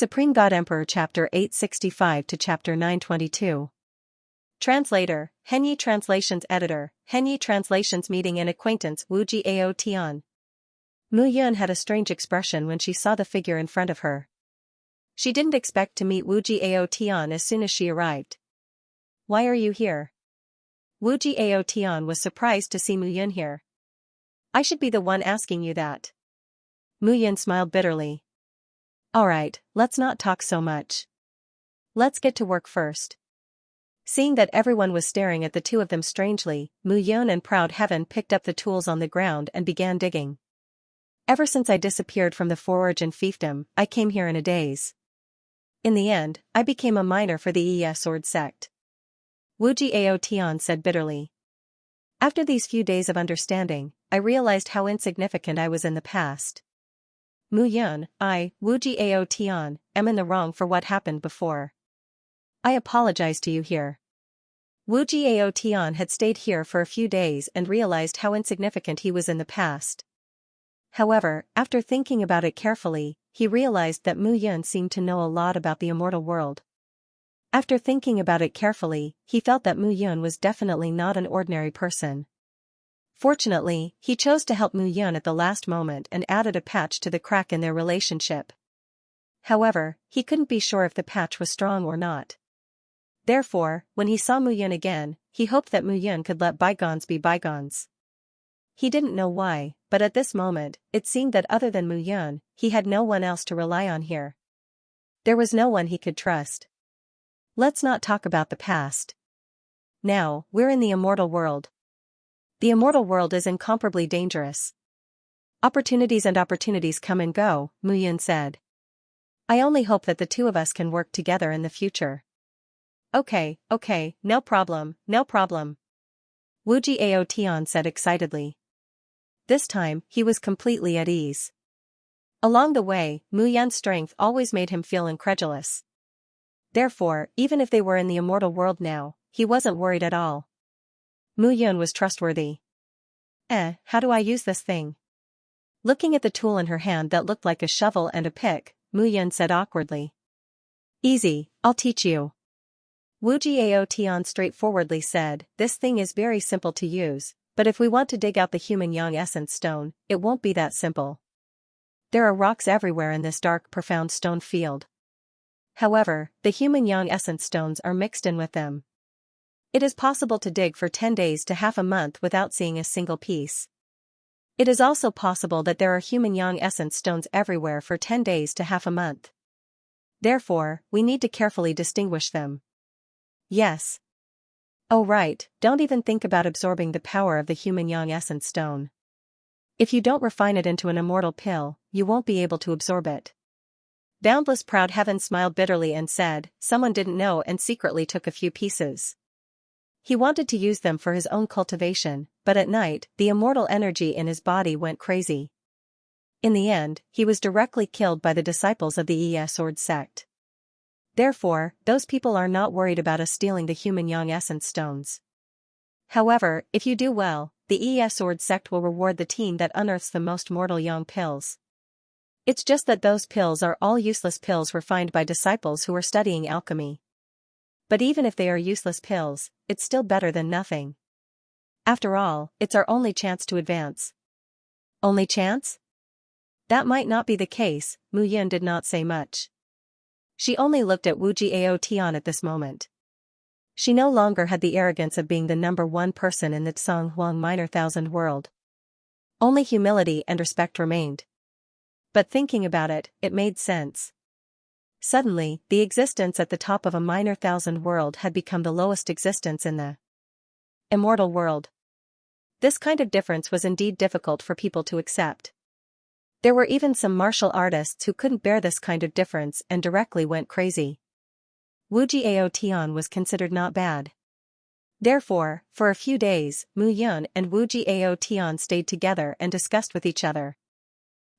Supreme God Emperor Chapter 865 to Chapter 922. Translator, Henyi Translations Editor, Henyi Translations Meeting and Acquaintance Wuji Ao Tian. Mu Yun had a strange expression when she saw the figure in front of her. She didn't expect to meet Wuji Ao Tian as soon as she arrived. Why are you here? Wuji Ao Tian was surprised to see Mu Yun here. I should be the one asking you that. Mu Yun smiled bitterly. Alright, let's not talk so much. Let's get to work first. Seeing that everyone was staring at the two of them strangely, Mu Yun and Proud Heaven picked up the tools on the ground and began digging. Ever since I disappeared from the forge and fiefdom, I came here in a daze. In the end, I became a miner for the Sword sect. Wuji Ao Tian said bitterly. After these few days of understanding, I realized how insignificant I was in the past. Mu Yun, Wuji Ao Tian, am in the wrong for what happened before. I apologize to you here. Wuji Ao Tian had stayed here for a few days and realized how insignificant he was in the past. However, after thinking about it carefully, he realized that Mu Yun seemed to know a lot about the immortal world. After thinking about it carefully, he felt that Mu Yun was definitely not an ordinary person. Fortunately, he chose to help Mu Yun at the last moment and added a patch to the crack in their relationship. However, he couldn't be sure if the patch was strong or not. Therefore, when he saw Mu Yun again, he hoped that Mu Yun could let bygones be bygones. He didn't know why, but at this moment, it seemed that other than Mu Yun, he had no one else to rely on here. There was no one he could trust. Let's not talk about the past. Now, we're in the immortal world. The immortal world is incomparably dangerous. Opportunities come and go, Mu Yun said. I only hope that the two of us can work together in the future. Okay, no problem. Wuji Ao Tian said excitedly. This time, he was completely at ease. Along the way, Mu Yun's strength always made him feel incredulous. Therefore, even if they were in the immortal world now, he wasn't worried at all. Mu Yun was trustworthy. How do I use this thing? Looking at the tool in her hand that looked like a shovel and a pick, Mu Yun said awkwardly. Easy, I'll teach you. Wuji Ao Tian straightforwardly said, this thing is very simple to use, but if we want to dig out the human yang essence stone, it won't be that simple. There are rocks everywhere in this dark, profound stone field. However, the human yang essence stones are mixed in with them. It is possible to dig for 10 days to half a month without seeing a single piece. It is also possible that there are human yang essence stones everywhere for 10 days to half a month. Therefore, we need to carefully distinguish them. Yes. Oh right, don't even think about absorbing the power of the human yang essence stone. If you don't refine it into an immortal pill, you won't be able to absorb it. Boundless Proud Heaven smiled bitterly and said, someone didn't know and secretly took a few pieces. He wanted to use them for his own cultivation, but at night, the immortal energy in his body went crazy. In the end, he was directly killed by the disciples of the Sword sect. Therefore, those people are not worried about us stealing the human yang essence stones. However, if you do well, the Sword sect will reward the team that unearths the most mortal yang pills. It's just that those pills are all useless pills refined by disciples who are studying alchemy. But even if they are useless pills, it's still better than nothing. After all, it's our only chance to advance. Only chance? That might not be the case, Mu Yun did not say much. She only looked at Wuji Ao Tian at this moment. She no longer had the arrogance of being the number one person in the Tsang Huang Minor Thousand world. Only humility and respect remained. But thinking about it, it made sense. Suddenly, the existence at the top of a minor thousand world had become the lowest existence in the immortal world. This kind of difference was indeed difficult for people to accept. There were even some martial artists who couldn't bear this kind of difference and directly went crazy. Wuji Ao Tian was considered not bad. Therefore, for a few days, Mu Yun and Wuji Ao Tian stayed together and discussed with each other.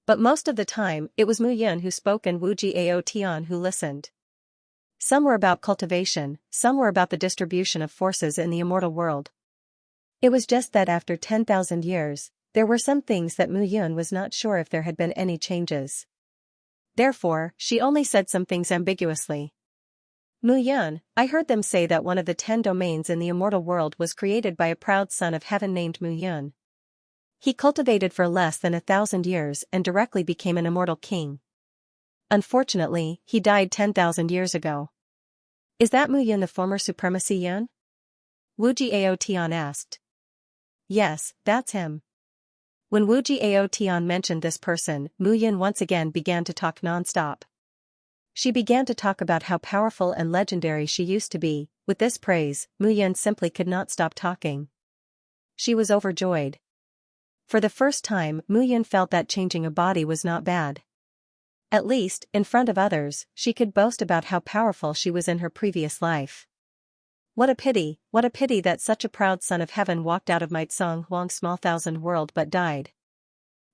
But most of the time, it was Mu Yun who spoke and Wuji Ao Tian who listened. Some were about cultivation, some were about the distribution of forces in the immortal world. It was just that after 10,000 years, there were some things that Mu Yun was not sure if there had been any changes. Therefore, she only said some things ambiguously. Mu Yun, I heard them say that one of the 10 domains in the immortal world was created by a proud son of heaven named Mu Yun. He cultivated for less than 1,000 years and directly became an immortal king. Unfortunately, he died 10,000 years ago. Is that Mu Yun, the former supremacy Yun? Wu Jiao Tian asked. Yes, that's him. When Wu Jiao Tian mentioned this person, Mu Yun once again began to talk non-stop. She began to talk about how powerful and legendary she used to be. With this praise, Mu Yun simply could not stop talking. She was overjoyed. For the first time, Mu Yun felt that changing a body was not bad. At least, in front of others, she could boast about how powerful she was in her previous life. What a pity that such a proud son of heaven walked out of Might Song Huang's small thousand world but died.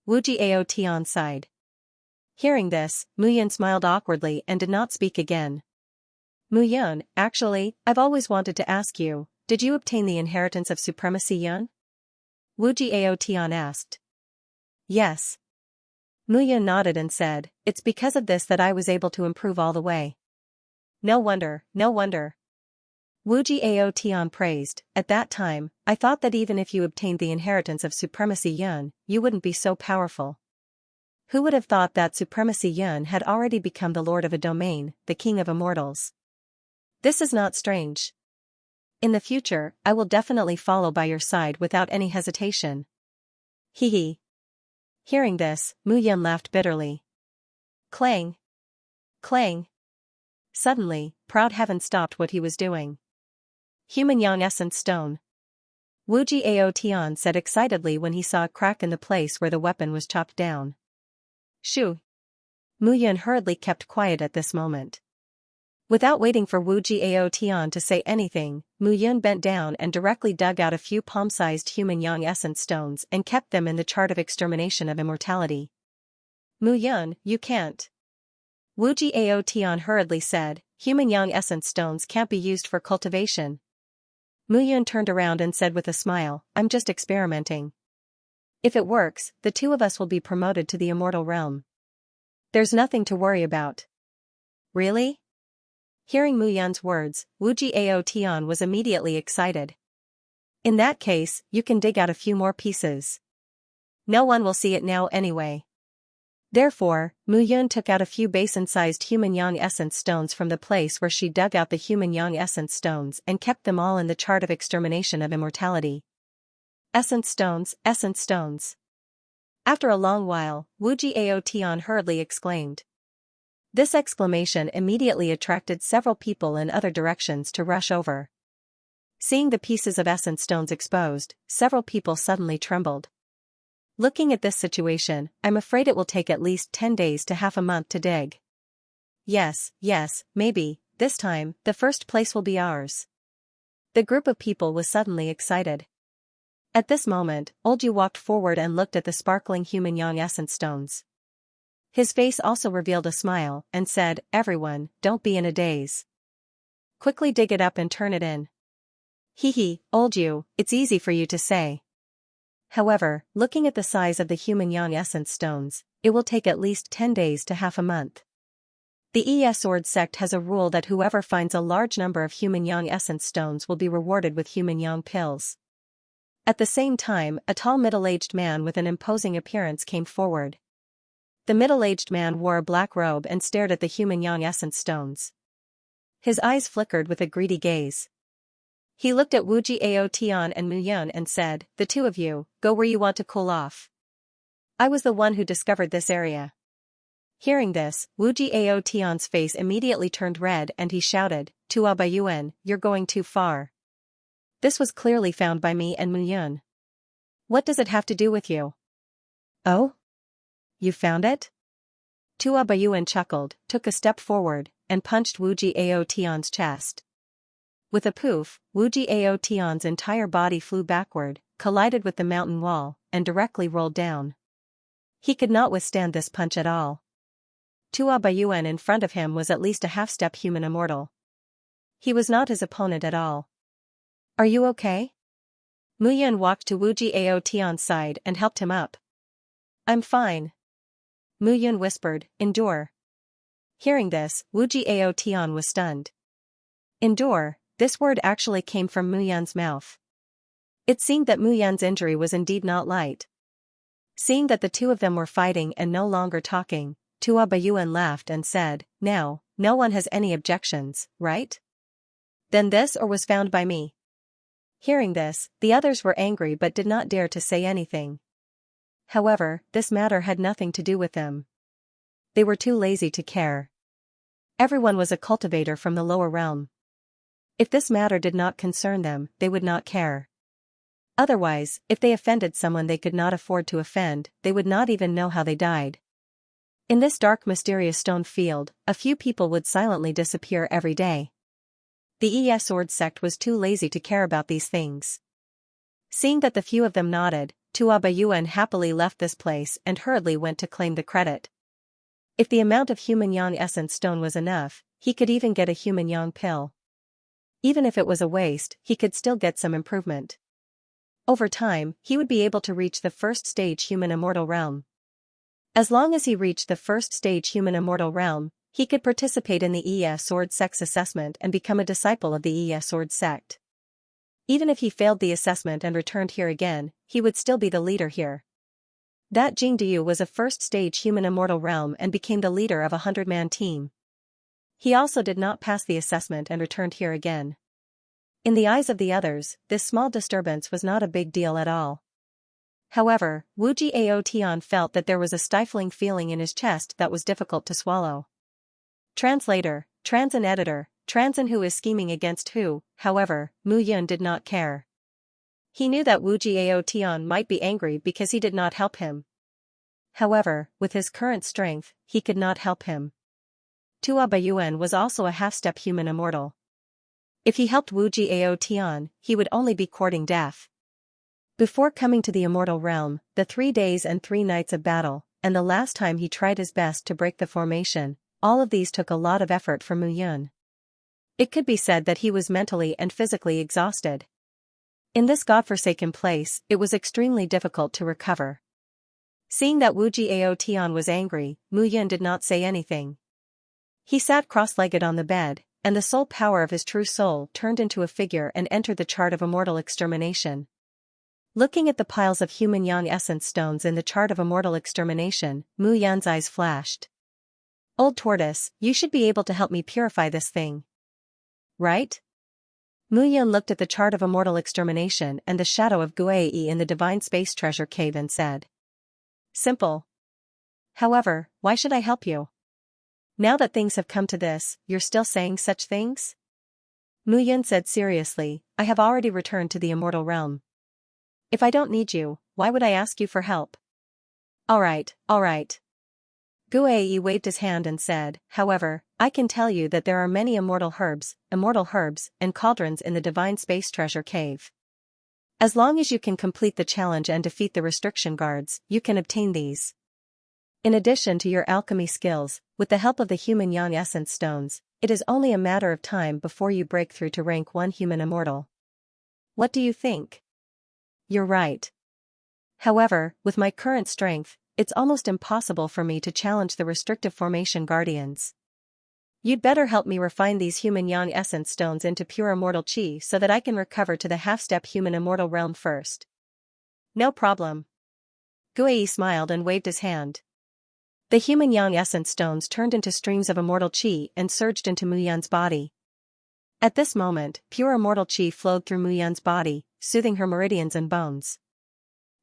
Wu Jiao Tian sighed. Hearing this, Mu Yun smiled awkwardly and did not speak again. Mu Yun, actually, I've always wanted to ask you, did you obtain the inheritance of supremacy Yun? Wu Jiao Tian asked. Yes. Mu Yun nodded and said, it's because of this that I was able to improve all the way. No wonder. Wu Jiao Tian praised, at that time, I thought that even if you obtained the inheritance of supremacy Yun, you wouldn't be so powerful. Who would have thought that supremacy Yun had already become the lord of a domain, the king of immortals? This is not strange. In the future, I will definitely follow by your side without any hesitation. Hee hee. Hearing this, Mu Yun laughed bitterly. Clang. Clang. Suddenly, proud heaven stopped what he was doing. Human Yang Essence Stone. Wu Jiao Tian said excitedly when he saw a crack in the place where the weapon was chopped down. Shoo. Mu Yun hurriedly kept quiet at this moment. Without waiting for Wu Jiao Tian to say anything, Mu Yun bent down and directly dug out a few palm-sized human Yang Essence stones and kept them in the chart of extermination of immortality. Mu Yun, you can't. Wu Jiao Tian hurriedly said, human Yang Essence stones can't be used for cultivation. Mu Yun turned around and said with a smile, I'm just experimenting. If it works, the two of us will be promoted to the immortal realm. There's nothing to worry about. Really? Hearing Mu Yun's words, Wu Jiao Tian was immediately excited. In that case, you can dig out a few more pieces. No one will see it now anyway. Therefore, Mu Yun took out a few basin-sized human Yang Essence stones from the place where she dug out the human Yang Essence stones and kept them all in the chart of extermination of immortality. Essence stones, essence stones. After a long while, Wu Jiao Tian hurriedly exclaimed. This exclamation immediately attracted several people in other directions to rush over. Seeing the pieces of essence stones exposed, several people suddenly trembled. Looking at this situation, I'm afraid it will take at least 10 days to half a month to dig. Yes, maybe, this time, the first place will be ours. The group of people was suddenly excited. At this moment, Olju walked forward and looked at the sparkling human Yang Essence stones. His face also revealed a smile, and said, everyone, don't be in a daze. Quickly dig it up and turn it in. Hee hee, Olju, it's easy for you to say. However, looking at the size of the human Yang Essence stones, it will take at least 10 days to half a month. The Sword sect has a rule that whoever finds a large number of human Yang Essence stones will be rewarded with human Yang pills. At the same time, a tall middle-aged man with an imposing appearance came forward. The middle-aged man wore a black robe and stared at the human Yang Essence stones. His eyes flickered with a greedy gaze. He looked at Wu Jiao Tian and Mu Yun and said, the two of you, go where you want to cool off. I was the one who discovered this area. Hearing this, Wu Jiao Tian's face immediately turned red and he shouted, Tua Baiyuan, you're going too far. This was clearly found by me and Mu Yun. What does it have to do with you? Oh? You found it? Tua Baiyuan chuckled, took a step forward, and punched Wu Jiao Tian's chest. With a poof, Wu Jiao Tian's entire body flew backward, collided with the mountain wall, and directly rolled down. He could not withstand this punch at all. Tua Baiyuan in front of him was at least a half-step human immortal. He was not his opponent at all. Are you okay? Mu Yun walked to Wu Jiao Tian's side and helped him up. I'm fine. Mu Yun whispered, endure. Hearing this, Wu Jiao Tian was stunned. Endure, this word actually came from Mu Yan's mouth. It seemed that Mu Yan's injury was indeed not light. Seeing that the two of them were fighting and no longer talking, Tua Bayuan laughed and said, "Now, no one has any objections, right? Then this or was found by me." Hearing this, the others were angry but did not dare to say anything. However, this matter had nothing to do with them. They were too lazy to care. Everyone was a cultivator from the lower realm. If this matter did not concern them, they would not care. Otherwise, if they offended someone they could not afford to offend, they would not even know how they died. In this dark mysterious stone field, a few people would silently disappear every day. The Sword sect was too lazy to care about these things. Seeing that the few of them nodded, Tua Bayuan happily left this place and hurriedly went to claim the credit. If the amount of human yang essence stone was enough, he could even get a human yang pill. Even if it was a waste, he could still get some improvement. Over time, he would be able to reach the first stage human immortal realm. As long as he reached the first stage human immortal realm, he could participate in the Sword sect's assessment and become a disciple of the Sword sect. Even if he failed the assessment and returned here again, he would still be the leader here. That Jing Diu was a first stage human immortal realm and became the leader of a 100-man team. He also did not pass the assessment and returned here again. In the eyes of the others, this small disturbance was not a big deal at all. However, Wu Jiao Tian felt that there was a stifling feeling in his chest that was difficult to swallow. Translator, Transin editor, Transin who is scheming against who, however, Mu Yun did not care. He knew that Wu Jiao Tian might be angry because he did not help him. However, with his current strength, he could not help him. Tua Bayuan was also a half-step human immortal. If he helped Wu Jiao Tian, he would only be courting death. Before coming to the immortal realm, the 3 days and 3 nights of battle, and the last time he tried his best to break the formation, all of these took a lot of effort from Mu Yun. It could be said that he was mentally and physically exhausted. In this godforsaken place, it was extremely difficult to recover. Seeing that Wu Jiao Tian was angry, Mu Yun did not say anything. He sat cross-legged on the bed, and the sole power of his true soul turned into a figure and entered the chart of immortal extermination. Looking at the piles of human yang essence stones in the chart of immortal extermination, Mu Yan's eyes flashed. "Old tortoise, you should be able to help me purify this thing. Right?" Mu Yan looked at the chart of immortal extermination and the shadow of Guai in the divine space treasure cave and said. "Simple. However, why should I help you? Now that things have come to this, you're still saying such things?" Mu Yun said seriously, "I have already returned to the immortal realm. If I don't need you, why would I ask you for help?" All right. Guai waved his hand and said, "However, I can tell you that there are many immortal herbs, and cauldrons in the divine space treasure cave. As long as you can complete the challenge and defeat the restriction guards, you can obtain these. In addition to your alchemy skills, with the help of the human yang essence stones, it is only a matter of time before you break through to rank 1 human immortal. What do you think?" "You're right. However, with my current strength, it's almost impossible for me to challenge the restrictive formation guardians. You'd better help me refine these human yang essence stones into pure immortal chi so that I can recover to the half-step human immortal realm first." "No problem." Guai smiled and waved his hand. The human yang essence stones turned into streams of immortal chi and surged into Mu Yan's body. At this moment, pure immortal chi flowed through Mu Yan's body, soothing her meridians and bones.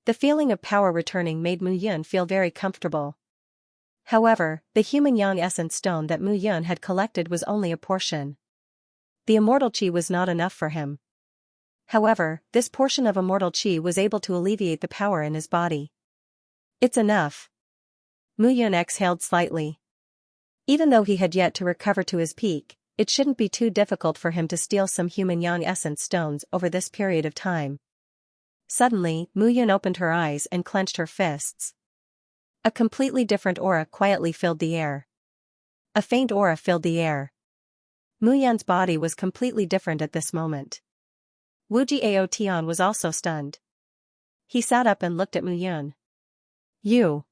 The feeling of power returning made Mu Yun feel very comfortable. However, the human yang essence stone that Mu Yun had collected was only a portion. The immortal chi was not enough for him. However, this portion of immortal chi was able to alleviate the power in his body. "It's enough." Mu Yun exhaled slightly. Even though he had yet to recover to his peak, it shouldn't be too difficult for him to steal some human yang essence stones over this period of time. Suddenly, Mu Yun opened her eyes and clenched her fists. A completely different aura quietly filled the air. A faint aura filled the air. Mu Yan's body was completely different at this moment. Wu Jiao Tian was also stunned. He sat up and looked at Mu Yun. "You.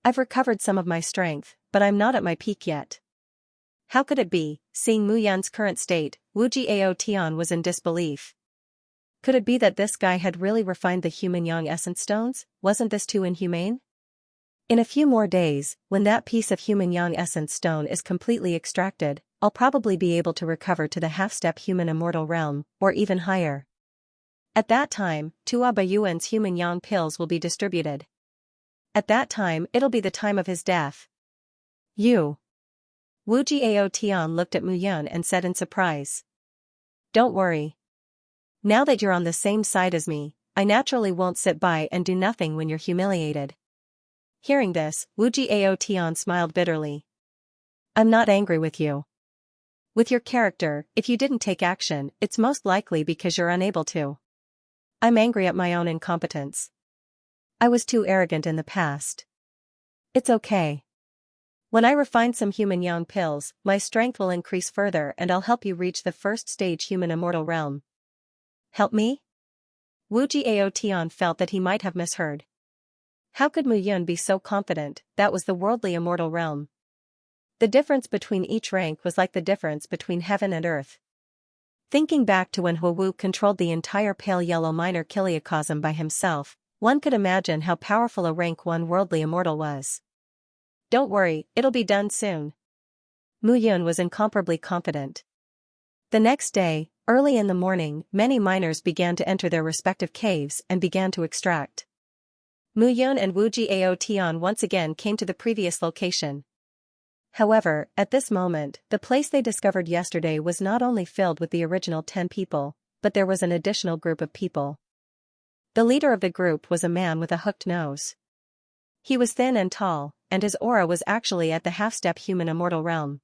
I've recovered some of my strength, but I'm not at my peak yet. How could it be? Seeing Mu Yan's current state, Wu Jiao Tian was in disbelief. Could it be that this guy had really refined the human yang essence stones? Wasn't this too inhumane? In a few more days, when that piece of human yang essence stone is completely extracted, I'll probably be able to recover to the half-step human immortal realm, or even higher. At that time, Tua Bayuan's human yang pills will be distributed. At that time, it'll be the time of his death. You. Wu Jiao Tian looked at Mu Yun and said in surprise. Don't worry. Now that you're on the same side as me, I naturally won't sit by and do nothing when you're humiliated. Hearing this, Wu Jiao Tian smiled bitterly. I'm not angry with you. With your character, if you didn't take action, it's most likely because you're unable to. I'm angry at my own incompetence. I was too arrogant in the past. It's okay. When I refine some human yang pills, my strength will increase further and I'll help you reach the first stage human immortal realm. Help me? Wu Jiao Tian felt that he might have misheard. How could Mu Yun be so confident? That was the worldly immortal realm. The difference between each rank was like the difference between heaven and earth. Thinking back to when Wu controlled the entire pale yellow minor chiliocosm by himself, one could imagine how powerful a rank 1 worldly immortal was. Don't worry, it'll be done soon. Mu Yun was incomparably confident. The next day, early in the morning, many miners began to enter their respective caves and began to extract. Mu Yun and Wu Jiao Tian once again came to the previous location. However, at this moment, the place they discovered yesterday was not only filled with the original 10 people, but there was an additional group of people. The leader of the group was a man with a hooked nose. He was thin and tall, and his aura was actually at the half-step human immortal realm.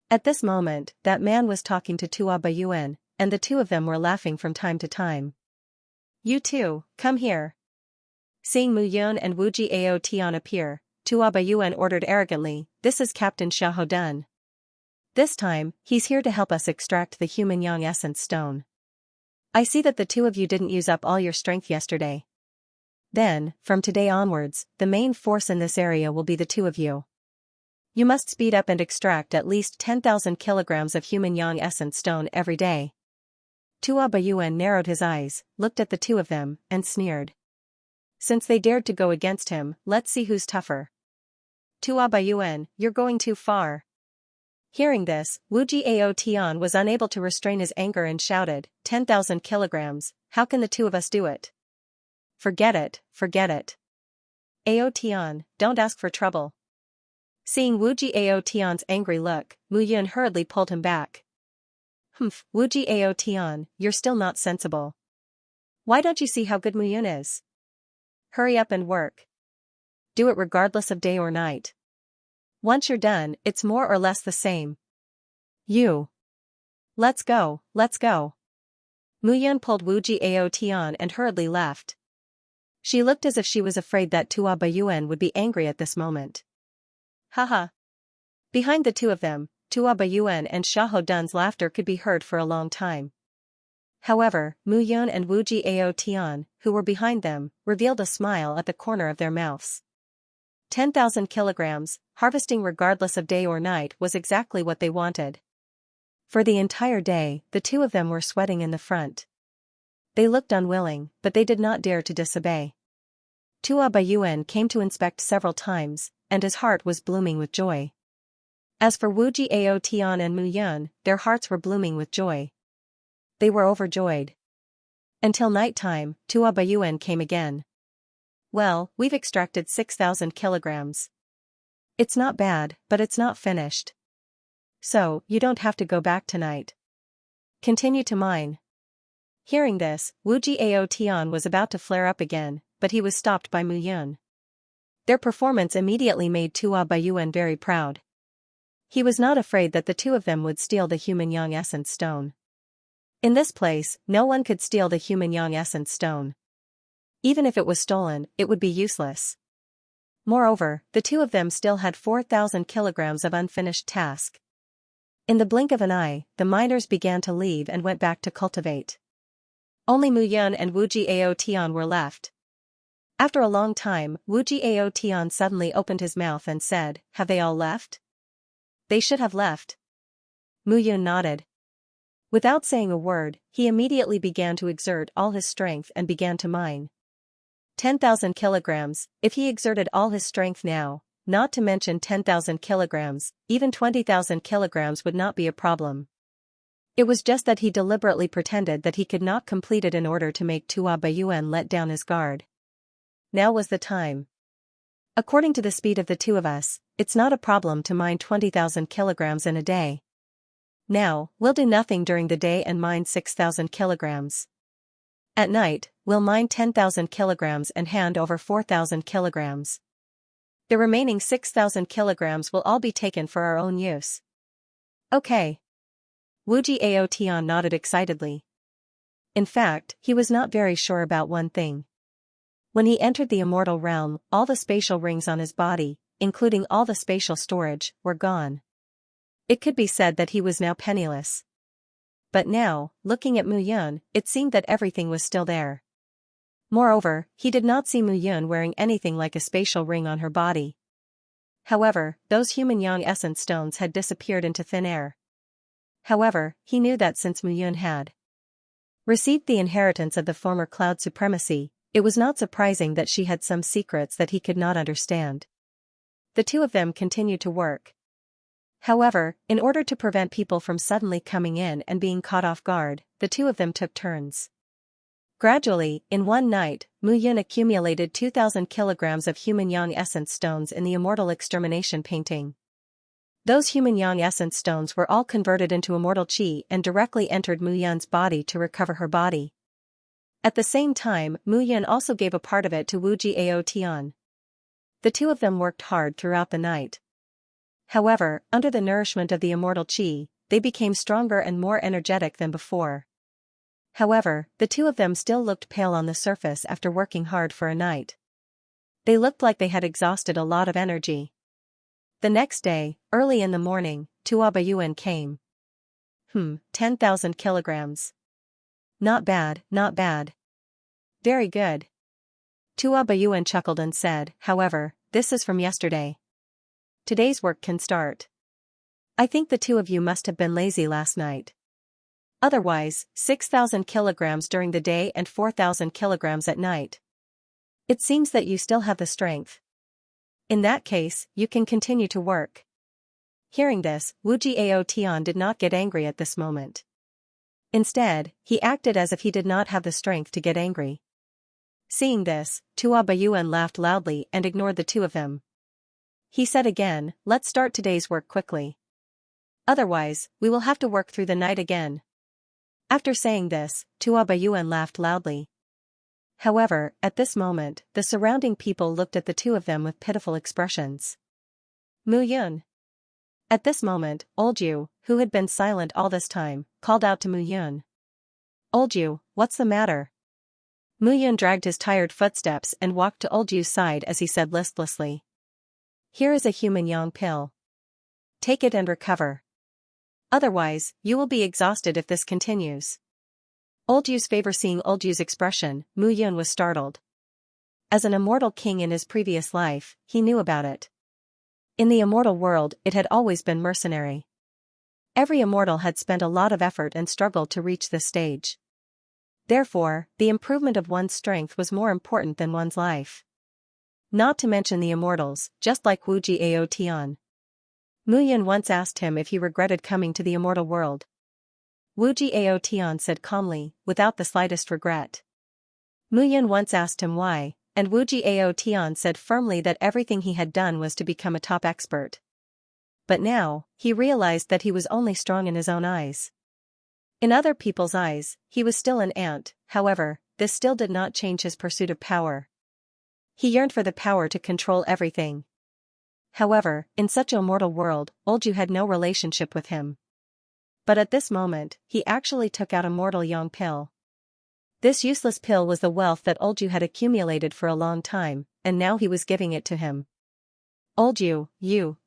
At this moment, that man was talking to Tua Bayuan, and the two of them were laughing from time to time. You two, come here. Seeing Mu Yun and Wu Jiao Tian appear, Tua Bayuan ordered arrogantly, this is Captain Xiaodan. This time, he's here to help us extract the human yang essence stone. I see that the two of you didn't use up all your strength yesterday. Then, from today onwards, the main force in this area will be the two of you. You must speed up and extract at least 10,000 kilograms of human yang essence stone every day. Tua Bayuan narrowed his eyes, looked at the two of them, and sneered. Since they dared to go against him, let's see who's tougher. Tua Bayuan, you're going too far. Hearing this, Wu Jiao Tian was unable to restrain his anger and shouted, 10,000 kilograms, how can the two of us do it? Forget it, forget it. Ao Tian, don't ask for trouble. Seeing Wu Jiao Tian's angry look, Mu Yun hurriedly pulled him back. Humph, Wu Jiao Tian, you're still not sensible. Why don't you see how good Mu Yun is? Hurry up and work. Do it regardless of day or night. Once you're done, it's more or less the same. You. Let's go, let's go. Mu Yun pulled Wu Jiao Tian and hurriedly left. She looked as if she was afraid that Tua Bayuan would be angry at this moment. Haha. Behind the two of them, Tua Bayuan and Xiaodan's laughter could be heard for a long time. However, Mu Yun and Wu Jiao Tian, who were behind them, revealed a smile at the corner of their mouths. 10,000 kilograms, harvesting regardless of day or night was exactly what they wanted. For the entire day, the two of them were sweating in the front. They looked unwilling, but they did not dare to disobey. Tua Bayuan came to inspect several times, and his heart was blooming with joy. As for Wu Jiao Tian and Mu Yun, their hearts were blooming with joy. They were overjoyed. Until night time, Tua Bayuan came again. Well, we've extracted 6,000 kilograms. It's not bad, but it's not finished. So, you don't have to go back tonight. Continue to mine. Hearing this, Wu Jiao Tian was about to flare up again, but he was stopped by Mu Yun. Their performance immediately made Tua Bayuan very proud. He was not afraid that the two of them would steal the human yang essence stone. In this place, no one could steal the human yang essence stone. Even if it was stolen, it would be useless. Moreover, the two of them still had 4,000 kilograms of unfinished task. In the blink of an eye, the miners began to leave and went back to cultivate. Only Mu Yun and Wu Jiao Tian were left. After a long time, Wu Jiao Tian suddenly opened his mouth and said, "Have they all left?" They should have left. Mu Yun nodded. Without saying a word, he immediately began to exert all his strength and began to mine. 10,000 kilograms, if he exerted all his strength now, not to mention 10,000 kilograms, even 20,000 kilograms would not be a problem. It was just that he deliberately pretended that he could not complete it in order to make Tua Baiyuan let down his guard. Now was the time. According to the speed of the two of us, it's not a problem to mine 20,000 kilograms in a day. Now, we'll do nothing during the day and mine 6,000 kilograms. At night, we'll mine 10,000 kilograms and hand over 4,000 kilograms. The remaining 6,000 kilograms will all be taken for our own use. Okay. Wu Jiao Tian nodded excitedly. In fact, he was not very sure about one thing. When he entered the immortal realm, all the spatial rings on his body, including all the spatial storage, were gone. It could be said that he was now penniless. But now, looking at Mu Yun, it seemed that everything was still there. Moreover, he did not see Mu Yun wearing anything like a spatial ring on her body. However, those human yang essence stones had disappeared into thin air. However, he knew that since Mu Yun had received the inheritance of the former cloud supremacy, it was not surprising that she had some secrets that he could not understand. The two of them continued to work. However, in order to prevent people from suddenly coming in and being caught off guard, the two of them took turns. Gradually, in one night, Mu Yun accumulated 2,000 kilograms of human yang essence stones in the immortal extermination painting. Those human yang essence stones were all converted into immortal qi and directly entered Mu Yun's body to recover her body. At the same time, Mu Yun also gave a part of it to Wu Jiao Tian. The two of them worked hard throughout the night. However, under the nourishment of the immortal qi, they became stronger and more energetic than before. However, the two of them still looked pale on the surface after working hard for a night. They looked like they had exhausted a lot of energy. The next day, early in the morning, Tua Baiyuan came. 10,000 kilograms. Not bad, not bad. Very good. Tua Baiyuan chuckled and said, however, this is from yesterday. Today's work can start. I think the two of you must have been lazy last night. Otherwise, 6,000 kilograms during the day and 4,000 kilograms at night. It seems that you still have the strength. In that case, you can continue to work. Hearing this, Wu Jiao Tian did not get angry at this moment. Instead, he acted as if he did not have the strength to get angry. Seeing this, Tua Baiyuan laughed loudly and ignored the two of them. He said again, let's start today's work quickly. Otherwise, we will have to work through the night again. After saying this, Tua Baiyuan laughed loudly. However, at this moment, the surrounding people looked at the two of them with pitiful expressions. Mu Yun. At this moment, Old Yu, who had been silent all this time, called out to Mu Yun. Old Yu, what's the matter? Mu Yun dragged his tired footsteps and walked to Old Yu's side as he said listlessly. Here is a human yang pill. Take it and recover. Otherwise, you will be exhausted if this continues. Old Yu's favor. Seeing Old Yu's expression, Mu Yun was startled. As an immortal king in his previous life, he knew about it. In the immortal world, it had always been mercenary. Every immortal had spent a lot of effort and struggled to reach this stage. Therefore, the improvement of one's strength was more important than one's life. Not to mention the immortals, just like Wu Jiao Tian. Mu Yun once asked him if he regretted coming to the immortal world. Wu Jiao Tian said calmly, without the slightest regret. Mu Yun once asked him why, and Wu Jiao Tian said firmly that everything he had done was to become a top expert. But now, he realized that he was only strong in his own eyes. In other people's eyes, he was still an ant. However, this still did not change his pursuit of power. He yearned for the power to control everything. However, in such a mortal world, Old Yu had no relationship with him. But at this moment, he actually took out a mortal yang pill. This useless pill was the wealth that Old Yu had accumulated for a long time, and now he was giving it to him. Old Yu,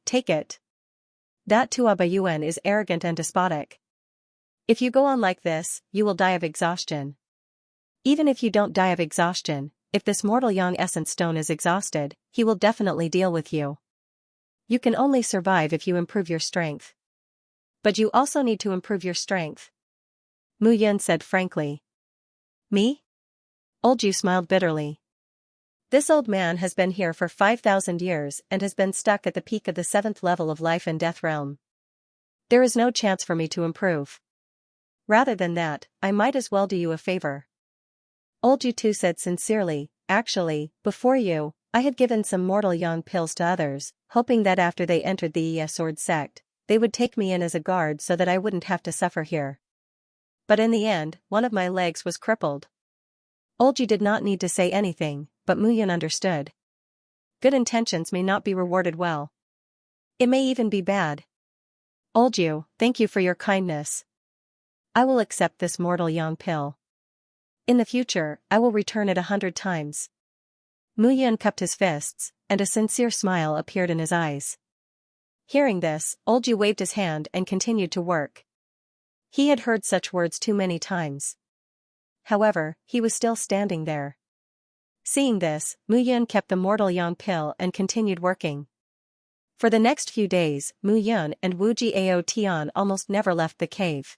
take it. That Tua Baiyuan is arrogant and despotic. If you go on like this, you will die of exhaustion. Even if you don't die of exhaustion, if this mortal yang essence stone is exhausted, he will definitely deal with you. You can only survive if you improve your strength. But you also need to improve your strength. Mu Yun said frankly. Me? Old Yu smiled bitterly. This old man has been here for 5,000 years and has been stuck at the peak of the 7th level of life and death realm. There is no chance for me to improve. Rather than that, I might as well do you a favor. Old Yu too said sincerely, actually, before you, I had given some mortal yang pills to others, hoping that after they entered the Sword sect, they would take me in as a guard so that I wouldn't have to suffer here. But in the end, one of my legs was crippled. Old Yu did not need to say anything, but Mu Yun understood. Good intentions may not be rewarded well. It may even be bad. Old Yu, thank you for your kindness. I will accept this mortal yang pill. In the future, I will return it 100 times. Mu Yun cupped his fists, and a sincere smile appeared in his eyes. Hearing this, Old Yu waved his hand and continued to work. He had heard such words too many times. However, he was still standing there. Seeing this, Mu Yun kept the mortal yang pill and continued working. For the next few days, Mu Yun and Wu Jiao Tian almost never left the cave.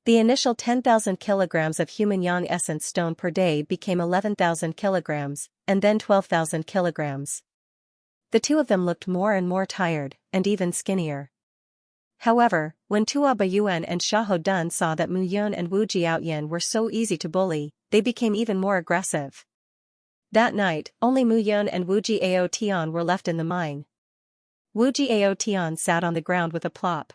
The initial 10,000 kilograms of human yang essence stone per day became 11,000 kilograms, and then 12,000 kilograms. The two of them looked more and more tired, and even skinnier. However, when Tua Bayuan and Xiahou Dun saw that Mu Yun and Wu Jiaoyan were so easy to bully, they became even more aggressive. That night, only Mu Yun and Wu Jiao Tian were left in the mine. Wu Jiao Tian sat on the ground with a plop.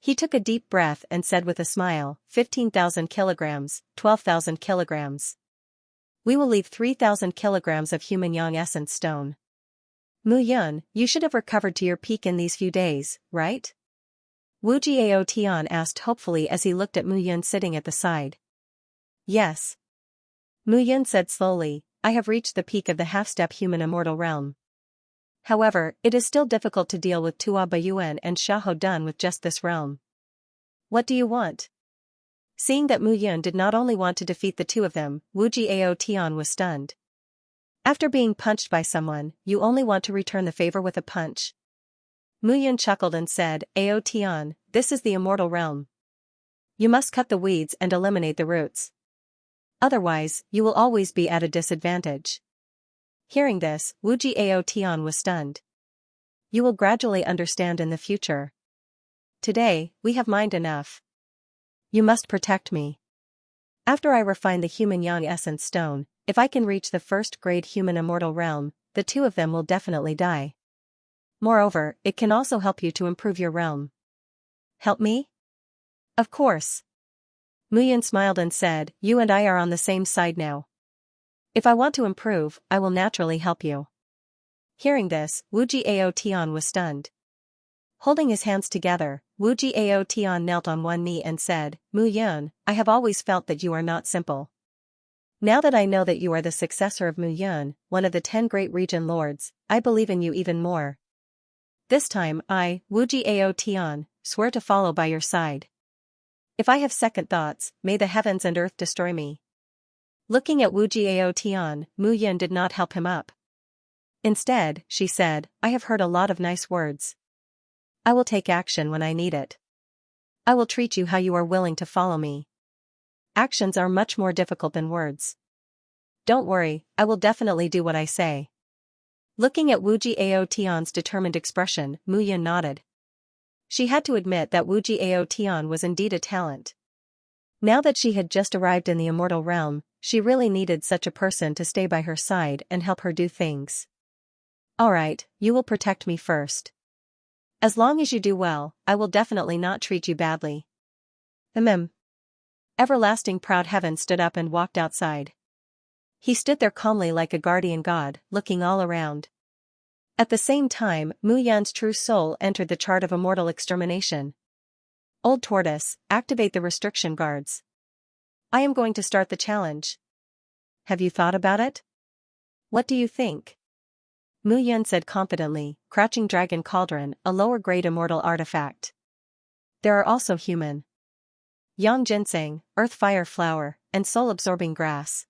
He took a deep breath and said with a smile, 15,000 kilograms, 12,000 kilograms. We will leave 3,000 kilograms of human yang essence stone. Mu Yun, you should have recovered to your peak in these few days, right? Wu Jiao Tian asked hopefully as he looked at Mu Yun sitting at the side. Yes. Mu Yun said slowly, I have reached the peak of the half-step human immortal realm. However, it is still difficult to deal with Tua Bayuan and Xiahou Dun with just this realm. What do you want? Seeing that Mu Yun did not only want to defeat the two of them, Wu Jiao Tian was stunned. After being punched by someone, you only want to return the favor with a punch. Mu Yun chuckled and said, Ao Tian, this is the immortal realm. You must cut the weeds and eliminate the roots. Otherwise, you will always be at a disadvantage. Hearing this, Wu Jiao Tian was stunned. You will gradually understand in the future. Today, we have mind enough. You must protect me. After I refine the human yang essence stone, if I can reach the first-grade human immortal realm, the two of them will definitely die. Moreover, it can also help you to improve your realm. Help me? Of course. Mu Yun smiled and said, you and I are on the same side now. If I want to improve, I will naturally help you. Hearing this, Wu Jiao Tian was stunned. Holding his hands together, Wu Jiao Tian knelt on one knee and said, Mu Yun, I have always felt that you are not simple. Now that I know that you are the successor of Mu Yun, one of the 10 great region lords, I believe in you even more. This time I, Wu Jiao Tian, swear to follow by your side. If I have second thoughts, may the heavens and earth destroy me. Looking at Wu Jiao Tian, Mu Yun did not help him up. Instead, she said, I have heard a lot of nice words. I will take action when I need it. I will treat you how you are willing to follow me. Actions are much more difficult than words. Don't worry, I will definitely do what I say. Looking at Wu Jiao Tian's determined expression, Mu Yun nodded. She had to admit that Wu Jiao Tian was indeed a talent. Now that she had just arrived in the immortal realm, she really needed such a person to stay by her side and help her do things. Alright, you will protect me first. As long as you do well, I will definitely not treat you badly. Everlasting Proud Heaven stood up and walked outside. He stood there calmly like a guardian god, looking all around. At the same time, Mu Yan's true soul entered the chart of immortal extermination. Old Tortoise, activate the restriction guards. I am going to start the challenge. Have you thought about it? What do you think? Mu Yun said confidently, Crouching Dragon Cauldron, a lower-grade immortal artifact. There are also human Yang Ginseng, Earth Fire Flower, and Soul-Absorbing Grass.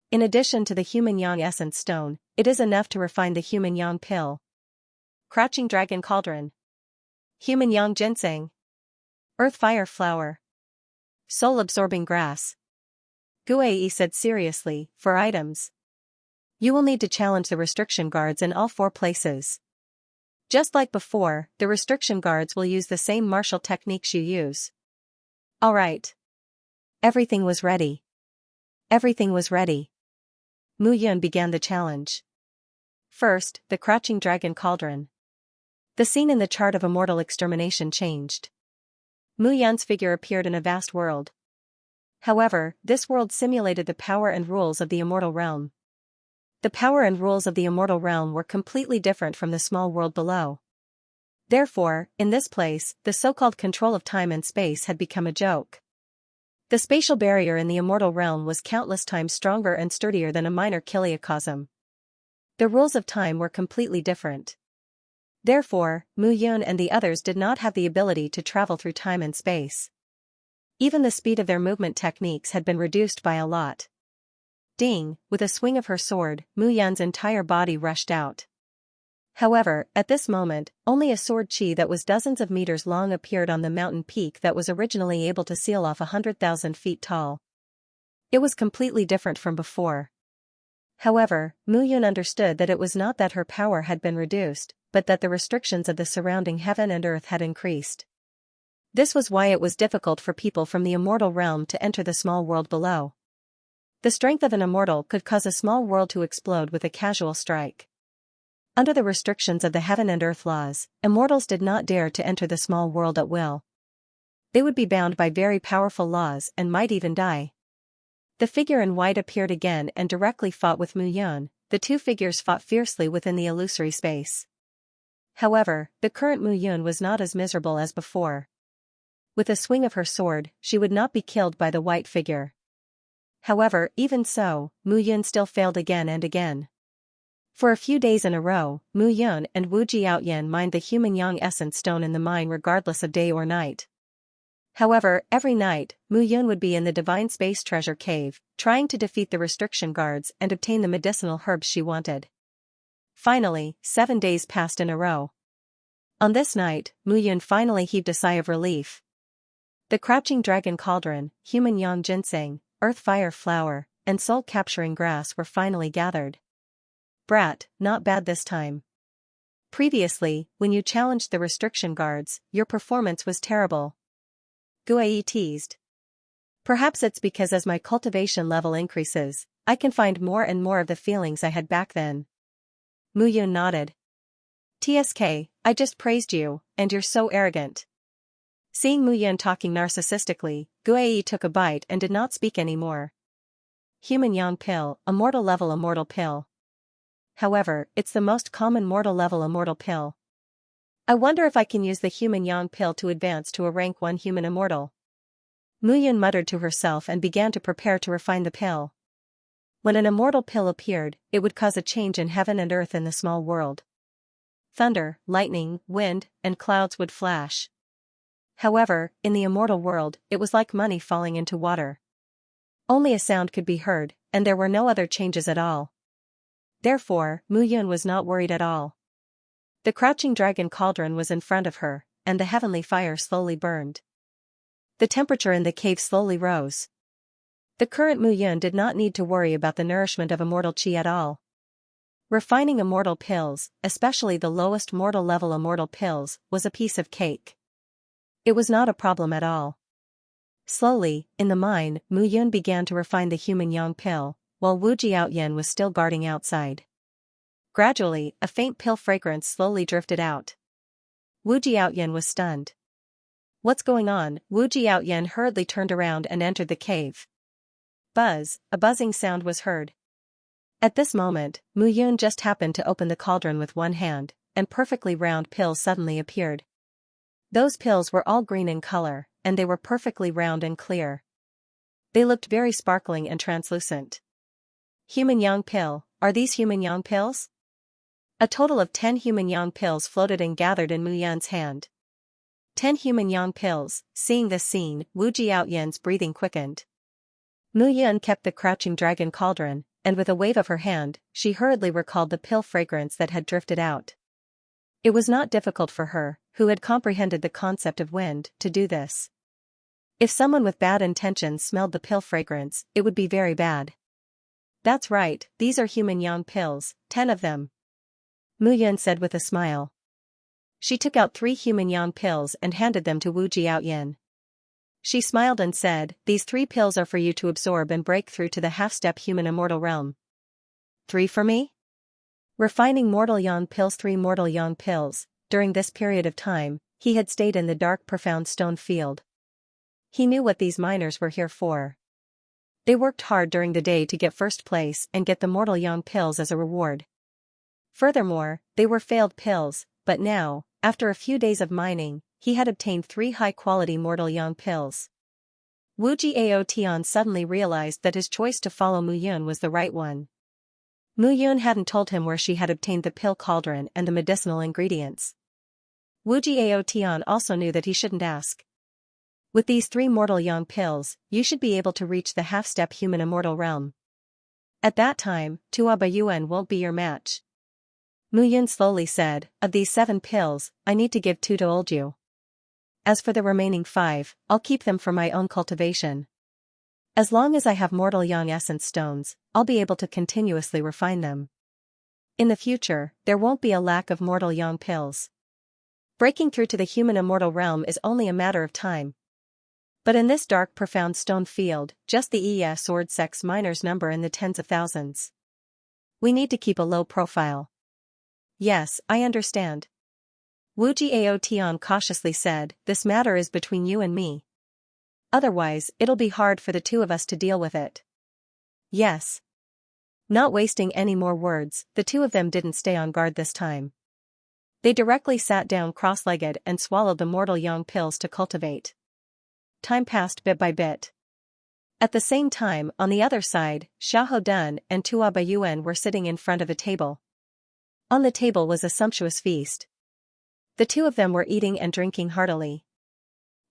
In addition to the human Yang Essence Stone, it is enough to refine the human Yang Pill. Crouching Dragon Cauldron. Human Yang Ginseng. Earth Fire Flower. Soul-absorbing grass. Guai said seriously, for items, you will need to challenge the restriction guards in all 4 places. Just like before, the restriction guards will use the same martial techniques you use. Alright. Everything was ready. Everything was ready. Mu Yun began the challenge. First, the Crouching Dragon Cauldron. The scene in the chart of immortal extermination changed. Mu Yun's figure appeared in a vast world. However, this world simulated the power and rules of the immortal realm. The power and rules of the immortal realm were completely different from the small world below. Therefore, in this place, the so-called control of time and space had become a joke. The spatial barrier in the immortal realm was countless times stronger and sturdier than a minor kiliocosm. The rules of time were completely different. Therefore, Mu Yun and the others did not have the ability to travel through time and space. Even the speed of their movement techniques had been reduced by a lot. Ding, with a swing of her sword, Mu Yun's entire body rushed out. However, at this moment, only a sword chi that was dozens of meters long appeared on the mountain peak that was originally able to seal off 100,000 feet tall. It was completely different from before. However, Mu Yun understood that it was not that her power had been reduced, but that the restrictions of the surrounding heaven and earth had increased. This was why it was difficult for people from the immortal realm to enter the small world below. The strength of an immortal could cause a small world to explode with a casual strike. Under the restrictions of the heaven and earth laws, immortals did not dare to enter the small world at will. They would be bound by very powerful laws and might even die. The figure in white appeared again and directly fought with Mu Yun. The 2 figures fought fiercely within the illusory space. However, the current Mu Yun was not as miserable as before. With a swing of her sword, she would not be killed by the white figure. However, even so, Mu Yun still failed again and again. For a few days in a row, Mu Yun and Wu Jiaoyan mined the human yang essence stone in the mine regardless of day or night. However, every night, Mu Yun would be in the Divine Space Treasure Cave, trying to defeat the restriction guards and obtain the medicinal herbs she wanted. Finally, 7 days passed in a row. On this night, Mu Yun finally heaved a sigh of relief. The Crouching Dragon Cauldron, Human Yang Ginseng, Earth Fire Flower, and Soul-Capturing Grass were finally gathered. Brat, not bad this time. Previously, when you challenged the restriction guards, your performance was terrible. Guai teased. Perhaps it's because as my cultivation level increases, I can find more and more of the feelings I had back then. Mu Yun nodded. TSK, I just praised you, and you're so arrogant. Seeing Mu Yun talking narcissistically, Guai took a bite and did not speak anymore. Human Yang Pill, a mortal level immortal pill. However, it's the most common mortal level immortal pill. I wonder if I can use the Human Yang Pill to advance to a rank 1 human immortal. Mu Yun muttered to herself and began to prepare to refine the pill. When an immortal pill appeared, it would cause a change in heaven and earth in the small world. Thunder, lightning, wind, and clouds would flash. However, in the immortal world, it was like money falling into water. Only a sound could be heard, and there were no other changes at all. Therefore, Mu Yun was not worried at all. The Crouching Dragon Cauldron was in front of her, and the heavenly fire slowly burned. The temperature in the cave slowly rose. The current Mu Yun did not need to worry about the nourishment of immortal chi at all. Refining immortal pills, especially the lowest mortal level immortal pills, was a piece of cake. It was not a problem at all. Slowly, in the mine, Mu Yun began to refine the Human Yang Pill, while Wu Jiaoyan was still guarding outside. Gradually, a faint pill fragrance slowly drifted out. Wu Jiaoyan was stunned. What's going on? Wu Jiaoyan hurriedly turned around and entered the cave. Buzz, a buzzing sound was heard. At this moment, Mu Yun just happened to open the cauldron with one hand, and perfectly round pills suddenly appeared. Those pills were all green in color, and they were perfectly round and clear. They looked very sparkling and translucent. Human Yang Pill, are these Human Yang Pills? A total of 10 Human Yang Pills floated and gathered in Mu Yun's hand. 10 Human Yang Pills. Seeing this scene, Wu Jiaoyan's breathing quickened. Mu Yun kept the Crouching Dragon Cauldron, and with a wave of her hand, she hurriedly recalled the pill fragrance that had drifted out. It was not difficult for her, who had comprehended the concept of wind, to do this. If someone with bad intentions smelled the pill fragrance, it would be very bad. That's right, these are human yang pills, 10 of them. Mu Yun said with a smile. She took out 3 human yang pills and handed them to Wu Jiaoyan. She smiled and said, "These 3 pills are for you to absorb and break through to the half-step human immortal realm." 3 for me? Refining mortal yang pills. 3 mortal yang pills. During this period of time, he had stayed in the dark profound stone field. He knew what these miners were here for. They worked hard during the day to get first place and get the mortal yang pills as a reward. Furthermore, they were failed pills, but now, after a few days of mining, he had obtained 3 high-quality mortal yang pills. Wu Jiaotian suddenly realized that his choice to follow Mu Yun was the right one. Mu Yun hadn't told him where she had obtained the pill cauldron and the medicinal ingredients. Wu Jiaotian also knew that he shouldn't ask. With these 3 mortal yang pills, you should be able to reach the half-step human immortal realm. At that time, Tua Bayuan won't be your match. Mu Yun slowly said, "Of these 7 pills, I need to give 2 to old you. As for the remaining 5, I'll keep them for my own cultivation. As long as I have mortal yang essence stones, I'll be able to continuously refine them. In the future, there won't be a lack of mortal yang pills. Breaking through to the human immortal realm is only a matter of time. But in this dark profound stone field, just the sword sex miners number in the tens of thousands. We need to keep a low profile." "Yes, I understand." Wu Jiaotian cautiously said, "This matter is between you and me. Otherwise, it'll be hard for the 2 of us to deal with it." "Yes." Not wasting any more words, the 2 of them didn't stay on guard this time. They directly sat down cross-legged and swallowed the mortal yang pills to cultivate. Time passed bit by bit. At the same time, on the other side, Xiahou Dun and Tua Bayuan were sitting in front of a table. On the table was a sumptuous feast. The 2 of them were eating and drinking heartily.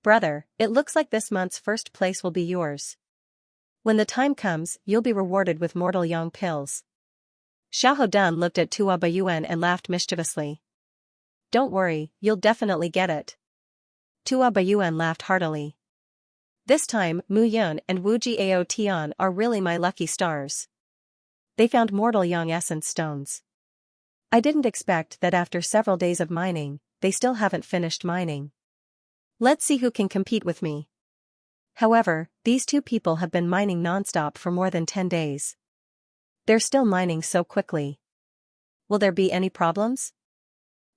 "Brother, it looks like this month's first place will be yours. When the time comes, you'll be rewarded with mortal yang pills." Xiahou Dun looked at Tua Bayuan and laughed mischievously. "Don't worry, you'll definitely get it." Tua Bayuan laughed heartily. "This time, Mu Yun and Wu Jiaotian are really my lucky stars. They found mortal yang essence stones. I didn't expect that after several days of mining, they still haven't finished mining. Let's see who can compete with me." However, these 2 people have been mining non-stop for more than 10 days. They're still mining so quickly. Will there be any problems?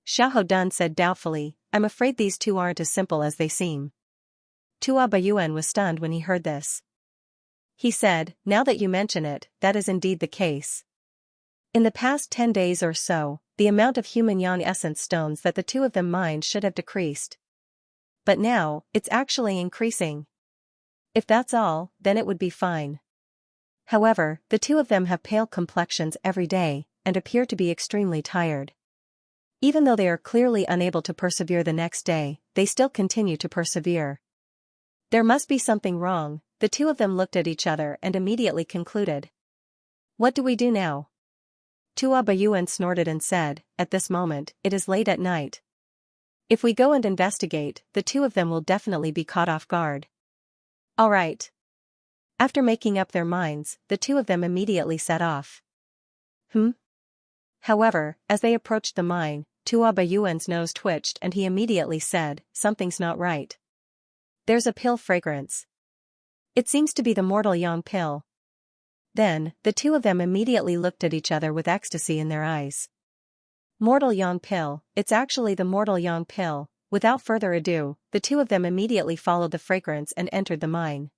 Xiahou Dun said doubtfully, "I'm afraid these 2 aren't as simple as they seem." Tua Bayuan was stunned when he heard this. He said, "Now that you mention it, that is indeed the case. In the past 10 days or so, the amount of human yang essence stones that the 2 of them mined should have decreased. But now, it's actually increasing. If that's all, then it would be fine. However, the 2 of them have pale complexions every day, and appear to be extremely tired. Even though they are clearly unable to persevere the next day, they still continue to persevere. There must be something wrong." The 2 of them looked at each other and immediately concluded. "What do we do now?" Tua Bayuan snorted and said, "At this moment, it is late at night. If we go and investigate, the 2 of them will definitely be caught off guard." "All right." After making up their minds, the 2 of them immediately set off. However, as they approached the mine, Tua Bayuan's nose twitched and he immediately said, "Something's not right. There's a pill fragrance. It seems to be the mortal yang pill." Then, the 2 of them immediately looked at each other with ecstasy in their eyes. "Mortal yang pill, it's actually the mortal yang pill." Without further ado, the 2 of them immediately followed the fragrance and entered the mine.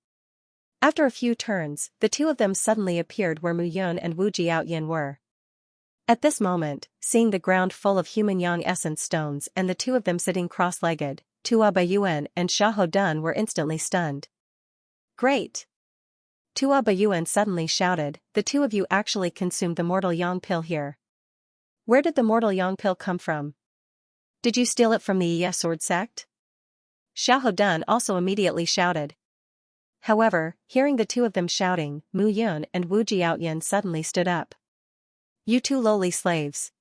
After a few turns, the 2 of them suddenly appeared where Mu Yun and Wu Jiaoyan were. At this moment, seeing the ground full of human yang essence stones and the 2 of them sitting cross-legged, Tua Bayuan and Xiahou Dun were instantly stunned. "Great!" Tua Bayuan suddenly shouted, "The 2 of you actually consumed the mortal yang pill here. Where did the mortal yang pill come from? Did you steal it from the sword sect?" Xiahou Dun also immediately shouted. However, hearing the 2 of them shouting, Mu Yun and Wu Jiaoyan suddenly stood up. "You 2 lowly slaves.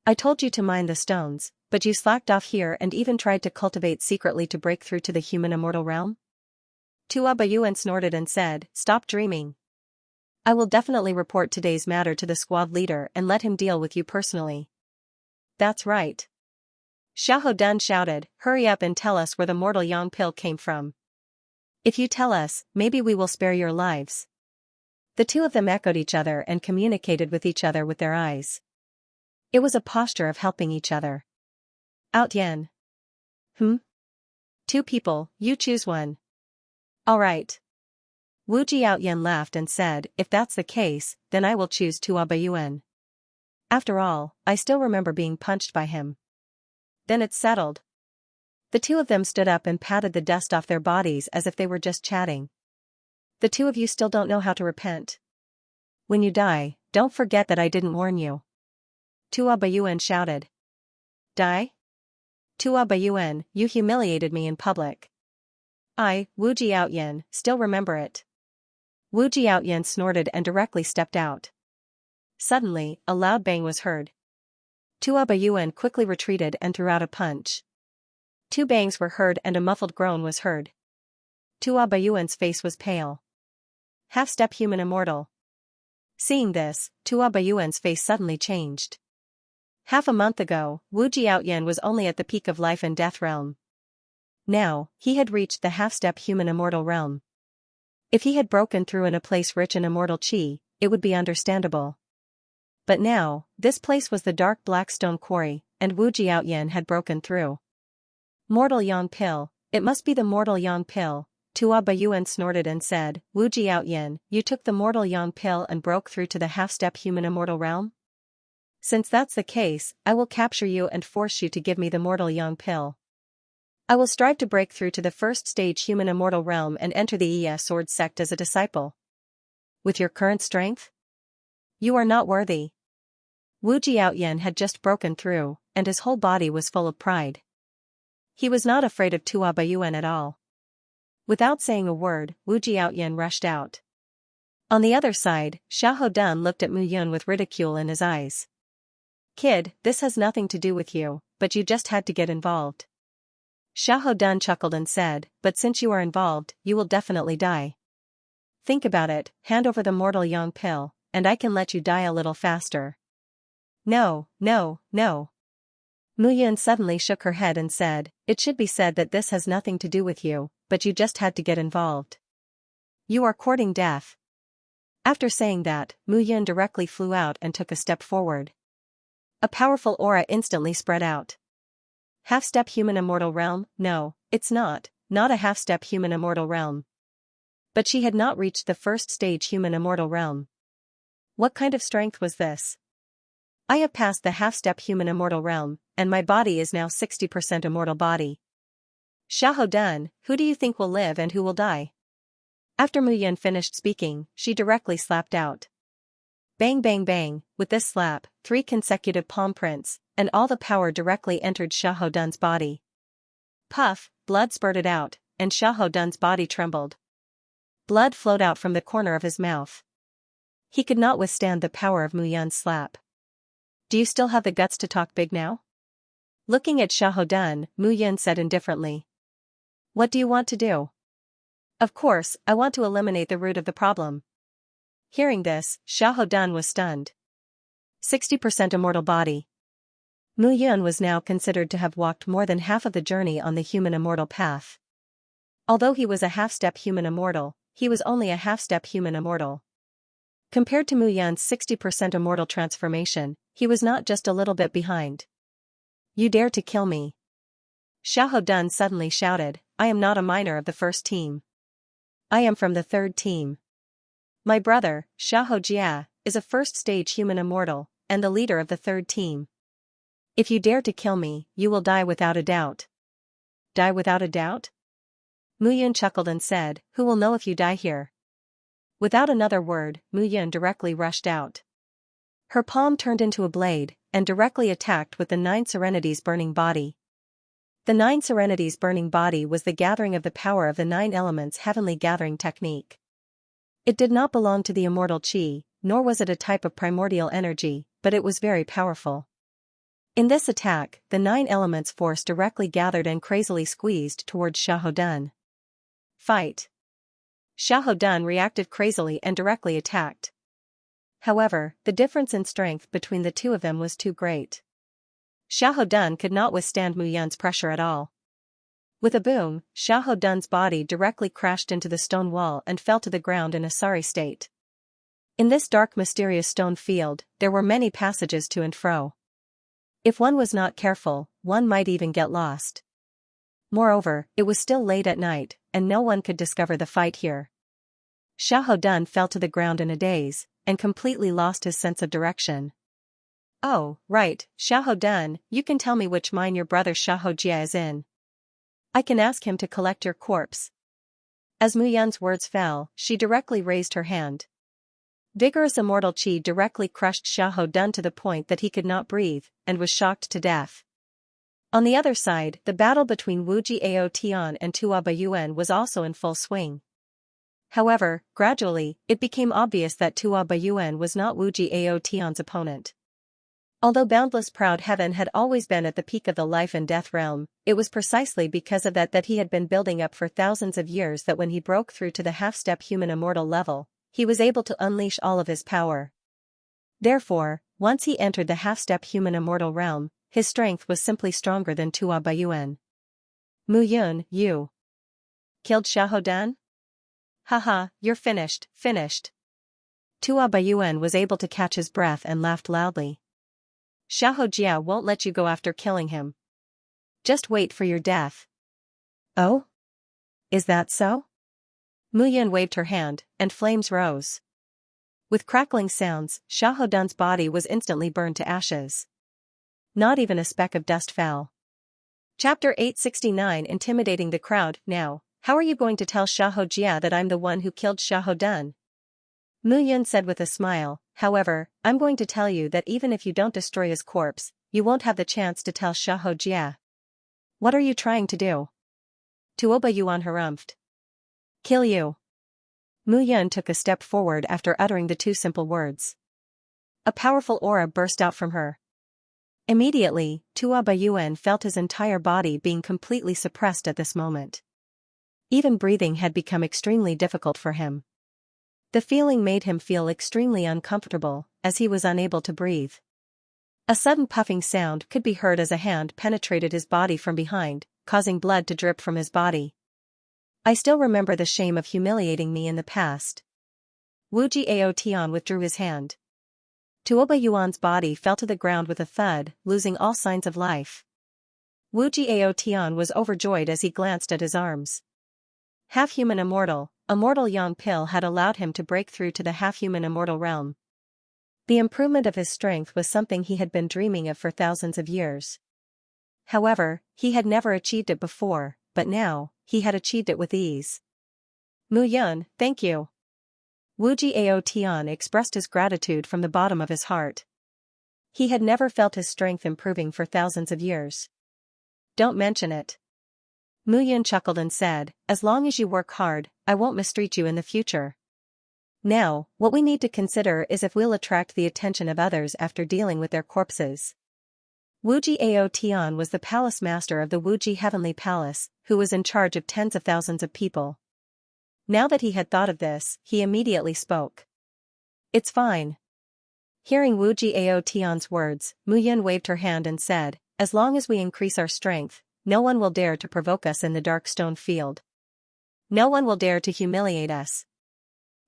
I told you to mine the stones, but you slacked off here and even tried to cultivate secretly to break through to the human immortal realm? Tua Bayuan snorted and said, "Stop dreaming. I will definitely report today's matter to the squad leader and let him deal with you personally." "That's right." Xiahou Dun shouted, "Hurry up and tell us where the mortal yang pill came from. If you tell us, maybe we will spare your lives." The two of them echoed each other and communicated with each other with their eyes. It was a posture of helping each other. Out Yen. Two people, you choose one. All right. Wu Jiaoyan laughed and said, "If that's the case, then I will choose Tua Bayuan. After all, I still remember being punched by him." "Then it's settled." The two of them stood up and patted the dust off their bodies as if they were just chatting. "The two of you still don't know how to repent. When you die, don't forget that I didn't warn you." Tua Bayuan shouted. "Die? Tua Bayuan, you humiliated me in public." "I, Wu Jiaoyan, still remember it." Wu Jiaoyan snorted and directly stepped out. Suddenly, a loud bang was heard. Tua Bayuan quickly retreated and threw out a punch. Two bangs were heard and a muffled groan was heard. Tua Bayuan's face was pale. Half-step human immortal. Seeing this, Tua Bayuan's face suddenly changed. Half a month ago, Wu Jiaoyan was only at the peak of life and death realm. Now, he had reached the half-step human immortal realm. If he had broken through in a place rich in immortal qi, it would be understandable. But now, this place was the dark black stone quarry, and Wu Jiaoyan had broken through. Mortal yang pill, it must be the mortal yang pill, Tua Bayuan snorted and said, "Wu Jiaoyan, you took the mortal yang pill and broke through to the half-step human immortal realm? Since that's the case, I will capture you and force you to give me the mortal yang pill. I will strive to break through to the first stage human immortal realm and enter the Iya sword sect as a disciple. With your current strength? You are not worthy." Wu Jiaoyan had just broken through, and his whole body was full of pride. He was not afraid of Tua Bayuan at all. Without saying a word, Wu Jiaoyan rushed out. On the other side, Xiahou Dun looked at Mu Yun with ridicule in his eyes. "Kid, this has nothing to do with you, but you just had to get involved." Xiahou Dun chuckled and said, "But since you are involved, you will definitely die. Think about it, hand over the mortal yang pill, and I can let you die a little faster." "No, no, no." Mu Yun suddenly shook her head and said, "It should be said that this has nothing to do with you, but you just had to get involved. You are courting death." After saying that, Mu Yun directly flew out and took a step forward. A powerful aura instantly spread out. Half-step human immortal realm? No, it's not a half-step human immortal realm. But she had not reached the first stage human immortal realm. What kind of strength was this? I have passed the half-step human immortal realm, and my body is now 60% immortal body. Xiahou Dun, who do you think will live and who will die? After Mu Yun finished speaking, she directly slapped out. Bang bang bang, with this slap, 3 consecutive palm prints, and all the power directly entered Xiahou Dun's body. Puff, blood spurted out, and Xiahou Dun's body trembled. Blood flowed out from the corner of his mouth. He could not withstand the power of Mu Yun's slap. "Do you still have the guts to talk big now?" Looking at Xiahou Dun, Mu Yun said indifferently. "What do you want to do?" "Of course, I want to eliminate the root of the problem." Hearing this, Xiahou Dun was stunned. 60% immortal body. Mu Yun was now considered to have walked more than half of the journey on the human immortal path. Although he was a half-step human immortal, he was only a half-step human immortal. Compared to Mu Yun's 60% immortal transformation, he was not just a little bit behind. "You dare to kill me?" Xiahou Dun suddenly shouted, "I am not a minor of the first team. I am from the third team. My brother, Xiahou Jia, is a first-stage human immortal, and the leader of the third team. If you dare to kill me, you will die without a doubt." "Die without a doubt?" Mu Yun chuckled and said, "Who will know if you die here?" Without another word, Mu Yun directly rushed out. Her palm turned into a blade, and directly attacked with the 9 Serenities burning body. The 9 Serenities burning body was the gathering of the power of the 9 elements heavenly gathering technique. It did not belong to the immortal qi, nor was it a type of primordial energy, but it was very powerful. In this attack, the 9 elements force directly gathered and crazily squeezed towards Xiahou. Fight! Xiahou reacted crazily and directly attacked. However, the difference in strength between the two of them was too great. Xiahou could not withstand Mu Yun's pressure at all. With a boom, Xiahou's body directly crashed into the stone wall and fell to the ground in a sorry state. In this dark mysterious stone field, there were many passages to and fro. If one was not careful, one might even get lost. Moreover, it was still late at night, and no one could discover the fight here. Xiahou fell to the ground in a daze, and completely lost his sense of direction. Oh, right, Xiahou, you can tell me which mine your brother Xiahou is in. I can ask him to collect your corpse. As Mu Yun's words fell, she directly raised her hand. Vigorous immortal qi directly crushed Xiahou to the point that he could not breathe, and was shocked to death. On the other side, the battle between Wu Jiao Tian and Tua Baiyuan was also in full swing. However, gradually, it became obvious that Tua Baiyuan was not Wu Jiao Tian's opponent. Although boundless proud heaven had always been at the peak of the life and death realm, it was precisely because of that he had been building up for thousands of years that when he broke through to the half-step human immortal level, he was able to unleash all of his power. Therefore, once he entered the half-step human immortal realm, his strength was simply stronger than Tua Baiyuan. Mu Yun, you killed Xiahou? Haha, you're finished, finished. Tua Baiyuan was able to catch his breath and laughed loudly. Xiahou won't let you go after killing him. Just wait for your death. Oh? Is that so? Mu Yun waved her hand, and flames rose. With crackling sounds, Xiahou's body was instantly burned to ashes. Not even a speck of dust fell. Chapter 869 Intimidating the crowd. Now, how are you going to tell Xiahou that I'm the one who killed Xiahou? Mu Yun said with a smile. However, I'm going to tell you that even if you don't destroy his corpse, you won't have the chance to tell Xiahou. What are you trying to do? Tuo Baiyuan harumphed. Kill you. Mu Yun took a step forward after uttering the two simple words. A powerful aura burst out from her. Immediately, Tua Baiyuan felt his entire body being completely suppressed at this moment. Even breathing had become extremely difficult for him. The feeling made him feel extremely uncomfortable, as he was unable to breathe. A sudden puffing sound could be heard as a hand penetrated his body from behind, causing blood to drip from his body. I still remember the shame of humiliating me in the past. Wu Jiao Tian withdrew his hand. Tuo Baiyuan's body fell to the ground with a thud, losing all signs of life. Wu Jiao Tian was overjoyed as he glanced at his arms. Half-human immortal, immortal yang pill had allowed him to break through to the half-human immortal realm. The improvement of his strength was something he had been dreaming of for thousands of years. However, he had never achieved it before, but now, he had achieved it with ease. Mu Yun, thank you. Wu Jiao Tian expressed his gratitude from the bottom of his heart. He had never felt his strength improving for thousands of years. Don't mention it. Mu Yun chuckled and said, as long as you work hard, I won't mistreat you in the future. Now, what we need to consider is if we'll attract the attention of others after dealing with their corpses. Wu Jiao Tian was the palace master of the Wuji Heavenly Palace, who was in charge of tens of thousands of people. Now that he had thought of this, he immediately spoke. It's fine. Hearing Wu Jiao Tian's words, Mu Yun waved her hand and said, as long as we increase our strength, no one will dare to provoke us in the dark stone field. No one will dare to humiliate us.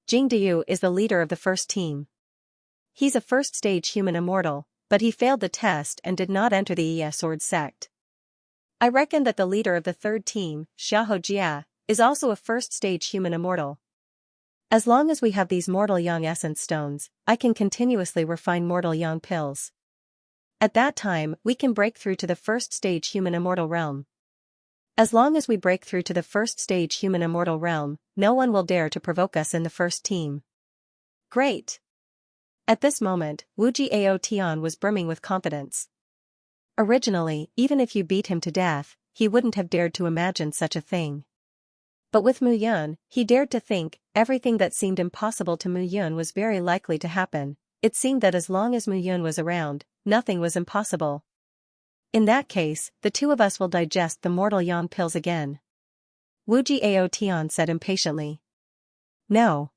Jing Diyu is the leader of the first team. He's a first-stage human immortal, but he failed the test and did not enter the Sword sect. I reckon that the leader of the third team, Xiahou, is also a first-stage human immortal. As long as we have these mortal yang essence stones, I can continuously refine mortal yang pills. At that time, we can break through to the first-stage human immortal realm. As long as we break through to the first-stage human immortal realm, no one will dare to provoke us in the first team. Great! At this moment, Wu Jiao Tian was brimming with confidence. Originally, even if you beat him to death, he wouldn't have dared to imagine such a thing. But with Mu Yun, he dared to think. Everything that seemed impossible to Mu Yun was very likely to happen. It seemed that as long as Mu Yun was around, nothing was impossible. In that case, the two of us will digest the mortal yang pills again. Wu Jiao Tian said impatiently. No.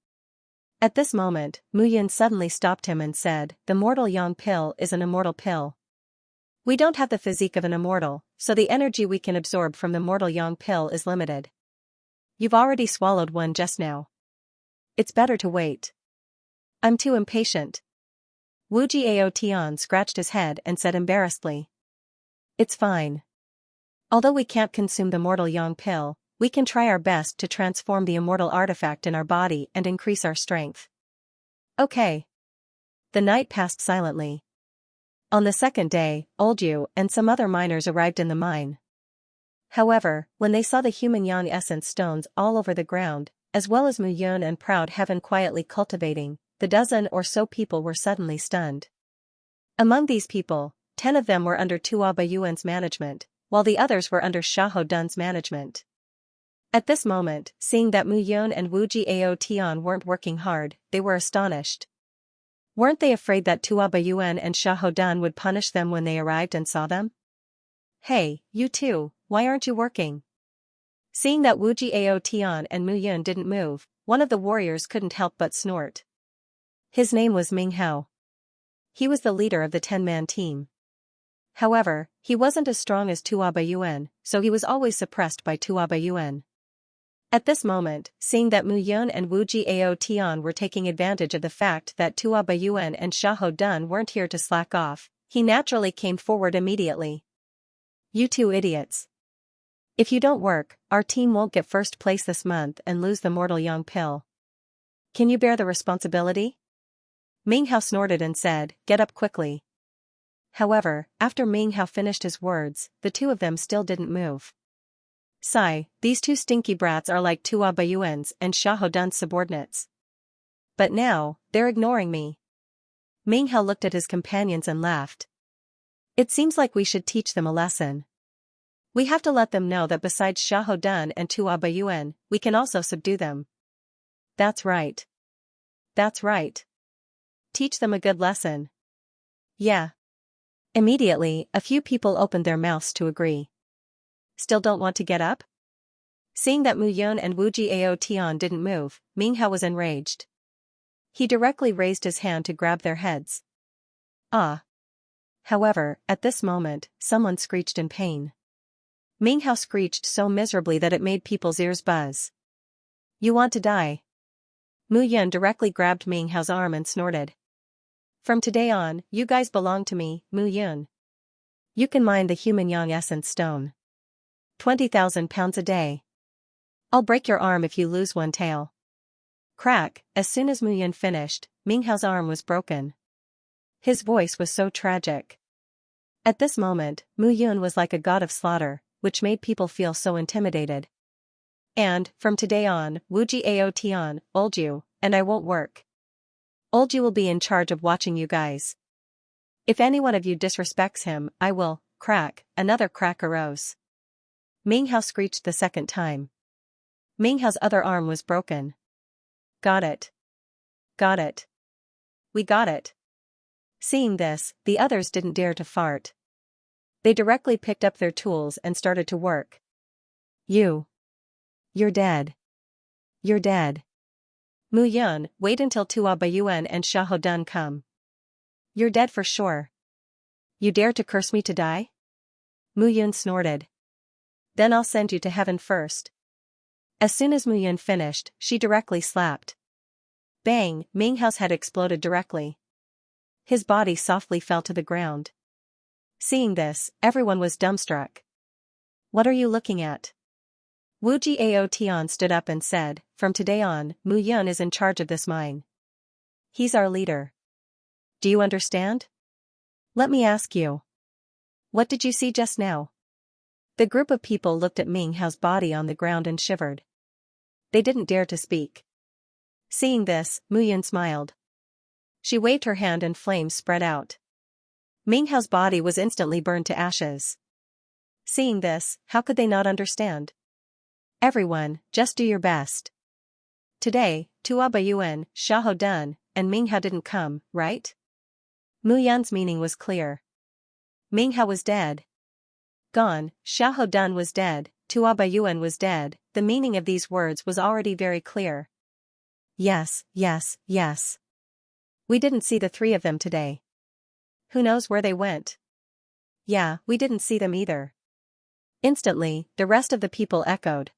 At this moment, Mu Yun suddenly stopped him and said, the mortal yang pill is an immortal pill. We don't have the physique of an immortal, so the energy we can absorb from the mortal yang pill is limited. You've already swallowed one just now. It's better to wait. I'm too impatient. Wu Jiao Tian scratched his head and said embarrassedly. It's fine. Although we can't consume the mortal yang pill, we can try our best to transform the immortal artifact in our body and increase our strength. Okay. The night passed silently. On the second day, Oldju and some other miners arrived in the mine. However, when they saw the human yang essence stones all over the ground, as well as Mu Yun and Proud Heaven quietly cultivating, the dozen or so people were suddenly stunned. Among these people, 10 of them were under Tua Bayuan's management, while the others were under Xiahou Dun's management. At this moment, seeing that Mu Yun and Wu Jiao Tian weren't working hard, they were astonished. Weren't they afraid that Tua Bayuan and Xiahou Dun would punish them when they arrived and saw them? Hey, you two, why aren't you working? Seeing that Wu Jiao Tian and Mu Yun didn't move, one of the warriors couldn't help but snort. His name was Ming Hao. He was the leader of the 10-man team. However, he wasn't as strong as Tua Bayuan, so he was always suppressed by Tua Bayuan. At this moment, seeing that Mu Yun and Wu Jiao Tian were taking advantage of the fact that Tua Bayuan and Xiahou Dun weren't here to slack off, he naturally came forward immediately. You two idiots. If you don't work, our team won't get first place this month and lose the mortal yang pill. Can you bear the responsibility? Ming Hao snorted and said, get up quickly. However, after Ming Hao finished his words, the two of them still didn't move. Sigh, these two stinky brats are like Tua Bayuan's and Xiahou Dun's subordinates. But now, they're ignoring me. Ming Hao looked at his companions and laughed. It seems like we should teach them a lesson. We have to let them know that besides Xiahou Dun and Tua Bayuan, we can also subdue them. That's right. That's right. Teach them a good lesson. Yeah. Immediately, a few people opened their mouths to agree. Still don't want to get up? Seeing that Mu Yun and Wu Jiao Tian didn't move, Ming Hao was enraged. He directly raised his hand to grab their heads. Ah. However, at this moment, someone screeched in pain. Ming Hao screeched so miserably that it made people's ears buzz. You want to die? Mu Yun directly grabbed Ming Hao's arm and snorted. From today on, you guys belong to me, Mu Yun. You can mine the human yang essence stone. 20,000 pounds a day. I'll break your arm if you lose one tail. Crack, as soon as Mu Yun finished, Ming Hao's arm was broken. His voice was so tragic. At this moment, Mu Yun was like a god of slaughter, which made people feel so intimidated. And, from today on, Wu Jiao Tian, Oldju, and I won't work. Oldju will be in charge of watching you guys. If any one of you disrespects him, I will, crack, another crack arose. Ming Hao screeched the second time. Ming Hao's other arm was broken. Got it. Got it. We got it. Seeing this, the others didn't dare to fart. They directly picked up their tools and started to work. You're dead. You're dead. Mu Yun, wait until Tua Bayuan and Xiahou Dun come. You're dead for sure. You dare to curse me to die? Mu Yun snorted. Then I'll send you to heaven first. As soon as Mu Yun finished, she directly slapped. Bang, Ming Hao's head exploded directly. His body softly fell to the ground. Seeing this, everyone was dumbstruck. What are you looking at? Wu Jiao Tian stood up and said, from today on, Mu Yun is in charge of this mine. He's our leader. Do you understand? Let me ask you. What did you see just now? The group of people looked at Ming Hao's body on the ground and shivered. They didn't dare to speak. Seeing this, Mu Yun smiled. She waved her hand and flames spread out. Ming Hao's body was instantly burned to ashes. Seeing this, how could they not understand? Everyone, just do your best. Today, Tua Bayuan, Xiahou Dun, and Ming Hao didn't come, right? Mu Yun's meaning was clear. Ming Hao was dead. gone, Xiahou Dun was dead, Tua Baiyuan was dead. The meaning of these words was already very clear. Yes, yes, yes. We didn't see the three of them today. Who knows where they went? Yeah, we didn't see them either. Instantly, the rest of the people echoed.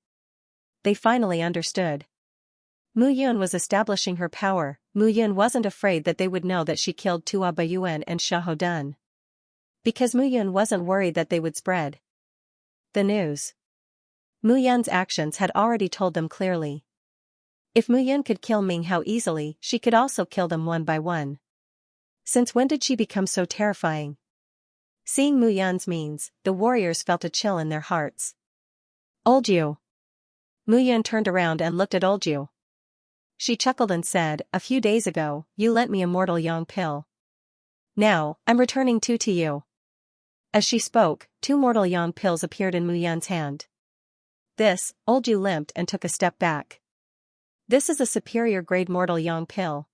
They finally understood. Mu Yun was establishing her power. Mu Yun wasn't afraid that they would know that she killed Tua Baiyuan and Xiahou Dun. Because Mu Yun wasn't worried that they would spread the news. Mu Yun's actions had already told them clearly. If Mu Yun could kill Ming Hao easily, she could also kill them one by one. Since when did she become so terrifying? Seeing Mu Yun's means, the warriors felt a chill in their hearts. Old you. Mu Yun turned around and looked at Old you. She chuckled and said, "A few days ago, you lent me a mortal yang pill. Now, I'm returning two to you." As she spoke, two mortal yang pills appeared in Mu Yun's hand. This, Old you limped and took a step back. This is a superior grade mortal yang pill.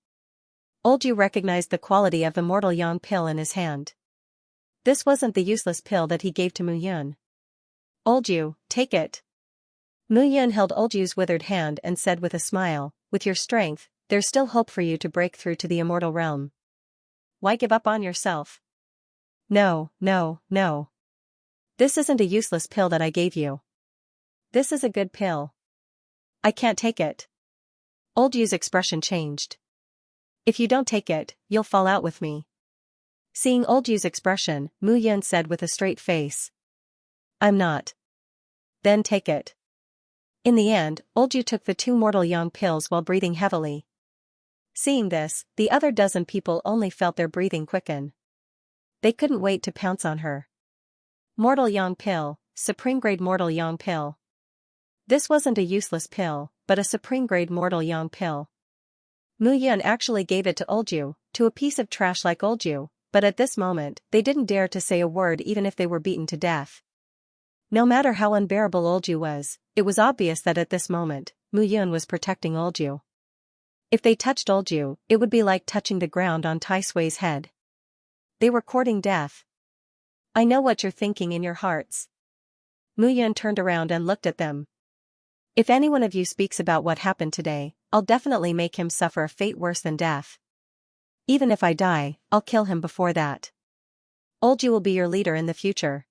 Old you recognized the quality of the mortal yang pill in his hand. This wasn't the useless pill that he gave to Mu Yun. Old you, take it. Mu Yun held Old you's withered hand and said with a smile, "With your strength, there's still hope for you to break through to the immortal realm. Why give up on yourself?" No, no, no. This isn't a useless pill that I gave you. This is a good pill. I can't take it. Old you's expression changed. If you don't take it, you'll fall out with me. Seeing Old you's expression, Mu Yun said with a straight face. I'm not. Then take it. In the end, Old you took the two mortal yang pills while breathing heavily. Seeing this, the other dozen people only felt their breathing quicken. They couldn't wait to pounce on her. Mortal yang pill, supreme grade mortal yang pill. This wasn't a useless pill, but a supreme grade mortal yang pill. Mu Yun actually gave it to Old you, to a piece of trash like Old you, but at this moment, they didn't dare to say a word even if they were beaten to death. No matter how unbearable Old you was, it was obvious that at this moment, Mu Yun was protecting Old you. If they touched Old you, it would be like touching the ground on Tai Sui's head. They were courting death. I know what you're thinking in your hearts. Mu Yun turned around and looked at them. If any one of you speaks about what happened today, I'll definitely make him suffer a fate worse than death. Even if I die, I'll kill him before that. Old you will be your leader in the future.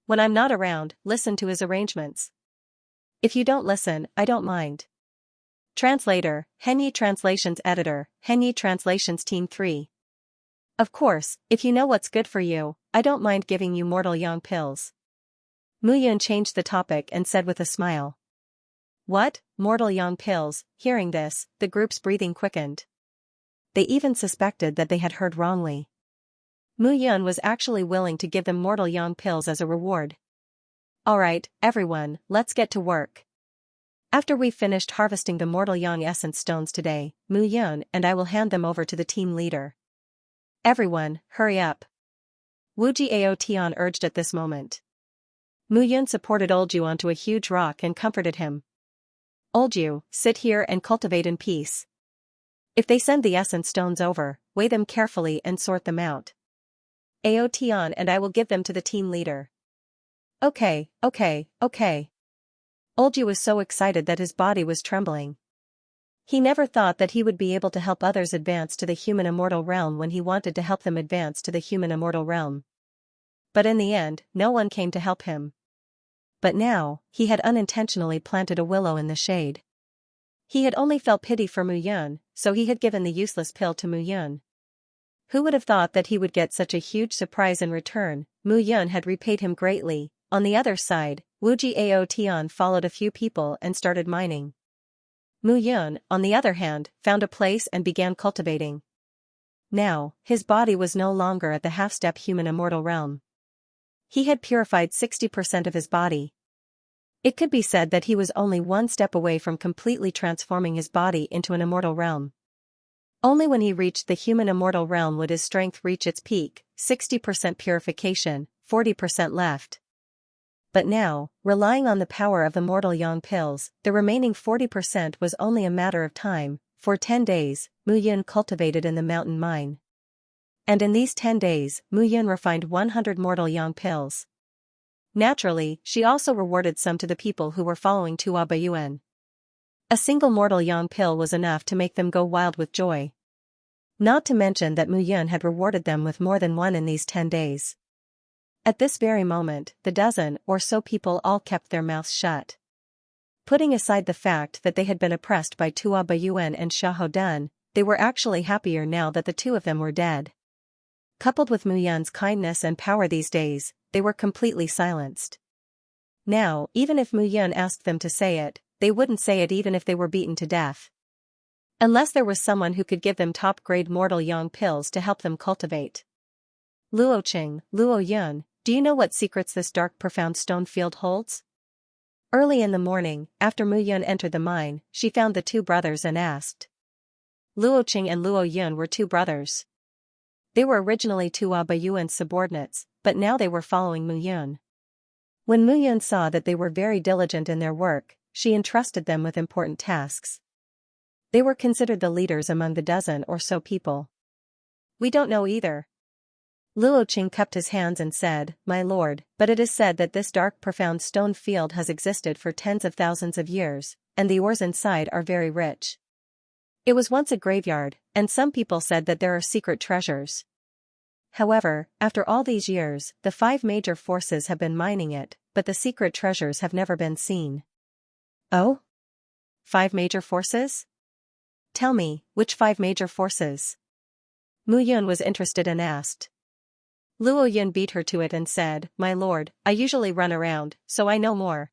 When I'm not around, listen to his arrangements. If you don't listen, I don't mind. Translator, Henyi Translations Editor, Henyi Translations Team 3. Of course, if you know what's good for you, I don't mind giving you mortal yang pills. Mu Yun changed the topic and said with a smile. What, mortal yang pills? Hearing this, the group's breathing quickened. They even suspected that they had heard wrongly. Mu Yun was actually willing to give them mortal yang pills as a reward. Alright, everyone, let's get to work. After we've finished harvesting the mortal yang essence stones today, Mu Yun and I will hand them over to the team leader. Everyone, hurry up. Wu Jiao Tian urged at this moment. Mu Yun supported Old you onto a huge rock and comforted him. Old you, sit here and cultivate in peace. If they send the essence stones over, weigh them carefully and sort them out. Ao Tian and I will give them to the team leader. Okay. Old you was so excited that his body was trembling. He never thought that he would be able to help others advance to the human immortal realm when he wanted to help them advance to the human immortal realm. But in the end, no one came to help him. But now, he had unintentionally planted a willow in the shade. He had only felt pity for Mu Yun, so he had given the useless pill to Mu Yun. Who would have thought that he would get such a huge surprise in return? Mu Yun had repaid him greatly. On the other side, Wu Jiao Tian followed a few people and started mining. Mu Yun, on the other hand, found a place and began cultivating. Now, his body was no longer at the half-step human immortal realm. He had purified 60% of his body. It could be said that he was only one step away from completely transforming his body into an immortal realm. Only when he reached the human immortal realm would his strength reach its peak, 60% purification, 40% left. But now, relying on the power of the mortal yang pills, the remaining 40% was only a matter of time. For 10 days, Mu Yun cultivated in the mountain mine. And in these 10 days, Mu Yun refined 100 mortal yang pills. Naturally, she also rewarded some to the people who were following Tua Bayuan. A single mortal yang pill was enough to make them go wild with joy. Not to mention that Mu Yun had rewarded them with more than one in these 10 days. At this very moment, the dozen or so people all kept their mouths shut. Putting aside the fact that they had been oppressed by Tua Bayuan and Xiahou Dun, they were actually happier now that the two of them were dead. Coupled with Mu Yun's kindness and power these days, they were completely silenced. Now, even if Mu Yun asked them to say it, they wouldn't say it even if they were beaten to death. Unless there was someone who could give them top-grade mortal yang pills to help them cultivate. Luo Qing, Luo Yun, do you know what secrets this dark profound stone field holds? Early in the morning, after Mu Yun entered the mine, she found the two brothers and asked. Luo Qing and Luo Yun were two brothers. They were originally Tua Bayuan's subordinates, but now they were following Mu Yun. When Mu Yun saw that they were very diligent in their work, she entrusted them with important tasks. They were considered the leaders among the dozen or so people. We don't know either. Luo Qing cupped his hands and said, My lord, but it is said that this dark profound stone field has existed for tens of thousands of years, and the ores inside are very rich. It was once a graveyard, and some people said that there are secret treasures. However, after all these years, the 5 major forces have been mining it, but the secret treasures have never been seen. Oh? 5 major forces? Tell me, which 5 major forces? Mu Yun was interested and asked. Luo Yun beat her to it and said, My lord, I usually run around, so I know more.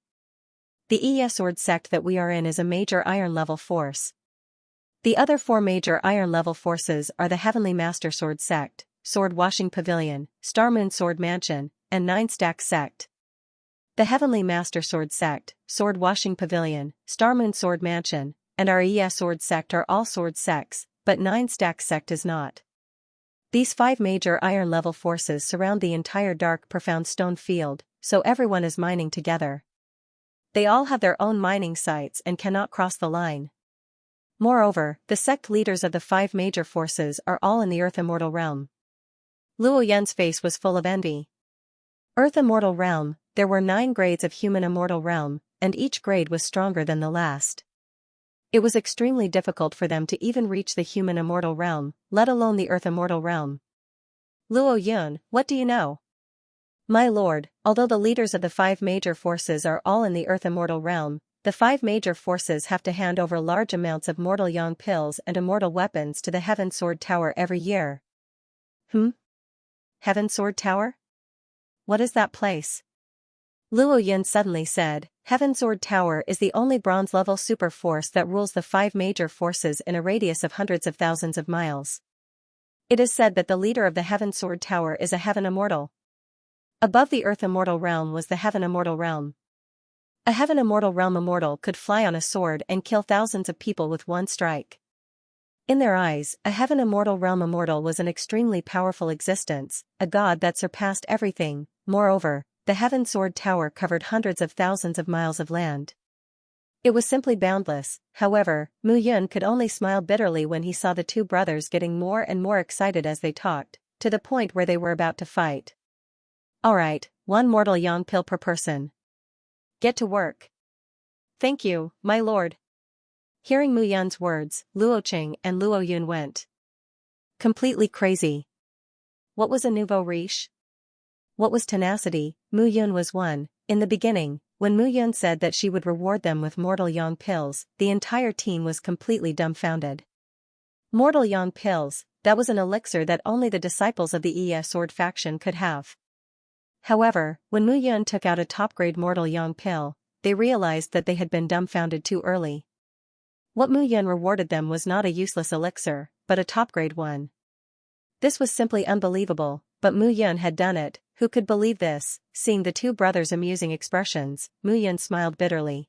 The Sword sect that we are in is a major iron-level force. The other 4 major iron-level forces are the Heavenly Master Sword sect, Sword Washing Pavilion, Star Moon Sword Mansion, and 9 Stack sect. The Heavenly Master Sword sect, Sword Washing Pavilion, Star Moon Sword Mansion, and our Sword sect are all sword sects, but 9 Stack sect is not. These 5 major iron-level forces surround the entire dark profound stone field, so everyone is mining together. They all have their own mining sites and cannot cross the line. Moreover, the sect leaders of the 5 major forces are all in the Earth Immortal Realm. Luo Yun's face was full of envy. Earth Immortal Realm, there were 9 grades of Human Immortal Realm, and each grade was stronger than the last. It was extremely difficult for them to even reach the Human Immortal Realm, let alone the Earth Immortal Realm. Luo Yun, what do you know? My lord, although the leaders of the 5 major forces are all in the Earth Immortal Realm, the 5 major forces have to hand over large amounts of mortal yang pills and immortal weapons to the Heaven Sword Tower every year. Heaven Sword Tower? What is that place? Luo Yun suddenly said, Heaven Sword Tower is the only bronze-level super force that rules the 5 major forces in a radius of hundreds of thousands of miles. It is said that the leader of the Heaven Sword Tower is a Heaven Immortal. Above the Earth Immortal Realm was the Heaven Immortal Realm. A Heaven Immortal Realm immortal could fly on a sword and kill thousands of people with one strike. In their eyes, a Heaven Immortal Realm immortal was an extremely powerful existence, a god that surpassed everything. Moreover, the Heaven Sword Tower covered hundreds of thousands of miles of land. It was simply boundless. However, Mu Yun could only smile bitterly when he saw the two brothers getting more and more excited as they talked, to the point where they were about to fight. Alright, 1 mortal yang pill per person. Get to work. Thank you, my lord. Hearing Mu Yun's words, Luo Qing and Luo Yun went completely crazy. What was a nouveau riche? What was tenacity? Mu Yun was one. In the beginning, when Mu Yun said that she would reward them with mortal yang pills, the entire team was completely dumbfounded. Mortal yang pills, that was an elixir that only the disciples of the Sword faction could have. However, when Mu Yun took out a top-grade mortal yang pill, they realized that they had been dumbfounded too early. What Mu Yun rewarded them was not a useless elixir, but a top-grade one. This was simply unbelievable, but Mu Yun had done it. Who could believe this? Seeing the two brothers' amusing expressions, Mu Yun smiled bitterly.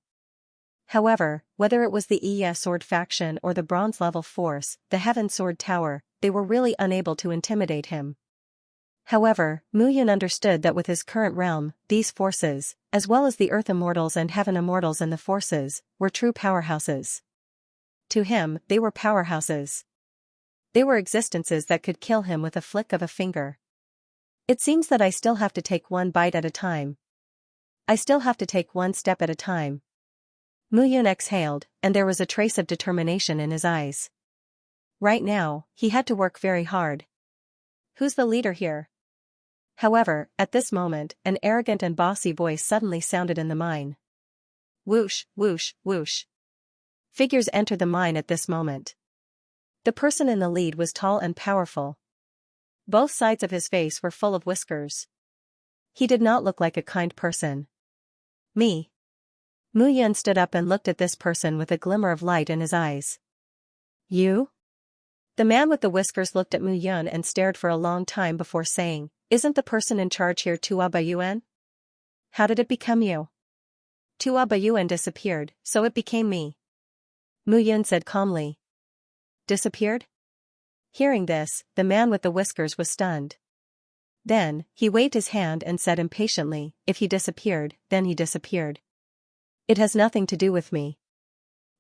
However, whether it was the Sword faction or the bronze-level force, the Heaven Sword Tower, they were really unable to intimidate him. However, Mu Yun understood that with his current realm, these forces, as well as the Earth Immortals and Heaven Immortals and the forces, were true powerhouses. To him, they were powerhouses. They were existences that could kill him with a flick of a finger. It seems that I still have to take one bite at a time. I still have to take one step at a time. Mu Yun exhaled, and there was a trace of determination in his eyes. Right now, he had to work very hard. Who's the leader here? However, at this moment, an arrogant and bossy voice suddenly sounded in the mine. Whoosh, whoosh, whoosh. Figures entered the mine at this moment. The person in the lead was tall and powerful. Both sides of his face were full of whiskers. He did not look like a kind person. Me. Mu Yun stood up and looked at this person with a glimmer of light in his eyes. You? The man with the whiskers looked at Mu Yun and stared for a long time before saying, Isn't the person in charge here Tua Bayuan? How did it become you? Tua Bayuan disappeared, so it became me. Mu Yun said calmly. Disappeared? Hearing this, the man with the whiskers was stunned. Then, he waved his hand and said impatiently, If he disappeared, then he disappeared. It has nothing to do with me.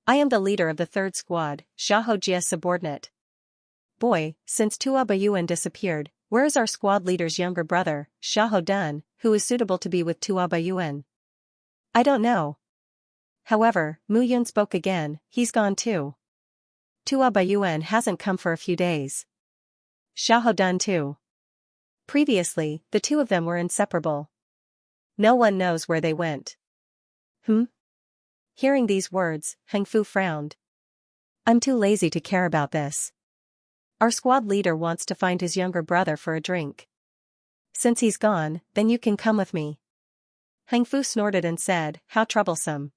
I am the leader of the third squad, Xiaojia's subordinate. Boy, since Tua Bayuan disappeared, where is our squad leader's younger brother, Xiahou Dun, who is suitable to be with Tua Bayuan? I don't know. However, Mu Yun spoke again, he's gone too. Tua Bayuan hasn't come for a few days. Xiahou Dun too. Previously, the two of them were inseparable. No one knows where they went. Hearing these words, Heng Fu frowned. I'm too lazy to care about this. Our squad leader wants to find his younger brother for a drink. Since he's gone, then you can come with me. Heng Fu snorted and said, How troublesome.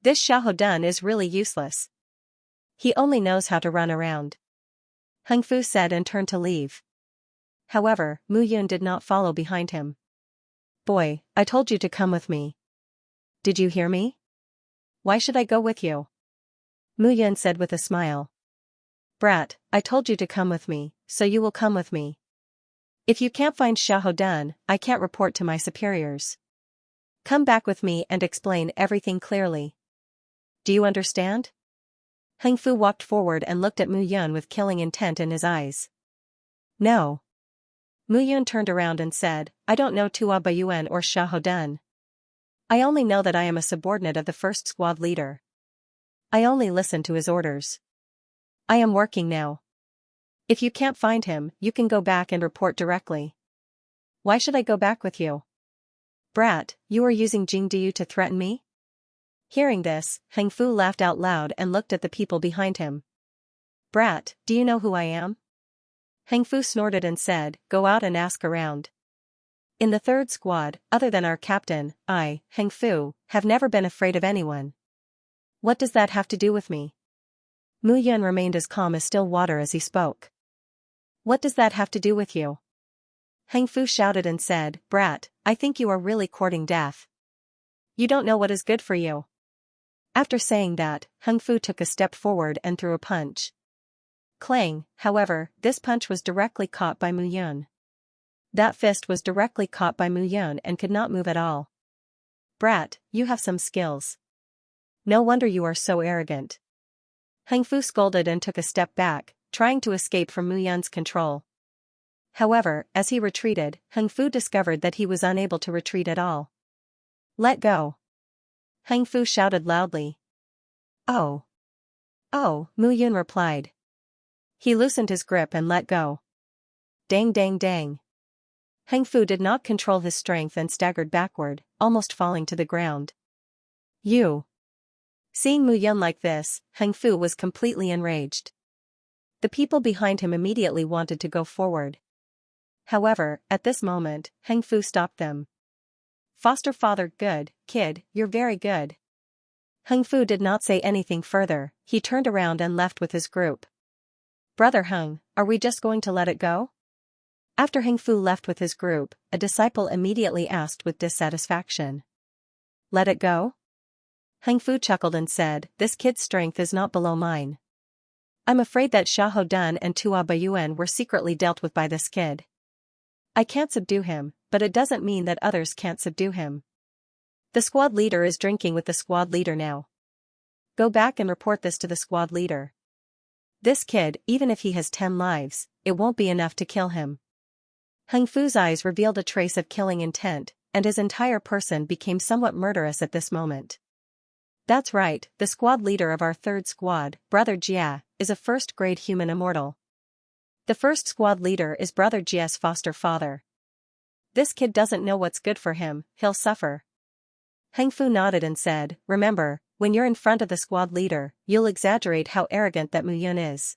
This Xiahou Dun is really useless. He only knows how to run around. Heng Fu said and turned to leave. However, Mu Yun did not follow behind him. Boy, I told you to come with me. Did you hear me? Why should I go with you? Mu Yun said with a smile. Brat, I told you to come with me, so you will come with me. If you can't find Xiahou Dun, I can't report to my superiors. Come back with me and explain everything clearly. Do you understand? Heng Fu walked forward and looked at Mu Yun with killing intent in his eyes. No. Mu Yun turned around and said, I don't know Tua Bayuan or Xiahou Dun. I only know that I am a subordinate of the first squad leader. I only listen to his orders. I am working now. If you can't find him, you can go back and report directly. Why should I go back with you? Brat, you are using Jingdiyu to threaten me? Hearing this, Heng Fu laughed out loud and looked at the people behind him. Brat, do you know who I am? Heng Fu snorted and said, Go out and ask around. In the third squad, other than our captain, I, Heng Fu, have never been afraid of anyone. What does that have to do with me? Mu Yun remained as calm as still water as he spoke. What does that have to do with you? Heng Fu shouted and said, Brat, I think you are really courting death. You don't know what is good for you. After saying that, Heng Fu took a step forward and threw a punch. Clang, however, this punch was directly caught by Mu Yun. That fist was directly caught by Mu Yun and could not move at all. Brat, you have some skills. No wonder you are so arrogant. Heng Fu scolded and took a step back, trying to escape from Mu Yun's control. However, as he retreated, Heng Fu discovered that he was unable to retreat at all. Let go. Heng Fu shouted loudly. Oh. Oh, Mu Yun replied. He loosened his grip and let go. Dang dang dang. Heng Fu did not control his strength and staggered backward, almost falling to the ground. You. Seeing Mu Yun like this, Heng Fu was completely enraged. The people behind him immediately wanted to go forward. However, at this moment, Heng Fu stopped them. Foster father, good, kid, you're very good. Heng Fu did not say anything further, he turned around and left with his group. Brother Heng, are we just going to let it go? After Heng Fu left with his group, a disciple immediately asked with dissatisfaction. Let it go? Heng Fu chuckled and said, This kid's strength is not below mine. I'm afraid that Xiahou Dun and Tua Bayuan were secretly dealt with by this kid. I can't subdue him, but it doesn't mean that others can't subdue him. The squad leader is drinking with the squad leader now. Go back and report this to the squad leader. This kid, even if he has 10 lives, it won't be enough to kill him. Heng Fu's eyes revealed a trace of killing intent, and his entire person became somewhat murderous at this moment. That's right, the squad leader of our third squad, Brother Jia, is a first-grade human immortal. The first squad leader is Brother Jia's foster father. This kid doesn't know what's good for him, he'll suffer. Hengfu nodded and said, remember, when you're in front of the squad leader, you'll exaggerate how arrogant that Mu Yun is.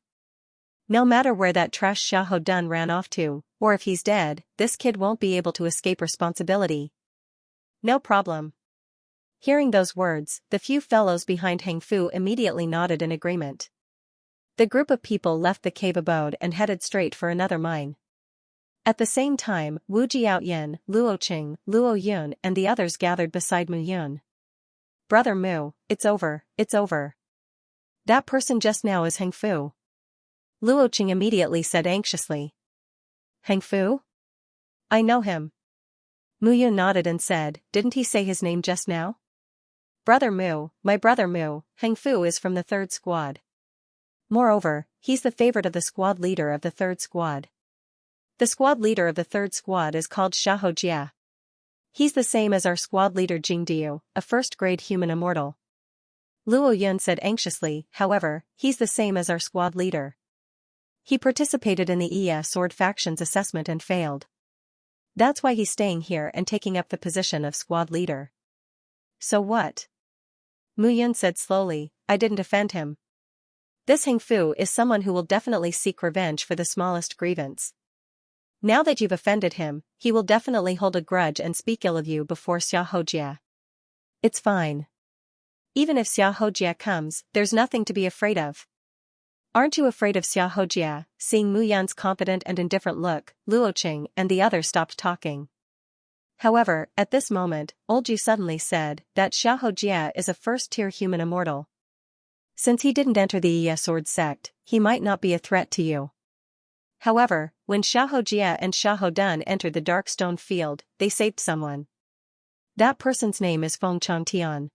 No matter where that trash Xiahou Dun ran off to, or if he's dead, this kid won't be able to escape responsibility. No problem. Hearing those words, the few fellows behind Hengfu immediately nodded in agreement. The group of people left the cave abode and headed straight for another mine. At the same time, Wu Jiaoyan, Luo Qing, Luo Yun and the others gathered beside Mu Yun. Brother Mu, it's over, it's over. That person just now is Hengfu. Luo Qing immediately said anxiously. Hengfu? I know him. Mu Yun nodded and said, didn't he say his name just now? Brother Mu, my brother Mu, Hengfu is from the third squad. Moreover, he's the favorite of the squad leader of the third squad. The squad leader of the third squad is called Xiahou Jia. He's the same as our squad leader Jingdiu, a first-grade human immortal. Luo Yun said anxiously, however, he's the same as our squad leader. He participated in the Iya Sword faction's assessment and failed. That's why he's staying here and taking up the position of squad leader. So what? Mu Yun said slowly, I didn't offend him. This Hengfu is someone who will definitely seek revenge for the smallest grievance. Now that you've offended him, he will definitely hold a grudge and speak ill of you before Xiahou Jia. It's fine. Even if Xiahou Jia comes, there's nothing to be afraid of. Aren't you afraid of Xiahou Jia? Seeing Mu Yun's confident and indifferent look, Luo Qing and the others stopped talking. However, at this moment, Old Ju suddenly said that Xiahou Jia is a first-tier human immortal. Since he didn't enter the Iya Sword sect, he might not be a threat to you. However, when Xiahou Jia and Xiahou Dun entered the Dark Stone Field, they saved someone. That person's name is Feng Changtian.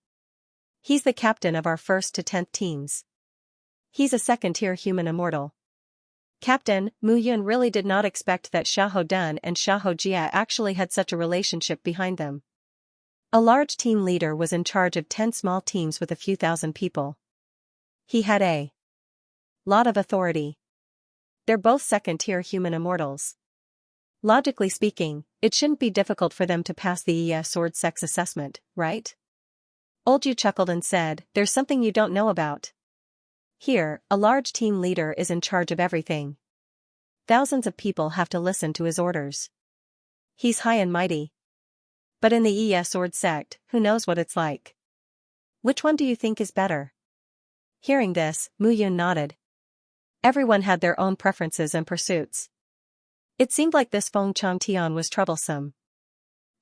He's the captain of our 1st to 10th teams. He's a second-tier human immortal. Captain, Mu Yun really did not expect that Xiahou Dun and Xiahou Jia actually had such a relationship behind them. A large team leader was in charge of 10 small teams with a few thousand people. He had a lot of authority. They're both second-tier human immortals. Logically speaking, it shouldn't be difficult for them to pass the Iya Sword Sex assessment, right? Oldju chuckled and said, there's something you don't know about. Here, a large team leader is in charge of everything. Thousands of people have to listen to his orders. He's high and mighty. But in the Iya Sword sect, who knows what it's like? Which one do you think is better? Hearing this, Mu Yun nodded. Everyone had their own preferences and pursuits. It seemed like this Feng Changtian was troublesome.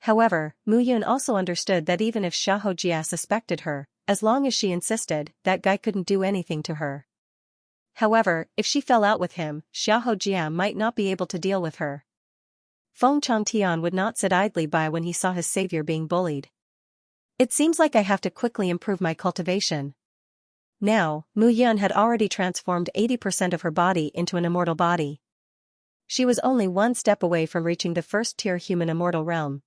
However, Mu Yun also understood that even if Xiahou Jia suspected her, as long as she insisted, that guy couldn't do anything to her. However, if she fell out with him, Xiahou Jia might not be able to deal with her. Feng Changtian would not sit idly by when he saw his savior being bullied. It seems like I have to quickly improve my cultivation. Now, Mu Yun had already transformed 80% of her body into an immortal body. She was only one step away from reaching the first-tier human immortal realm.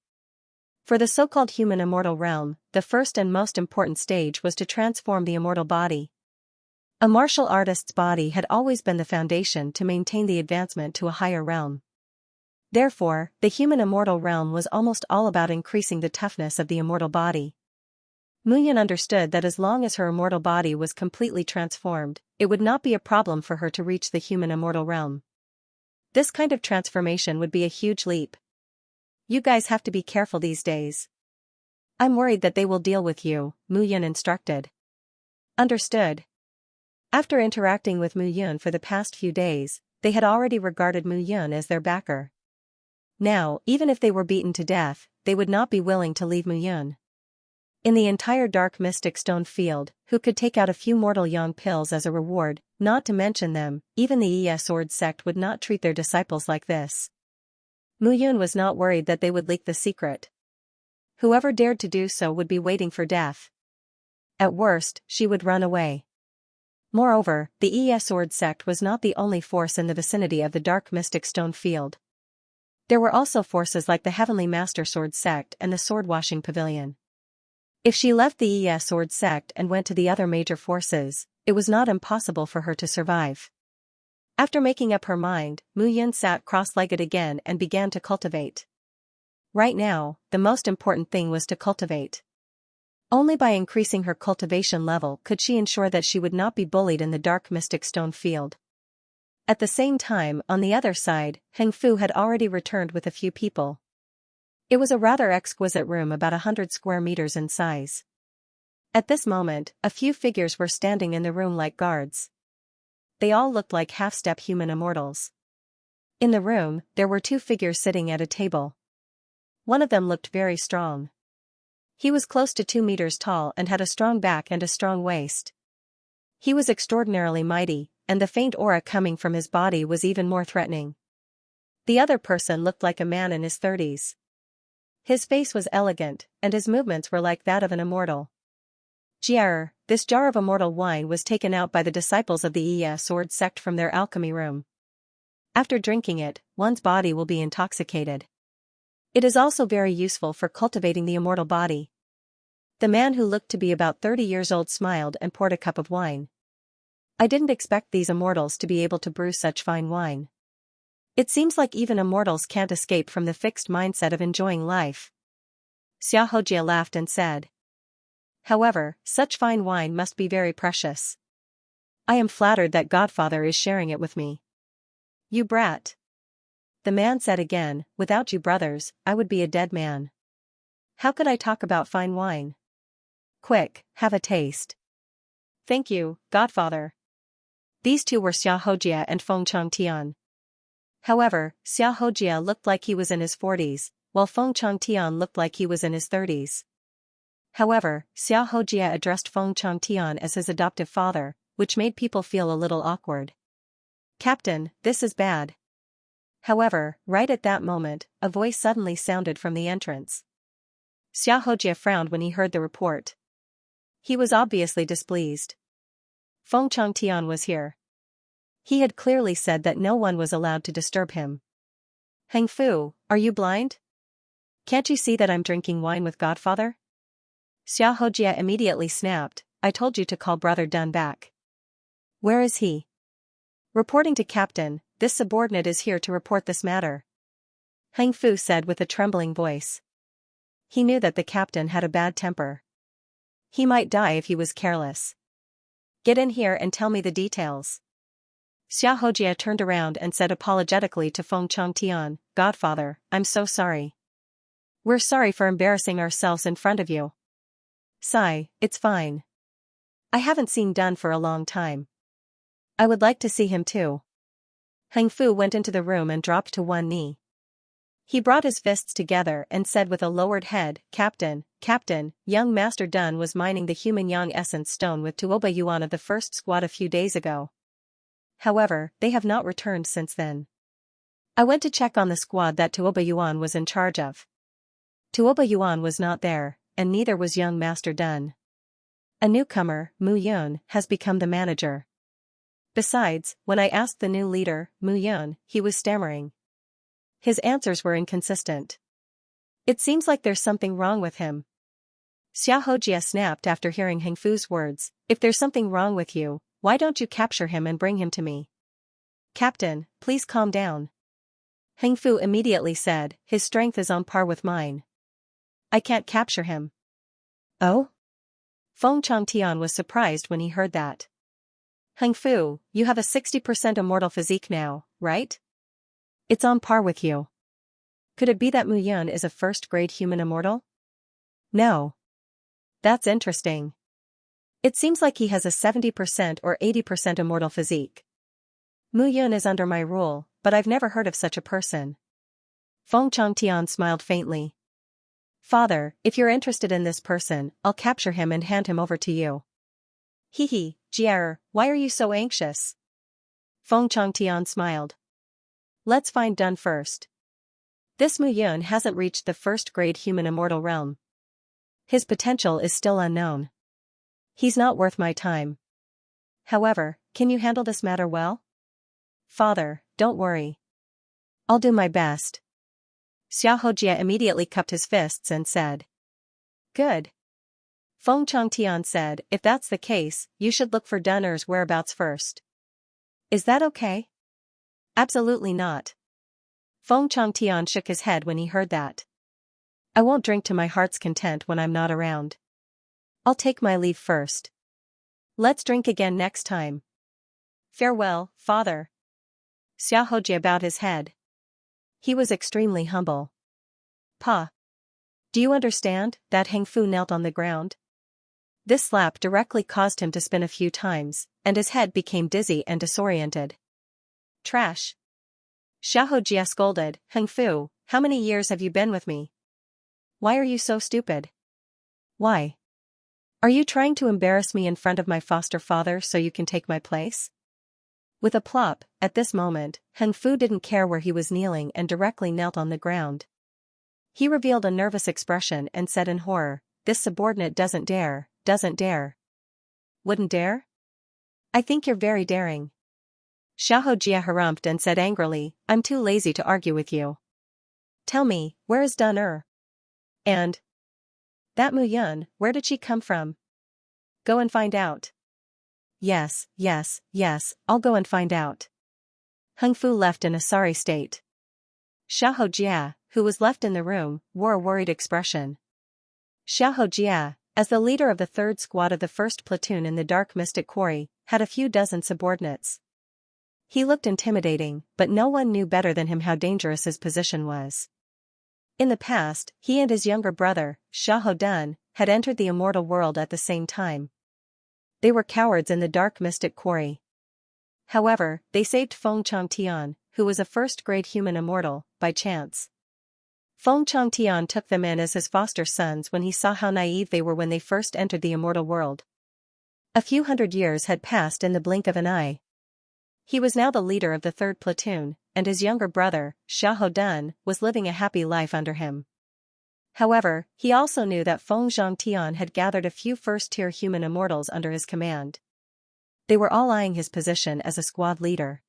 For the so-called human immortal realm, the first and most important stage was to transform the immortal body. A martial artist's body had always been the foundation to maintain the advancement to a higher realm. Therefore, the human immortal realm was almost all about increasing the toughness of the immortal body. Mu Yun understood that as long as her immortal body was completely transformed, it would not be a problem for her to reach the human immortal realm. This kind of transformation would be a huge leap. You guys have to be careful these days. I'm worried that they will deal with you, Mu Yun instructed. Understood. After interacting with Mu Yun for the past few days, they had already regarded Mu Yun as their backer. Now, even if they were beaten to death, they would not be willing to leave Mu Yun. In the entire Dark Mystic Stone Field, who could take out a few mortal yang pills as a reward, not to mention them, even the Iya Sword sect would not treat their disciples like this. Mu Yun was not worried that they would leak the secret. Whoever dared to do so would be waiting for death. At worst, she would run away. Moreover, the Iya Sword sect was not the only force in the vicinity of the Dark Mystic Stone Field. There were also forces like the Heavenly Master Sword Sect and the Sword-Washing Pavilion. If she left the Sword Sect and went to the other major forces, it was not impossible for her to survive. After making up her mind, Mu Yun sat cross-legged again and began to cultivate. Right now, the most important thing was to cultivate. Only by increasing her cultivation level could she ensure that she would not be bullied in the dark mystic stone field. At the same time, on the other side, Heng Fu had already returned with a few people. It was a rather exquisite room about 100 square meters in size. At this moment, a few figures were standing in the room like guards. They all looked like half-step human immortals. In the room, there were two figures sitting at a table. One of them looked very strong. He was close to 2 meters tall and had a strong back and a strong waist. He was extraordinarily mighty, and the faint aura coming from his body was even more threatening. The other person looked like a man in his 30s. His face was elegant, and his movements were like that of an immortal. This jar of immortal wine was taken out by the disciples of the Sword Sect from their alchemy room. After drinking it, one's body will be intoxicated. It is also very useful for cultivating the immortal body. The man who looked to be about 30 years old smiled and poured a cup of wine. I didn't expect these immortals to be able to brew such fine wine. It seems like even immortals can't escape from the fixed mindset of enjoying life. Xianxia laughed and said. However, such fine wine must be very precious. I am flattered that Godfather is sharing it with me. You brat. The man said again, without you brothers, I would be a dead man. How could I talk about fine wine? Quick, have a taste. Thank you, Godfather. These two were Xianxia and Feng Changtian. However, Xianxia looked like he was in his 40s, while Feng Changtian looked like he was in his 30s. However, Xianxia addressed Feng Changtian as his adoptive father, which made people feel a little awkward. Captain, this is bad. However, right at that moment, a voice suddenly sounded from the entrance. Xianxia frowned when he heard the report. He was obviously displeased. Feng Changtian was here. He had clearly said that no one was allowed to disturb him. Heng Fu, are you blind? Can't you see that I'm drinking wine with Godfather? Xianxia immediately snapped, I told you to call Brother Dun back. Where is he? Reporting to Captain, this subordinate is here to report this matter. Heng Fu said with a trembling voice. He knew that the captain had a bad temper. He might die if he was careless. Get in here and tell me the details. Xianxia turned around and said apologetically to Feng Changtian, Godfather, I'm so sorry. We're sorry for embarrassing ourselves in front of you. Sigh, it's fine. I haven't seen Dun for a long time. I would like to see him too. Heng Fu went into the room and dropped to one knee. He brought his fists together and said with a lowered head, Captain, young Master Dun was mining the human yang essence stone with Tuoba Yuan of the first squad a few days ago. However, they have not returned since then. I went to check on the squad that Tuoba Yuan was in charge of. Tuoba Yuan was not there, and neither was young Master Dun. A newcomer, Mu Yun, has become the manager. Besides, when I asked the new leader, Mu Yun, he was stammering. His answers were inconsistent. It seems like there's something wrong with him. Xianxia snapped after hearing Heng Fu's words, if there's something wrong with you, why don't you capture him and bring him to me? Captain, please calm down. Heng Fu immediately said, his strength is on par with mine. I can't capture him. Oh? Feng Changtian was surprised when he heard that. Heng Fu, you have a 60% immortal physique now, right? It's on par with you. Could it be that Mu Yun is a first-grade human immortal? No. That's interesting. It seems like he has a 70% or 80% immortal physique. Mu Yun is under my rule, but I've never heard of such a person. Feng Changtian smiled faintly. Father, if you're interested in this person, I'll capture him and hand him over to you. Hee, why are you so anxious? Feng Changtian smiled. Let's find Dun first. This Mu Yun hasn't reached the first-grade human immortal realm. His potential is still unknown. He's not worth my time. However, can you handle this matter well? Father, don't worry. I'll do my best. Xiaojie immediately cupped his fists and said. Good. Feng Changtian said, if that's the case, you should look for Dunner's whereabouts first. Is that okay? Absolutely not. Feng Changtian shook his head when he heard that. I won't drink to my heart's content when I'm not around. I'll take my leave first. Let's drink again next time. Farewell, father. Xiaojie bowed his head. He was extremely humble. Pa. Do you understand? That Heng Fu knelt on the ground. This slap directly caused him to spin a few times, and his head became dizzy and disoriented. Trash. Xiaojie scolded, Heng Fu, how many years have you been with me? Why are you so stupid? Why? Are you trying to embarrass me in front of my foster father so you can take my place? With a plop, at this moment, Heng Fu didn't care where he was kneeling and directly knelt on the ground. He revealed a nervous expression and said in horror, this subordinate doesn't dare. Wouldn't dare? I think you're very daring. Xiaojie harumphed and said angrily, I'm too lazy to argue with you. Tell me, where is Dunner? And that Mu Yun, where did she come from? Go and find out. Yes, I'll go and find out. Heng Fu left in a sorry state. Xiaojie, who was left in the room, wore a worried expression. Xiaojie, as the leader of the 3rd squad of the 1st platoon in the Dark Mystic Quarry, had a few dozen subordinates. He looked intimidating, but no one knew better than him how dangerous his position was. In the past, he and his younger brother, Xiahou Dun, had entered the immortal world at the same time. They were cowards in the Dark Mystic Quarry. However, they saved Feng Changtian, who was a 1st-grade human immortal, by chance. Feng Changtian took them in as his foster sons when he saw how naive they were when they first entered the immortal world. A few hundred years had passed in the blink of an eye. He was now the leader of the 3rd platoon, and his younger brother, Xiahou Dun, was living a happy life under him. However, he also knew that Feng Zhangtian had gathered a few 1st-tier human immortals under his command. They were all eyeing his position as a squad leader.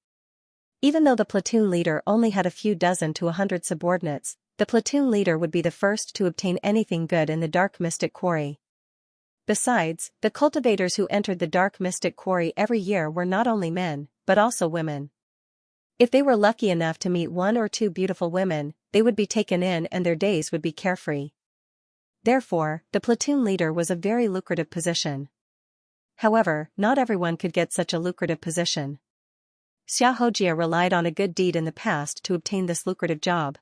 Even though the platoon leader only had a few dozen to 100 subordinates, the platoon leader would be the first to obtain anything good in the Dark Mystic Quarry. Besides, the cultivators who entered the Dark Mystic Quarry every year were not only men, but also women. If they were lucky enough to meet 1 or 2 beautiful women, they would be taken in and their days would be carefree. Therefore, the platoon leader was a very lucrative position. However, not everyone could get such a lucrative position. Xiaojie relied on a good deed in the past to obtain this lucrative job.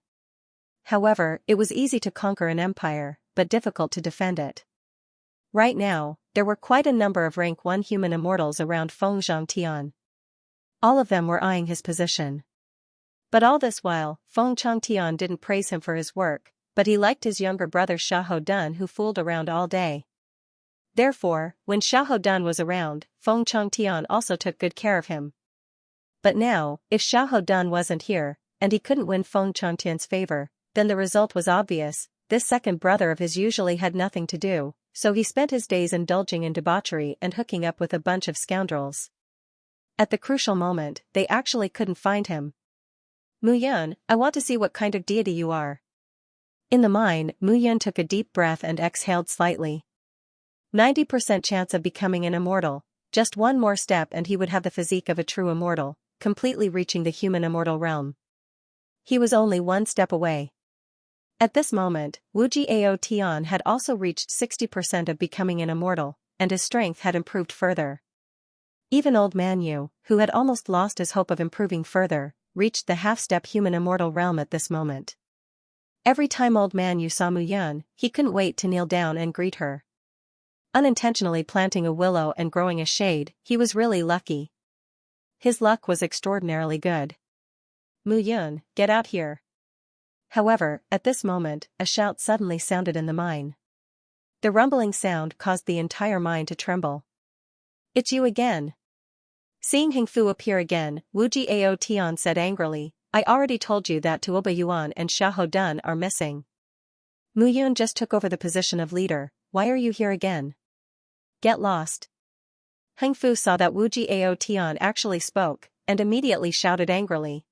However, it was easy to conquer an empire, but difficult to defend it. Right now, there were quite a number of rank 1 human immortals around Feng Zhangtian. All of them were eyeing his position. But all this while, Feng Changtian didn't praise him for his work, but he liked his younger brother Xiahou Dun who fooled around all day. Therefore, when Xiahou Dun was around, Feng Changtian also took good care of him. But now, if Xiahou Dun wasn't here, and he couldn't win Feng Changtian's favor, then the result was obvious. This second brother of his usually had nothing to do, so he spent his days indulging in debauchery and hooking up with a bunch of scoundrels. At the crucial moment, they actually couldn't find him. Mu Yun, I want to see what kind of deity you are. In the mine, Mu Yun took a deep breath and exhaled slightly. 90% chance of becoming an immortal, just one more step and he would have the physique of a true immortal, completely reaching the human immortal realm. He was only one step away. At this moment, Wu Jiao Tian had also reached 60% of becoming an immortal, and his strength had improved further. Even old man Yu, who had almost lost his hope of improving further, reached the half-step human immortal realm at this moment. Every time old man Yu saw Mu Yun, he couldn't wait to kneel down and greet her. Unintentionally planting a willow and growing a shade, he was really lucky. His luck was extraordinarily good. Mu Yun, get out here. However, at this moment, a shout suddenly sounded in the mine. The rumbling sound caused the entire mine to tremble. It's you again. Seeing Heng Fu appear again, Wu Jiao Tian said angrily, I already told you that Tuoba Yuan and Xiahou Dun are missing. Mu Yun just took over the position of leader, why are you here again? Get lost. Heng Fu saw that Wu Jiao Tian actually spoke, and immediately shouted angrily.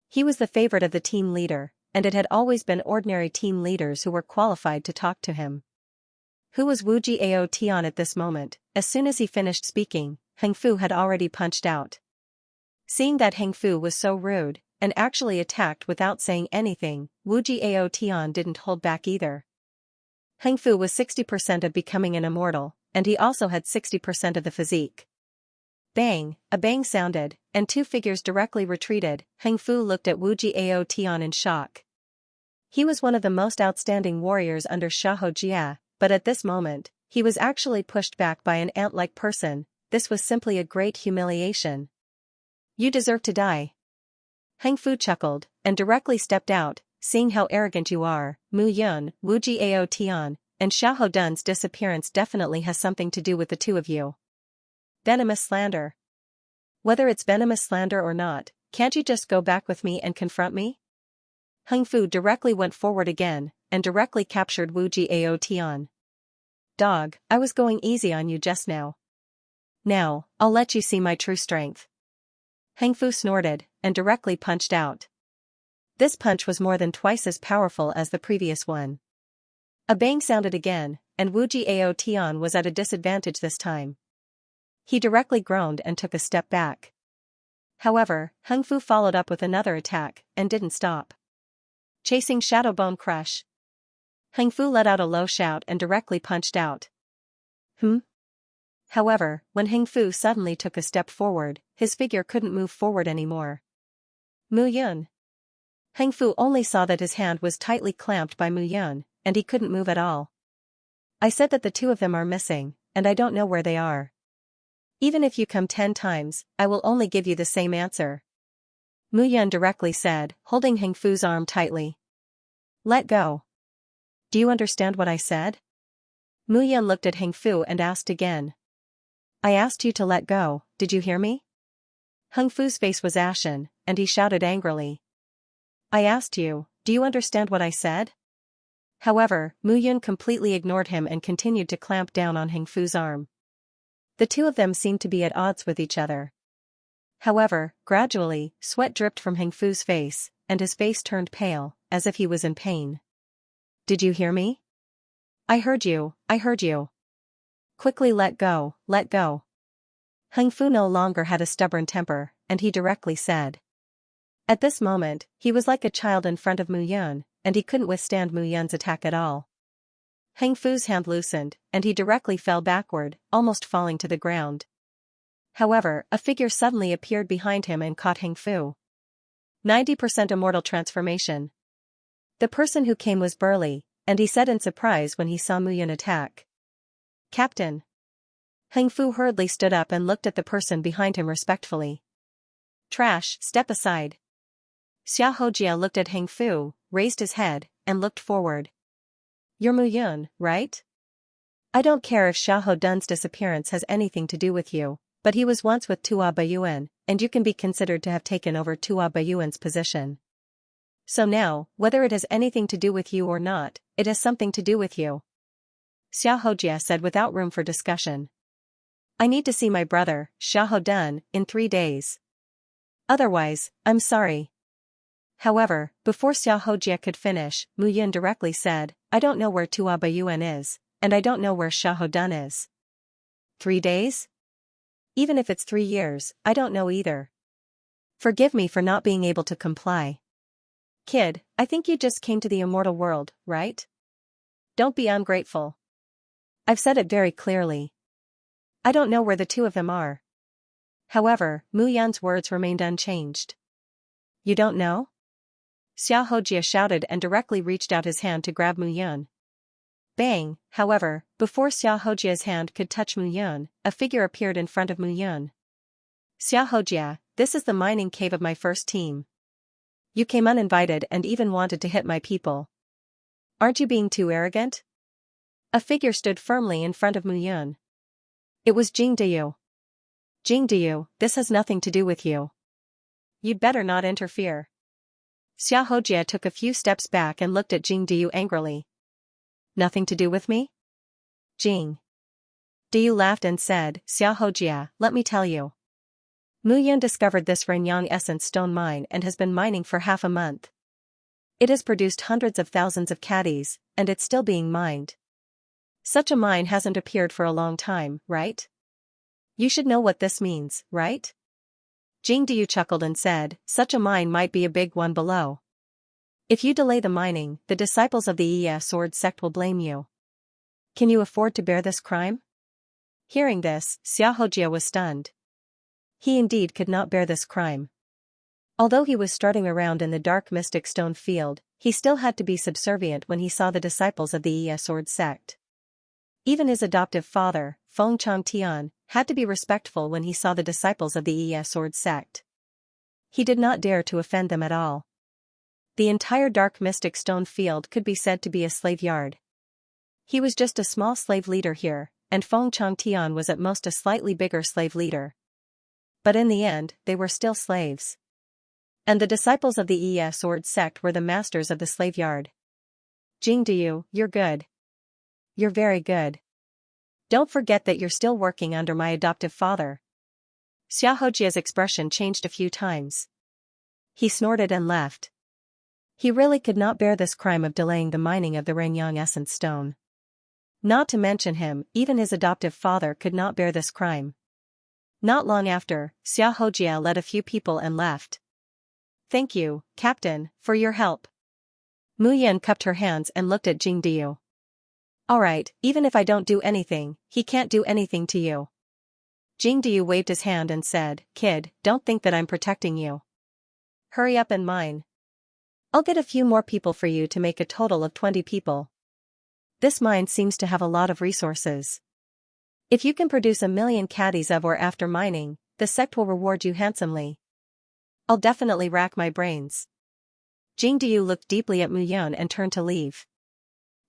He was the favorite of the team leader, and it had always been ordinary team leaders who were qualified to talk to him. Who was Wu Jiao Tian at this moment? As soon as he finished speaking, Heng Fu had already punched out. Seeing that Heng Fu was so rude, and actually attacked without saying anything, Wu Jiao Tian didn't hold back either. Heng Fu was 60% of becoming an immortal, and he also had 60% of the physique. Bang, a bang sounded, and two figures directly retreated. Heng Fu looked at Wu Jiao Tian in shock. He was one of the most outstanding warriors under Xiahou Jia, but at this moment, he was actually pushed back by an ant-like person. This was simply a great humiliation. You deserve to die. Heng Fu chuckled, and directly stepped out. Seeing how arrogant you are, Mu Yun, Wu Jiao Tian, and Xiahou Dun's disappearance definitely has something to do with the two of you. Venomous slander. Whether it's venomous slander or not, can't you just go back with me and confront me? Heng Fu directly went forward again, and directly captured Wu Jiao Tian. Dog, I was going easy on you just now. Now, I'll let you see my true strength. Heng Fu snorted, and directly punched out. This punch was more than twice as powerful as the previous one. A bang sounded again, and Wu Jiao Tian was at a disadvantage this time. He directly groaned and took a step back. However, Heng Fu followed up with another attack, and didn't stop. Chasing Shadow Bone Crush. Heng Fu let out a low shout and directly punched out. However, when Heng Fu suddenly took a step forward, his figure couldn't move forward anymore. Mu Yun. Heng Fu only saw that his hand was tightly clamped by Mu Yun, and he couldn't move at all. I said that the two of them are missing, and I don't know where they are. Even if you come 10 times, I will only give you the same answer. Mu Yun directly said, holding Heng Fu's arm tightly. Let go. Do you understand what I said? Mu Yun looked at Heng Fu and asked again. I asked you to let go, did you hear me? Heng Fu's face was ashen, and he shouted angrily. I asked you, do you understand what I said? However, Mu Yun completely ignored him and continued to clamp down on Heng Fu's arm. The two of them seemed to be at odds with each other. However, gradually, sweat dripped from Heng Fu's face, and his face turned pale, as if he was in pain. Did you hear me? I heard you, I heard you. Quickly let go, let go. Heng Fu no longer had a stubborn temper, and he directly said. At this moment, he was like a child in front of Mu Yun, and he couldn't withstand Mu Yun's attack at all. Heng Fu's hand loosened, and he directly fell backward, almost falling to the ground. However, a figure suddenly appeared behind him and caught Heng Fu. 90% immortal transformation. The person who came was burly, and he said in surprise when he saw Mu Yun attack. Captain. Heng Fu hurriedly stood up and looked at the person behind him respectfully. Trash, step aside. Xiahou Jia looked at Heng Fu, raised his head, and looked forward. You're Mu Yun, right? I don't care if Xiahou Dun's disappearance has anything to do with you, but he was once with Tua Baiyuan, and you can be considered to have taken over Tua Baiyuan's position. So now, whether it has anything to do with you or not, it has something to do with you. Xiahou Jia said without room for discussion. I need to see my brother, Xiahou Dun, in 3 days. Otherwise, I'm sorry. However, before Xiahou Jia could finish, Mu Yun directly said, I don't know where Tua Baiyuan is, and I don't know where Xiahou Dun is. 3 days? Even if it's 3 years, I don't know either. Forgive me for not being able to comply. Kid, I think you just came to the immortal world, right? Don't be ungrateful. I've said it very clearly. I don't know where the two of them are. However, Mu Yun's words remained unchanged. You don't know? Xiahou Jia shouted and directly reached out his hand to grab Mu Yun. Bang, however, before Xiahou Jia's hand could touch Mu Yun, a figure appeared in front of Mu Yun. Xiahou Jia, this is the mining cave of my first team. You came uninvited and even wanted to hit my people. Aren't you being too arrogant? A figure stood firmly in front of Mu Yun. It was Jing Deyu. Jing Deyu, this has nothing to do with you. You'd better not interfere. Xiahou Jia took a few steps back and looked at Jing Deyu angrily. Nothing to do with me? Jing Deyu laughed and said, Xiahou Jia, let me tell you. Mu Yun discovered this Renyang Essence stone mine and has been mining for half a month. It has produced hundreds of thousands of caddies, and it's still being mined. Such a mine hasn't appeared for a long time, right? You should know what this means, right? Jingdu chuckled and said, such a mine might be a big one below. If you delay the mining, the disciples of the Yi Sword sect will blame you. Can you afford to bear this crime? Hearing this, Xianxia was stunned. He indeed could not bear this crime. Although he was strutting around in the dark mystic stone field, he still had to be subservient when he saw the disciples of the Yi Sword sect. Even his adoptive father, Feng Changtian, had to be respectful when he saw the disciples of the Yi Sword sect. He did not dare to offend them at all. The entire dark mystic stone field could be said to be a slave yard. He was just a small slave leader here, and Feng Changtian was at most a slightly bigger slave leader. But in the end, they were still slaves. And the disciples of the Yi Sword sect were the masters of the slave yard. Jingdu, you're good. You're very good. Don't forget that you're still working under my adoptive father. Xiaohojia's expression changed a few times. He snorted and left. He really could not bear this crime of delaying the mining of the Renyang essence stone. Not to mention him, even his adoptive father could not bear this crime. Not long after, Xiaohojia led a few people and left. Thank you, Captain, for your help. Mu Yan cupped her hands and looked at Jingdu. Alright, even if I don't do anything, he can't do anything to you. Jingdu waved his hand and said, Kid, don't think that I'm protecting you. Hurry up and mine. I'll get a few more people for you to make a total of 20 people. This mine seems to have a lot of resources. If you can produce 1,000,000 caddies of or after mining, the sect will reward you handsomely. I'll definitely rack my brains. Jingdu looked deeply at Mu Yun and turned to leave.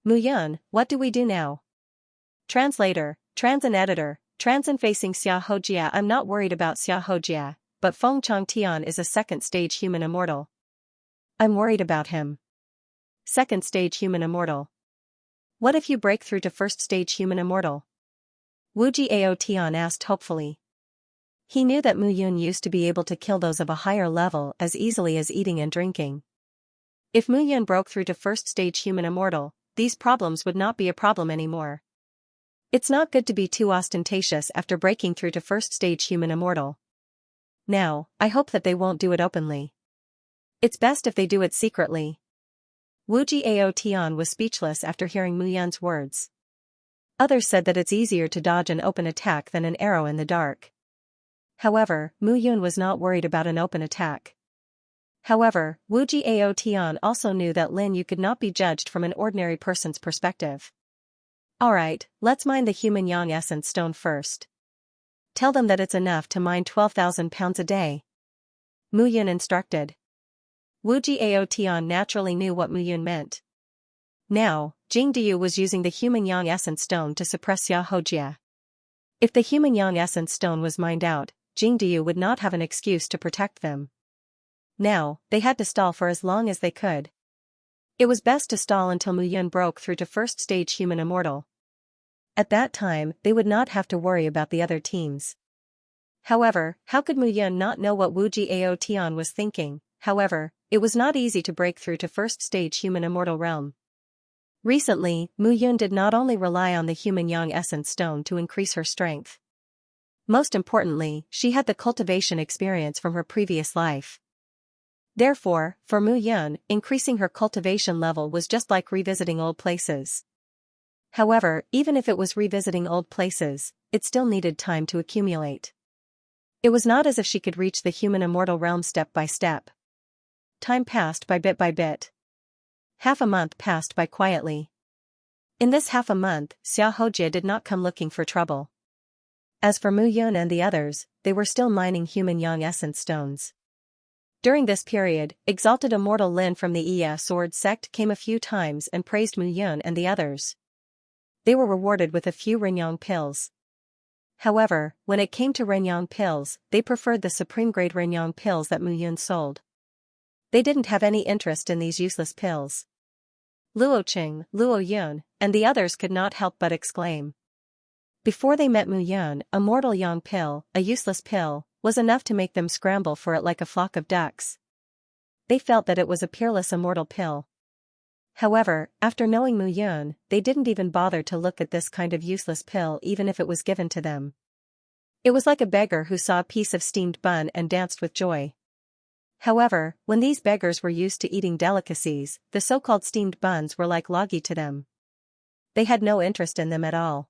Mu Yun, what do we do now? Translator, trans and editor, trans and facing Xiaohojia. I'm not worried about Xiaohojia, but Feng Changtian is a second stage human immortal. I'm worried about him. Second stage human immortal. What if you break through to first stage human immortal? Wu Jiao Tian asked hopefully. He knew that Mu Yun used to be able to kill those of a higher level as easily as eating and drinking. If Mu Yun broke through to first stage human immortal, these problems would not be a problem anymore. It's not good to be too ostentatious after breaking through to first stage human immortal. Now, I hope that they won't do it openly. It's best if they do it secretly. Wu Jiao Tian was speechless after hearing Mu Yun's words. Others said that it's easier to dodge an open attack than an arrow in the dark. However, Mu Yun was not worried about an open attack. However, Wu Jiao Tian also knew that Lin Yu could not be judged from an ordinary person's perspective. Alright, let's mine the human yang essence stone first. Tell them that it's enough to mine 12,000 pounds a day. Mu Yun instructed. Wu Jiao Tian naturally knew what Mu Yun meant. Now, Jingdu was using the human yang essence stone to suppress Xiaohojia. If the human yang essence stone was mined out, Jingdu would not have an excuse to protect them. Now, they had to stall for as long as they could. It was best to stall until Mu Yun broke through to first stage human immortal. At that time, they would not have to worry about the other teams. However, how could Mu Yun not know what Wu Jiao Tian was thinking? However, it was not easy to break through to first stage human immortal realm. Recently, Mu Yun did not only rely on the human yang essence stone to increase her strength. Most importantly, she had the cultivation experience from her previous life. Therefore, for Mu Yun, increasing her cultivation level was just like revisiting old places. However, even if it was revisiting old places, it still needed time to accumulate. It was not as if she could reach the human immortal realm step by step. Time passed by bit. Half a month passed by quietly. In this half a month, Xiaohojia did not come looking for trouble. As for Mu Yun and the others, they were still mining human yang essence stones. During this period, exalted immortal Lin from the Yi Sword sect came a few times and praised Mu Yun and the others. They were rewarded with a few Renyang pills. However, when it came to Renyang pills, they preferred the supreme-grade Renyang pills that Mu Yun sold. They didn't have any interest in these useless pills. Luo Qing, Luo Yun, and the others could not help but exclaim. Before they met Mu Yun, a mortal yang pill, a useless pill, was enough to make them scramble for it like a flock of ducks. they felt that it was a peerless immortal pill. However, after knowing Mu Yun, they didn't even bother to look at this kind of useless pill even if it was given to them. It was like a beggar who saw a piece of steamed bun and danced with joy. However, when these beggars were used to eating delicacies, the so-called steamed buns were like logy to them. They had no interest in them at all.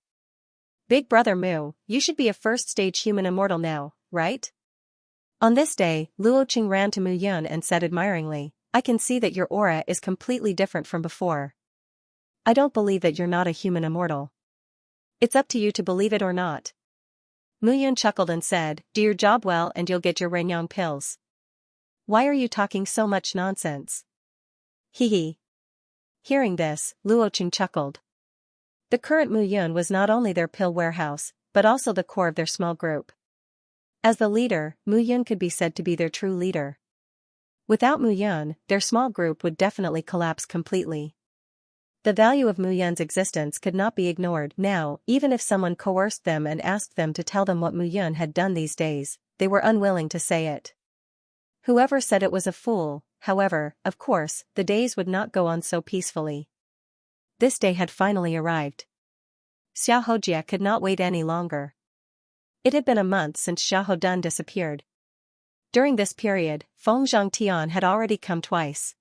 Big Brother Mu, you should be a first-stage human immortal now, right? On this day, Luo Qing ran to Mu Yun and said admiringly, I can see that your aura is completely different from before. I don't believe that you're not a human immortal. It's up to you to believe it or not. Mu Yun chuckled and said, do your job well and you'll get your Renyang pills. Why are you talking so much nonsense? Hee hee. Hearing this, Luo Qing chuckled. The current Mu Yun was not only their pill warehouse, but also the core of their small group. As the leader, Mu Yun could be said to be their true leader. Without Mu Yun, their small group would definitely collapse completely. The value of Mu Yun's existence could not be ignored. Now, even if someone coerced them and asked them to tell them what Mu Yun had done these days, they were unwilling to say it. Whoever said it was a fool, however, of course, the days would not go on so peacefully. This day had finally arrived. Xiaojia could not wait any longer. It had been a month since Xiaodan disappeared. During this period, Feng Zhangtian had already come twice.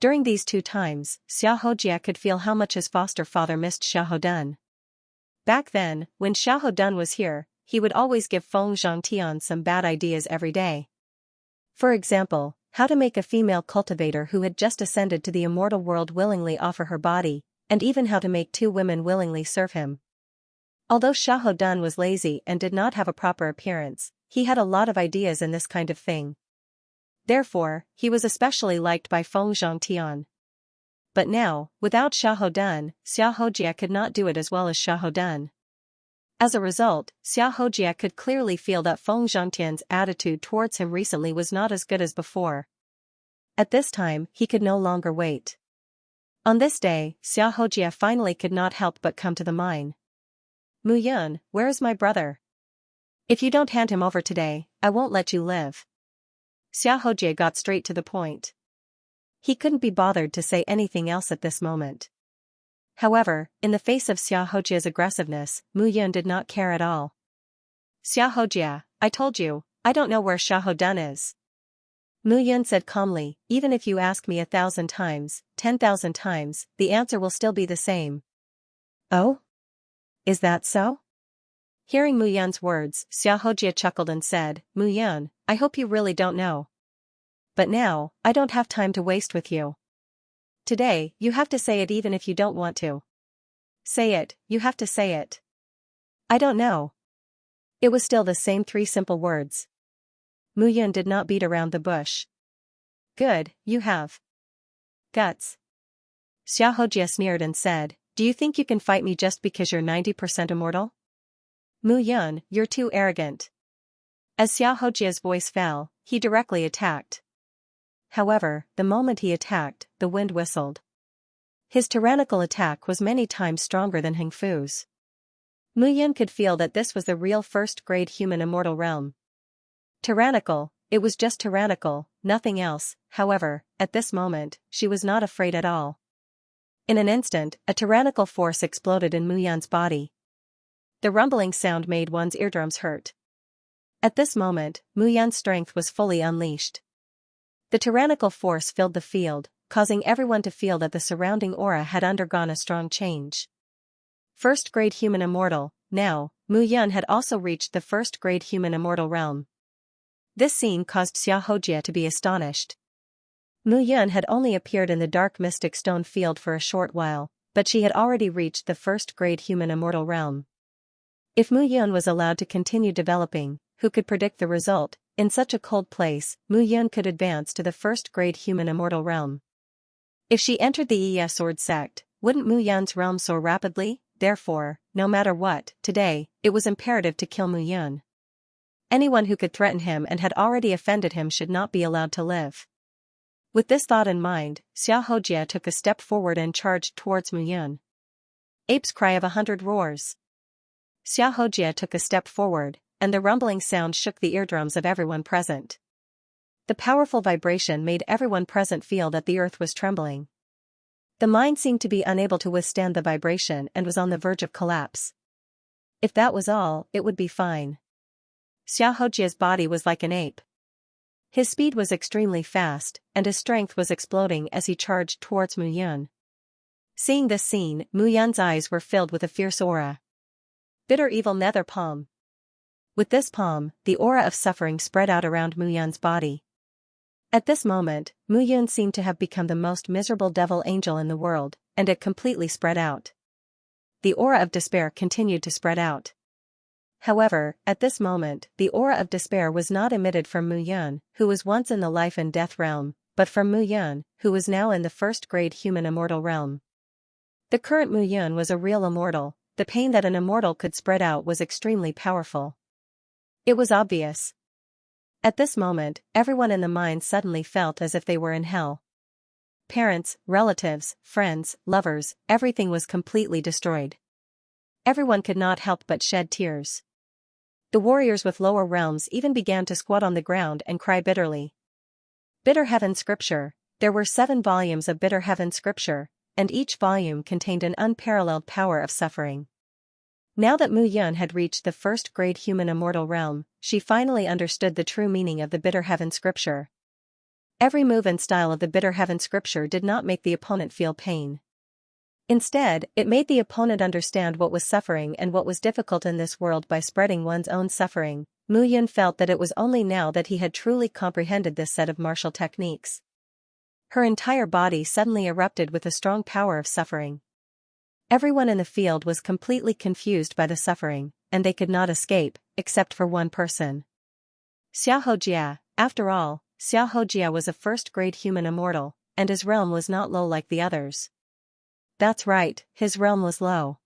During these 2 times, Xiaojia could feel how much his foster father missed Xiaodan. Back then, when Xiaodan was here, he would always give Feng Zhangtian some bad ideas every day. For example, how to make a female cultivator who had just ascended to the immortal world willingly offer her body, and even how to make 2 women willingly serve him. Although Xiaodan was lazy and did not have a proper appearance, he had a lot of ideas in this kind of thing. Therefore, he was especially liked by Feng Zhangtian. But now, without Xiaodan, Xiaojia could not do it as well as Xiaodan. As a result, Xiaojia could clearly feel that Feng Zhangtian's attitude towards him recently was not as good as before. At this time, he could no longer wait. On this day, Xiaojia finally could not help but come to the mine. Mu Yun, where is my brother? If you don't hand him over today, I won't let you live. Xiaojia got straight to the point. He couldn't be bothered to say anything else at this moment. However, in the face of Xiaojia's aggressiveness, Mu Yun did not care at all. Xiaojia, I told you, I don't know where Xiaodan is. Mu Yun said calmly, even if you ask me 1,000 times, 10,000 times, the answer will still be the same. Oh? Is that so? Hearing Mu Yun's words, Xiaojia chuckled and said, Mu Yun, I hope you really don't know. But now, I don't have time to waste with you. Today, you have to say it even if you don't want to. Say it, you have to say it. I don't know. It was still the same 3 simple words. Mu Yun did not beat around the bush. Good, you have guts. Xiaojia sneered and said, do you think you can fight me just because you're 90% immortal? Mu Yun, you're too arrogant. As Xiaojia's voice fell, he directly attacked. However, the moment he attacked, the wind whistled. His tyrannical attack was many times stronger than Heng Fu's. Mu Yun could feel that this was the real first-grade human immortal realm. Tyrannical, it was just tyrannical, nothing else. However, at this moment, she was not afraid at all. In an instant, a tyrannical force exploded in Mu Yun's body. The rumbling sound made one's eardrums hurt. At this moment, Mu Yun's strength was fully unleashed. The tyrannical force filled the field, causing everyone to feel that the surrounding aura had undergone a strong change. First-grade human immortal, now, Mu Yun had also reached the first-grade human immortal realm. This scene caused Xiaojia to be astonished. Mu Yun had only appeared in the dark mystic stone field for a short while, but she had already reached the first-grade human immortal realm. If Mu Yun was allowed to continue developing, who could predict the result? In such a cold place, Mu Yun could advance to the first-grade human immortal realm. If she entered the Yi Sword sect, wouldn't Mu Yun's realm soar rapidly? Therefore, no matter what, today, it was imperative to kill Mu Yun. Anyone who could threaten him and had already offended him should not be allowed to live. With this thought in mind, Xiaojia took a step forward and charged towards Mu Yun. Ape's cry of 100 roars. Xiaojia took a step forward, and the rumbling sound shook the eardrums of everyone present. The powerful vibration made everyone present feel that the earth was trembling. The mine seemed to be unable to withstand the vibration and was on the verge of collapse. If that was all, it would be fine. Xiaohojia's body was like an ape. His speed was extremely fast, and his strength was exploding as he charged towards Mu Yun. Seeing this scene, Mu Yun's eyes were filled with a fierce aura. Bitter evil nether palm. With this palm, the aura of suffering spread out around Mu Yun's body. At this moment, Mu Yun seemed to have become the most miserable devil angel in the world, and it completely spread out. The aura of despair continued to spread out. However, at this moment, the aura of despair was not emitted from Mu Yun, who was once in the life and death realm, but from Mu Yun, who was now in the first-grade human immortal realm. The current Mu Yun was a real immortal. The pain that an immortal could spread out was extremely powerful. It was obvious. At this moment, everyone in the mine suddenly felt as if they were in hell. Parents, relatives, friends, lovers, everything was completely destroyed. Everyone could not help but shed tears. The warriors with lower realms even began to squat on the ground and cry bitterly. Bitter Heaven Scripture. There were 7 volumes of Bitter Heaven Scripture, and each volume contained an unparalleled power of suffering. Now that Mu Yun had reached the first-grade human immortal realm, she finally understood the true meaning of the Bitter Heaven Scripture. Every move and style of the Bitter Heaven Scripture did not make the opponent feel pain. Instead, it made the opponent understand what was suffering and what was difficult in this world by spreading one's own suffering. Mu Yun felt that it was only now that he had truly comprehended this set of martial techniques. Her entire body suddenly erupted with a strong power of suffering. Everyone in the field was completely confused by the suffering, and they could not escape, except for one person. Xiaohojia. After all, Xiaohojia was a first-grade human immortal, and his realm was not low like the others. That's right, his realm was low.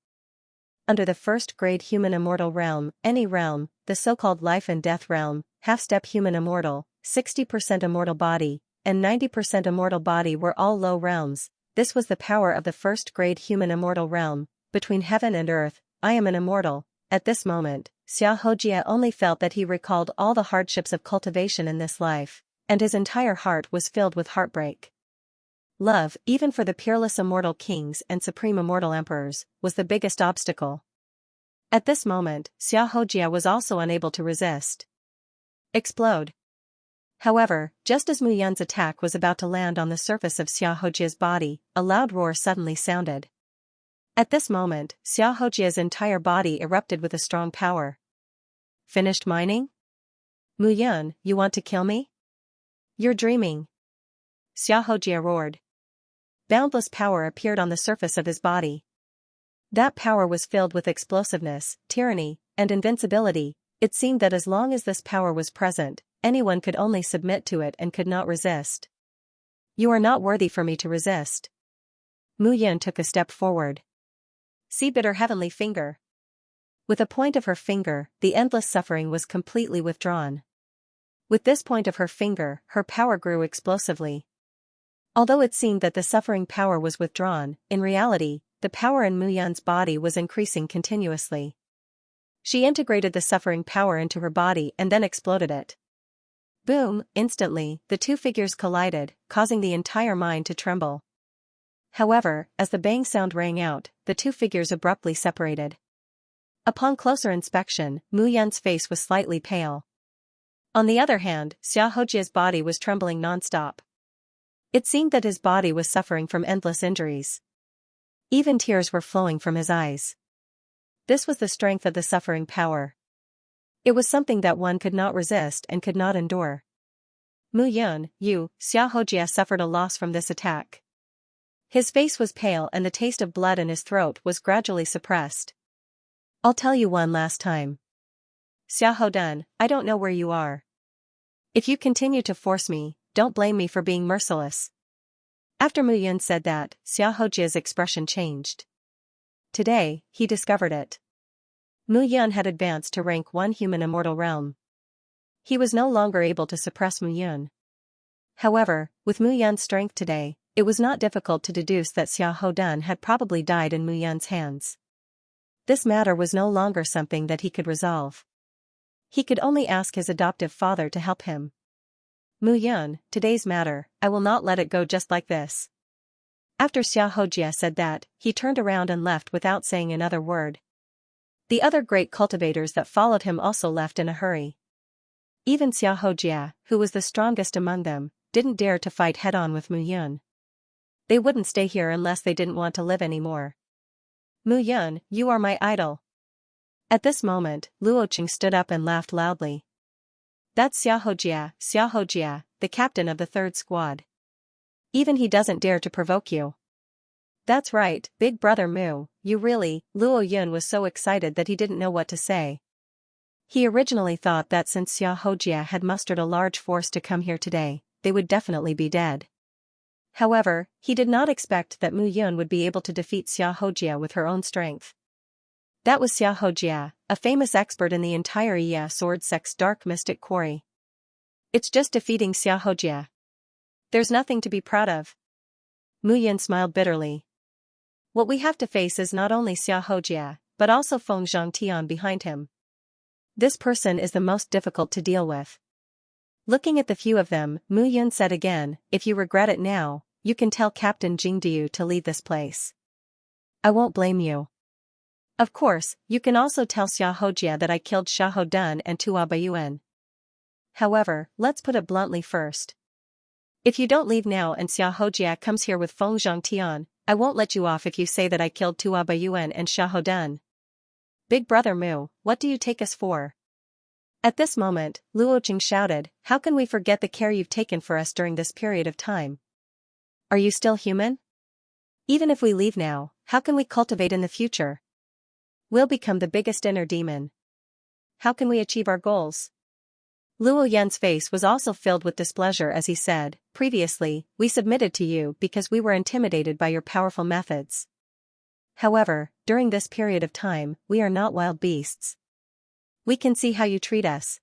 Under the first-grade human immortal realm, any realm, the so-called life and death realm, half-step human immortal, 60% immortal body, and 90% immortal body were all low realms. This was the power of the first-grade human immortal realm. Between heaven and earth, I am an immortal. At this moment, Xiaohojia only felt that he recalled all the hardships of cultivation in this life, and his entire heart was filled with heartbreak. Love, even for the peerless immortal kings and supreme immortal emperors, was the biggest obstacle. At this moment, Xiaohojia was also unable to resist. Explode. However, just as Mu Yun's attack was about to land on the surface of Xiaohojia's body, a loud roar suddenly sounded. At this moment, Xiaohojia's entire body erupted with a strong power. Finished mining? Mu Yun, you want to kill me? You're dreaming. Xiaohojia roared. Boundless power appeared on the surface of his body. That power was filled with explosiveness, tyranny, and invincibility. It seemed that as long as this power was present, anyone could only submit to it and could not resist. You are not worthy for me to resist. Mu Yun took a step forward. See bitter heavenly finger. With a point of her finger, the endless suffering was completely withdrawn. With this point of her finger, her power grew explosively. Although it seemed that the suffering power was withdrawn, in reality, the power in Mu Yun's body was increasing continuously. She integrated the suffering power into her body and then exploded it. Boom! Instantly, the two figures collided, causing the entire mine to tremble. However, as the bang sound rang out, the two figures abruptly separated. Upon closer inspection, Mu Yun's face was slightly pale. On the other hand, Xiaohojia's body was trembling non-stop. It seemed that his body was suffering from endless injuries. Even tears were flowing from his eyes. This was the strength of the suffering power. It was something that one could not resist and could not endure. Mu Yun, Xiaohojia suffered a loss from this attack. His face was pale and the taste of blood in his throat was gradually suppressed. I'll tell you one last time. Xiaohodun, I don't know where you are. If you continue to force me, don't blame me for being merciless. After Mu Yun said that, Xiaohojia's expression changed. Today, he discovered it. Mu Yun had advanced to rank 1 human immortal realm. He was no longer able to suppress Mu Yun. However, with Mu Yun's strength today, it was not difficult to deduce that Xiaohodun had probably died in Mu Yun's hands. This matter was no longer something that he could resolve. He could only ask his adoptive father to help him. Mu Yun, today's matter, I will not let it go just like this. After Xiahojia said that, he turned around and left without saying another word. The other great cultivators that followed him also left in a hurry. Even Xiahojia, who was the strongest among them, didn't dare to fight head-on with Mu Yun. They wouldn't stay here unless they didn't want to live anymore. Mu Yun, you are my idol. At this moment, Luo Qing stood up and laughed loudly. That's Xiahojia, the captain of the third squad. Even he doesn't dare to provoke you. That's right, big brother Mu, you really. Luo Yun was so excited that he didn't know what to say. He originally thought that since Xiahojia had mustered a large force to come here today, they would definitely be dead. However, he did not expect that Mu Yun would be able to defeat Xiahojia with her own strength. That was Xiahojia, a famous expert in the entire Iya sword sect's dark mystic quarry. It's just defeating Xiahojia. There's nothing to be proud of. Mu Yun smiled bitterly. What we have to face is not only Xiahojia, but also Feng Zhangtian behind him. This person is the most difficult to deal with. Looking at the few of them, Mu Yun said again, if you regret it now, you can tell Captain Jingdu to leave this place. I won't blame you. Of course, you can also tell Xiahojia that I killed Xiahou Dun and Tua Baiyuan. However, let's put it bluntly first. If you don't leave now and Xiahojia comes here with Feng Zhangtian, I won't let you off if you say that I killed Tua Baiyuan and Xiahou Dun. Big brother Mu, what do you take us for? At this moment, Luo Qing shouted, how can we forget the care you've taken for us during this period of time? Are you still human? Even if we leave now, how can we cultivate in the future? We'll become the biggest inner demon. How can we achieve our goals? Luo Yun's face was also filled with displeasure as he said, previously, we submitted to you because we were intimidated by your powerful methods. However, during this period of time, we are not wild beasts. We can see how you treat us.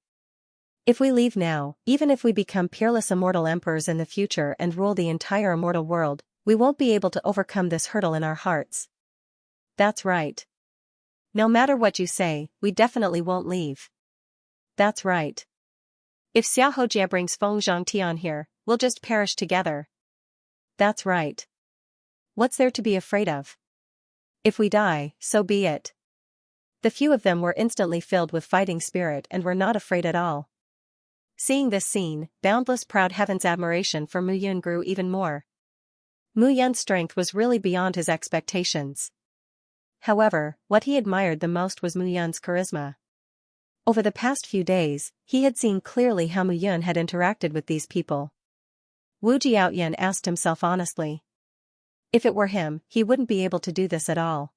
If we leave now, even if we become peerless immortal emperors in the future and rule the entire immortal world, we won't be able to overcome this hurdle in our hearts. That's right. No matter what you say, we definitely won't leave. That's right. If Xiahojia brings Feng Zhangtian here, we'll just perish together. That's right. What's there to be afraid of? If we die, so be it. The few of them were instantly filled with fighting spirit and were not afraid at all. Seeing this scene, boundless proud heaven's admiration for Mu Yun grew even more. Mu Yun's strength was really beyond his expectations. However, what he admired the most was Mu Yun's charisma. Over the past few days, he had seen clearly how Mu Yun had interacted with these people. Wu Jiaoyan asked himself honestly. If it were him, he wouldn't be able to do this at all.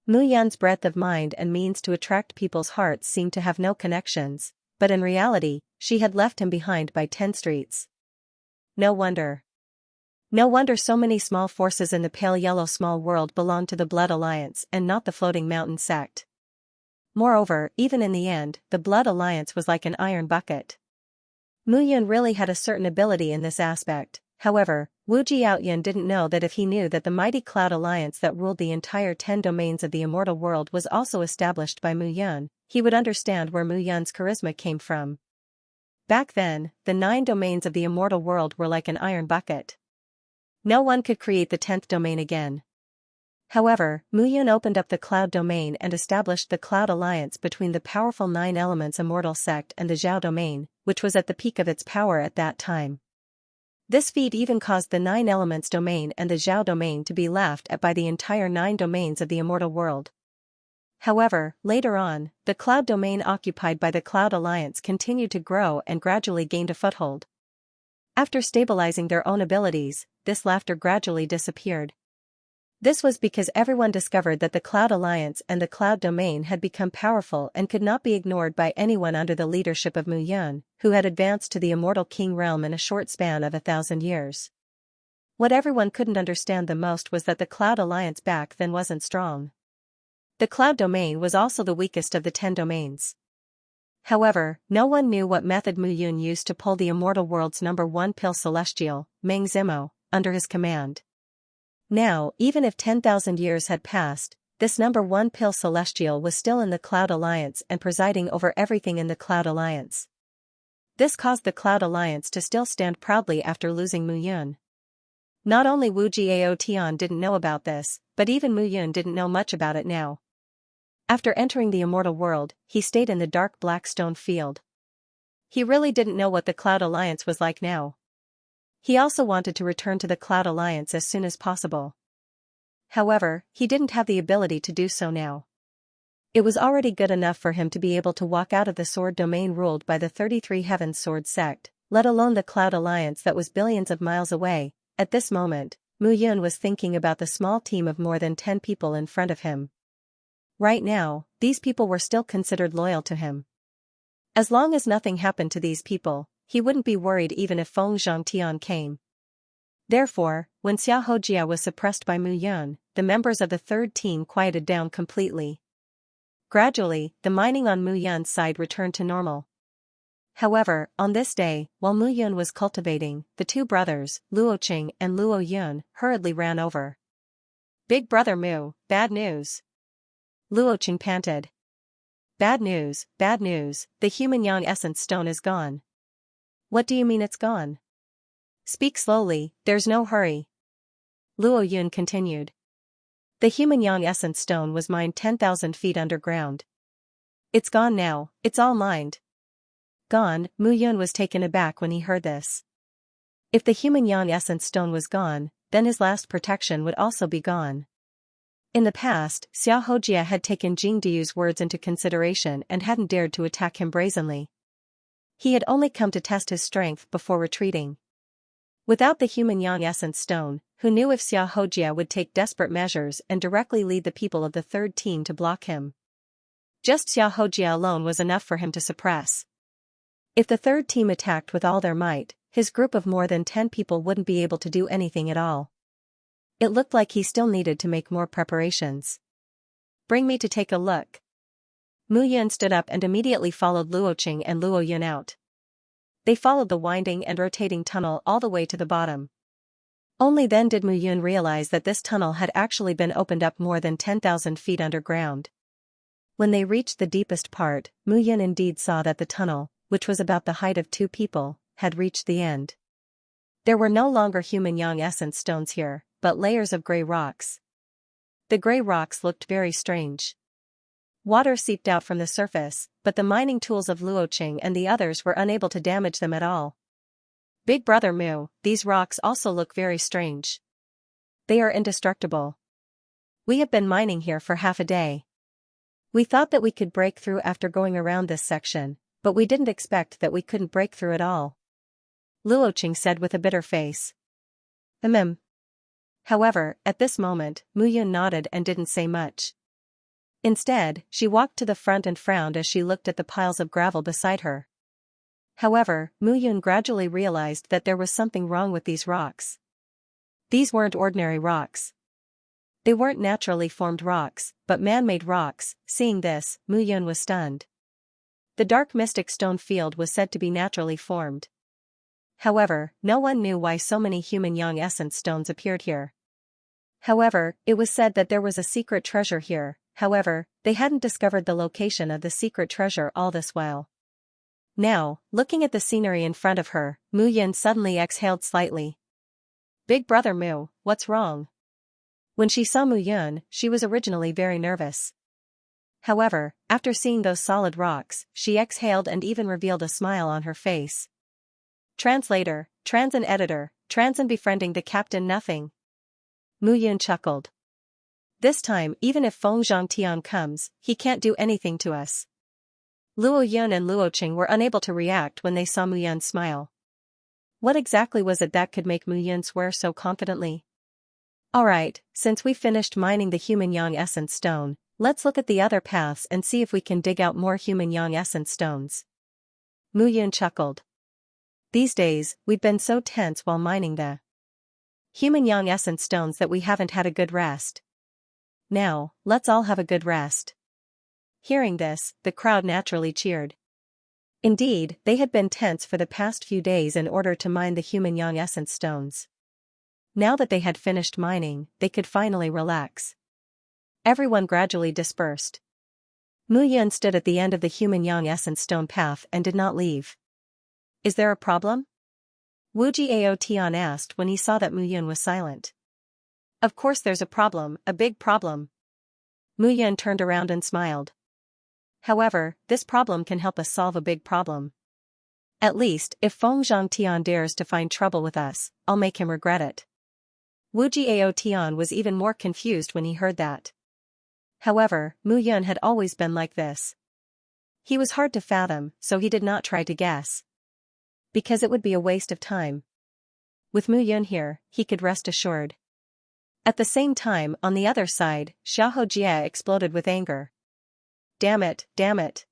Mu Yun's breadth of mind and means to attract people's hearts seemed to have no connections, but in reality, she had left him behind by 10 streets. No wonder. No wonder so many small forces in the pale yellow small world belonged to the Blood Alliance and not the Floating Mountain sect. Moreover, even in the end, the Blood Alliance was like an iron bucket. Mu Yun really had a certain ability in this aspect. However, Wu Jiaoyan didn't know that if he knew that the mighty Cloud Alliance that ruled the entire 10 domains of the immortal world was also established by Mu Yun, he would understand where Mu Yun's charisma came from. Back then, the 9 domains of the immortal world were like an iron bucket. No one could create the 10th domain again. However, Mu Yun opened up the Cloud domain and established the Cloud Alliance between the powerful 9 elements immortal sect and the Zhao domain, which was at the peak of its power at that time. This feat even caused the 9 elements domain and the Zhao domain to be laughed at by the entire 9 domains of the immortal world. However, later on, the Cloud domain occupied by the Cloud Alliance continued to grow and gradually gained a foothold. After stabilizing their own abilities, this laughter gradually disappeared. This was because everyone discovered that the Cloud Alliance and the Cloud domain had become powerful and could not be ignored by anyone under the leadership of Mu Yun, who had advanced to the Immortal King realm in a short span of 1,000 years. What everyone couldn't understand the most was that the Cloud Alliance back then wasn't strong. The Cloud domain was also the weakest of the 10 domains. However, no one knew what method Mu Yun used to pull the immortal world's #1 pill celestial, Meng Zimo, under his command. Now, even if 10,000 years had passed, this #1 pill celestial was still in the Cloud Alliance and presiding over everything in the Cloud Alliance. This caused the Cloud Alliance to still stand proudly after losing Mu Yun. Not only Wu Jiao Tian didn't know about this, but even Mu Yun didn't know much about it now. After entering the immortal world, he stayed in the dark black stone field. He really didn't know what the Cloud Alliance was like now. He also wanted to return to the Cloud Alliance as soon as possible. However, he didn't have the ability to do so now. It was already good enough for him to be able to walk out of the sword domain ruled by the 33 Heavens Sword sect, let alone the Cloud Alliance that was billions of miles away. At this moment, Mu Yun was thinking about the small team of more than 10 people in front of him. Right now, these people were still considered loyal to him. As long as nothing happened to these people, he wouldn't be worried even if Feng Zhangtian came. Therefore, when Xiao Hojia was suppressed by Mu Yun, the members of the third team quieted down completely. Gradually, the mining on Mu Yun's side returned to normal. However, on this day, while Mu Yun was cultivating, the two brothers, Luo Qing and Luo Yun, hurriedly ran over. "Big brother Mu, bad news." Luo Qing panted. Bad news, the human yang essence stone is gone." "What do you mean it's gone?" "Speak slowly, there's no hurry." Luo Yun continued. "The human yang essence stone was mined 10,000 feet underground. It's gone now, it's all mined." Gone, Mu Yun was taken aback when he heard this. If the human yang essence stone was gone, then his last protection would also be gone. In the past, Xiao Hojia had taken Jing Diyu's words into consideration and hadn't dared to attack him brazenly. He had only come to test his strength before retreating. Without the human yang essence stone, who knew if Xiao Hojia would take desperate measures and directly lead the people of the third team to block him. Just Xiao Hojia alone was enough for him to suppress. If the third team attacked with all their might, his group of more than 10 people wouldn't be able to do anything at all. It looked like he still needed to make more preparations. "Bring me to take a look." Mu Yun stood up and immediately followed Luo Qing and Luo Yun out. They followed the winding and rotating tunnel all the way to the bottom. Only then did Mu Yun realize that this tunnel had actually been opened up more than 10,000 feet underground. When they reached the deepest part, Mu Yun indeed saw that the tunnel, which was about the height of 2 people, had reached the end. There were no longer human yang essence stones here, but layers of gray rocks. The gray rocks looked very strange. Water seeped out from the surface, but the mining tools of Luo Qing and the others were unable to damage them at all. "Big brother Mu, these rocks also look very strange. They are indestructible. We have been mining here for half a day. We thought that we could break through after going around this section, but we didn't expect that we couldn't break through at all," Luo Qing said with a bitter face. However, at this moment, Mu Yun nodded and didn't say much. Instead, she walked to the front and frowned as she looked at the piles of gravel beside her. However, Mu Yun gradually realized that there was something wrong with these rocks. These weren't ordinary rocks. They weren't naturally formed rocks, but man-made rocks. Seeing this, Mu Yun was stunned. The dark mystic stone field was said to be naturally formed. However, no one knew why so many human yang essence stones appeared here. However, it was said that there was a secret treasure here. However, they hadn't discovered the location of the secret treasure all this while. Now, looking at the scenery in front of her, Mu Yun suddenly exhaled slightly. "Big brother Mu, what's wrong?" When she saw Mu Yun, she was originally very nervous. However, after seeing those solid rocks, she exhaled and even revealed a smile on her face. Translator, trans and editor, trans and befriending the captain nothing. Mu Yun chuckled. This time even if Feng Zhangtian comes, he can't do anything to us. Luo Yun and Luo Qing were unable to react when they saw Mu Yun smile. What exactly was it that could make Mu Yun swear so confidently? Alright, since we finished mining the human yang essence stone, let's look at the other paths and see if we can dig out more human yang essence stones. Mu Yun chuckled. These days, we've been so tense while mining the human yang essence stones that we haven't had a good rest. Now, let's all have a good rest. Hearing this, the crowd naturally cheered. Indeed, they had been tense for the past few days in order to mine the human yang essence stones. Now that they had finished mining, they could finally relax. Everyone gradually dispersed. Mu Yun stood at the end of the human yang essence stone path and did not leave. Is there a problem? Wu Jiao Tian asked when he saw that Mu Yun was silent. Of course there's a problem, a big problem. Mu Yun turned around and smiled. However, this problem can help us solve a big problem. At least, if Feng Zhangtian dares to find trouble with us, I'll make him regret it. Wu Jiao Tian was even more confused when he heard that. However, Mu Yun had always been like this. He was hard to fathom, so he did not try to guess. Because it would be a waste of time. With Mu Yun here, he could rest assured. At the same time, on the other side, Xiahou Jia exploded with anger. Damn it, damn it.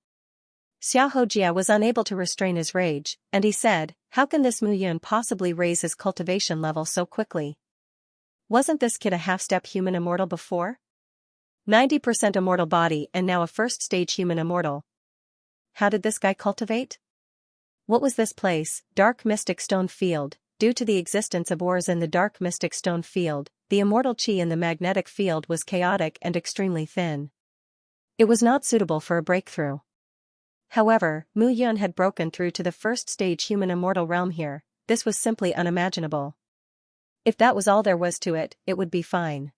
Xiahou Jia was unable to restrain his rage, and he said, how can this Mu Yun possibly raise his cultivation level so quickly? Wasn't this kid a half-step human immortal before? 90% immortal body and now a first-stage human immortal. How did this guy cultivate? What was this place? Dark Mystic Stone Field. Due to the existence of ores in the Dark Mystic Stone Field, the immortal chi in the magnetic field was chaotic and extremely thin. It was not suitable for a breakthrough. However, Mu Yun had broken through to the first-stage human immortal realm here. This was simply unimaginable. If that was all there was to it, it would be fine.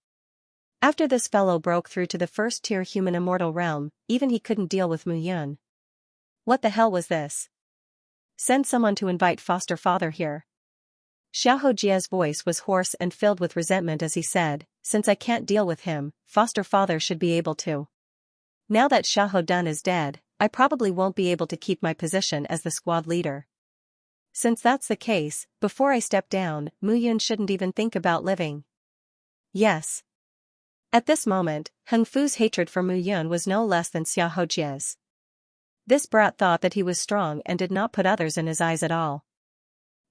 After this fellow broke through to the first-tier human immortal realm, even he couldn't deal with Mu Yun. What the hell was this? Send someone to invite foster father here. Xiahou Jia's voice was hoarse and filled with resentment as he said, since I can't deal with him, foster father should be able to. Now that Xiahou Dun is dead, I probably won't be able to keep my position as the squad leader. Since that's the case, before I step down, Mu Yun shouldn't even think about living. Yes. At this moment, Heng Fu's hatred for Mu Yun was no less than Xiahou Jia's. This brat thought that he was strong and did not put others in his eyes at all.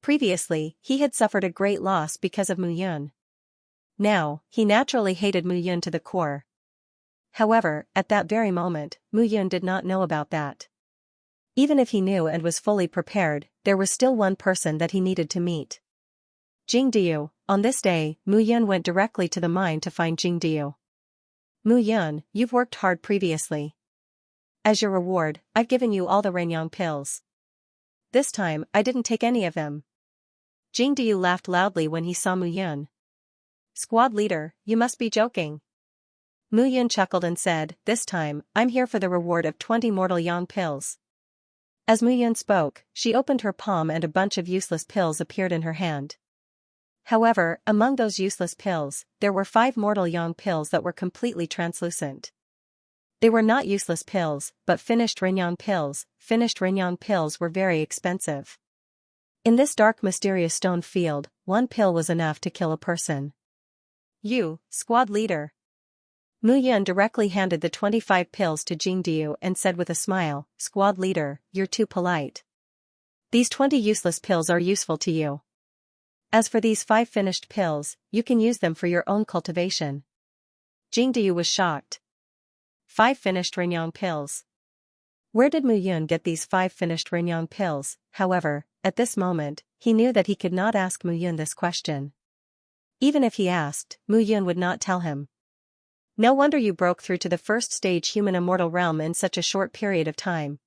Previously, he had suffered a great loss because of Mu Yun. Now, he naturally hated Mu Yun to the core. However, at that very moment, Mu Yun did not know about that. Even if he knew and was fully prepared, there was still one person that he needed to meet. Jing Diu. On this day, Mu Yun went directly to the mine to find Jing Diu. Mu Yun, you've worked hard previously. As your reward, I've given you all the Renyang pills. This time, I didn't take any of them. Jing Diu laughed loudly when he saw Mu Yun. Squad leader, you must be joking. Mu Yun chuckled and said, this time, I'm here for the reward of 20 mortal yang pills. As Mu Yun spoke, she opened her palm and a bunch of useless pills appeared in her hand. However, among those useless pills, there were 5 mortal yang pills that were completely translucent. They were not useless pills, but finished Renyang pills. Finished Renyang pills were very expensive. In this dark mysterious stone field, 1 pill was enough to kill a person. You, squad leader. Mu Yun directly handed the 25 pills to Jing Diu and said with a smile, squad leader, you're too polite. These 20 useless pills are useful to you. As for these 5 finished pills, you can use them for your own cultivation. Jing Diu was shocked. 5 finished Renyang pills. Where did Mu Yun get these 5 finished Renyang pills? However, at this moment, he knew that he could not ask Mu Yun this question. Even if he asked, Mu Yun would not tell him. No wonder you broke through to the first stage human immortal realm in such a short period of time.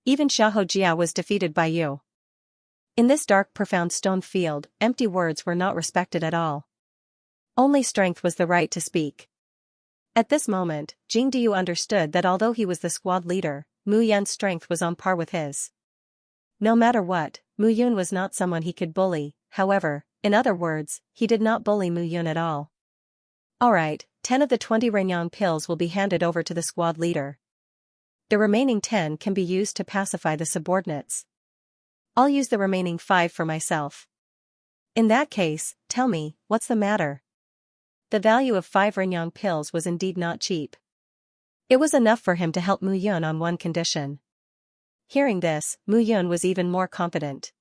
Even Xiahou Jia was defeated by you. In this dark profound stone field, empty words were not respected at all. Only strength was the right to speak. At this moment, Jing Diu understood that although he was the squad leader, Mu Yun's strength was on par with his. No matter what, Mu Yun was not someone he could bully. However, in other words, he did not bully Mu Yun at all. Alright, 10 of the 20 Renyang pills will be handed over to the squad leader. The remaining 10 can be used to pacify the subordinates. I'll use the remaining 5 for myself. In that case, tell me, what's the matter? The value of 5 Renyang pills was indeed not cheap. It was enough for him to help Mu Yun on one condition. Hearing this, Mu Yun was even more confident.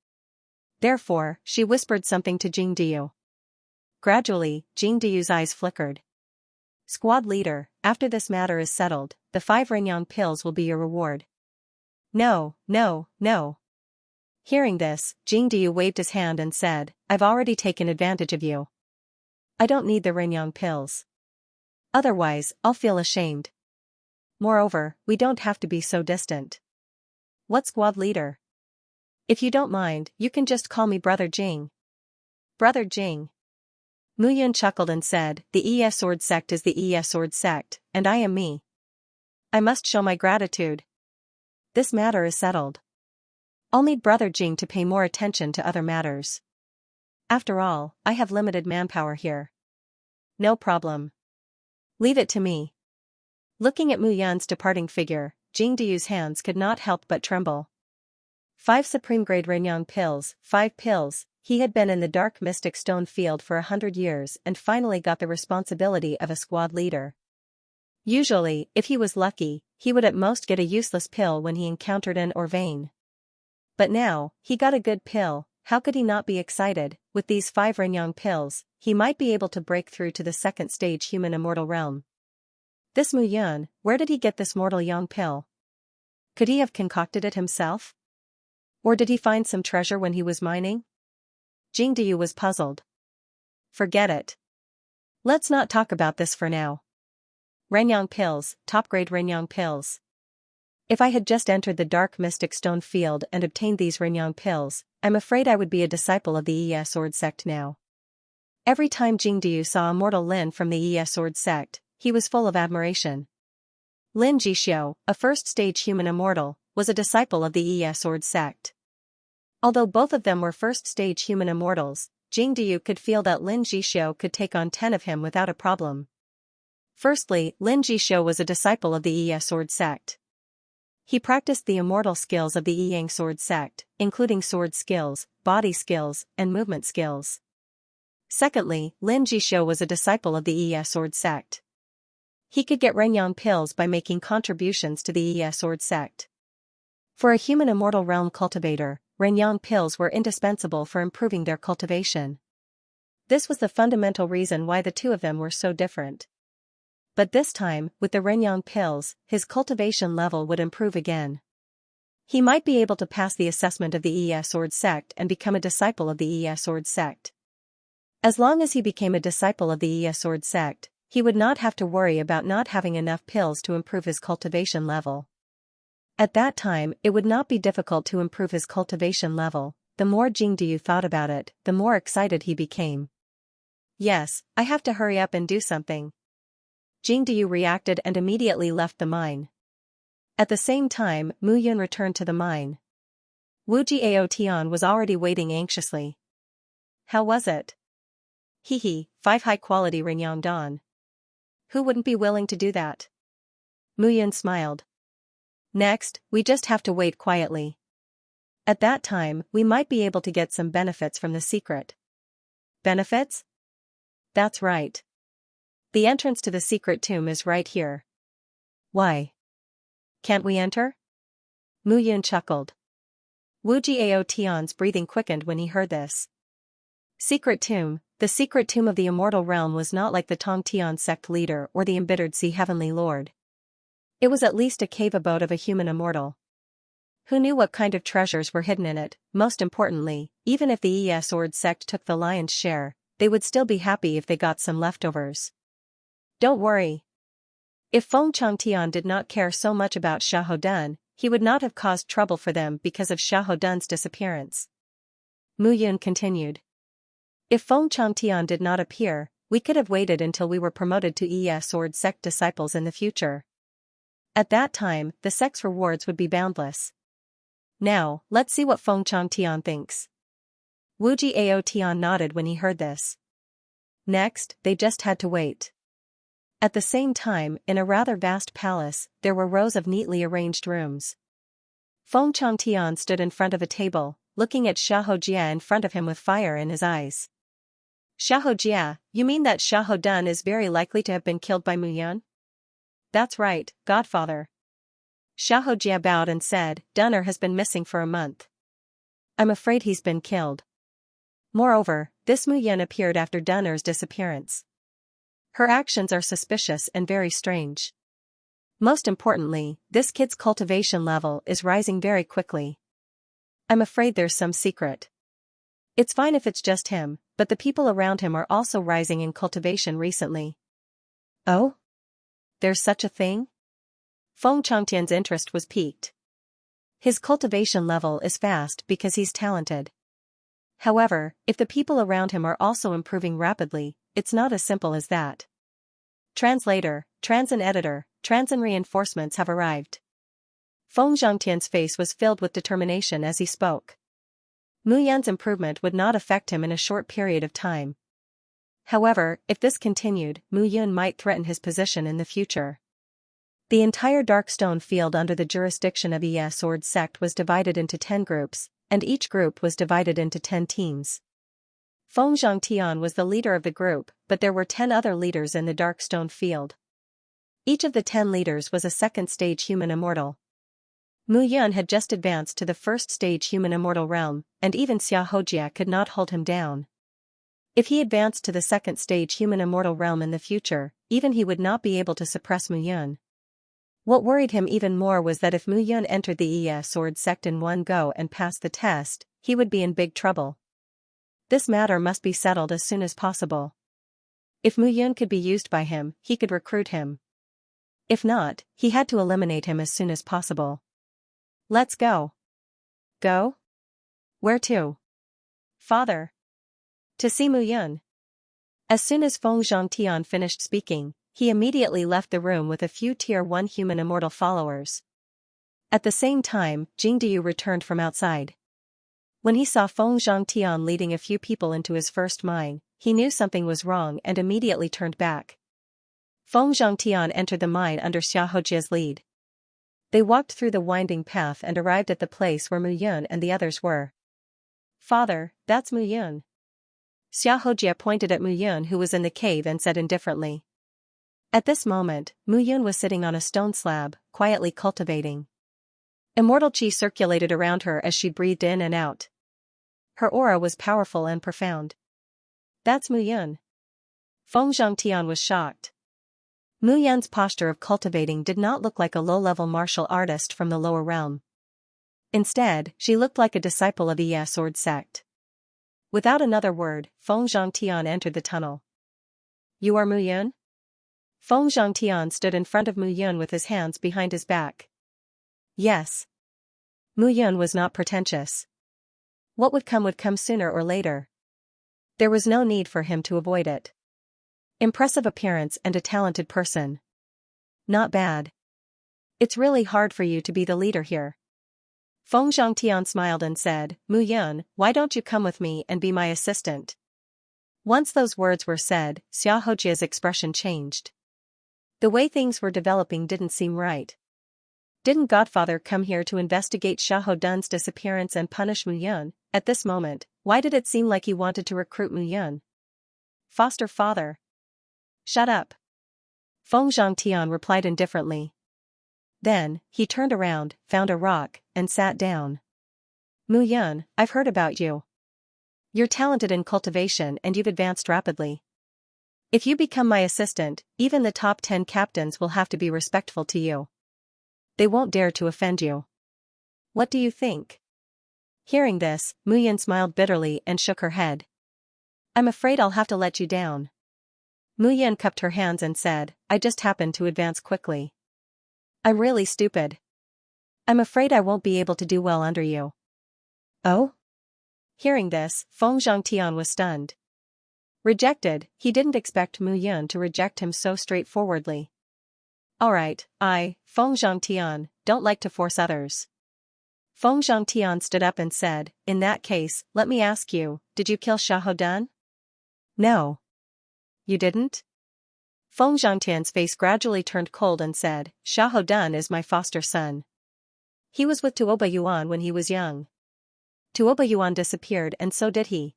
Therefore, she whispered something to Jing Diu. Gradually, Jing Diu's eyes flickered. Squad leader, after this matter is settled, the 5 Renyang pills will be your reward. No, no, no. Hearing this, Jing Diu waved his hand and said, I've already taken advantage of you. I don't need the Renyang pills. Otherwise, I'll feel ashamed. Moreover, we don't have to be so distant. What squad leader? If you don't mind, you can just call me Brother Jing. Brother Jing. Mu Yun chuckled and said, the Es Sword sect is the Es Sword sect, and I am me. I must show my gratitude. This matter is settled. I'll need Brother Jing to pay more attention to other matters. After all, I have limited manpower here. No problem. Leave it to me. Looking at Mu Yun's departing figure, Jing Duyu's hands could not help but tremble. 5 supreme-grade Renyang pills, 5 pills. He had been in the dark mystic stone field for 100 years and finally got the responsibility of a squad leader. Usually, if he was lucky, he would at most get a useless pill when he encountered an or vein. But now, he got a good pill. How could he not be excited? With these 5 Renyang pills, he might be able to break through to the second stage human immortal realm. This Mu Yun, where did he get this mortal yang pill? Could he have concocted it himself? Or did he find some treasure when he was mining? Jing Duyu was puzzled. Forget it. Let's not talk about this for now. Renyang pills, top-grade Renyang pills. If I had just entered the dark mystic stone field and obtained these Renyang pills, I'm afraid I would be a disciple of the Es Sword sect now. Every time Jing Duyu saw a mortal Lin from the Es Sword sect, he was full of admiration. Lin Jixio, a first-stage human immortal, was a disciple of the Es Sword sect. Although both of them were first-stage human immortals, Jing Duyu could feel that Lin Jixio could take on 10 of him without a problem. Firstly, Lin Jixio was a disciple of the Es Sword sect. He practiced the immortal skills of the Yang Sword sect, including sword skills, body skills, and movement skills. Secondly, Lin Jixio was a disciple of the Es Sword sect. He could get Renyang pills by making contributions to the Es Sword sect. For a human immortal realm cultivator, Renyang pills were indispensable for improving their cultivation. This was the fundamental reason why the two of them were so different. But this time, with the Renyang pills, his cultivation level would improve again. He might be able to pass the assessment of the Es Sword sect and become a disciple of the Es Sword sect. As long as he became a disciple of the Es Sword sect, he would not have to worry about not having enough pills to improve his cultivation level. At that time, it would not be difficult to improve his cultivation level. The more Jing Duyu thought about it, the more excited he became. Yes, I have to hurry up and do something. Jing Duyu reacted and immediately left the mine. At the same time, Mu Yun returned to the mine. Wu Jiao Tian was already waiting anxiously. How was it? Hehe, 5 high-quality Renyang Dan. Who wouldn't be willing to do that? Mu Yun smiled. Next, we just have to wait quietly. At that time, we might be able to get some benefits from the secret. Benefits? That's right. The entrance to the secret tomb is right here. Why? Can't we enter? Mu Yun chuckled. Wu Jiao Tian's breathing quickened when he heard this. Secret tomb. The secret tomb of the immortal realm was not like the Tong Tian sect leader or the embittered sea heavenly lord. It was at least a cave abode of a human immortal. Who knew what kind of treasures were hidden in it? Most importantly, even if the Es Sword sect took the lion's share, they would still be happy if they got some leftovers. Don't worry. If Feng Changtian did not care so much about Xiahou Dun, he would not have caused trouble for them because of Xiahou Dun's disappearance. Mu Yun continued. If Feng Changtian did not appear, we could have waited until we were promoted to Es Sword sect disciples in the future. At that time, the sect's rewards would be boundless. Now, let's see what Feng Changtian thinks. Wu Jiao Tian nodded when he heard this. Next, they just had to wait. At the same time, in a rather vast palace, there were rows of neatly arranged rooms. Feng Changtian stood in front of a table, looking at Xiahou Jia in front of him with fire in his eyes. Xiahou Jia, you mean that Xiahou Dun is very likely to have been killed by Mu Yun? That's right, Godfather. Xiahou Jia bowed and said, Dunner has been missing for a month. I'm afraid he's been killed. Moreover, this Mu Yun appeared after Dunner's disappearance. Her actions are suspicious and very strange. Most importantly, this kid's cultivation level is rising very quickly. I'm afraid there's some secret. It's fine if it's just him, but the people around him are also rising in cultivation recently. Oh? There's such a thing? Feng Changtian's interest was piqued. His cultivation level is fast because he's talented. However, if the people around him are also improving rapidly, it's not as simple as that. Translator, Transin editor, Transin reinforcements have arrived. Feng Zhangtian's face was filled with determination as he spoke. Mu Yan's improvement would not affect him in a short period of time. However, if this continued, Mu Yun might threaten his position in the future. The entire Darkstone field under the jurisdiction of Yi Sword Sect was divided into 10 groups, and each group was divided into 10 teams. Feng Zhangtian was the leader of the group, but there were 10 other leaders in the Darkstone field. Each of the 10 leaders was a second-stage human immortal. Mu Yun had just advanced to the first-stage human immortal realm, and even Xiahojia could not hold him down. If he advanced to the second-stage human immortal realm in the future, even he would not be able to suppress Mu Yun. What worried him even more was that if Mu Yun entered the Yi Sword Sect in one go and passed the test, he would be in big trouble. This matter must be settled as soon as possible. If Mu Yun could be used by him, he could recruit him. If not, he had to eliminate him as soon as possible. Let's go. Go? Where to? Father. To see Mu Yun. As soon as Feng Zhangtian finished speaking, he immediately left the room with a few Tier 1 human immortal followers. At the same time, Jingdiyu returned from outside. When he saw Feng Zhangtian leading a few people into his first mine, he knew something was wrong and immediately turned back. Feng Zhangtian entered the mine under Xiaohojia's lead. They walked through the winding path and arrived at the place where Mu Yun and the others were. Father, that's Mu Yun. Xiahojia pointed at Mu Yun, who was in the cave, and said indifferently. At this moment, Mu Yun was sitting on a stone slab, quietly cultivating. Immortal qi circulated around her as she breathed in and out. Her aura was powerful and profound. That's Mu Yun. Feng Zhangtian was shocked. Mu Yun's posture of cultivating did not look like a low-level martial artist from the lower realm. Instead, she looked like a disciple of the Yi Sword Sect. Without another word, Feng Zhangtian entered the tunnel. You are Mu Yun? Feng Zhangtian stood in front of Mu Yun with his hands behind his back. Yes. Mu Yun was not pretentious. What would come sooner or later. There was no need for him to avoid it. Impressive appearance and a talented person. Not bad. It's really hard for you to be the leader here. Feng Zhangtian smiled and said, Mu Yun, why don't you come with me and be my assistant? Once those words were said, Xiaohojia's expression changed. The way things were developing didn't seem right. Didn't Godfather come here to investigate Xiahou Dun's disappearance and punish Mu Yun? At this moment, why did it seem like he wanted to recruit Mu Yun? Foster father. Shut up. Feng Zhangtian replied indifferently. Then, he turned around, found a rock, and sat down. Mu Yun, I've heard about you. You're talented in cultivation and you've advanced rapidly. If you become my assistant, even the top 10 captains will have to be respectful to you. They won't dare to offend you. What do you think? Hearing this, Mu Yun smiled bitterly and shook her head. I'm afraid I'll have to let you down. Mu Yun cupped her hands and said, I just happened to advance quickly. I'm really stupid. I'm afraid I won't be able to do well under you. Oh? Hearing this, Feng Zhangtian was stunned. Rejected, he didn't expect Mu Yun to reject him so straightforwardly. Alright, Feng Zhangtian, don't like to force others. Feng Zhangtian stood up and said, in that case, let me ask you, did you kill Xiahou Dun? No. You didn't? Feng Zhangtian's face gradually turned cold and said, Xiahou Dun is my foster son. He was with Tuoba Yuan when he was young. Tuoba Yuan disappeared and so did he.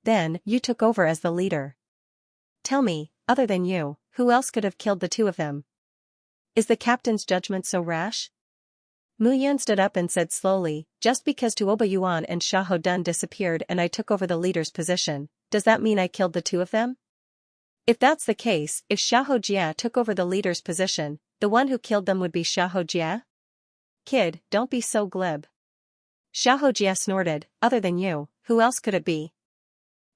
Then, you took over as the leader. Tell me, other than you, who else could have killed the two of them? Is the captain's judgment so rash? Mu Yun stood up and said slowly, just because Tuoba Yuan and Xiahou Dun disappeared and I took over the leader's position, does that mean I killed the two of them? If that's the case, if Xiahojia took over the leader's position, the one who killed them would be Xiahojia? Kid, don't be so glib. Xiahojia snorted, other than you, who else could it be?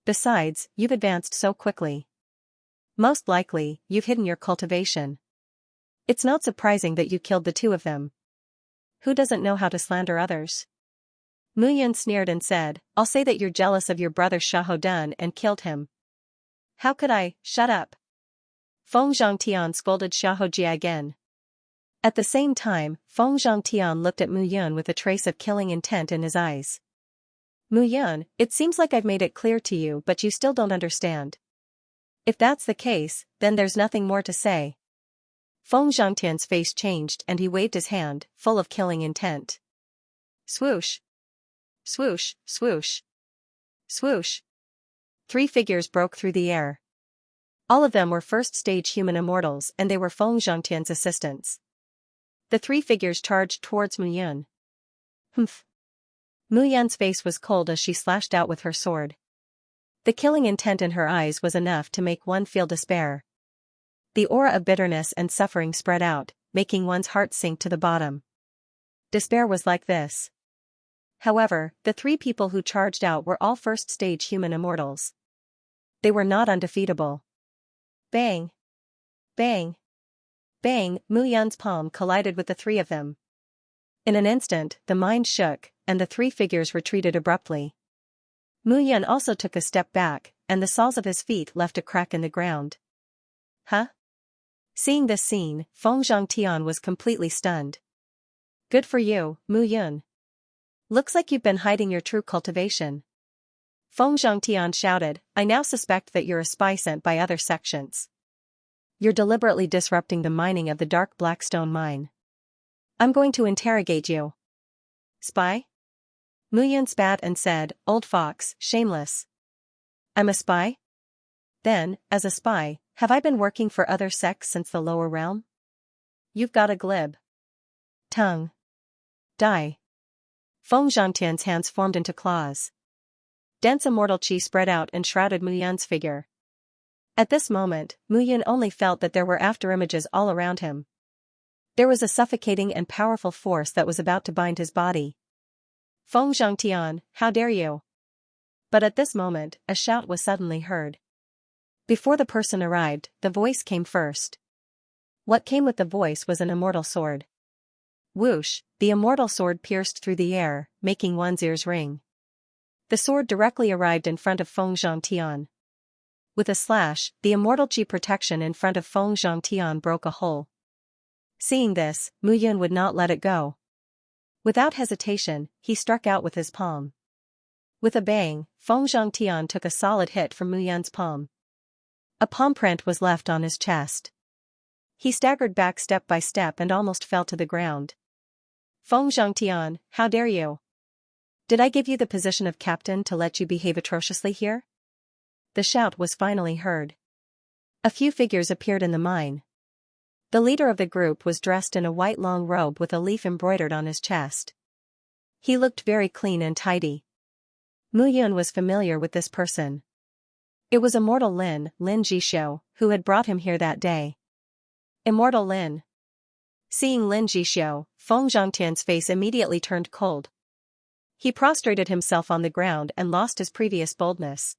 Besides, you've advanced so quickly. Most likely, you've hidden your cultivation. It's not surprising that you killed the two of them. Who doesn't know how to slander others? Mu Yun sneered and said, I'll say that you're jealous of your brother Xiahou and killed him. How could I? Shut up. Feng Zhangtian scolded Xiahou again. At the same time, Feng Zhangtian looked at Mu Yun with a trace of killing intent in his eyes. Mu Yun, it seems like I've made it clear to you but you still don't understand. If that's the case, then there's nothing more to say. Feng Zhangtian's face changed and he waved his hand, full of killing intent. Swoosh. Swoosh, swoosh. Swoosh. 3 figures broke through the air. All of them were first-stage human immortals and they were Feng Zhangtian's assistants. The 3 figures charged towards Mu Yun. Humph. Mu Yun's face was cold as she slashed out with her sword. The killing intent in her eyes was enough to make one feel despair. The aura of bitterness and suffering spread out, making one's heart sink to the bottom. Despair was like this. However, the 3 people who charged out were all first-stage human immortals. They were not undefeatable. Bang! Bang! Bang! Mu Yun's palm collided with the 3 of them. In an instant, the mind shook, and the 3 figures retreated abruptly. Mu Yun also took a step back, and the soles of his feet left a crack in the ground. Huh? Seeing this scene, Feng Zhangtian was completely stunned. Good for you, Mu Yun. Looks like you've been hiding your true cultivation. Feng Zhangtian shouted, I now suspect that you're a spy sent by other sections. You're deliberately disrupting the mining of the dark blackstone mine. I'm going to interrogate you. Spy? Mu Yun spat and said, Old fox, shameless. I'm a spy? Then, as a spy, have I been working for other sects since the lower realm? You've got a glib tongue. Die. Feng Zhangtian's hands formed into claws. Dense immortal chi spread out and shrouded Mu Yun's figure. At this moment, Mu Yun only felt that there were afterimages all around him. There was a suffocating and powerful force that was about to bind his body. Feng Zhangtian, how dare you? But at this moment, a shout was suddenly heard. Before the person arrived, the voice came first. What came with the voice was an immortal sword. Whoosh, the immortal sword pierced through the air, making one's ears ring. The sword directly arrived in front of Feng Zhangtian. With a slash, the immortal chi protection in front of Feng Zhangtian broke a hole. Seeing this, Mu Yun would not let it go. Without hesitation, he struck out with his palm. With a bang, Feng Zhangtian took a solid hit from Mu Yun's palm. A palm print was left on his chest. He staggered back step by step and almost fell to the ground. Feng Zhangtian, how dare you? Did I give you the position of captain to let you behave atrociously here? The shout was finally heard. A few figures appeared in the mine. The leader of the group was dressed in a white long robe with a leaf embroidered on his chest. He looked very clean and tidy. Mu Yun was familiar with this person. It was Immortal Lin Jishou, who had brought him here that day. Immortal Lin. Seeing Lin Jishou, Feng Zhangtian's face immediately turned cold. He prostrated himself on the ground and lost his previous boldness.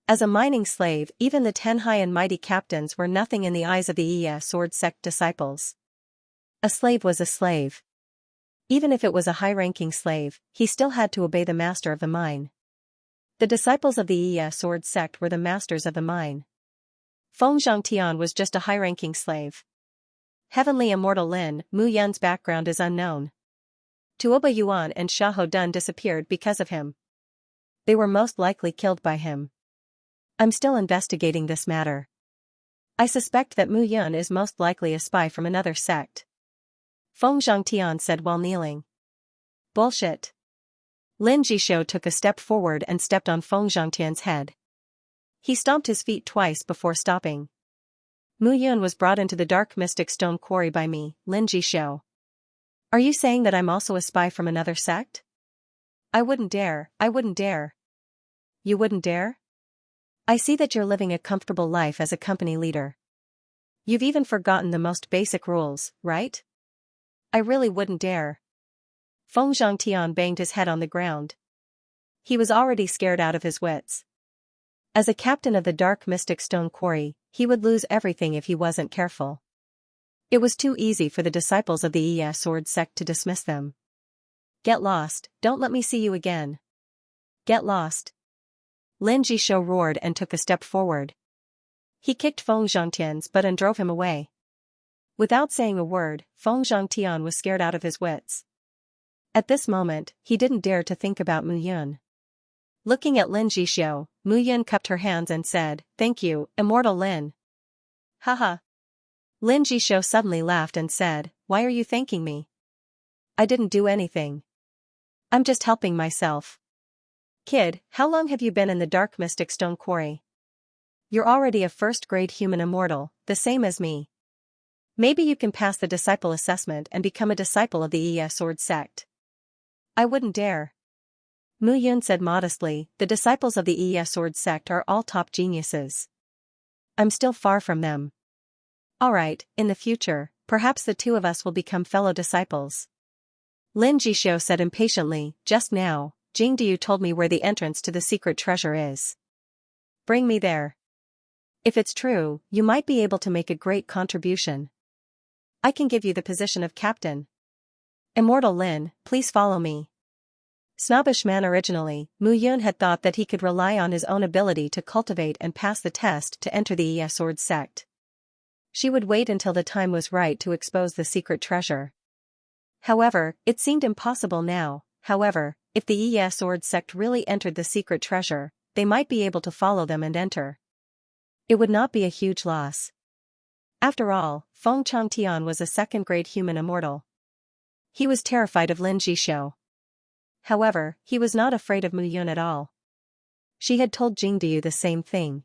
As a mining slave, even the 10 high and mighty captains were nothing in the eyes of the Iya sword sect disciples. A slave was a slave. Even if it was a high-ranking slave, he still had to obey the master of the mine. The disciples of the Iya sword sect were the masters of the mine. Feng Zhangtian was just a high-ranking slave. Heavenly Immortal Lin, Mu Yun's background is unknown. Tuoba Yuan and Xiahou disappeared because of him. They were most likely killed by him. I'm still investigating this matter. I suspect that Mu Yun is most likely a spy from another sect. Feng Zhangtian said while kneeling. Bullshit. Lin Jishou took a step forward and stepped on Feng Zhangtian's head. He stomped his feet twice before stopping. Mu Yun was brought into the dark mystic stone quarry by me, Lin Jishou. Are you saying that I'm also a spy from another sect? I wouldn't dare. You wouldn't dare? I see that you're living a comfortable life as a company leader. You've even forgotten the most basic rules, right? I really wouldn't dare. Feng Zhangtian banged his head on the ground. He was already scared out of his wits. As a captain of the dark mystic stone quarry, he would lose everything if he wasn't careful. It was too easy for the disciples of the sword sect to dismiss them. Get lost, don't let me see you again. Get lost. Lin Jishou roared and took a step forward. He kicked Feng Zhangtian's butt and drove him away. Without saying a word, Feng Zhangtian was scared out of his wits. At this moment, he didn't dare to think about Mu Yun. Looking at Lin Jishou, Mu Yun cupped her hands and said, "Thank you, Immortal Lin." Haha. Lin Jishou suddenly laughed and said, "Why are you thanking me? I didn't do anything. I'm just helping myself." Kid, how long have you been in the Dark Mystic Stone Quarry? You're already a first-grade human immortal, the same as me. Maybe you can pass the disciple assessment and become a disciple of the sword sect. I wouldn't dare. Mu Yun said modestly, the disciples of the sword sect are all top geniuses. I'm still far from them. Alright, in the future, perhaps the two of us will become fellow disciples. Lin Jishou said impatiently, just now, Jingdu told me where the entrance to the secret treasure is. Bring me there. If it's true, you might be able to make a great contribution. I can give you the position of captain. Immortal Lin, please follow me. Snobbish man originally, Mu Yun had thought that he could rely on his own ability to cultivate and pass the test to enter the sword sect. She would wait until the time was right to expose the secret treasure. However, it seemed impossible now. However, if the sword sect really entered the secret treasure, they might be able to follow them and enter. It would not be a huge loss. After all, Feng Changtian was a second-grade human immortal. He was terrified of Lin Jishou. However, he was not afraid of Mu Yun at all. She had told Jingdu the same thing.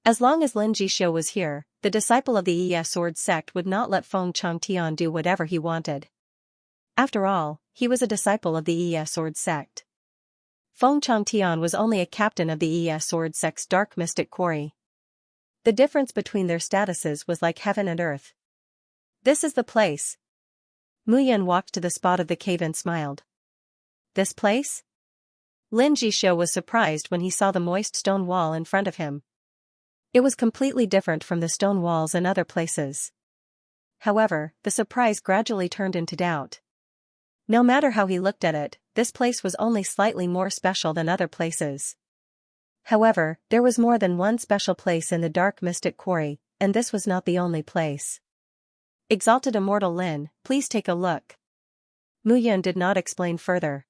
As long as Lin Jishou was here, the disciple of the sword sect would not let Feng Changtian do whatever he wanted. After all, he was a disciple of the sword sect. Feng Changtian was only a captain of the sword sect's dark mystic quarry. The difference between their statuses was like heaven and earth. This is the place. Mu Yun walked to the spot of the cave and smiled. This place? Lin Jishou was surprised when he saw the moist stone wall in front of him. It was completely different from the stone walls in other places. However, the surprise gradually turned into doubt. No matter how he looked at it, this place was only slightly more special than other places. However, there was more than one special place in the dark mystic quarry, and this was not the only place. Exalted Immortal Lin, please take a look. Mu Yun did not explain further.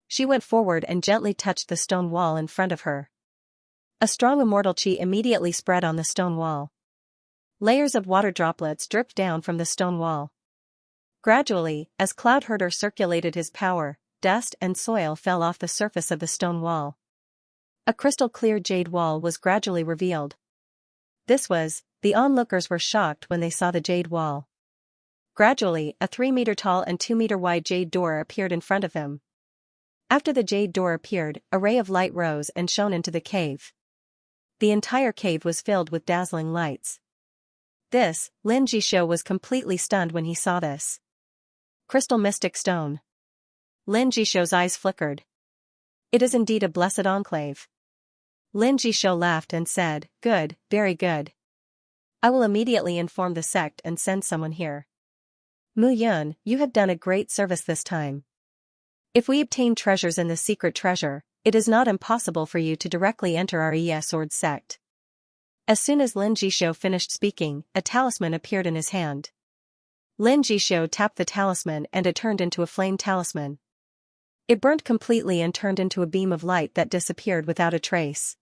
She went forward and gently touched the stone wall in front of her. A strong immortal qi immediately spread on the stone wall. Layers of water droplets dripped down from the stone wall. Gradually, as Cloud Herder circulated his power, dust and soil fell off the surface of the stone wall. A crystal-clear jade wall was gradually revealed. The onlookers were shocked when they saw the jade wall. Gradually, a 3-meter-tall and 2-meter-wide jade door appeared in front of him. After the jade door appeared, a ray of light rose and shone into the cave. The entire cave was filled with dazzling lights. Lin Jishou was completely stunned when he saw this. Crystal Mystic Stone. Lin Jishou's eyes flickered. It is indeed a blessed enclave. Lin Jishou laughed and said, "Good, very good. I will immediately inform the sect and send someone here." Mu Yun, you have done a great service this time. If we obtain treasures in the secret treasure, it is not impossible for you to directly enter our sword sect. As soon as Lin Jishou finished speaking, a talisman appeared in his hand. Lin Jishou tapped the talisman and it turned into a flame talisman. It burnt completely and turned into a beam of light that disappeared without a trace.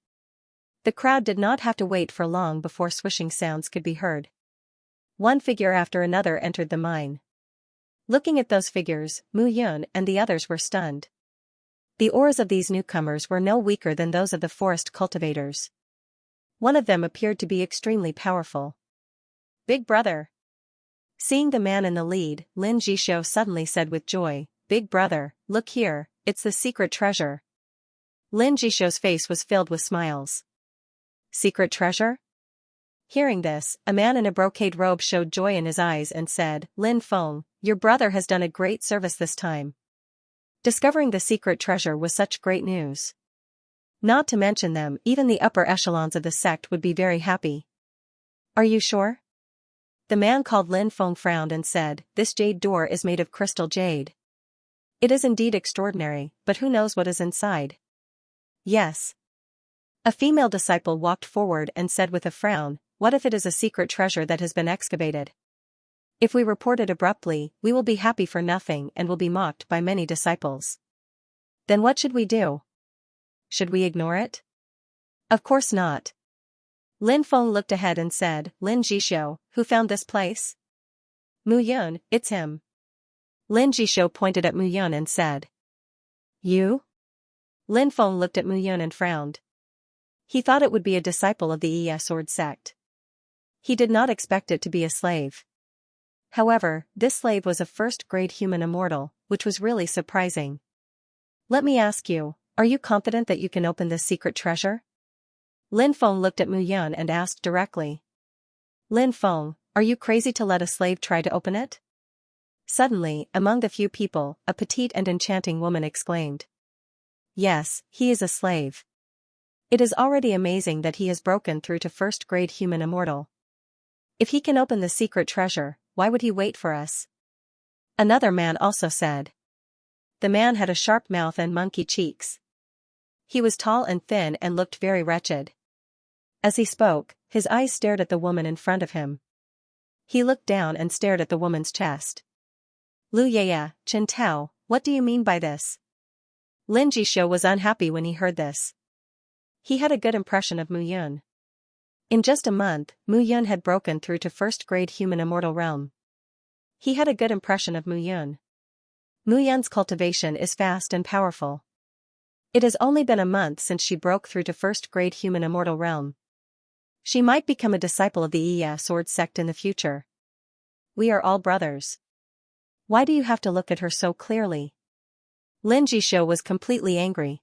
The crowd did not have to wait for long before swishing sounds could be heard. One figure after another entered the mine. Looking at those figures, Mu Yun and the others were stunned. The auras of these newcomers were no weaker than those of the forest cultivators. One of them appeared to be extremely powerful. Big brother. Seeing the man in the lead, Lin Jishou suddenly said with joy, "Big brother, look here, it's the secret treasure." Lin Jishou's face was filled with smiles. Secret treasure? Hearing this, a man in a brocade robe showed joy in his eyes and said, "Lin Feng, your brother has done a great service this time. Discovering the secret treasure was such great news. Not to mention them, even the upper echelons of the sect would be very happy." "Are you sure?" The man called Lin Feng frowned and said, "This jade door is made of crystal jade. It is indeed extraordinary, but who knows what is inside?" "Yes." A female disciple walked forward and said with a frown, "What if it is a secret treasure that has been excavated? If we report it abruptly, we will be happy for nothing and will be mocked by many disciples. Then what should we do? Should we ignore it?" "Of course not." Lin Feng looked ahead and said, "Lin Jishou, who found this place?" "Mu Yun, it's him." Lin Jishou pointed at Mu Yun and said, "You?" Lin Feng looked at Mu Yun and frowned. He thought it would be a disciple of the Yi Sword sect. He did not expect it to be a slave. However, this slave was a first-grade human immortal, which was really surprising. "Let me ask you, are you confident that you can open this secret treasure?" Lin Feng looked at Mu Yun and asked directly. "Lin Feng, are you crazy to let a slave try to open it?" Suddenly, among the few people, a petite and enchanting woman exclaimed. "Yes, he is a slave. It is already amazing that he has broken through to first-grade human immortal. If he can open the secret treasure, why would he wait for us?" Another man also said. The man had a sharp mouth and monkey cheeks. He was tall and thin and looked very wretched. As he spoke, his eyes stared at the woman in front of him. He looked down and stared at the woman's chest. "Lu Yaya, Chen Tao, what do you mean by this?" Lin Jishou was unhappy when he heard this. He had a good impression of Mu Yun. In just a month, Mu Yun had broken through to first-grade human immortal realm. He had a good impression of Mu Yun. Mu Yun's cultivation is fast and powerful. It has only been a month since she broke through to first-grade human immortal realm. She might become a disciple of the Yi Sword sect in the future. We are all brothers. Why do you have to look at her so clearly? Lin Jishou was completely angry.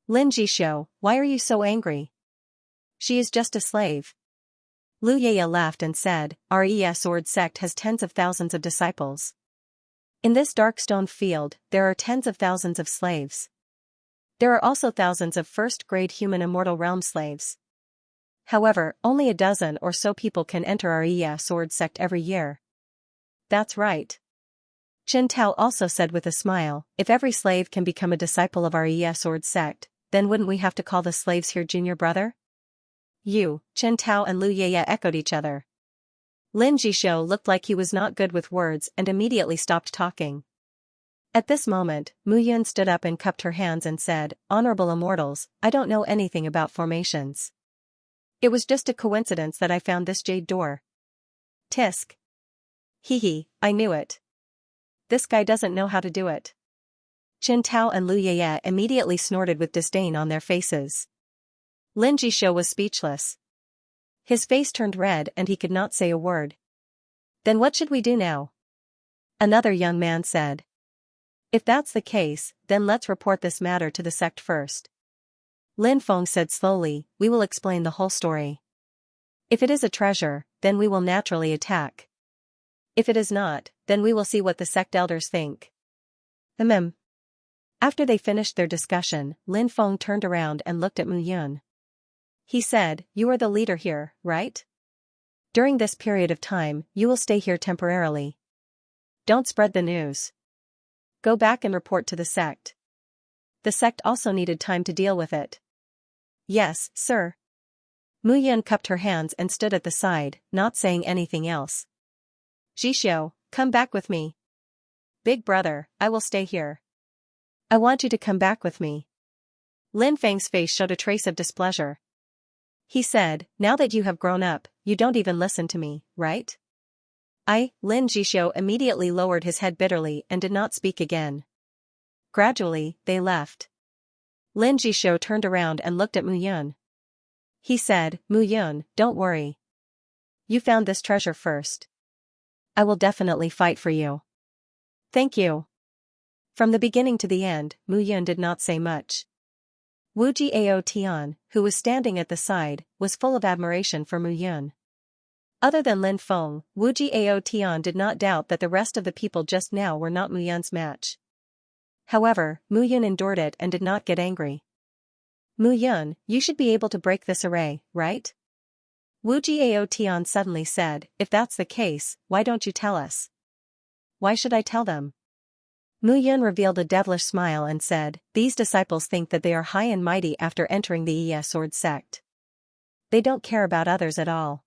"Lin Jishou, why are you so angry? She is just a slave." Lu Yaya laughed and said, "Our Yi Sword sect has tens of thousands of disciples. In this dark stone field, there are tens of thousands of slaves. There are also thousands of first-grade human immortal realm slaves. However, only a dozen or so people can enter our Yi Sword sect every year." "That's right." Chen Tao also said with a smile, "If every slave can become a disciple of our Yi Sword sect, then wouldn't we have to call the slaves here junior brother?" You, Chen Tao and Lu Yaya echoed each other. Lin Jishou looked like he was not good with words and immediately stopped talking. At this moment, Mu Yun stood up and cupped her hands and said, "Honorable immortals, I don't know anything about formations. It was just a coincidence that I found this jade door." Tisk. "Hee, I knew it. This guy doesn't know how to do it." Chen Tao and Lu Yaya immediately snorted with disdain on their faces. Lin Jishou was speechless. His face turned red and he could not say a word. "Then what should we do now?" Another young man said. "If that's the case, then let's report this matter to the sect first." Lin Feng said slowly, "We will explain the whole story. If it is a treasure, then we will naturally attack. If it is not, then we will see what the sect elders think." After they finished their discussion, Lin Feng turned around and looked at Mu Yun. He said, "You are the leader here, right? During this period of time, you will stay here temporarily. Don't spread the news. Go back and report to the sect." The sect also needed time to deal with it. "Yes, sir." Mu Yun cupped her hands and stood at the side, not saying anything else. "Jishou, come back with me." "Big brother, I will stay here." "I want you to come back with me." Lin Feng's face showed a trace of displeasure. He said, "Now that you have grown up, you don't even listen to me, right?" Lin Jishou immediately lowered his head bitterly and did not speak again. Gradually, they left. Lin Jishou turned around and looked at Mu Yun. He said, "Mu Yun, don't worry. You found this treasure first. I will definitely fight for you." "Thank you." From the beginning to the end, Mu Yun did not say much. Wu Jiao Tian, who was standing at the side, was full of admiration for Mu Yun. Other than Lin Feng, Wu Jiao Tian did not doubt that the rest of the people just now were not Mu Yun's match. However, Mu Yun endured it and did not get angry. "Mu Yun, you should be able to break this array, right?" Wu Jiao Tian suddenly said, if that's the case, why don't you tell us? Why should I tell them? Mu Yun revealed a devilish smile and said, these disciples think that they are high and mighty after entering the Yi Sword sect. They don't care about others at all.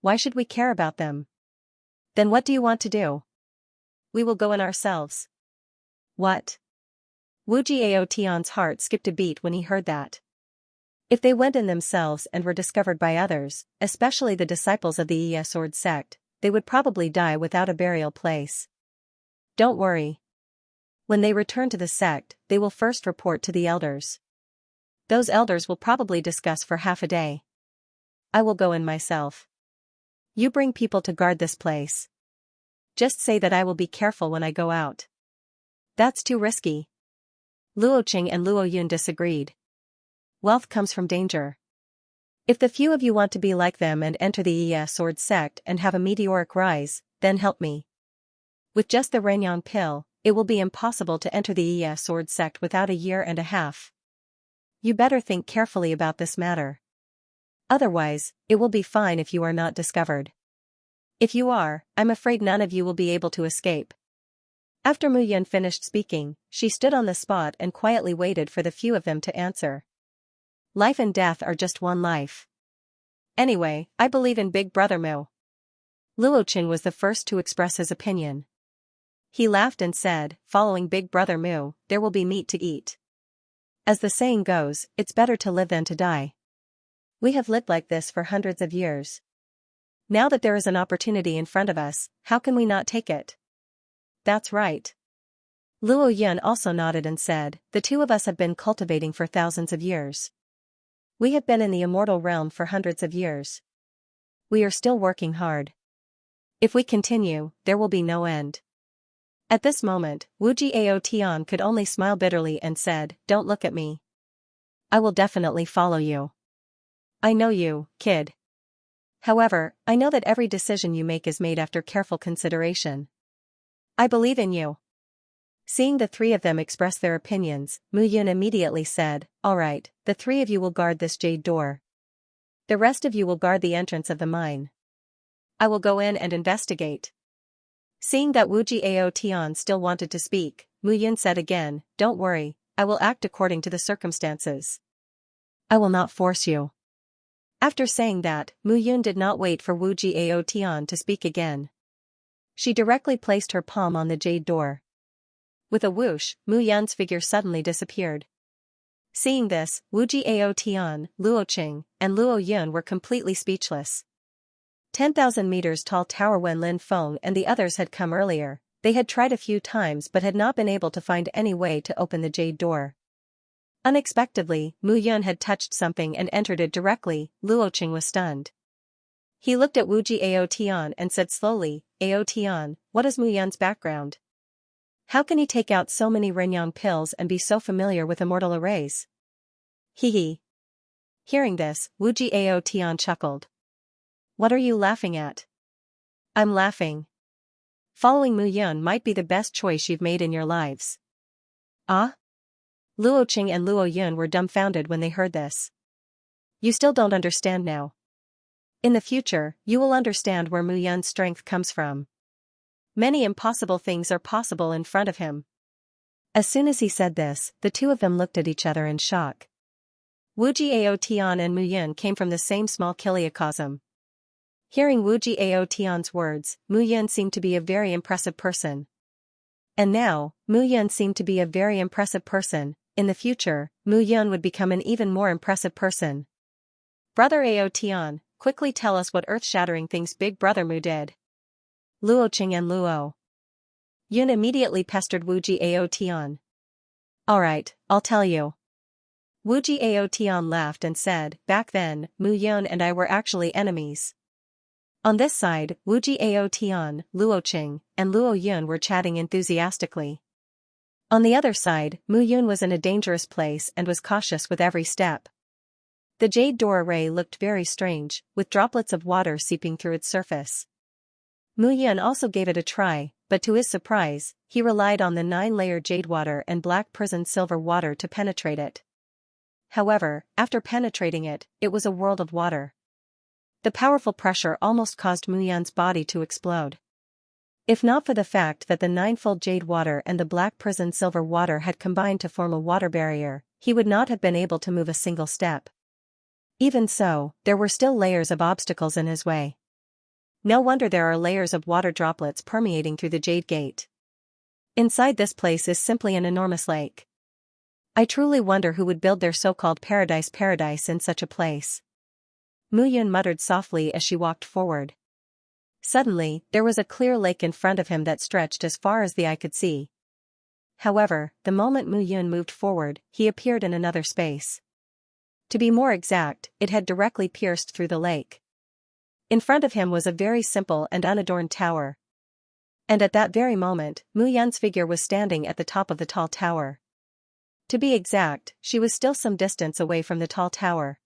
Why should we care about them? Then what do you want to do? We will go in ourselves. What? Wu Jiao Tian's heart skipped a beat when he heard that. If they went in themselves and were discovered by others, especially the disciples of the Yi Sword sect, they would probably die without a burial place. Don't worry. When they return to the sect, they will first report to the elders. Those elders will probably discuss for half a day. I will go in myself. You bring people to guard this place. Just say that I will be careful when I go out. That's too risky. Luo Qing and Luo Yun disagreed. Wealth comes from danger. If the few of you want to be like them and enter the Yi Sword sect and have a meteoric rise, then help me. With just the Renyang pill, it will be impossible to enter the Yi Sword sect without a year and a half. You better think carefully about this matter. Otherwise, it will be fine if you are not discovered. If you are, I'm afraid none of you will be able to escape. After Mu Yun finished speaking, she stood on the spot and quietly waited for the few of them to answer. Life and death are just one life. Anyway, I believe in Big Brother Mu. Luo Qing was the first to express his opinion. He laughed and said, following Big Brother Mu, there will be meat to eat. As the saying goes, it's better to live than to die. We have lived like this for hundreds of years. Now that there is an opportunity in front of us, how can we not take it? That's right. Luo Yun also nodded and said, the two of us have been cultivating for thousands of years. We have been in the immortal realm for hundreds of years. We are still working hard. If we continue, there will be no end. At this moment, Wu Jiao Tian could only smile bitterly and said, don't look at me. I will definitely follow you. I know you, kid. However, I know that every decision you make is made after careful consideration. I believe in you. Seeing the three of them express their opinions, Mu Yun immediately said, all right, the three of you will guard this jade door. The rest of you will guard the entrance of the mine. I will go in and investigate. Seeing that Wu Jiao Tian still wanted to speak, Mu Yun said again, don't worry, I will act according to the circumstances. I will not force you. After saying that, Mu Yun did not wait for Wu Jiao Tian to speak again. She directly placed her palm on the jade door. With a whoosh, Mu Yun's figure suddenly disappeared. Seeing this, Wu Jiao Tian, Luo Qing, and Luo Yun were completely speechless. 10,000 meters tall tower Wen Lin Feng and the others had come earlier. They had tried a few times but had not been able to find any way to open the jade door. Unexpectedly, Mu Yun had touched something and entered it directly. Luo Qing was stunned. He looked at Wu Jiao Tian and said slowly, Ao Tian, what is Mu Yun's background? How can he take out so many Renyang pills and be so familiar with immortal arrays? Hee. Hearing this, Wu Jiao Tian chuckled. What are you laughing at? I'm laughing. Following Mu Yun might be the best choice you've made in your lives. Ah? Luo Qing and Luo Yun were dumbfounded when they heard this. You still don't understand now. In the future, you will understand where Mu Yun's strength comes from. Many impossible things are possible in front of him. As soon as he said this, the two of them looked at each other in shock. Wu Jiao Tian and Mu Yun came from the same small kiliacosm. Hearing Wu Jiao Tian's words, Mu Yun seemed to be a very impressive person. And now, Mu Yun seemed to be a very impressive person. In the future, Mu Yun would become an even more impressive person. Brother Ao Tian, quickly tell us what earth-shattering things Big Brother Mu did. Luo Qing and Luo Yun immediately pestered Wu Jiao Tian. Alright, I'll tell you. Wu Jiao Tian laughed and said, back then, Mu Yun and I were actually enemies. On this side, Wu Jiao Tian, Luo Qing, and Luo Yun were chatting enthusiastically. On the other side, Mu Yun was in a dangerous place and was cautious with every step. The jade door array looked very strange, with droplets of water seeping through its surface. Mu Yun also gave it a try, but to his surprise, he relied on the 9-layer jade water and black prison silver water to penetrate it. However, after penetrating it, it was a world of water. The powerful pressure almost caused Mu Yun's body to explode. If not for the fact that the ninefold jade water and the black prison silver water had combined to form a water barrier, he would not have been able to move a single step. Even so, there were still layers of obstacles in his way. No wonder there are layers of water droplets permeating through the jade gate. Inside this place is simply an enormous lake. I truly wonder who would build their so-called paradise in such a place. Mu Yun muttered softly as she walked forward. Suddenly, there was a clear lake in front of him that stretched as far as the eye could see. However, the moment Mu Yun moved forward, he appeared in another space. To be more exact, it had directly pierced through the lake. In front of him was a very simple and unadorned tower. And at that very moment, Mu Yun's figure was standing at the top of the tall tower. To be exact, she was still some distance away from the tall tower.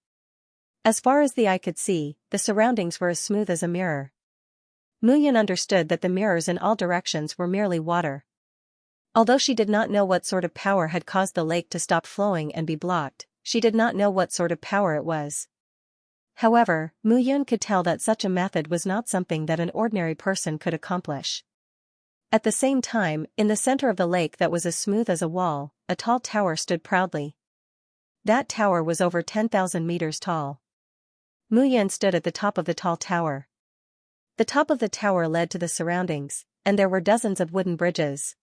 As far as the eye could see, the surroundings were as smooth as a mirror. Mu Yun understood that the mirrors in all directions were merely water. Although she did not know what sort of power had caused the lake to stop flowing and be blocked, she did not know what sort of power it was. However, Mu Yun could tell that such a method was not something that an ordinary person could accomplish. At the same time, in the center of the lake that was as smooth as a wall, a tall tower stood proudly. That tower was over 10,000 meters tall. Mu Yun stood at the top of the tall tower. The top of the tower led to the surroundings, and there were dozens of wooden bridges.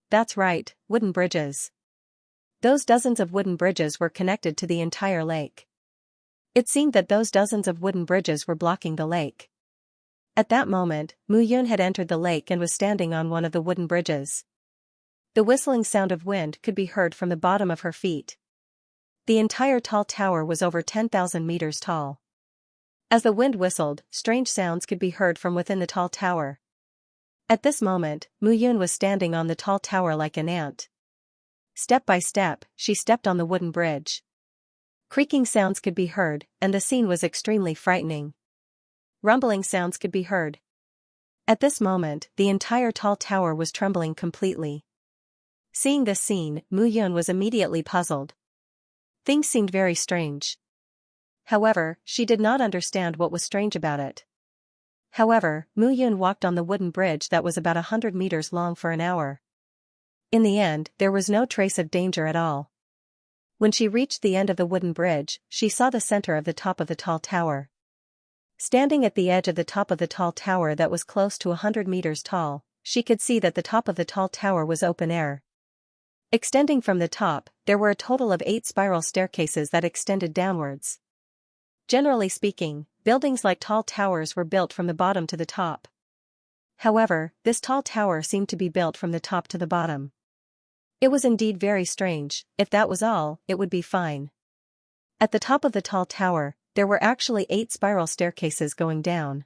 That's right, wooden bridges. Those dozens of wooden bridges were connected to the entire lake. It seemed that those dozens of wooden bridges were blocking the lake. At that moment, Mu Yun had entered the lake and was standing on one of the wooden bridges. The whistling sound of wind could be heard from the bottom of her feet. The entire tall tower was over 10,000 meters tall. As the wind whistled, strange sounds could be heard from within the tall tower. At this moment, Mu Yun was standing on the tall tower like an ant. Step by step, she stepped on the wooden bridge. Creaking sounds could be heard, and the scene was extremely frightening. Rumbling sounds could be heard. At this moment, the entire tall tower was trembling completely. Seeing this scene, Mu Yun was immediately puzzled. Things seemed very strange. However, she did not understand what was strange about it. However, Mu Yun walked on the wooden bridge that was about 100 meters long for an hour. In the end, there was no trace of danger at all. When she reached the end of the wooden bridge, she saw the center of the top of the tall tower. Standing at the edge of the top of the tall tower that was close to 100 meters tall, she could see that the top of the tall tower was open air. Extending from the top, there were a total of 8 spiral staircases that extended downwards. Generally speaking, buildings like tall towers were built from the bottom to the top. However, this tall tower seemed to be built from the top to the bottom. It was indeed very strange. If that was all, it would be fine. At the top of the tall tower, there were actually 8 spiral staircases going down.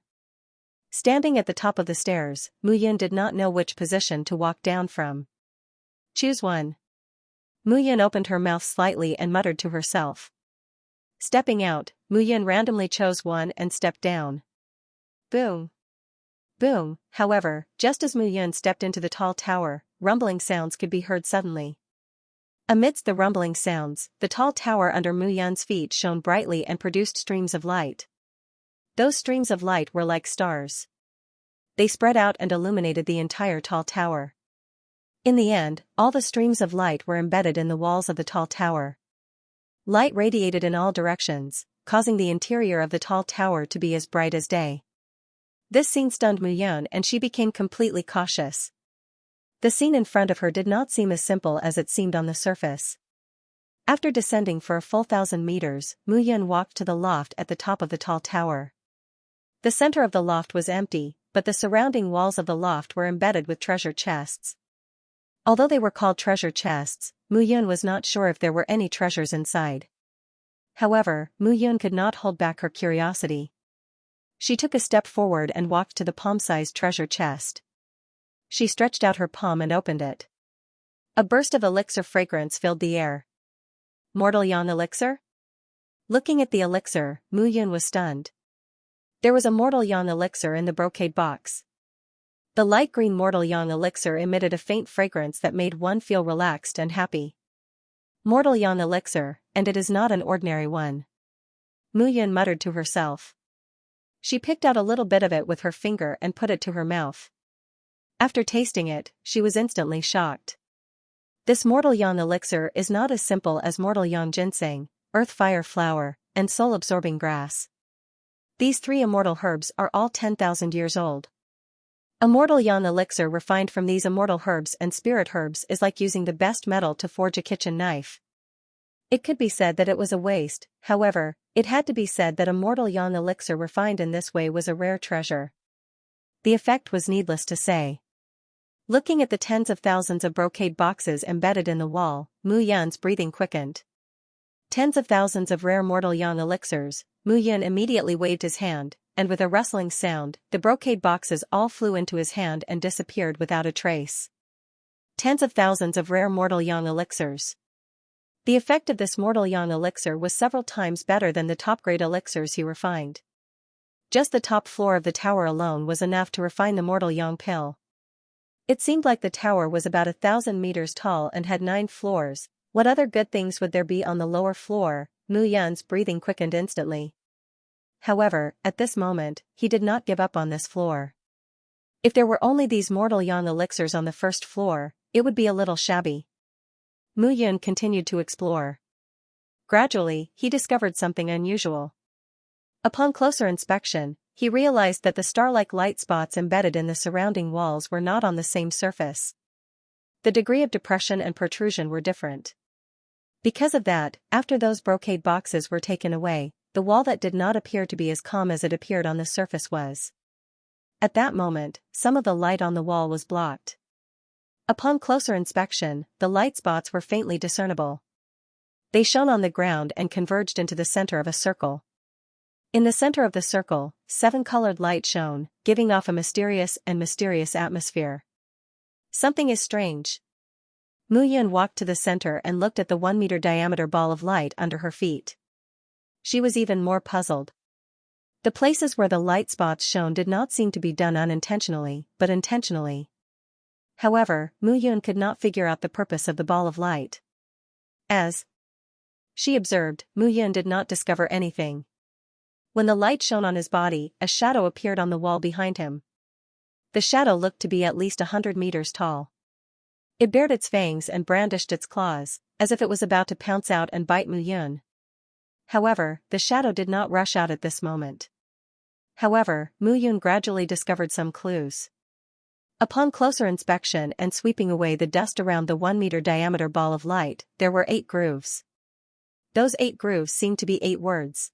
Standing at the top of the stairs, Mu Yun did not know which position to walk down from. Choose one. Mu Yun opened her mouth slightly and muttered to herself. Stepping out, Mu Yun randomly chose one and stepped down. Boom. Boom. However, just as Mu Yun stepped into the tall tower, rumbling sounds could be heard suddenly. Amidst the rumbling sounds, the tall tower under Mu Yun's feet shone brightly and produced streams of light. Those streams of light were like stars. They spread out and illuminated the entire tall tower. In the end, all the streams of light were embedded in the walls of the tall tower. Light radiated in all directions, causing the interior of the tall tower to be as bright as day. This scene stunned Mu Yun and she became completely cautious. The scene in front of her did not seem as simple as it seemed on the surface. After descending for a full 1,000 meters, Mu Yun walked to the loft at the top of the tall tower. The center of the loft was empty, but the surrounding walls of the loft were embedded with treasure chests. Although they were called treasure chests, Mu Yun was not sure if there were any treasures inside. However, Mu Yun could not hold back her curiosity. She took a step forward and walked to the palm-sized treasure chest. She stretched out her palm and opened it. A burst of elixir fragrance filled the air. Mortal Yang elixir? Looking at the elixir, Mu Yun was stunned. There was a Mortal Yang elixir in the brocade box. The light green Mortal Yang elixir emitted a faint fragrance that made one feel relaxed and happy. Mortal Yang elixir, and it is not an ordinary one. Mu Yun muttered to herself. She picked out a little bit of it with her finger and put it to her mouth. After tasting it, she was instantly shocked. This mortal yang elixir is not as simple as mortal yang ginseng, earth fire flower, and soul-absorbing grass. These 3 immortal herbs are all 10,000 years old. Immortal yang elixir refined from these immortal herbs and spirit herbs is like using the best metal to forge a kitchen knife. It could be said that it was a waste, however, it had to be said that immortal yang elixir refined in this way was a rare treasure. The effect was needless to say. Looking at the tens of thousands of brocade boxes embedded in the wall, Mu Yan's breathing quickened. Tens of thousands of rare mortal yang elixirs, Mu Yan immediately waved his hand, and with a rustling sound, the brocade boxes all flew into his hand and disappeared without a trace. Tens of thousands of rare mortal yang elixirs. The effect of this mortal yang elixir was several times better than the top-grade elixirs he refined. Just the top floor of the tower alone was enough to refine the mortal yang pill. It seemed like the tower was about 1,000 meters tall and had 9 floors. What other good things would there be on the lower floor? Mu Yan's breathing quickened instantly. However, at this moment, he did not give up on this floor. If there were only these mortal yang elixirs on the first floor, it would be a little shabby. Mu Yan continued to explore. Gradually, he discovered something unusual. Upon closer inspection, he realized that the star-like light spots embedded in the surrounding walls were not on the same surface. The degree of depression and protrusion were different. Because of that, after those brocade boxes were taken away, the wall that did not appear to be as calm as it appeared on the surface was. At that moment, some of the light on the wall was blocked. Upon closer inspection, the light spots were faintly discernible. They shone on the ground and converged into the center of a circle. In the center of the circle, 7-colored light shone, giving off a mysterious atmosphere. Something is strange. Mu Yan walked to the center and looked at the 1-meter diameter ball of light under her feet. She was even more puzzled. The places where the light spots shone did not seem to be done unintentionally, but intentionally. However, Mu Yan could not figure out the purpose of the ball of light. As she observed, Mu Yan did not discover anything. When the light shone on his body, a shadow appeared on the wall behind him. The shadow looked to be at least 100 meters tall. It bared its fangs and brandished its claws, as if it was about to pounce out and bite Mu Yan. However, the shadow did not rush out at this moment. However, Mu Yan gradually discovered some clues. Upon closer inspection and sweeping away the dust around the 1-meter diameter ball of light, there were 8 grooves. Those 8 grooves seemed to be 8 words.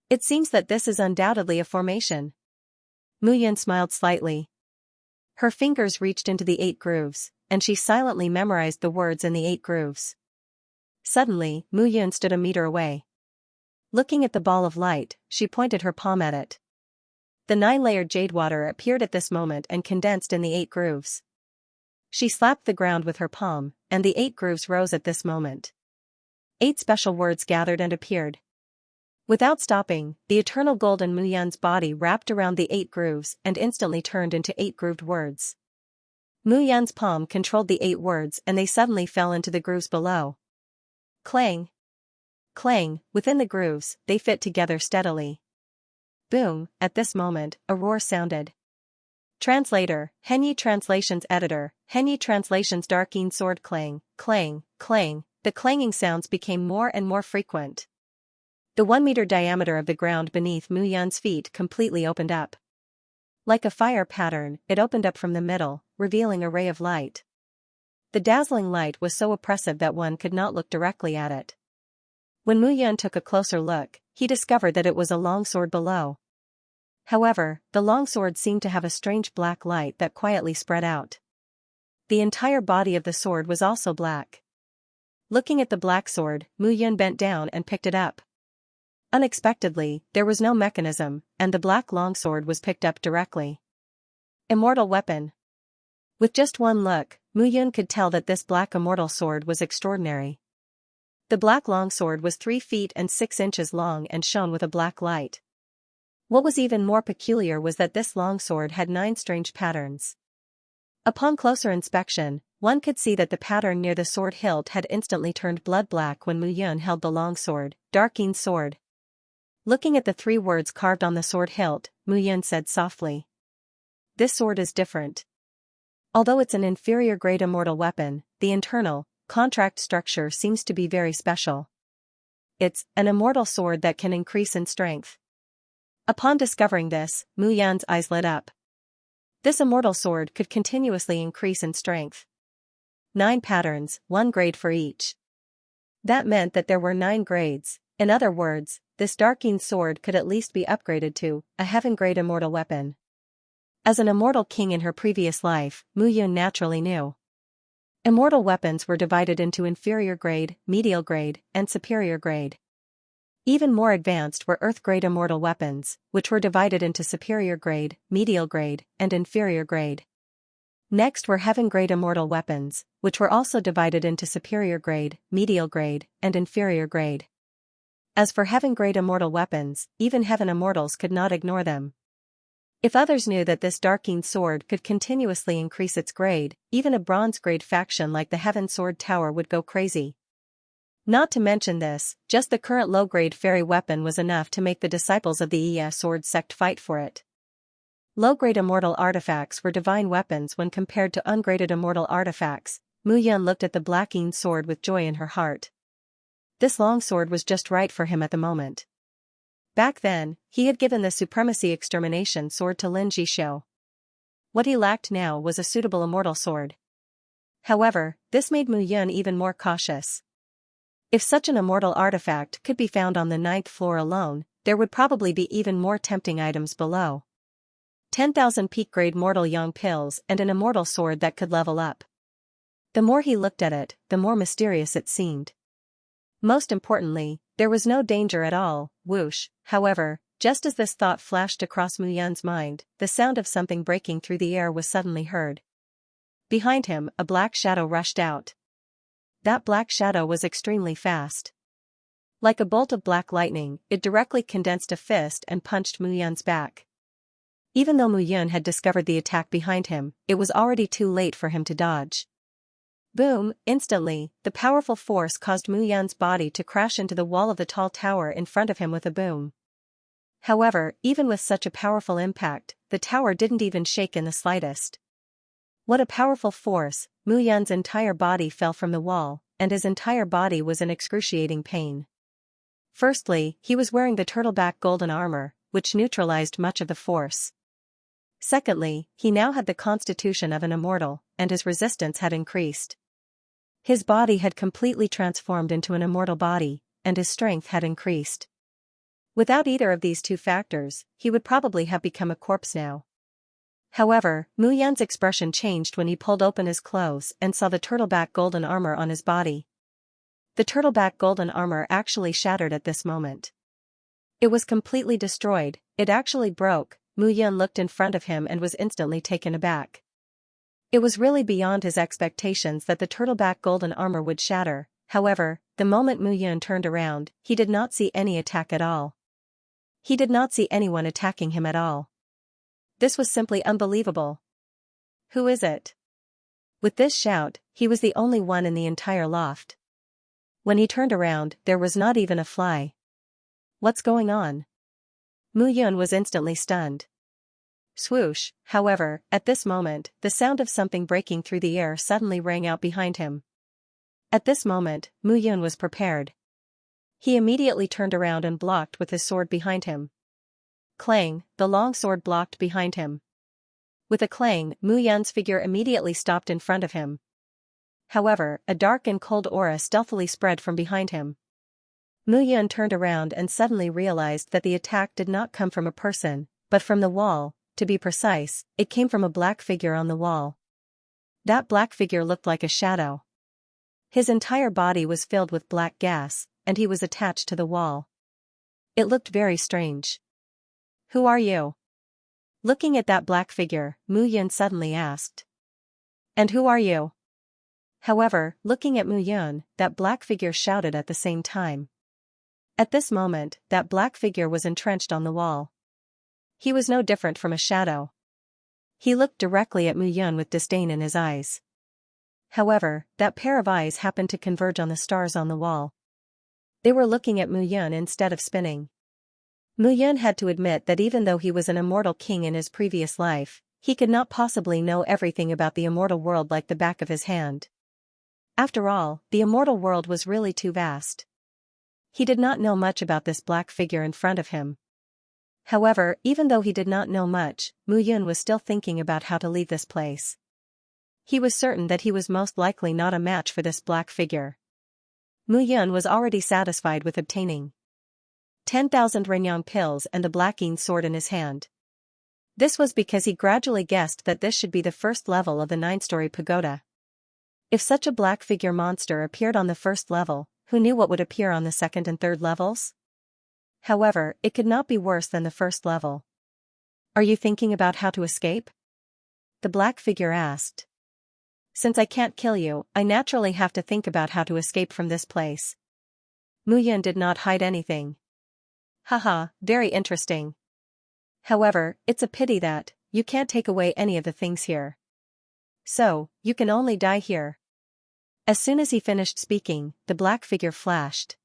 It seems that this is undoubtedly a formation. Mu Yan smiled slightly. Her fingers reached into the 8 grooves, and she silently memorized the words in the 8 grooves. Suddenly, Mu Yan stood a meter away. Looking at the ball of light, she pointed her palm at it. The 9-layered jade water appeared at this moment and condensed in the 8 grooves. She slapped the ground with her palm, and the 8 grooves rose at this moment. 8 special words gathered and appeared. Without stopping, the eternal gold in Mu Yan's body wrapped around the 8 grooves and instantly turned into 8 grooved words. Mu Yan's palm controlled the 8 words and they suddenly fell into the grooves below. Clang! Clang! Within the grooves, they fit together steadily. Boom! At this moment, a roar sounded. Translator, Henyi Translations Editor, Henyi Translations Darkeen Sword Clang, clang, clang. The clanging sounds became more and more frequent. The 1-meter diameter of the ground beneath Mu Yan's feet completely opened up. Like a fire pattern, it opened up from the middle, revealing a ray of light. The dazzling light was so oppressive that one could not look directly at it. When Mu Yan took a closer look, he discovered that it was a long sword below. However, the long sword seemed to have a strange black light that quietly spread out. The entire body of the sword was also black. Looking at the black sword, Mu Yan bent down and picked it up. Unexpectedly, there was no mechanism, and the black longsword was picked up directly. Immortal weapon. With just one look, Mu Yan could tell that this black immortal sword was extraordinary. The black longsword was 3 feet and 6 inches long and shone with a black light. What was even more peculiar was that this longsword had 9 strange patterns. Upon closer inspection, one could see that the pattern near the sword hilt had instantly turned blood black when Mu Yan held the longsword, Darkeen sword. Looking at the 3 words carved on the sword hilt, Mu Yun said softly. This sword is different. Although it's an inferior grade immortal weapon, the internal, contract structure seems to be very special. It's an immortal sword that can increase in strength. Upon discovering this, Mu Yun's eyes lit up. This immortal sword could continuously increase in strength. 9 patterns, 1 grade for each. That meant that there were 9 grades. In other words, this darking sword could at least be upgraded to a heaven-grade immortal weapon. As an immortal king in her previous life, Mu Yun naturally knew. Immortal weapons were divided into inferior grade, medial grade, and superior grade. Even more advanced were earth-grade immortal weapons, which were divided into superior grade, medial grade, and inferior grade. Next were heaven-grade immortal weapons, which were also divided into superior grade, medial grade, and inferior grade. As for heaven-grade immortal weapons, even heaven immortals could not ignore them. If others knew that this darking sword could continuously increase its grade, even a bronze-grade faction like the Heaven Sword Tower would go crazy. Not to mention this, just the current low-grade fairy weapon was enough to make the disciples of the Iya sword sect fight for it. Low-grade immortal artifacts were divine weapons when compared to ungraded immortal artifacts. Mu Yun looked at the blacking sword with joy in her heart. This long sword was just right for him at the moment. Back then, he had given the Supremacy Extermination sword to Lin Jishou. What he lacked now was a suitable immortal sword. However, this made Mu Yun even more cautious. If such an immortal artifact could be found on the 9th floor alone, there would probably be even more tempting items below. 10,000 peak-grade mortal yang pills and an immortal sword that could level up. The more he looked at it, the more mysterious it seemed. Most importantly, there was no danger at all. Whoosh. However, just as this thought flashed across Mu Yun's mind, the sound of something breaking through the air was suddenly heard. Behind him, a black shadow rushed out. That black shadow was extremely fast. Like a bolt of black lightning, it directly condensed a fist and punched Mu Yun's back. Even though Mu Yun had discovered the attack behind him, it was already too late for him to dodge. Boom! Instantly, the powerful force caused Mu Yun's body to crash into the wall of the tall tower in front of him with a boom. However, even with such a powerful impact, the tower didn't even shake in the slightest. What a powerful force! Mu Yun's entire body fell from the wall, and his entire body was in excruciating pain. Firstly, he was wearing the turtleback golden armor, which neutralized much of the force. Secondly, he now had the constitution of an immortal, and his resistance had increased. His body had completely transformed into an immortal body, and his strength had increased. Without either of these 2 factors, he would probably have become a corpse now. However, Mu Yun's expression changed when he pulled open his clothes and saw the turtleback golden armor on his body. The turtleback golden armor actually shattered at this moment. It was completely destroyed, it actually broke. Mu Yun looked in front of him and was instantly taken aback. It was really beyond his expectations that the turtleback golden armor would shatter. However, the moment Mu Yun turned around, he did not see any attack at all. He did not see anyone attacking him at all. This was simply unbelievable. Who is it? With this shout, he was the only one in the entire loft. When he turned around, there was not even a fly. What's going on? Mu Yun was instantly stunned. Swoosh! However, at this moment, the sound of something breaking through the air suddenly rang out behind him. At this moment, Mu Yun was prepared. He immediately turned around and blocked with his sword behind him. Clang! The long sword blocked behind him. With a clang, Mu Yun's figure immediately stopped in front of him. However, a dark and cold aura stealthily spread from behind him. Mu Yun turned around and suddenly realized that the attack did not come from a person, but from the wall. To be precise, it came from a black figure on the wall. That black figure looked like a shadow. His entire body was filled with black gas, and he was attached to the wall. It looked very strange. Who are you? Looking at that black figure, Mu Yun suddenly asked. And who are you? However, looking at Mu Yun, that black figure shouted at the same time. At this moment, that black figure was entrenched on the wall. He was no different from a shadow. He looked directly at Mu Yun with disdain in his eyes. However, that pair of eyes happened to converge on the stars on the wall. They were looking at Mu Yun instead of spinning. Mu Yun had to admit that even though he was an immortal king in his previous life, he could not possibly know everything about the immortal world like the back of his hand. After all, the immortal world was really too vast. He did not know much about this black figure in front of him. However, even though he did not know much, Mu Yun was still thinking about how to leave this place. He was certain that he was most likely not a match for this black figure. Mu Yun was already satisfied with obtaining 10,000 Renyang pills and a blacking sword in his hand. This was because he gradually guessed that this should be the first level of the 9-story pagoda. If such a black figure monster appeared on the first level, who knew what would appear on the second and third levels? However, it could not be worse than the first level. Are you thinking about how to escape? The black figure asked. Since I can't kill you, I naturally have to think about how to escape from this place. Mu Yun did not hide anything. Haha, very interesting. However, it's a pity that you can't take away any of the things here. So, you can only die here. As soon as he finished speaking, the black figure flashed.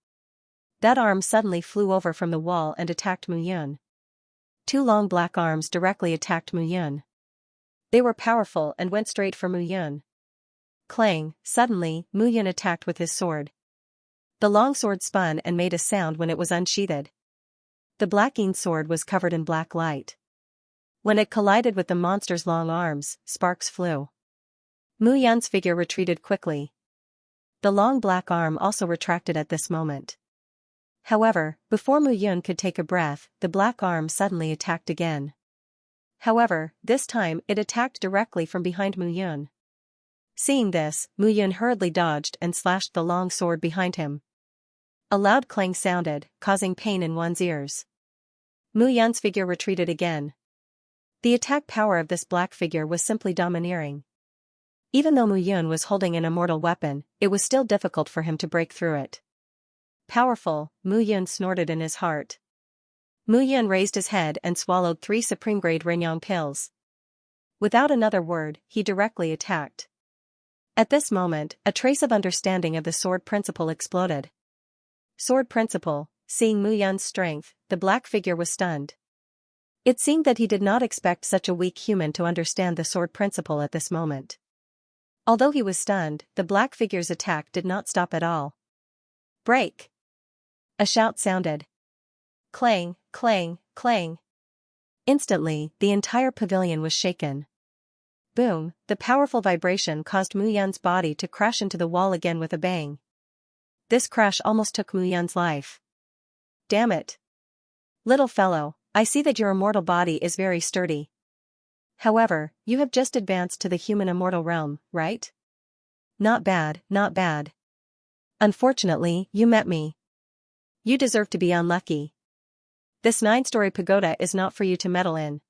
That arm suddenly flew over from the wall and attacked Mu Yun. 2 long black arms directly attacked Mu Yun. They were powerful and went straight for Mu Yun. Clang, suddenly, Mu Yun attacked with his sword. The long sword spun and made a sound when it was unsheathed. The blacking sword was covered in black light. When it collided with the monster's long arms, sparks flew. Mu Yun's figure retreated quickly. The long black arm also retracted at this moment. However, before Mu Yun could take a breath, the black arm suddenly attacked again. However, this time it attacked directly from behind Mu Yun. Seeing this, Mu Yun hurriedly dodged and slashed the long sword behind him. A loud clang sounded, causing pain in one's ears. Mu Yun's figure retreated again. The attack power of this black figure was simply domineering. Even though Mu Yun was holding an immortal weapon, it was still difficult for him to break through it. Powerful, Mu Yun snorted in his heart. Mu Yun raised his head and swallowed 3 supreme-grade Renyang pills. Without another word, he directly attacked. At this moment, a trace of understanding of the sword principle exploded. Sword principle, seeing Mu Yun's strength, the black figure was stunned. It seemed that he did not expect such a weak human to understand the sword principle at this moment. Although he was stunned, the black figure's attack did not stop at all. Break! A shout sounded. Clang, clang, clang. Instantly, the entire pavilion was shaken. Boom, the powerful vibration caused Mu Yun's body to crash into the wall again with a bang. This crash almost took Mu Yun's life. Damn it! Little fellow, I see that your immortal body is very sturdy. However, you have just advanced to the human immortal realm, right? Not bad, not bad. Unfortunately, you met me. You deserve to be unlucky. This 9-story pagoda is not for you to meddle in.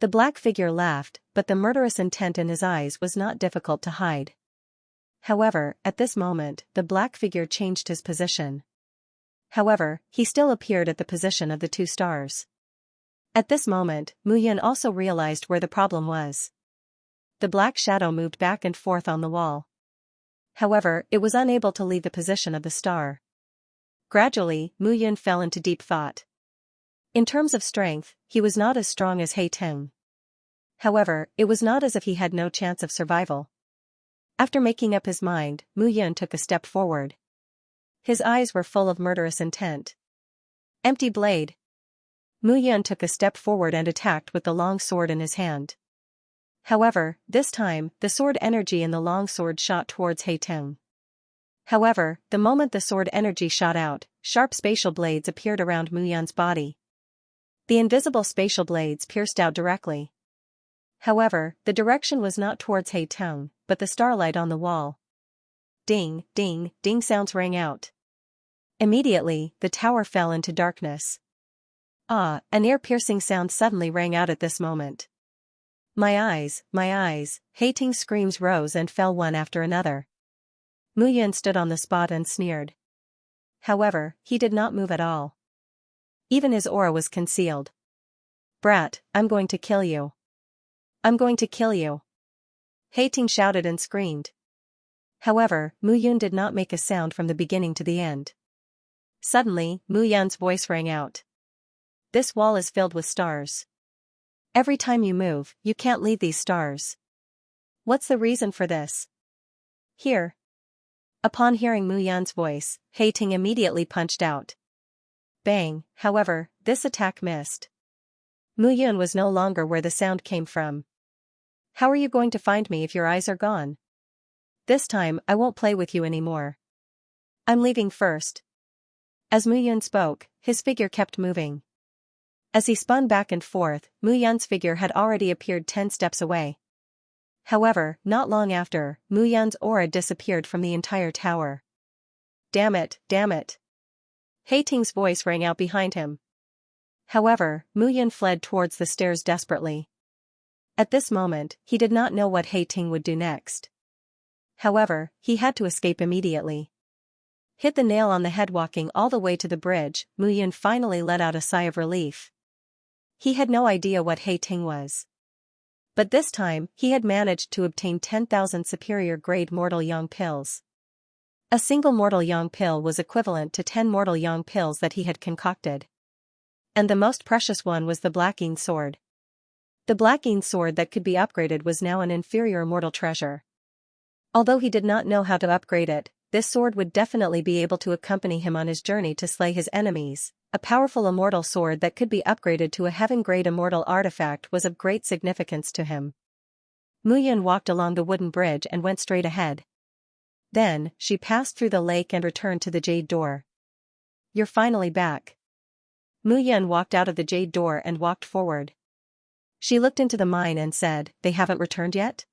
The black figure laughed, but the murderous intent in his eyes was not difficult to hide. However, at this moment, the black figure changed his position. However, he still appeared at the position of the 2 stars. At this moment, Mu Yun also realized where the problem was. The black shadow moved back and forth on the wall. However, it was unable to leave the position of the star. Gradually, Mu Yun fell into deep thought. In terms of strength, he was not as strong as He Teng. However, it was not as if he had no chance of survival. After making up his mind, Mu Yun took a step forward. His eyes were full of murderous intent. Empty blade. Mu Yun took a step forward and attacked with the long sword in his hand. However, this time, the sword energy in the long sword shot towards He Teng. However, the moment the sword energy shot out, sharp spatial blades appeared around Mu Yun's body. The invisible spatial blades pierced out directly. However, the direction was not towards He Teng, but the starlight on the wall. Ding, ding, ding sounds rang out. Immediately, the tower fell into darkness. Ah, an ear-piercing sound suddenly rang out at this moment. My eyes, He Teng's screams rose and fell one after another. Mu Yun stood on the spot and sneered. However, he did not move at all. Even his aura was concealed. Brat, I'm going to kill you. I'm going to kill you. He Teng shouted and screamed. However, Mu Yun did not make a sound from the beginning to the end. Suddenly, Mu Yun's voice rang out. this wall is filled with stars. Every time you move, you can't leave these stars. What's the reason for this? Here. Upon hearing Mu Yan's voice, He Ting immediately punched out. Bang, however, this attack missed. Mu Yan was no longer where the sound came from. How are you going to find me if your eyes are gone? This time, I won't play with you anymore. I'm leaving first. As Mu Yan spoke, his figure kept moving. As he spun back and forth, Mu Yan's figure had already appeared 10 steps away. However, not long after, Mu Yan's aura disappeared from the entire tower. Damn it, damn it. He Ting's voice rang out behind him. However, Mu Yan fled towards the stairs desperately. At this moment, he did not know what He Ting would do next. However, he had to escape immediately. Hit the nail on the head. Walking all the way to the bridge, Mu Yan finally let out a sigh of relief. He had no idea what He Ting was. But this time, he had managed to obtain 10,000 superior grade mortal yang pills. A single mortal yang pill was equivalent to 10 mortal yang pills that he had concocted. And the most precious one was the Blacking Sword. The Blacking Sword that could be upgraded was now an inferior mortal treasure. Although he did not know how to upgrade it, this sword would definitely be able to accompany him on his journey to slay his enemies. A powerful immortal sword that could be upgraded to a heaven-grade immortal artifact was of great significance to him. Mu Yan walked along the wooden bridge and went straight ahead. Then, she passed through the lake and returned to the jade door. You're finally back. Mu Yan walked out of the jade door and walked forward. She looked into the mine and said, They haven't returned yet?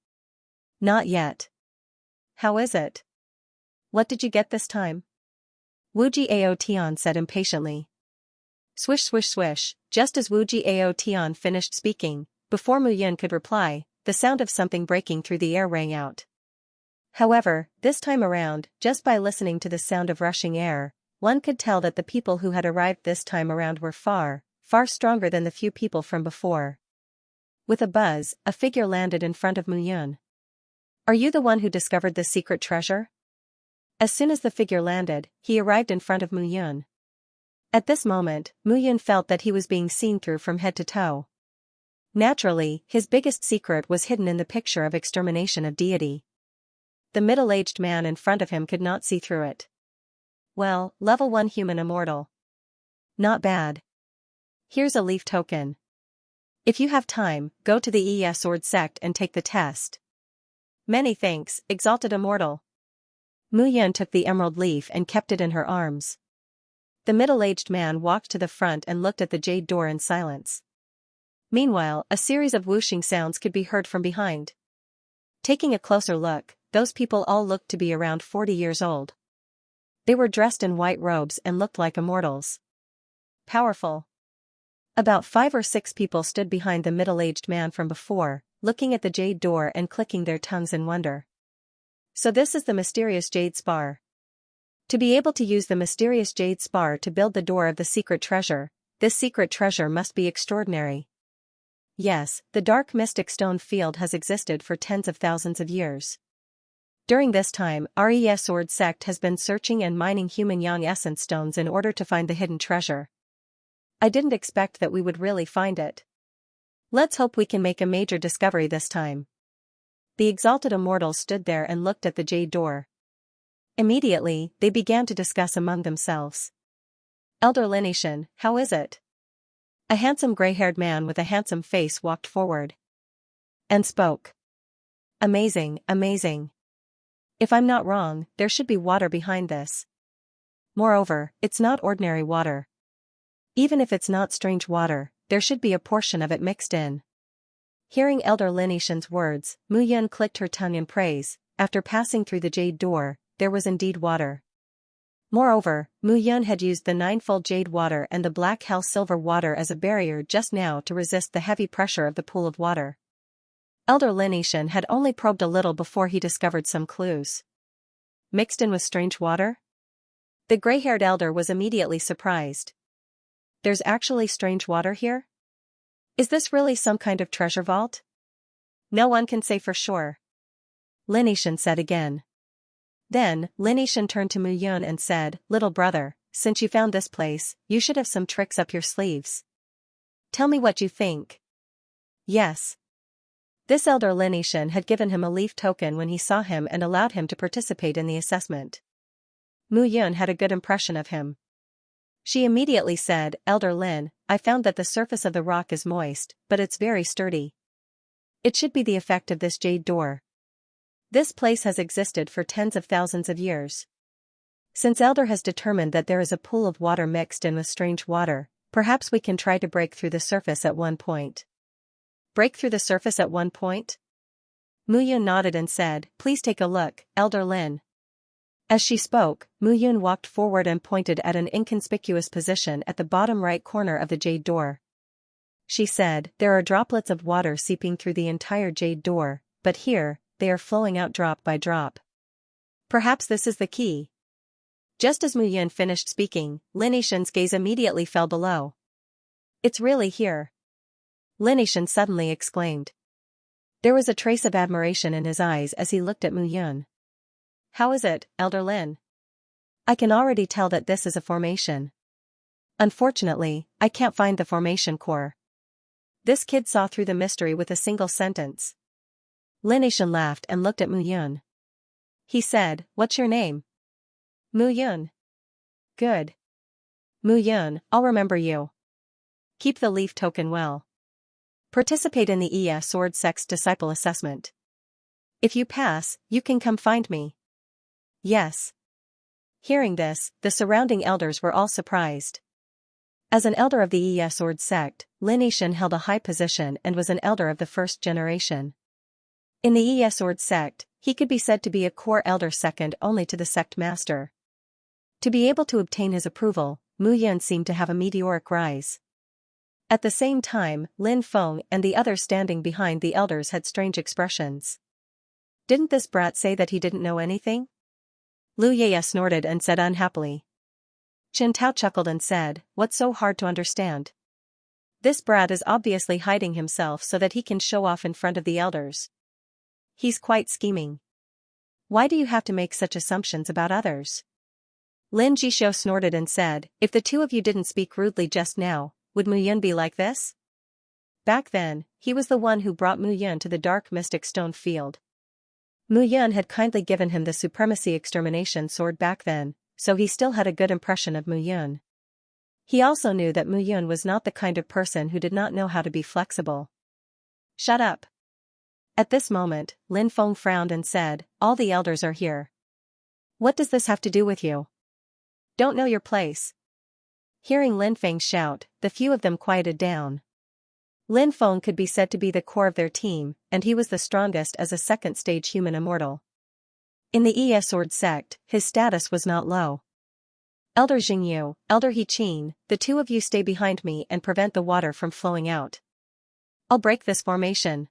Not yet. How is it? What did you get this time? Wu Jiao Tian said impatiently. Swish swish swish, just as Wu Jiao Tian finished speaking, before Mu Yan could reply, the sound of something breaking through the air rang out. However, this time around, just by listening to the sound of rushing air, one could tell that the people who had arrived this time around were far, far stronger than the few people from before. With a buzz, a figure landed in front of Mu Yan. Are you the one who discovered the secret treasure? As soon as the figure landed, he arrived in front of Mu Yan. At this moment, Mu Yan felt that he was being seen through from head to toe. Naturally, his biggest secret was hidden in the picture of extermination of deity. The middle-aged man in front of him could not see through it. Well, level 1 human immortal. Not bad. Here's a leaf token. If you have time, go to the ES Sword sect and take the test. Many thanks, exalted immortal. Mu Yan took the emerald leaf and kept it in her arms. The middle-aged man walked to the front and looked at the jade door in silence. Meanwhile, a series of whooshing sounds could be heard from behind. Taking a closer look, those people all looked to be around 40 years old. They were dressed in white robes and looked like immortals. Powerful. About 5 or 6 people stood behind the middle-aged man from before, looking at the jade door and clicking their tongues in wonder. So this is the mysterious jade spar. To be able to use the mysterious jade spar to build the door of the secret treasure, this secret treasure must be extraordinary. Yes, the dark mystic stone field has existed for tens of thousands of years. During this time, RES Sword sect has been searching and mining human yang essence stones in order to find the hidden treasure. I didn't expect that we would really find it. Let's hope we can make a major discovery this time. The exalted immortals stood there and looked at the jade door. Immediately, they began to discuss among themselves. Elder Linishan, how is it? A handsome gray-haired man with a handsome face walked forward and spoke. Amazing, amazing. If I'm not wrong, there should be water behind this. Moreover, it's not ordinary water. Even if it's not strange water, there should be a portion of it mixed in. Hearing Elder Linishan's words, Mu Yan clicked her tongue in praise. After passing through the jade door, there was indeed water. Moreover, Mu Yan had used the ninefold jade water and the black hell silver water as a barrier just now to resist the heavy pressure of the pool of water. Elder Linishan had only probed a little before he discovered some clues. Mixed in with strange water? The gray-haired elder was immediately surprised. There's actually strange water here? Is this really some kind of treasure vault? No one can say for sure. Linishan said again. Then, Linishan turned to Mu Yan and said, Little brother, since you found this place, you should have some tricks up your sleeves. Tell me what you think. Yes. This elder Lin Yishan had given him a leaf token when he saw him and allowed him to participate in the assessment. Mu Yun had a good impression of him. She immediately said, Elder Lin, I found that the surface of the rock is moist, but it's very sturdy. It should be the effect of this jade door. This place has existed for tens of thousands of years. Since Elder has determined that there is a pool of water mixed in with strange water, perhaps we can try to break through the surface at one point. Break through the surface at one point? Mu Yun nodded and said, Please take a look, Elder Lin. As she spoke, Mu Yun walked forward and pointed at an inconspicuous position at the bottom right corner of the jade door. She said, There are droplets of water seeping through the entire jade door, but here, they are flowing out drop by drop. Perhaps this is the key. Just as Mu Yun finished speaking, Lin Yishan's gaze immediately fell below. It's really here. Lin Yishan suddenly exclaimed. There was a trace of admiration in his eyes as he looked at Mu Yun. How is it, Elder Lin? I can already tell that this is a formation. Unfortunately, I can't find the formation core. This kid saw through the mystery with a single sentence. Lin Yishan laughed and looked at Mu Yun. He said, What's your name? Mu Yun. Good. Mu Yun, I'll remember you. Keep the leaf token well. Participate in the Sword Sect's disciple assessment. If you pass, you can come find me. Yes. Hearing this, the surrounding elders were all surprised. As an elder of the Sword Sect, Lin Yishan held a high position and was an elder of the first generation. In the Sword Sect, he could be said to be a core elder second only to the sect master. To be able to obtain his approval, Mu Yun seemed to have a meteoric rise. At the same time, Lin Feng and the others standing behind the elders had strange expressions. Didn't this brat say that he didn't know anything? Lu Yeye snorted and said unhappily. Chen Tao chuckled and said, What's so hard to understand? This brat is obviously hiding himself so that he can show off in front of the elders. He's quite scheming. Why do you have to make such assumptions about others? Lin Jishou snorted and said, If the two of you didn't speak rudely just now, would Mu Yun be like this? Back then, he was the one who brought Mu Yun to the dark mystic stone field. Mu Yun had kindly given him the supremacy extermination sword back then, so he still had a good impression of Mu Yun. He also knew that Mu Yun was not the kind of person who did not know how to be flexible. Shut up. At this moment, Lin Feng frowned and said, All the elders are here. What does this have to do with you? Don't know your place. Hearing Lin Feng shout, the few of them quieted down. Lin Feng could be said to be the core of their team, and he was the strongest as a second-stage human immortal. In the Sword Sect, his status was not low. Elder Jingyu, Elder He Qin, the two of you stay behind me and prevent the water from flowing out. I'll break this formation.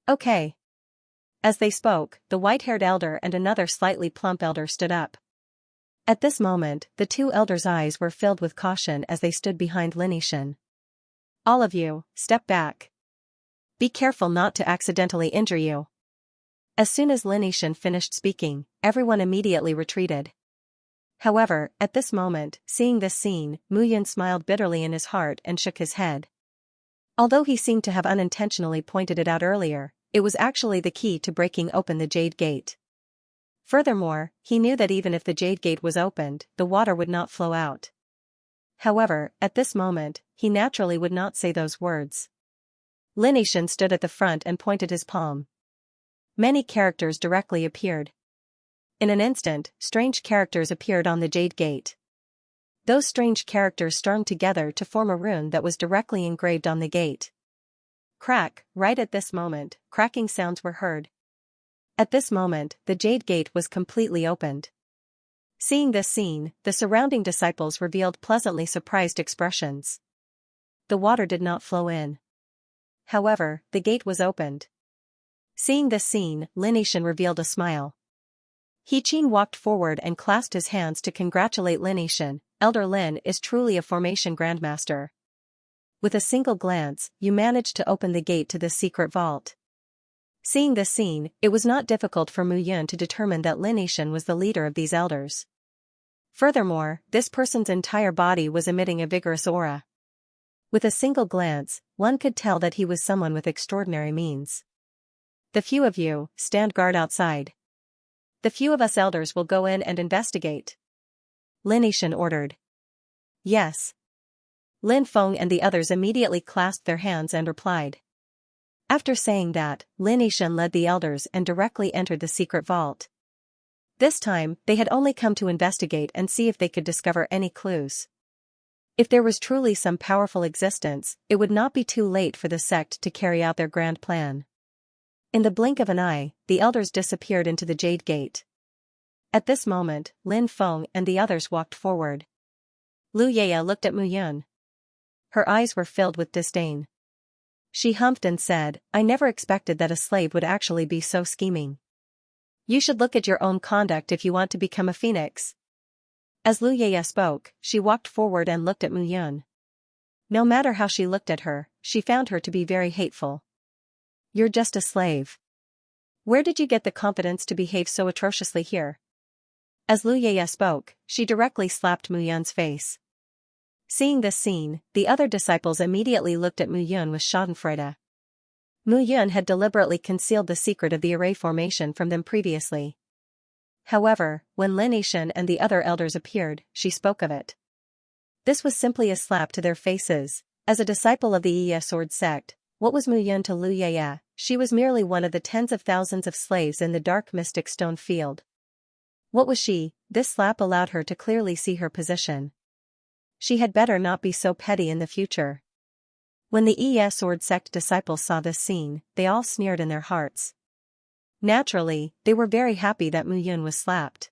Okay. As they spoke, the white-haired elder and another slightly plump elder stood up. At this moment, the two elders' eyes were filled with caution as they stood behind Lin Yishan. All of you, step back. Be careful not to accidentally injure you. As soon as Lin Yishan finished speaking, everyone immediately retreated. However, at this moment, seeing this scene, Mu Yun smiled bitterly in his heart and shook his head. Although he seemed to have unintentionally pointed it out earlier, it was actually the key to breaking open the Jade Gate. Furthermore, he knew that even if the Jade Gate was opened, the water would not flow out. However, at this moment, he naturally would not say those words. Lin Yishan stood at the front and pointed his palm. Many characters directly appeared. In an instant, strange characters appeared on the Jade Gate. Those strange characters strung together to form a rune that was directly engraved on the gate. Crack, right at this moment, cracking sounds were heard. At this moment, the Jade Gate was completely opened. Seeing this scene, the surrounding disciples revealed pleasantly surprised expressions. The water did not flow in. However, the gate was opened. Seeing this scene, Lin Yishan revealed a smile. He Qin walked forward and clasped his hands to congratulate Lin Yishan. Elder Lin is truly a formation grandmaster. With a single glance, you managed to open the gate to this secret vault. Seeing this scene, it was not difficult for Mu Yun to determine that Lin Yishan was the leader of these elders. Furthermore, this person's entire body was emitting a vigorous aura. With a single glance, one could tell that he was someone with extraordinary means. The few of you, stand guard outside. The few of us elders will go in and investigate. Lin Yishan ordered. Yes. Lin Feng and the others immediately clasped their hands and replied. After saying that, Lin Yishan led the elders and directly entered the secret vault. This time, they had only come to investigate and see if they could discover any clues. If there was truly some powerful existence, it would not be too late for the sect to carry out their grand plan. In the blink of an eye, the elders disappeared into the Jade Gate. At this moment, Lin Feng and the others walked forward. Lu Yaya looked at Mu Yun. Her eyes were filled with disdain. She humphed and said, I never expected that a slave would actually be so scheming. You should look at your own conduct if you want to become a phoenix. As Lu Yaya spoke, she walked forward and looked at Mu Yun. No matter how she looked at her, she found her to be very hateful. You're just a slave. Where did you get the confidence to behave so atrociously here? As Lu Yaya spoke, she directly slapped Mu Yun's face. Seeing this scene, the other disciples immediately looked at Mu Yun with schadenfreude. Mu Yun had deliberately concealed the secret of the array formation from them previously. However, when Lin Yishan and the other elders appeared, she spoke of it. This was simply a slap to their faces. As a disciple of the Yi Sword sect, what was Mu Yun to Lu Yaya? She was merely one of the tens of thousands of slaves in the dark mystic stone field. What was she? This slap allowed her to clearly see her position. She had better not be so petty in the future. When the Yi Sword sect disciples saw this scene, they all sneered in their hearts. Naturally, they were very happy that Mu Yun was slapped.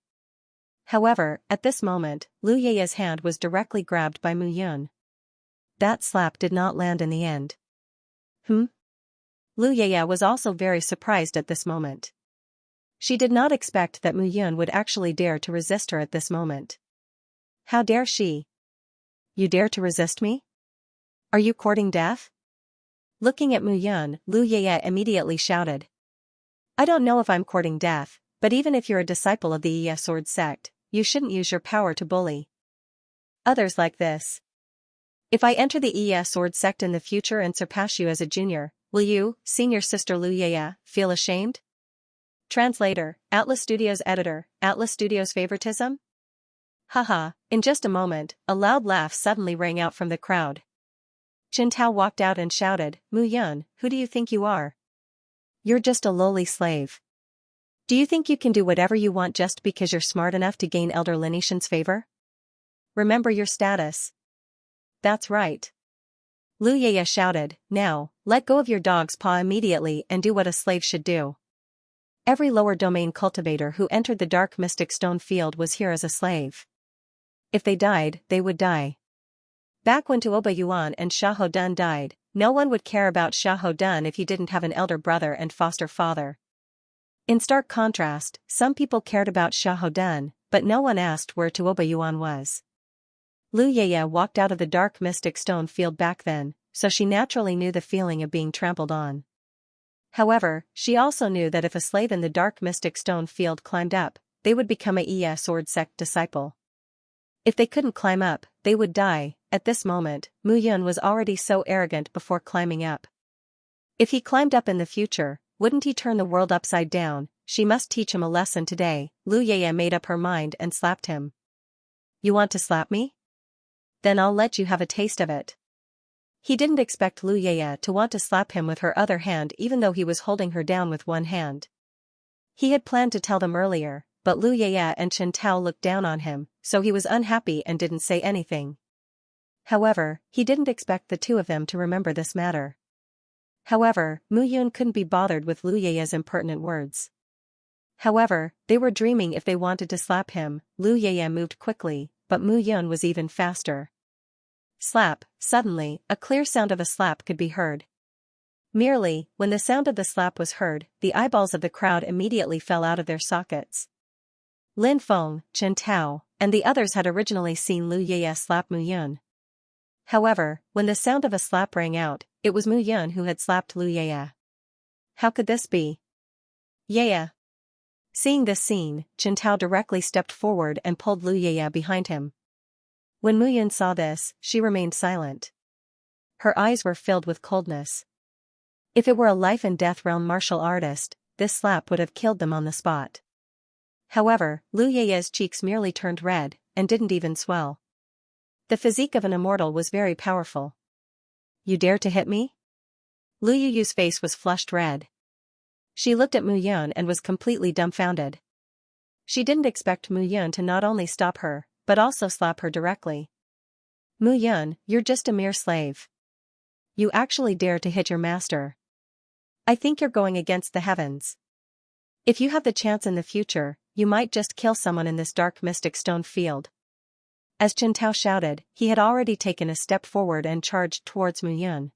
However, at this moment, Lu Yaya's hand was directly grabbed by Mu Yun. That slap did not land in the end. Lu Yaya was also very surprised at this moment. She did not expect that Mu Yun would actually dare to resist her at this moment. How dare she? You dare to resist me? Are you courting death? Looking at Mu Yun, Lu Yaya immediately shouted. I don't know if I'm courting death, but even if you're a disciple of the Yi Sword sect, you shouldn't use your power to bully others like this. If I enter the Yi Sword sect in the future and surpass you as a junior, will you, senior sister Lu Yaya, feel ashamed? Translator, Atlas Studios editor, Atlas Studios favoritism? Haha, in just a moment, a loud laugh suddenly rang out from the crowd. Chen Tao walked out and shouted, Mu Yun, who do you think you are? You're just a lowly slave. Do you think you can do whatever you want just because you're smart enough to gain Elder Lin Yishan's favor? Remember your status. That's right. Lu Yaya shouted, now, let go of your dog's paw immediately and do what a slave should do. Every lower domain cultivator who entered the dark mystic stone field was here as a slave. If they died, they would die. Back when Tuoba Yuan and Xiahou Dun died, no one would care about Xiahou Dun if he didn't have an elder brother and foster father. In stark contrast, some people cared about Xiahou Dun, but no one asked where Tuoba Yuan was. Lu Yaya walked out of the dark mystic stone field back then, so she naturally knew the feeling of being trampled on. However, she also knew that if a slave in the dark mystic stone field climbed up, they would become a Yi Sword sect disciple. If they couldn't climb up, they would die. At this moment, Mu Yun was already so arrogant before climbing up. If he climbed up in the future, wouldn't he turn the world upside down? She must teach him a lesson today. Lu Yaya made up her mind and slapped him. You want to slap me? Then I'll let you have a taste of it. He didn't expect Lu Yaya to want to slap him with her other hand even though he was holding her down with one hand. He had planned to tell them earlier, but Lu Yaya and Chen Tao looked down on him, so he was unhappy and didn't say anything. However, he didn't expect the two of them to remember this matter. However, Mu Yun couldn't be bothered with Lu Yaya's impertinent words. However, they were dreaming if they wanted to slap him. Lu Yaya moved quickly, but Mu Yun was even faster. Slap, suddenly, a clear sound of a slap could be heard. Merely, when the sound of the slap was heard, the eyeballs of the crowd immediately fell out of their sockets. Lin Feng, Chen Tao, and the others had originally seen Lu Yaya slap Mu Yun. However, when the sound of a slap rang out, it was Mu Yun who had slapped Lu Yaya. How could this be? Yaya. Seeing this scene, Chen Tao directly stepped forward and pulled Lu Yaya behind him. When Mu Yun saw this, she remained silent. Her eyes were filled with coldness. If it were a life-and-death realm martial artist, this slap would have killed them on the spot. However, Lu Ye's cheeks merely turned red, and didn't even swell. The physique of an immortal was very powerful. You dare to hit me? Lu Yu's face was flushed red. She looked at Mu Yun and was completely dumbfounded. She didn't expect Mu Yun to not only stop her, but also slap her directly. Mu Yun, you're just a mere slave. You actually dare to hit your master. I think you're going against the heavens. If you have the chance in the future, you might just kill someone in this dark mystic stone field. As Chen Tao shouted, he had already taken a step forward and charged towards Mu Yun.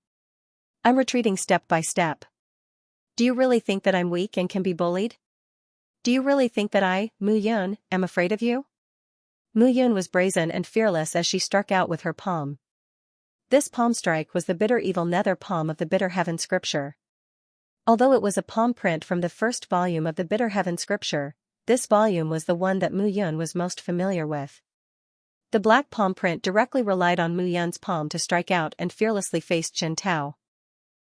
I'm retreating step by step. Do you really think that I'm weak and can be bullied? Do you really think that I, Mu Yun, am afraid of you? Mu Yun was brazen and fearless as she struck out with her palm. This palm strike was the bitter evil nether palm of the Bitter Heaven scripture. Although it was a palm print from the first volume of the Bitter Heaven scripture, this volume was the one that Mu Yun was most familiar with. The black palm print directly relied on Mu Yun's palm to strike out and fearlessly faced Chen Tao.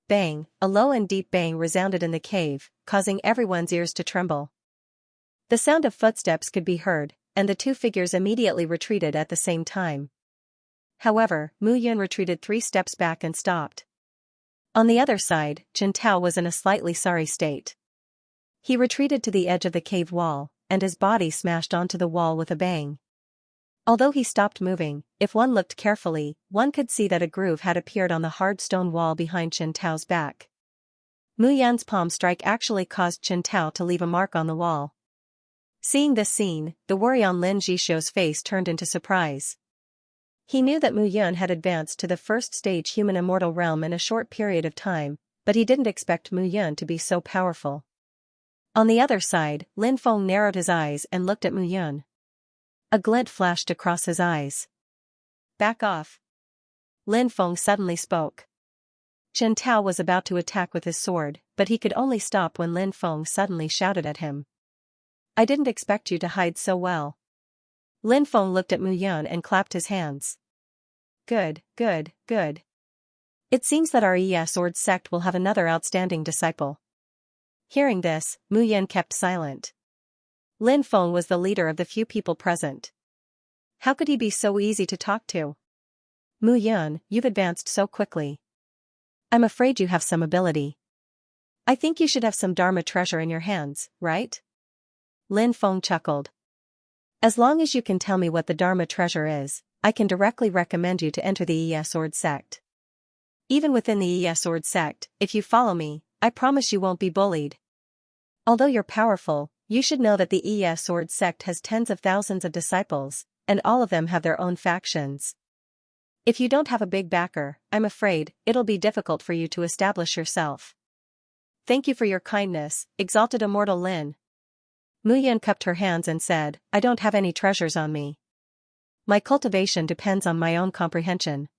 Bang, a low and deep bang resounded in the cave, causing everyone's ears to tremble. The sound of footsteps could be heard, and the two figures immediately retreated at the same time. However, Mu Yun retreated 3 steps back and stopped. On the other side, Chen Tao was in a slightly sorry state. He retreated to the edge of the cave wall, and his body smashed onto the wall with a bang. Although he stopped moving, if one looked carefully, one could see that a groove had appeared on the hard stone wall behind Chen Tao's back. Mu Yun's palm strike actually caused Chen Tao to leave a mark on the wall. Seeing this scene, the worry on Lin Jishou's face turned into surprise. He knew that Mu Yun had advanced to the first stage human immortal realm in a short period of time, but he didn't expect Mu Yun to be so powerful. On the other side, Lin Feng narrowed his eyes and looked at Mu Yun. A glint flashed across his eyes. Back off. Lin Feng suddenly spoke. Chen Tao was about to attack with his sword, but he could only stop when Lin Feng suddenly shouted at him. I didn't expect you to hide so well. Lin Feng looked at Mu Yun and clapped his hands. Good, good, good. It seems that our sword sect will have another outstanding disciple. Hearing this, Mu Yun kept silent. Lin Feng was the leader of the few people present. How could he be so easy to talk to? Mu Yun, you've advanced so quickly. I'm afraid you have some ability. I think you should have some Dharma treasure in your hands, right? Lin Feng chuckled. As long as you can tell me what the Dharma treasure is, I can directly recommend you to enter the sword sect. Even within the sword sect, if you follow me, I promise you won't be bullied. Although you're powerful, you should know that the sword sect has tens of thousands of disciples, and all of them have their own factions. If you don't have a big backer, I'm afraid it'll be difficult for you to establish yourself. Thank you for your kindness, exalted immortal Lin. Mu Yun cupped her hands and said, I don't have any treasures on me. My cultivation depends on my own comprehension.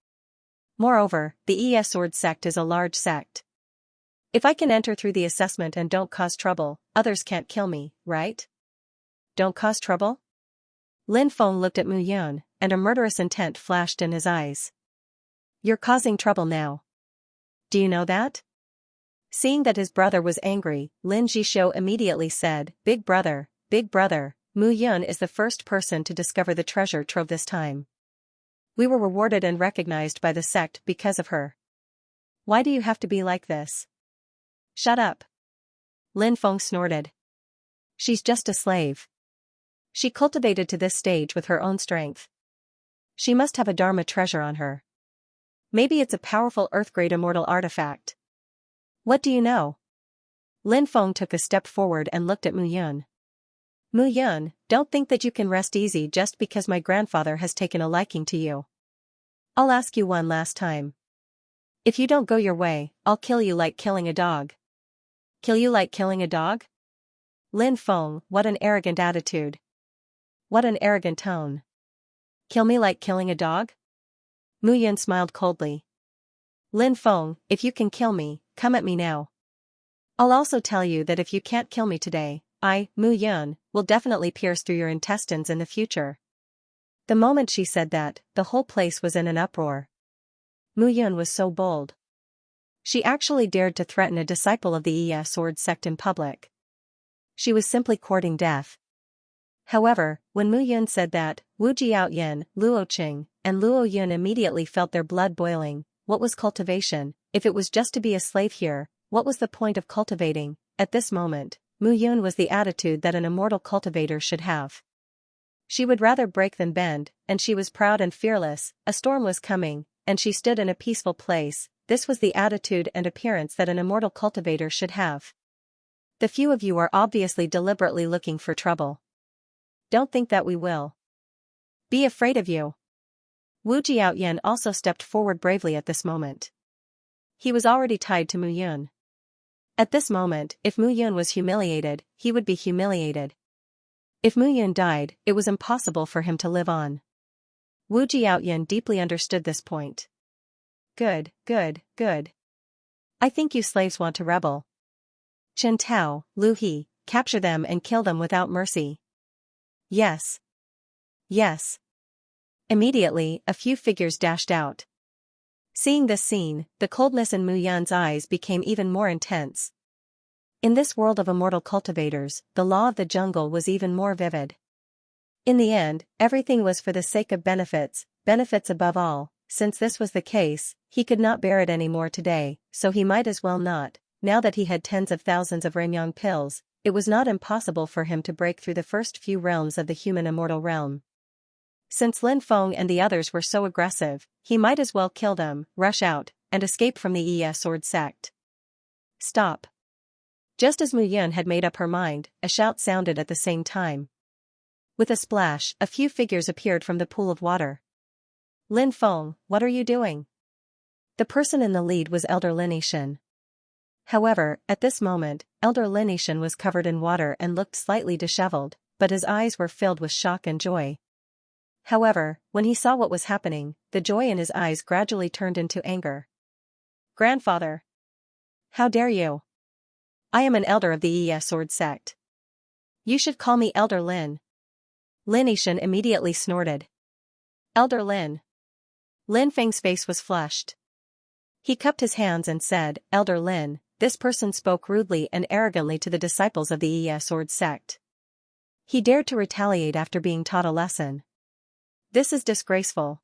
Moreover, the sword sect is a large sect. If I can enter through the assessment and don't cause trouble, others can't kill me, right? Don't cause trouble? Lin Feng looked at Mu Yun, and a murderous intent flashed in his eyes. You're causing trouble now. Do you know that? Seeing that his brother was angry, Lin Jishou immediately said, Big brother, Mu Yun is the first person to discover the treasure trove this time. We were rewarded and recognized by the sect because of her. Why do you have to be like this? Shut up. Lin Feng snorted. She's just a slave. She cultivated to this stage with her own strength. She must have a Dharma treasure on her. Maybe it's a powerful earth-grade immortal artifact. What do you know? Lin Feng took a step forward and looked at Mu Yun. Mu Yun, don't think that you can rest easy just because my grandfather has taken a liking to you. I'll ask you one last time. If you don't go your way, I'll kill you like killing a dog. Kill you like killing a dog? Lin Feng, what an arrogant attitude. What an arrogant tone. Kill me like killing a dog? Mu Yun smiled coldly. Lin Feng, if you can kill me, come at me now. I'll also tell you that if you can't kill me today, I, Mu Yun, will definitely pierce through your intestines in the future. The moment she said that, the whole place was in an uproar. Mu Yun was so bold. She actually dared to threaten a disciple of the Yi sword sect in public. She was simply courting death. However, when Mu Yun said that, Wu Jiaoyan, Luo Qing, and Luo Yun immediately felt their blood boiling. What was cultivation? If it was just to be a slave here, what was the point of cultivating? At this moment, Mu Yun was the attitude that an immortal cultivator should have. She would rather break than bend, and she was proud and fearless. A storm was coming, and she stood in a peaceful place. This was the attitude and appearance that an immortal cultivator should have. The few of you are obviously deliberately looking for trouble. Don't think that we will be afraid of you. Wu Jiaoyan also stepped forward bravely at this moment. He was already tied to Mu Yun. At this moment, if Mu Yun was humiliated, he would be humiliated. If Mu Yun died, it was impossible for him to live on. Wu Jiaoyan deeply understood this point. Good, good, good. I think you slaves want to rebel. Chen Tao, Lu He, capture them and kill them without mercy. Yes. Yes. Immediately, a few figures dashed out. Seeing this scene, the coldness in Mu Yun's eyes became even more intense. In this world of immortal cultivators, the law of the jungle was even more vivid. In the end, everything was for the sake of benefits above all. Since this was the case, he could not bear it anymore today, so he might as well not. Now that he had tens of thousands of Rengyang pills, it was not impossible for him to break through the first few realms of the human immortal realm. Since Lin Feng and the others were so aggressive, he might as well kill them, rush out, and escape from the Yi sword sect. Stop. Just as Mu Yun had made up her mind, a shout sounded at the same time. With a splash, a few figures appeared from the pool of water. Lin Feng, what are you doing? The person in the lead was Elder Lin Yishan. However, at this moment, Elder Lin Yishan was covered in water and looked slightly disheveled, but his eyes were filled with shock and joy. However, when he saw what was happening, the joy in his eyes gradually turned into anger. Grandfather! How dare you? I am an elder of the Yi sword sect. You should call me Elder Lin. Lin Yishan immediately snorted. Elder Lin. Lin Feng's face was flushed. He cupped his hands and said, Elder Lin, this person spoke rudely and arrogantly to the disciples of the Yi sword sect. He dared to retaliate after being taught a lesson. This is disgraceful.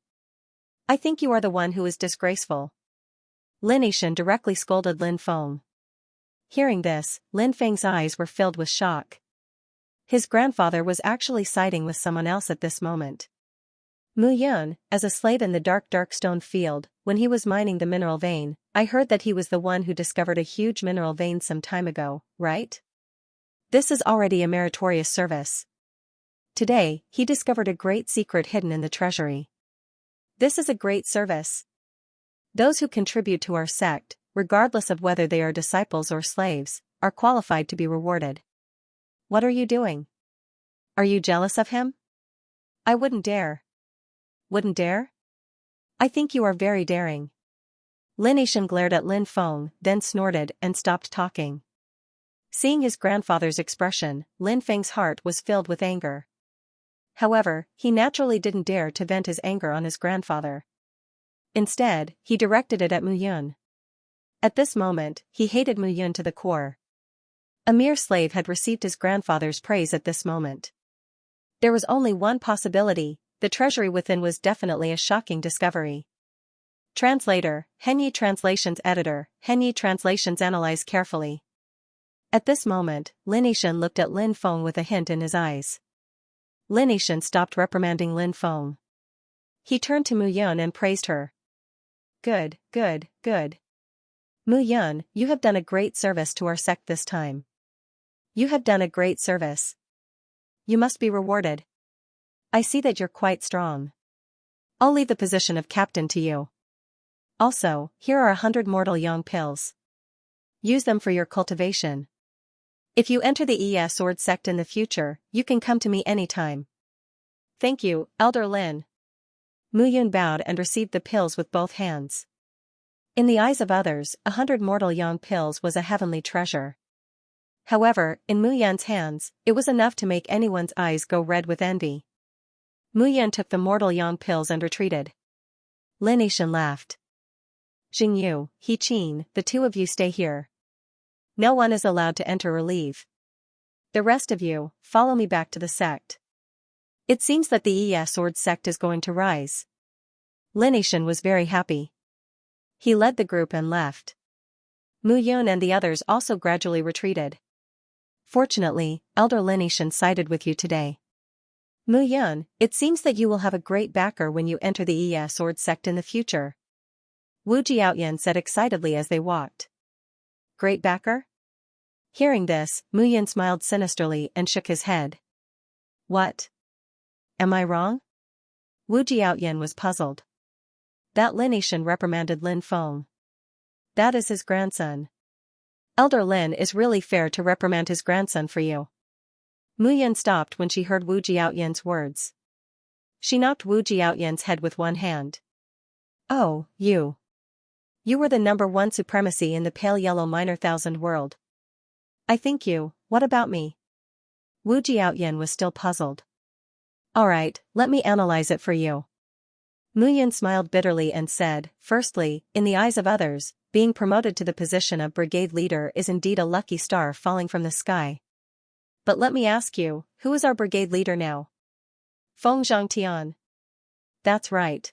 I think you are the one who is disgraceful. Lin Yishan directly scolded Lin Feng. Hearing this, Lin Feng's eyes were filled with shock. His grandfather was actually siding with someone else at this moment. Mu Yun, as a slave in the dark stone field, when he was mining the mineral vein, I heard that he was the one who discovered a huge mineral vein some time ago, right? This is already a meritorious service. Today, he discovered a great secret hidden in the treasury. This is a great service. Those who contribute to our sect, regardless of whether they are disciples or slaves, are qualified to be rewarded. What are you doing? Are you jealous of him? I wouldn't dare. Wouldn't dare? I think you are very daring. Lin Yishan glared at Lin Feng, then snorted and stopped talking. Seeing his grandfather's expression, Lin Feng's heart was filled with anger. However, he naturally didn't dare to vent his anger on his grandfather. Instead, he directed it at Mu Yun. At this moment, he hated Mu Yun to the core. A mere slave had received his grandfather's praise at this moment. There was only one possibility: the treasury within was definitely a shocking discovery. Translator, Henyi Translations Editor, Henyi Translations Analyze carefully. At this moment, Lin Yishan looked at Lin Feng with a hint in his eyes. Lin Yishan stopped reprimanding Lin Feng. He turned to Mu Yun and praised her. Good, good, good. Mu Yun, you have done a great service to our sect this time. You have done a great service. You must be rewarded. I see that you're quite strong. I'll leave the position of captain to you. Also, here are 100 mortal yang pills. Use them for your cultivation. If you enter the Yi sword sect in the future, you can come to me anytime. Thank you, Elder Lin. Mu Yun bowed and received the pills with both hands. In the eyes of others, 100 mortal yang pills was a heavenly treasure. However, in Mu Yun's hands, it was enough to make anyone's eyes go red with envy. Mu Yun took the mortal yang pills and retreated. Lin Yishan laughed. Jingyu, He Qin, the two of you stay here. No one is allowed to enter or leave. The rest of you, follow me back to the sect. It seems that the Sword sect is going to rise. Lin Yishan was very happy. He led the group and left. Mu Yun and the others also gradually retreated. Fortunately, Elder Lin Yishan sided with you today. Mu Yun, it seems that you will have a great backer when you enter the Sword sect in the future. Wu Jiaoyan said excitedly as they walked. Great backer? Hearing this, Mu Yun smiled sinisterly and shook his head. What? Am I wrong? Wu Jiaoyan was puzzled. That Lin Yishan reprimanded Lin Feng. That is his grandson. Elder Lin is really fair to reprimand his grandson for you. Mu Yun stopped when she heard Wu Jiaoyan's words. She knocked Wu Jiaoyan's head with one hand. Oh, you. You were the #1 supremacy in the pale yellow minor thousand world. I think you, what about me? Wu Jiaoyan was still puzzled. Alright, let me analyze it for you. Mu Yun smiled bitterly and said, firstly, in the eyes of others, being promoted to the position of brigade leader is indeed a lucky star falling from the sky. But let me ask you, who is our brigade leader now? Feng Zhangtian. That's right.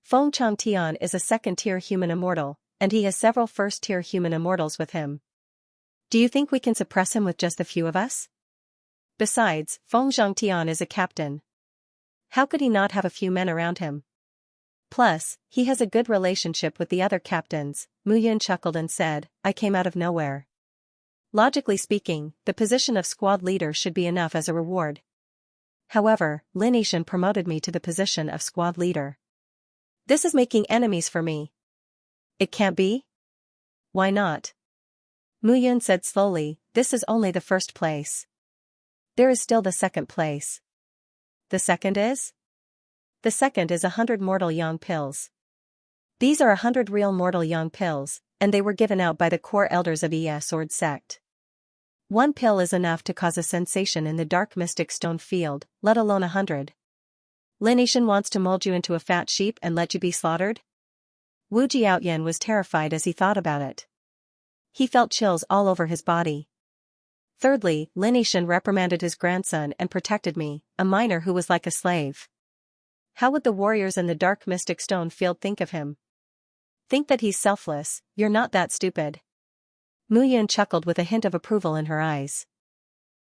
Feng Changtian is a second-tier human immortal, and he has several first-tier human immortals with him. Do you think we can suppress him with just a few of us? Besides, Feng Zhangtian is a captain. How could he not have a few men around him? Plus, he has a good relationship with the other captains. Mu Yun chuckled and said, I came out of nowhere. Logically speaking, the position of squad leader should be enough as a reward. However, Lin Yishan promoted me to the position of squad leader. This is making enemies for me. It can't be? Why not? Mu Yun said slowly, this is only the first place. There is still the second place. The second is? The second is 100 mortal yang pills. These are 100 real mortal yang pills, and they were given out by the core elders of Sword sect. One pill is enough to cause a sensation in the dark mystic stone field, let alone 100. Lin Yishan wants to mold you into a fat sheep and let you be slaughtered? Wu Jiaoyan was terrified as he thought about it. He felt chills all over his body. Thirdly, Lin Yishan reprimanded his grandson and protected me, a minor who was like a slave. How would the warriors in the dark mystic stone field think of him? Think that he's selfless, you're not that stupid. Mu Yun chuckled with a hint of approval in her eyes.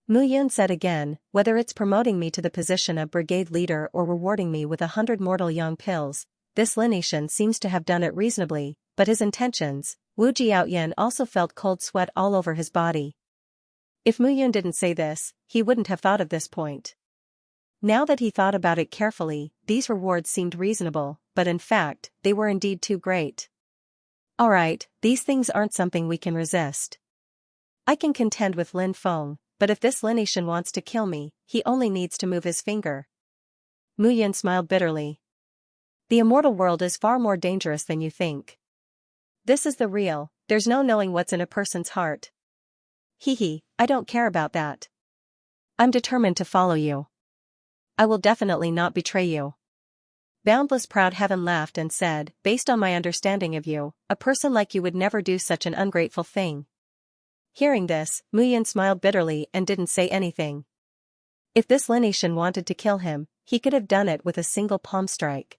Mu Yun said again, whether it's promoting me to the position of brigade leader or rewarding me with 100 mortal yang pills, this Lin Yishan seems to have done it reasonably, but his intentions, Wu Jiaoyan also felt cold sweat all over his body. If Mu Yun didn't say this, he wouldn't have thought of this point. Now that he thought about it carefully, these rewards seemed reasonable, but in fact, they were indeed too great. Alright, these things aren't something we can resist. I can contend with Lin Feng, but if this Lin Yishan wants to kill me, he only needs to move his finger. Mu Yun smiled bitterly. The immortal world is far more dangerous than you think. This is the real, there's no knowing what's in a person's heart. Hee, I don't care about that. I'm determined to follow you. I will definitely not betray you. Boundless Proud Heaven laughed and said, based on my understanding of you, a person like you would never do such an ungrateful thing. Hearing this, Mu Yun smiled bitterly and didn't say anything. If this Lin Yishan wanted to kill him, he could have done it with a single palm strike.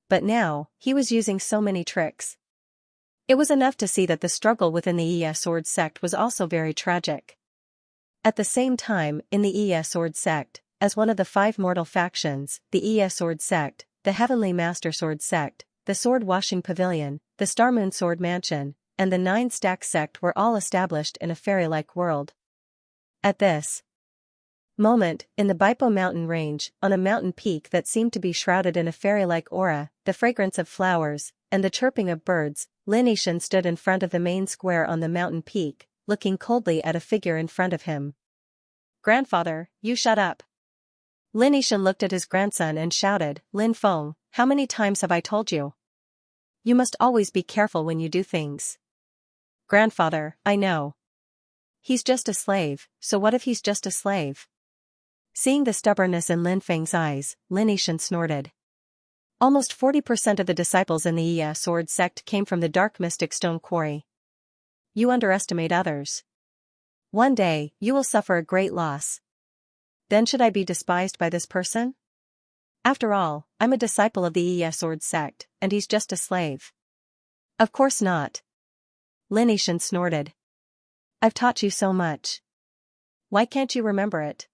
But now, he was using so many tricks. It was enough to see that the struggle within the Sword sect was also very tragic. At the same time, in the Sword sect, as one of the 5 mortal factions, the Sword sect, the Heavenly Master Sword sect, the Sword Washing Pavilion, the Star Moon Sword Mansion, and the 9 Stack sect were all established in a fairy-like world. At this moment, in the Baipo mountain range, on a mountain peak that seemed to be shrouded in a fairy-like aura, the fragrance of flowers, and the chirping of birds, Lin Yishan stood in front of the main square on the mountain peak, looking coldly at a figure in front of him. Grandfather, you shut up. Lin Yishan looked at his grandson and shouted, Lin Feng, how many times have I told you? You must always be careful when you do things. Grandfather, I know. He's just a slave, so what if he's just a slave? Seeing the stubbornness in Lin Feng's eyes, Lin Yishan snorted. Almost 40% of the disciples in the Yi Sword sect came from the dark mystic stone quarry. You underestimate others. One day, you will suffer a great loss. Then should I be despised by this person? After all, I'm a disciple of the Yi Sword sect, and he's just a slave. Of course not. Lin Yixin snorted. I've taught you so much. Why can't you remember it?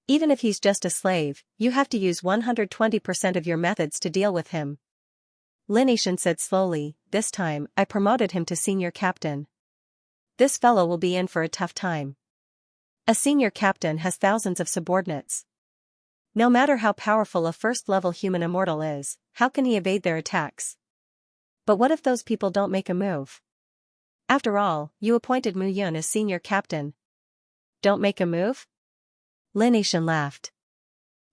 Even if he's just a slave, you have to use 120% of your methods to deal with him. Lin Yixin said slowly, this time, I promoted him to senior captain. This fellow will be in for a tough time. A senior captain has thousands of subordinates. No matter how powerful a first-level human immortal is, how can he evade their attacks? But what if those people don't make a move? After all, you appointed Mu Yun as senior captain. Don't make a move? Lin Yixin laughed.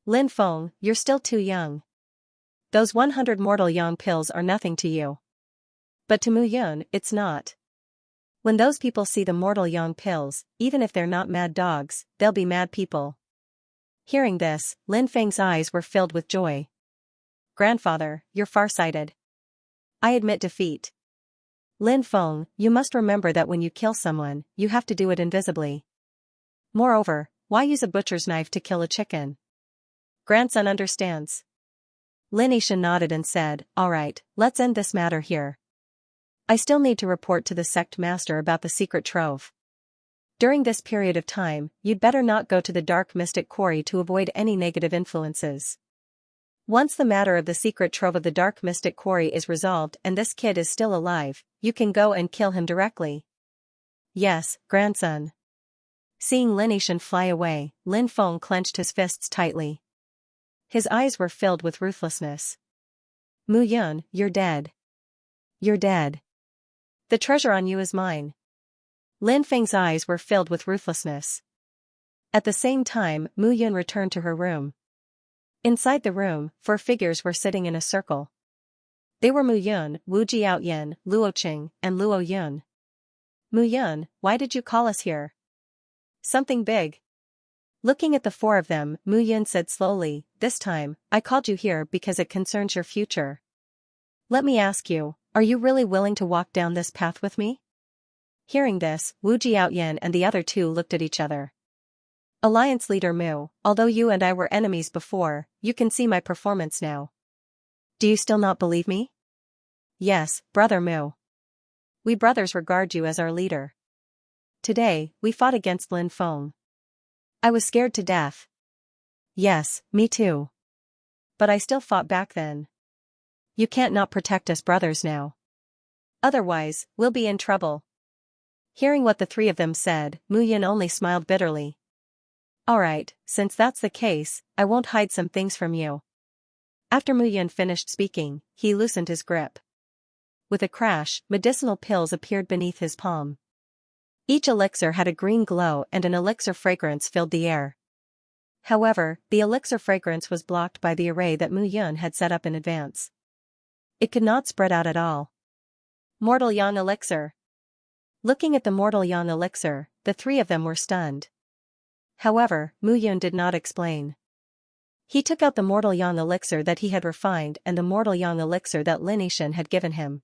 Lin Feng, you're still too young. Those 100 mortal yang pills are nothing to you. But to Mu Yun, it's not. When those people see the mortal yang pills, even if they're not mad dogs, they'll be mad people. Hearing this, Lin Feng's eyes were filled with joy. Grandfather, you're farsighted. I admit defeat. Lin Feng, you must remember that when you kill someone, you have to do it invisibly. Moreover, why use a butcher's knife to kill a chicken? Grandson understands. Lin Yixin nodded and said, all right, let's end this matter here. I still need to report to the sect master about the secret trove. During this period of time, you'd better not go to the dark mystic quarry to avoid any negative influences. Once the matter of the secret trove of the dark mystic quarry is resolved and this kid is still alive, you can go and kill him directly. Yes, grandson. Seeing Lin Yixin fly away, Lin Feng clenched his fists tightly. His eyes were filled with ruthlessness. Mu Yun, you're dead. You're dead. The treasure on you is mine. Lin Feng's eyes were filled with ruthlessness. At the same time, Mu Yun returned to her room. Inside the room, 4 figures were sitting in a circle. They were Mu Yun, Wu Jiaoyan, Luo Qing, and Luo Yun. Mu Yun, why did you call us here? Something big. Looking at the 4 of them, Mu Yun said slowly, this time, I called you here because it concerns your future. Let me ask you, are you really willing to walk down this path with me? Hearing this, Wu Jiaoyan and the other 2 looked at each other. Alliance leader Mu, although you and I were enemies before, you can see my performance now. Do you still not believe me? Yes, brother Mu. We brothers regard you as our leader. Today, we fought against Lin Feng. I was scared to death. Yes, me too. But I still fought back then. You can't not protect us brothers now. Otherwise, we'll be in trouble. Hearing what the 3 of them said, Mu Yun only smiled bitterly. Alright, since that's the case, I won't hide some things from you. After Mu Yun finished speaking, he loosened his grip. With a crash, medicinal pills appeared beneath his palm. Each elixir had a green glow and an elixir fragrance filled the air. However, the elixir fragrance was blocked by the array that Mu Yun had set up in advance. It could not spread out at all. Mortal Yang elixir. Looking at the Mortal Yang elixir, the 3 of them were stunned. However, Mu Yun did not explain. He took out the Mortal Yang elixir that he had refined and the Mortal Yang elixir that Lin Yixin had given him.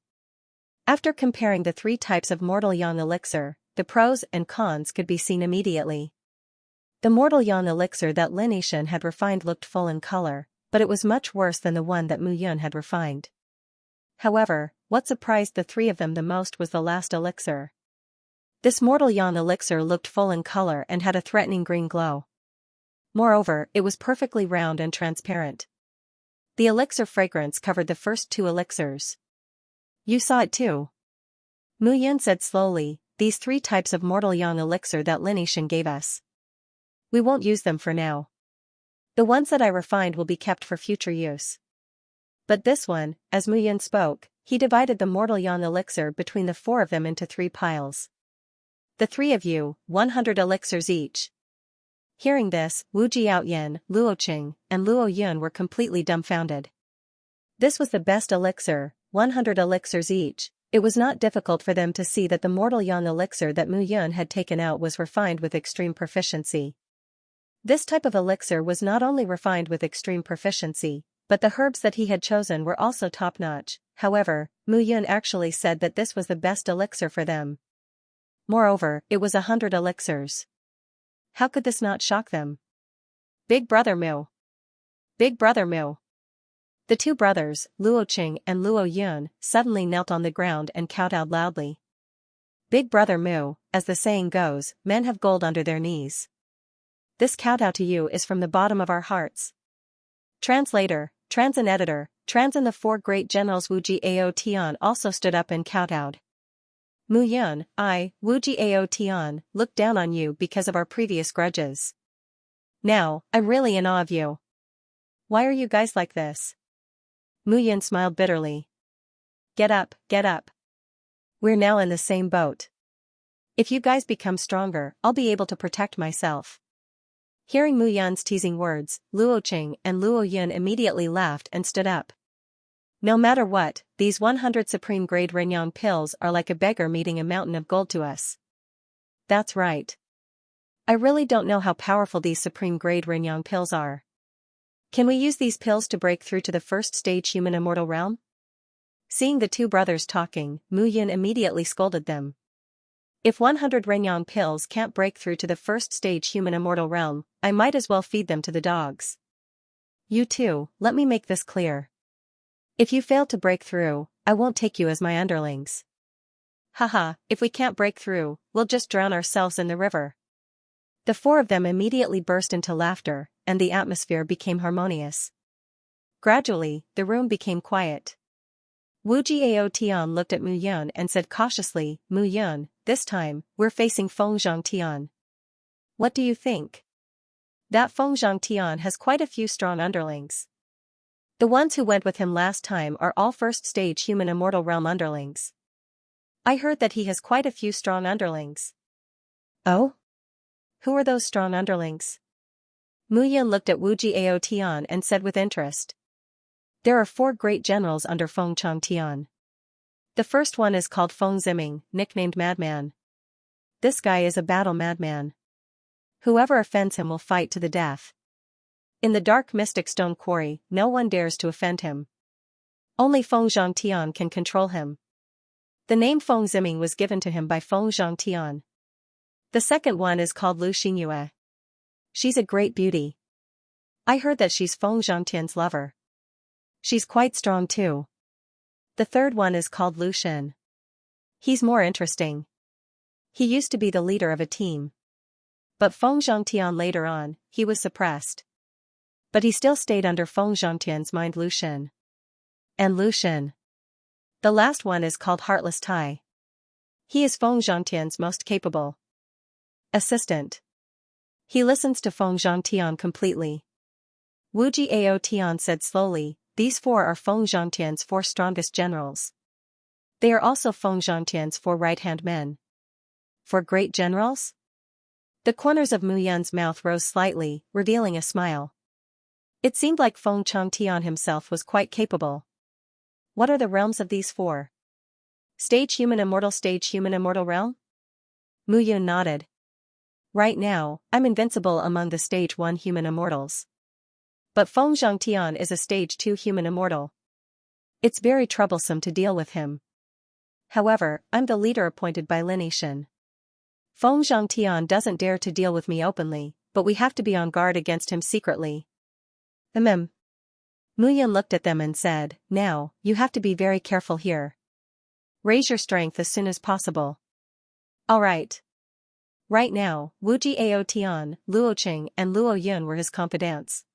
After comparing the 3 types of Mortal Yang elixir, the pros and cons could be seen immediately. The Mortal Yang elixir that Lin Yixin had refined looked full in color, but it was much worse than the one that Mu Yun had refined. However, what surprised the 3 of them the most was the last elixir. This Mortal Yang elixir looked full in color and had a threatening green glow. Moreover, it was perfectly round and transparent. The elixir fragrance covered the first 2 elixirs. You saw it too. Mu Yun said slowly, these 3 types of Mortal Yang elixir that Lin Yixin gave us. We won't use them for now. The ones that I refined will be kept for future use. But this one, as Mu Yun spoke, he divided the Mortal Yang elixir between the 4 of them into 3 piles. The 3 of you, 100 elixirs each. Hearing this, Wu Jiaoyan, Luo Qing, and Luo Yun were completely dumbfounded. This was the best elixir, 100 elixirs each. It was not difficult for them to see that the Mortal Yang elixir that Mu Yun had taken out was refined with extreme proficiency. This type of elixir was not only refined with extreme proficiency, But the herbs that he had chosen were also top-notch. However, Mu Yun actually said that this was the best elixir for them. Moreover, it was 100 elixirs. How could this not shock them? Big brother Mu. Big brother Mu. The two brothers, Luo Qing and Luo Yun, suddenly knelt on the ground and kowtowed loudly. Big brother Mu, as the saying goes, men have gold under their knees. This kowtow to you is from the bottom of our hearts. Translator, Transin editor, Transin the four great generals Wu Ji Ao Tian also stood up and kowtowed. Mu Yun, Wu Ji Ao Tian, looked down on you because of our previous grudges. Now, I'm really in awe of you. Why are you guys like this? Mu Yun smiled bitterly. Get up, get up. We're now in the same boat. If you guys become stronger, I'll be able to protect myself. Hearing Mu Yun's teasing words, Luo Qing and Luo Yun immediately laughed and stood up. No matter what, these 100 supreme grade Renyang pills are like a beggar meeting a mountain of gold to us. That's right. I really don't know how powerful these supreme grade Renyang pills are. Can we use these pills to break through to the first stage human immortal realm? Seeing the two brothers talking, Mu Yun immediately scolded them. If 100 Renyang pills can't break through to the first stage human immortal realm, I might as well feed them to the dogs. You two, let me make this clear. If you fail to break through, I won't take you as my underlings. Haha, if we can't break through, we'll just drown ourselves in the river. The four of them immediately burst into laughter, and the atmosphere became harmonious. Gradually, the room became quiet. Wu Jiao Tian looked at Mu Yun and said cautiously, Mu Yun, this time, we're facing Fengzhang Tian. What do you think? That Fengzhang Tian has quite a few strong underlings. The ones who went with him last time are all first stage human immortal realm underlings. I heard that he has quite a few strong underlings. Oh? Who are those strong underlings? Mu Yun looked at Wu Jiao Tian and said with interest. There are 4 great generals under Fengchang Tian. The first one is called Feng Ziming, nicknamed Madman. This guy is a battle madman. Whoever offends him will fight to the death. In the dark mystic stone quarry, no one dares to offend him. Only Fengzhang Tian can control him. The name Feng Ziming was given to him by Fengzhang Tian. The second one is called Lu Xianxia. She's a great beauty. I heard that she's Fengzhang Tian's lover. She's quite strong too. The third one is called Lu Shen. He's more interesting. He used to be the leader of a team. But Fengzhang Tian later on, he was suppressed. But he still stayed under Fengzhang Tian's mind Lu Shen. And Lu Shen. The last one is called Heartless Tai. He is Fengzhang Tian's most capable assistant. He listens to Fengzhang Tian completely. Wu Jiao Tian said slowly, these 4 are Fengzhang Tian's 4 strongest generals. They are also Fengzhang Tian's 4 right-hand men. 4 great generals? The corners of Mu Yun's mouth rose slightly, revealing a smile. It seemed like Fengchang Tian himself was quite capable. What are the realms of these 4? Stage human immortal realm? Mu Yun nodded. Right now, I'm invincible among the stage 1 human immortals. But Fengzhang Tian is a stage 2 human immortal. It's very troublesome to deal with him. However, I'm the leader appointed by Lin Yishan. Fengzhang Tian doesn't dare to deal with me openly, but we have to be on guard against him secretly. Mu Yun looked at them and said, now, you have to be very careful here. Raise your strength as soon as possible. Alright. Right now, Wu Jiao Tian, Luo Qing and Luo Yun were his confidants.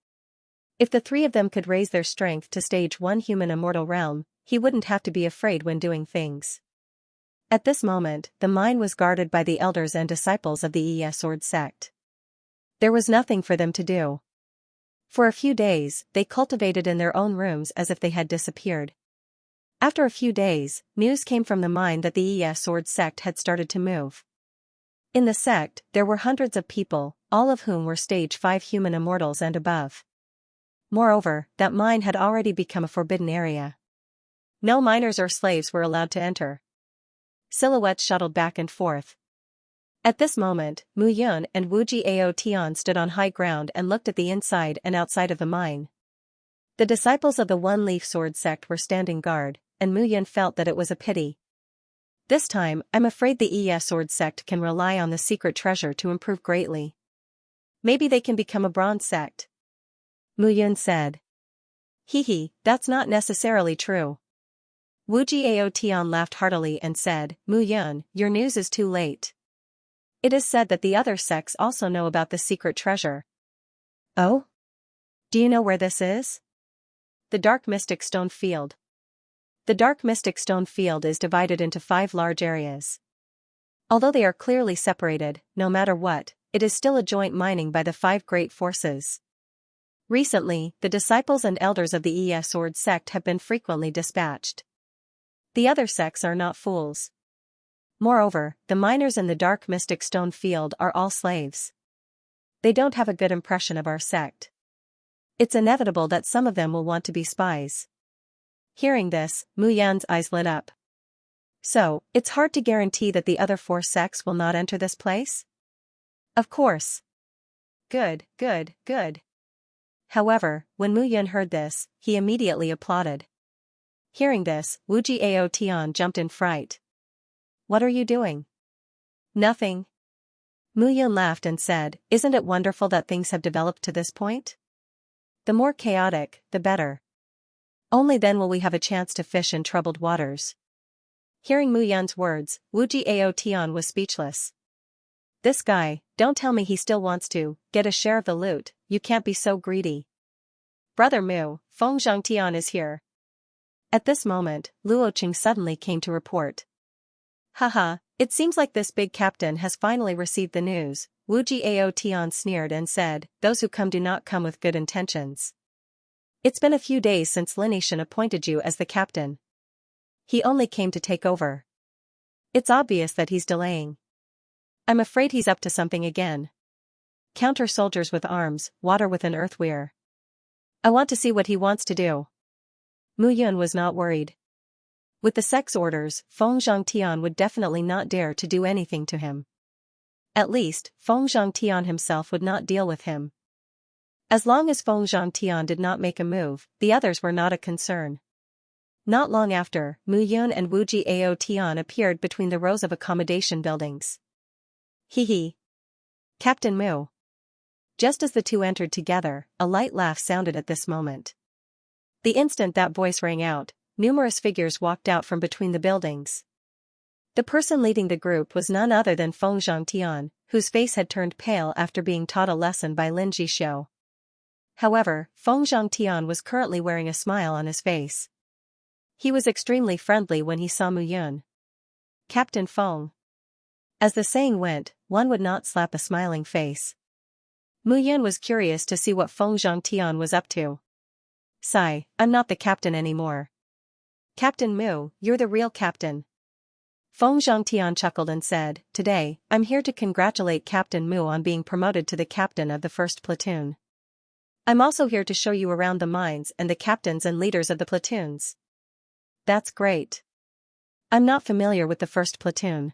If the 3 of them could raise their strength to stage 1 human immortal realm, he wouldn't have to be afraid when doing things. At this moment, the mine was guarded by the elders and disciples of the Yi Sword sect. There was nothing for them to do. For a few days, they cultivated in their own rooms as if they had disappeared. After a few days, news came from the mine that the Yi Sword sect had started to move. In the sect, there were hundreds of people, all of whom were stage 5 human immortals and above. Moreover, that mine had already become a forbidden area. No miners or slaves were allowed to enter. Silhouettes shuttled back and forth. At this moment, Mu Yun and Wu Jiao Tian stood on high ground and looked at the inside and outside of the mine. The disciples of the One-Leaf Sword sect were standing guard, and Mu Yun felt that it was a pity. This time, I'm afraid the Sword sect can rely on the secret treasure to improve greatly. Maybe they can become a bronze sect. Mu Yun said. Hee, that's not necessarily true. Wu Jiao Tian laughed heartily and said, Mu Yun, your news is too late. It is said that the other sects also know about the secret treasure. Oh? Do you know where this is? The Dark Mystic Stone Field. The Dark Mystic Stone Field is divided into 5 large areas. Although they are clearly separated, no matter what, it is still a joint mining by the 5 great forces. Recently, the disciples and elders of the Sword sect have been frequently dispatched. The other sects are not fools. Moreover, the miners in the Dark Mystic Stone Field are all slaves. They don't have a good impression of our sect. It's inevitable that some of them will want to be spies. Hearing this, Mu Yun's eyes lit up. So, it's hard to guarantee that the other 4 sects will not enter this place? Of course. Good. However, when Mu Yun heard this, he immediately applauded. Hearing this, Wu Jiao Tian jumped in fright. What are you doing? Nothing. Mu Yun laughed and said, Isn't it wonderful that things have developed to this point? The more chaotic, the better. Only then will we have a chance to fish in troubled waters. Hearing Mu Yun's words, Wu Jiao Tian was speechless. This guy, don't tell me he still wants to get a share of the loot, you can't be so greedy. Brother Mu, Feng Zhangtian is here. At this moment, Luo Qing suddenly came to report. Haha, it seems like this big captain has finally received the news. Wu Jiao Tian sneered and said, Those who come do not come with good intentions. It's been a few days since Lin Yishan appointed you as the captain. He only came to take over. It's obvious that he's delaying. I'm afraid he's up to something again. Counter soldiers with arms, water with an earthweir. I want to see what he wants to do. Mu Yun was not worried. With the sect's orders, Feng Zhangtian would definitely not dare to do anything to him. At least, Feng Zhangtian himself would not deal with him. As long as Feng Zhangtian did not make a move, the others were not a concern. Not long after, Mu Yun and Wu Jiao Tian appeared between the rows of accommodation buildings. Hee. Captain Mu. Just as the two entered together, a light laugh sounded at this moment. The instant that voice rang out, numerous figures walked out from between the buildings. The person leading the group was none other than Feng Zhangtian, whose face had turned pale after being taught a lesson by Lin Jishou. However, Feng Zhangtian was currently wearing a smile on his face. He was extremely friendly when he saw Mu Yun. Captain Feng. As the saying went, one would not slap a smiling face. Mu Yun was curious to see what Feng Zhangtian was up to. Sigh, I'm not the captain anymore. Captain Mu, you're the real captain. Feng Zhangtian chuckled and said, Today, I'm here to congratulate Captain Mu on being promoted to the captain of the 1st platoon. I'm also here to show you around the mines and the captains and leaders of the platoons. That's great. I'm not familiar with the 1st platoon.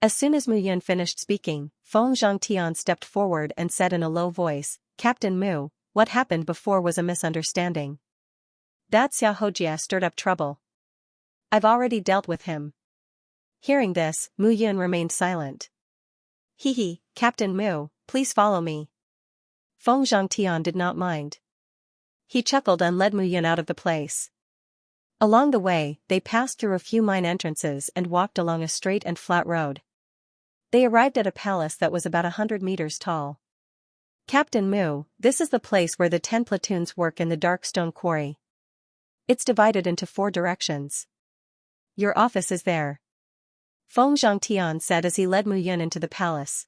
As soon as Mu Yun finished speaking, Feng Zhangtian stepped forward and said in a low voice, Captain Mu, what happened before was a misunderstanding. That Xiao Hojia stirred up trouble. I've already dealt with him. Hearing this, Mu Yun remained silent. Hee, Captain Mu, please follow me. Feng Zhangtian did not mind. He chuckled and led Mu Yun out of the place. Along the way, they passed through a few mine entrances and walked along a straight and flat road. They arrived at a palace that was about 100 meters tall. Captain Mu, this is the place where the 10 platoons work in the Dark Stone Quarry. It's divided into 4 directions. Your office is there. Feng Zhangtian said as he led Mu Yun into the palace.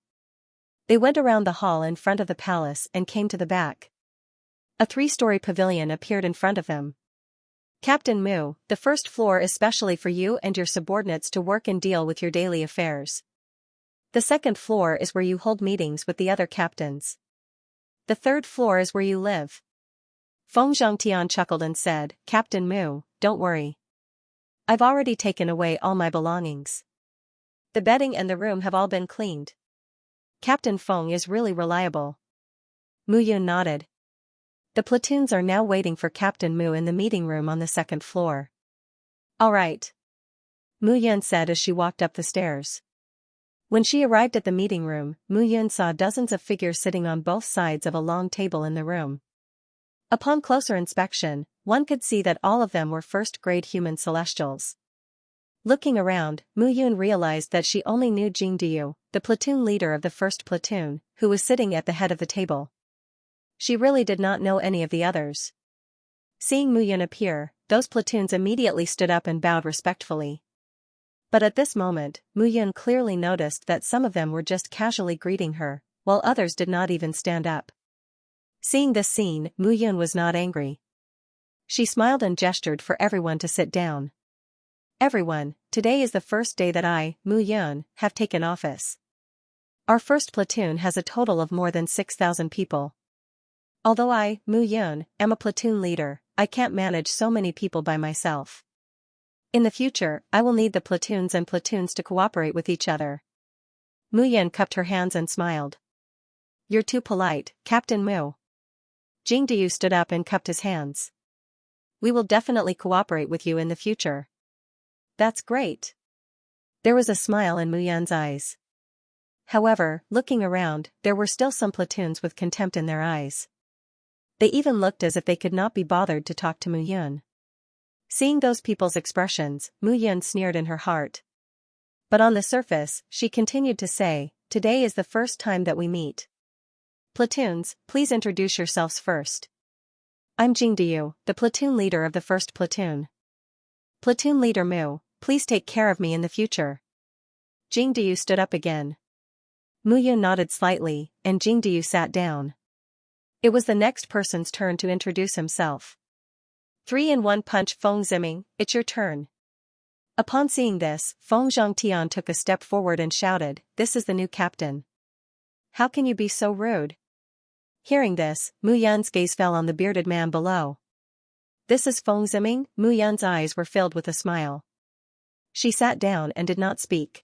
They went around the hall in front of the palace and came to the back. A 3-story pavilion appeared in front of them. Captain Mu, the 1st floor is specially for you and your subordinates to work and deal with your daily affairs. The 2nd floor is where you hold meetings with the other captains. The 3rd floor is where you live. Feng Zhangtian chuckled and said, Captain Mu, don't worry. I've already taken away all my belongings. The bedding and the room have all been cleaned. Captain Feng is really reliable. Mu Yun nodded. The platoons are now waiting for Captain Mu in the meeting room on the second floor. All right, Mu Yun said as she walked up the stairs. When she arrived at the meeting room, Mu Yun saw dozens of figures sitting on both sides of a long table in the room. Upon closer inspection, one could see that all of them were first-grade human celestials. Looking around, Mu Yun realized that she only knew Jing Diyu, the platoon leader of the first platoon, who was sitting at the head of the table. She really did not know any of the others. Seeing Mu Yun appear, those platoons immediately stood up and bowed respectfully. But at this moment, Mu Yun clearly noticed that some of them were just casually greeting her, while others did not even stand up. Seeing this scene, Mu Yun was not angry. She smiled and gestured for everyone to sit down. Everyone, today is the first day that I, Mu Yun, have taken office. Our first platoon has a total of more than 6,000 people. Although I, Mu Yun, am a platoon leader, I can't manage so many people by myself. In the future, I will need the platoons to cooperate with each other. Mu Yun cupped her hands and smiled. You're too polite, Captain Mu. Jing Diyu stood up and cupped his hands. We will definitely cooperate with you in the future. That's great. There was a smile in Mu Yun's eyes. However, looking around, there were still some platoons with contempt in their eyes. They even looked as if they could not be bothered to talk to Mu Yun. Seeing those people's expressions, Mu Yun sneered in her heart. But on the surface, she continued to say, today is the first time that we meet. Platoons, please introduce yourselves first. I'm Jing Diyu, the platoon leader of the first platoon. Platoon leader Mu, please take care of me in the future. Jing Diyu stood up again. Mu Yun nodded slightly, and Jing Diyu sat down. It was the next person's turn to introduce himself. 3-in-1 punch Feng Ziming, it's your turn. Upon seeing this, Feng Zhongtian took a step forward and shouted, this is the new captain. How can you be so rude? Hearing this, Mu Yun's gaze fell on the bearded man below. This is Feng Ziming? Mu Yun's eyes were filled with a smile. She sat down and did not speak.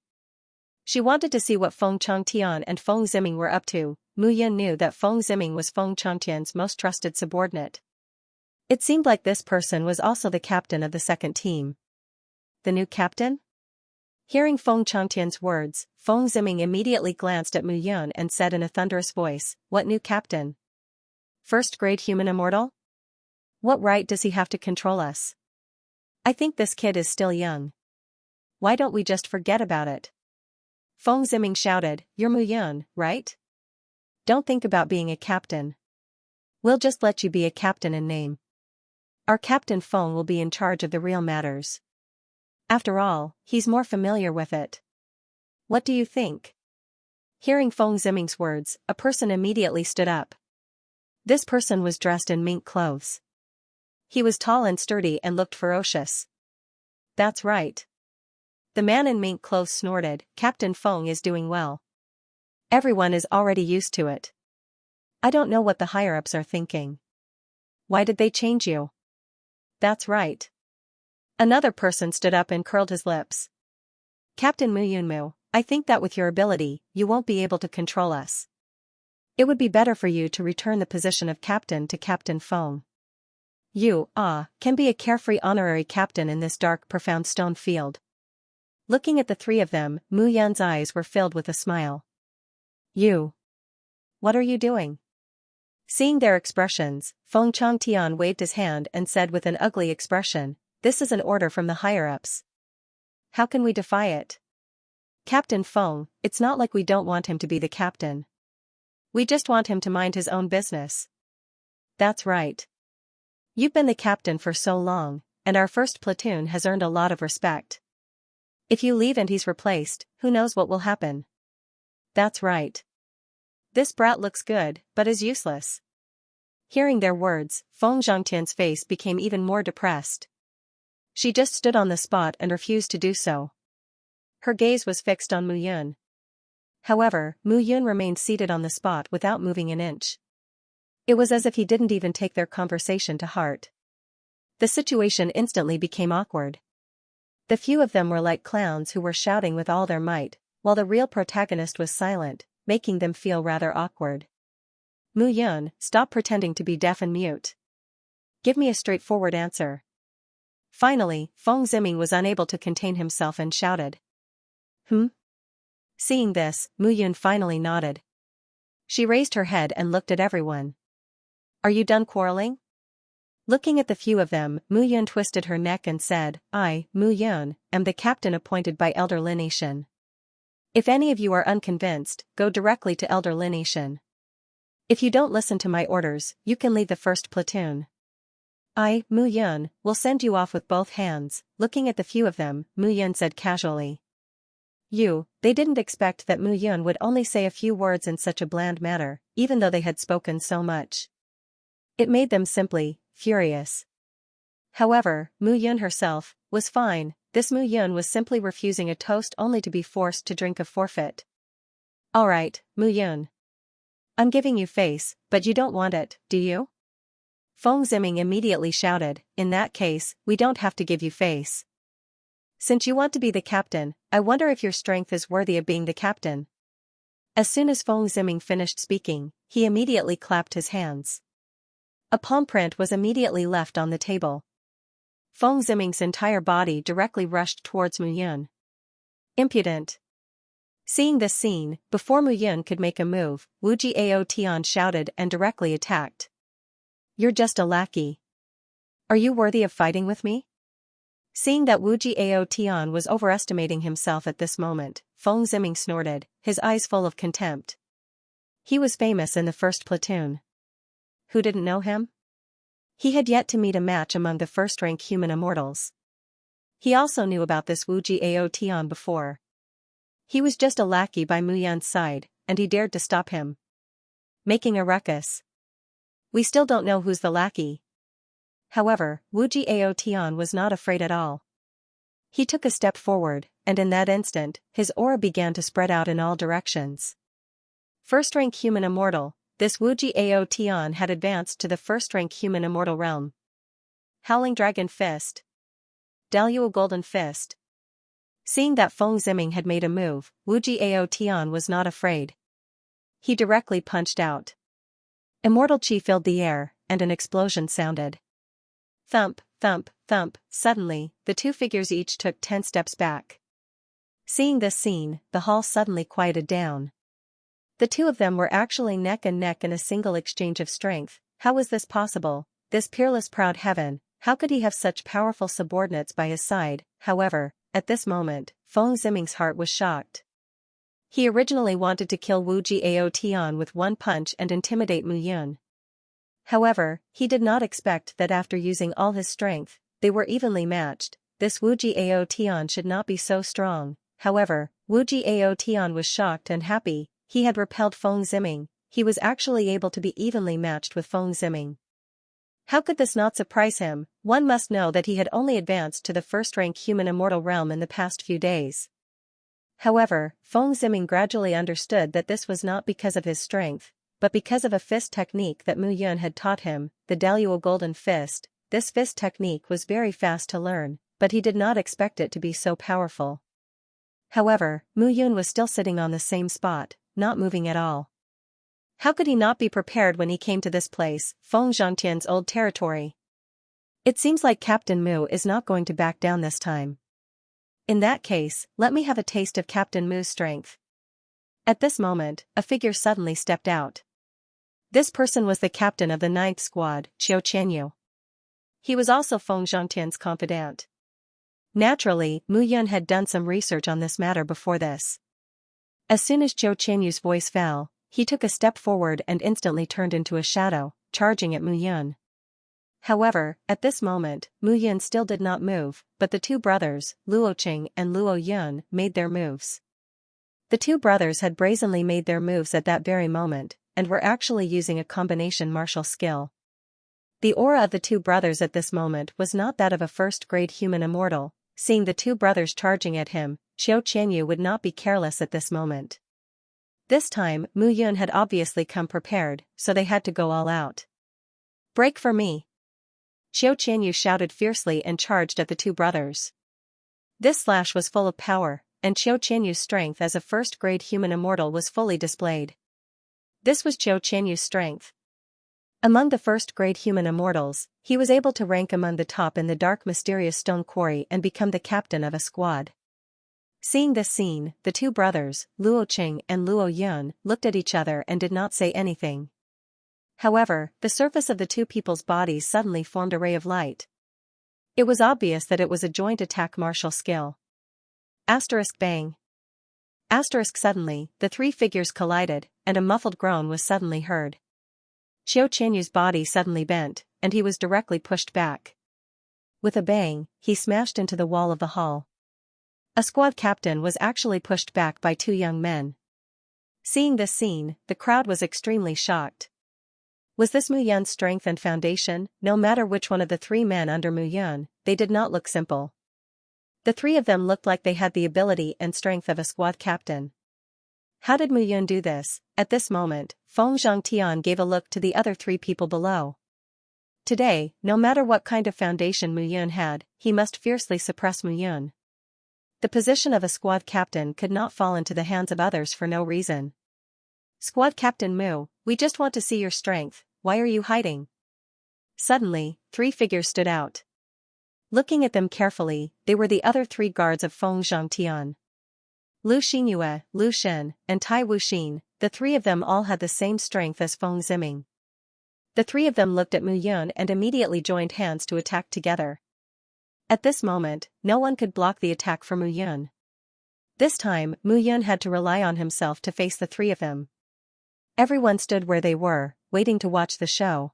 She wanted to see what Feng Chongtian and Feng Ziming were up to. Mu Yun knew that Feng Ziming was Feng Chongtian's most trusted subordinate. It seemed like this person was also the captain of the second team. The new captain? Hearing Feng Chongtian's words, Feng Ziming immediately glanced at Mu Yun and said in a thunderous voice, what new captain? First-grade human immortal? What right does he have to control us? I think this kid is still young. Why don't we just forget about it? Feng Ziming shouted, you're Mu Yun, right? Don't think about being a captain. We'll just let you be a captain in name. Our Captain Feng will be in charge of the real matters. After all, he's more familiar with it. What do you think? Hearing Feng Ziming's words, a person immediately stood up. This person was dressed in mink clothes. He was tall and sturdy and looked ferocious. That's right. The man in mink clothes snorted, Captain Feng is doing well. Everyone is already used to it. I don't know what the higher-ups are thinking. Why did they change you? That's right. Another person stood up and curled his lips. Captain Mu Yunmu, I think that with your ability, you won't be able to control us. It would be better for you to return the position of captain to Captain Feng. You, can be a carefree honorary captain in this dark, profound stone field. Looking at the three of them, Mu Yun's eyes were filled with a smile. You. What are you doing? Seeing their expressions, Feng Chongtian waved his hand and said with an ugly expression, this is an order from the higher-ups. How can we defy it? Captain Feng, it's not like we don't want him to be the captain. We just want him to mind his own business. That's right. You've been the captain for so long, and our first platoon has earned a lot of respect. If you leave and he's replaced, who knows what will happen? That's right. This brat looks good, but is useless. Hearing their words, Feng Zhongtian's face became even more depressed. She just stood on the spot and refused to do so. Her gaze was fixed on Mu Yun. However, Mu Yun remained seated on the spot without moving an inch. It was as if he didn't even take their conversation to heart. The situation instantly became awkward. The few of them were like clowns who were shouting with all their might, while the real protagonist was silent, making them feel rather awkward. Mu Yun, stop pretending to be deaf and mute. Give me a straightforward answer. Finally, Feng Ziming was unable to contain himself and shouted. Seeing this, Mu Yun finally nodded. She raised her head and looked at everyone. Are you done quarreling? Looking at the few of them, Mu Yun twisted her neck and said, I, Mu Yun, am the captain appointed by Elder Lineation. If any of you are unconvinced, go directly to Elder Lineation. If you don't listen to my orders, you can leave the first platoon. I, Mu Yun, will send you off with both hands. Looking at the few of them, Mu Yun said casually. They didn't expect that Mu Yun would only say a few words in such a bland manner, even though they had spoken so much. It made them simply furious. However, Mu Yun herself was fine. This Mu Yun was simply refusing a toast only to be forced to drink a forfeit. Alright, Mu Yun. I'm giving you face, but you don't want it, do you? Feng Ziming immediately shouted, in that case, we don't have to give you face. Since you want to be the captain, I wonder if your strength is worthy of being the captain. As soon as Feng Ziming finished speaking, he immediately clapped his hands. A palm print was immediately left on the table. Feng Ziming's entire body directly rushed towards Mu Yun. Impudent. Seeing this scene, before Mu Yun could make a move, Wu Jiao Tian shouted and directly attacked. You're just a lackey. Are you worthy of fighting with me? Seeing that Wu Jiao Tian was overestimating himself at this moment, Feng Ziming snorted, his eyes full of contempt. He was famous in the first platoon. Who didn't know him? He had yet to meet a match among the first-rank human immortals. He also knew about this Wu Jiao Tian before. He was just a lackey by Mu Yun's side, and he dared to stop him. Making a ruckus. We still don't know who's the lackey. However, Wu Jiao Tian was not afraid at all. He took a step forward, and in that instant, his aura began to spread out in all directions. First-rank human immortal, this Wu Jiao Tian had advanced to the first-rank human immortal realm. Howling Dragon Fist. Daluo Golden Fist. Seeing that Feng Ziming had made a move, Wu Jiao Tian was not afraid. He directly punched out. Immortal chi filled the air, and an explosion sounded. Thump, thump, thump. Suddenly, the two figures each took 10 steps back. Seeing this scene, the hall suddenly quieted down. The two of them were actually neck and neck in a single exchange of strength. How was this possible? This peerless proud heaven, how could he have such powerful subordinates by his side? However, at this moment, Feng Ziming's heart was shocked. He originally wanted to kill Wu Jiao Tian with one punch and intimidate Mu Yun. However, he did not expect that after using all his strength, they were evenly matched. This Wu Jiao Tian should not be so strong. However, Wu Jiao Tian was shocked and happy. He had repelled Feng Ziming. He was actually able to be evenly matched with Feng Ziming. How could this not surprise him? One must know that he had only advanced to the first-rank human immortal realm in the past few days. However, Feng Ziming gradually understood that this was not because of his strength, but because of a fist technique that Mu Yun had taught him, the Daluo Golden Fist. This fist technique was very fast to learn, but he did not expect it to be so powerful. However, Mu Yun was still sitting on the same spot, not moving at all. How could he not be prepared when he came to this place, Feng Zhangtian's old territory? It seems like Captain Mu is not going to back down this time. In that case, let me have a taste of Captain Mu's strength. At this moment, a figure suddenly stepped out. This person was the captain of the 9th Squad, Xianxia. He was also Feng Zhangtian's confidant. Naturally, Mu Yun had done some research on this matter before this. As soon as Xianxia's voice fell, he took a step forward and instantly turned into a shadow, charging at Mu Yun. However, at this moment, Mu Yun still did not move, but the two brothers, Luo Qing and Luo Yun, made their moves. The two brothers had brazenly made their moves at that very moment, and were actually using a combination martial skill. The aura of the two brothers at this moment was not that of a first-grade human immortal. Seeing the two brothers charging at him, Xianxia would not be careless at this moment. This time, Mu Yun had obviously come prepared, so they had to go all out. Break for me! Xianxia shouted fiercely and charged at the two brothers. This slash was full of power, and Xianxia's strength as a first-grade human immortal was fully displayed. This was Zhou Qianyu's strength. Among the first-grade human immortals, he was able to rank among the top in the dark mysterious stone quarry and become the captain of a squad. Seeing this scene, the two brothers, Luo Qing and Luo Yun, looked at each other and did not say anything. However, the surface of the two people's bodies suddenly formed a ray of light. It was obvious that it was a joint attack martial skill. Asterisk bang. Asterisk suddenly, the three figures collided, and a muffled groan was suddenly heard. Zhou Qianyu's body suddenly bent, and he was directly pushed back. With a bang, he smashed into the wall of the hall. A squad captain was actually pushed back by two young men. Seeing this scene, the crowd was extremely shocked. Was this Mu Yun's strength and foundation? No matter which one of the three men under Mu Yun, they did not look simple. The three of them looked like they had the ability and strength of a squad captain. How did Mu Yun do this? At this moment, Feng Zhangtian gave a look to the other three people below. Today, no matter what kind of foundation Mu Yun had, he must fiercely suppress Mu Yun. The position of a squad captain could not fall into the hands of others for no reason. Squad Captain Mu, we just want to see your strength, why are you hiding? Suddenly, three figures stood out. Looking at them carefully, they were the other three guards of Feng Zhangtian. Lu Xingyue, Lu Shen, and Tai Wuxin, the three of them all had the same strength as Feng Ziming. The three of them looked at Mu Yun and immediately joined hands to attack together. At this moment, no one could block the attack for Mu Yun. This time, Mu Yun had to rely on himself to face the three of them. Everyone stood where they were, waiting to watch the show.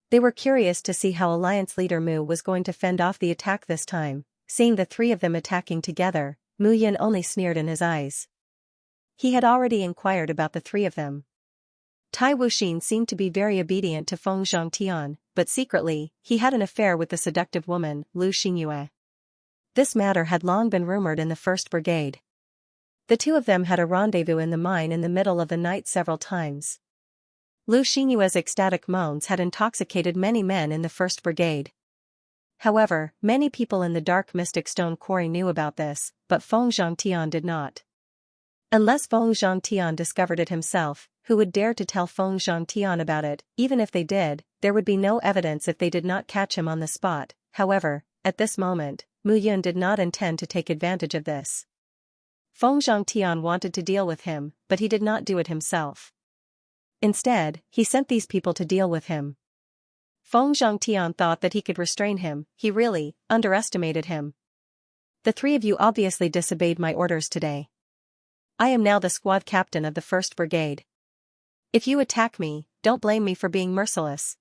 They were curious to see how Alliance leader Mu was going to fend off the attack this time. Seeing the three of them attacking together, Mu Yun only sneered in his eyes. He had already inquired about the three of them. Tai Wuxin seemed to be very obedient to Feng Zhangtian, but secretly, he had an affair with the seductive woman, Lu Xingyue. This matter had long been rumored in the 1st Brigade. The two of them had a rendezvous in the mine in the middle of the night several times. Lu Xingyue's ecstatic moans had intoxicated many men in the 1st Brigade. However, many people in the dark mystic stone quarry knew about this, but Feng Zhangtian did not. Unless Feng Zhangtian discovered it himself, who would dare to tell Feng Zhangtian about it? Even if they did, there would be no evidence if they did not catch him on the spot. However, at this moment, Mu Yun did not intend to take advantage of this. Feng Zhangtian wanted to deal with him, but he did not do it himself. Instead, he sent these people to deal with him. Feng Zhangtian thought that he could restrain him. He really underestimated him. The three of you obviously disobeyed my orders today. I am now the squad captain of the 1st Brigade. If you attack me, don't blame me for being merciless.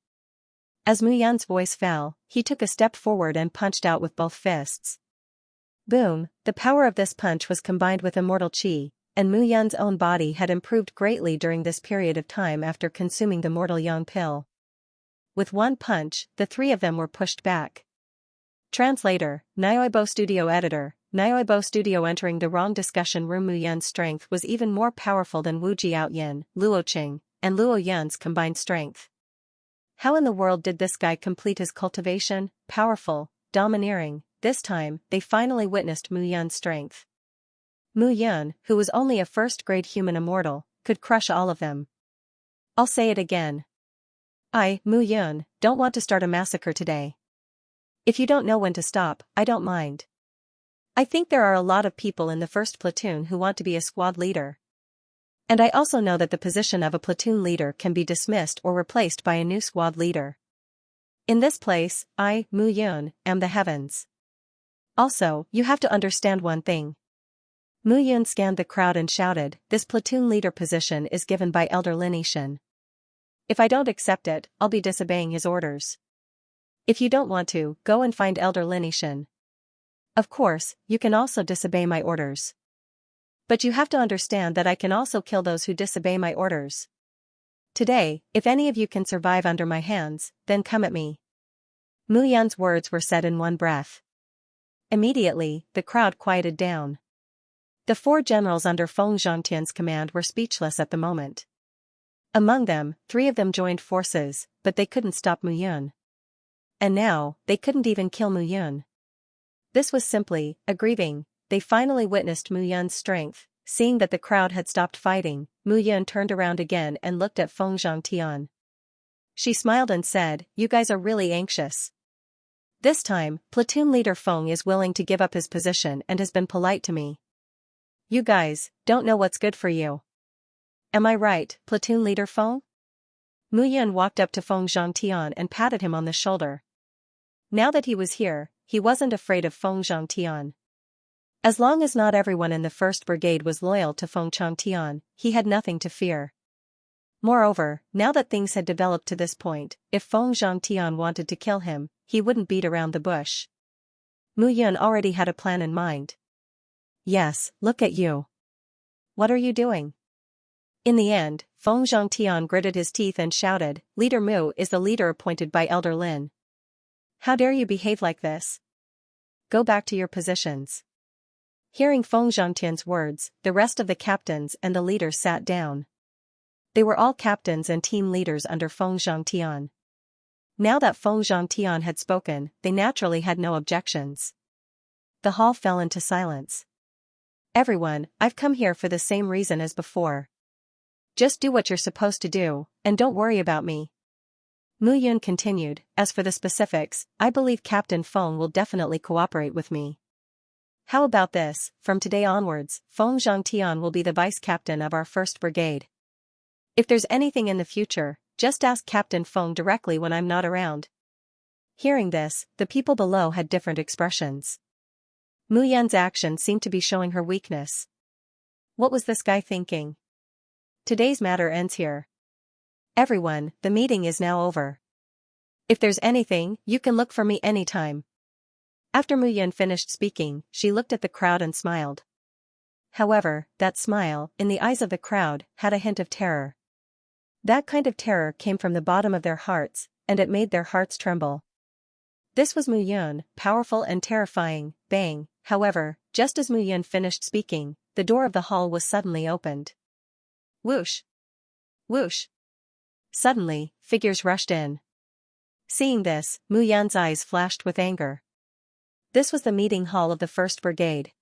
As Mu Yun's voice fell, he took a step forward and punched out with both fists. Boom, the power of this punch was combined with immortal qi, and Mu Yun's own body had improved greatly during this period of time after consuming the mortal yang pill. With one punch, the three of them were pushed back. Translator, Nioibo Studio Editor, Nioibo Studio. Entering the wrong discussion room. Mu Yun's strength was even more powerful than Wu Jiaoyin, Luo Qing, and Luo Yun's combined strength. How in the world did this guy complete his cultivation? Powerful, domineering. This time, they finally witnessed Mu Yun's strength. Mu Yun, who was only a 1st-grade human immortal, could crush all of them. I'll say it again. I, Mu Yun, don't want to start a massacre today. If you don't know when to stop, I don't mind. I think there are a lot of people in the 1st platoon who want to be a squad leader. And I also know that the position of a platoon leader can be dismissed or replaced by a new squad leader. In this place, I, Mu Yun, am the heavens. Also, you have to understand one thing. Mu Yun scanned the crowd and shouted, this platoon leader position is given by Elder Lin Yishan. If I don't accept it, I'll be disobeying his orders. If you don't want to, go and find Elder Lin Yishan. Of course, you can also disobey my orders. But you have to understand that I can also kill those who disobey my orders. Today, if any of you can survive under my hands, then come at me. Mu Yun's words were said in one breath. Immediately, the crowd quieted down. The four generals under Feng Zhangtian's command were speechless at the moment. Among them, 3 of them joined forces, but they couldn't stop Mu Yun. And now, they couldn't even kill Mu Yun. This was simply, grieving. They finally witnessed Mu Yun's strength. seeing that the crowd had stopped fighting, Mu Yun turned around again and looked at Feng Zhangtian. She smiled and said, "You guys are really anxious. This time, platoon leader Feng is willing to give up his position and has been polite to me. You guys don't know what's good for you. Am I right, platoon leader Feng?" Mu Yun walked up to Feng Zhangtian and patted him on the shoulder. Now that he was here, he wasn't afraid of Feng Zhangtian. As long as not everyone in the 1st Brigade was loyal to Feng Zhangtian, he had nothing to fear. Moreover, now that things had developed to this point, if Feng Zhangtian wanted to kill him, he wouldn't beat around the bush. Mu Yun already had a plan in mind. "Yes, look at you. What are you doing?" In the end, Feng Zhangtian gritted his teeth and shouted, "Leader Mu is the leader appointed by Elder Lin. How dare you behave like this? Go back to your positions." Hearing Feng Zhangtian's words, the rest of the captains and the leaders sat down. They were all captains and team leaders under Feng Zhangtian. Now that Feng Zhangtian had spoken, they naturally had no objections. The hall fell into silence. "Everyone, I've come here for the same reason as before. Just do what you're supposed to do, and don't worry about me." Mu Yun continued, "As for the specifics, I believe Captain Feng will definitely cooperate with me. How about this, from today onwards, Feng Zhangtian will be the vice-captain of our 1st Brigade. If there's anything in the future, just ask Captain Feng directly when I'm not around." Hearing this, the people below had different expressions. Mu Yun's action seemed to be showing her weakness. What was this guy thinking? Today's matter ends here. Everyone, the meeting is now over. If there's anything, you can look for me anytime. After Mu Yun finished speaking, she looked at the crowd and smiled. However, that smile, in the eyes of the crowd, had a hint of terror. That kind of terror came from the bottom of their hearts, and it made their hearts tremble. This was Mu Yun, powerful and terrifying. Bang! However, just as Mu Yun finished speaking, the door of the hall was suddenly opened. Whoosh! Whoosh! Suddenly, figures rushed in. Seeing this, Mu Yun's eyes flashed with anger. This was the meeting hall of the 1st Brigade.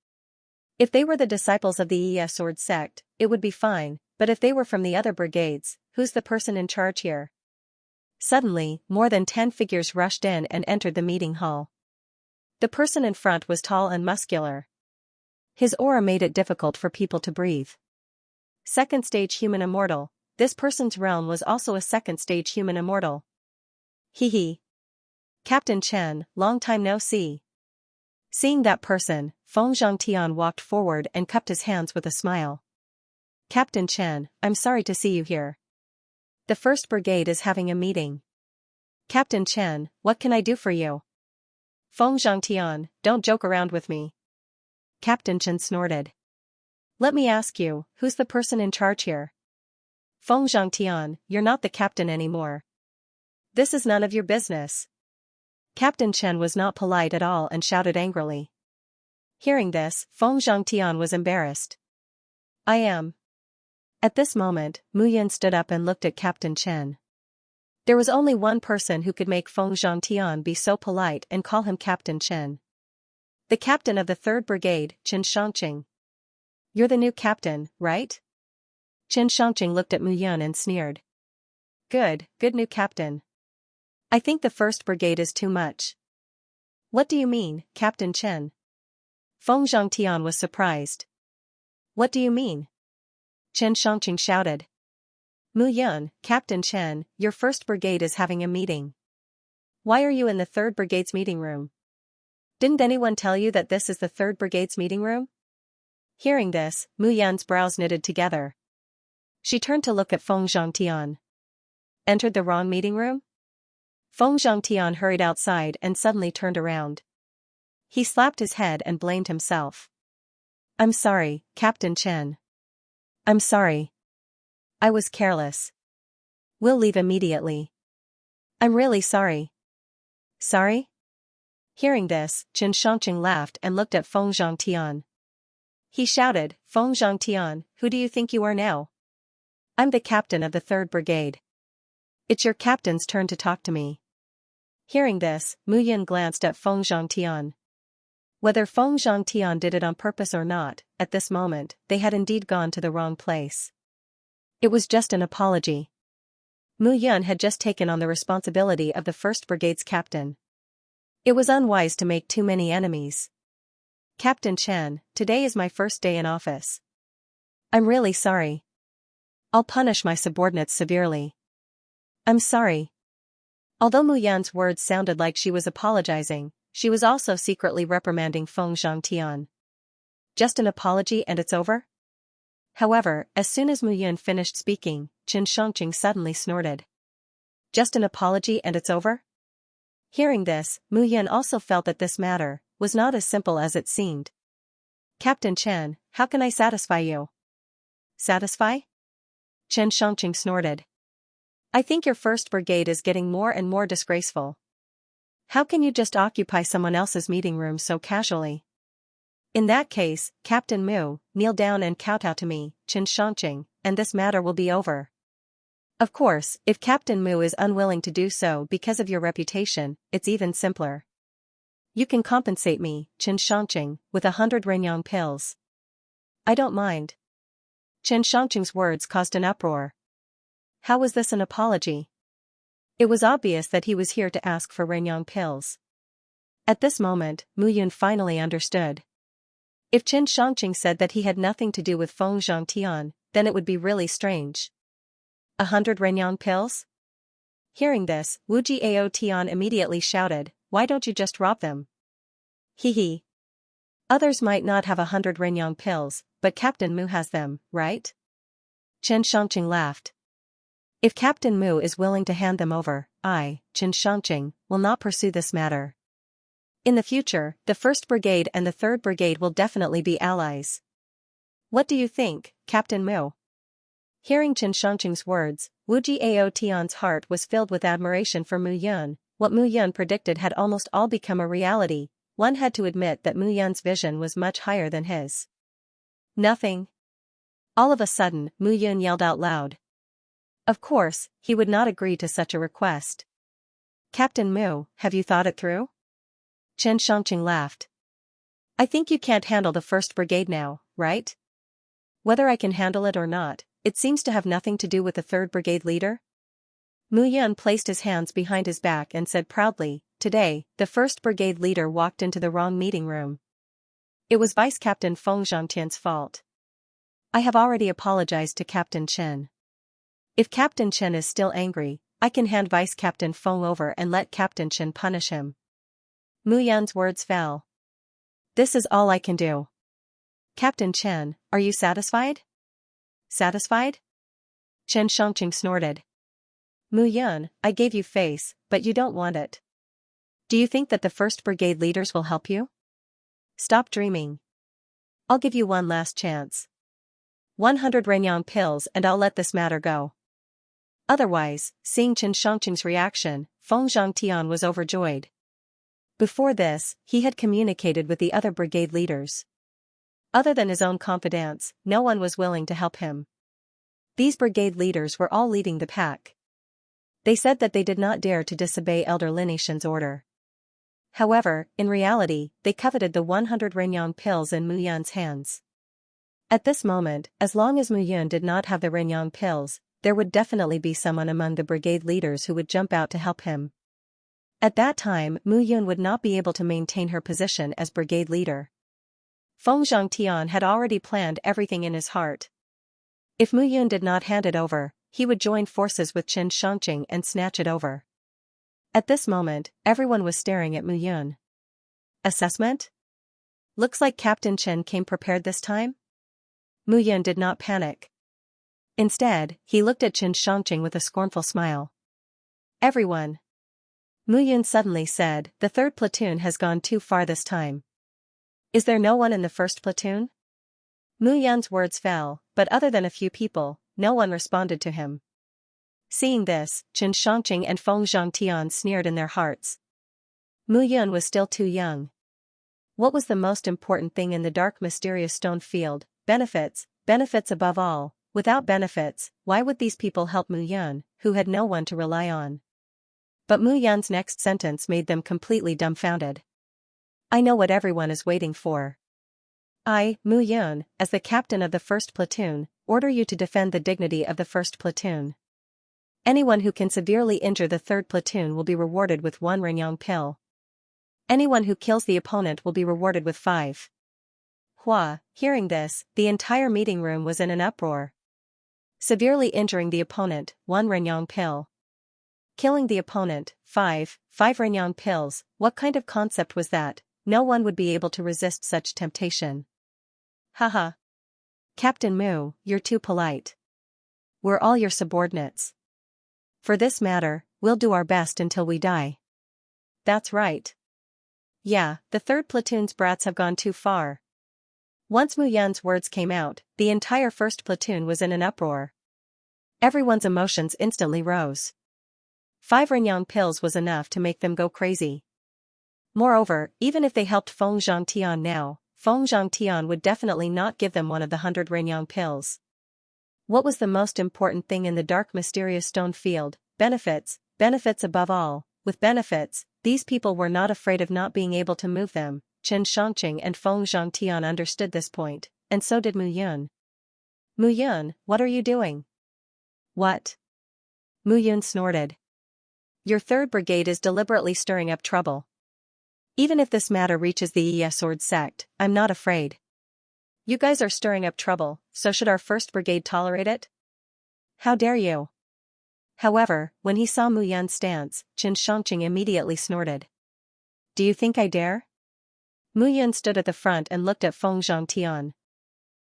If they were the disciples of the Sword sect, it would be fine, but if they were from the other brigades, who's the person in charge here? Suddenly, more than 10 figures rushed in and entered the meeting hall. The person in front was tall and muscular. His aura made it difficult for people to breathe. 2nd stage human immortal, this person's realm was also a 2nd stage human immortal. Hee. Captain Chen, long time no see. Seeing that person, Feng Zhangtian walked forward and cupped his hands with a smile. "Captain Chen, I'm sorry to see you here. The 1st Brigade is having a meeting." "Captain Chen, what can I do for you?" "Feng Zhangtian, don't joke around with me." Captain Chen snorted. "Let me ask you, who's the person in charge here?" "Feng Zhangtian, you're not the captain anymore. This is none of your business." Captain Chen was not polite at all and shouted angrily. Hearing this, Feng Zhangtian was embarrassed. "I am." At this moment, Mu Yun stood up and looked at Captain Chen. There was only one person who could make Feng Zhangtian be so polite and call him Captain Chen. The captain of the 3rd Brigade, Chen Xianxia. "You're the new captain, right?" Chen Xianxia looked at Mu Yun and sneered. Good new captain. I think the 1st Brigade is too much." "What do you mean, Captain Chen?" Feng Zhangtian was surprised. "What do you mean?" Chen Xianxia shouted. "Mu Yun, Captain Chen, your 1st Brigade is having a meeting. Why are you in the 3rd Brigade's meeting room? Didn't anyone tell you that this is the 3rd Brigade's meeting room?" Hearing this, Mu Yun's brows knitted together. She turned to look at Feng Zhangtian. Entered the wrong meeting room? Feng Zhangtian hurried outside and suddenly turned around. He slapped his head and blamed himself. "I'm sorry, Captain Chen. I'm sorry. I was careless. We'll leave immediately." "I'm really sorry." "Sorry?" Hearing this, Chen Xianxia laughed and looked at Feng Zhangtian. He shouted, "Feng Zhangtian, who do you think you are now? I'm the captain of the 3rd Brigade. It's your captain's turn to talk to me." Hearing this, Mu Yun glanced at Feng Zhangtian. Whether Feng Zhangtian did it on purpose or not, at this moment, they had indeed gone to the wrong place. It was just an apology. Mu Yun had just taken on the responsibility of the 1st Brigade's captain. It was unwise to make too many enemies. Captain Chen, today is my first day in office. I'm really sorry. I'll punish my subordinates severely. I'm sorry. Although Mu Yan's words sounded like she was apologizing, she was also secretly reprimanding Feng Zhangtian. Just an apology and it's over? However, as soon as Mu Yun finished speaking, Qin Shangqing suddenly snorted. Just an apology and it's over? Hearing this, Mu Yun also felt that this matter was not as simple as it seemed. Captain Chen, how can I satisfy you? Satisfy? Qin Shangqing snorted. I think your 1st Brigade is getting more and more disgraceful. How can you just occupy someone else's meeting room so casually? In that case, Captain Mu, kneel down and kowtow to me, Qin Shangqing, and this matter will be over. Of course, if Captain Mu is unwilling to do so because of your reputation, it's even simpler. You can compensate me, Qin Shangqing, with 100 Renyang pills. I don't mind. Qin Shangqing's words caused an uproar. How was this an apology? It was obvious that he was here to ask for Renyang pills. At this moment, Mu Yun finally understood. If Qin Shangqing said that he had nothing to do with Feng Zhangtian, then it would be really strange. 100 Renyang pills? Hearing this, Wu Jiao Tian immediately shouted, why don't you just rob them? Hee. Others might not have 100 Renyang pills, but Captain Mu has them, right? Qin Shangqing laughed. If Captain Mu is willing to hand them over, I, Qin Shangqing, will not pursue this matter. In the future, the 1st Brigade and the 3rd Brigade will definitely be allies. What do you think, Captain Mu? Hearing Qin Shangqing's words, Wu Jiao Tian's heart was filled with admiration for Mu Yun. What Mu Yun predicted had almost all become a reality. One had to admit that Mu Yun's vision was much higher than his. Nothing. All of a sudden, Mu Yun yelled out loud. Of course, he would not agree to such a request. Captain Mu, have you thought it through? Qin Shangqing laughed. I think you can't handle the 1st Brigade now, right? Whether I can handle it or not, it seems to have nothing to do with the 3rd Brigade leader. Mu Yun placed his hands behind his back and said proudly, today, the 1st Brigade leader walked into the wrong meeting room. It was Vice Captain Feng Zhangtian's fault. I have already apologized to Captain Chen. If Captain Chen is still angry, I can hand Vice Captain Feng over and let Captain Chen punish him. Mu Yun's words fell. This is all I can do. Captain Chen, are you satisfied? Satisfied? Qin Shangqing snorted. Mu Yun, I gave you face, but you don't want it. Do you think that the 1st Brigade leaders will help you? Stop dreaming. I'll give you one last chance. 100 Renyang pills and I'll let this matter go. Otherwise, seeing Qin Shangqing's reaction, Feng Zhangtian was overjoyed. Before this, he had communicated with the other brigade leaders. Other than his own confidants, no one was willing to help him. These brigade leaders were all leading the pack. They said that they did not dare to disobey Elder Lin Yishan's order. However, in reality, they coveted the 100 Renyang pills in Mu Yun's hands. At this moment, as long as Mu Yun did not have the Renyang pills, there would definitely be someone among the brigade leaders who would jump out to help him. At that time, Mu Yun would not be able to maintain her position as brigade leader. Feng Zhangtian had already planned everything in his heart. If Mu Yun did not hand it over, he would join forces with Qin Shangqing and snatch it over. At this moment, everyone was staring at Mu Yun. Assessment? Looks like Captain Chen came prepared this time? Mu Yun did not panic. Instead, he looked at Qin Shangqing with a scornful smile. Everyone. Mu Yun suddenly said, the 3rd platoon has gone too far this time. Is there no one in the 1st platoon? Mu Yun's words fell, but other than a few people, no one responded to him. Seeing this, Qin Shangqing and Feng Zhangtian sneered in their hearts. Mu Yun was still too young. What was the most important thing in the dark mysterious stone field? Benefits, benefits above all. Without benefits, why would these people help Mu Yun, who had no one to rely on? But Mu Yun's next sentence made them completely dumbfounded. I know what everyone is waiting for. I, Mu Yun, as the captain of the first platoon, order you to defend the dignity of the first platoon. Anyone who can severely injure the third platoon will be rewarded with 1 Renyang pill. Anyone who kills the opponent will be rewarded with 5. Hua, hearing this, the entire meeting room was in an uproar. Severely injuring the opponent, 1 Renyang pill. Killing the opponent, 5 Renyang pills, what kind of concept was that? No one would be able to resist such temptation. Haha. Captain Mu, you're too polite. We're all your subordinates. For this matter, we'll do our best until we die. That's right. Yeah, the third platoon's brats have gone too far. Once Mu Yun's words came out, the entire first platoon was in an uproar. Everyone's emotions instantly rose. 5 Renyang pills was enough to make them go crazy. Moreover, even if they helped Feng Zhangtian now, Feng Zhangtian would definitely not give them one of the 100 Renyang pills. What was the most important thing in the dark mysterious stone field? Benefits, benefits above all. With benefits, these people were not afraid of not being able to move them. Chen Shangqing and Feng Zhangtian understood this point, and so did Mu Yun. Mu Yun, what are you doing? What? Mu Yun snorted. Your third brigade is deliberately stirring up trouble. Even if this matter reaches the Yi Sword sect, I'm not afraid. You guys are stirring up trouble, so should our first brigade tolerate it? How dare you? However, when he saw Mu Yun's stance, Chen Shangqing immediately snorted. Do you think I dare? Mu Yun stood at the front and looked at Feng Zhangtian.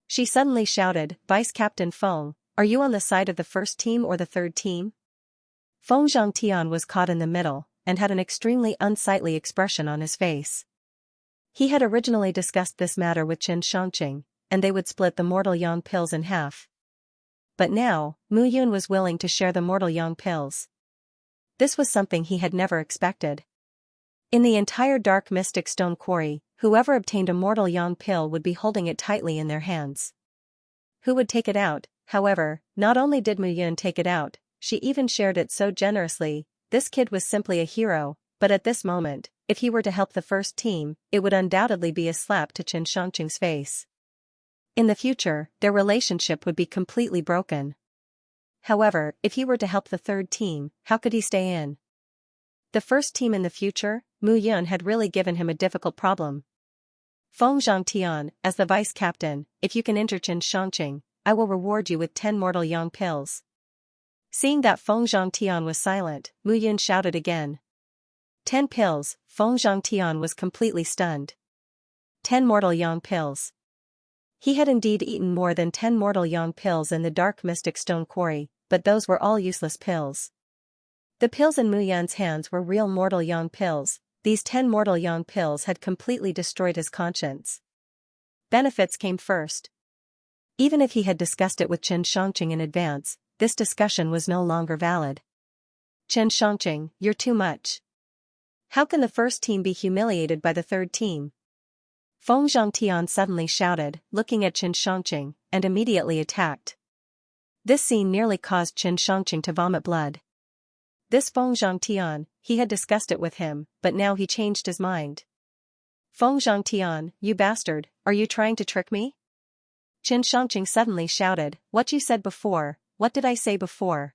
She suddenly shouted, Vice Captain Feng, are you on the side of the first team or the third team? Feng Zhangtian was caught in the middle, and had an extremely unsightly expression on his face. He had originally discussed this matter with Chen Shangqing, and they would split the mortal yang pills in half. But now, Mu Yun was willing to share the mortal yang pills. This was something he had never expected. In the entire dark mystic stone quarry, whoever obtained a mortal yang pill would be holding it tightly in their hands. Who would take it out? However, not only did Mu Yun take it out, she even shared it so generously. This kid was simply a hero, but at this moment, if he were to help the first team, it would undoubtedly be a slap to Chen Shangqing's face. In the future, their relationship would be completely broken. However, if he were to help the third team, how could he stay in the first team in the future? Mu Yun had really given him a difficult problem. Feng Zhangtian, as the vice captain, if you can injure Chen Shangqing, I will reward you with 10 mortal yang pills. Seeing that Feng Zhangtian was silent, Mu Yun shouted again. 10 pills. Feng Zhangtian was completely stunned. 10 mortal yang pills. He had indeed eaten more than 10 mortal yang pills in the dark mystic stone quarry, but those were all useless pills. The pills in Mu Yun's hands were real mortal yang pills. These 10 mortal yang pills had completely destroyed his conscience. Benefits came first. Even if he had discussed it with Chen Shangqing in advance, this discussion was no longer valid. Chen Shangqing, you're too much. How can the first team be humiliated by the third team? Feng Zhangtian suddenly shouted, looking at Chen Shangqing, and immediately attacked. This scene nearly caused Chen Shangqing to vomit blood. This Feng Zhangtian, he had discussed it with him, but now he changed his mind. Feng Zhangtian, you bastard, are you trying to trick me? Chen Shangqing suddenly shouted, what you said before, what did I say before?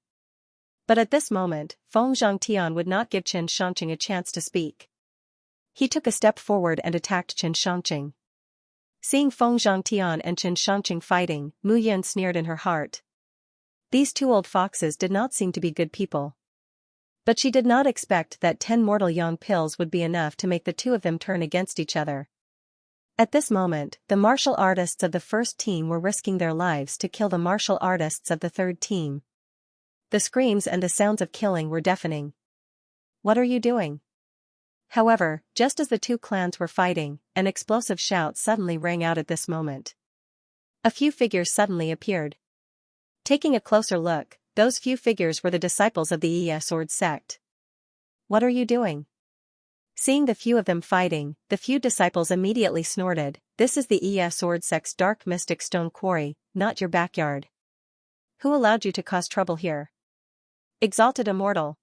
But at this moment, Feng Zhangtian would not give Chen Shangqing a chance to speak. He took a step forward and attacked Chen Shangqing. Seeing Feng Zhangtian and Chen Shangqing fighting, Mu Yun sneered in her heart. These two old foxes did not seem to be good people. But she did not expect that 10 mortal yang pills would be enough to make the two of them turn against each other. At this moment, the martial artists of the first team were risking their lives to kill the martial artists of the third team. The screams and the sounds of killing were deafening. What are you doing? However, just as the two clans were fighting, an explosive shout suddenly rang out at this moment. A few figures suddenly appeared. Taking a closer look, those few figures were the disciples of the Yi Sword sect. What are you doing? Seeing the few of them fighting, the few disciples immediately snorted, this is the Yi Sword sect's dark mystic stone quarry, not your backyard. Who allowed you to cause trouble here? Exalted Immortal.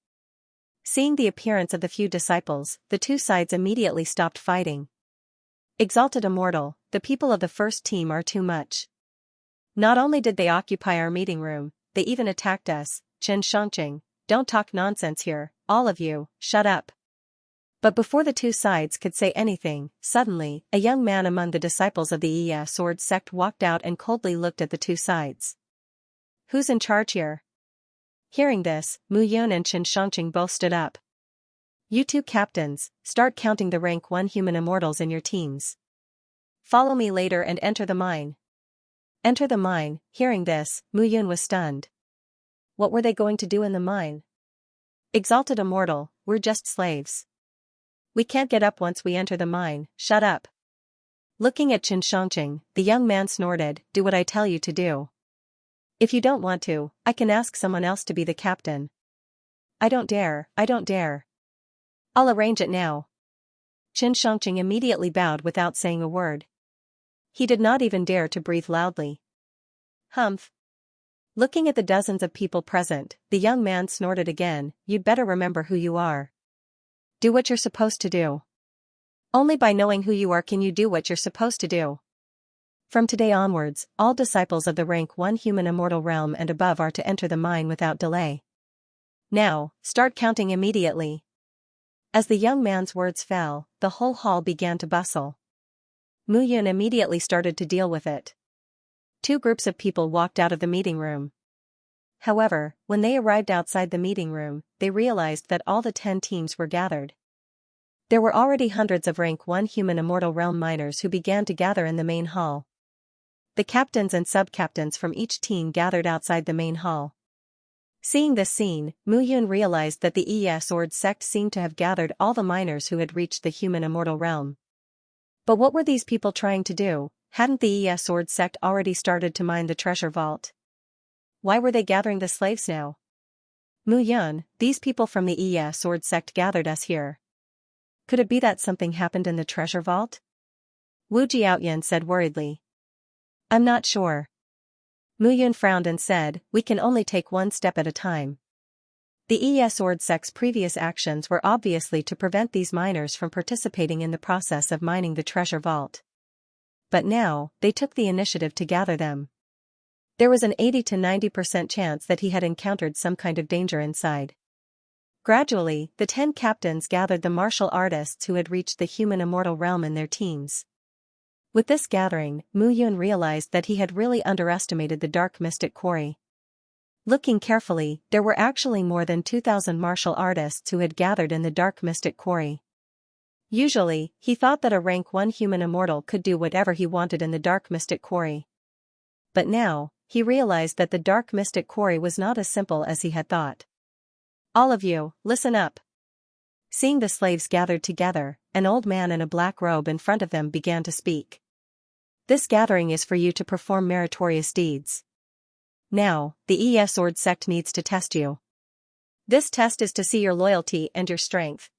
Seeing the appearance of the few disciples, the two sides immediately stopped fighting. Exalted Immortal, the people of the first team are too much. Not only did they occupy our meeting room, they even attacked us. Xianxia, don't talk nonsense here, all of you, shut up. But before the two sides could say anything, suddenly, a young man among the disciples of the Sword sect walked out and coldly looked at the two sides. Who's in charge here? Hearing this, Mu Yun and Xianxia both stood up. You two captains, start counting the rank 1 human immortals in your teams. Follow me later and enter the mine. Enter the mine. Hearing this, Mu Yun was stunned. What were they going to do in the mine? Exalted Immortal, we're just slaves. We can't get up once we enter the mine, shut up. Looking at Xianxia, the young man snorted, do what I tell you to do. If you don't want to, I can ask someone else to be the captain. I don't dare. I'll arrange it now. Xianxia immediately bowed without saying a word. He did not even dare to breathe loudly. Humph. Looking at the dozens of people present, the young man snorted again, you'd better remember who you are. Do what you're supposed to do. Only by knowing who you are can you do what you're supposed to do. From today onwards, all disciples of the rank 1 human immortal realm and above are to enter the mine without delay. Now, start counting immediately. As the young man's words fell, the whole hall began to bustle. Mu Yun immediately started to deal with it. 2 groups of people walked out of the meeting room. However, when they arrived outside the meeting room, they realized that all the 10 teams were gathered. There were already hundreds of rank 1 human immortal realm miners who began to gather in the main hall. The captains and sub-captains from each team gathered outside the main hall. Seeing this scene, Mu Yun realized that the Sword sect seemed to have gathered all the miners who had reached the human immortal realm. But what were these people trying to do? Hadn't the Sword sect already started to mine the treasure vault? Why were they gathering the slaves now? Mu Yun, these people from the Sword sect gathered us here. Could it be that something happened in the treasure vault? Wu Jiaoyan said worriedly. I'm not sure. Mu Yun frowned and said, we can only take one step at a time. The Sword sect's previous actions were obviously to prevent these miners from participating in the process of mining the treasure vault. But now, they took the initiative to gather them. There was an 80 to 90% chance that he had encountered some kind of danger inside. Gradually, the 10 captains gathered the martial artists who had reached the human immortal realm in their teams. With this gathering, Mu Yun realized that he had really underestimated the dark mystic quarry. Looking carefully, there were actually more than 2,000 martial artists who had gathered in the dark mystic quarry. Usually, he thought that a rank 1 human immortal could do whatever he wanted in the dark mystic quarry. But now, he realized that the dark mystic quarry was not as simple as he had thought. All of you, listen up. Seeing the slaves gathered together, an old man in a black robe in front of them began to speak. This gathering is for you to perform meritorious deeds. Now, the Sword sect needs to test you. This test is to see your loyalty and your strength.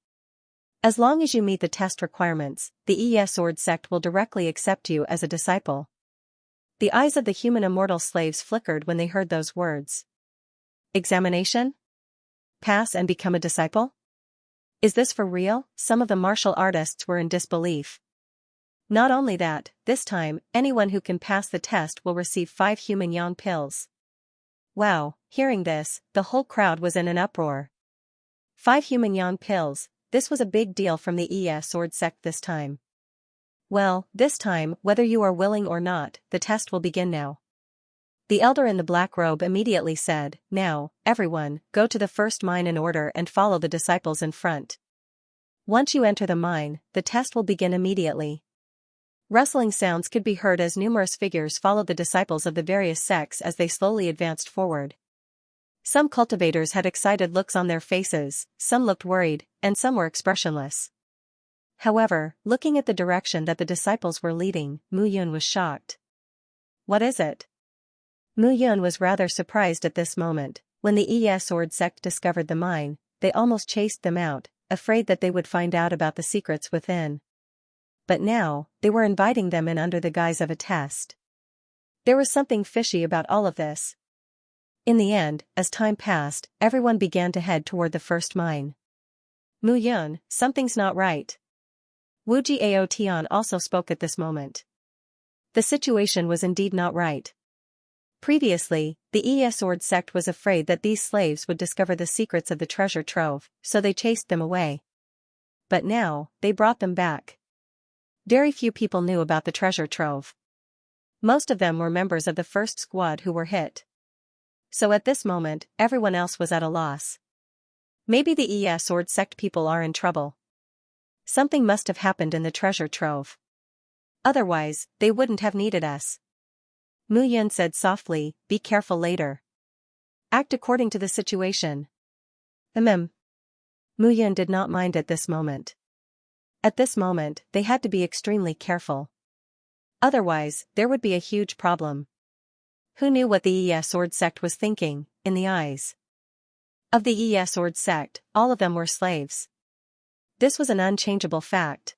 As long as you meet the test requirements, the Sword sect will directly accept you as a disciple. The eyes of the human immortal slaves flickered when they heard those words. Examination? Pass and become a disciple? Is this for real? Some of the martial artists were in disbelief. Not only that, this time, anyone who can pass the test will receive 5 human yang pills. Wow, hearing this, the whole crowd was in an uproar. 5 human yang pills, this was a big deal from the Sword sect this time. Well, this time, whether you are willing or not, the test will begin now. The elder in the black robe immediately said, now, everyone, go to the first mine in order and follow the disciples in front. Once you enter the mine, the test will begin immediately. Rustling sounds could be heard as numerous figures followed the disciples of the various sects as they slowly advanced forward. Some cultivators had excited looks on their faces, some looked worried, and some were expressionless. However, looking at the direction that the disciples were leading, Mu Yun was shocked. What is it? Mu Yun was rather surprised at this moment. When the Sword sect discovered the mine, they almost chased them out, afraid that they would find out about the secrets within. But now, they were inviting them in under the guise of a test. There was something fishy about all of this. In the end, as time passed, everyone began to head toward the first mine. Mu Yun, something's not right. Wu Jiao Tian also spoke at this moment. The situation was indeed not right. Previously, the Sword sect was afraid that these slaves would discover the secrets of the treasure trove, so they chased them away. But now, they brought them back. Very few people knew about the treasure trove. Most of them were members of the first squad who were hit. So at this moment, everyone else was at a loss. Maybe the Sword sect people are in trouble. Something must have happened in the treasure trove. Otherwise, they wouldn't have needed us. Mu Yun said softly, "Be careful later. Act according to the situation." Mu Yun did not mind at this moment. At this moment, they had to be extremely careful. Otherwise, there would be a huge problem. Who knew what the Sword sect was thinking, in the eyes of the Sword sect, all of them were slaves. This was an unchangeable fact.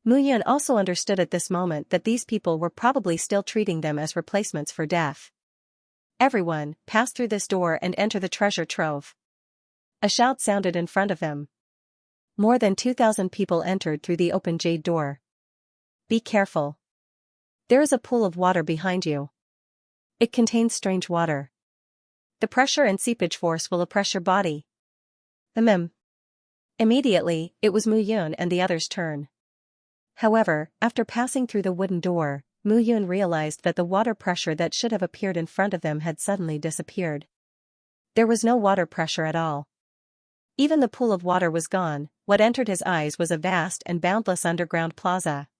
Mu Yun also understood at this moment that these people were probably still treating them as replacements for death. "Everyone, pass through this door and enter the treasure trove." A shout sounded in front of him. More than 2,000 people entered through the open jade door. "Be careful. There is a pool of water behind you. It contains strange water. The pressure and seepage force will oppress your body." Immediately, it was Mu Yun and the others' turn. However, after passing through the wooden door, Mu Yun realized that the water pressure that should have appeared in front of them had suddenly disappeared. There was no water pressure at all. Even the pool of water was gone. What entered his eyes was a vast and boundless underground plaza.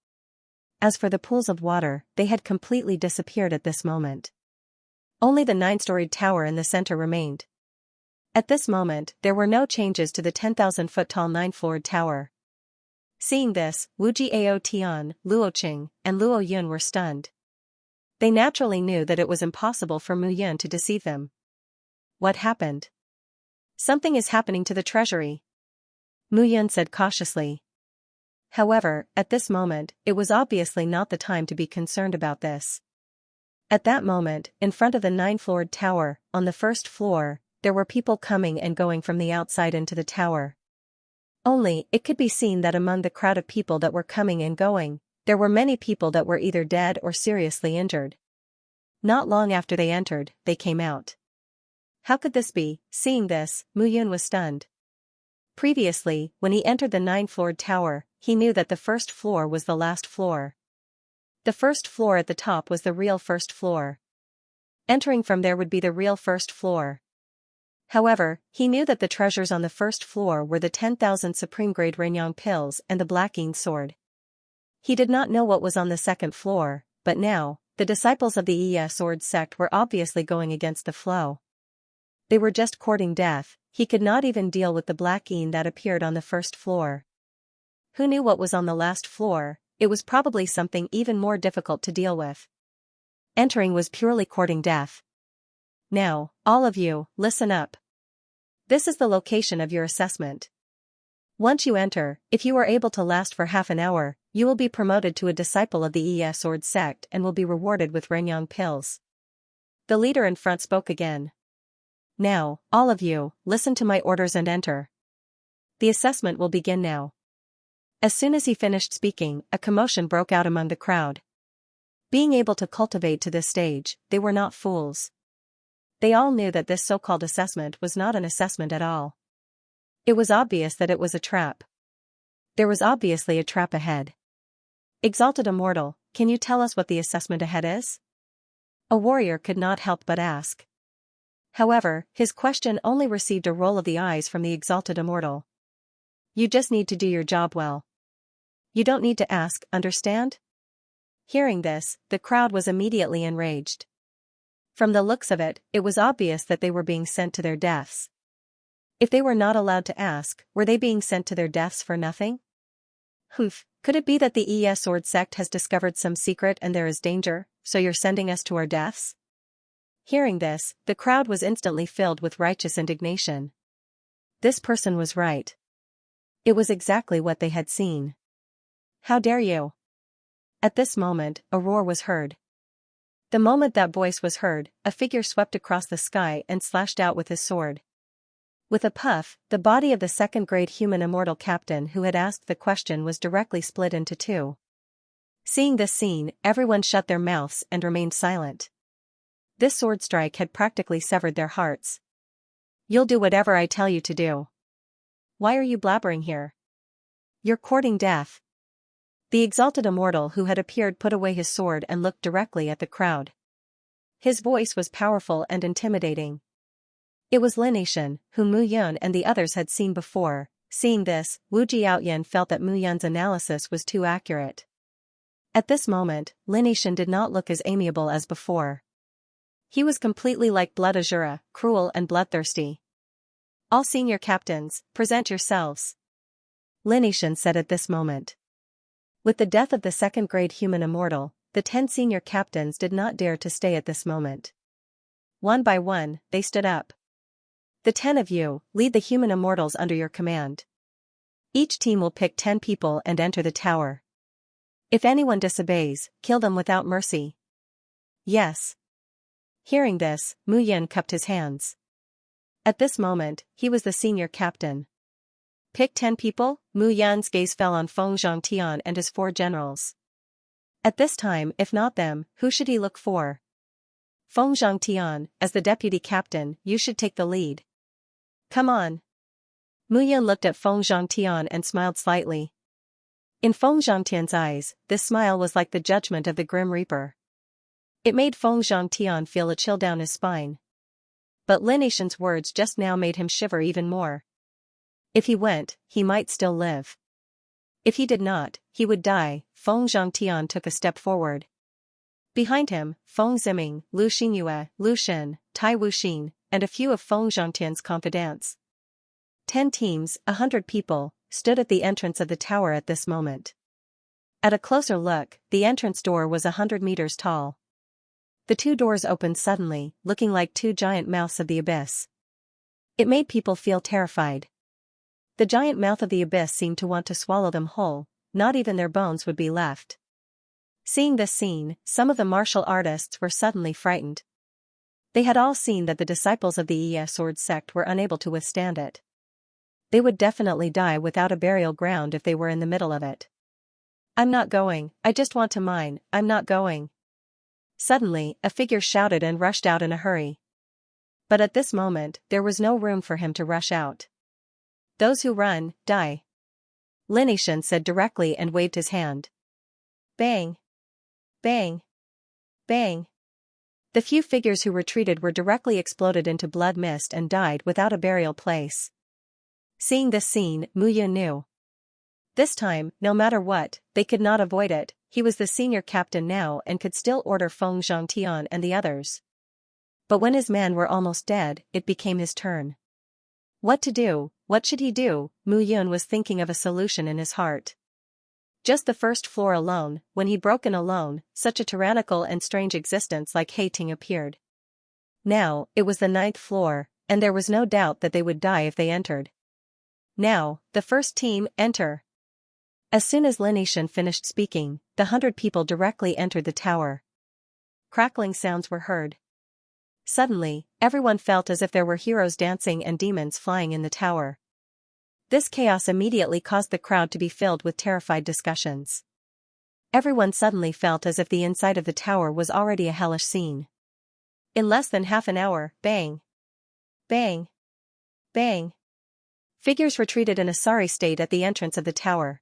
As for the pools of water, they had completely disappeared at this moment. Only the 9-storied tower in the center remained. At this moment, there were no changes to the 10,000-foot-tall 9-floored tower. Seeing this, Wu Jiao Tian, Luo Qing, and Luo Yun were stunned. They naturally knew that it was impossible for Mu Yun to deceive them. What happened? "Something is happening to the treasury," Mu Yun said cautiously. However, at this moment, it was obviously not the time to be concerned about this. At that moment, in front of the 9-floored tower, on the first floor, there were people coming and going from the outside into the tower. Only, it could be seen that among the crowd of people that were coming and going, there were many people that were either dead or seriously injured. Not long after they entered, they came out. How could this be? Seeing this, Mu Yun was stunned. Previously, when he entered the 9-floored tower, he knew that the first floor was the last floor. The first floor at the top was the real first floor. Entering from there would be the real first floor. However, he knew that the treasures on the first floor were the 10,000 supreme-grade Renyang pills and the Black Yin sword. He did not know what was on the second floor, but now, the disciples of the Sword sect were obviously going against the flow. They were just courting death. He could not even deal with the Black Yin that appeared on the first floor. Who knew what was on the last floor? It was probably something even more difficult to deal with. Entering was purely courting death. "Now, all of you, listen up. This is the location of your assessment. Once you enter, if you are able to last for half an hour, you will be promoted to a disciple of the Sword sect and will be rewarded with Renyang pills." The leader in front spoke again. "Now, all of you, listen to my orders and enter. The assessment will begin now." As soon as he finished speaking, a commotion broke out among the crowd. Being able to cultivate to this stage, they were not fools. They all knew that this so-called assessment was not an assessment at all. It was obvious that it was a trap. There was obviously a trap ahead. "Exalted Immortal, can you tell us what the assessment ahead is?" A warrior could not help but ask. However, his question only received a roll of the eyes from the Exalted Immortal. "You just need to do your job well. You don't need to ask, understand?" Hearing this, the crowd was immediately enraged. From the looks of it, it was obvious that they were being sent to their deaths. If they were not allowed to ask, were they being sent to their deaths for nothing? Could it be that the Sword sect has discovered some secret and there is danger, so you're sending us to our deaths? Hearing this, the crowd was instantly filled with righteous indignation. This person was right. It was exactly what they had seen. "How dare you?" At this moment, a roar was heard. The moment that voice was heard, a figure swept across the sky and slashed out with his sword. With a puff, the body of the second-grade human immortal captain who had asked the question was directly split into two. Seeing this scene, everyone shut their mouths and remained silent. This sword strike had practically severed their hearts. "You'll do whatever I tell you to do. Why are you blabbering here? You're courting death." The exalted immortal who had appeared put away his sword and looked directly at the crowd. His voice was powerful and intimidating. It was Lin Yixin, whom Mu Yun and the others had seen before. Seeing this, Wu Jiaoyan felt that Mu Yun's analysis was too accurate. At this moment, Lin Yixin did not look as amiable as before. He was completely like Blood Azura, cruel and bloodthirsty. "All senior captains, present yourselves," Lin Yixin said at this moment. With the death of the second-grade human immortal, the 10 senior captains did not dare to stay at this moment. One by one, they stood up. "The 10 of you, lead the human immortals under your command. Each team will pick 10 people and enter the tower. If anyone disobeys, kill them without mercy." "Yes." Hearing this, Mu Yun cupped his hands. At this moment, he was the senior captain. "Pick 10 people?" Mu Yun's gaze fell on Feng Zhangtian and his 4 generals. At this time, if not them, who should he look for? "Feng Zhangtian, as the deputy captain, you should take the lead. Come on." Mu Yun looked at Feng Zhangtian and smiled slightly. In Feng Zhangtian's eyes, this smile was like the judgment of the Grim Reaper. It made Feng Zhangtian feel a chill down his spine. But Lin Yixin's words just now made him shiver even more. If he went, he might still live. If he did not, he would die. Feng Zhangtian took a step forward. Behind him, Feng Ziming, Lu Xingyue, Lu Shen, Tai Wuxin, and a few of Feng Zhangtian's confidants. 10 teams, 100 people, stood at the entrance of the tower at this moment. At a closer look, the entrance door was 100 meters tall. The 2 doors opened suddenly, looking like 2 giant mouths of the abyss. It made people feel terrified. The giant mouth of the abyss seemed to want to swallow them whole, not even their bones would be left. Seeing this scene, some of the martial artists were suddenly frightened. They had all seen that the disciples of the Iya sword sect were unable to withstand it. They would definitely die without a burial ground if they were in the middle of it. "I'm not going, I just want to mine, I'm not going." Suddenly, a figure shouted and rushed out in a hurry. But at this moment, there was no room for him to rush out. "Those who run, die," Lin Yixin said directly and waved his hand. Bang! Bang! Bang! The few figures who retreated were directly exploded into blood mist and died without a burial place. Seeing this scene, Mu Yun knew. This time, no matter what, they could not avoid it. He was the senior captain now and could still order Feng Zhangtian and the others. But when his men were almost dead, it became his turn. What to do? What should he do? Mu Yun was thinking of a solution in his heart. Just the first floor alone, when he'd broken alone, such a tyrannical and strange existence like hating appeared. Now, it was the 9th floor, and there was no doubt that they would die if they entered. "Now, the first team, enter." As soon as Lin Yixin finished speaking, the 100 people directly entered the tower. Crackling sounds were heard. Suddenly, everyone felt as if there were heroes dancing and demons flying in the tower. This chaos immediately caused the crowd to be filled with terrified discussions. Everyone suddenly felt as if the inside of the tower was already a hellish scene. In less than half an hour, bang! Bang! Bang! Figures retreated in a sorry state at the entrance of the tower.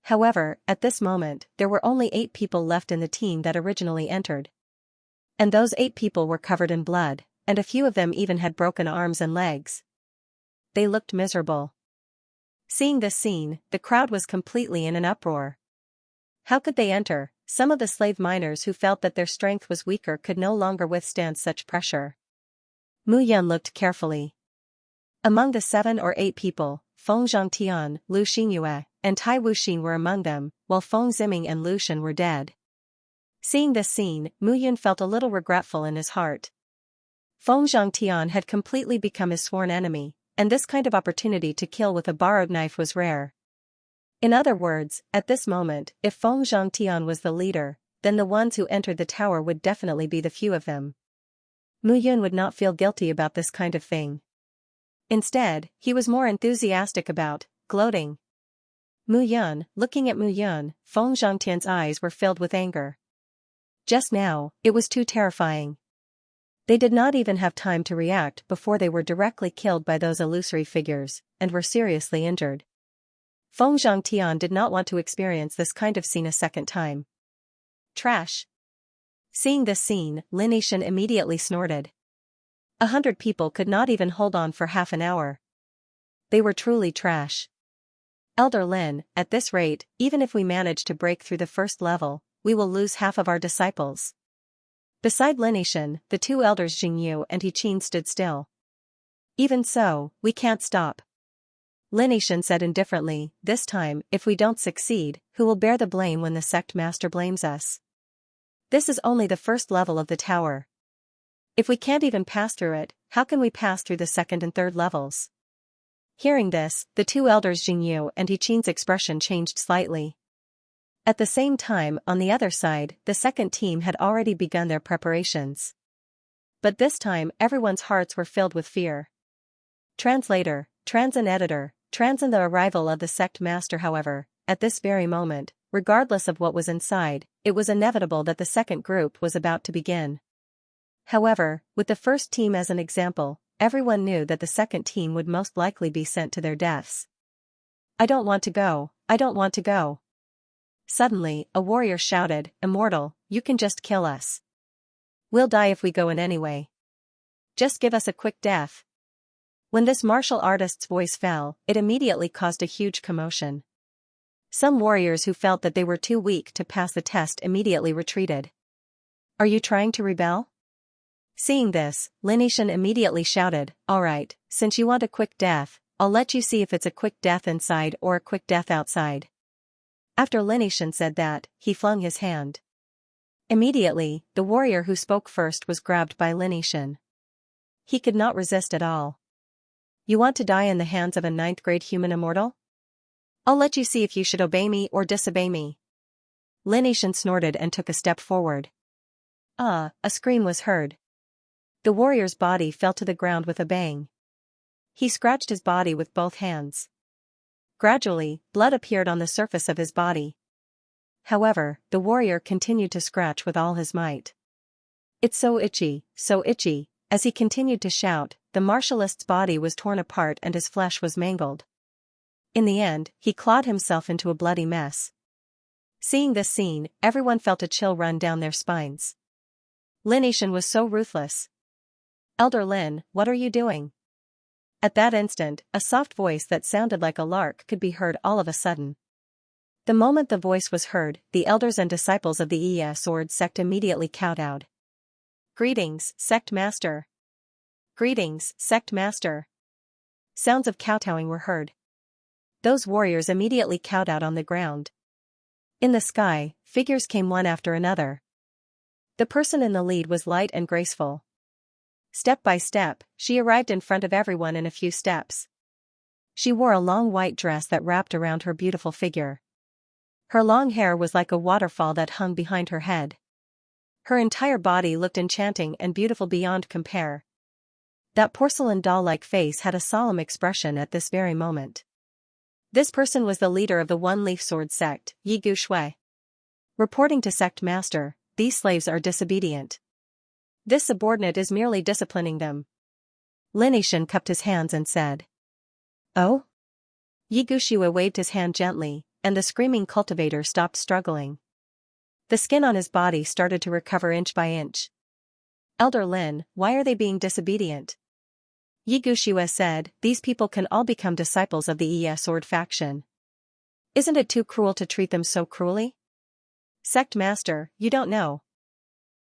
However, at this moment, there were only 8 people left in the team that originally entered. And those 8 people were covered in blood, and a few of them even had broken arms and legs. They looked miserable. Seeing this scene, the crowd was completely in an uproar. How could they enter? Some of the slave miners who felt that their strength was weaker could no longer withstand such pressure. Mu Yun looked carefully. Among the 7 or 8 people, Feng Zhangtian, Lu Xingyue, and Tai Wuxin were among them, while Feng Ziming and Lu Shen were dead. Seeing this scene, Mu Yun felt a little regretful in his heart. Feng Zhangtian had completely become his sworn enemy, and this kind of opportunity to kill with a borrowed knife was rare. In other words, at this moment, if Feng Zhangtian was the leader, then the ones who entered the tower would definitely be the few of them. Mu Yun would not feel guilty about this kind of thing. Instead, he was more enthusiastic about, gloating. Mu Yun, looking at Mu Yun, Feng Zhangtian's eyes were filled with anger. Just now, it was too terrifying. They did not even have time to react before they were directly killed by those illusory figures, and were seriously injured. Feng Zhangtian did not want to experience this kind of scene a second time. Trash. Seeing this scene, Lin Yishan immediately snorted. 100 people could not even hold on for half an hour. They were truly trash. Elder Lin, at this rate, even if we manage to break through the first level, we will lose half of our disciples. Beside Lin Yishan, the two elders Jingyu and Qin stood still. Even so, we can't stop. Lin Yishan said indifferently, this time, if we don't succeed, who will bear the blame when the sect master blames us? This is only the first level of the tower. If we can't even pass through it, how can we pass through the second and third levels? Hearing this, the two elders Jingyu and Qin's expression changed slightly. At the same time, on the other side, the second team had already begun their preparations. But this time, everyone's hearts were filled with fear. Translator, Transin editor, Transin the arrival of the sect master. However, at this very moment, regardless of what was inside, it was inevitable that the second group was about to begin. However, with the first team as an example, everyone knew that the second team would most likely be sent to their deaths. I don't want to go, I don't want to go. Suddenly, a warrior shouted, Immortal, you can just kill us. We'll die if we go in anyway. Just give us a quick death. When this martial artist's voice fell, it immediately caused a huge commotion. Some warriors who felt that they were too weak to pass the test immediately retreated. Are you trying to rebel? Seeing this, Lin Yishan immediately shouted, Alright, since you want a quick death, I'll let you see if it's a quick death inside or a quick death outside. After Lin Yishan said that, he flung his hand. Immediately, the warrior who spoke first was grabbed by Lin Yishan. He could not resist at all. You want to die in the hands of a 9th-grade human immortal? I'll let you see if you should obey me or disobey me. Lin Yishan snorted and took a step forward. A scream was heard. The warrior's body fell to the ground with a bang. He scratched his body with both hands. Gradually, blood appeared on the surface of his body. However, the warrior continued to scratch with all his might. It's so itchy, so itchy. As he continued to shout, the martialist's body was torn apart and his flesh was mangled. In the end, he clawed himself into a bloody mess. Seeing this scene, everyone felt a chill run down their spines. Lin Yishan was so ruthless. Elder Lin, what are you doing? At that instant, a soft voice that sounded like a lark could be heard all of a sudden. The moment the voice was heard, the elders and disciples of the Sword sect immediately kowtowed. Greetings, sect master. Greetings, sect master. Sounds of kowtowing were heard. Those warriors immediately kowtowed on the ground. In the sky, figures came one after another. The person in the lead was light and graceful. Step by step, she arrived in front of everyone in a few steps. She wore a long white dress that wrapped around her beautiful figure. Her long hair was like a waterfall that hung behind her head. Her entire body looked enchanting and beautiful beyond compare. That porcelain doll-like face had a solemn expression at this very moment. This person was the leader of the One-Leaf Sword sect, Yi Gu Shui. Reporting to sect master, these slaves are disobedient. This subordinate is merely disciplining them. Lin Yishan cupped his hands and said. Oh? Yi Gu Shui waved his hand gently, and the screaming cultivator stopped struggling. The skin on his body started to recover inch by inch. Elder Lin, why are they being disobedient? Yi Gu Shui said, these people can all become disciples of the Sword faction. Isn't it too cruel to treat them so cruelly? Sect master, you don't know.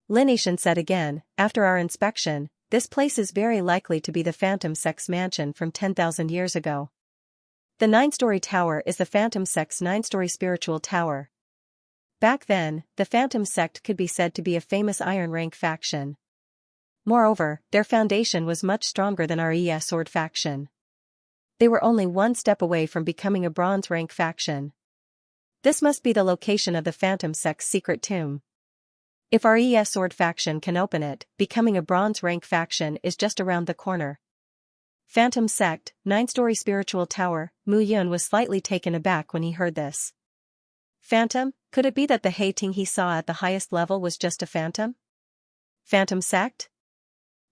Lin Yishan said again, after our inspection, this place is very likely to be the Phantom Sect's mansion from 10,000 years ago. The 9-story tower is the Phantom Sect's 9-story spiritual tower. Back then, the Phantom Sect could be said to be a famous Iron Rank faction. Moreover, their foundation was much stronger than our Sword faction. They were only one step away from becoming a Bronze Rank faction. This must be the location of the Phantom Sect's secret tomb. If our Sword faction can open it, becoming a Bronze Rank faction is just around the corner. Phantom Sect, 9-story spiritual tower. Mu Yun was slightly taken aback when he heard this. Phantom? Could it be that the hating he saw at the highest level was just a phantom? Phantom Sect?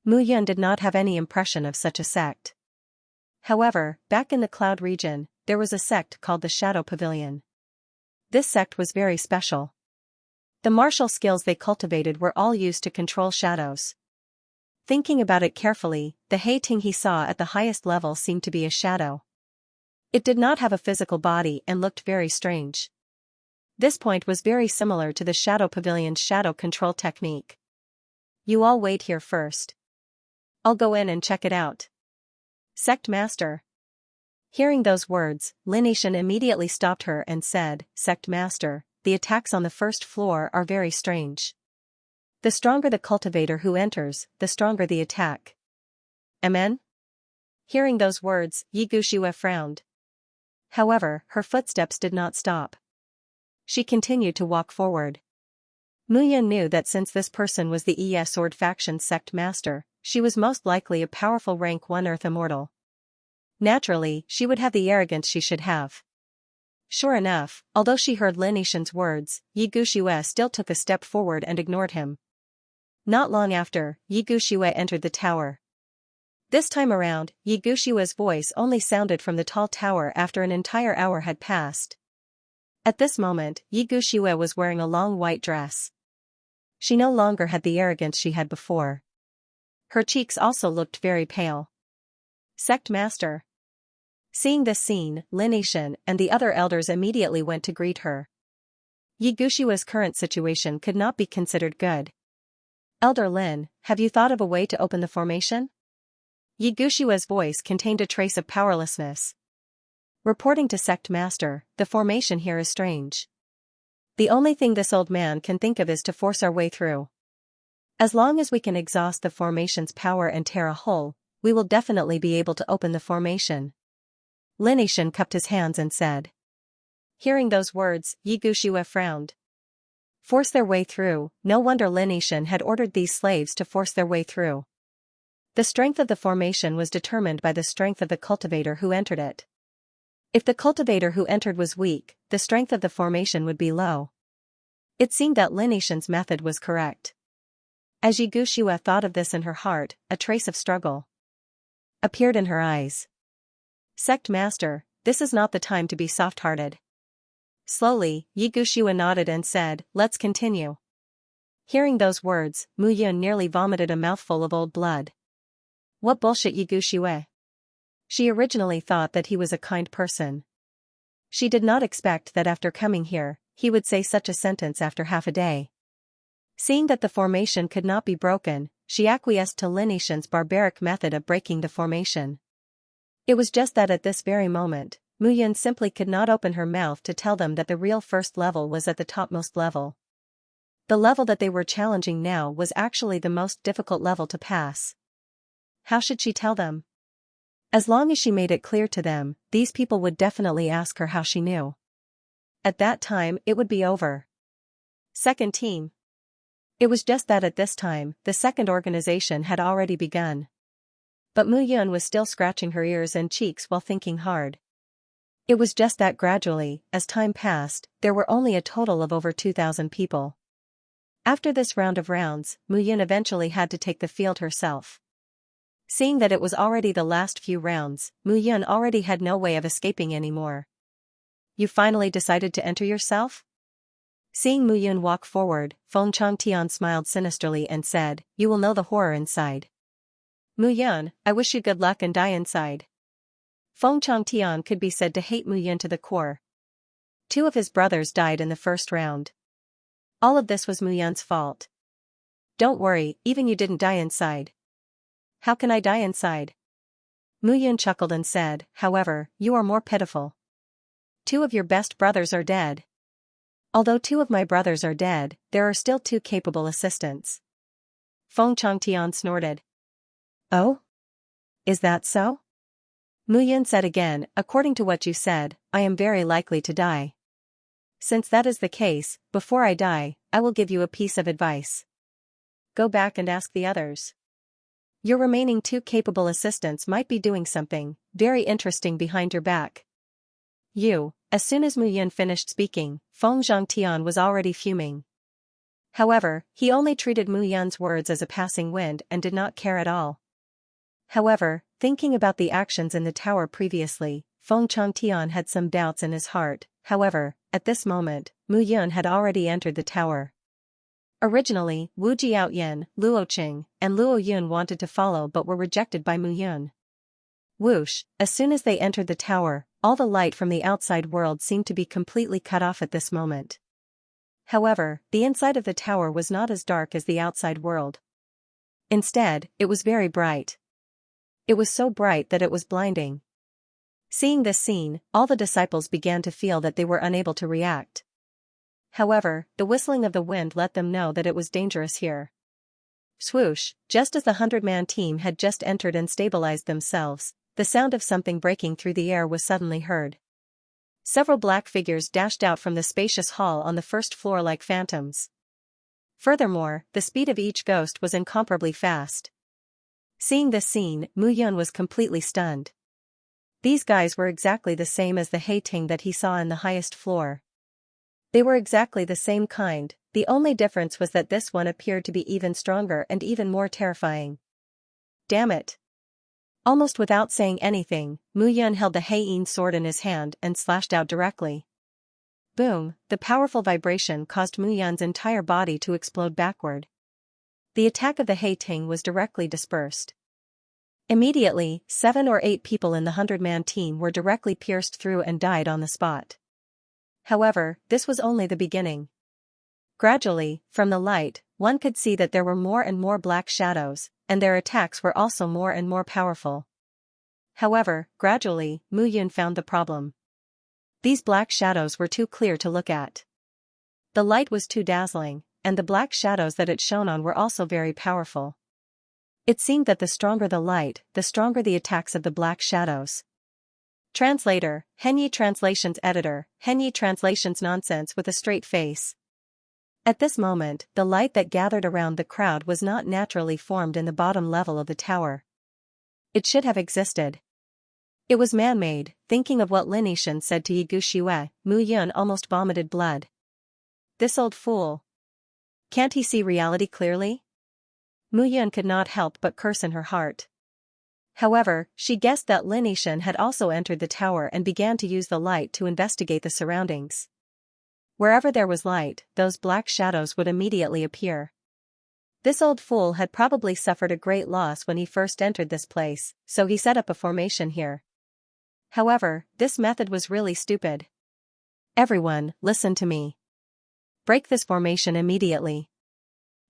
Mu Yun did not have any impression of such a sect. However, back in the cloud region, there was a sect called the Shadow Pavilion. This sect was very special. The martial skills they cultivated were all used to control shadows. Thinking about it carefully, the hating he saw at the highest level seemed to be a shadow. It did not have a physical body and looked very strange. This point was very similar to the Shadow Pavilion's shadow control technique. You all wait here first. I'll go in and check it out. Sect Master. Hearing those words, Lin Yishan immediately stopped her and said, Sect Master, the attacks on the first floor are very strange. The stronger the cultivator who enters, the stronger the attack. Amen? Hearing those words, Yi Gushue frowned. However, her footsteps did not stop. She continued to walk forward. Mu Yun knew that since this person was the Yi Sword Faction Sect Master, she was most likely a powerful rank 1 Earth Immortal. Naturally, she would have the arrogance she should have. Sure enough, although she heard Lin Yishan's words, Yi Gushue still took a step forward and ignored him. Not long after, Yi Gushue entered the tower. This time around, Yi Gushue's voice only sounded from the tall tower after an entire hour had passed. At this moment, Yi Gushue was wearing a long white dress. She no longer had the arrogance she had before. Her cheeks also looked very pale. Sect Master. Seeing this scene, Lin Yishan and the other elders immediately went to greet her. Yi Gushue's current situation could not be considered good. Elder Lin, have you thought of a way to open the formation? Yi Gushue's voice contained a trace of powerlessness. Reporting to Sect Master, the formation here is strange. The only thing this old man can think of is to force our way through. As long as we can exhaust the formation's power and tear a hole, we will definitely be able to open the formation. Lin Yishan cupped his hands and said. Hearing those words, Yi Gushue frowned. Force their way through, no wonder Lin Yishan had ordered these slaves to force their way through. The strength of the formation was determined by the strength of the cultivator who entered it. If the cultivator who entered was weak, the strength of the formation would be low. It seemed that Lin Yishan's method was correct. As Yi Gushue thought of this in her heart, a trace of struggle appeared in her eyes. Sect Master, this is not the time to be soft-hearted. Slowly, Yi Gushue nodded and said, let's continue. Hearing those words, Mu Yun nearly vomited a mouthful of old blood. What bullshit, Yi Gushue. She originally thought that he was a kind person. She did not expect that after coming here, he would say such a sentence after half a day. Seeing that the formation could not be broken, she acquiesced to Lin Yishan's barbaric method of breaking the formation. It was just that at this very moment, Mu Yun simply could not open her mouth to tell them that the real first level was at the topmost level. The level that they were challenging now was actually the most difficult level to pass. How should she tell them? As long as she made it clear to them, these people would definitely ask her how she knew. At that time, it would be over. Second team. It was just that at this time, the second organization had already begun. But Mu Yun was still scratching her ears and cheeks while thinking hard. It was just that gradually, as time passed, there were only a total of over 2,000 people. After this round of rounds, Mu Yun eventually had to take the field herself. Seeing that it was already the last few rounds, Mu Yun already had no way of escaping anymore. You finally decided to enter yourself? Seeing Mu Yun walk forward, Feng Changtian smiled sinisterly and said, you will know the horror inside. Mu Yun, I wish you good luck and die inside. Feng Changtian could be said to hate Mu Yun to the core. 2 of his brothers died in the first round. All of this was Mu Yun's fault. Don't worry, even you didn't die inside. How can I die inside? Mu Yun chuckled and said, however, you are more pitiful. 2 of your best brothers are dead. Although 2 of my brothers are dead, there are still 2 capable assistants. Feng Changtian snorted. Oh? Is that so? Mu Yun said again, according to what you said, I am very likely to die. Since that is the case, before I die, I will give you a piece of advice. Go back and ask the others. Your remaining two capable assistants might be doing something very interesting behind your back. As soon as Mu Yun finished speaking, Feng Zhangtian was already fuming. However, he only treated Mu Yun's words as a passing wind and did not care at all. However, thinking about the actions in the tower previously, Feng Zhangtian had some doubts in his heart. However, at this moment, Mu Yun had already entered the tower. Originally, Wu Jiaoyan, Luo Qing, and Luo Yun wanted to follow but were rejected by Mu Yun. Whoosh, as soon as they entered the tower, all the light from the outside world seemed to be completely cut off at this moment. However, the inside of the tower was not as dark as the outside world. Instead, it was very bright. It was so bright that it was blinding. Seeing this scene, all the disciples began to feel that they were unable to react. However, the whistling of the wind let them know that it was dangerous here. Swoosh, just as the 100-man team had just entered and stabilized themselves, the sound of something breaking through the air was suddenly heard. Several black figures dashed out from the spacious hall on the first floor like phantoms. Furthermore, the speed of each ghost was incomparably fast. Seeing this scene, Mu Yun was completely stunned. These guys were exactly the same as the Heiting that he saw in the highest floor. They were exactly the same kind, the only difference was that this one appeared to be even stronger and even more terrifying. Damn it! Almost without saying anything, Mu Yun held the Heiyin sword in his hand and slashed out directly. Boom, the powerful vibration caused Mu Yun's entire body to explode backward. The attack of the Heiting was directly dispersed. Immediately, 7 or 8 people in the 100-man team were directly pierced through and died on the spot. However, this was only the beginning. Gradually, from the light, one could see that there were more and more black shadows, and their attacks were also more and more powerful. However, gradually, Mu Yun found the problem. These black shadows were too clear to look at. The light was too dazzling, and the black shadows that it shone on were also very powerful. It seemed that the stronger the light, the stronger the attacks of the black shadows. Translator, Henyi Translations Editor, Henyi Translations Nonsense with a straight face. At this moment, the light that gathered around the crowd was not naturally formed in the bottom level of the tower. It should have existed. It was man-made. Thinking of what Lin Yishan said to Yigu Xue, Mu Yun almost vomited blood. This old fool. Can't he see reality clearly? Mu Yun could not help but curse in her heart. However, she guessed that Lin Yishan had also entered the tower and began to use the light to investigate the surroundings. Wherever there was light, those black shadows would immediately appear. This old fool had probably suffered a great loss when he first entered this place, so he set up a formation here. However, this method was really stupid. Everyone, listen to me. Break this formation immediately.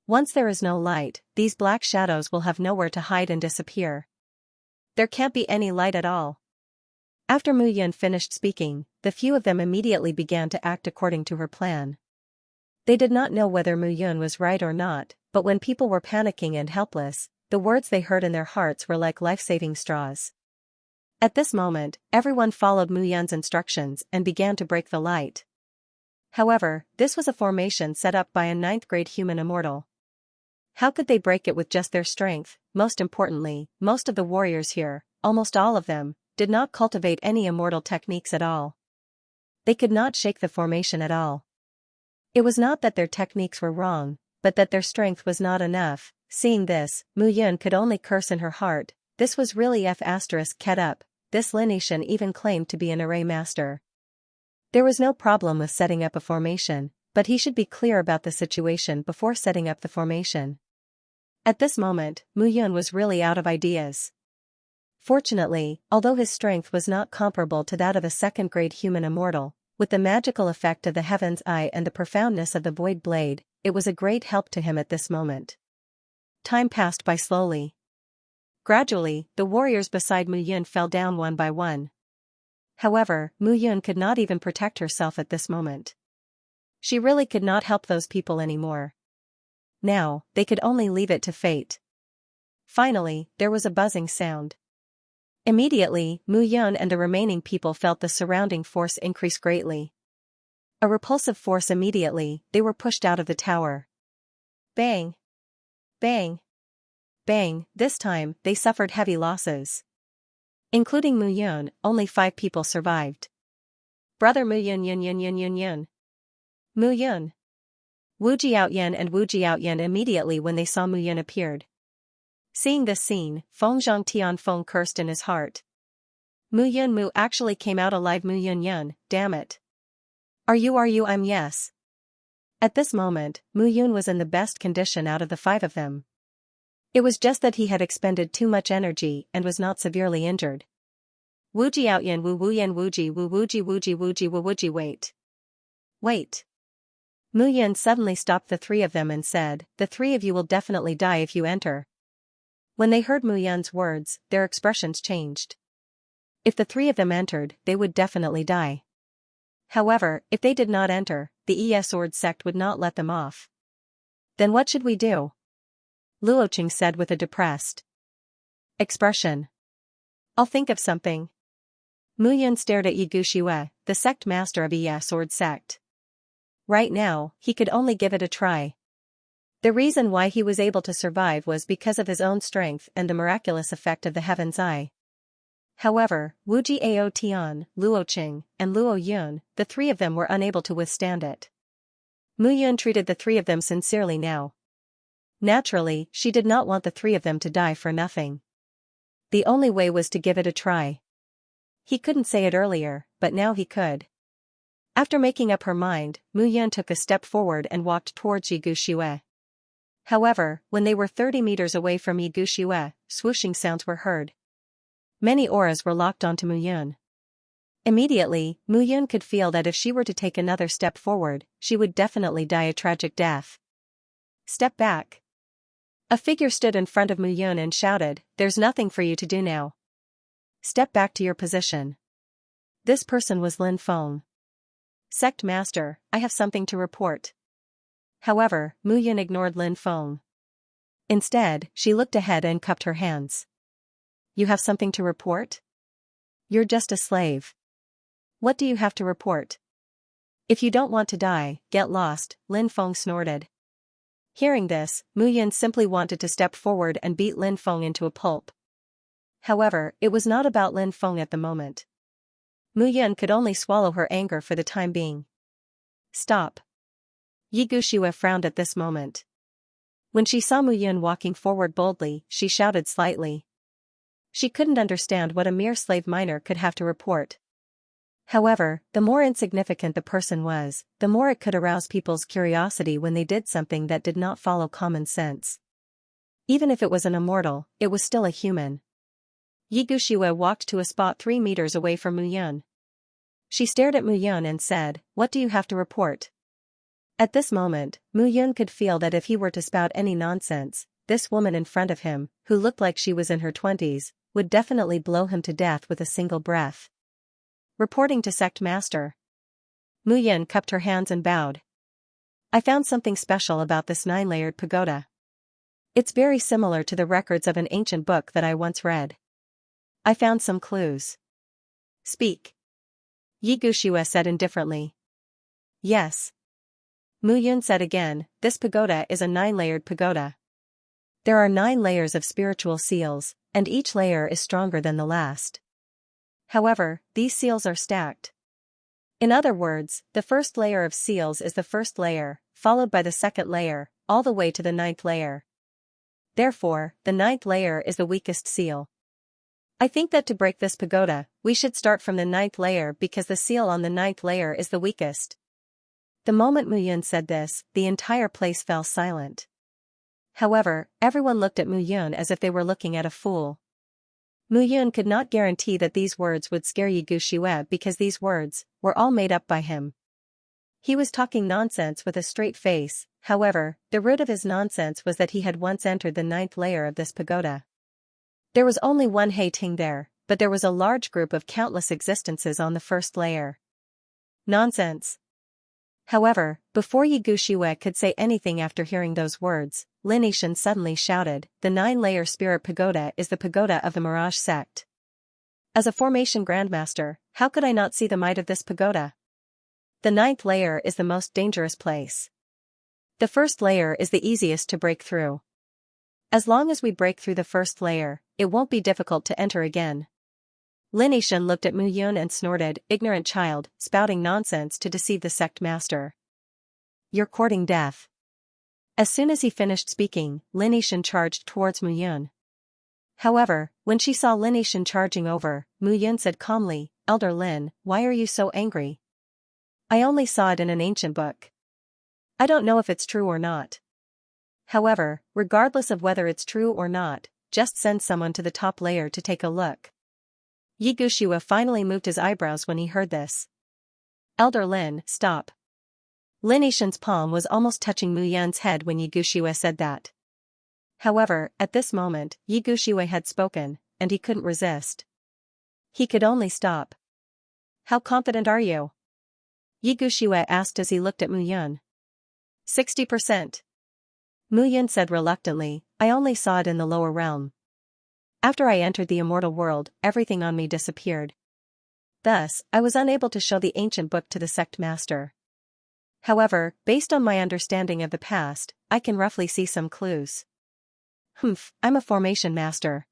Once there is no light, these black shadows will have nowhere to hide and disappear. There can't be any light at all. After Mu Yun finished speaking, the few of them immediately began to act according to her plan. They did not know whether Mu Yun was right or not, but when people were panicking and helpless, the words they heard in their hearts were like life-saving straws. At this moment, everyone followed Mu Yun's instructions and began to break the light. However, this was a formation set up by a 9th-grade human immortal. How could they break it with just their strength? Most importantly, most of the warriors here, almost all of them, did not cultivate any immortal techniques at all. They could not shake the formation at all. It was not that their techniques were wrong, but that their strength was not enough. Seeing this, Mu Yun could only curse in her heart. This was really F***ket up. This Lin Yishan even claimed to be an array master. There was no problem with setting up a formation, but he should be clear about the situation before setting up the formation. At this moment, Mu Yun was really out of ideas. Fortunately, although his strength was not comparable to that of a 2nd-grade human immortal, with the magical effect of the Heaven's Eye and the profoundness of the Void Blade, it was a great help to him at this moment. Time passed by slowly. Gradually, the warriors beside Mu Yun fell down one by one. However, Mu Yun could not even protect herself at this moment. She really could not help those people anymore. Now, they could only leave it to fate. Finally, there was a buzzing sound. Immediately, Mu Yun and the remaining people felt the surrounding force increase greatly. A repulsive force immediately, they were pushed out of the tower. Bang! Bang! Bang, this time, they suffered heavy losses. Including Mu Yun, only 5 people survived. Brother Mu Yun Yun Yun Yun Yun Yun. Mu Yun. Wu Jiaoyan and Wu Jiaoyan immediately when they saw Mu Yun appeared. Seeing this scene, Feng Zhang Tianfeng cursed in his heart. Mu Yun Mu actually came out alive. Mu Yun Yun, damn it. Are you I'm yes. At this moment, Mu Yun was in the best condition out of the 5 of them. It was just that he had expended too much energy and was not severely injured. Wu Jiaoyan Wu Wuyan Wuji Wu Wuji Wuji Wuji Wu Wuji Wait. Mu Yun suddenly stopped the 3 of them and said, the 3 of you will definitely die if you enter. When they heard Mu Yun's words, their expressions changed. If the 3 of them entered, they would definitely die. However, if they did not enter, the Sword sect would not let them off. Then what should we do? Luoqing said with a depressed expression. I'll think of something. Mu Yun stared at Ye Guxiue, the sect master of Sword sect. Right now, he could only give it a try. The reason why he was able to survive was because of his own strength and the miraculous effect of the Heaven's Eye. However, Wu Jiao Tian, Luoqing, and Luo Yun, the 3 of them were unable to withstand it. Mu Yun treated the 3 of them sincerely now. Naturally, she did not want the 3 of them to die for nothing. The only way was to give it a try. He couldn't say it earlier, but now he could. After making up her mind, Mu Yun took a step forward and walked towards Ye Guxiue. However, when they were 30 meters away from Ye Guxiue, swooshing sounds were heard. Many auras were locked onto Mu Yun. Immediately, Mu Yun could feel that if she were to take another step forward, she would definitely die a tragic death. Step back. A figure stood in front of Mu Yun and shouted, there's nothing for you to do now. Step back to your position. This person was Lin Feng. Sect Master, I have something to report. However, Mu Yun ignored Lin Feng. Instead, she looked ahead and cupped her hands. You have something to report? You're just a slave. What do you have to report? If you don't want to die, get lost, Lin Feng snorted. Hearing this, Mu Yun simply wanted to step forward and beat Lin Feng into a pulp. However, it was not about Lin Feng at the moment. Mu Yun could only swallow her anger for the time being. Stop. Ye Guxiue frowned at this moment. When she saw Mu Yun walking forward boldly, she shouted slightly. She couldn't understand what a mere slave miner could have to report. However, the more insignificant the person was, the more it could arouse people's curiosity when they did something that did not follow common sense. Even if it was an immortal, it was still a human. Ye Guxiue walked to a spot 3 meters away from Mu Yun. She stared at Mu Yun and said, what do you have to report? At this moment, Mu Yun could feel that if he were to spout any nonsense, this woman in front of him, who looked like she was in her 20s, would definitely blow him to death with a single breath. Reporting to Sect Master. Mu Yun cupped her hands and bowed. I found something special about this 9-layered pagoda. It's very similar to the records of an ancient book that I once read. I found some clues. Speak. Ye Guxiue said indifferently. Yes. Mu Yun said again, this pagoda is a 9-layered pagoda. There are 9 layers of spiritual seals, and each layer is stronger than the last. However, these seals are stacked. In other words, the first layer of seals is the first layer, followed by the second layer, all the way to the 9th layer. Therefore, the 9th layer is the weakest seal. I think that to break this pagoda, we should start from the 9th layer because the seal on the 9th layer is the weakest. The moment Mu Yun said this, the entire place fell silent. However, everyone looked at Mu Yun as if they were looking at a fool. Mu Yun could not guarantee that these words would scare Ye Guxiue because these words were all made up by him. He was talking nonsense with a straight face, however, the root of his nonsense was that he had once entered the 9th layer of this pagoda. There was only one Hei Ting there, but there was a large group of countless existences on the first layer. Nonsense. However, before Ye Guxiue could say anything after hearing those words, Lin Yishan suddenly shouted, the 9-layer spirit pagoda is the pagoda of the Mirage sect. As a formation grandmaster, how could I not see the might of this pagoda? The 9th layer is the most dangerous place. The first layer is the easiest to break through. As long as we break through the first layer, it won't be difficult to enter again. Lin Yishan looked at Mu Yun and snorted, ignorant child, spouting nonsense to deceive the sect master. You're courting death. As soon as he finished speaking, Lin Yishan charged towards Mu Yun. However, when she saw Lin Yishan charging over, Mu Yun said calmly, Elder Lin, why are you so angry? I only saw it in an ancient book. I don't know if it's true or not. However, regardless of whether it's true or not, just send someone to the top layer to take a look. Yi Gushue finally moved his eyebrows when he heard this. Elder Lin, stop. Lin Yishan's palm was almost touching Mu Yun's head when Yi Gushue said that. However, at this moment, Yi Gushue had spoken, and he couldn't resist. He could only stop. How confident are you? Yi Gushue asked as he looked at Mu Yun. 60%. Mu Yun said reluctantly, I only saw it in the lower realm. After I entered the immortal world, everything on me disappeared. Thus, I was unable to show the ancient book to the sect master. However, based on my understanding of the past, I can roughly see some clues. I'm a formation master.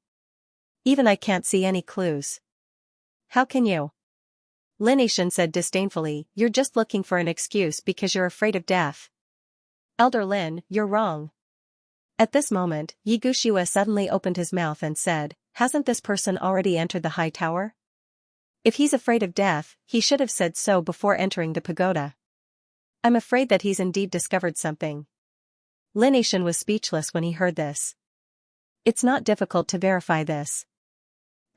Even I can't see any clues. How can you? Lin Yishan said disdainfully, you're just looking for an excuse because you're afraid of death. Elder Lin, you're wrong. At this moment, Yi Gushue suddenly opened his mouth and said, hasn't this person already entered the high tower? If he's afraid of death, he should have said so before entering the pagoda. I'm afraid that he's indeed discovered something. Lin Yishan was speechless when he heard this. It's not difficult to verify this.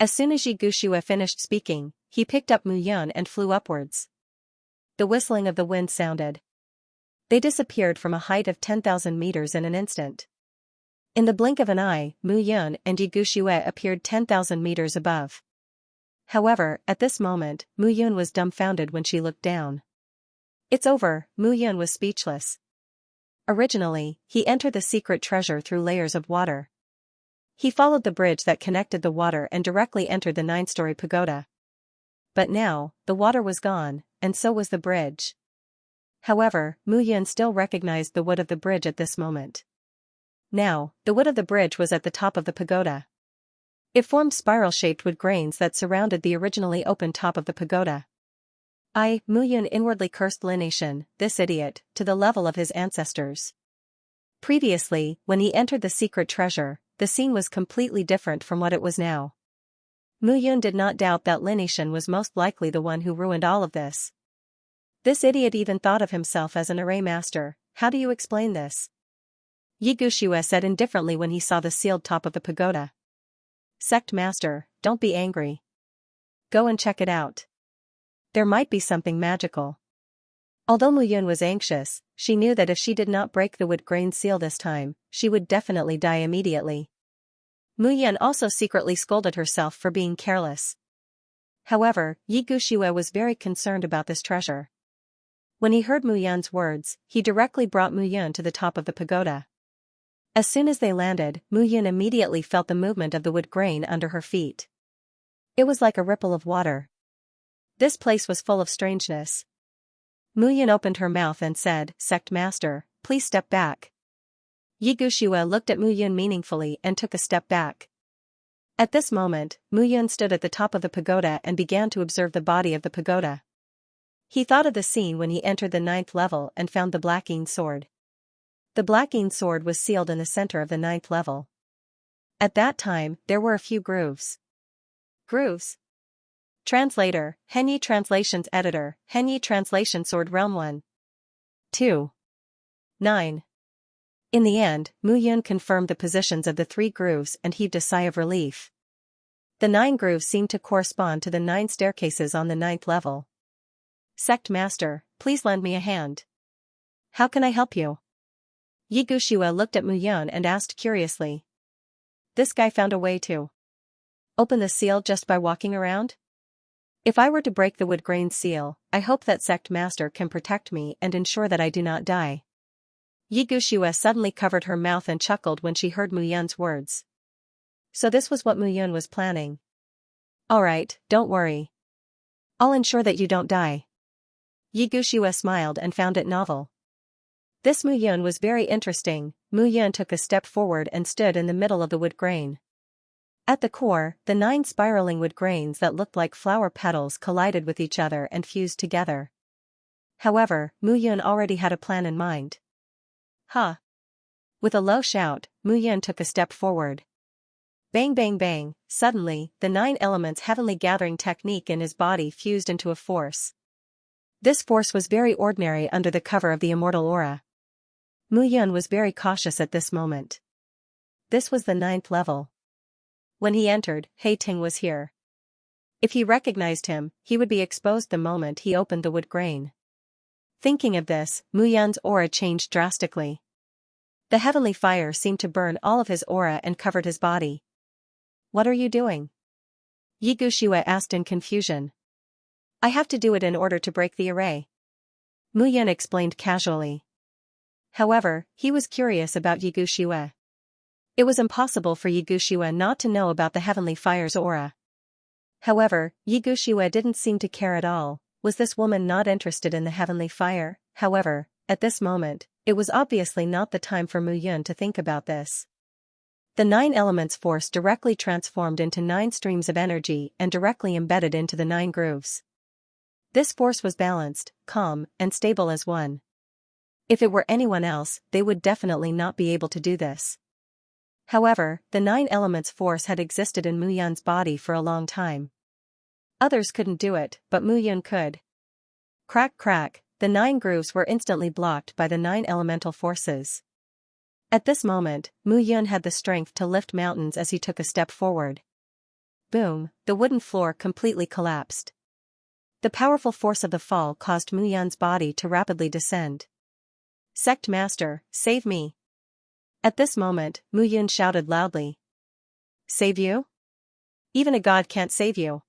As soon as Yi Gushue finished speaking, he picked up Mu Yun and flew upwards. The whistling of the wind sounded. They disappeared from a height of 10,000 meters in an instant. In the blink of an eye, Mu Yun and Yi Gushue appeared 10,000 meters above. However, at this moment, Mu Yun was dumbfounded when she looked down. It's over, Mu Yun was speechless. Originally, he entered the secret treasure through layers of water. He followed the bridge that connected the water and directly entered the 9-story pagoda. But now, the water was gone, and so was the bridge. However, Mu Yun still recognized the wood of the bridge at this moment. Now, the wood of the bridge was at the top of the pagoda. It formed spiral-shaped wood grains that surrounded the originally open top of the pagoda. Mu Yun inwardly cursed Lin Yishan, this idiot, to the level of his ancestors. Previously, when he entered the secret treasure, the scene was completely different from what it was now. Mu Yun did not doubt that Lin Yishan was most likely the one who ruined all of this. This idiot even thought of himself as an array master, how do you explain this? Yi Gushue said indifferently when he saw the sealed top of the pagoda. Sect master, don't be angry. Go and check it out. There might be something magical. Although Mu Yun was anxious, she knew that if she did not break the wood grain seal this time, she would definitely die immediately. Mu Yun also secretly scolded herself for being careless. However, Yi Gushue was very concerned about this treasure. When he heard Mu Yun's words, he directly brought Mu Yun to the top of the pagoda. As soon as they landed, Mu Yun immediately felt the movement of the wood grain under her feet. It was like a ripple of water. This place was full of strangeness. Mu Yun opened her mouth and said, Sect Master, please step back. Yi Gushue looked at Mu Yun meaningfully and took a step back. At this moment, Mu Yun stood at the top of the pagoda and began to observe the body of the pagoda. He thought of the scene when he entered the 9th level and found the Blackeen sword. The Blackeen sword was sealed in the center of the 9th level. At that time, there were a few grooves. Grooves? Translator, Henyi Translations Editor, Henyi Translation Sword Realm 1. 2. 9. In the end, Mu Yun confirmed the positions of the 3 grooves and heaved a sigh of relief. The 9 grooves seemed to correspond to the 9 staircases on the 9th level. Sect Master, please lend me a hand. How can I help you? Yi Gushue looked at Mu Yun and asked curiously. This guy found a way to open the seal just by walking around? If I were to break the wood grain seal, I hope that Sect Master can protect me and ensure that I do not die. Yi Gushue suddenly covered her mouth and chuckled when she heard Mu Yun's words. So this was what Mu Yun was planning. Alright, don't worry. I'll ensure that you don't die. Yi Gushue smiled and found it novel. This Mu Yun was very interesting. Mu Yun took a step forward and stood in the middle of the wood grain. At the core, the 9 spiraling wood grains that looked like flower petals collided with each other and fused together. However, Mu Yun already had a plan in mind. Ha! With a low shout, Mu Yun took a step forward. Bang bang bang, suddenly, the 9 elements heavenly gathering technique in his body fused into a force. This force was very ordinary under the cover of the immortal aura. Mu Yun was very cautious at this moment. This was the 9th level. When he entered, He Ting was here. If he recognized him, he would be exposed the moment he opened the wood grain. Thinking of this, Mu Yun's aura changed drastically. The heavenly fire seemed to burn all of his aura and covered his body. What are you doing? Yi Guxiue asked in confusion. I have to do it in order to break the array. Mu Yun explained casually. However, he was curious about Yi Guxiue. It was impossible for Yi Guxiue not to know about the heavenly fire's aura. However, Yi Guxiue didn't seem to care at all. Was this woman not interested in the heavenly fire? However, at this moment, it was obviously not the time for Mu Yun to think about this. The 9 elements force directly transformed into 9 streams of energy and directly embedded into the 9 grooves. This force was balanced, calm, and stable as one. If it were anyone else, they would definitely not be able to do this. However, the 9 elements force had existed in Mu Yun's body for a long time. Others couldn't do it, but Mu Yun could. Crack crack, the 9 grooves were instantly blocked by the 9 elemental forces. At this moment, Mu Yun had the strength to lift mountains as he took a step forward. Boom, the wooden floor completely collapsed. The powerful force of the fall caused Mu Yun's body to rapidly descend. Sect Master, save me. At this moment, Mu Yun shouted loudly. Save you? Even a god can't save you.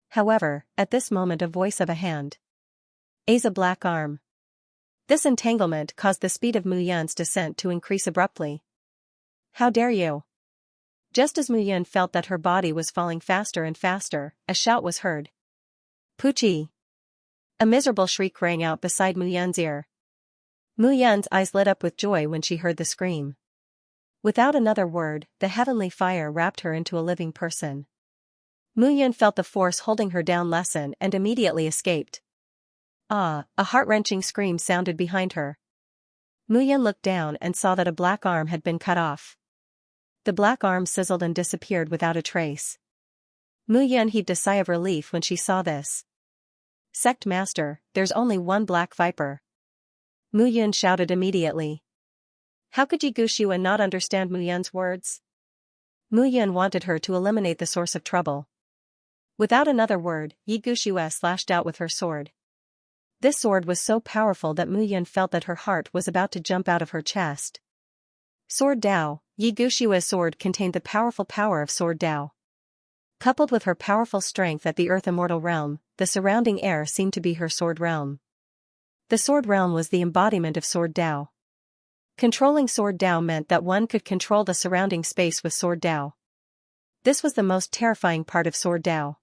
However, at this moment a voice of a hand. A black arm. This entanglement caused the speed of Mu Yun's descent to increase abruptly. How dare you? Just as Mu Yun felt that her body was falling faster and faster, a shout was heard. Puchi! A miserable shriek rang out beside Mu Yun's ear. Mu Yun's eyes lit up with joy when she heard the scream. Without another word, the heavenly fire wrapped her into a living person. Mu Yun felt the force holding her down lessen and immediately escaped. Ah, a heart-wrenching scream sounded behind her. Mu Yun looked down and saw that a black arm had been cut off. The black arm sizzled and disappeared without a trace. Mu Yun heaved a sigh of relief when she saw this. Sect Master, there's only one black viper. Mu Yun shouted immediately. How could Yi Guxiue not understand Mu Yun's words? Mu Yun wanted her to eliminate the source of trouble. Without another word, Yi Guxiue slashed out with her sword. This sword was so powerful that Mu Yun felt that her heart was about to jump out of her chest. Sword Dao, Yi Guxiue's sword contained the powerful power of Sword Dao. Coupled with her powerful strength at the Earth Immortal Realm, the surrounding air seemed to be her sword realm. The sword realm was the embodiment of Sword Dao. Controlling Sword Dao meant that one could control the surrounding space with Sword Dao. This was the most terrifying part of Sword Dao.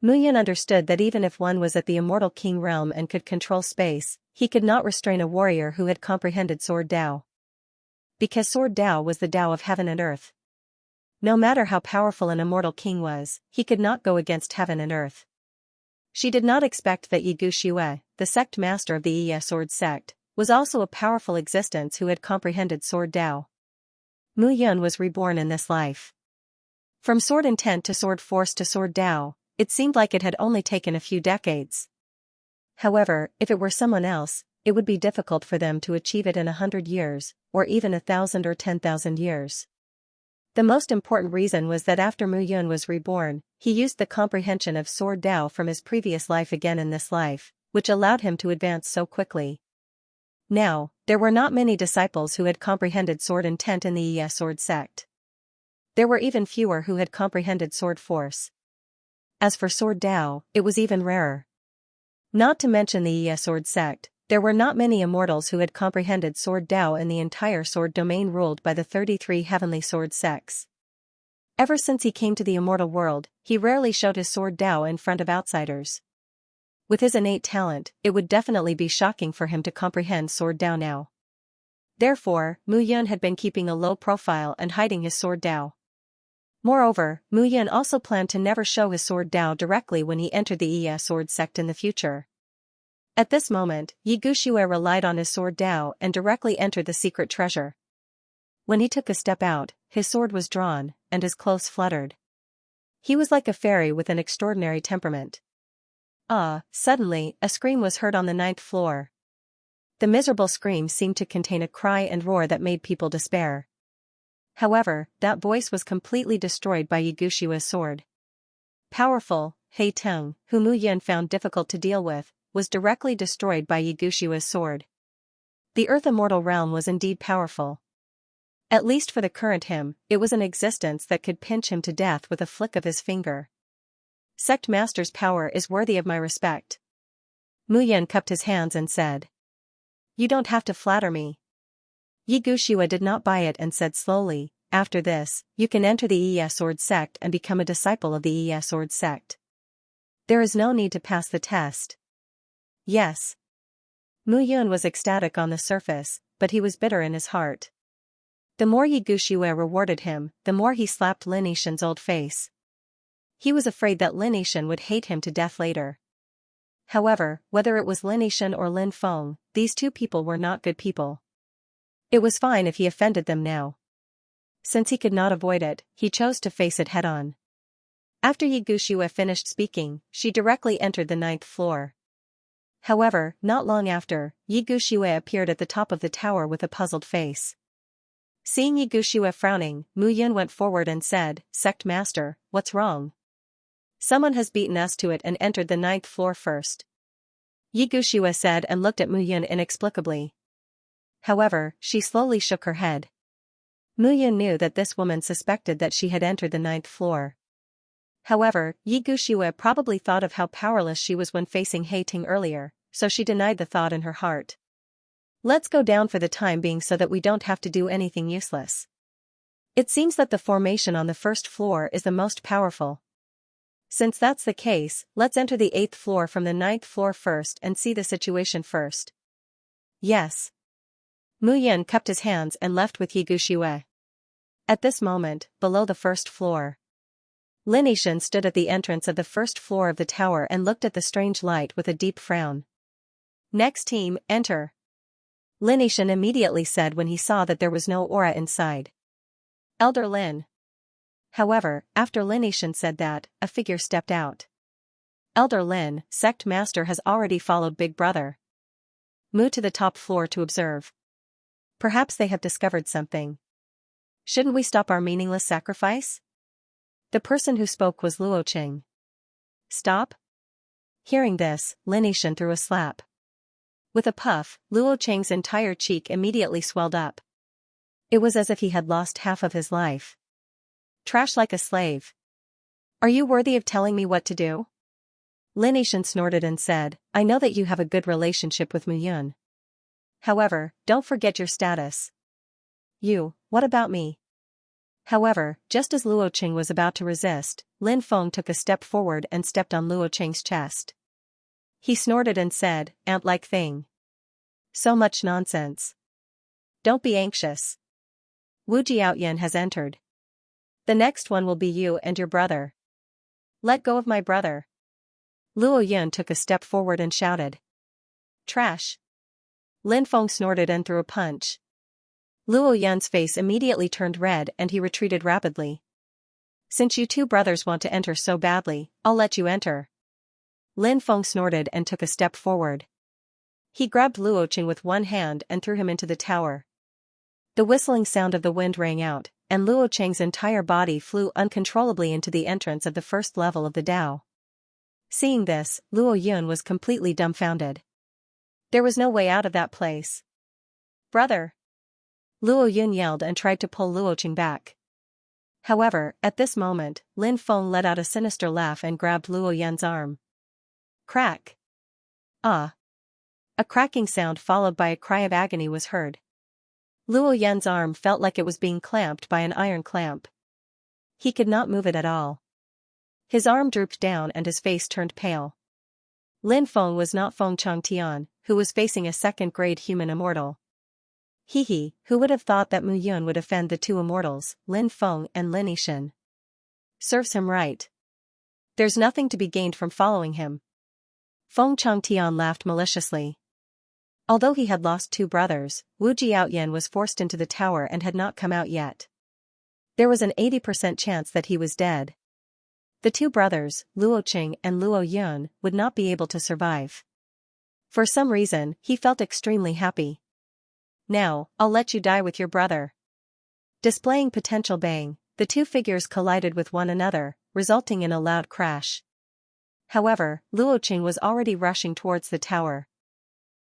Mu Yun understood that even if one was at the Immortal King realm and could control space, he could not restrain a warrior who had comprehended Sword Dao. Because Sword Dao was the Dao of heaven and earth. No matter how powerful an Immortal King was, he could not go against heaven and earth. She did not expect that Yi Guxiue, the sect master of the Yi Sword sect, was also a powerful existence who had comprehended Sword Dao. Mu Yun was reborn in this life. From sword intent to sword force to Sword Dao, it seemed like it had only taken a few decades. However, if it were someone else, it would be difficult for them to achieve it in 100 years, or even 1,000 or 10,000 years. The most important reason was that after Mu Yun was reborn, he used the comprehension of Sword Dao from his previous life again in this life, which allowed him to advance so quickly. Now, there were not many disciples who had comprehended sword intent in the Yi Sword sect. There were even fewer who had comprehended sword force. As for Sword Dao, it was even rarer. Not to mention the Yi Sword sect, there were not many immortals who had comprehended Sword Dao in the entire sword domain ruled by the 33 heavenly sword sects. Ever since he came to the immortal world, he rarely showed his Sword Dao in front of outsiders. With his innate talent, it would definitely be shocking for him to comprehend Sword Dao now. Therefore, Mu Yun had been keeping a low profile and hiding his sword Dao. Moreover, Mu Yun also planned to never show his sword Dao directly when he entered the Yi sword sect in the future. At this moment, Yi Guxue relied on his sword Dao and directly entered the secret treasure. When he took a step out, his sword was drawn, and his clothes fluttered. He was like a fairy with an extraordinary temperament. Suddenly, a scream was heard on the 9th floor. The miserable scream seemed to contain a cry and roar that made people despair. However, that voice was completely destroyed by Yi Guxue's sword. Powerful, He Teng, who Mu Yun found difficult to deal with, was directly destroyed by Yi Guxue's sword. The Earth Immortal realm was indeed powerful. At least for the current him, it was an existence that could pinch him to death with a flick of his finger. Sect Master's power is worthy of my respect. Mu Yun cupped his hands and said. You don't have to flatter me. Yi Guxue did not buy it and said slowly, after this, you can enter the Yi Sword sect and become a disciple of the Yi Sword sect. There is no need to pass the test. Yes. Mu Yun was ecstatic on the surface, but he was bitter in his heart. The more Yi Guxue rewarded him, the more he slapped Lin Yishan's old face. He was afraid that Lin Yishan would hate him to death later. However, whether it was Lin Yishan or Lin Feng, these two people were not good people. It was fine if he offended them now. Since he could not avoid it, he chose to face it head-on. After Yi Guxue finished speaking, she directly entered the 9th floor. However, not long after, Yi Guxue appeared at the top of the tower with a puzzled face. Seeing Yi Guxue frowning, Mu Yun went forward and said, Sect Master, what's wrong? Someone has beaten us to it and entered the 9th floor first. Yi Guxue said and looked at Mu Yun inexplicably. However, she slowly shook her head. Mu Yun knew that this woman suspected that she had entered the 9th floor. However, Yi Guxue probably thought of how powerless she was when facing He Ting earlier, so she denied the thought in her heart. Let's go down for the time being so that we don't have to do anything useless. It seems that the formation on the 1st floor is the most powerful. Since that's the case, let's enter the 8th floor from the 9th floor first and see the situation first. Yes. Mu Yun cupped his hands and left with Yi Guxue. At this moment, below the 1st floor, Lin Yishan stood at the entrance of the 1st floor of the tower and looked at the strange light with a deep frown. Next team, enter. Lin Yishan immediately said when he saw that there was no aura inside. Elder Lin. However, after Lin Yishan said that, a figure stepped out. Elder Lin, Sect Master has already followed Big Brother Mu to the top floor to observe. Perhaps they have discovered something. Shouldn't we stop our meaningless sacrifice? The person who spoke was Luo Qing. Stop? Hearing this, Lin Yishan threw a slap. With a puff, Luo Qing's entire cheek immediately swelled up. It was as if he had lost half of his life. Trash like a slave. Are you worthy of telling me what to do? Lin Yishan snorted and said, I know that you have a good relationship with Mu Yun. However, don't forget your status. You, what about me? However, just as Luo Qing was about to resist, Lin Feng took a step forward and stepped on Luo Qing's chest. He snorted and said, ant-like thing. So much nonsense. Don't be anxious. Wu Jiaoyan has entered. The next one will be you and your brother. Let go of my brother. Luo Yun took a step forward and shouted. Trash. Lin Feng snorted and threw a punch. Luo Yun's face immediately turned red and he retreated rapidly. Since you two brothers want to enter so badly, I'll let you enter. Lin Feng snorted and took a step forward. He grabbed Luo Qing with one hand and threw him into the tower. The whistling sound of the wind rang out, and Luo Qing's entire body flew uncontrollably into the entrance of the 1st level of the Dao. Seeing this, Luo Yun was completely dumbfounded. There was no way out of that place. Brother! Luo Yun yelled and tried to pull Luo Qing back. However, at this moment, Lin Feng let out a sinister laugh and grabbed Luo Yun's arm. Crack! Ah! A cracking sound followed by a cry of agony was heard. Luo Yun's arm felt like it was being clamped by an iron clamp. He could not move it at all. His arm drooped down and his face turned pale. Lin Feng was not Feng Changtian, who was facing a 2nd-grade human immortal. Hee, who would have thought that Mu Yun would offend the two immortals, Lin Feng and Lin Yishan. Serves him right. There's nothing to be gained from following him. Feng Changtian laughed maliciously. Although he had lost two brothers, Wu Jiaoyan was forced into the tower and had not come out yet. There was an 80% chance that he was dead. The two brothers, Luo Qing and Luo Yun, would not be able to survive. For some reason, he felt extremely happy. Now, I'll let you die with your brother. Displaying potential bang, the two figures collided with one another, resulting in a loud crash. However, Luo Qing was already rushing towards the tower.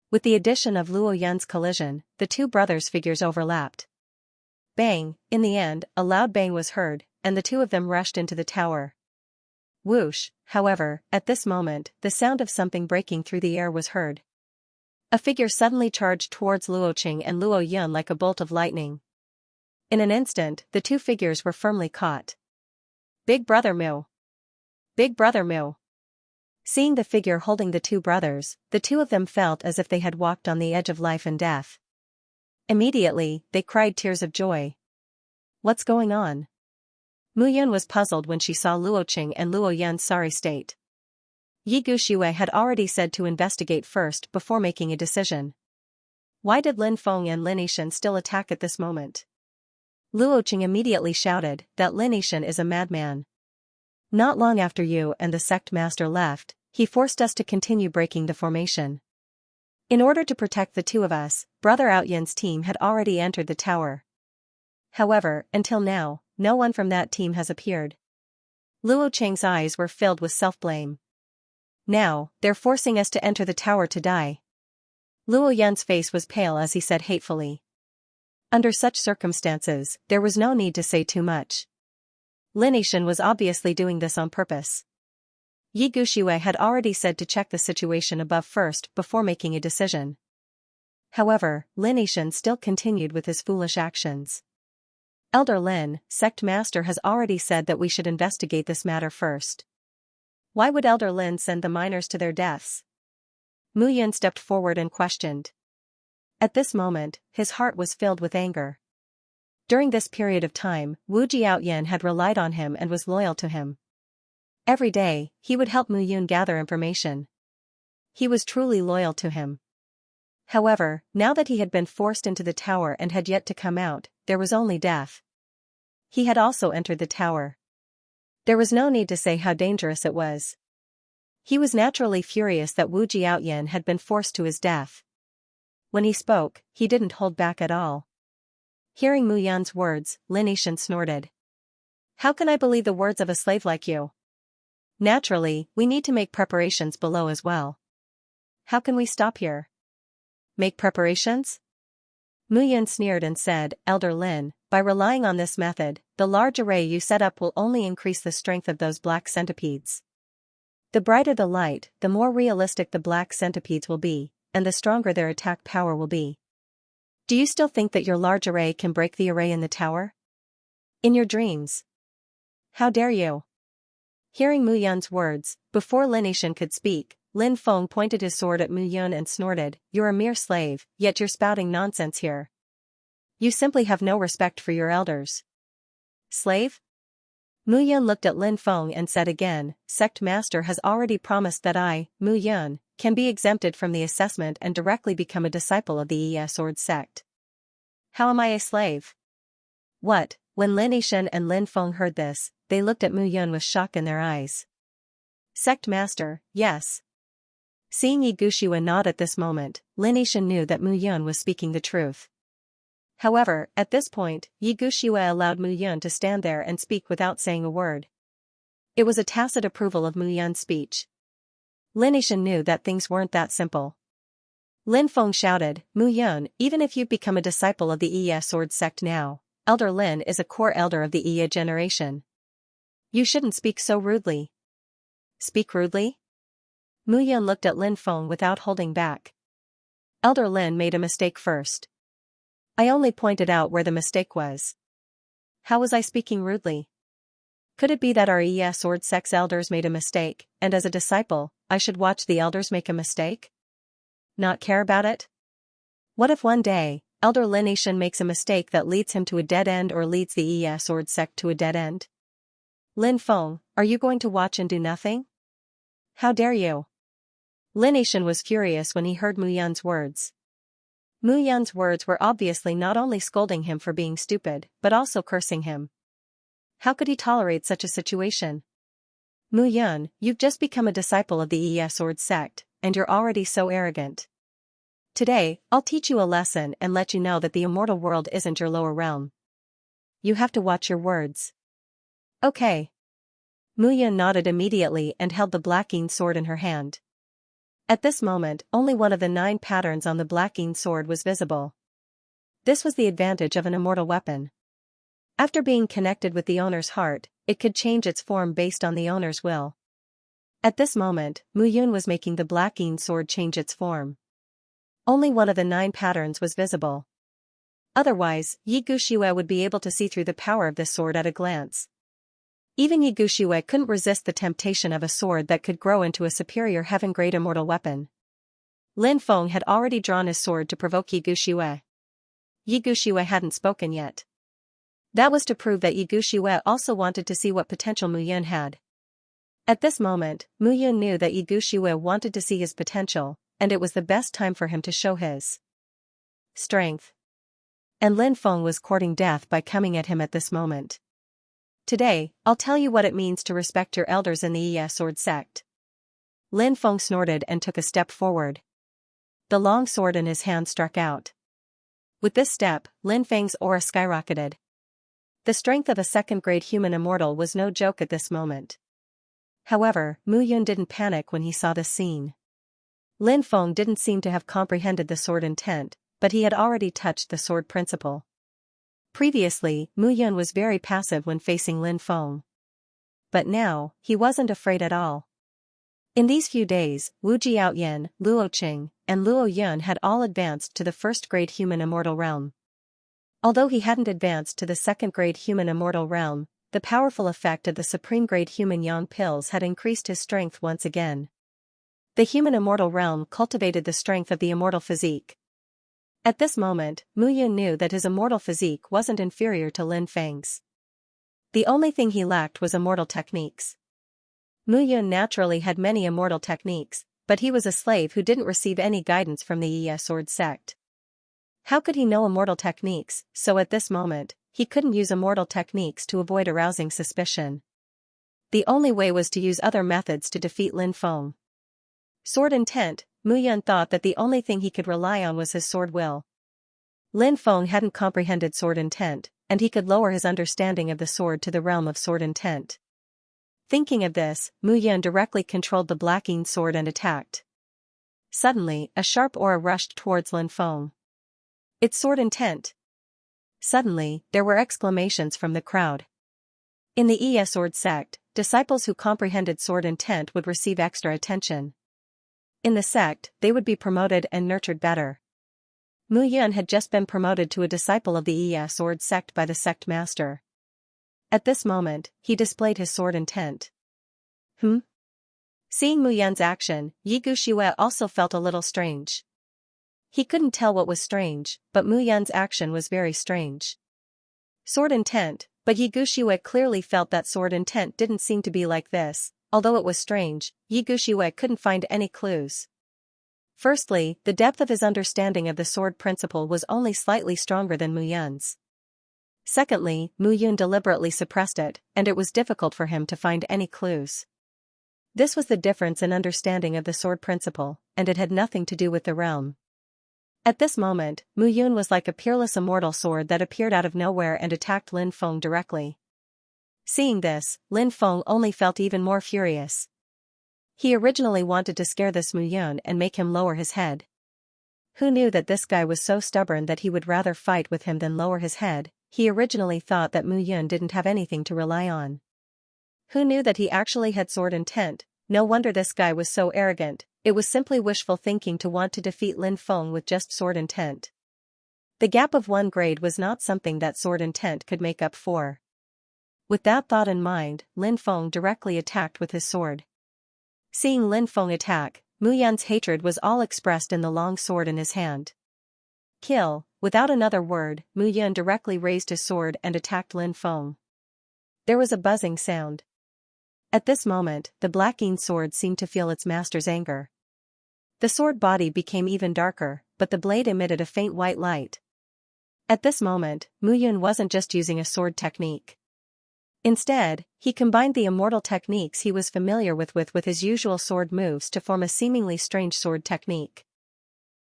With the addition of Luo Yun's collision, the two brothers' figures overlapped. Bang! In the end, a loud bang was heard, and the two of them rushed into the tower. Whoosh! However, at this moment, the sound of something breaking through the air was heard. A figure suddenly charged towards Luo Qing and Luo Yun like a bolt of lightning. In an instant, the two figures were firmly caught. Big Brother Mu! Big Brother Mu! Seeing the figure holding the two brothers, the two of them felt as if they had walked on the edge of life and death. Immediately, they cried tears of joy. What's going on? Mu Yun was puzzled when she saw Luo Qing and Luo Yun's sorry state. Yi Guxue had already said to investigate first before making a decision. Why did Lin Feng and Lin Yishan still attack at this moment? Luo Qing immediately shouted that Lin Yishan is a madman. Not long after you and the sect master left, he forced us to continue breaking the formation. In order to protect the two of us, Brother Outyan's team had already entered the tower. However, until now, no one from that team has appeared. Luo Qing's eyes were filled with self-blame. Now, they're forcing us to enter the tower to die. Luo Yun's face was pale as he said hatefully. Under such circumstances, there was no need to say too much. Lin Yishan was obviously doing this on purpose. Yi Guxue had already said to check the situation above first before making a decision. However, Lin Yishan still continued with his foolish actions. Elder Lin, sect master, has already said that we should investigate this matter first. Why would Elder Lin send the miners to their deaths? Mu Yun stepped forward and questioned. At this moment, his heart was filled with anger. During this period of time, Wu Jiaoyan had relied on him and was loyal to him. Every day, he would help Mu Yun gather information. He was truly loyal to him. However, now that he had been forced into the tower and had yet to come out, there was only death. He had also entered the tower. There was no need to say how dangerous it was. He was naturally furious that Wu Jiaoyan had been forced to his death. When he spoke, he didn't hold back at all. Hearing Mu Yun's words, Lin Yishan snorted. How can I believe the words of a slave like you? Naturally, we need to make preparations below as well. How can we stop here? Make preparations? Mu Yun sneered and said, Elder Lin, by relying on this method, the large array you set up will only increase the strength of those black centipedes. The brighter the light, the more realistic the black centipedes will be, and the stronger their attack power will be. Do you still think that your large array can break the array in the tower? In your dreams? How dare you? Hearing Mu Yun's words, before Lin Yishan could speak, Lin Feng pointed his sword at Mu Yun and snorted, You're a mere slave, yet you're spouting nonsense here. You simply have no respect for your elders. Slave? Mu Yun looked at Lin Feng and said again, Sect Master has already promised that I, Mu Yun, can be exempted from the assessment and directly become a disciple of the Sword sect. How am I a slave? What? When Lin Yishan and Lin Feng heard this, they looked at Mu Yun with shock in their eyes. Sect Master, yes. Seeing Yi Guxue nod at this moment, Lin Yishan knew that Mu Yun was speaking the truth. However, at this point, Yi Guxue allowed Mu Yun to stand there and speak without saying a word. It was a tacit approval of Mu Yun's speech. Lin Yishan knew that things weren't that simple. Lin Feng shouted, Mu Yun, even if you've become a disciple of the Sword sect now, Elder Lin is a core elder of the generation. You shouldn't speak so rudely. Speak rudely? Mu Yun looked at Lin Feng without holding back. Elder Lin made a mistake first. I only pointed out where the mistake was. How was I speaking rudely? Could it be that our Sword sect's elders made a mistake, and as a disciple, I should watch the elders make a mistake? Not care about it? What if one day, Elder Linnation makes a mistake that leads him to a dead end or leads the sword sect to a dead end? Lin Feng, are you going to watch and do nothing? How dare you? Linnation was furious when he heard Mu Yun's words. Mu Yun's words were obviously not only scolding him for being stupid, but also cursing him. How could he tolerate such a situation? Mu Yun, you've just become a disciple of the sword sect, and you're already so arrogant. Today, I'll teach you a lesson and let you know that the immortal world isn't your lower realm. You have to watch your words. Okay. Mu Yun nodded immediately and held the blacking sword in her hand. At this moment, only one of the 9 patterns on the blacking sword was visible. This was the advantage of an immortal weapon. After being connected with the owner's heart, it could change its form based on the owner's will. At this moment, Mu Yun was making the blacking sword change its form. Only one of the 9 patterns was visible. Otherwise, Yi Guxiue would be able to see through the power of this sword at a glance. Even Yi Guxiue couldn't resist the temptation of a sword that could grow into a superior heaven-grade immortal weapon. Lin Feng had already drawn his sword to provoke Yi Guxiue. Yi Guxiue hadn't spoken yet. That was to prove that Yi Guxiue also wanted to see what potential Mu Yun had. At this moment, Mu Yun knew that Yi Guxiue wanted to see his potential, and it was the best time for him to show his strength. And Lin Feng was courting death by coming at him at this moment. Today, I'll tell you what it means to respect your elders in the sword sect. Lin Feng snorted and took a step forward. The long sword in his hand struck out. With this step, Lin Feng's aura skyrocketed. The strength of a second-grade human immortal was no joke at this moment. However, Mu Yun didn't panic when he saw this scene. Lin Feng didn't seem to have comprehended the sword intent, but he had already touched the sword principle. Previously, Mu Yun was very passive when facing Lin Feng. But now, he wasn't afraid at all. In these few days, Wu Jiaoyan, Luo Qing, and Luo Yun had all advanced to the first-grade human immortal realm. Although he hadn't advanced to the second-grade human immortal realm, the powerful effect of the supreme-grade human yang pills had increased his strength once again. The human immortal realm cultivated the strength of the immortal physique. At this moment, Mu Yun knew that his immortal physique wasn't inferior to Lin Feng's. The only thing he lacked was immortal techniques. Mu Yun naturally had many immortal techniques, but he was a slave who didn't receive any guidance from the sword sect. How could he know immortal techniques? So at this moment, he couldn't use immortal techniques to avoid arousing suspicion. The only way was to use other methods to defeat Lin Feng. Sword intent. Mu Yun thought that the only thing he could rely on was his sword will. Lin Feng hadn't comprehended sword intent, and he could lower his understanding of the sword to the realm of sword intent. Thinking of this, Mu Yun directly controlled the blacking sword and attacked. Suddenly, a sharp aura rushed towards Lin Feng. It's sword intent. Suddenly, there were exclamations from the crowd. In the sword sect, disciples who comprehended sword intent would receive extra attention. In the sect, they would be promoted and nurtured better. Mu Yun had just been promoted to a disciple of the sword sect by the sect master. At this moment, he displayed his sword intent. Seeing Mu Yun's action, Yi Guxiue also felt a little strange. He couldn't tell what was strange, but Mu Yun's action was very strange. Sword intent, but Yi Guxiue clearly felt that sword intent didn't seem to be like this. Although it was strange, Yi Guxiue couldn't find any clues. Firstly, the depth of his understanding of the sword principle was only slightly stronger than Mu Yun's. Secondly, Mu Yun deliberately suppressed it, and it was difficult for him to find any clues. This was the difference in understanding of the sword principle, and it had nothing to do with the realm. At this moment, Mu Yun was like a peerless immortal sword that appeared out of nowhere and attacked Lin Feng directly. Seeing this, Lin Feng only felt even more furious. He originally wanted to scare this Mu Yun and make him lower his head. Who knew that this guy was so stubborn that he would rather fight with him than lower his head? He originally thought that Mu Yun didn't have anything to rely on. Who knew that he actually had sword intent? No wonder this guy was so arrogant. It was simply wishful thinking to want to defeat Lin Feng with just sword intent. The gap of 1 grade was not something that sword intent could make up for. With that thought in mind, Lin Feng directly attacked with his sword. Seeing Lin Feng attack, Mu Yun's hatred was all expressed in the long sword in his hand. Kill. Without another word, Mu Yun directly raised his sword and attacked Lin Feng. There was a buzzing sound. At this moment, the Black-Yin sword seemed to feel its master's anger. The sword body became even darker, but the blade emitted a faint white light. At this moment, Mu Yun wasn't just using a sword technique. Instead, he combined the immortal techniques he was familiar with his usual sword moves to form a seemingly strange sword technique.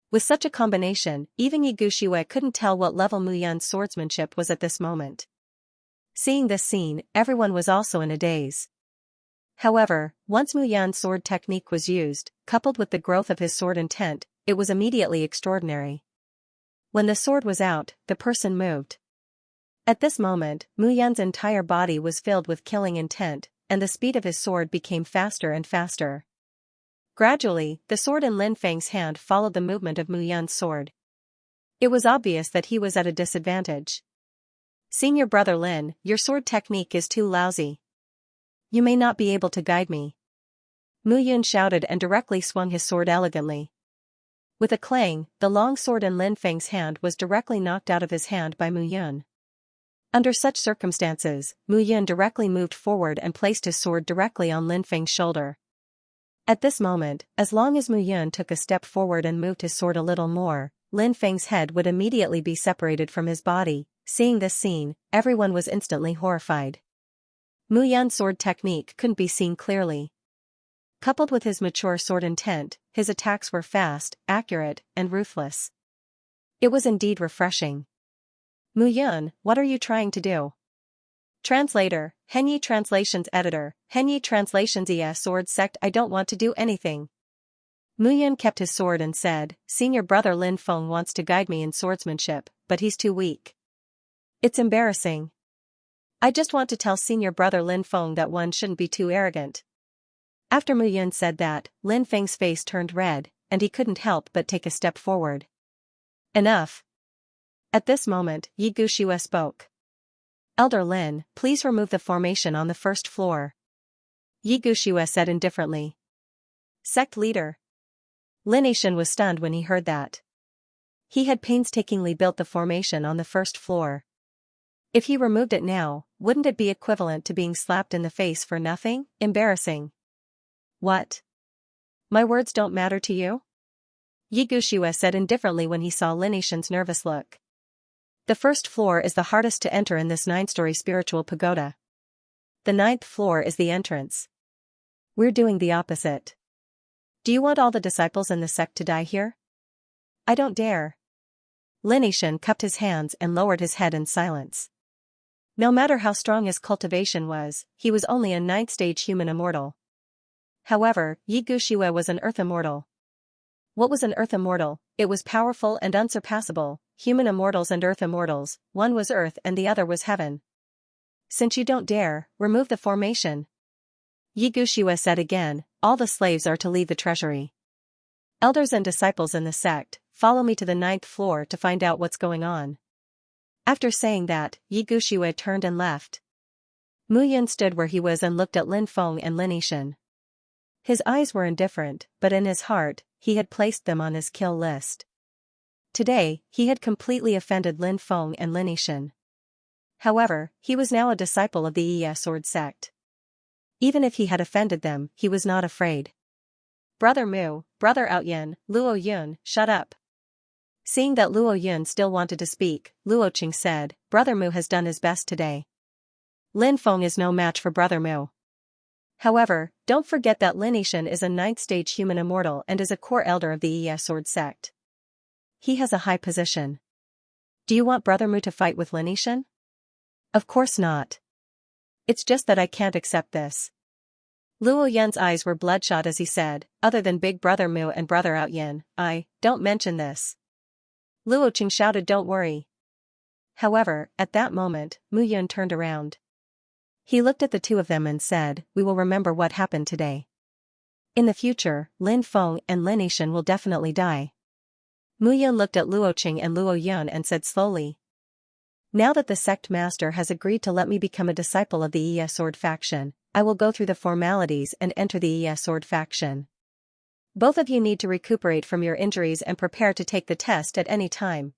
With such a combination, even Ye Guxiue couldn't tell what level Mu Yun's swordsmanship was at this moment. Seeing this scene, everyone was also in a daze. However, once Mu Yun's sword technique was used, coupled with the growth of his sword intent, it was immediately extraordinary. When the sword was out, the person moved. At this moment, Mu Yun's entire body was filled with killing intent, and the speed of his sword became faster and faster. Gradually, the sword in Lin Feng's hand followed the movement of Mu Yun's sword. It was obvious that he was at a disadvantage. "Senior brother Lin, your sword technique is too lousy. You may not be able to guide me." Mu Yun shouted and directly swung his sword elegantly. With a clang, the long sword in Lin Feng's hand was directly knocked out of his hand by Mu Yun. Under such circumstances, Mu Yun directly moved forward and placed his sword directly on Lin Feng's shoulder. At this moment, as long as Mu Yun took a step forward and moved his sword a little more, Lin Feng's head would immediately be separated from his body. Seeing this scene, everyone was instantly horrified. Mu Yun's sword technique couldn't be seen clearly. Coupled with his mature sword intent, his attacks were fast, accurate, and ruthless. It was indeed refreshing. "Mu Yun, what are you trying to do?" Translator, Henyi Translations Editor, Henyi Translations ES Sword Sect. I don't want to do anything. Mu Yun kept his sword and said, "Senior brother Lin Feng wants to guide me in swordsmanship, but he's too weak. It's embarrassing. I just want to tell senior brother Lin Feng that one shouldn't be too arrogant." After Mu Yun said that, Lin Feng's face turned red, and he couldn't help but take a step forward. "Enough." At this moment, Ye Guxiue spoke. "Elder Lin, please remove the formation on the first floor." Ye Guxiue said indifferently. "Sect leader." Lin Yishan was stunned when he heard that. He had painstakingly built the formation on the first floor. If he removed it now, wouldn't it be equivalent to being slapped in the face for nothing? Embarrassing. "What? My words don't matter to you?" Ye Guxiue said indifferently when he saw Lin Yishan's nervous look. "The first floor is the hardest to enter in this 9-story spiritual pagoda. The 9th floor is the entrance. We're doing the opposite. Do you want all the disciples in the sect to die here?" "I don't dare." Lin Yishan cupped his hands and lowered his head in silence. No matter how strong his cultivation was, he was only a 9th-stage human immortal. However, Ye Guxiue was an earth immortal. What was an earth immortal? It was powerful and unsurpassable. Human immortals and earth immortals, one was earth and the other was heaven. "Since you don't dare, remove the formation." Ye Guxiue said again, "All the slaves are to leave the treasury. Elders and disciples in the sect, follow me to the 9th floor to find out what's going on." After saying that, Ye Guxiue turned and left. Mu Yun stood where he was and looked at Lin Feng and Lin Yishan. His eyes were indifferent, but in his heart, he had placed them on his kill list. Today, he had completely offended Lin Feng and Lin Yishan. However, he was now a disciple of the ES Sword Sect. Even if he had offended them, he was not afraid. "Brother Mu, Brother Outyin, Luo Yun, shut up." Seeing that Luo Yun still wanted to speak, Luo Qing said, "Brother Mu has done his best today. Lin Feng is no match for Brother Mu. However, don't forget that Lin Yishan is a 9th-stage human immortal and is a core elder of the ES Sword Sect. He has a high position. Do you want Brother Mu to fight with Lin Yishan?" "Of course not. It's just that I can't accept this." Luo Yun's eyes were bloodshot as he said, "Other than Big Brother Mu and Brother Outyin, don't mention this." Luo Qing shouted, "Don't worry." However, at that moment, Mu Yun turned around. He looked at the two of them and said, "We will remember what happened today. In the future, Lin Feng and Lin Yishan will definitely die." Mu Yun looked at Luo Qing and Luo Yun and said slowly, "Now that the sect master has agreed to let me become a disciple of the ES Sword faction, I will go through the formalities and enter the ES Sword faction. Both of you need to recuperate from your injuries and prepare to take the test at any time."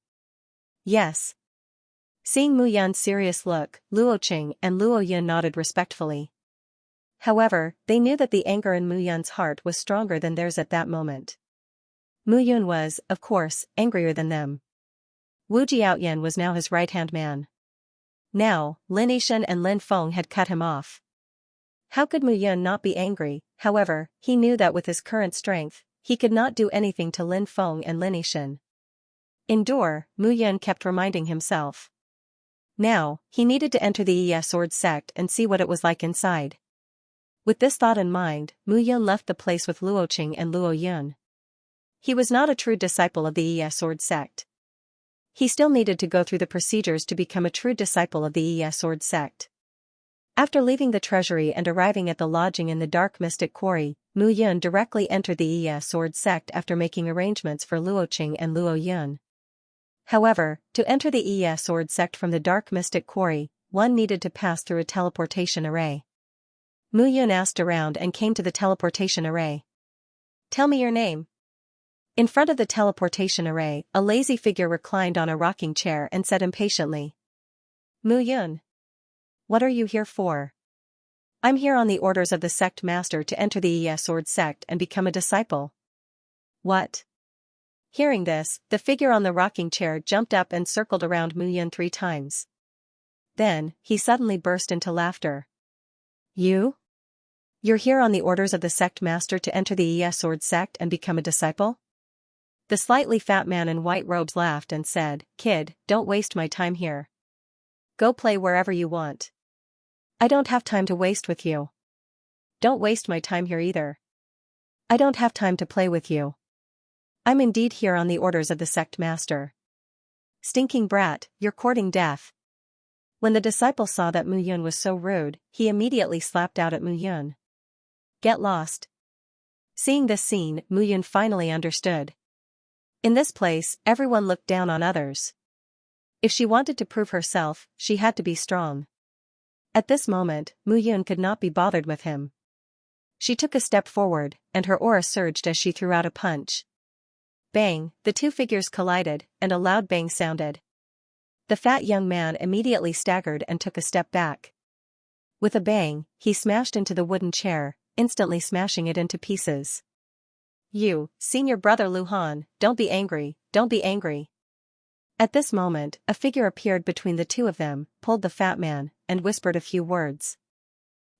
Yes. Seeing Mu Yan's serious look, Luo Qing and Luo Yun nodded respectfully. However, they knew that the anger in Mu Yan's heart was stronger than theirs at that moment. Mu Yun was, of course, angrier than them. Wu Jiaoyan was now his right-hand man. Now, Lin Yishan and Lin Feng had cut him off. How could Mu Yun not be angry? However, he knew that with his current strength, he could not do anything to Lin Feng and Lin Yishan. Endure, Mu Yun kept reminding himself. Now, he needed to enter the Yi Sword sect and see what it was like inside. With this thought in mind, Mu Yun left the place with Luo Qing and Luo Yun. He was not a true disciple of the Yi Sword sect. He still needed to go through the procedures to become a true disciple of the Yi Sword sect. After leaving the treasury and arriving at the lodging in the Dark Mystic Quarry, Mu Yun directly entered the Yi Sword sect after making arrangements for Luo Qing and Luo Yun. However, to enter the Yi Sword sect from the Dark Mystic Quarry, one needed to pass through a teleportation array. Mu Yun asked around and came to the teleportation array. Tell me your name. In front of the teleportation array, a lazy figure reclined on a rocking chair and said impatiently. Mu Yun. What are you here for? I'm here on the orders of the sect master to enter the Yi Sword sect and become a disciple. What? Hearing this, the figure on the rocking chair jumped up and circled around Mu Yun 3 times. Then, he suddenly burst into laughter. You? You're here on the orders of the sect master to enter the Yi Sword sect and become a disciple? The slightly fat man in white robes laughed and said, Kid, don't waste my time here. Go play wherever you want. I don't have time to waste with you. Don't waste my time here either. I don't have time to play with you. I'm indeed here on the orders of the sect master. Stinking brat, you're courting death. When the disciple saw that Mu Yun was so rude, he immediately slapped out at Mu Yun. Get lost. Seeing this scene, Mu Yun finally understood. In this place, everyone looked down on others. If she wanted to prove herself, she had to be strong. At this moment, Mu Yun could not be bothered with him. She took a step forward, and her aura surged as she threw out a punch. Bang, the 2 figures collided, and a loud bang sounded. The fat young man immediately staggered and took a step back. With a bang, he smashed into the wooden chair, instantly smashing it into pieces. You, senior brother Lu Han, don't be angry, don't be angry. At this moment, a figure appeared between the 2 of them, pulled the fat man, and whispered a few words.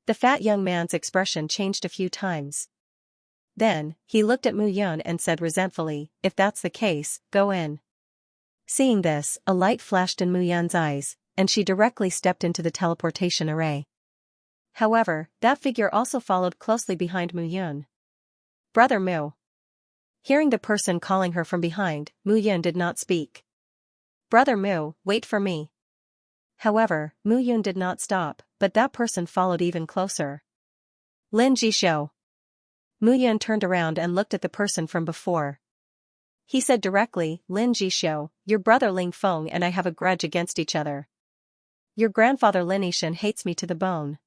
The fat young man's expression changed a few times. Then, he looked at Mu Yun and said resentfully, if that's the case, go in. Seeing this, a light flashed in Mu Yun's eyes, and she directly stepped into the teleportation array. However, that figure also followed closely behind Mu Yun. Brother Mu. Hearing the person calling her from behind, Mu Yun did not speak. Brother Mu, wait for me. However, Mu Yun did not stop, but that person followed even closer. Lin Jishou. Mu Yun turned around and looked at the person from before. He said directly, Lin Jishou, your brother Ling Feng and I have a grudge against each other. Your grandfather Lin Yishan hates me to the bone.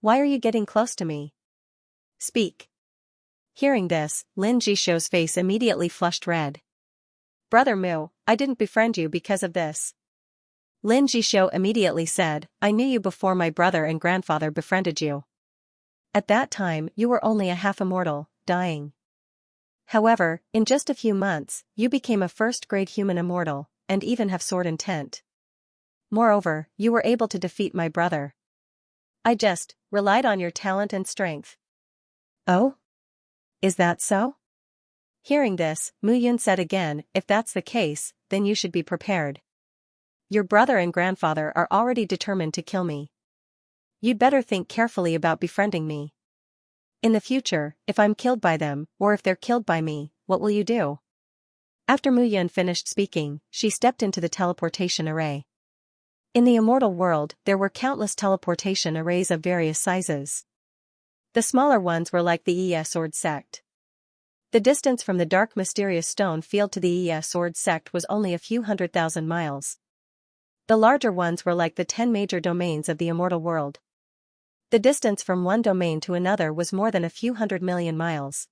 Why are you getting close to me? Speak. Hearing this, Lin Jishou's face immediately flushed red. Brother Mu, I didn't befriend you because of this. Lin Jishou immediately said, I knew you before my brother and grandfather befriended you. At that time, you were only a half-immortal, dying. However, in just a few months, you became a first-grade human immortal, and even have sword intent. Moreover, you were able to defeat my brother. I just relied on your talent and strength. Oh? Is that so? Hearing this, Mu Yun said again, if that's the case, then you should be prepared. Your brother and grandfather are already determined to kill me. You'd better think carefully about befriending me. In the future, if I'm killed by them, or if they're killed by me, what will you do? After Mu Yun finished speaking, she stepped into the teleportation array. In the immortal world, there were countless teleportation arrays of various sizes. The smaller ones were like the Yi Sword sect. The distance from the dark mysterious stone field to the Yi Sword sect was only a few 100,000 miles. The larger ones were like the 10 major domains of the immortal world. The distance from one domain to another was more than a few 100 million miles.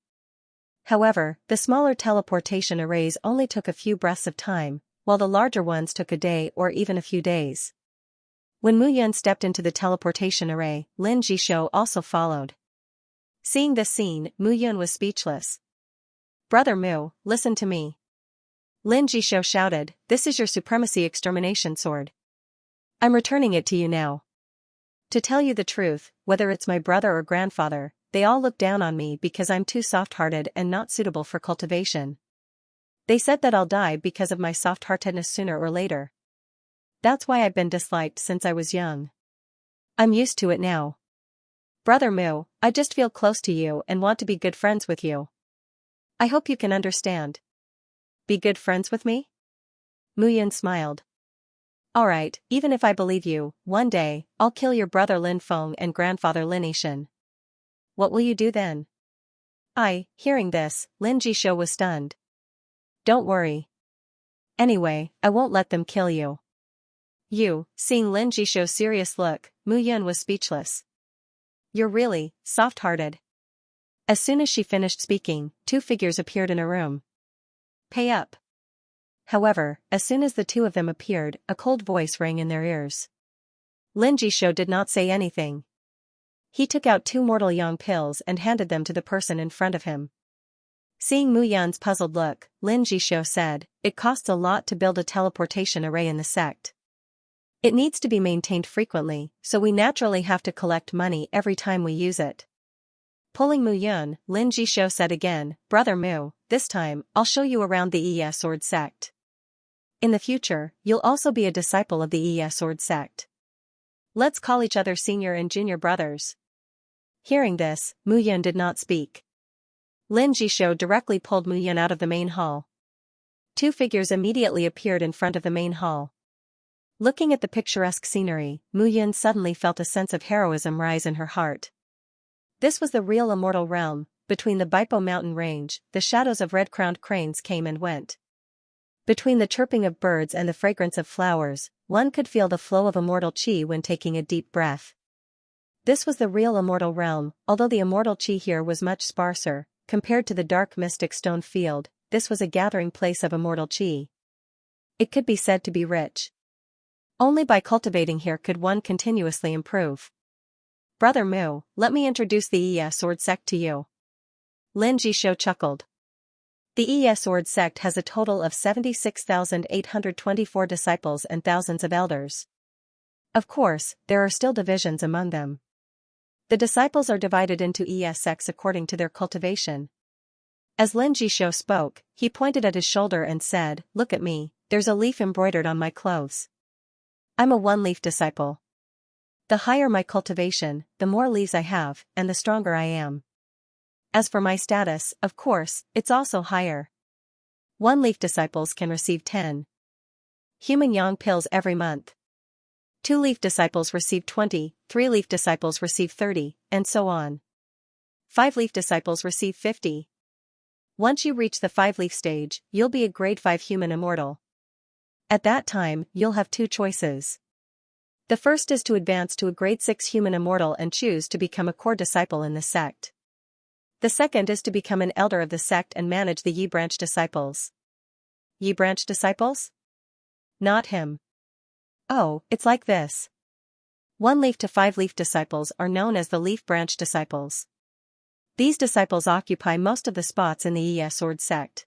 However, the smaller teleportation arrays only took a few breaths of time, while the larger ones took a day or even a few days. When Mu Yun stepped into the teleportation array, Lin Jishou also followed. Seeing this scene, Mu Yun was speechless. "Brother Mu, listen to me." Lin Jishou shouted, "This is your supremacy extermination sword. I'm returning it to you now. To tell you the truth, whether it's my brother or grandfather, they all look down on me because I'm too soft-hearted and not suitable for cultivation. They said that I'll die because of my soft-heartedness sooner or later. That's why I've been disliked since I was young. I'm used to it now. Brother Mu, I just feel close to you and want to be good friends with you. I hope you can understand." "Be good friends with me?" Mu Yun smiled. "Alright, even if I believe you, one day, I'll kill your brother Lin Feng and grandfather Lin Yishan. What will you do then?" Hearing this, Lin Jishou was stunned. "Don't worry. Anyway, I won't let them kill you." Seeing Lin Jishou's serious look, Mu Yun was speechless. "You're really soft-hearted." As soon as she finished speaking, two figures appeared in a room. "Pay up." However, as soon as the two of them appeared, a cold voice rang in their ears. Lin Jishou did not say anything. He took out 2 mortal yang pills and handed them to the person in front of him. Seeing Mu Yun's puzzled look, Lin Jishou said, "It costs a lot to build a teleportation array in the sect. It needs to be maintained frequently, so we naturally have to collect money every time we use it." Pulling Mu Yun, Lin Jishou said again, "Brother Mu, this time, I'll show you around the Sword sect. In the future, you'll also be a disciple of the Sword sect. Let's call each other senior and junior brothers." Hearing this, Mu Yun did not speak. Lin Jishou directly pulled Mu Yun out of the main hall. 2 figures immediately appeared in front of the main hall. Looking at the picturesque scenery, Mu Yun suddenly felt a sense of heroism rise in her heart. This was the real immortal realm. Between the Baipo mountain range, the shadows of red-crowned cranes came and went. Between the chirping of birds and the fragrance of flowers, one could feel the flow of immortal qi when taking a deep breath. This was the real immortal realm, although the immortal qi here was much sparser, compared to the dark mystic stone field. This was a gathering place of immortal qi. It could be said to be rich. Only by cultivating here could one continuously improve. "Brother Mu, let me introduce the Sword sect to you." Lin Jishou chuckled. The Sword sect has a total of 76,824 disciples and thousands of elders. Of course, there are still divisions among them. The disciples are divided into sects according to their cultivation. As Lin Jishou spoke, he pointed at his shoulder and said, "Look at me, there's a leaf embroidered on my clothes. I'm a one-leaf disciple. The higher my cultivation, the more leaves I have, and the stronger I am. As for my status, of course, it's also higher. One-leaf disciples can receive 10 human yang pills every month. 2-leaf disciples receive 20, 3-leaf disciples receive 30, and so on. 5-leaf disciples receive 50. Once you reach the 5-leaf stage, you'll be a grade 5 human immortal. At that time, you'll have 2 choices. The first is to advance to a grade 6 human immortal and choose to become a core disciple in the sect. The second is to become an elder of the sect and manage the Yi branch disciples. Yi branch disciples? Not him. Oh, it's like this. 1-leaf to 5-leaf disciples are known as the leaf branch disciples. These disciples occupy most of the spots in the Sword sect.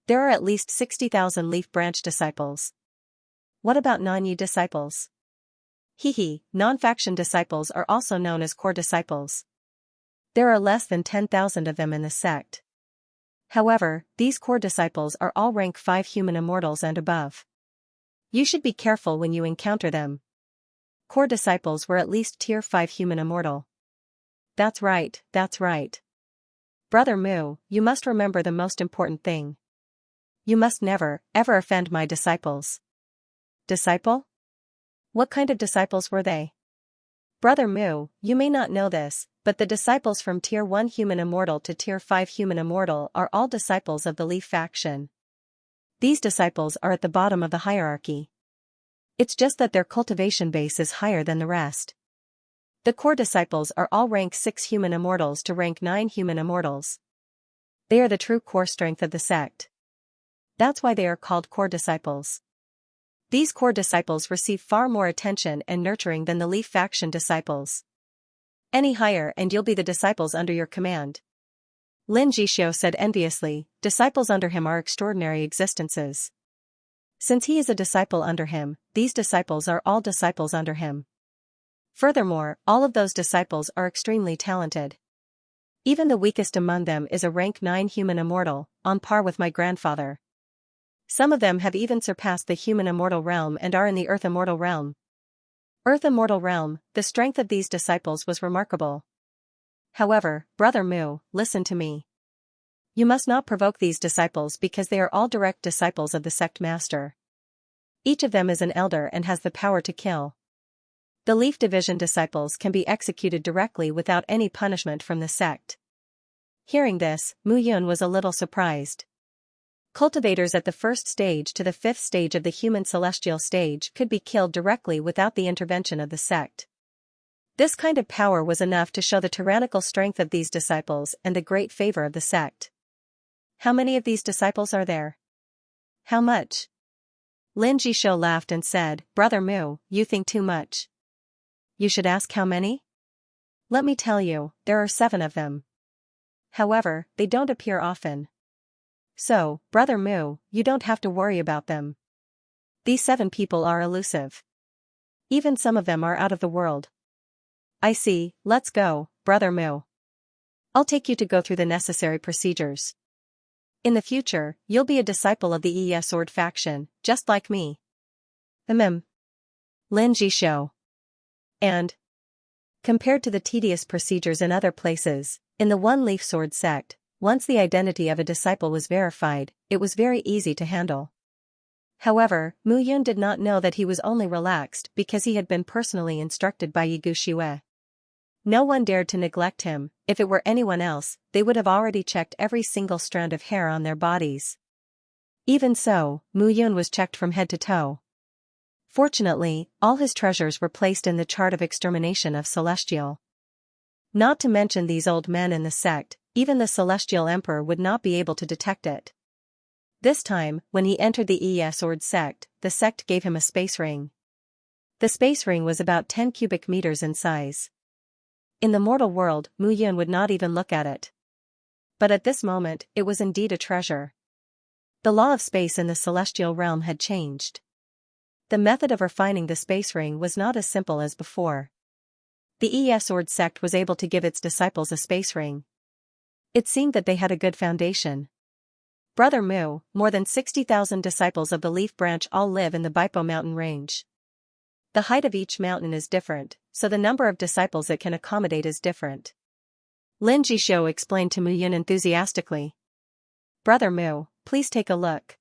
There are at least 60,000 leaf branch disciples. What about non-Yi disciples? Non-faction disciples are also known as core disciples. There are less than 10,000 of them in the sect. However, these core disciples are all rank 5 human immortals and above. You should be careful when you encounter them. Core disciples were at least tier 5 human immortal. That's right, that's right. Brother Mu, you must remember the most important thing. You must never, ever offend my disciples. Disciple? What kind of disciples were they? Brother Mu, you may not know this, but the disciples from tier 1 human immortal to tier 5 human immortal are all disciples of the Leaf faction. These disciples are at the bottom of the hierarchy. It's just that their cultivation base is higher than the rest. The core disciples are all rank 6 human immortals to rank 9 human immortals. They are the true core strength of the sect. That's why they are called core disciples. These core disciples receive far more attention and nurturing than the leaf faction disciples. Any higher and you'll be the disciples under your command. Lin Jixio said enviously, disciples under him are extraordinary existences. Since he is a disciple under him, these disciples are all disciples under him. Furthermore, all of those disciples are extremely talented. Even the weakest among them is a rank 9 human immortal, on par with my grandfather. Some of them have even surpassed the human immortal realm and are in the earth immortal realm. Earth immortal realm, the strength of these disciples was remarkable. However, Brother Mu, listen to me. You must not provoke these disciples because they are all direct disciples of the sect master. Each of them is an elder and has the power to kill. The Leaf Division disciples can be executed directly without any punishment from the sect. Hearing this, Mu Yun was a little surprised. Cultivators at the 1st stage to the 5th stage of the human celestial stage could be killed directly without the intervention of the sect. This kind of power was enough to show the tyrannical strength of these disciples and the great favor of the sect. How many of these disciples are there? How much? Lin Jixio laughed and said, Brother Mu, you think too much. You should ask how many? Let me tell you, there are 7 of them. However, they don't appear often. So, Brother Mu, you don't have to worry about them. These 7 people are elusive. Even some of them are out of the world. I see, let's go, Brother Mu. I'll take you to go through the necessary procedures. In the future, you'll be a disciple of the Sword faction, just like me. Lin Jixio. And, compared to the tedious procedures in other places, in the One Leaf Sword sect, once the identity of a disciple was verified, it was very easy to handle. However, Mu Yun did not know that he was only relaxed because he had been personally instructed by Yigu Xue. No one dared to neglect him. If it were anyone else, they would have already checked every single strand of hair on their bodies. Even so, Mu Yun was checked from head to toe. Fortunately, all his treasures were placed in the chart of extermination of Celestial. Not to mention these old men in the sect, even the Celestial Emperor would not be able to detect it. This time, when he entered the Sword sect, the sect gave him a space ring. The space ring was about 10 cubic meters in size. In the mortal world, Mu Yun would not even look at it. But at this moment, it was indeed a treasure. The law of space in the celestial realm had changed. The method of refining the space ring was not as simple as before. The Sword sect was able to give its disciples a space ring. It seemed that they had a good foundation. Brother Mu, more than 60,000 disciples of the Leaf Branch all live in the Baipo mountain range. The height of each mountain is different, so the number of disciples it can accommodate is different. Lin Jixio explained to Mu Yun enthusiastically. Brother Mu, please take a look.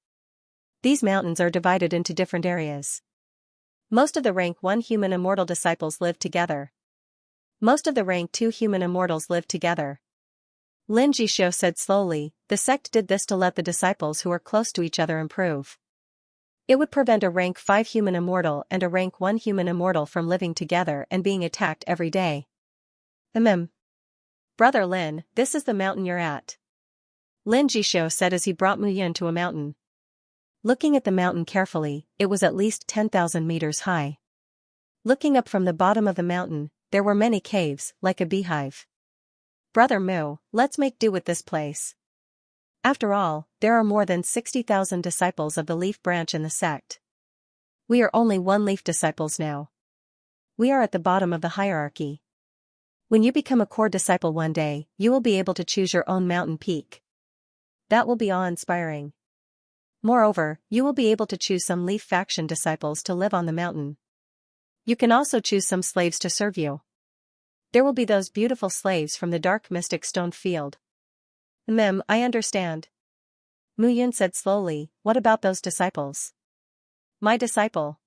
These mountains are divided into different areas. Most of the rank 1 human immortal disciples live together. Most of the rank 2 human immortals live together. Lin Jixio said slowly, the sect did this to let the disciples who are close to each other improve. It would prevent a rank 5 human immortal and a rank 1 human immortal from living together and being attacked every day. Brother Lin, this is the mountain you're at. Lin Jixio said as he brought Mu Yun to a mountain. Looking at the mountain carefully, it was at least 10,000 meters high. Looking up from the bottom of the mountain, there were many caves, like a beehive. Brother Mu, let's make do with this place. After all, there are more than 60,000 disciples of the Leaf Branch in the sect. We are only 1 Leaf disciples now. We are at the bottom of the hierarchy. When you become a core disciple one day, you will be able to choose your own mountain peak. That will be awe-inspiring. Moreover, you will be able to choose some Leaf faction disciples to live on the mountain. You can also choose some slaves to serve you. There will be those beautiful slaves from the dark mystic stone field. I understand. Mu Yun said slowly, what about those disciples? My disciple.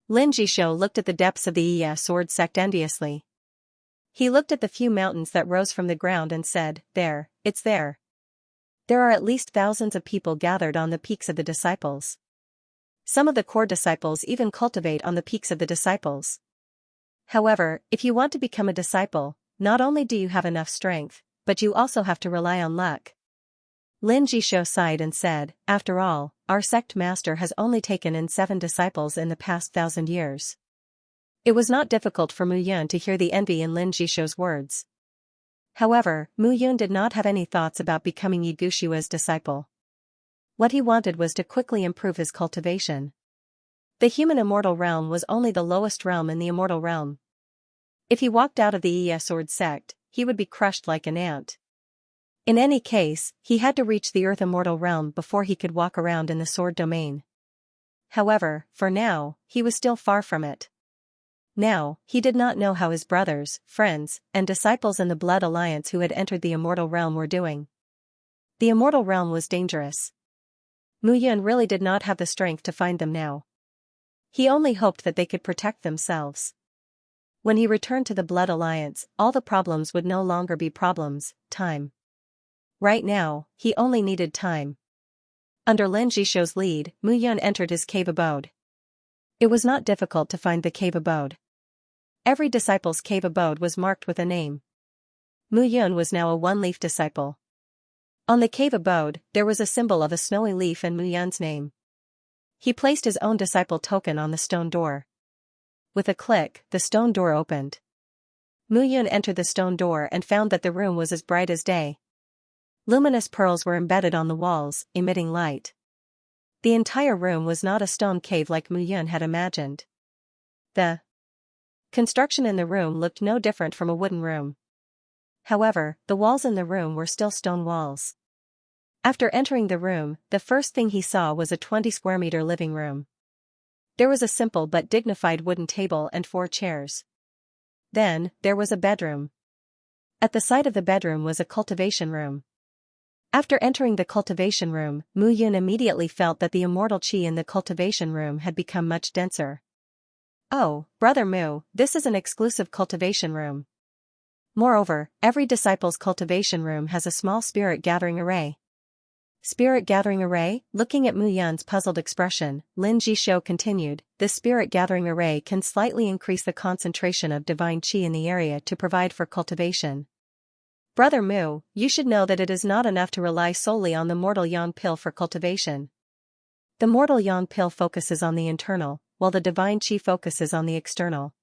Lin Jixio looked at the depths of the Sword sect enviously. He looked at the few mountains that rose from the ground and said, there, it's there. There are at least thousands of people gathered on the peaks of the disciples. Some of the core disciples even cultivate on the peaks of the disciples. However, if you want to become a disciple, not only do you have enough strength, but you also have to rely on luck. Lin Jisho sighed and said, after all, our sect master has only taken in 7 disciples in the past 1,000 years. It was not difficult for Mu Yun to hear the envy in Lin Jisho's words. However, Mu Yun did not have any thoughts about becoming Ye Gushua's disciple. What he wanted was to quickly improve his cultivation. The human immortal realm was only the lowest realm in the immortal realm. If he walked out of the Yi Sword sect, he would be crushed like an ant. In any case, he had to reach the Earth Immortal Realm before he could walk around in the Sword domain. However, for now, he was still far from it. Now, he did not know how his brothers, friends, and disciples in the Blood Alliance who had entered the Immortal Realm were doing. The Immortal Realm was dangerous. Mu Yun really did not have the strength to find them now. He only hoped that they could protect themselves. When he returned to the Blood Alliance, all the problems would no longer be problems, time. Right now, he only needed time. Under Lin Jisho's lead, Mu Yun entered his cave abode. It was not difficult to find the cave abode. Every disciple's cave abode was marked with a name. Mu Yun was now a one-leaf disciple. On the cave abode, there was a symbol of a snowy leaf and Mu Yun's name. He placed his own disciple token on the stone door. With a click, the stone door opened. Mu Yun entered the stone door and found that the room was as bright as day. Luminous pearls were embedded on the walls, emitting light. The entire room was not a stone cave like Mu Yun had imagined. The construction in the room looked no different from a wooden room. However, the walls in the room were still stone walls. After entering the room, the first thing he saw was a 20-square-meter living room. There was a simple but dignified wooden table and 4 chairs. Then, there was a bedroom. At the side of the bedroom was a cultivation room. After entering the cultivation room, Mu Yun immediately felt that the immortal qi in the cultivation room had become much denser. Oh, Brother Mu, this is an exclusive cultivation room. Moreover, every disciple's cultivation room has a small spirit gathering array. Spirit gathering array? Looking at Mu Yun's puzzled expression, Lin Jisho continued, this spirit gathering array can slightly increase the concentration of divine qi in the area to provide for cultivation. Brother Mu, you should know that it is not enough to rely solely on the mortal yang pill for cultivation. The mortal yang pill focuses on the internal, while the divine qi focuses on the external.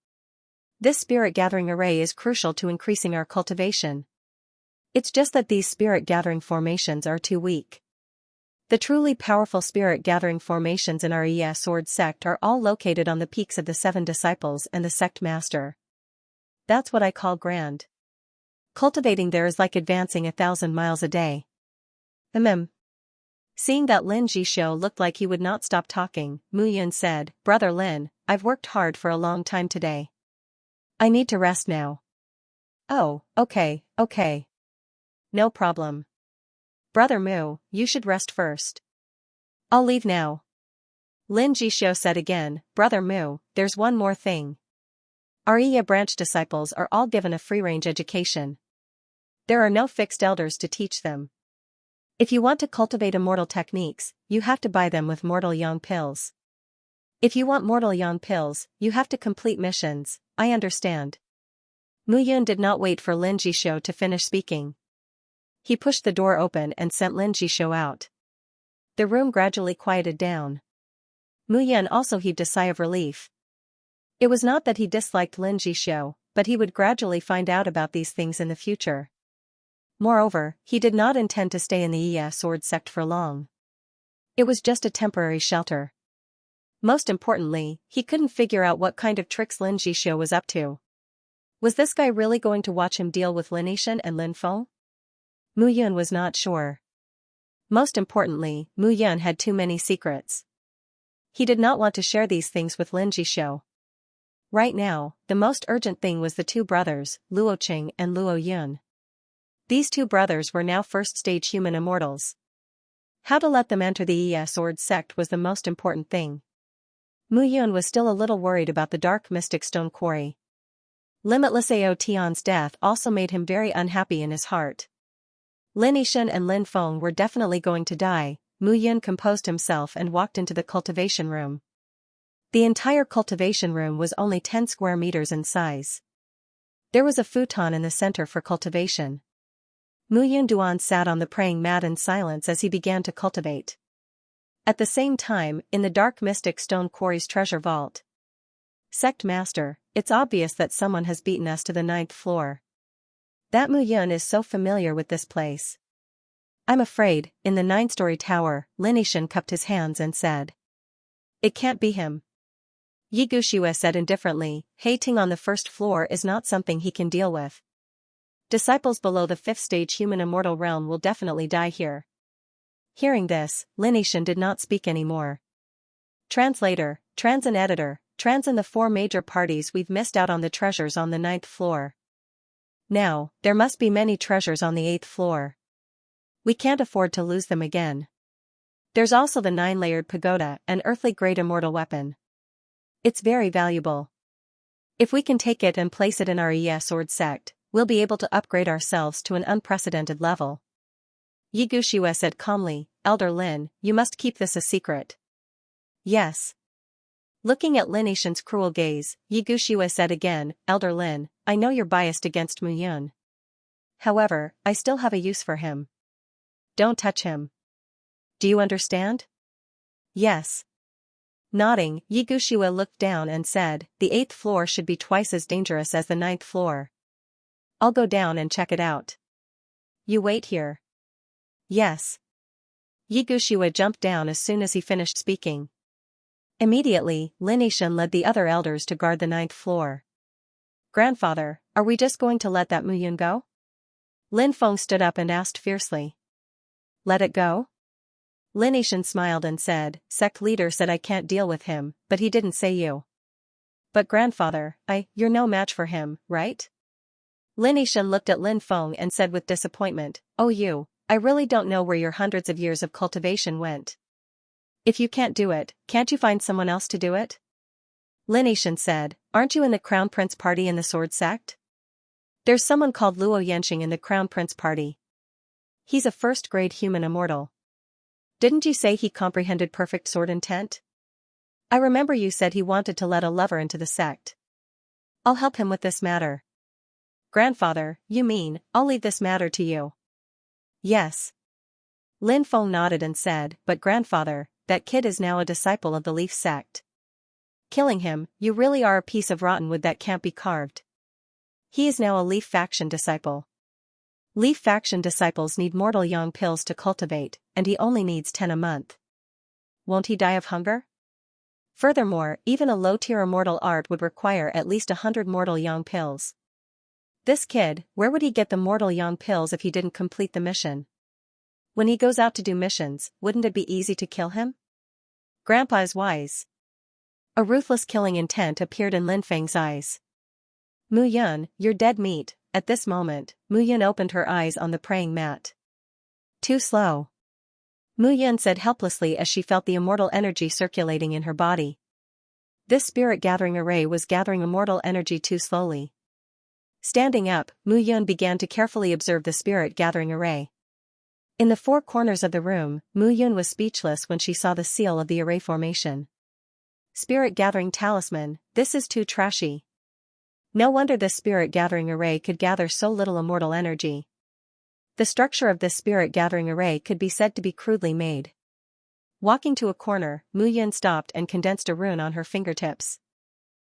This spirit gathering array is crucial to increasing our cultivation. It's just that these spirit gathering formations are too weak. The truly powerful spirit gathering formations in our Yi Sword sect are all located on the peaks of the 7 disciples and the sect master. That's what I call grand. Cultivating there is like advancing 1,000 miles a day. Seeing that Lin Jisho looked like he would not stop talking, Mu Yun said, Brother Lin, I've worked hard for a long time today. I need to rest now. Oh, okay. No problem. Brother Mu, you should rest first. I'll leave now. Lin Jisho said again, Brother Mu, there's one more thing. Our Iya branch disciples are all given a free-range education. There are no fixed elders to teach them. If you want to cultivate immortal techniques, you have to buy them with mortal yang pills. If you want mortal yang pills, you have to complete missions, I understand. Mu Yun did not wait for Lin Jisho to finish speaking. He pushed the door open and sent Lin Jisho out. The room gradually quieted down. Mu Yun also heaved a sigh of relief. It was not that he disliked Lin Jisho, but he would gradually find out about these things in the future. Moreover, he did not intend to stay in the Yi Sword sect for long. It was just a temporary shelter. Most importantly, he couldn't figure out what kind of tricks Lin Jisho was up to. Was this guy really going to watch him deal with Lin Yishan and Lin Feng? Mu Yun was not sure. Most importantly, Mu Yun had too many secrets. He did not want to share these things with Lin Jisho. Right now, the most urgent thing was the 2 brothers, Luo Qing and Luo Yun. These 2 brothers were now first-stage human immortals. How to let them enter the Yi Sword sect was the most important thing. Mu Yun was still a little worried about the dark mystic stone quarry. Limitless Ao Tian's death also made him very unhappy in his heart. Lin Yishan and Lin Feng were definitely going to die. Mu Yun composed himself and walked into the cultivation room. The entire cultivation room was only 10 square meters in size. There was a futon in the center for cultivation. Mu Yunduan sat on the praying mat in silence as he began to cultivate. At the same time, in the dark mystic stone quarry's treasure vault. Sect Master, it's obvious that someone has beaten us to the 9th floor. That Mu Yun is so familiar with this place. I'm afraid, in the 9-story tower, Lin Yishan cupped his hands and said. It can't be him. Yi Guxiue said indifferently, hating on the 1st floor is not something he can deal with. Disciples below the 5th stage human immortal realm will definitely die here. Hearing this, Lin Yishan did not speak anymore. Translator, Trans and Editor, Trans and the 4 major parties we've missed out on the treasures on the 9th floor. Now, there must be many treasures on the 8th floor. We can't afford to lose them again. There's also the 9-layered pagoda, an earthly great immortal weapon. It's very valuable. If we can take it and place it in our sword sect, we'll be able to upgrade ourselves to an unprecedented level. Yi Guxiue said calmly, Elder Lin, you must keep this a secret. Yes. Looking at Lin Yishan's cruel gaze, Yi Guxiue said again, Elder Lin, I know you're biased against Mu Yun. However, I still have a use for him. Don't touch him. Do you understand? Yes. Nodding, Yi Guxiue looked down and said, the 8th floor should be twice as dangerous as the 9th floor. I'll go down and check it out. You wait here. Yes. Yi Guxiue jumped down as soon as he finished speaking. Immediately, Lin Yishan led the other elders to guard the 9th floor. Grandfather, are we just going to let that Mu Yun go? Lin Feng stood up and asked fiercely. Let it go? Lin Yishan smiled and said, Sect leader said I can't deal with him, but he didn't say you. But grandfather, you're no match for him, right? Lin Yishan looked at Lin Feng and said with disappointment, Oh I really don't know where your hundreds of years of cultivation went. If you can't do it, can't you find someone else to do it? Lin Yishan said, aren't you in the Crown Prince party in the sword sect? There's someone called Luo Yanxing in the Crown Prince party. He's a 1st-grade human immortal. Didn't you say he comprehended perfect sword intent? I remember you said he wanted to let a lover into the sect. I'll help him with this matter. Grandfather, you mean, I'll leave this matter to you? Yes. Lin Feng nodded and said, but grandfather, that kid is now a disciple of the Leaf sect. Killing him, you really are a piece of rotten wood that can't be carved. He is now a Leaf faction disciple. Leaf faction disciples need mortal yang pills to cultivate, and he only needs 10 a month. Won't he die of hunger? Furthermore, even a low-tier immortal art would require at least 100 mortal yang pills. This kid, where would he get the mortal yang pills if he didn't complete the mission? When he goes out to do missions, wouldn't it be easy to kill him? Grandpa is wise. A ruthless killing intent appeared in Lin Feng's eyes. Mu Yun, you're dead meat. At this moment, Mu Yun opened her eyes on the praying mat. Too slow. Mu Yun said helplessly as she felt the immortal energy circulating in her body. This spirit gathering array was gathering immortal energy too slowly. Standing up, Mu Yun began to carefully observe the spirit gathering array. In the 4 corners of the room, Mu Yun was speechless when she saw the seal of the array formation. Spirit gathering talisman, this is too trashy. No wonder this spirit gathering array could gather so little immortal energy. The structure of this spirit gathering array could be said to be crudely made. Walking to a corner, Mu Yun stopped and condensed a rune on her fingertips.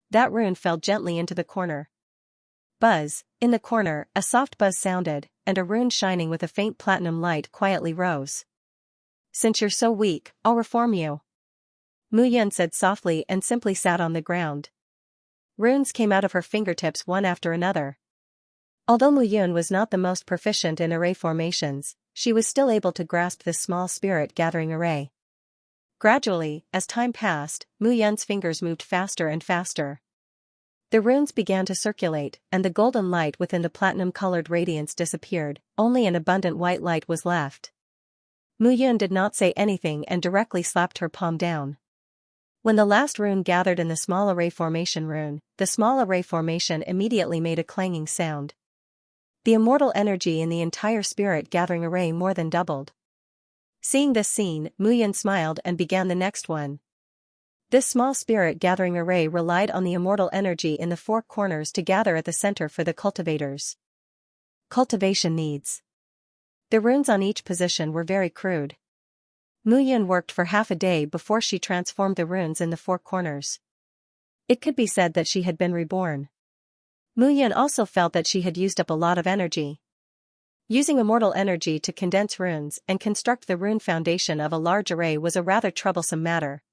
That rune fell gently into the corner. Buzz, in the corner, a soft buzz sounded, and a rune shining with a faint platinum light quietly rose. Since you're so weak, I'll reform you. Mu Yun said softly and simply sat on the ground. Runes came out of her fingertips one after another. Although Mu Yun was not the most proficient in array formations, she was still able to grasp this small spirit gathering array. Gradually, as time passed, Mu Yun's fingers moved faster and faster. The runes began to circulate, and the golden light within the platinum-colored radiance disappeared, only an abundant white light was left. Mu Yun did not say anything and directly slapped her palm down. When the last rune gathered in the small array formation rune, the small array formation immediately made a clanging sound. The immortal energy in the entire spirit gathering array more than doubled. Seeing this scene, Mu Yun smiled and began the next one. This small spirit gathering array relied on the immortal energy in the 4 corners to gather at the center for the cultivators. Cultivation needs. The runes on each position were very crude. Mu Yun worked for half a day before she transformed the runes in the four corners. It could be said that she had been reborn. Mu Yun also felt that she had used up a lot of energy. Using immortal energy to condense runes and construct the rune foundation of a large array was a rather troublesome matter.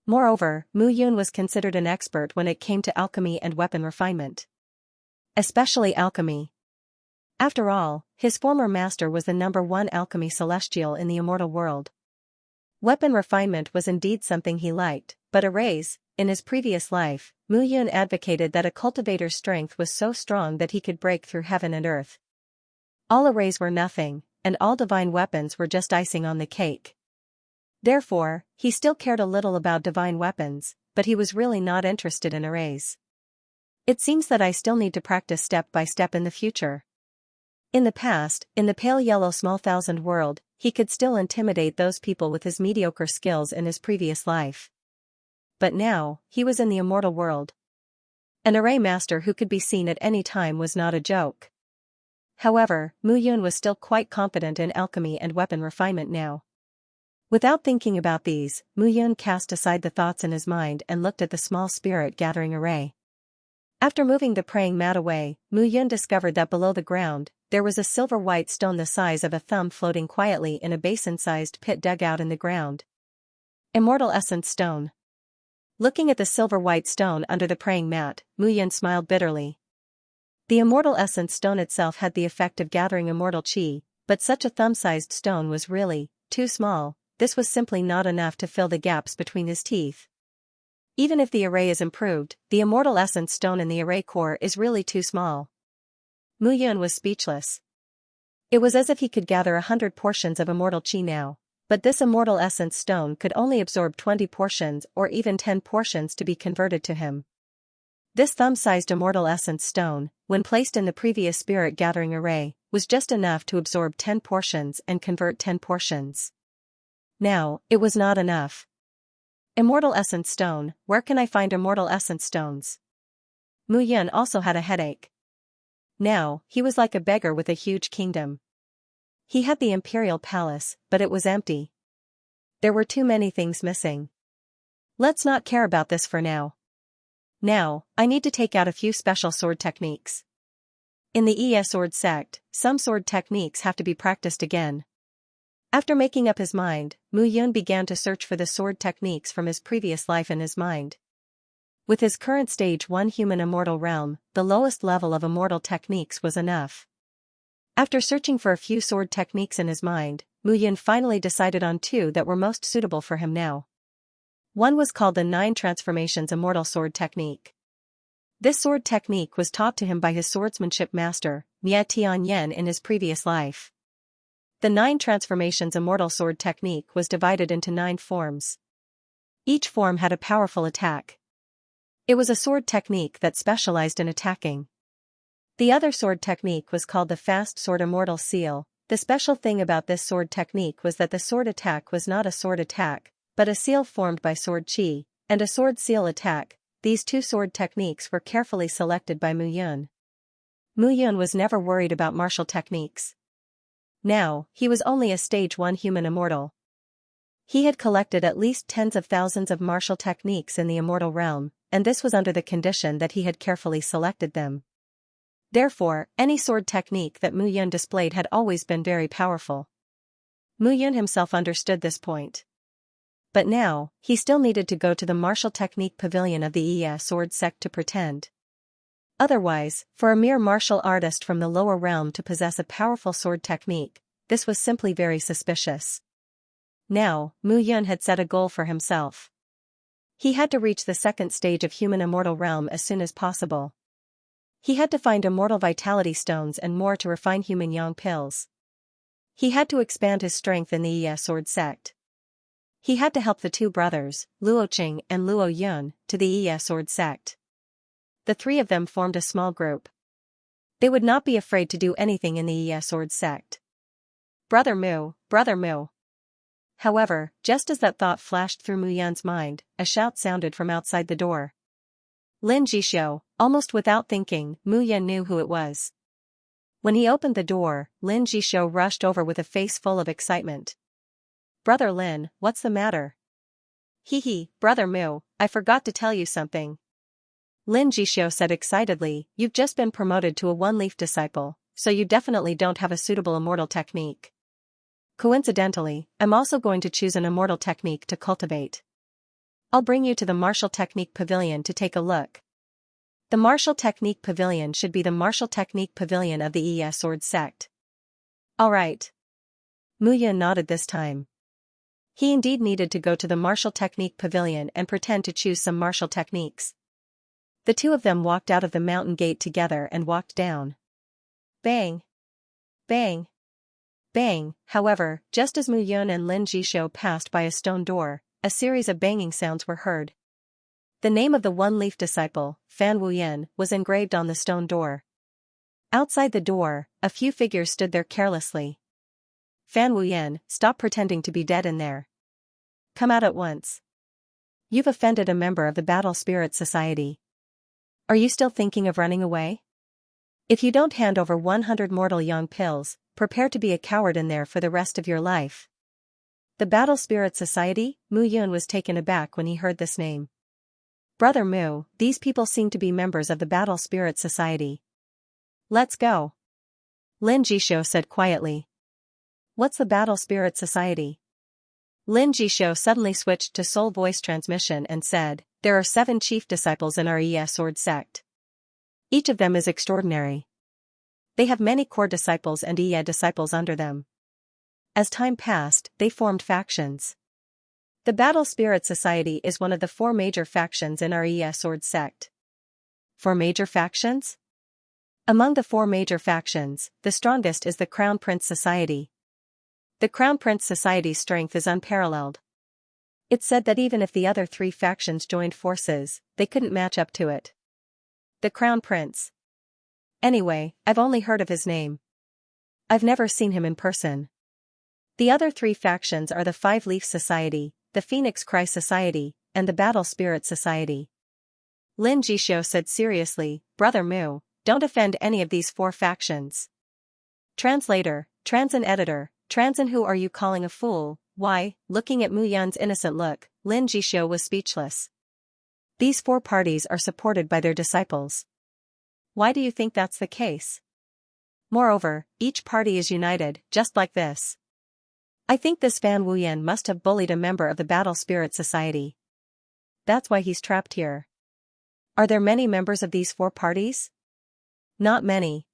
Moreover, Mu Yun was considered an expert when it came to alchemy and weapon refinement. Especially alchemy. After all, his former master was the #1 alchemy celestial in the immortal world. Weapon refinement was indeed something he liked, but arrays, in his previous life, Mu Yun advocated that a cultivator's strength was so strong that he could break through heaven and earth. All arrays were nothing, and all divine weapons were just icing on the cake. Therefore, he still cared a little about divine weapons, but he was really not interested in arrays. It seems that I still need to practice step by step in the future. In the past, in the pale yellow small thousand world, he could still intimidate those people with his mediocre skills in his previous life. But now, he was in the immortal world. An array master who could be seen at any time was not a joke. However, Mu Yun was still quite confident in alchemy and weapon refinement now. Without thinking about these, Mu Yun cast aside the thoughts in his mind and looked at the small spirit-gathering array. After moving the praying mat away, Mu Yun discovered that below the ground, there was a silver-white stone the size of a thumb floating quietly in a basin-sized pit dug out in the ground. Immortal Essence Stone. Looking at the silver-white stone under the praying mat, Mu Yun smiled bitterly. The Immortal Essence Stone itself had the effect of gathering immortal chi, but such a thumb-sized stone was really too small. This was simply not enough to fill the gaps between his teeth. Even if the array is improved, the Immortal Essence Stone in the array core is really too small. Mu Yun was speechless. It was as if he could gather 100 portions of immortal chi now, but this Immortal Essence Stone could only absorb 20 portions or even 10 portions to be converted to him. This thumb-sized Immortal Essence Stone, when placed in the previous spirit-gathering array, was just enough to absorb 10 portions and convert 10 portions. Now, it was not enough. Immortal Essence Stone, where can I find Immortal Essence Stones? Mu Yun also had a headache. Now, he was like a beggar with a huge kingdom. He had the imperial palace, but it was empty. There were too many things missing. Let's not care about this for now. Now, I need to take out a few special sword techniques. In the sword sect, some sword techniques have to be practiced again. After making up his mind, Mu Yun began to search for the sword techniques from his previous life in his mind. With his current stage 1 human immortal realm, the lowest level of immortal techniques was enough. After searching for a few sword techniques in his mind, Mu Yun finally decided on 2 that were most suitable for him now. One was called the 9 Transformations Immortal Sword Technique. This sword technique was taught to him by his swordsmanship master, Mie Tianyan, in his previous life. The 9 Transformations Immortal Sword Technique was divided into 9 forms. Each form had a powerful attack. It was a sword technique that specialized in attacking. The other sword technique was called the Fast Sword Immortal Seal. The special thing about this sword technique was that the sword attack was not a sword attack, but a seal formed by sword chi, and a sword seal attack. These 2 sword techniques were carefully selected by Mu Yun. Mu Yun was never worried about martial techniques. Now, he was only a stage 1 human immortal. He had collected at least tens of thousands of martial techniques in the immortal realm, and this was under the condition that he had carefully selected them. Therefore, any sword technique that Mu Yun displayed had always been very powerful. Mu Yun himself understood this point. But now, he still needed to go to the martial technique pavilion of the sword sect to pretend. Otherwise, for a mere martial artist from the lower realm to possess a powerful sword technique, this was simply very suspicious. Now, Mu Yun had set a goal for himself. He had to reach the 2nd stage of human immortal realm as soon as possible. He had to find immortal vitality stones and more to refine human yang pills. He had to expand his strength in the sword sect. He had to help the 2 brothers, Luo Qing and Luo Yun, to the sword sect. The 3 of them formed a small group. They would not be afraid to do anything in the sword sect. Brother Mu, Brother Mu. However, just as that thought flashed through Mu Yun's mind, a shout sounded from outside the door. Lin Jishou. Almost without thinking, Mu Yun knew who it was. When he opened the door, Lin Jisho rushed over with a face full of excitement. "Brother Lin, what's the matter?" "Hee, Brother Mu, I forgot to tell you something." Lin Jisho said excitedly, "You've just been promoted to a one-leaf disciple, so you definitely don't have a suitable immortal technique. Coincidentally, I'm also going to choose an immortal technique to cultivate. I'll bring you to the Martial Technique Pavilion to take a look." The Martial Technique Pavilion should be the Martial Technique Pavilion of the Sword sect. All right. Mu Yun nodded this time. He indeed needed to go to the Martial Technique Pavilion and pretend to choose some martial techniques. The two of them walked out of the mountain gate together and walked down. Bang! Bang! Bang! However, just as Mu Yun and Lin Jisho passed by a stone door, a series of banging sounds were heard. The name of the one-leaf disciple, Fan Wuyan, was engraved on the stone door. Outside the door, a few figures stood there carelessly. "Fan Wuyan, stop pretending to be dead in there. Come out at once. You've offended a member of the Battle Spirit Society. Are you still thinking of running away? If you don't hand over 100 mortal young pills, prepare to be a coward in there for the rest of your life." The Battle Spirit Society? Mu Yun was taken aback when he heard this name. "Brother Mu, these people seem to be members of the Battle Spirit Society. Let's go." Lin Jisho said quietly. "What's the Battle Spirit Society?" Lin Jisho suddenly switched to soul voice transmission and said, "There are 7 chief disciples in our Sword sect. Each of them is extraordinary. They have many core disciples and disciples under them. As time passed, they formed factions. The Battle Spirit Society is one of the 4 major factions in our Sword sect." 4 major factions? Among the 4 major factions, the strongest is the Crown Prince Society. The Crown Prince Society's strength is unparalleled. It's said that even if the other 3 factions joined forces, they couldn't match up to it. The Crown Prince. Anyway, I've only heard of his name. I've never seen him in person. The other 3 factions are the Five-Leaf Society, the Phoenix Cry Society, and the Battle Spirit Society. Lin Jisho said seriously, "Brother Mu, don't offend any of these 4 factions." Translator, Transin Editor, Transin, who are you calling a fool? Why? Looking at Mu Yun's innocent look, Lin Jisho was speechless. These 4 parties are supported by their disciples. Why do you think that's the case? Moreover, each party is united, just like this. I think this Fan Wuyan must have bullied a member of the Battle Spirit Society. That's why he's trapped here. Are there many members of these 4 parties? Not many.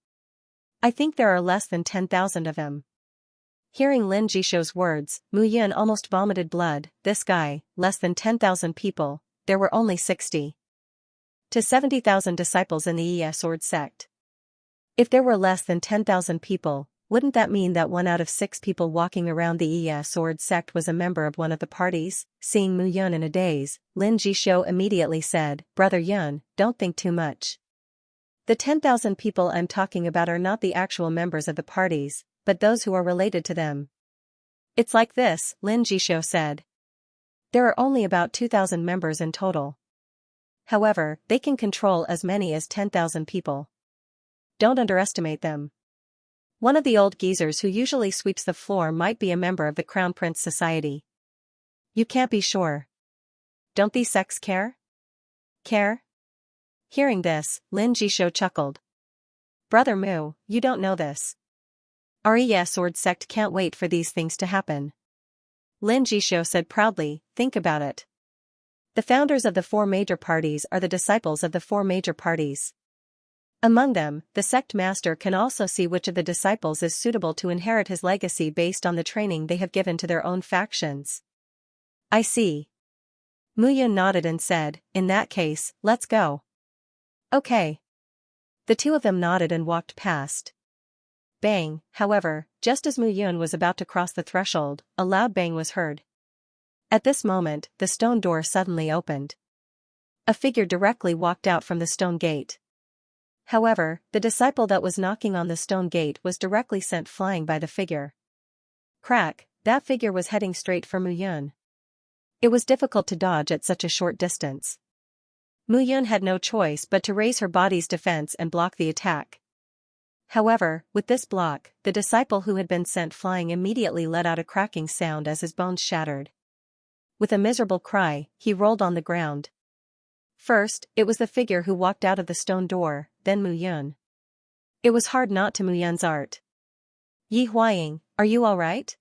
I think there are less than 10,000 of them. Hearing Lin Jisho's words, Mu Yun almost vomited blood. This guy, less than 10,000 people, there were only 60 to 70,000 disciples in the Sword sect. If there were less than 10,000 people, wouldn't that mean that 1 out of 6 people walking around the Sword sect was a member of one of the parties? Seeing Mu Yun in a daze, Lin Jisho immediately said, "Brother Yun, don't think too much. The 10,000 people I'm talking about are not the actual members of the parties, but those who are related to them." "It's like this," Lin Jisho said. "There are only about 2,000 members in total. However, they can control as many as 10,000 people. Don't underestimate them. One of the old geezers who usually sweeps the floor might be a member of the Crown Prince Society. You can't be sure. Don't these sects care?" "Care?" Hearing this, Lin Jisho chuckled. "Brother Mu, you don't know this. Our Sword sect can't wait for these things to happen." Lin Jisho said proudly, "Think about it. The founders of the 4 major parties are the disciples of the 4 major parties. Among them, the sect master can also see which of the disciples is suitable to inherit his legacy based on the training they have given to their own factions." "I see." Mu Yun nodded and said, "In that case, let's go." "Okay." The two of them nodded and walked past. Bang, however, just as Mu Yun was about to cross the threshold, a loud bang was heard. At this moment, the stone door suddenly opened. A figure directly walked out from the stone gate. However, the disciple that was knocking on the stone gate was directly sent flying by the figure. Crack, that figure was heading straight for Mu Yun. It was difficult to dodge at such a short distance. Mu Yun had no choice but to raise her body's defense and block the attack. However, with this block, the disciple who had been sent flying immediately let out a cracking sound as his bones shattered. With a miserable cry, he rolled on the ground. First, it was the figure who walked out of the stone door, then Mu Yun. It was hard not to Mu Yun's art. Yi Huaying, are you all right?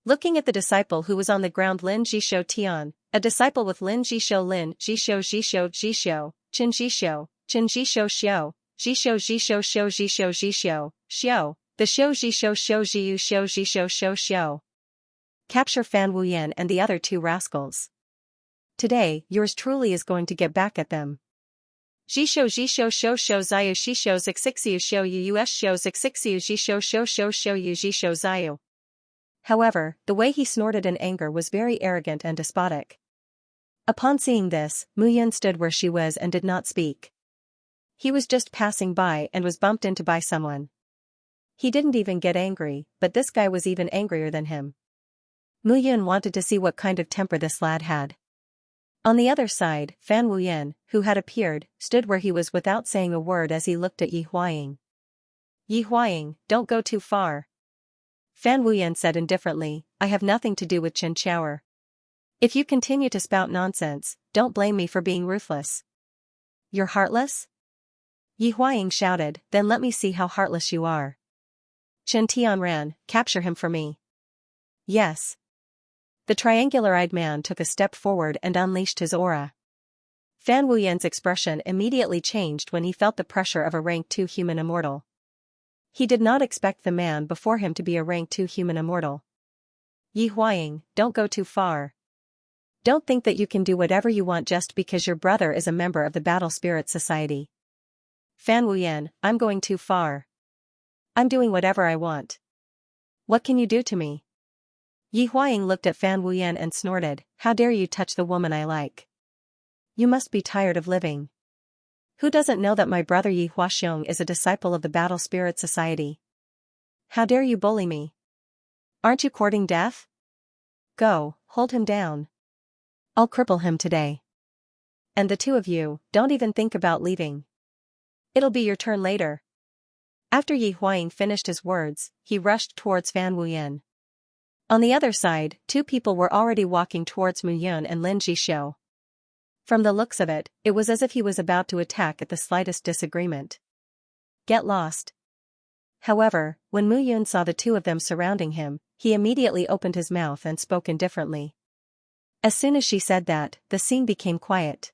Looking at the disciple who was on the ground, Lin Jishou Tian, a disciple with Lin Jishou Jishou Qin Jishou, Xiao, Xiao, the Xiu Xiu. Capture Fan Wuyan and the other two rascals. Today, yours truly is going to get back at them. Zisho Zayu Shisho Zixixiu Shou Yu Us Shou Zixixiu Zisho Shou Yu Zisho Zayu. However, the way he snorted in anger was very arrogant and despotic. Upon seeing this, Mu Yun stood where she was and did not speak. He was just passing by and was bumped into by someone. He didn't even get angry, but this guy was even angrier than him. Mu Yun wanted to see what kind of temper this lad had. On the other side, Fan Wuyan, who had appeared, stood where he was without saying a word as he looked at Yi Huaying. Yi Huaying, don't go too far. Fan Wuyan said indifferently, I have nothing to do with Xianxia. If you continue to spout nonsense, don't blame me for being ruthless. You're heartless? Yi Huaying shouted, then let me see how heartless you are. Chen Tianran, capture him for me. Yes. The triangular-eyed man took a step forward and unleashed his aura. Fan Wuyan's expression immediately changed when he felt the pressure of a rank 2 human immortal. He did not expect the man before him to be a rank 2 human immortal. Yi Huaying, don't go too far. Don't think that you can do whatever you want just because your brother is a member of the Battle Spirit Society. Fan Wuyan, I'm going too far. I'm doing whatever I want. What can you do to me? Yi Huaying looked at Fan Wuyan and snorted, how dare you touch the woman I like? You must be tired of living. Who doesn't know that my brother Yi Huaxiong is a disciple of the Battle Spirit Society? How dare you bully me? Aren't you courting death? Go, hold him down. I'll cripple him today. And the two of you, don't even think about leaving. It'll be your turn later. After Yi Huaying finished his words, he rushed towards Fan Wuyan. On the other side, two people were already walking towards Mu Yun and Lin Jishou. From the looks of it, it was as if he was about to attack at the slightest disagreement. Get lost. However, when Mu Yun saw the two of them surrounding him, he immediately opened his mouth and spoke indifferently. As soon as she said that, the scene became quiet.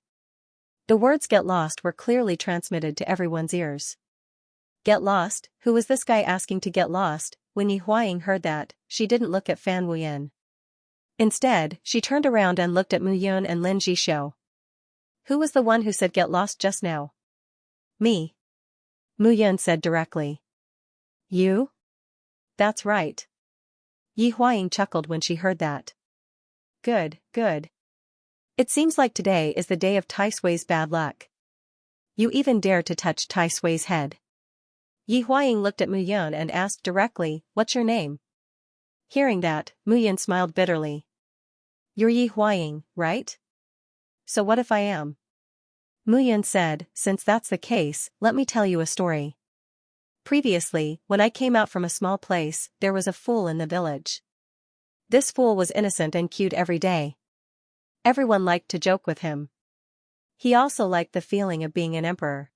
The words "get lost" were clearly transmitted to everyone's ears. Get lost? Who was this guy asking to get lost? When Yi Huaying heard that, she didn't look at Fan Wuyan. Instead, she turned around and looked at Mu Yun and Lin Jishou. Who was the one who said get lost just now? Me. Mu Yun said directly. You? That's right. Yi Huaying chuckled when she heard that. Good, good. It seems like today is the day of Tai Sui's bad luck. You even dare to touch Tai Sui's head. Yi Huaying looked at Mu Yun and asked directly, what's your name? Hearing that, Mu Yun smiled bitterly. You're Yi Huaying, right? So what if I am? Mu Yun said, since that's the case, let me tell you a story. Previously, when I came out from a small place, there was a fool in the village. This fool was innocent and cute every day. Everyone liked to joke with him. He also liked the feeling of being an emperor.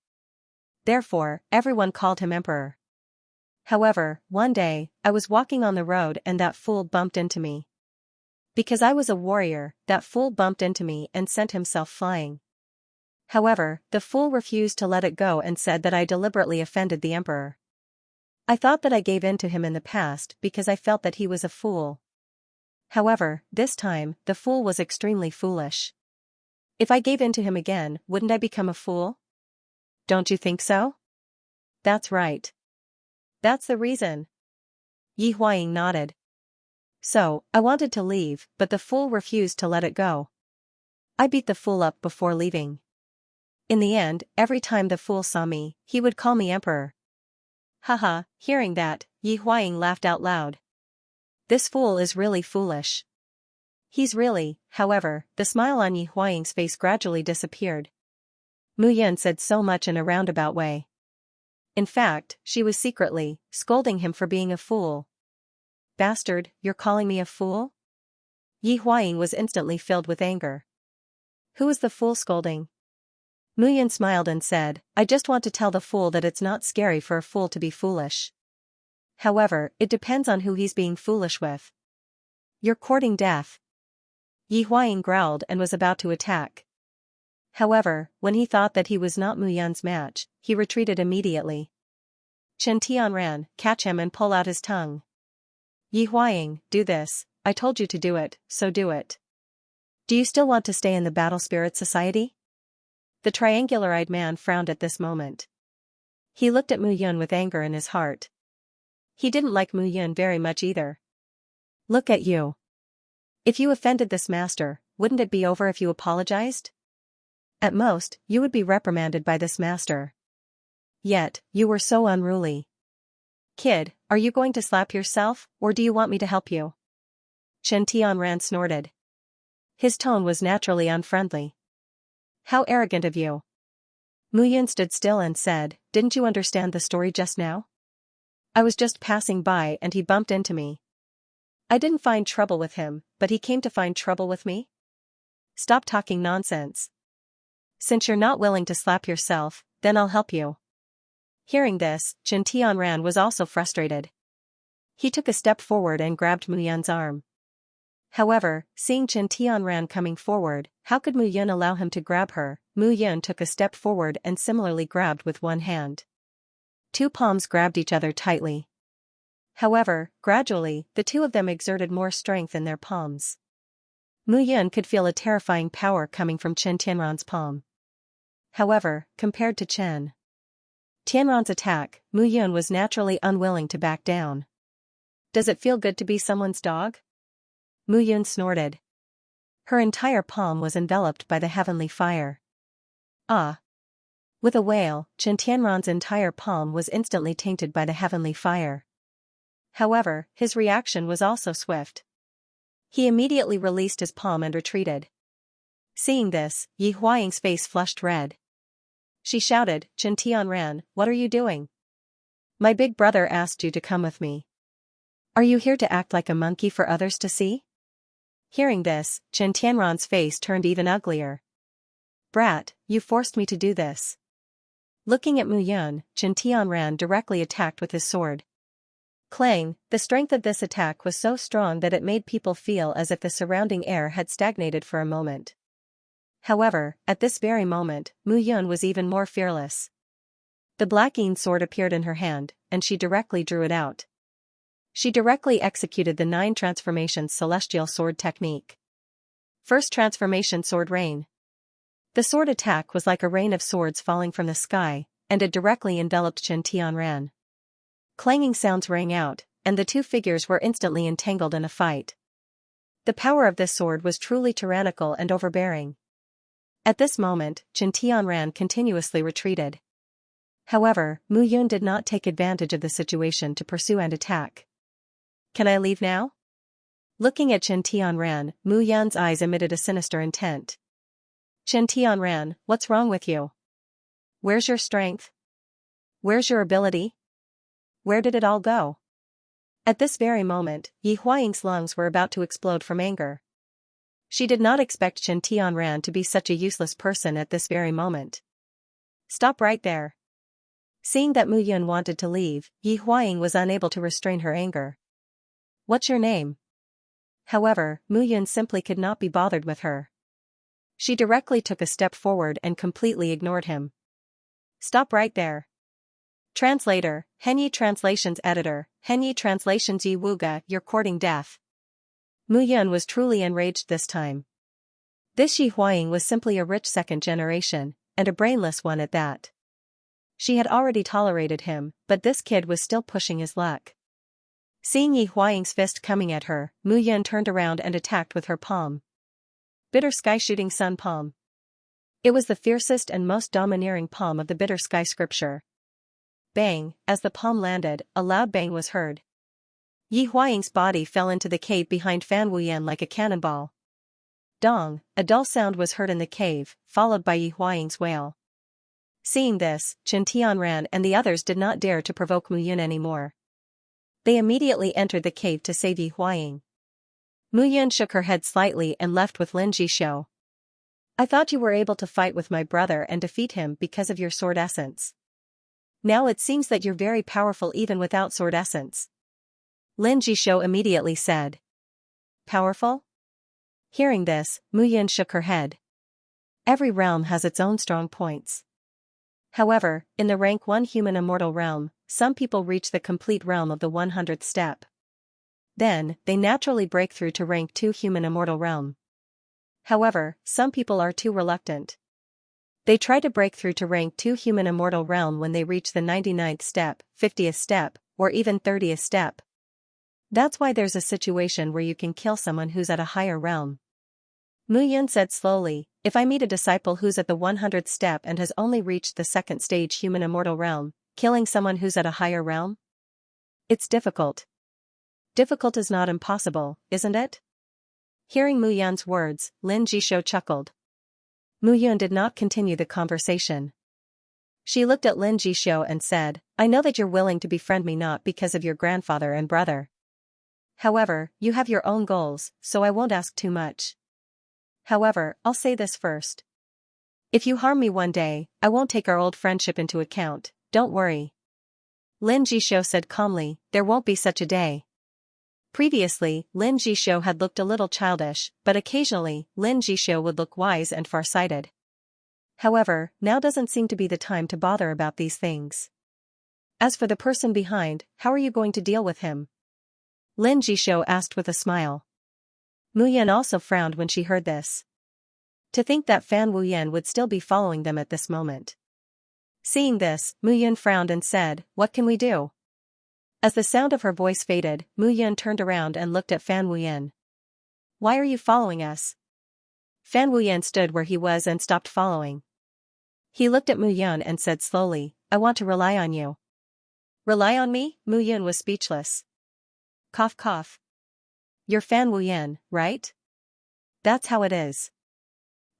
Therefore, everyone called him emperor. However, one day, I was walking on the road and that fool bumped into me. Because I was a warrior, that fool bumped into me and sent himself flying. However, the fool refused to let it go and said that I deliberately offended the emperor. I thought that I gave in to him in the past because I felt that he was a fool. However, this time, the fool was extremely foolish. If I gave in to him again, wouldn't I become a fool? Don't you think so? That's right. That's the reason. Yi Huaying nodded. So, I wanted to leave, but the fool refused to let it go. I beat the fool up before leaving. In the end, every time the fool saw me, he would call me emperor. Haha, hearing that, Yi Huaying laughed out loud. This fool is really foolish. He's really, however, the smile on Yi Huaying's face gradually disappeared. Mu Yun said so much in a roundabout way. In fact, she was secretly scolding him for being a fool. Bastard, you're calling me a fool? Yi Huaying was instantly filled with anger. Who is the fool scolding? Mu Yun smiled and said, I just want to tell the fool that it's not scary for a fool to be foolish. However, it depends on who he's being foolish with. You're courting death. Yi Huaying growled and was about to attack. However, when he thought that he was not Mu Yun's match, he retreated immediately. Chen Tianran, catch him and pull out his tongue. Yi Huaying, do this, I told you to do it, so do it. Do you still want to stay in the Battle Spirit Society? The triangular-eyed man frowned at this moment. He looked at Mu Yun with anger in his heart. He didn't like Mu Yun very much either. Look at you. If you offended this master, wouldn't it be over if you apologized? At most, you would be reprimanded by this master. Yet, you were so unruly. Kid, are you going to slap yourself, or do you want me to help you? Chen Tianran snorted. His tone was naturally unfriendly. How arrogant of you. Mu Yun stood still and said, didn't you understand the story just now? I was just passing by and he bumped into me. I didn't find trouble with him, but he came to find trouble with me? Stop talking nonsense. Since you're not willing to slap yourself, then I'll help you. Hearing this, Chen Tianran was also frustrated. He took a step forward and grabbed Mu Yun's arm. However, seeing Chen Tianran coming forward, how could Mu Yun allow him to grab her? Mu Yun took a step forward and similarly grabbed with one hand. Two palms grabbed each other tightly. However, gradually, the two of them exerted more strength in their palms. Mu Yun could feel a terrifying power coming from Chen Tianran's palm. However, compared to Chen Tianran's attack, Mu Yun was naturally unwilling to back down. Does it feel good to be someone's dog? Mu Yun snorted. Her entire palm was enveloped by the heavenly fire. Ah! With a wail, Chen Tianran's entire palm was instantly tainted by the heavenly fire. However, his reaction was also swift. He immediately released his palm and retreated. Seeing this, Yi Huaying's face flushed red. She shouted, Chen Tianran, what are you doing? My big brother asked you to come with me. Are you here to act like a monkey for others to see? Hearing this, Chen Tianran's face turned even uglier. Brat, you forced me to do this. Looking at Mu Yun, Chen Tianran directly attacked with his sword. Clang, the strength of this attack was so strong that it made people feel as if the surrounding air had stagnated for a moment. However, at this very moment, Mu Yun was even more fearless. The Black-Yin sword appeared in her hand, and she directly drew it out. She directly executed the 9 transformations celestial sword technique. First transformation sword rain. The sword attack was like a rain of swords falling from the sky, and it directly enveloped Chen Tianran. Clanging sounds rang out, and the two figures were instantly entangled in a fight. The power of this sword was truly tyrannical and overbearing. At this moment, Chen Tianran continuously retreated. However, Mu Yun did not take advantage of the situation to pursue and attack. Can I leave now? Looking at Chen Tianran, Mu Yun's eyes emitted a sinister intent. Chen Tianran, what's wrong with you? Where's your strength? Where's your ability? Where did it all go? At this very moment, Yi Huaying's lungs were about to explode from anger. She did not expect Chen Tianran to be such a useless person at this very moment. Stop right there. Seeing that Mu Yun wanted to leave, Yi Huaying was unable to restrain her anger. What's your name? However, Mu Yun simply could not be bothered with her. She directly took a step forward and completely ignored him. Stop right there. Translator, Henyi Translations Editor, Henyi Translations Yi Wuga, you're courting death. Mu Yun was truly enraged this time. This Yi Huaying was simply a rich second generation, and a brainless one at that. She had already tolerated him, but this kid was still pushing his luck. Seeing Yi Huaying's fist coming at her, Mu Yun turned around and attacked with her palm. Bitter Sky Shooting Sun Palm. It was the fiercest and most domineering palm of the Bitter Sky scripture. Bang, as the palm landed, a loud bang was heard. Yi Huaying's body fell into the cave behind Fan Wuyan like a cannonball. Dong, a dull sound was heard in the cave, followed by Yi Huaying's wail. Seeing this, Chen Tian ran and the others did not dare to provoke Mu Yun anymore. They immediately entered the cave to save Yi Huaying. Mu Yun shook her head slightly and left with Lin Jishou. I thought you were able to fight with my brother and defeat him because of your sword essence. Now it seems that you're very powerful even without sword essence. Lin Jishou immediately said. Powerful? Hearing this, Mu Yun shook her head. Every realm has its own strong points. However, in the rank 1 human immortal realm, some people reach the complete realm of the 100th step. Then, they naturally break through to rank 2 human immortal realm. However, some people are too reluctant. They try to break through to rank 2 human immortal realm when they reach the 99th step, 50th step, or even 30th step. That's why there's a situation where you can kill someone who's at a higher realm. Mu Yun said slowly, if I meet a disciple who's at the 100th step and has only reached the 2nd stage human immortal realm, killing someone who's at a higher realm? It's difficult. Difficult is not impossible, isn't it? Hearing Mu Yun's words, Lin Jishou chuckled. Mu Yun did not continue the conversation. She looked at Lin Jishou and said, I know that you're willing to befriend me not because of your grandfather and brother. However, you have your own goals, so I won't ask too much. However, I'll say this first. If you harm me one day, I won't take our old friendship into account, don't worry. Lin Jishou said calmly, there won't be such a day. Previously, Lin Jishou had looked a little childish, but occasionally, Lin Jishou would look wise and far-sighted. However, now doesn't seem to be the time to bother about these things. As for the person behind, how are you going to deal with him? Lin Jishou asked with a smile. Mu Yun also frowned when she heard this. To think that Fan Wuyan would still be following them at this moment. Seeing this, Mu Yun frowned and said, what can we do? As the sound of her voice faded, Mu Yun turned around and looked at Fan Wuyan. Why are you following us? Fan Wuyan stood where he was and stopped following. He looked at Mu Yun and said slowly, I want to rely on you. Rely on me? Mu Yun was speechless. Cough cough. You're Fan Wuyan, right? That's how it is.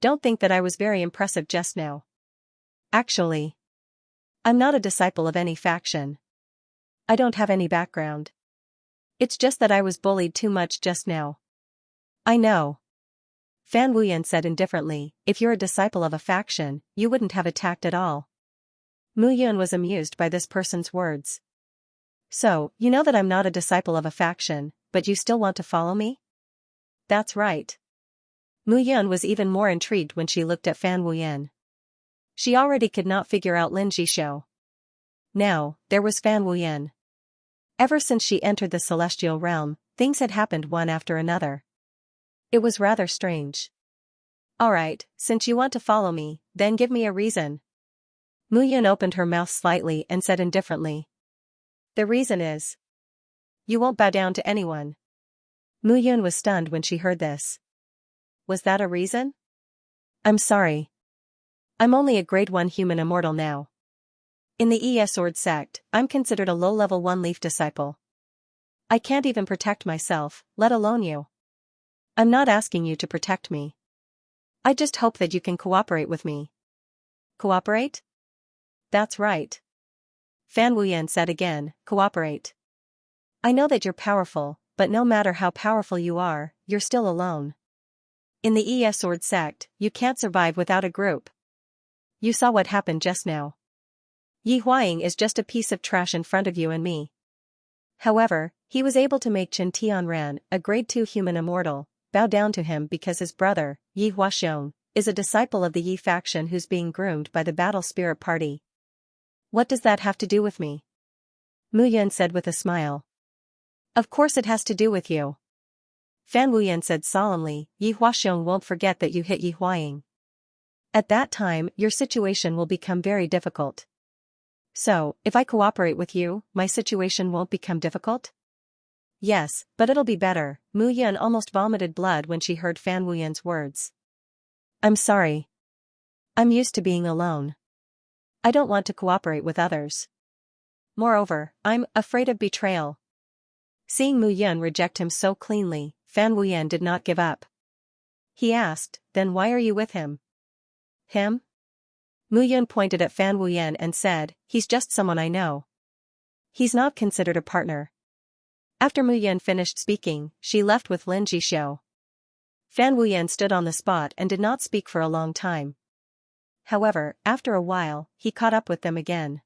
Don't think that I was very impressive just now. Actually, I'm not a disciple of any faction. I don't have any background. It's just that I was bullied too much just now. I know. Fan Wuyan said indifferently, if you're a disciple of a faction, you wouldn't have attacked at all. Mu Yun was amused by this person's words. So, you know that I'm not a disciple of a faction, but you still want to follow me? That's right. Mu Yun was even more intrigued when she looked at Fan Wuyan. She already could not figure out Lin Jishou. Now, there was Fan Wuyan. Ever since she entered the celestial realm, things had happened one after another. It was rather strange. Alright, since you want to follow me, then give me a reason. Mu Yun opened her mouth slightly and said indifferently. The reason is, you won't bow down to anyone. Mu Yun was stunned when she heard this. Was that a reason? I'm sorry. I'm only a grade 1 human immortal now. In the ES Sword sect, I'm considered a low-level 1 leaf disciple. I can't even protect myself, let alone you. I'm not asking you to protect me. I just hope that you can cooperate with me. Cooperate? That's right. Fan Wuyan said again, cooperate. I know that you're powerful, but no matter how powerful you are, you're still alone. In the ES Sword sect, you can't survive without a group. You saw what happened just now. Yi Huaying is just a piece of trash in front of you and me. However, he was able to make Chen Tianran, a grade 2 human immortal, bow down to him because his brother, Yi Huaxiong, is a disciple of the Yi faction who's being groomed by the Battle Spirit Party. What does that have to do with me? Mu Yun said with a smile. Of course it has to do with you. Fan Wuyan said solemnly, Yi Huaxiong won't forget that you hit Yi Huaying. At that time, your situation will become very difficult. So, if I cooperate with you, my situation won't become difficult? Yes, but it'll be better. Mu Yun almost vomited blood when she heard Fan Wuyan's words. I'm sorry. I'm used to being alone. I don't want to cooperate with others. Moreover, I'm afraid of betrayal. Seeing Mu Yun reject him so cleanly, Fan Wuyan did not give up. He asked, then why are you with him? Him? Mu Yun pointed at Fan Wuyan and said, "He's just someone I know. He's not considered a partner." After Mu Yun finished speaking, she left with Lin Jixio. Fan Wuyan stood on the spot and did not speak for a long time. However, after a while, he caught up with them again.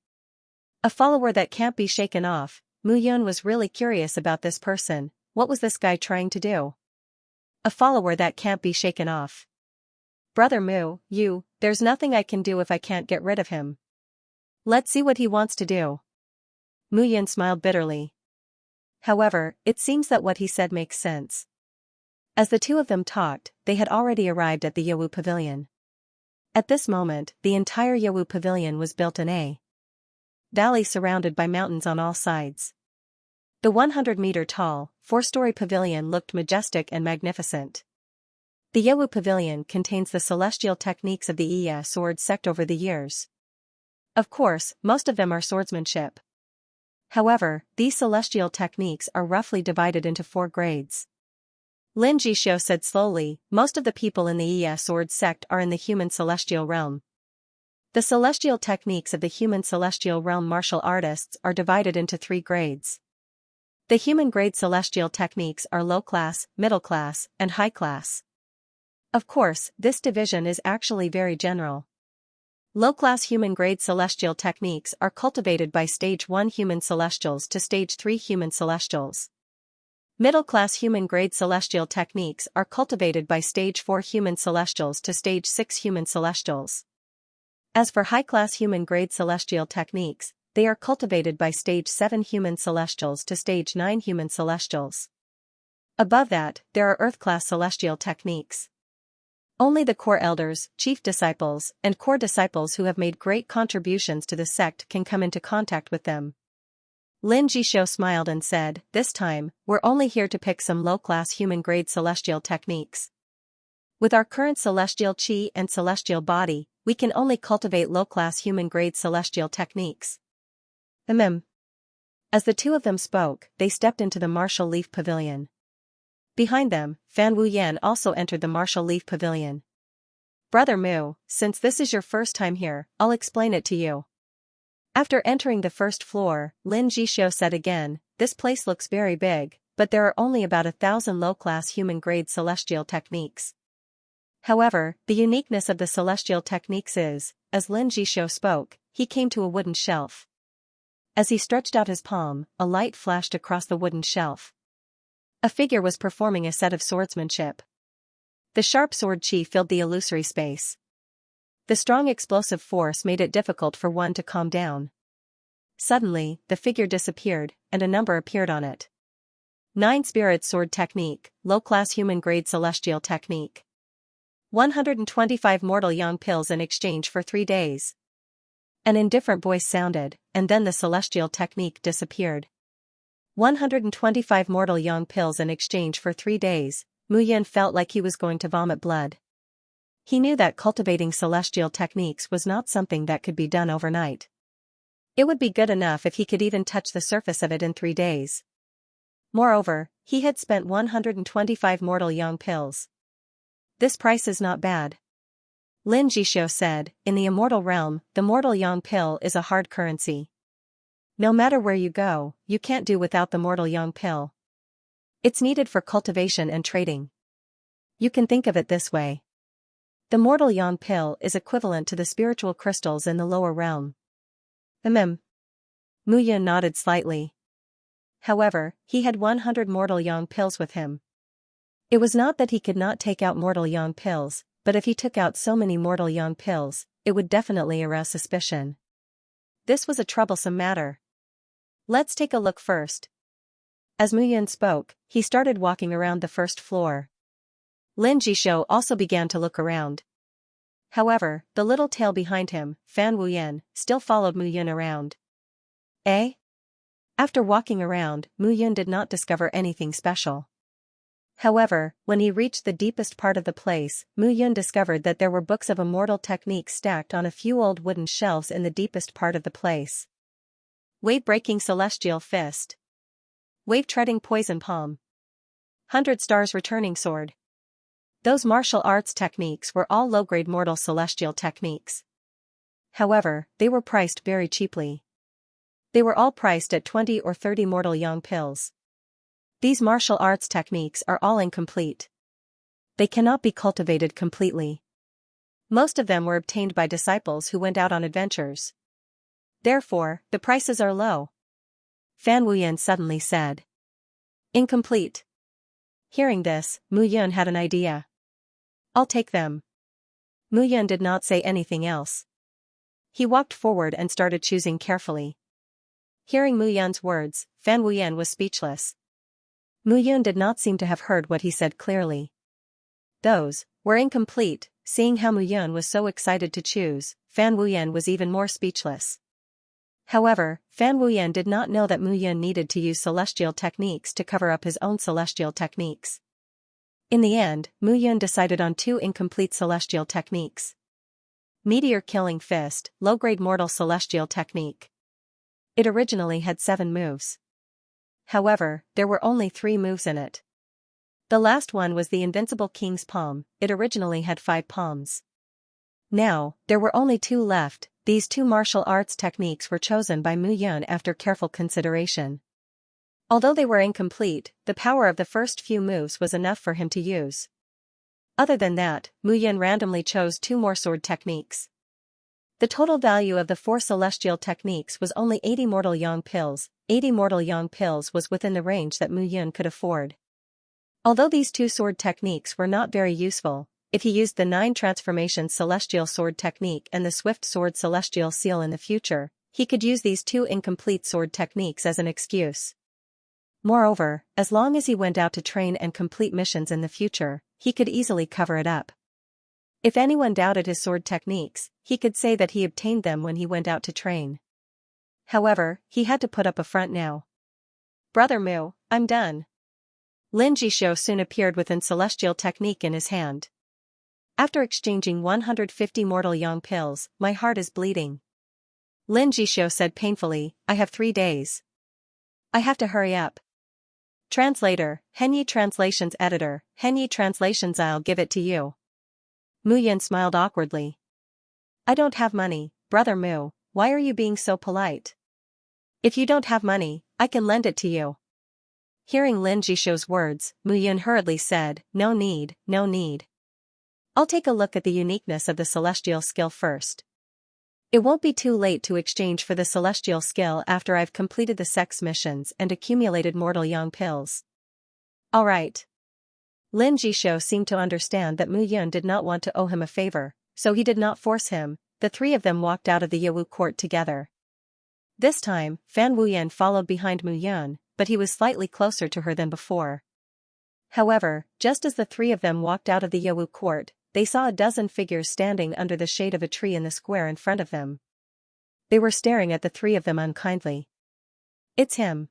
A follower that can't be shaken off, Mu Yun was really curious about this person. What was this guy trying to do? A follower that can't be shaken off. Brother Mu, there's nothing I can do if I can't get rid of him. Let's see what he wants to do. Mu Yun smiled bitterly. However, it seems that what he said makes sense. As the two of them talked, they had already arrived at the Yawu Pavilion. At this moment, the entire Yawu Pavilion was built in a valley surrounded by mountains on all sides. The 100-meter-tall, 4-story pavilion looked majestic and magnificent. The Yawu Pavilion contains the celestial techniques of the Iya sword sect over the years. Of course, most of them are swordsmanship. However, these celestial techniques are roughly divided into 4 grades. Lin Jixio said slowly, most of the people in the Iya sword sect are in the human celestial realm. The celestial techniques of the human celestial realm martial artists are divided into 3 grades. The human grade celestial techniques are low class, middle class, and high class. Of course, this division is actually very general. Low-class human-grade celestial techniques are cultivated by Stage 1 human celestials to Stage 3 human celestials. Middle-class human-grade celestial techniques are cultivated by Stage 4 human celestials to Stage 6 human celestials. As for high-class human-grade celestial techniques, they are cultivated by Stage 7 human celestials to Stage 9 human celestials. Above that, there are Earth-class celestial techniques. Only the core elders, chief disciples, and core disciples who have made great contributions to the sect can come into contact with them. Lin Jixio smiled and said, "This time, we're only here to pick some low-class human-grade celestial techniques. With our current celestial chi and celestial body, we can only cultivate low-class human-grade celestial techniques." As the two of them spoke, they stepped into the Martial Leaf Pavilion. Behind them, Fan Wuyan also entered the Martial Leaf Pavilion. "Brother Mu, since this is your first time here, I'll explain it to you." After entering the first floor, Lin Jixio said again, "This place looks very big, but there are only about 1,000 low-class human-grade celestial techniques." However, the uniqueness of the celestial techniques is, as Lin Jixio spoke, he came to a wooden shelf. As he stretched out his palm, a light flashed across the wooden shelf. A figure was performing a set of swordsmanship. The sharp sword chi filled the illusory space. The strong explosive force made it difficult for one to calm down. Suddenly, the figure disappeared, and a number appeared on it. 9 Spirit Sword Technique, Low-Class Human-Grade Celestial Technique. 125 Mortal Yang Pills in exchange for 3 days. An indifferent voice sounded, and then the celestial technique disappeared. 125 Mortal Yang Pills in exchange for 3 days, Mu Yun felt like he was going to vomit blood. He knew that cultivating celestial techniques was not something that could be done overnight. It would be good enough if he could even touch the surface of it in 3 days. Moreover, he had spent 125 Mortal Yang Pills. This price is not bad. Lin Jixio said, "In the immortal realm, the Mortal Yang Pill is a hard currency. No matter where you go, you can't do without the Mortal Yang Pill. It's needed for cultivation and trading. You can think of it this way. The Mortal Yang Pill is equivalent to the spiritual crystals in the lower realm." Mu Yun nodded slightly. However, he had 100 Mortal Yang Pills with him. It was not that he could not take out Mortal Yang Pills, but if he took out so many Mortal Yang Pills, it would definitely arouse suspicion. This was a troublesome matter. Let's take a look first. As Mu Yun spoke, he started walking around the first floor. Lin Jixio also began to look around. However, the little tail behind him, Fan Wuyan, still followed Mu Yun around. After walking around, Mu Yun did not discover anything special. However, when he reached the deepest part of the place, Mu Yun discovered that there were books of immortal techniques stacked on a few old wooden shelves in the deepest part of the place. Wave-breaking celestial fist. Wave-treading poison palm. 100 stars returning sword. Those martial arts techniques were all low-grade mortal celestial techniques. However, they were priced very cheaply. They were all priced at 20 or 30 mortal yang pills. These martial arts techniques are all incomplete. They cannot be cultivated completely. Most of them were obtained by disciples who went out on adventures. Therefore, the prices are low. Fan Wuyan suddenly said. Incomplete. Hearing this, Mu Yun had an idea. I'll take them. Mu Yun did not say anything else. He walked forward and started choosing carefully. Hearing Mu Yun's words, Fan Wuyan was speechless. Mu Yun did not seem to have heard what he said clearly. Those were incomplete. Seeing how Mu Yun was so excited to choose, Fan Wuyan was even more speechless. However, Fan Wuyan did not know that Mu Yun needed to use celestial techniques to cover up his own celestial techniques. In the end, Mu Yun decided on 2 incomplete celestial techniques. Meteor Killing Fist, low-grade mortal celestial technique. It originally had 7 moves. However, there were only 3 moves in it. The last one was the Invincible King's Palm. It originally had 5 palms. Now, there were only 2 left. These 2 martial arts techniques were chosen by Mu Yun after careful consideration. Although they were incomplete, the power of the first few moves was enough for him to use. Other than that, Mu Yun randomly chose 2 more sword techniques. The total value of the 4 celestial techniques was only 80 mortal yang pills. 80 mortal yang pills was within the range that Mu Yun could afford. Although these 2 sword techniques were not very useful, if he used the 9 transformations celestial sword technique and the swift sword celestial seal in the future, he could use these 2 incomplete sword techniques as an excuse. Moreover, as long as he went out to train and complete missions in the future, he could easily cover it up. If anyone doubted his sword techniques, he could say that he obtained them when he went out to train. However, he had to put up a front now. Brother Mu, I'm done. Lin Jisho soon appeared with an celestial technique in his hand. After exchanging 150 mortal yang pills, my heart is bleeding. Lin Jisho said painfully, I have 3 days. I have to hurry up. Translator, Henyi Translations Editor, Henyi Translations I'll give it to you. Mu Yun smiled awkwardly. I don't have money, Brother Mu, why are you being so polite? If you don't have money, I can lend it to you. Hearing Lin Jisho's words, Mu Yun hurriedly said, no need, no need. I'll take a look at the uniqueness of the celestial skill first. It won't be too late to exchange for the celestial skill after I've completed the sex missions and accumulated mortal yang pills. All right. Lin Jisho seemed to understand that Mu Yun did not want to owe him a favor, so he did not force him. The 3 of them walked out of the Yawu court together. This time, Fan Wuyan followed behind Mu Yun, but he was slightly closer to her than before. However, just as the 3 of them walked out of the Yawu court, they saw a dozen figures standing under the shade of a tree in the square in front of them. They were staring at the 3 of them unkindly. It's him.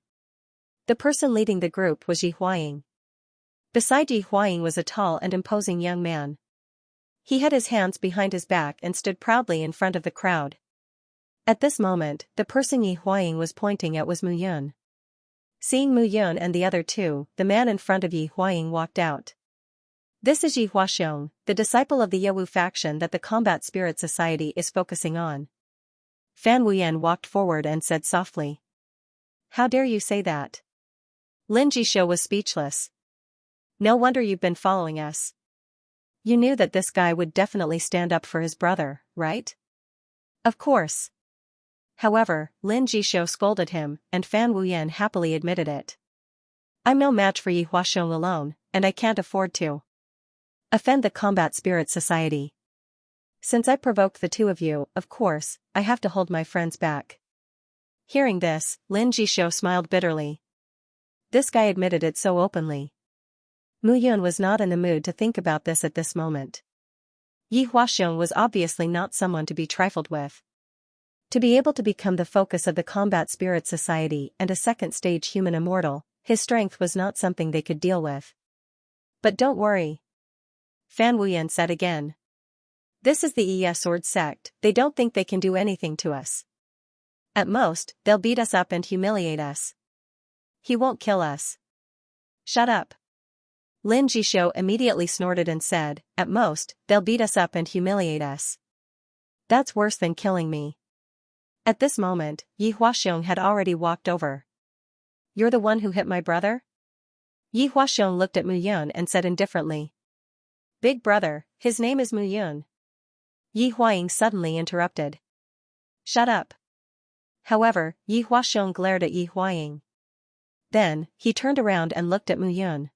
The person leading the group was Yi Huaying. Beside Yi Huaying was a tall and imposing young man. He had his hands behind his back and stood proudly in front of the crowd. At this moment, the person Yi Huaying was pointing at was Mu Yun. Seeing Mu Yun and the other 2, the man in front of Yi Huaying walked out. This is Yi Huaxiong, the disciple of the Yawu faction that the Combat Spirit Society is focusing on. Fan Wuyan walked forward and said softly. How dare you say that? Lin Jisho was speechless. No wonder you've been following us. You knew that this guy would definitely stand up for his brother, right? Of course. However, Lin Jisho scolded him, and Fan Wuyan happily admitted it. I'm no match for Yi Huaxiong alone, and I can't afford to offend the Combat Spirit Society. Since I provoked the 2 of you, of course, I have to hold my friends back. Hearing this, Lin Jisho smiled bitterly. This guy admitted it so openly. Mu Yun was not in the mood to think about this at this moment. Yi Huaxiong was obviously not someone to be trifled with. To be able to become the focus of the Combat Spirit Society and a second-stage human immortal, his strength was not something they could deal with. But don't worry. Fan Wuyan said again. This is the ES Sword sect, they don't think they can do anything to us. At most, they'll beat us up and humiliate us. He won't kill us. Shut up. Lin Jisho immediately snorted and said, at most, they'll beat us up and humiliate us. That's worse than killing me. At this moment, Yi Huaxiong had already walked over. You're the one who hit my brother? Yi Huaxiong looked at Mu Yun and said indifferently. Big brother, his name is Mu Yun. Yi Huaying suddenly interrupted. Shut up. However, Yi Huaxiong glared at Yi Huaying. Then, he turned around and looked at Mu Yun.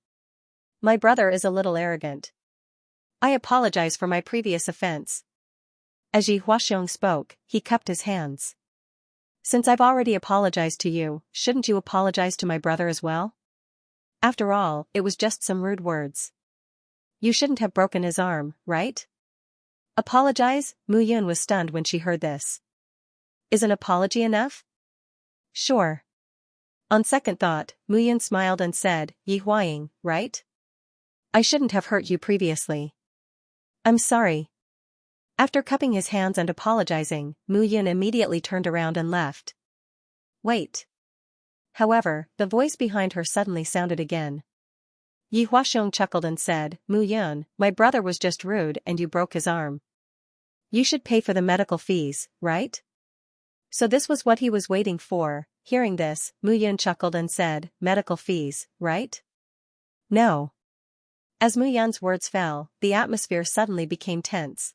My brother is a little arrogant. I apologize for my previous offense. As Yi Huaxiong spoke, he cupped his hands. Since I've already apologized to you, shouldn't you apologize to my brother as well? After all, it was just some rude words. You shouldn't have broken his arm, right? Apologize? Mu Yun was stunned when she heard this. Is an apology enough? Sure. On second thought, Mu Yun smiled and said, Yi Huaying, right? I shouldn't have hurt you previously. I'm sorry. After cupping his hands and apologizing, Mu Yun immediately turned around and left. Wait. However, the voice behind her suddenly sounded again. Yi Huaxiong chuckled and said, Mu Yun, my brother was just rude and you broke his arm. You should pay for the medical fees, right? So this was what he was waiting for. Hearing this, Mu Yun chuckled and said, medical fees, right? No. As Mu Yun's words fell, the atmosphere suddenly became tense.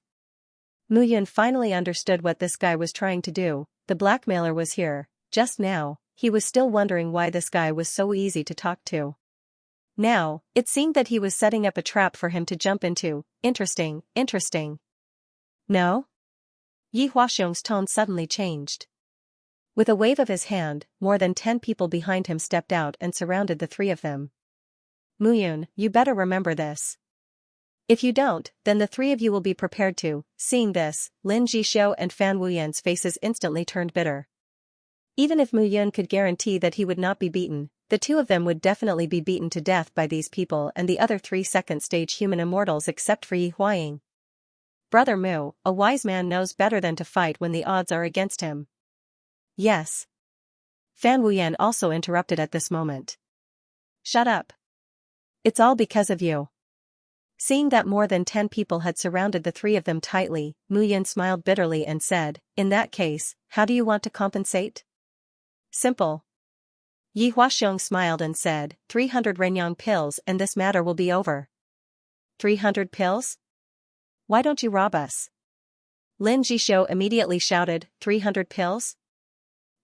Mu Yun finally understood what this guy was trying to do. The blackmailer was here. Just now, he was still wondering why this guy was so easy to talk to. Now, it seemed that he was setting up a trap for him to jump into. Interesting. No? Yi Huaxiong's tone suddenly changed. With a wave of his hand, more than 10 people behind him stepped out and surrounded the three of them. Mu Yun, you better remember this. If you don't, then the three of you will be prepared to. Seeing this, Lin Jishou and Fan Wuyan's faces instantly turned bitter. Even if Mu Yun could guarantee that he would not be beaten, the two of them would definitely be beaten to death by these people and the other 3 second-stage human immortals except for Yi Huaying. Brother Mu, a wise man knows better than to fight when the odds are against him. Yes. Fan Wuyan also interrupted at this moment. Shut up. It's all because of you. Seeing that more than 10 people had surrounded the three of them tightly, Mu Yun smiled bitterly and said, in that case, how do you want to compensate? Simple. Yi Huaxiong smiled and said, 300 Renyang pills and this matter will be over. 300 pills? Why don't you rob us? Lin Jishou immediately shouted, 300 pills?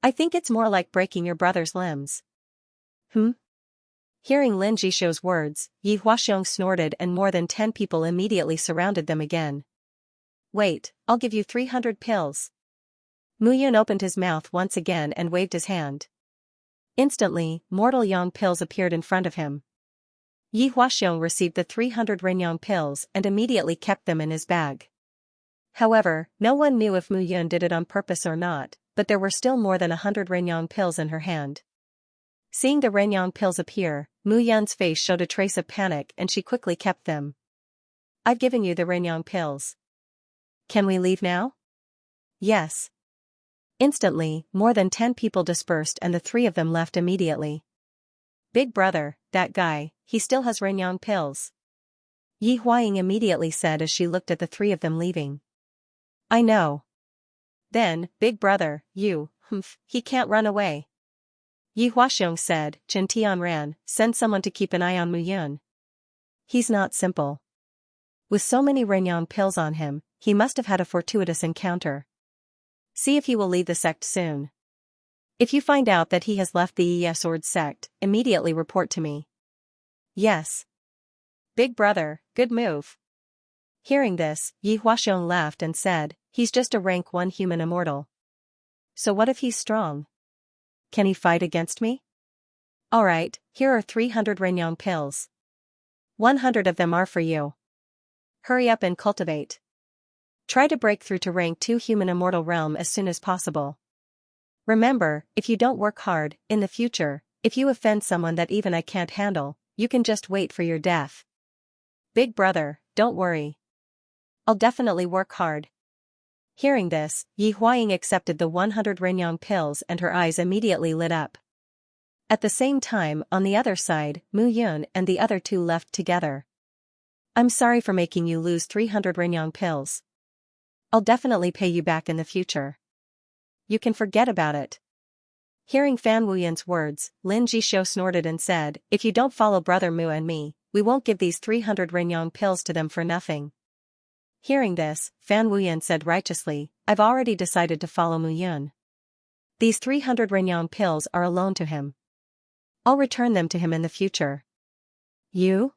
I think it's more like breaking your brother's limbs. Hearing Lin Jishou's words, Yi Huaxiong snorted and more than 10 people immediately surrounded them again. Wait, I'll give you 300 pills. Mu Yun opened his mouth once again and waved his hand. Instantly, mortal yang pills appeared in front of him. Yi Huaxiong received the 300 Renyang pills and immediately kept them in his bag. However, no one knew if Mu Yun did it on purpose or not, but there were still more than 100 Renyang pills in her hand. Seeing the Renyang pills appear, Mu Yun's face showed a trace of panic and she quickly kept them. I've given you the Renyang pills. Can we leave now? Yes. Instantly, more than 10 people dispersed and the three of them left immediately. Big brother, that guy, he still has Renyang pills. Yi Huaying immediately said as she looked at the three of them leaving. I know. Then, big brother, he can't run away. Yi Huaxiong said, Chen Tianran, send someone to keep an eye on Mu Yun. He's not simple. With so many Renyang pills on him, he must have had a fortuitous encounter. See if he will leave the sect soon. If you find out that he has left the Yi Sword sect, immediately report to me. Yes. Big brother, good move. Hearing this, Yi Huaxiong laughed and said, he's just a rank 1 human immortal. So what if he's strong? Can he fight against me? Alright, here are 300 Renyang pills. 100 of them are for you. Hurry up and cultivate. Try to break through to rank 2 human immortal realm as soon as possible. Remember, if you don't work hard, in the future, if you offend someone that even I can't handle, you can just wait for your death. Big brother, don't worry. I'll definitely work hard. Hearing this, Yi Huaying accepted the 100 Renyang pills and her eyes immediately lit up. At the same time, on the other side, Mu Yun and the other two left together. I'm sorry for making you lose 300 Renyang pills. I'll definitely pay you back in the future. You can forget about it. Hearing Fan Wuyan's words, Lin Jishou snorted and said, if you don't follow Brother Mu and me, we won't give these 300 Renyang pills to them for nothing. Hearing this, Fan Wuyan said righteously, I've already decided to follow Mu Yun. These 300 Renyang pills are a loan to him. I'll return them to him in the future. You?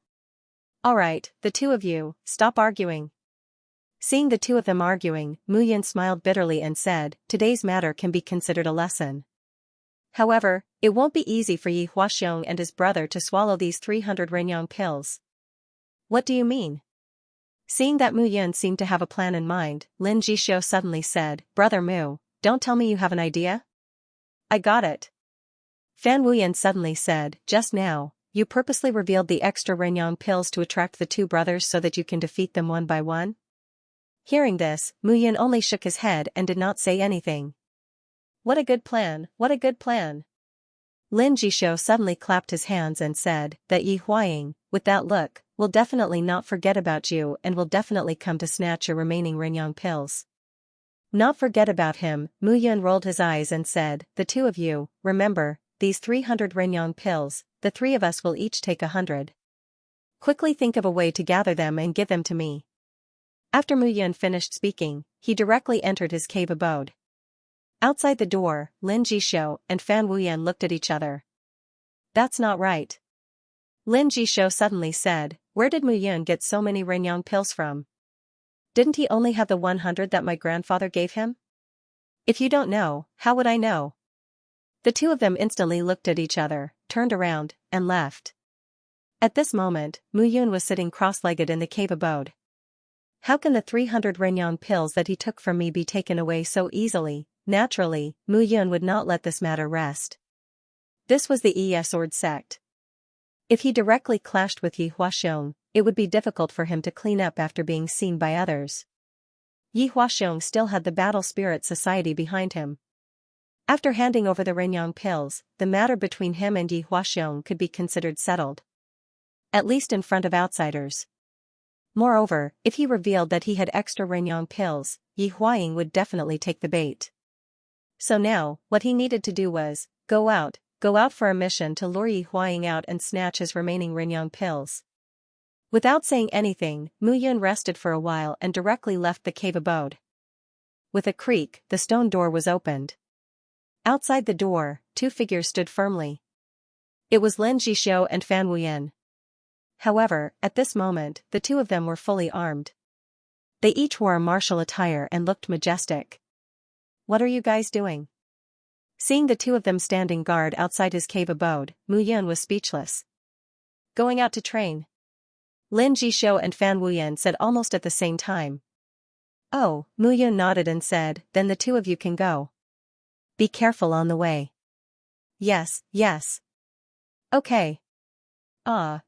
Alright, the two of you, stop arguing. Seeing the two of them arguing, Mu Yun smiled bitterly and said, today's matter can be considered a lesson. However, it won't be easy for Yi Huaxiong and his brother to swallow these 300 Renyang pills. What do you mean? Seeing that Mu Yun seemed to have a plan in mind, Lin Jishou suddenly said, Brother Mu, don't tell me you have an idea? I got it. Fan Wuyan suddenly said, just now, you purposely revealed the extra Renyang pills to attract the two brothers so that you can defeat them one by one? Hearing this, Mu Yun only shook his head and did not say anything. What a good plan, what a good plan. Lin Jishou suddenly clapped his hands and said, that Yi Huaying, with that look, will definitely not forget about you and will definitely come to snatch your remaining Renyang pills. Not forget about him, Mu Yun rolled his eyes and said, the two of you, remember, these 300 Renyang pills, the three of us will each take 100. Quickly think of a way to gather them and give them to me. After Mu Yun finished speaking, he directly entered his cave abode. Outside the door, Lin Jishou and Fan Wuyan looked at each other. That's not right. Lin Jishou suddenly said, where did Mu Yun get so many Renyang pills from? Didn't he only have the 100 that my grandfather gave him? If you don't know, how would I know? The two of them instantly looked at each other, turned around, and left. At this moment, Mu Yun was sitting cross-legged in the cave abode. How can the 300 Renyang pills that he took from me be taken away so easily? Naturally, Mu Yun would not let this matter rest. This was the Yi Sword sect. If he directly clashed with Yi Huaxiong, it would be difficult for him to clean up after being seen by others. Yi Huaxiong still had the Battle Spirit Society behind him. After handing over the Renyang pills, the matter between him and Yi Huaxiong could be considered settled. At least in front of outsiders. Moreover, if he revealed that he had extra Renyang pills, Yi Huaying would definitely take the bait. So now, what he needed to do was, go out for a mission to lure Yi Huaying out and snatch his remaining Renyang pills. Without saying anything, Mu Yun rested for a while and directly left the cave abode. With a creak, the stone door was opened. Outside the door, two figures stood firmly. It was Lin Jishou and Fan Wuyan. However, at this moment, the two of them were fully armed. They each wore a martial attire and looked majestic. What are you guys doing? Seeing the two of them standing guard outside his cave abode, Mu Yun was speechless. Going out to train. Lin Jishou and Fan Wuyan said almost at the same time. Oh, Mu Yun nodded and said, then the two of you can go. Be careful on the way. Yes, yes. Okay.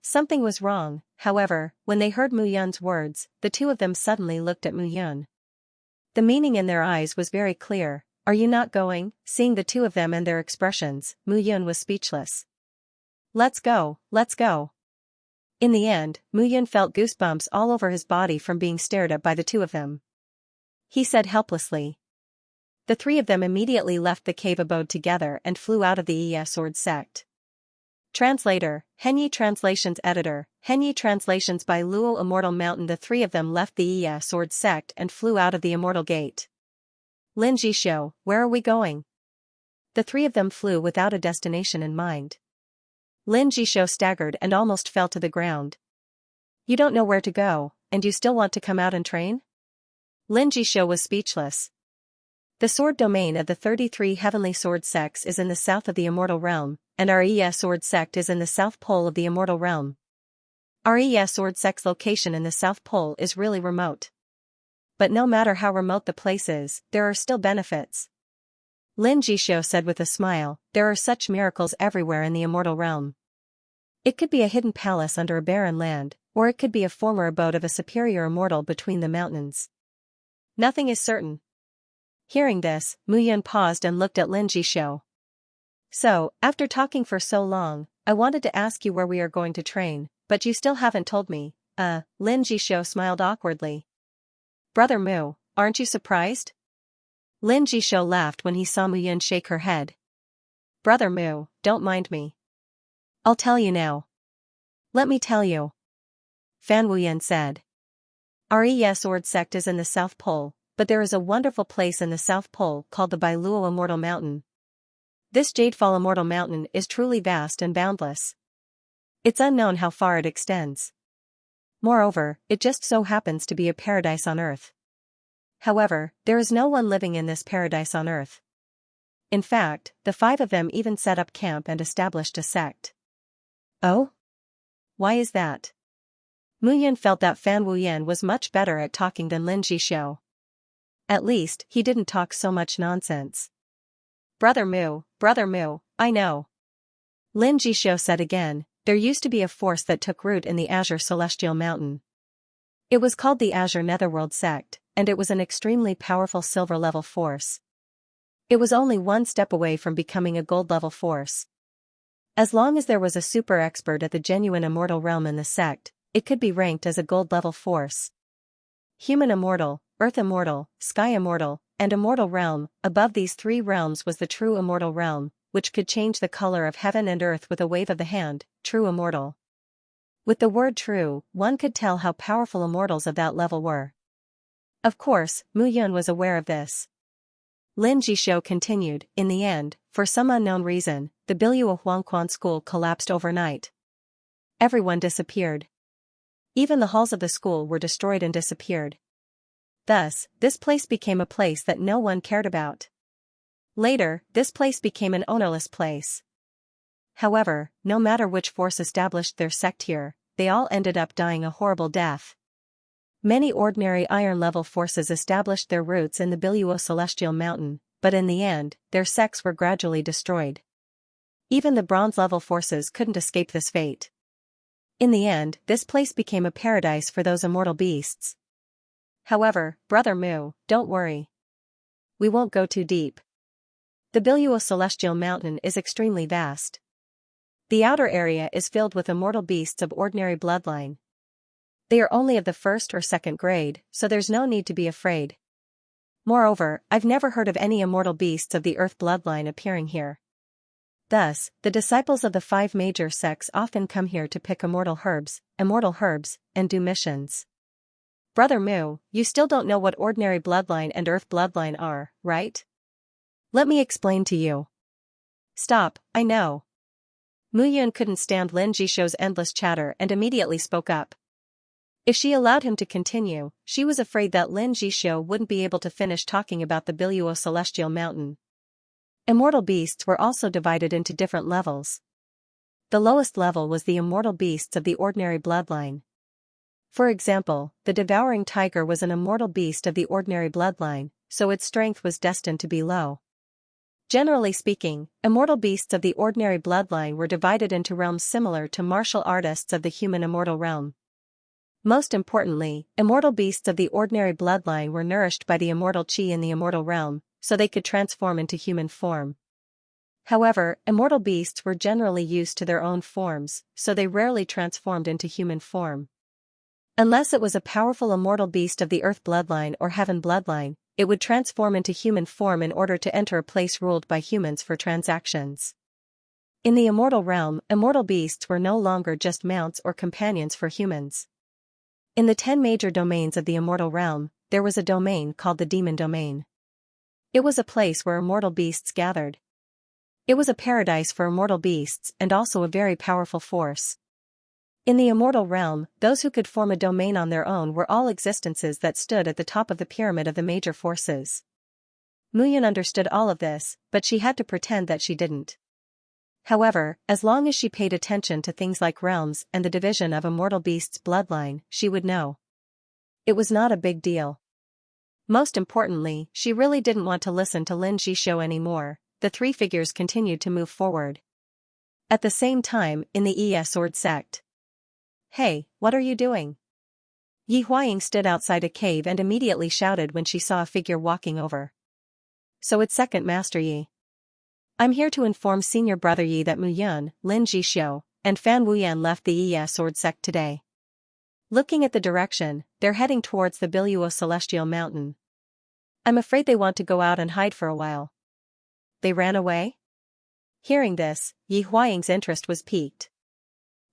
Something was wrong, however, when they heard Mu Yun's words, the two of them suddenly looked at Mu Yun. The meaning in their eyes was very clear. Are you not going? Seeing the two of them and their expressions, Mu Yun was speechless. Let's go, let's go. In the end, Mu Yun felt goosebumps all over his body from being stared at by the two of them. He said helplessly. The three of them immediately left the cave abode together and flew out of the Yi Sword sect. Translator, Henyi Translations Editor, Henyi Translations by Luo Immortal Mountain. The three of them left the Yi Sword sect and flew out of the Immortal Gate. Lin Jishou, where are we going? The three of them flew without a destination in mind. Lin Jishou staggered and almost fell to the ground. You don't know where to go, and you still want to come out and train? Lin Jishou was speechless. The sword domain of the 33 heavenly sword sects is in the south of the Immortal Realm, and our Yi Sword sect is in the south pole of the Immortal Realm. Our Yi Sword sect's location in the south pole is really remote. But no matter how remote the place is, there are still benefits. Lin Jishou said with a smile, there are such miracles everywhere in the Immortal Realm. It could be a hidden palace under a barren land, or it could be a former abode of a superior immortal between the mountains. Nothing is certain. Hearing this, Mu Yun paused and looked at Lin Jishou. So, after talking for so long, I wanted to ask you where we are going to train, but you still haven't told me. Lin Jishou smiled awkwardly. Brother Mu, aren't you surprised? Lin Jishou laughed when he saw Mu Yun shake her head. Brother Mu, don't mind me. I'll tell you now. Let me tell you. Fan Wuyan said. Res Ord sect is in the South Pole, but there is a wonderful place in the South Pole called the Bailuo Immortal Mountain. This Jadefall Immortal Mountain is truly vast and boundless. It's unknown how far it extends. Moreover, it just so happens to be a paradise on earth. However, there is no one living in this paradise on earth. In fact, the 5 of them even set up camp and established a sect. Oh? Why is that? Mu Yun felt that Fan Wuyan was much better at talking than Lin Jishou. At least, he didn't talk so much nonsense. Brother Mu, I know. Lin Jishou said again, there used to be a force that took root in the Azure Celestial Mountain. It was called the Azure Netherworld Sect, and it was an extremely powerful silver-level force. It was only one step away from becoming a gold-level force. As long as there was a super expert at the genuine immortal realm in the sect, it could be ranked as a gold-level force. Human immortal, earth immortal, sky immortal, and immortal realm, above these 3 realms was the true immortal realm, which could change the color of heaven and earth with a wave of the hand, true immortal. With the word true, one could tell how powerful immortals of that level were. Of course, Mu Yun was aware of this. Lin Jishou continued, in the end, for some unknown reason, the Biluo Huangquan school collapsed overnight. Everyone disappeared. Even the halls of the school were destroyed and disappeared. Thus, this place became a place that no one cared about. Later, this place became an ownerless place. However, no matter which force established their sect here, they all ended up dying a horrible death. Many ordinary iron-level forces established their roots in the Biluo Celestial Mountain, but in the end, their sects were gradually destroyed. Even the bronze-level forces couldn't escape this fate. In the end, this place became a paradise for those immortal beasts. However, Brother Mu, don't worry. We won't go too deep. The Biluo Celestial Mountain is extremely vast. The outer area is filled with immortal beasts of ordinary bloodline. They are only of the 1st or 2nd grade, so there's no need to be afraid. Moreover, I've never heard of any immortal beasts of the earth bloodline appearing here. Thus, the disciples of the 5 major sects often come here to pick immortal herbs, and do missions. Brother Mu, you still don't know what ordinary bloodline and earth bloodline are, right? Let me explain to you. Stop, I know. Mu Yun couldn't stand Lin Jishou's endless chatter and immediately spoke up. If she allowed him to continue, she was afraid that Lin Jishou wouldn't be able to finish talking about the Biluo Celestial Mountain. Immortal beasts were also divided into different levels. The lowest level was the immortal beasts of the ordinary bloodline. For example, the devouring tiger was an immortal beast of the ordinary bloodline, so its strength was destined to be low. Generally speaking, immortal beasts of the ordinary bloodline were divided into realms similar to martial artists of the human immortal realm. Most importantly, immortal beasts of the ordinary bloodline were nourished by the immortal chi in the immortal realm, so they could transform into human form. However, immortal beasts were generally used to their own forms, so they rarely transformed into human form. Unless it was a powerful immortal beast of the earth bloodline or heaven bloodline, it would transform into human form in order to enter a place ruled by humans for transactions. In the immortal realm, immortal beasts were no longer just mounts or companions for humans. In the 10 major domains of the immortal realm, there was a domain called the demon domain. It was a place where immortal beasts gathered. It was a paradise for immortal beasts and also a very powerful force. In the immortal realm, those who could form a domain on their own were all existences that stood at the top of the pyramid of the major forces. Mu Yun understood all of this, but she had to pretend that she didn't. However, as long as she paid attention to things like realms and the division of immortal beasts' bloodline, she would know. It was not a big deal. Most importantly, she really didn't want to listen to Lin Jishou anymore. The 3 figures continued to move forward. At the same time, in the Sword sect. Hey, what are you doing? Yi Huaying stood outside a cave and immediately shouted when she saw a figure walking over. So it's Second Master Yi. I'm here to inform Senior Brother Yi that Mu Yun, Lin Jishou, and Fan Wuyan left the Sword sect today. Looking at the direction, they're heading towards the Biluo Celestial Mountain. I'm afraid they want to go out and hide for a while. They ran away? Hearing this, Yi Huaying's interest was piqued.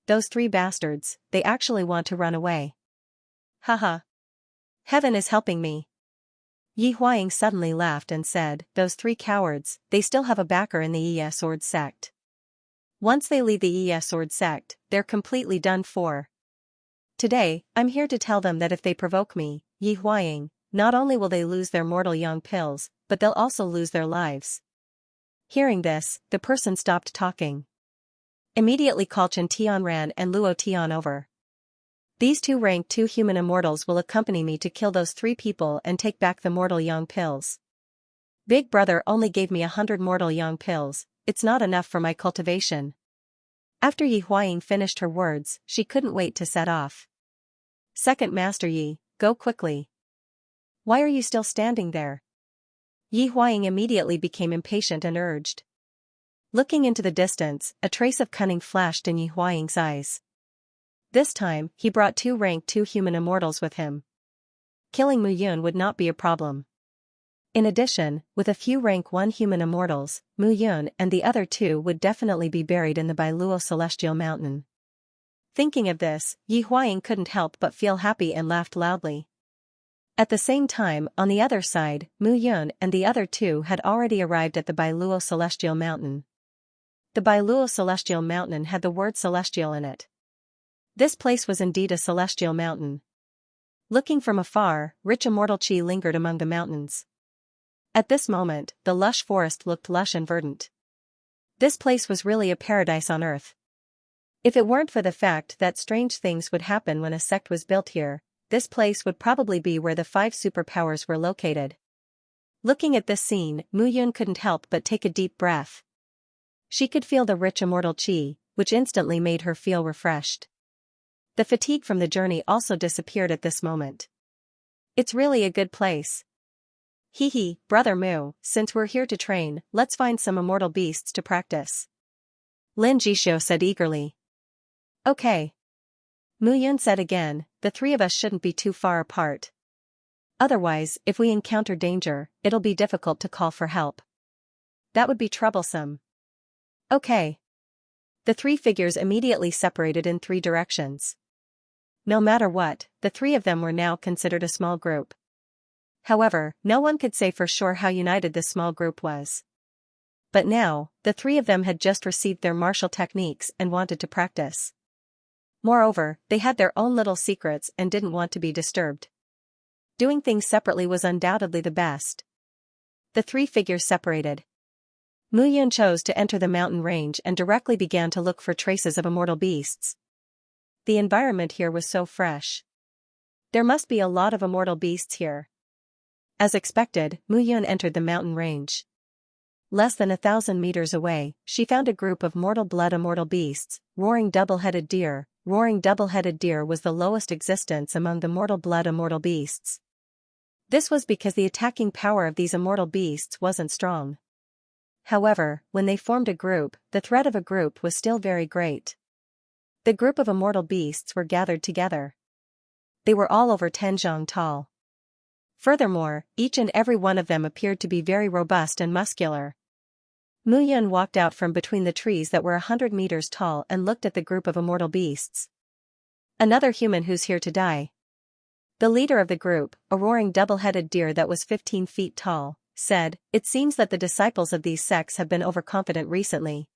Those three bastards, they actually want to run away. Haha. Heaven is helping me. Yi Huaying suddenly laughed and said, those three cowards, they still have a backer in the Sword sect. Once they leave the Sword sect, they're completely done for. Today, I'm here to tell them that if they provoke me, Yi Huaying, not only will they lose their mortal young pills, but they'll also lose their lives. Hearing this, the person stopped talking. Immediately Cultivation Tian ran and Luo Tian over. These two rank 2 human immortals will accompany me to kill those 3 people and take back the mortal young pills. Big brother only gave me 100 mortal young pills, it's not enough for my cultivation. After Yi Huaying finished her words, she couldn't wait to set off. Second Master Yi, go quickly. Why are you still standing there? Yi Huaying immediately became impatient and urged. Looking into the distance, a trace of cunning flashed in Yi Huaying's eyes. This time, he brought 2 rank 2 human immortals with him. Killing Mu Yun would not be a problem. In addition, with a few rank 1 human immortals, Mu Yun and the other 2 would definitely be buried in the Bailuo Celestial Mountain. Thinking of this, Yi Huaying couldn't help but feel happy and laughed loudly. At the same time, on the other side, Mu Yun and the other 2 had already arrived at the Bailuo Celestial Mountain. The Bailuo Celestial Mountain had the word celestial in it. This place was indeed a celestial mountain. Looking from afar, rich immortal qi lingered among the mountains. At this moment, the lush forest looked lush and verdant. This place was really a paradise on earth. If it weren't for the fact that strange things would happen when a sect was built here, this place would probably be where the 5 superpowers were located. Looking at this scene, Mu Yun couldn't help but take a deep breath. She could feel the rich immortal qi, which instantly made her feel refreshed. The fatigue from the journey also disappeared at this moment. It's really a good place. Hee, brother Mu, since we're here to train, let's find some immortal beasts to practice. Lin Jishou said eagerly. Okay. Mu Yun said again, the 3 of us shouldn't be too far apart. Otherwise, if we encounter danger, it'll be difficult to call for help. That would be troublesome. Okay. The 3 figures immediately separated in 3 directions. No matter what, the 3 of them were now considered a small group. However, no one could say for sure how united this small group was. But now, the 3 of them had just received their martial techniques and wanted to practice. Moreover, they had their own little secrets and didn't want to be disturbed. Doing things separately was undoubtedly the best. The 3 figures separated. Mu Yun chose to enter the mountain range and directly began to look for traces of immortal beasts. The environment here was so fresh. There must be a lot of immortal beasts here. As expected, Mu Yun entered the mountain range. Less than 1,000 meters away, she found a group of mortal blood immortal beasts, roaring double-headed deer. Roaring double-headed deer was the lowest existence among the mortal blood immortal beasts. This was because the attacking power of these immortal beasts wasn't strong. However, when they formed a group, the threat of a group was still very great. The group of immortal beasts were gathered together. They were all over 10 zhang tall. Furthermore, each and every one of them appeared to be very robust and muscular. Mu Yun walked out from between the trees that were 100 meters tall and looked at the group of immortal beasts. Another human who's here to die. The leader of the group, a roaring double-headed deer that was 15 feet tall, said, it seems that the disciples of these sects have been overconfident recently.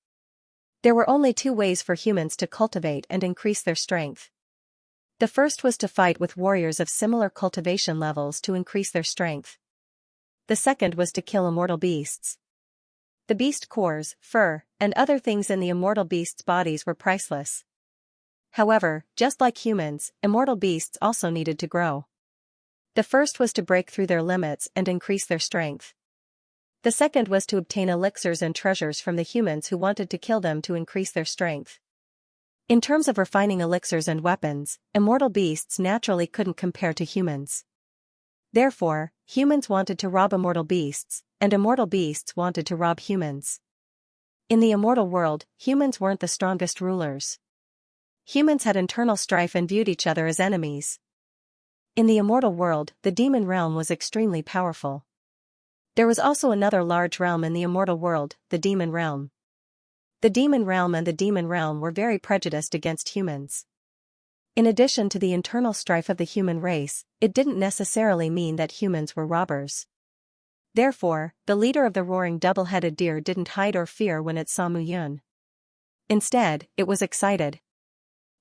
There were only 2 ways for humans to cultivate and increase their strength. The first was to fight with warriors of similar cultivation levels to increase their strength. The second was to kill immortal beasts. The beast cores, fur, and other things in the immortal beasts' bodies were priceless. However, just like humans, immortal beasts also needed to grow. The first was to break through their limits and increase their strength. The second was to obtain elixirs and treasures from the humans who wanted to kill them to increase their strength. In terms of refining elixirs and weapons, immortal beasts naturally couldn't compare to humans. Therefore, humans wanted to rob immortal beasts, and immortal beasts wanted to rob humans. In the immortal world, humans weren't the strongest rulers. Humans had internal strife and viewed each other as enemies. In the immortal world, the demon realm was extremely powerful. There was also another large realm in the immortal world, the demon realm. The demon realm and the demon realm were very prejudiced against humans. In addition to the internal strife of the human race, it didn't necessarily mean that humans were robbers. Therefore, the leader of the roaring double-headed deer didn't hide or fear when it saw Mu Yun. Instead, it was excited.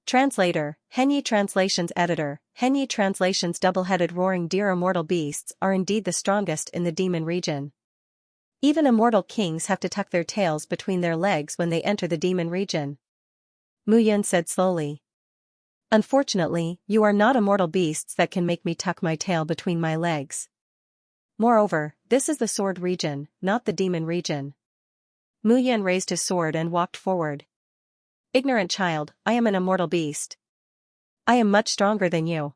Translator, Henyi Translations Editor, Henyi Translations double-headed roaring deer immortal beasts are indeed the strongest in the demon region. Even immortal kings have to tuck their tails between their legs when they enter the demon region. Mu Yun said slowly. Unfortunately, you are not immortal beasts that can make me tuck my tail between my legs. Moreover, this is the sword region, not the demon region. Mu Yun raised his sword and walked forward. Ignorant child, I am an immortal beast. I am much stronger than you.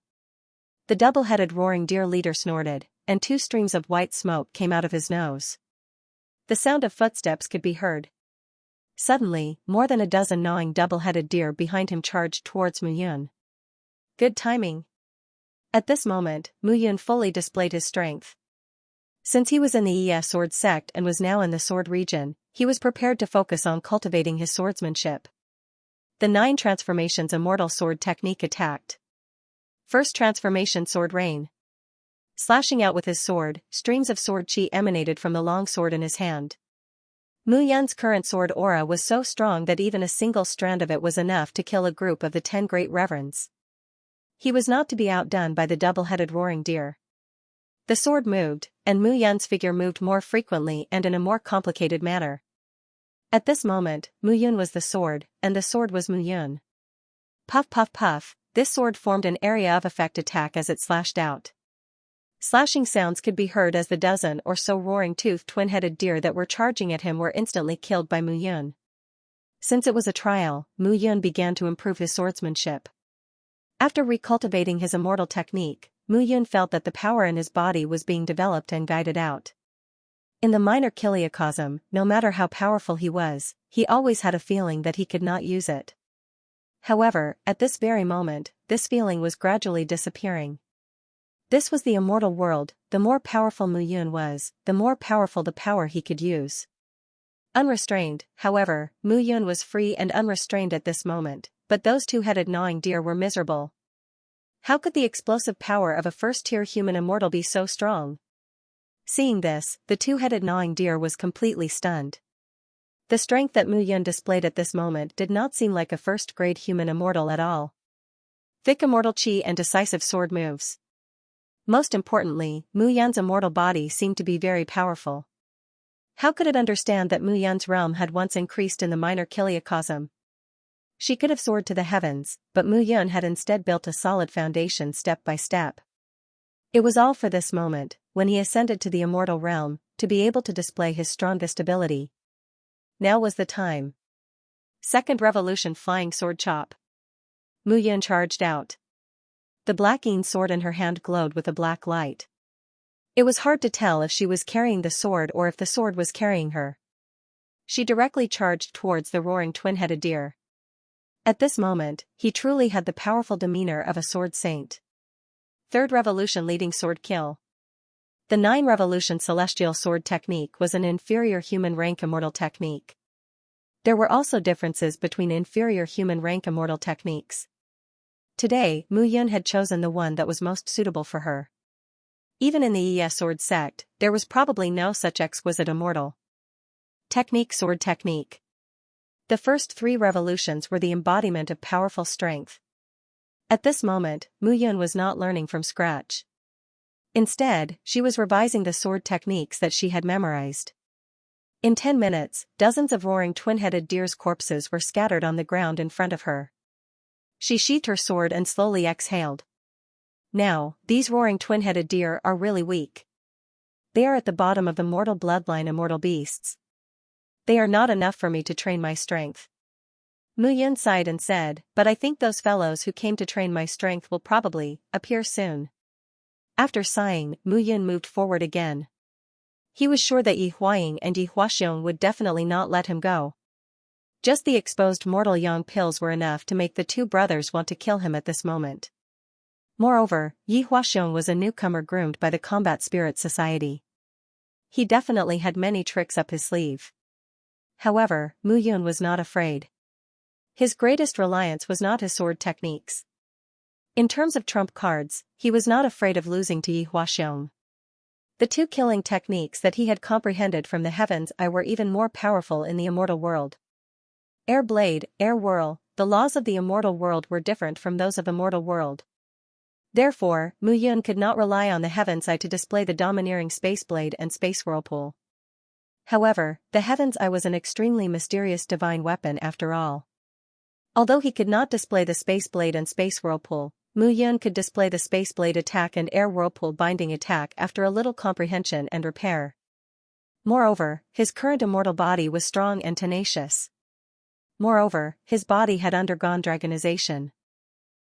The double-headed roaring deer leader snorted, and 2 streams of white smoke came out of his nose. The sound of footsteps could be heard. Suddenly, more than a dozen gnawing double-headed deer behind him charged towards Mu Yun. Good timing. At this moment, Mu Yun fully displayed his strength. Since he was in the sword sect and was now in the sword region, he was prepared to focus on cultivating his swordsmanship. The 9 transformations immortal sword technique attacked. First transformation sword rain. Slashing out with his sword, streams of sword chi emanated from the long sword in his hand. Mu Yun's current sword aura was so strong that even a single strand of it was enough to kill a group of the 10 great reverends. He was not to be outdone by the double-headed roaring deer. The sword moved, and Mu Yun's figure moved more frequently and in a more complicated manner. At this moment, Mu Yun was the sword, and the sword was Mu Yun. Puff puff puff, this sword formed an area of effect attack as it slashed out. Slashing sounds could be heard as the dozen or so roaring-toothed twin-headed deer that were charging at him were instantly killed by Mu Yun. Since it was a trial, Mu Yun began to improve his swordsmanship. After recultivating his immortal technique, Mu Yun felt that the power in his body was being developed and guided out. In the minor kiliocosm, no matter how powerful he was, he always had a feeling that he could not use it. However, at this very moment, this feeling was gradually disappearing. This was the immortal world. The more powerful Mu Yun was, the more powerful the power he could use. Unrestrained, however, Mu Yun was free and unrestrained at this moment, but those 2-headed gnawing deer were miserable. How could the explosive power of a first-tier human immortal be so strong? Seeing this, the 2-headed gnawing deer was completely stunned. The strength that Mu Yun displayed at this moment did not seem like a first-grade human immortal at all. Thick immortal chi and decisive sword moves. Most importantly, Mu Yun's immortal body seemed to be very powerful. How could it understand that Mu Yun's realm had once increased in the minor kiliocosm? She could have soared to the heavens, but Mu Yun had instead built a solid foundation step by step. It was all for this moment, when he ascended to the immortal realm, to be able to display his strongest ability. Now was the time. Second revolution flying sword chop. Mu Yun charged out. The black-yin sword in her hand glowed with a black light. It was hard to tell if she was carrying the sword or if the sword was carrying her. She directly charged towards the roaring twin-headed deer. At this moment, he truly had the powerful demeanor of a sword saint. Third revolution leading sword kill. The 9 revolution celestial sword technique was an inferior human rank immortal technique. There were also differences between inferior human rank immortal techniques. Today, Mu Yun had chosen the one that was most suitable for her. Even in the sword sect, there was probably no such exquisite immortal technique sword technique. The first 3 revolutions were the embodiment of powerful strength. At this moment, Mu Yun was not learning from scratch. Instead, she was revising the sword techniques that she had memorized. In 10 minutes, dozens of roaring twin-headed deer's corpses were scattered on the ground in front of her. She sheathed her sword and slowly exhaled. Now, these roaring twin-headed deer are really weak. They are at the bottom of the mortal bloodline immortal beasts. They are not enough for me to train my strength. Mu Yun sighed and said, but I think those fellows who came to train my strength will probably appear soon. After sighing, Mu Yun moved forward again. He was sure that Yi Huaying and Yi Huaxiong would definitely not let him go. Just the exposed mortal yang pills were enough to make the 2 brothers want to kill him at this moment. Moreover, Yi Huaxiong was a newcomer groomed by the Combat Spirit Society. he definitely had many tricks up his sleeve. However, Mu Yun was not afraid. His greatest reliance was not his sword techniques. In terms of trump cards, he was not afraid of losing to Yi Huaxiong. The two killing techniques that he had comprehended from the heavens were even more powerful in the immortal world. Air Blade, Air Whirl, the laws of the immortal world were different from those of immortal world. Therefore, Mu Yun could not rely on the heavens to display the domineering Space Blade and Space Whirlpool. However, the heavens was an extremely mysterious divine weapon after all. Although he could not display the Space Blade and Space Whirlpool, Mu Yun could display the Space Blade attack and Air Whirlpool binding attack after a little comprehension and repair. Moreover, his current immortal body was strong and tenacious. Moreover, his body had undergone dragonization.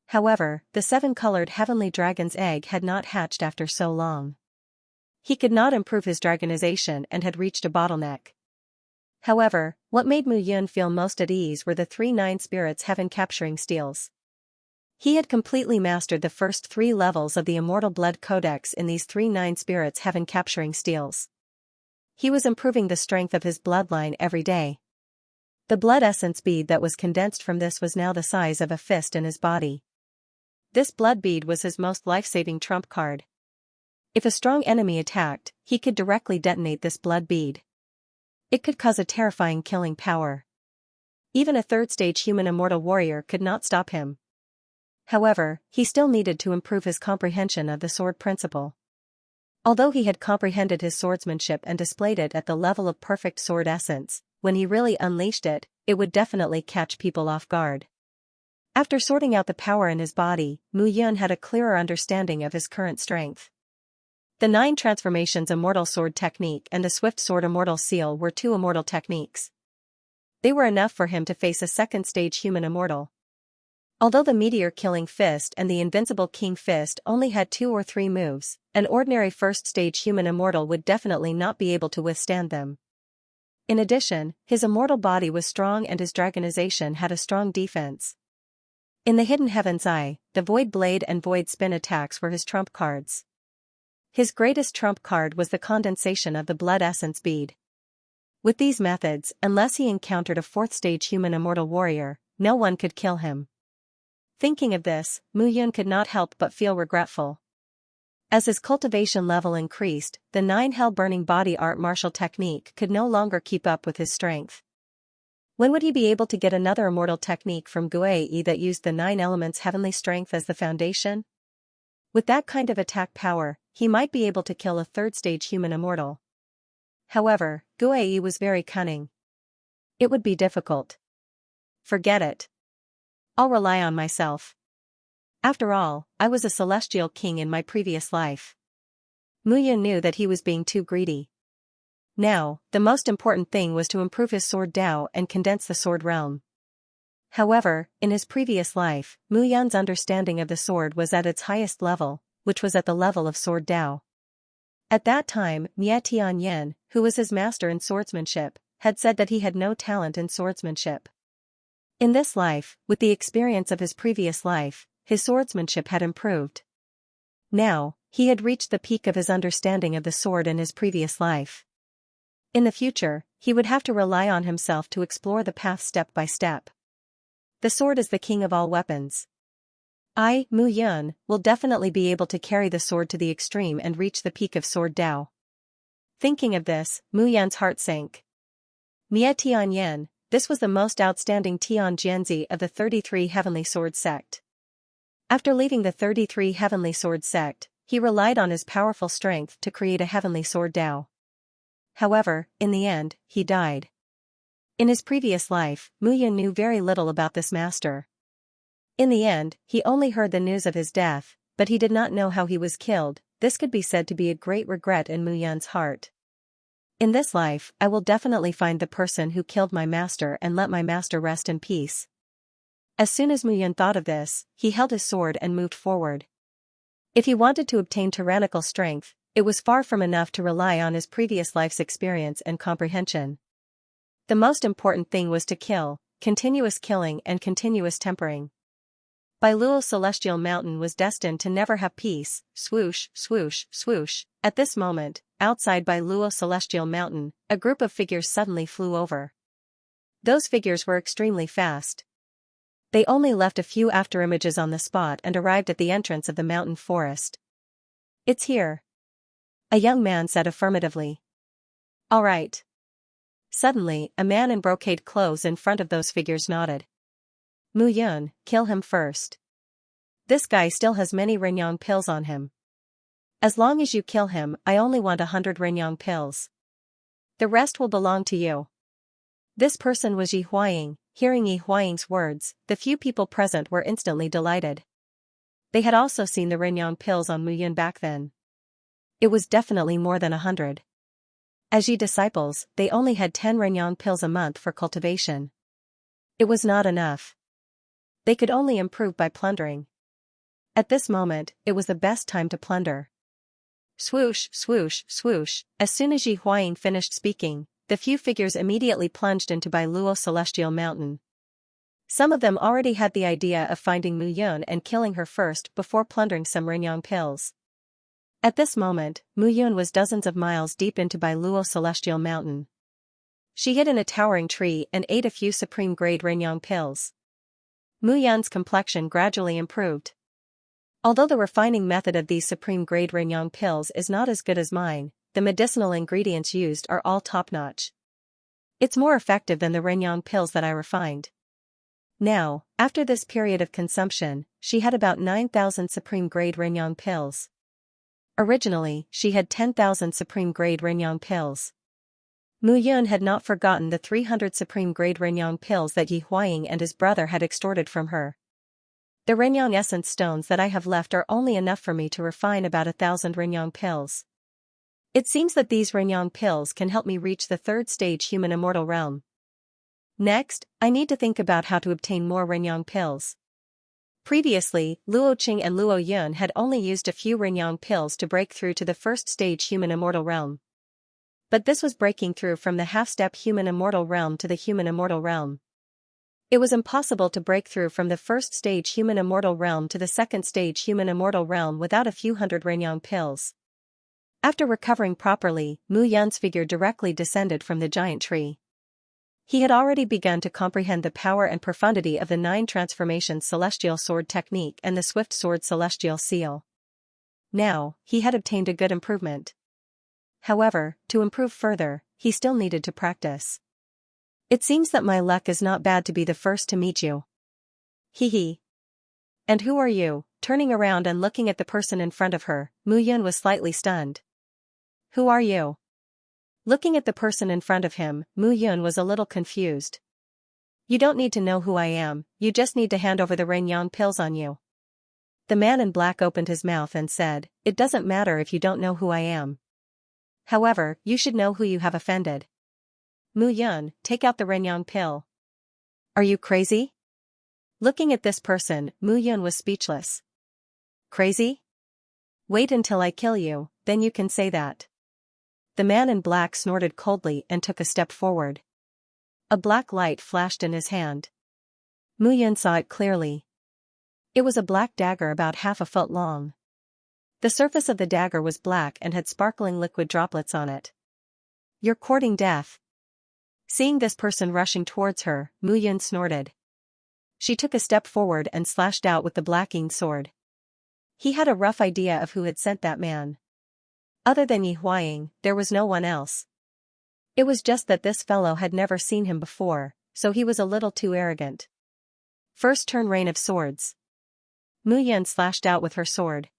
However, the seven-colored heavenly dragon's egg had not hatched after so long. He could not improve his dragonization and had reached a bottleneck. However, what made Mu Yun feel most at ease were the 3 9 spirits heaven-capturing steels. He had completely mastered the first 3 levels of the Immortal Blood Codex in these 3 9 spirits heaven-capturing steels. He was improving the strength of his bloodline every day. The blood essence bead that was condensed from this was now the size of a fist in his body. This blood bead was his most life-saving trump card. If a strong enemy attacked, he could directly detonate this blood bead. It could cause a terrifying killing power. Even a third-stage human immortal warrior could not stop him. However, he still needed to improve his comprehension of the sword principle. Although he had comprehended his swordsmanship and displayed it at the level of perfect sword essence, when he really unleashed it, it would definitely catch people off guard. After sorting out the power in his body, Mu Yun had a clearer understanding of his current strength. The 9 transformations immortal sword technique and the swift sword immortal seal were 2 immortal techniques. They were enough for him to face a second-stage human immortal. Although the meteor-killing fist and the invincible king fist only had 2 or 3 moves, an ordinary first-stage human immortal would definitely not be able to withstand them. In addition, his immortal body was strong and his dragonization had a strong defense. In the Hidden Heaven's Eye, the Void Blade and Void Spin attacks were his trump cards. His greatest trump card was the condensation of the blood essence bead. With these methods, unless he encountered a 4th-stage human immortal warrior, no one could kill him. Thinking of this, Mu Yun could not help but feel regretful. As his cultivation level increased, the 9 hell-burning body art martial technique could no longer keep up with his strength. When would he be able to get another immortal technique from Guai that used the 9 elements heavenly strength as the foundation? With that kind of attack power, he might be able to kill a 3rd-stage human immortal. However, Guai was very cunning. It would be difficult. Forget it. I'll rely on myself. After all, I was a celestial king in my previous life. Mu Yun knew that he was being too greedy. Now, the most important thing was to improve his sword Dao and condense the sword realm. However, in his previous life, Mu Yun's understanding of the sword was at its highest level, which was at the level of sword Dao. At that time, Nie Tianyan, who was his master in swordsmanship, had said that he had no talent in swordsmanship. In this life, with the experience of his previous life, his swordsmanship had improved. Now, he had reached the peak of his understanding of the sword in his previous life. In the future, he would have to rely on himself to explore the path step by step. The sword is the king of all weapons. I, Mu Yun, will definitely be able to carry the sword to the extreme and reach the peak of sword Dao. Thinking of this, Mu Yun's heart sank. Nie Tianyan, this was the most outstanding Tian Jianzi of the 33 Heavenly Sword sect. After leaving the 33 Heavenly Sword sect, he relied on his powerful strength to create a Heavenly Sword Dao. However, in the end, he died. In his previous life, Mu Yun knew very little about this master. In the end, he only heard the news of his death, but he did not know how he was killed. This could be said to be a great regret in Mu Yun's heart. In this life, I will definitely find the person who killed my master and let my master rest in peace. As soon as Mu Yun thought of this, he held his sword and moved forward. If he wanted to obtain tyrannical strength, it was far from enough to rely on his previous life's experience and comprehension. The most important thing was to kill, continuous killing and continuous tempering. Bai Luo Celestial Mountain was destined to never have peace. Swoosh, swoosh, swoosh. At this moment, outside Bai Luo Celestial Mountain, a group of figures suddenly flew over. Those figures were extremely fast. They only left a few afterimages on the spot and arrived at the entrance of the mountain forest. "It's here," a young man said affirmatively. "All right." Suddenly, a man in brocade clothes in front of those figures nodded. "Mu Yun, kill him first. This guy still has many Renyang pills on him. As long as you kill him, I only want 100 Renyang pills. The rest will belong to you." This person was Yi Huaying. Hearing Yi Huaying's words, the few people present were instantly delighted. They had also seen the Renyang pills on Mu Yun back then. It was definitely more than 100. As Yi disciples, they only had 10 Renyang pills a month for cultivation. It was not enough. They could only improve by plundering. At this moment, it was the best time to plunder. Swoosh, swoosh, swoosh. As soon as Yi Huaying finished speaking, the few figures immediately plunged into Bai Luo Celestial Mountain. Some of them already had the idea of finding Mu Yun and killing her first before plundering some Renyang pills. At this moment, Mu Yun was dozens of miles deep into Bai Luo Celestial Mountain. She hid in a towering tree and ate a few supreme-grade Renyang pills. Mu Yun's complexion gradually improved. Although the refining method of these supreme-grade Renyang pills is not as good as mine, the medicinal ingredients used are all top-notch. It's more effective than the Renyang pills that I refined. Now, after this period of consumption, she had about 9,000 supreme-grade Renyang pills. Originally, she had 10,000 supreme-grade Renyang pills. Mu Yun had not forgotten the 300 supreme-grade Renyang pills that Yi Huaying and his brother had extorted from her. The Renyang essence stones that I have left are only enough for me to refine about 1,000 Renyang pills. It seems that these Renyang pills can help me reach the third stage human immortal realm. Next, I need to think about how to obtain more Renyang pills. Previously, Luo Qing and Luo Yun had only used a few Renyang pills to break through to the first stage human immortal realm. But this was breaking through from the half-step human immortal realm to the human immortal realm. It was impossible to break through from the first stage human immortal realm to the second stage human immortal realm without a few hundred Renyang pills. After recovering properly, Mu Yun's figure directly descended from the giant tree. He had already begun to comprehend the power and profundity of the 9 transformations celestial sword technique and the swift sword celestial seal. Now, he had obtained a good improvement. However, to improve further, he still needed to practice. "It seems that my luck is not bad to be the first to meet you. Hee hee. And who are you?" Turning around and looking at the person in front of her, Mu Yun was slightly stunned. "Who are you?" Looking at the person in front of him, Mu Yun was a little confused. "You don't need to know who I am, you just need to hand over the Renyang pills on you." The man in black opened his mouth and said, "It doesn't matter if you don't know who I am. However, you should know who you have offended. Mu Yun, take out the Renyang pill." "Are you crazy?" Looking at this person, Mu Yun was speechless. "Crazy? Wait until I kill you, then you can say that." The man in black snorted coldly and took a step forward. A black light flashed in his hand. Mu Yun saw it clearly. It was a black dagger about half a foot long. The surface of the dagger was black and had sparkling liquid droplets on it. "You're courting death." Seeing this person rushing towards her, Mu Yun snorted. She took a step forward and slashed out with the blacking sword. He had a rough idea of who had sent that man. Other than Yi Huaying, there was no one else. It was just that this fellow had never seen him before, so he was a little too arrogant. First turn Rain of Swords. Mu Yun slashed out with her sword.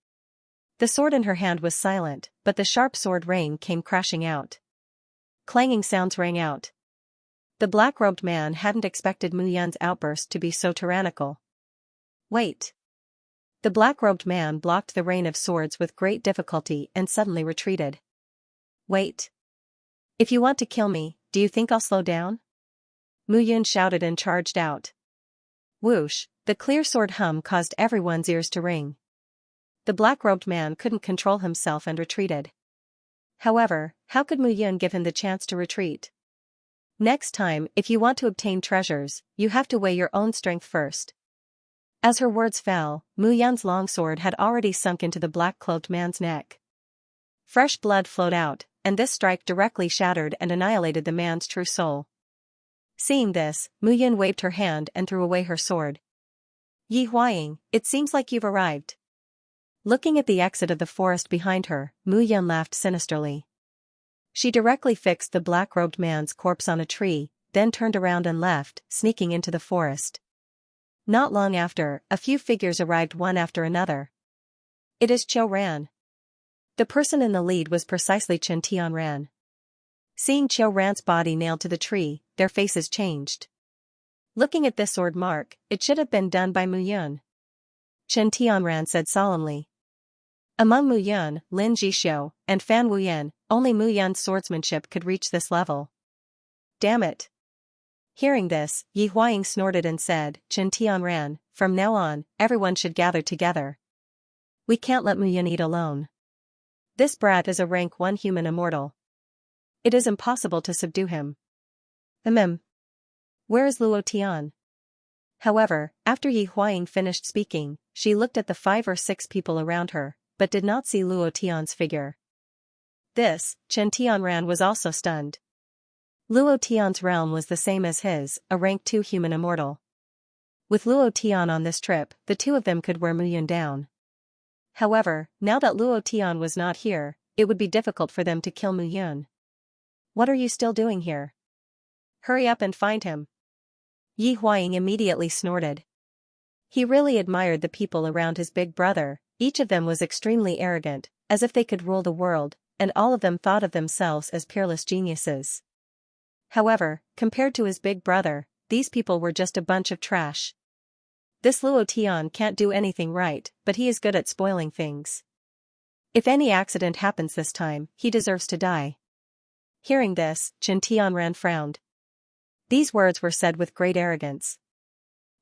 The sword in her hand was silent, but the sharp sword rain came crashing out. Clanging sounds rang out. The black-robed man hadn't expected Mu Yun's outburst to be so tyrannical. "Wait." The black-robed man blocked the rain of swords with great difficulty and suddenly retreated. "Wait. If you want to kill me, do you think I'll slow down?" Mu Yun shouted and charged out. Whoosh, the clear sword hum caused everyone's ears to ring. The black-robed man couldn't control himself and retreated. However, how could Mu Yun give him the chance to retreat? Next time, if you want to obtain treasures, you have to weigh your own strength first. As her words fell, Mu Yun's longsword had already sunk into the black-cloaked man's neck. Fresh blood flowed out, and this strike directly shattered and annihilated the man's true soul. Seeing this, Mu Yun waved her hand and threw away her sword. "Yi Huaying, it seems like you've arrived." Looking at the exit of the forest behind her, Mu Yun laughed sinisterly. She directly fixed the black-robed man's corpse on a tree, then turned around and left, sneaking into the forest. Not long after, a few figures arrived one after another. It is Qiu Ran. The person in the lead was precisely Chen Tianran. Seeing Qiu Ran's body nailed to the tree, their faces changed. Looking at this sword mark, it should have been done by Mu Yun. Chen Tianran said solemnly. Among Mu Yun, Lin Jixio, and Fan Wuyan, only Mu Yun's swordsmanship could reach this level. Damn it. Hearing this, Yi Huaying snorted and said, "Chen Tianran, from now on, everyone should gather together. We can't let Mu Yun eat alone. This brat is a rank 1 human immortal. It is impossible to subdue him." Where is Luo Tian? However, after Yi Huaying finished speaking, she looked at the 5 or 6 people around her, but did not see Luo Tian's figure. This, Chen Tianran was also stunned. Luo Tian's realm was the same as his, a rank 2 human immortal. With Luo Tian on this trip, the two of them could wear Mu Yun down. However, now that Luo Tian was not here, it would be difficult for them to kill Mu Yun. "What are you still doing here? Hurry up and find him." Yi Huaying immediately snorted. He really admired the people around his big brother. Each of them was extremely arrogant, as if they could rule the world, and all of them thought of themselves as peerless geniuses. However, compared to his big brother, these people were just a bunch of trash. This Luo Tian can't do anything right, but he is good at spoiling things. If any accident happens this time, he deserves to die. Hearing this, Chen Tianran frowned. These words were said with great arrogance.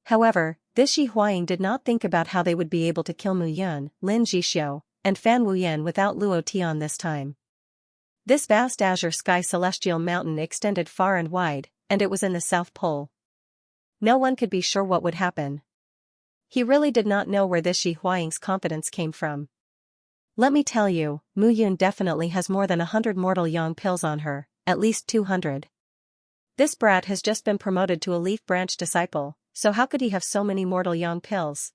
However, this Yi Huaying did not think about how they would be able to kill Mu Yun, Lin Jixio, and Fan Wuyan without Luo Tian this time. This vast azure sky celestial mountain extended far and wide, and it was in the South Pole. No one could be sure what would happen. He really did not know where this Yi Huaying's confidence came from. Let me tell you, Mu Yun definitely has more than 100 mortal yang pills on her, at least 200. This brat has just been promoted to a leaf branch disciple, so how could he have so many mortal yang pills?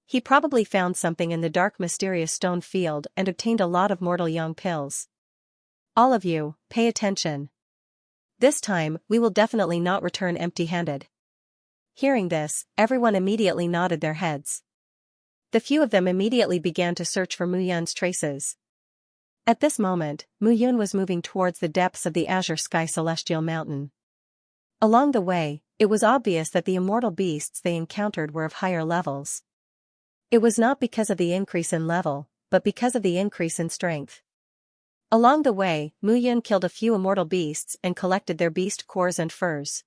He probably found something in the dark mysterious stone field and obtained a lot of mortal yang pills. All of you, pay attention. This time, we will definitely not return empty-handed. Hearing this, everyone immediately nodded their heads. The few of them immediately began to search for Mu Yun's traces. At this moment, Mu Yun was moving towards the depths of the azure sky celestial mountain. Along the way, it was obvious that the immortal beasts they encountered were of higher levels. It was not because of the increase in level, but because of the increase in strength. Along the way, Mu Yun killed a few immortal beasts and collected their beast cores and furs.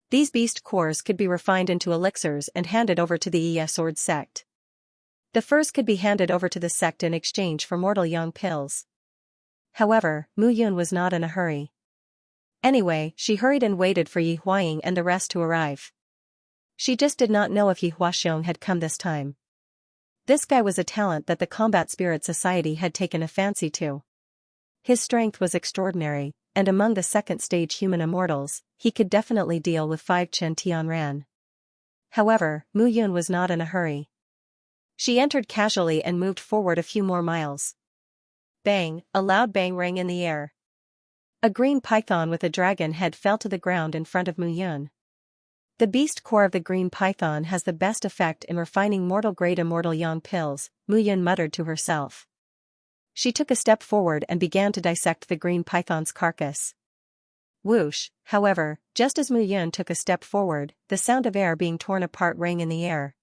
These beast cores could be refined into elixirs and handed over to the Yi Sword sect. The furs could be handed over to the sect in exchange for mortal yang pills. However, Mu Yun was not in a hurry. Anyway, she hurried and waited for Yi Huaying and the rest to arrive. She just did not know if Yi Huaxiong had come this time. This guy was a talent that the Combat Spirit Society had taken a fancy to. His strength was extraordinary, and among the second-stage human immortals, he could definitely deal with 5 Chen Tianran. However, Mu Yun was not in a hurry. She entered casually and moved forward a few more miles. Bang, a loud bang rang in the air. A green python with a dragon head fell to the ground in front of Mu Yun. The beast core of the green python has the best effect in refining mortal-grade immortal yang pills, Mu Yun muttered to herself. She took a step forward and began to dissect the green python's carcass. Whoosh, however, just as Mu Yun took a step forward, the sound of air being torn apart rang in the air.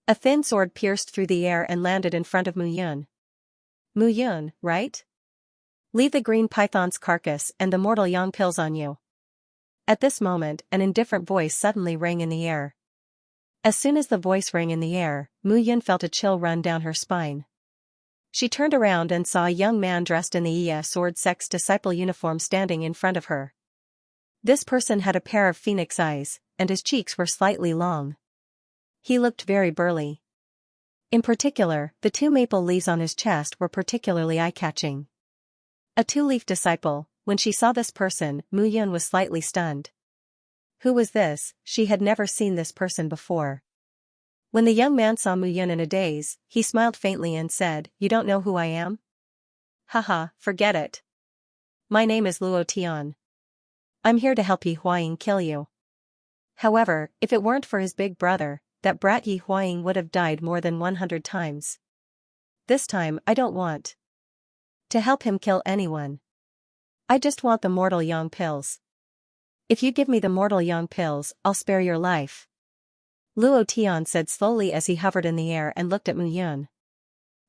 A thin sword pierced through the air and landed in front of Mu Yun. Mu Yun, right? Leave the green python's carcass and the mortal yang pills on you. At this moment, an indifferent voice suddenly rang in the air. As soon as the voice rang in the air, Mu Yun felt a chill run down her spine. She turned around and saw a young man dressed in the Yi Sword sect's disciple uniform standing in front of her. This person had a pair of phoenix eyes, and his cheeks were slightly long. He looked very burly. In particular, the 2 maple leaves on his chest were particularly eye-catching. A 2-leaf disciple. When she saw this person, Mu Yun was slightly stunned. Who was this? She had never seen this person before. When the young man saw Mu Yun in a daze, he smiled faintly and said, "You don't know who I am? Haha, forget it. My name is Luo Tian. I'm here to help Yi Huaying kill you." However, if it weren't for his big brother, that brat Yi Huaying would have died more than 100 times. This time I don't want to help him kill anyone. I just want the mortal yang pills. If you give me the mortal yang pills, I'll spare your life. Luo Tian said slowly as he hovered in the air and looked at Mu Yun.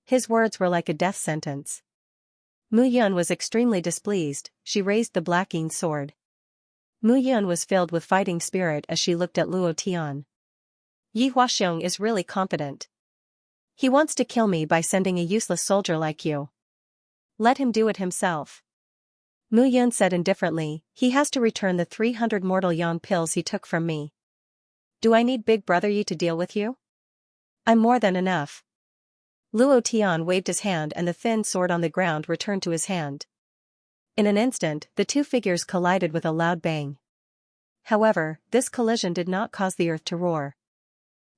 His words were like a death sentence. Mu Yun was extremely displeased. She raised the blacking sword. Mu Yun was filled with fighting spirit as she looked at Luo Tian. Yi Huaxiong is really confident. He wants to kill me by sending a useless soldier like you. Let him do it himself. Mu Yun said indifferently, he has to return the 300 mortal yang pills he took from me. Do I need Big Brother Yi to deal with you? I'm more than enough. Luo Tian waved his hand and the thin sword on the ground returned to his hand. In an instant, the 2 figures collided with a loud bang. However, this collision did not cause the earth to roar.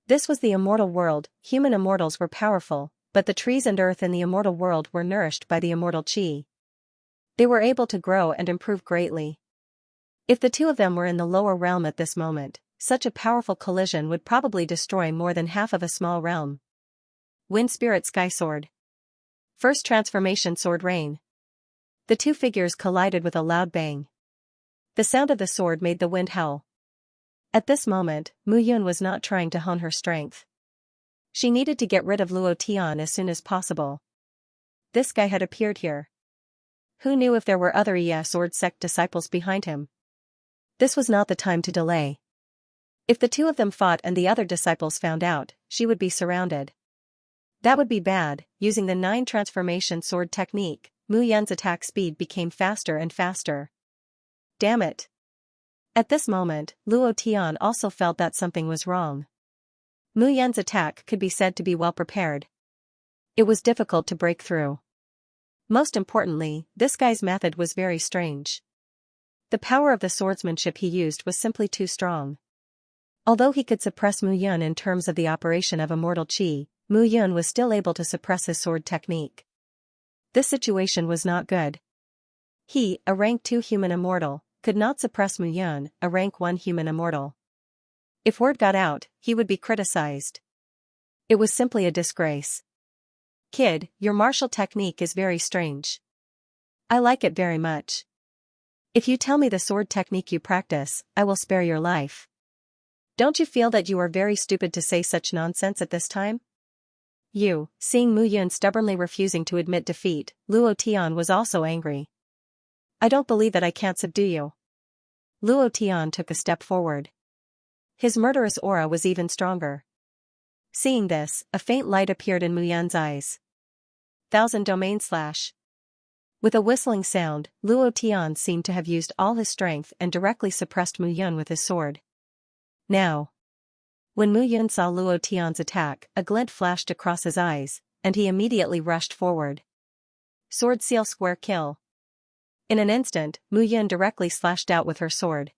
This was the immortal world. Human immortals were powerful, but the trees and earth in the immortal world were nourished by the immortal qi. They were able to grow and improve greatly. If the 2 of them were in the lower realm at this moment, such a powerful collision would probably destroy more than half of a small realm. Wind Spirit Sky Sword. First Transformation Sword Rain. The 2 figures collided with a loud bang. The sound of the sword made the wind howl. At this moment, Mu Yun was not trying to hone her strength. She needed to get rid of Luo Tian as soon as possible. This guy had appeared here. Who knew if there were other Yi Sword Sect disciples behind him? This was not the time to delay. If the 2 of them fought and the other disciples found out, she would be surrounded. That would be bad. Using the 9 transformation sword technique, Mu Yun's attack speed became faster and faster. Damn it. At this moment, Luo Tian also felt that something was wrong. Mu Yun's attack could be said to be well prepared. It was difficult to break through. Most importantly, this guy's method was very strange. The power of the swordsmanship he used was simply too strong. Although he could suppress Mu Yun in terms of the operation of immortal qi, Mu Yun was still able to suppress his sword technique. This situation was not good. He, a rank 2 human immortal, could not suppress Mu Yun, a rank 1 human immortal. If word got out, he would be criticized. It was simply a disgrace. Kid, your martial technique is very strange. I like it very much. If you tell me the sword technique you practice, I will spare your life. Don't you feel that you are very stupid to say such nonsense at this time? Seeing Mu Yun stubbornly refusing to admit defeat, Luo Tian was also angry. I don't believe that I can't subdue you. Luo Tian took a step forward. His murderous aura was even stronger. Seeing this, a faint light appeared in Mu Yun's eyes. 1000 domain slash. With a whistling sound, Luo Tian seemed to have used all his strength and directly suppressed Mu Yun with his sword. Now. When Mu Yun saw Luo Tian's attack, a glint flashed across his eyes, and he immediately rushed forward. Sword Seal Square Kill. In an instant, Mu Yun directly slashed out with her sword.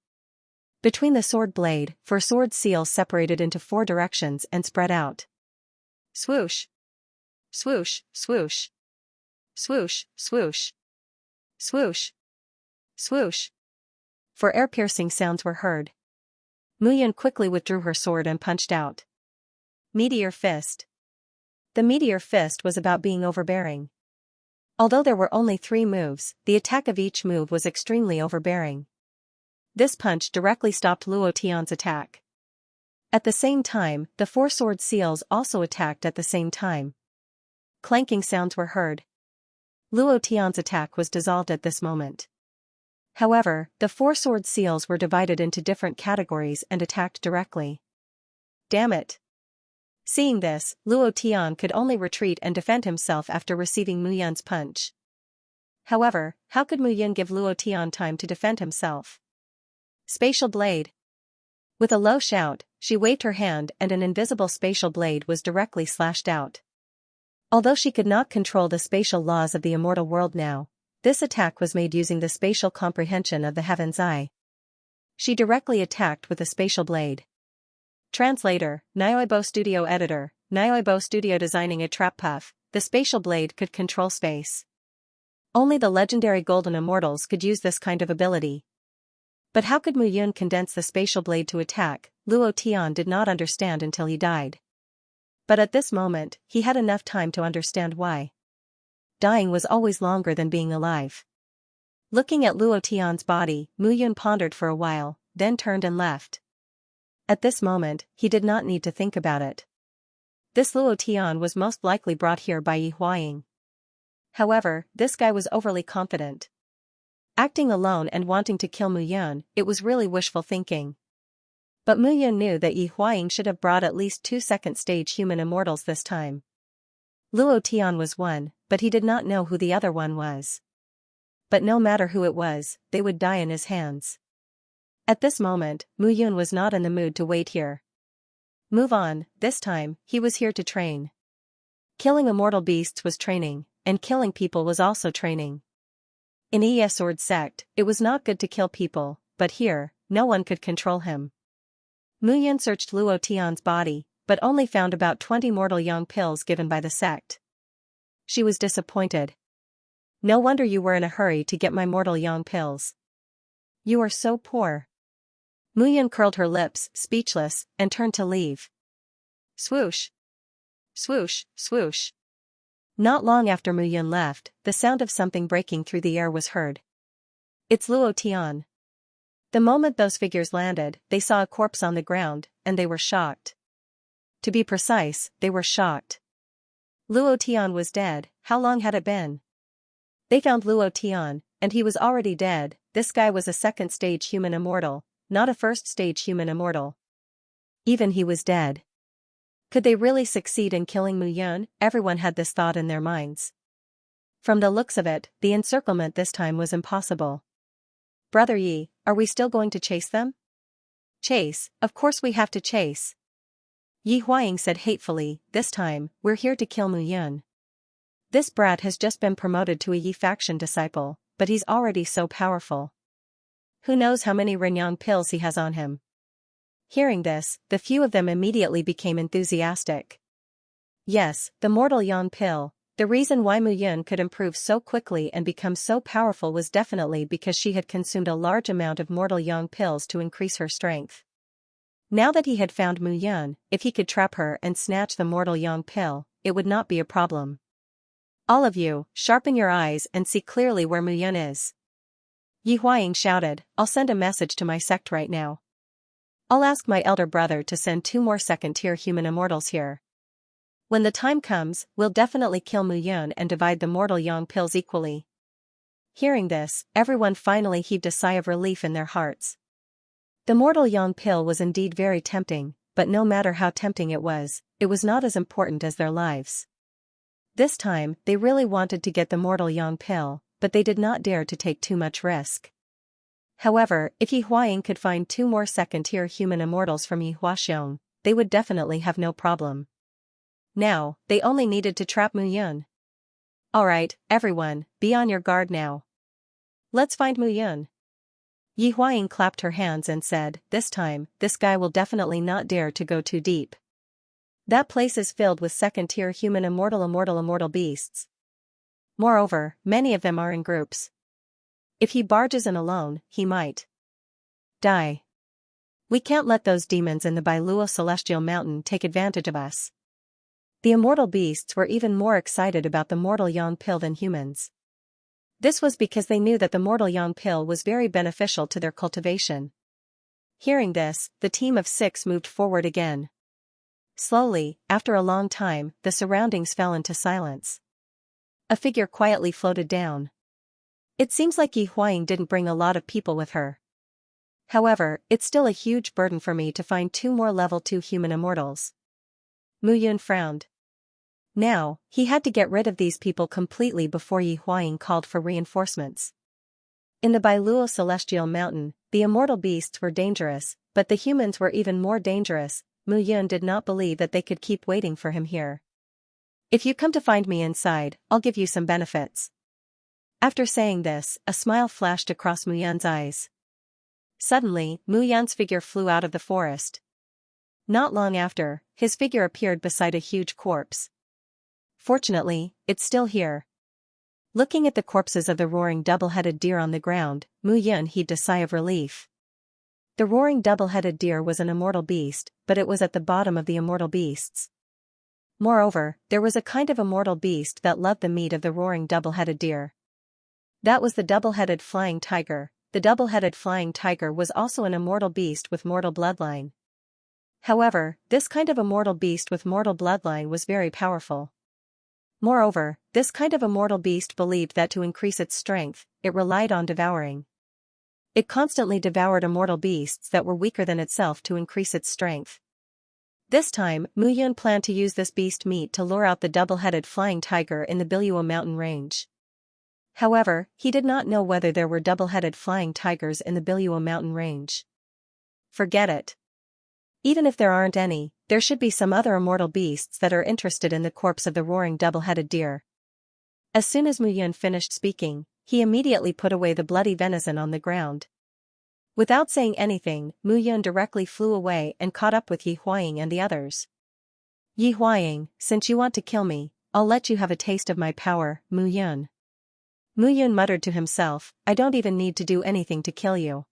Between the sword blade, 4 sword seals separated into 4 directions and spread out. Swoosh. Swoosh, swoosh. Swoosh, swoosh. Swoosh. Swoosh. 4 air-piercing sounds were heard. Mu Yun quickly withdrew her sword and punched out. Meteor Fist. The Meteor Fist was about being overbearing. Although there were only 3 moves, the attack of each move was extremely overbearing. This punch directly stopped Luo Tian's attack. At the same time, the 4 sword seals also attacked at the same time. Clanking sounds were heard. Luo Tian's attack was dissolved at this moment. However, the 4 sword seals were divided into different categories and attacked directly. Damn it. Seeing this, Luo Tian could only retreat and defend himself after receiving Mu Yun's punch. However, how could Mu Yun give Luo Tian time to defend himself? Spatial Blade. With a low shout, she waved her hand and an invisible spatial blade was directly slashed out. Although she could not control the spatial laws of the immortal world now, this attack was made using the spatial comprehension of the heaven's eye. She directly attacked with a spatial blade. Translator, Nioibo Studio Editor, Nioibo Studio Designing a Trap Puff, the spatial blade could control space. Only the legendary golden immortals could use this kind of ability. But how could Mu Yun condense the spatial blade to attack? Luo Tian did not understand until he died. But at this moment, he had enough time to understand why. Dying was always longer than being alive. Looking at Luo Tian's body, Mu Yun pondered for a while, then turned and left. At this moment, he did not need to think about it. This Luo Tian was most likely brought here by Yi Huaying. However, this guy was overly confident. Acting alone and wanting to kill Mu Yun, it was really wishful thinking. But Mu Yun knew that Yi Huaying should have brought at least 2 second-stage human immortals this time. Luo Tian was one, but he did not know who the other one was. But no matter who it was, they would die in his hands. At this moment, Mu Yun was not in the mood to wait here. Move on, this time, he was here to train. Killing immortal beasts was training, and killing people was also training. In Yi Sword sect, it was not good to kill people, but here, no one could control him. Mu Yun searched Luo Tian's body, but only found about 20 mortal yang pills given by the sect. She was disappointed. No wonder you were in a hurry to get my mortal yang pills. You are so poor. Mu Yun curled her lips, speechless, and turned to leave. Swoosh. Swoosh, swoosh. Not long after Mu Yun left, the sound of something breaking through the air was heard. It's Luo Tian. The moment those figures landed, they saw a corpse on the ground, and they were shocked. To be precise, they were shocked. Luo Tian was dead. How long had it been? They found Luo Tian, and he was already dead. This guy was a second-stage human immortal, not a first-stage human immortal. Even he was dead. Could they really succeed in killing Mu Yun? Everyone had this thought in their minds. From the looks of it, the encirclement this time was impossible. Brother Yi, are we still going to chase them? Chase, of course we have to chase. Yi Huaying said hatefully, this time, we're here to kill Mu Yun. This brat has just been promoted to a Yi faction disciple, but he's already so powerful. Who knows how many Renyang pills he has on him. Hearing this, the few of them immediately became enthusiastic. Yes, the mortal yang pill. The reason why Mu Yun could improve so quickly and become so powerful was definitely because she had consumed a large amount of mortal yang pills to increase her strength. Now that he had found Mu Yun, if he could trap her and snatch the mortal yang pill, it would not be a problem. All of you, sharpen your eyes and see clearly where Mu Yun is. Yi Huaying shouted, I'll send a message to my sect right now. I'll ask my elder brother to send 2 more second-tier human immortals here. When the time comes, we'll definitely kill Mu Yun and divide the mortal yang pills equally. Hearing this, everyone finally heaved a sigh of relief in their hearts. The mortal yang pill was indeed very tempting, but no matter how tempting it was not as important as their lives. This time, they really wanted to get the mortal yang pill, but they did not dare to take too much risk. However, if Yi Huaying could find 2 more second-tier human immortals from Yi Huaxiong, they would definitely have no problem. Now, they only needed to trap Mu Yun. Alright, everyone, be on your guard now. Let's find Mu Yun. Yi Huaying clapped her hands and said, this time, this guy will definitely not dare to go too deep. That place is filled with second-tier human immortal beasts. Moreover, many of them are in groups. If he barges in alone, he might die. We can't let those demons in the Bailuo Celestial Mountain take advantage of us. The immortal beasts were even more excited about the mortal yang pill than humans. This was because they knew that the mortal yang pill was very beneficial to their cultivation. Hearing this, the team of 6 moved forward again. Slowly, after a long time, the surroundings fell into silence. A figure quietly floated down. It seems like Yi Huaying didn't bring a lot of people with her. However, it's still a huge burden for me to find 2 more level 2 human immortals. Mu Yun frowned. Now, he had to get rid of these people completely before Yi Huaying called for reinforcements. In the Bailuo Celestial Mountain, the immortal beasts were dangerous, but the humans were even more dangerous. Mu Yun did not believe that they could keep waiting for him here. If you come to find me inside, I'll give you some benefits. After saying this, a smile flashed across Mu Yun's eyes. Suddenly, Mu Yun's figure flew out of the forest. Not long after, his figure appeared beside a huge corpse. Fortunately, it's still here. Looking at the corpses of the roaring double-headed deer on the ground, Mu Yun heaved a sigh of relief. The roaring double-headed deer was an immortal beast, but it was at the bottom of the immortal beasts. Moreover, there was a kind of immortal beast that loved the meat of the roaring double-headed deer. That was the double-headed flying tiger. The double-headed flying tiger was also an immortal beast with mortal bloodline. However, this kind of immortal beast with mortal bloodline was very powerful. Moreover, this kind of immortal beast believed that to increase its strength, it relied on devouring. It constantly devoured immortal beasts that were weaker than itself to increase its strength. This time, Mu Yun planned to use this beast meat to lure out the double-headed flying tiger in the Biluo mountain range. However, he did not know whether there were double-headed flying tigers in the Biluo mountain range. Forget it. Even if there aren't any, there should be some other immortal beasts that are interested in the corpse of the roaring double-headed deer. As soon as Mu Yun finished speaking, he immediately put away the bloody venison on the ground. Without saying anything, Mu Yun directly flew away and caught up with Yi Huaying and the others. Yi Huaying, since you want to kill me, I'll let you have a taste of my power, Mu Yun. Mu Yun muttered to himself, I don't even need to do anything to kill you.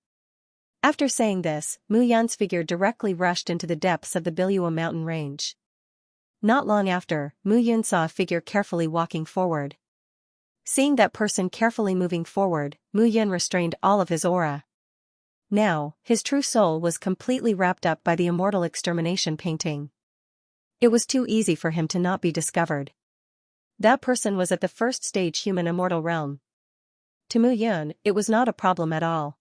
After saying this, Mu Yun's figure directly rushed into the depths of the Biluo mountain range. Not long after, Mu Yun saw a figure carefully walking forward. Seeing that person carefully moving forward, Mu Yun restrained all of his aura. Now, his true soul was completely wrapped up by the immortal extermination painting. It was too easy for him to not be discovered. That person was at the first stage human immortal realm. To Mu Yun, it was not a problem at all.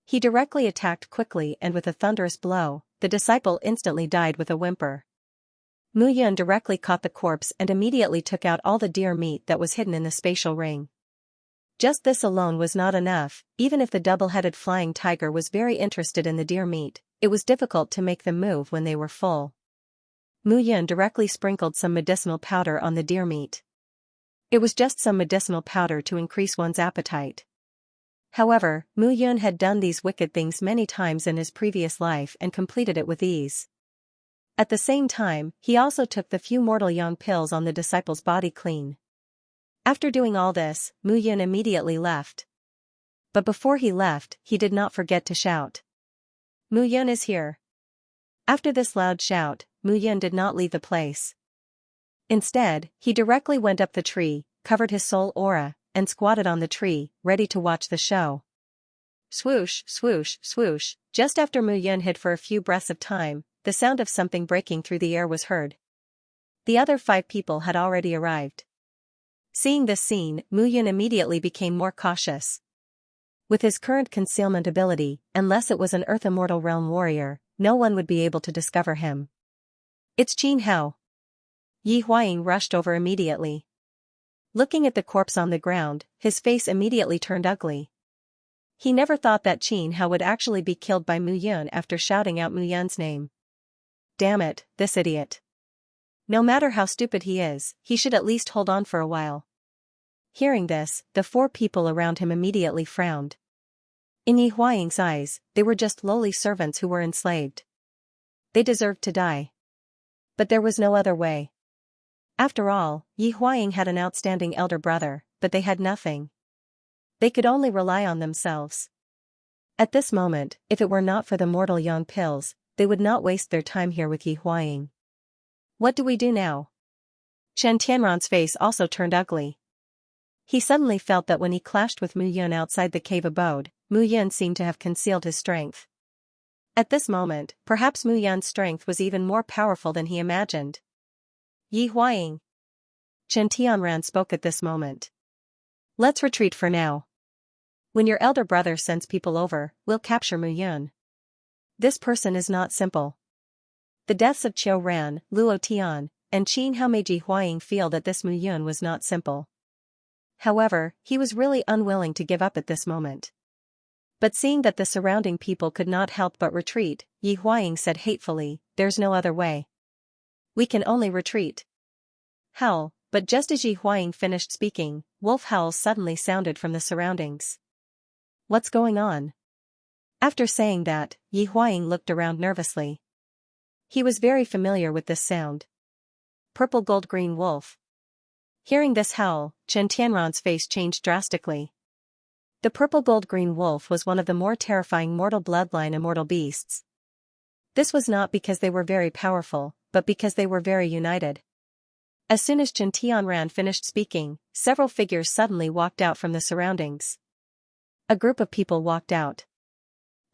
He directly attacked quickly and with a thunderous blow, the disciple instantly died with a whimper. Mu Yun directly caught the corpse and immediately took out all the deer meat that was hidden in the spatial ring. Just this alone was not enough. Even if the double-headed flying tiger was very interested in the deer meat, it was difficult to make them move when they were full. Mu Yun directly sprinkled some medicinal powder on the deer meat. It was just some medicinal powder to increase one's appetite. However, Mu Yun had done these wicked things many times in his previous life and completed it with ease. At the same time, he also took the few mortal yang pills on the disciple's body clean. After doing all this, Mu Yun immediately left. But before he left, he did not forget to shout. Mu Yun is here. After this loud shout, Mu Yun did not leave the place. Instead, he directly went up the tree, covered his soul aura, and squatted on the tree, ready to watch the show. Swoosh, swoosh, swoosh, just after Mu Yun hid for a few breaths of time, the sound of something breaking through the air was heard. The other 5 people had already arrived. Seeing this scene, Mu Yun immediately became more cautious. With his current concealment ability, unless it was an Earth Immortal Realm warrior, no one would be able to discover him. It's Qin Hao. Yi Huaying rushed over immediately. Looking at the corpse on the ground, his face immediately turned ugly. He never thought that Qin Hao would actually be killed by Mu Yun after shouting out Mu Yun's name. Damn it, this idiot. No matter how stupid he is, he should at least hold on for a while. Hearing this, the 4 people around him immediately frowned. In Yi Huaying's eyes, they were just lowly servants who were enslaved. They deserved to die. But there was no other way. After all, Yi Huaying had an outstanding elder brother, but they had nothing. They could only rely on themselves. At this moment, if it were not for the mortal yang pills, they would not waste their time here with Yi Huaying. What do we do now? Shen Tianran's face also turned ugly. He suddenly felt that when he clashed with Mu Yun outside the cave abode, Mu Yun seemed to have concealed his strength. At this moment, perhaps Mu Yun's strength was even more powerful than he imagined. Yi Huaying. Chen Tianran spoke at this moment. Let's retreat for now. When your elder brother sends people over, we'll capture Mu Yun. This person is not simple. The deaths of Qiu Ran, Luo Tian, and Qin Hao made Yi Huaying feel that this Mu Yun was not simple. However, he was really unwilling to give up at this moment. But seeing that the surrounding people could not help but retreat, Yi Huaying said hatefully, "There's no other way. We can only retreat." Howl, but just as Yi Huaying finished speaking, wolf howls suddenly sounded from the surroundings. What's going on? After saying that, Yi Huaying looked around nervously. He was very familiar with this sound. Purple gold green wolf. Hearing this howl, Chen Tianran's face changed drastically. The purple gold green wolf was one of the more terrifying mortal bloodline immortal beasts. This was not because they were very powerful, but because they were very united. As soon as Chen Tianran finished speaking, several figures suddenly walked out from the surroundings. A group of people walked out.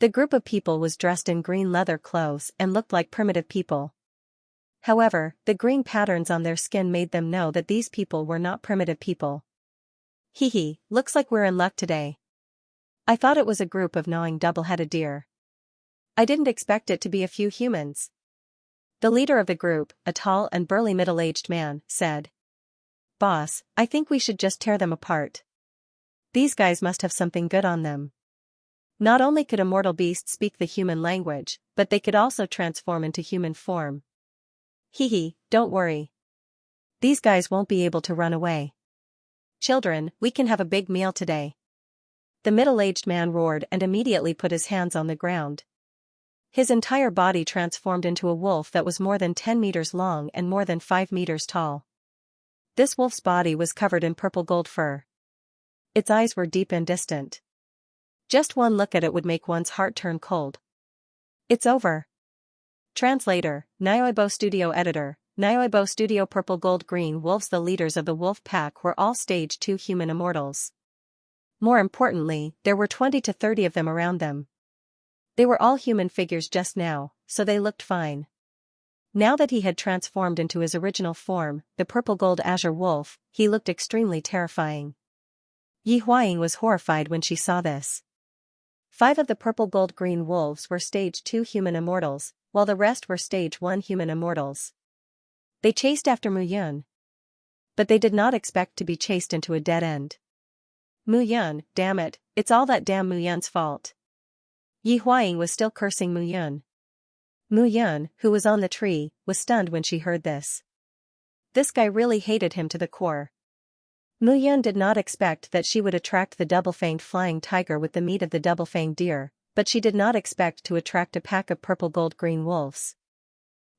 The group of people was dressed in green leather clothes and looked like primitive people. However, the green patterns on their skin made them know that these people were not primitive people. Hee, looks like we're in luck today. I thought it was a group of gnawing double-headed deer. I didn't expect it to be a few humans. The leader of the group, a tall and burly middle-aged man, said. Boss, I think we should just tear them apart. These guys must have something good on them. Not only could immortal beasts speak the human language, but they could also transform into human form. Hee, don't worry. These guys won't be able to run away. Children, we can have a big meal today. The middle-aged man roared and immediately put his hands on the ground. His entire body transformed into a wolf that was more than 10 meters long and more than 5 meters tall. This wolf's body was covered in purple gold fur. Its eyes were deep and distant. Just one look at it would make one's heart turn cold. It's over. Translator, Nyoibo Studio Editor, Nyoibo Studio. Purple gold green wolves. The leaders of the wolf pack were all stage 2 human immortals. More importantly, there were 20 to 30 of them around them. They were all human figures just now, so they looked fine. Now that he had transformed into his original form, the purple gold azure wolf, he looked extremely terrifying. Yi Huaying was horrified when she saw this. 5 of the purple gold green wolves were stage 2 human immortals, while the rest were stage 1 human immortals. They chased after Mu Yun. But they did not expect to be chased into a dead end. Mu Yun, damn it, it's all that damn Mu Yun's fault. Yi Huaying was still cursing Mu Yun. Mu Yun, who was on the tree, was stunned when she heard this. This guy really hated him to the core. Mu Yun did not expect that she would attract the double-fanged flying tiger with the meat of the double-fanged deer, but she did not expect to attract a pack of purple gold green wolves.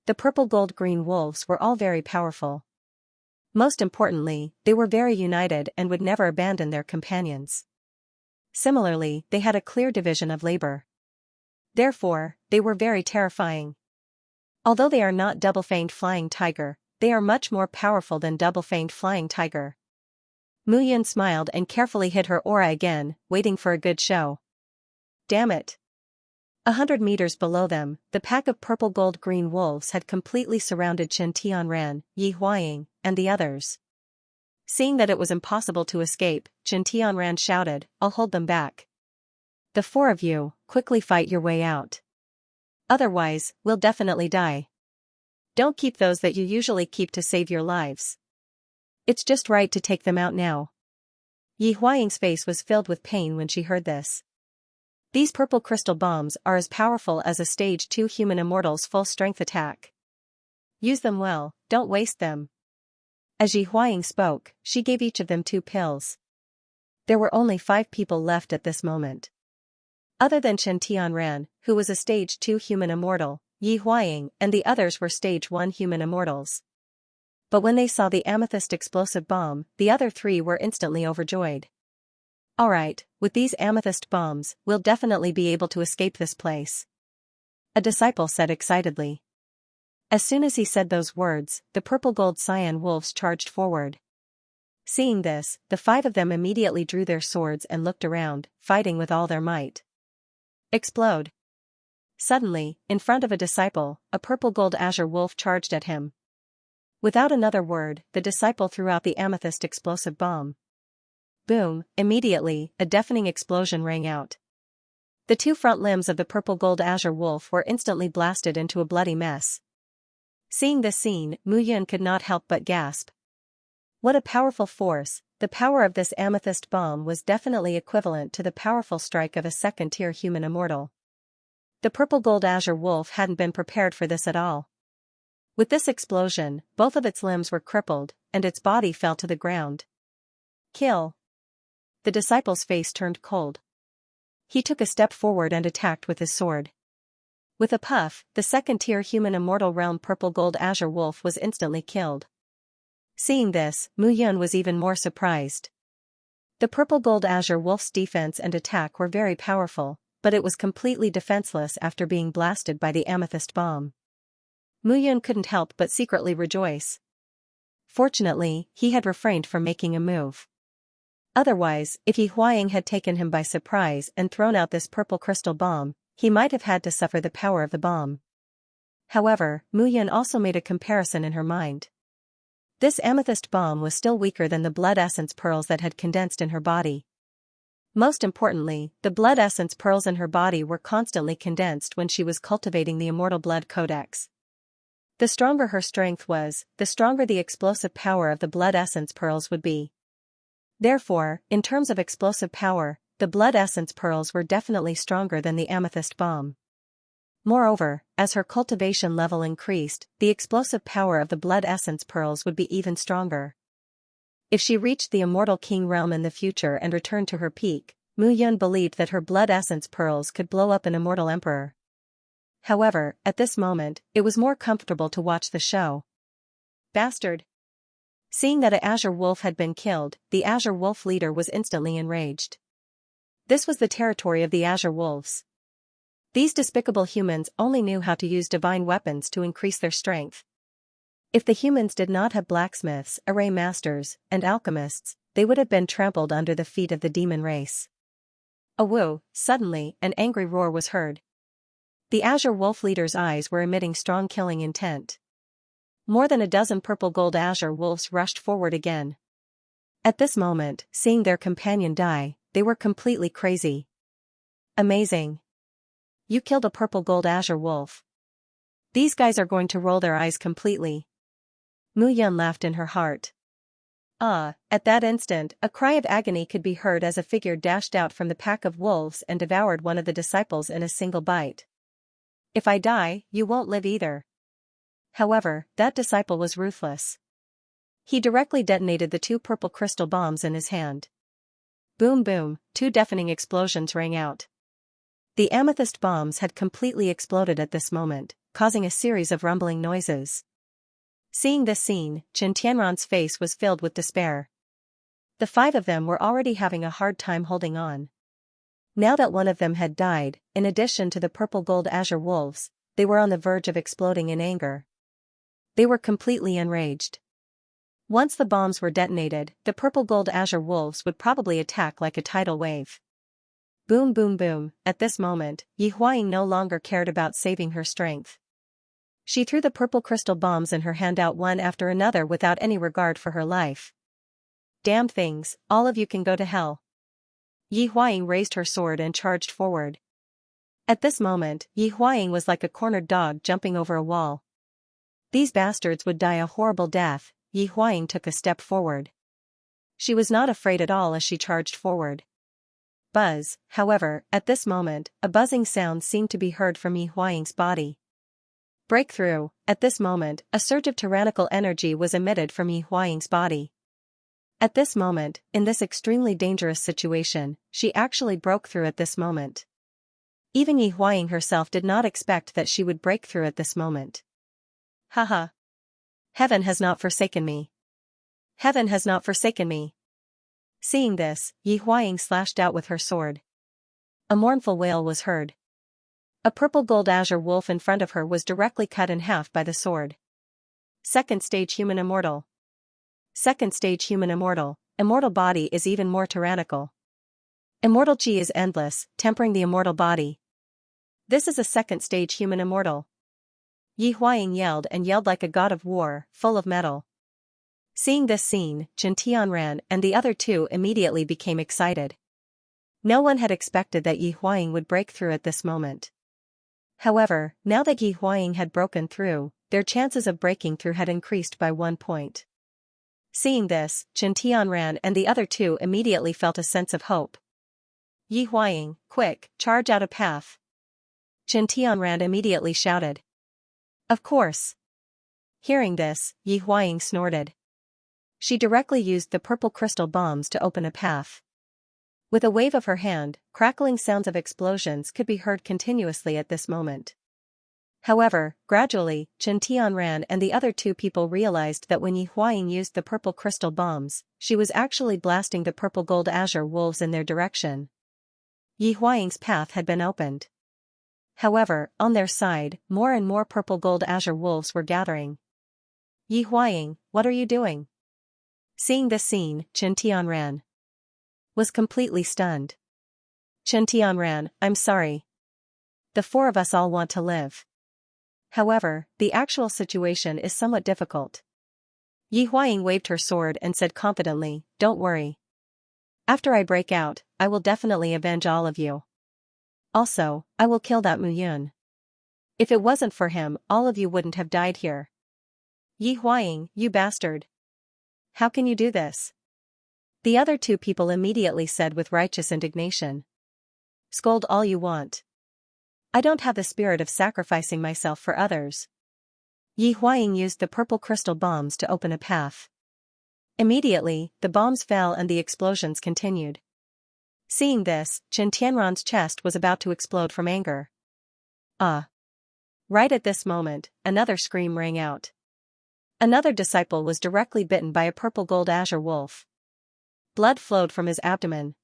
The purple gold green wolves were all very powerful. Most importantly, they were very united and would never abandon their companions. Similarly, they had a clear division of labor. Therefore, they were very terrifying. Although they are not double-fanged flying tiger, they are much more powerful than double-fanged flying tiger. Mu Yun smiled and carefully hid her aura again, waiting for a good show. Damn it. 100 meters below them, the pack of purple gold green wolves had completely surrounded Chen Tianran, Yi Huaying, and the others. Seeing that it was impossible to escape, Chen Tianran shouted, I'll hold them back. The 4 of you, quickly fight your way out. Otherwise, we'll definitely die. Don't keep those that you usually keep to save your lives. It's just right to take them out now. Yi Huaying's face was filled with pain when she heard this. These purple crystal bombs are as powerful as a stage 2 human immortal's full-strength attack. Use them well, don't waste them. As Yi Huaying spoke, she gave each of them 2 pills. There were only 5 people left at this moment. Other than Chen Tianran, who was a stage 2 human immortal, Yi Huaying and the others were stage 1 human immortals. But when they saw the amethyst explosive bomb, the other 3 were instantly overjoyed. Alright, with these amethyst bombs, we'll definitely be able to escape this place. A disciple said excitedly. As soon as he said those words, the purple gold cyan wolves charged forward. Seeing this, the 5 of them immediately drew their swords and looked around, fighting with all their might. Explode. Suddenly, in front of a disciple, a purple gold azure wolf charged at him. Without another word, the disciple threw out the amethyst explosive bomb. Boom, immediately, a deafening explosion rang out. The 2 front limbs of the purple gold azure wolf were instantly blasted into a bloody mess. Seeing this scene, Mu Yun could not help but gasp. What a powerful force, the power of this amethyst bomb was definitely equivalent to the powerful strike of a second-tier human immortal. The purple gold azure wolf hadn't been prepared for this at all. With this explosion, both of its limbs were crippled, and its body fell to the ground. Kill. The disciple's face turned cold. He took a step forward and attacked with his sword. With a puff, the second-tier human immortal realm purple gold azure wolf was instantly killed. Seeing this, Mu Yun was even more surprised. The purple gold azure wolf's defense and attack were very powerful, but it was completely defenseless after being blasted by the amethyst bomb. Mu Yun couldn't help but secretly rejoice. Fortunately, he had refrained from making a move. Otherwise, if Yi Huaying had taken him by surprise and thrown out this purple crystal bomb, he might have had to suffer the power of the bomb. However, Mu Yun also made a comparison in her mind. This amethyst bomb was still weaker than the blood essence pearls that had condensed in her body. Most importantly, the blood essence pearls in her body were constantly condensed when she was cultivating the immortal blood codex. The stronger her strength was, the stronger the explosive power of the blood essence pearls would be. Therefore, in terms of explosive power, the blood essence pearls were definitely stronger than the amethyst bomb. Moreover, as her cultivation level increased, the explosive power of the blood essence pearls would be even stronger. If she reached the immortal king realm in the future and returned to her peak, Mu Yun believed that her blood essence pearls could blow up an immortal emperor. However, at this moment, it was more comfortable to watch the show. Bastard! Seeing that an azure wolf had been killed, the azure wolf leader was instantly enraged. This was the territory of the azure wolves. These despicable humans only knew how to use divine weapons to increase their strength. If the humans did not have blacksmiths, array masters, and alchemists, they would have been trampled under the feet of the demon race. Awoo! Suddenly, an angry roar was heard. The azure wolf leader's eyes were emitting strong killing intent. More than a dozen purple gold azure wolves rushed forward again. At this moment, seeing their companion die, they were completely crazy. Amazing! You killed a purple gold azure wolf. These guys are going to roll their eyes completely. Mu Yun laughed in her heart. At that instant, a cry of agony could be heard as a figure dashed out from the pack of wolves and devoured one of the disciples in a single bite. If I die, you won't live either. However, that disciple was ruthless. He directly detonated the two purple crystal bombs in his hand. Boom boom, two deafening explosions rang out. The amethyst bombs had completely exploded at this moment, causing a series of rumbling noises. Seeing this scene, Chen Tianran's face was filled with despair. The five of them were already having a hard time holding on. Now that one of them had died, in addition to the purple gold azure wolves, they were on the verge of exploding in anger. They were completely enraged. Once the bombs were detonated, the purple gold azure wolves would probably attack like a tidal wave. Boom boom boom, at this moment, Yi Huaying no longer cared about saving her strength. She threw the purple crystal bombs in her hand out one after another without any regard for her life. Damn things, all of you can go to hell. Yi Huaying raised her sword and charged forward. At this moment, Yi Huaying was like a cornered dog jumping over a wall. These bastards would die a horrible death. Yi Huaying took a step forward. She was not afraid at all as she charged forward. Buzz, however, at this moment, a buzzing sound seemed to be heard from Yi Huaying's body. Breakthrough, at this moment, a surge of tyrannical energy was emitted from Yi Huaying's body. At this moment, in this extremely dangerous situation, she actually broke through at this moment. Even Yi Huaying herself did not expect that she would break through at this moment. Haha. Heaven has not forsaken me. Heaven has not forsaken me. Seeing this, Yi Huaying slashed out with her sword. A mournful wail was heard. A purple gold azure wolf in front of her was directly cut in half by the sword. Second stage human immortal. Second stage human immortal. Immortal body is even more tyrannical. Immortal chi is endless, tempering the immortal body. This is a second stage human immortal. Yi Huaying yelled and yelled like a god of war, full of metal. Seeing this scene, Chen Tianran and the other two immediately became excited. No one had expected that Yi Huaying would break through at this moment. However, now that Yi Huaying had broken through, their chances of breaking through had increased by 1 point. Seeing this, Chen Tianran and the other two immediately felt a sense of hope. Yi Huaying, quick, charge out a path. Chen Tianran immediately shouted. Of course. Hearing this, Yi Huaying snorted. She directly used the purple crystal bombs to open a path. With a wave of her hand, crackling sounds of explosions could be heard continuously at this moment. However, gradually, Chen Tianran and the other two people realized that when Yi Huaying used the purple crystal bombs, she was actually blasting the purple gold azure wolves in their direction. Yi Huaying's path had been opened. However, on their side, more and more purple gold azure wolves were gathering. Yi Huaying, what are you doing? Seeing this scene, Chen Tianran was completely stunned. Chen Tianran, I'm sorry. The four of us all want to live. However, the actual situation is somewhat difficult. Yi Huaying waved her sword and said confidently, don't worry. After I break out, I will definitely avenge all of you. Also, I will kill that Mu Yun. If it wasn't for him, all of you wouldn't have died here. Yi Huaying, you bastard. How can you do this? The other two people immediately said with righteous indignation. Scold all you want. I don't have the spirit of sacrificing myself for others. Yi Huaying used the purple crystal bombs to open a path. Immediately, the bombs fell and the explosions continued. Seeing this, Chen Tianran's chest was about to explode from anger. Right at this moment, another scream rang out. Another disciple was directly bitten by a purple gold azure wolf. Blood flowed from his abdomen.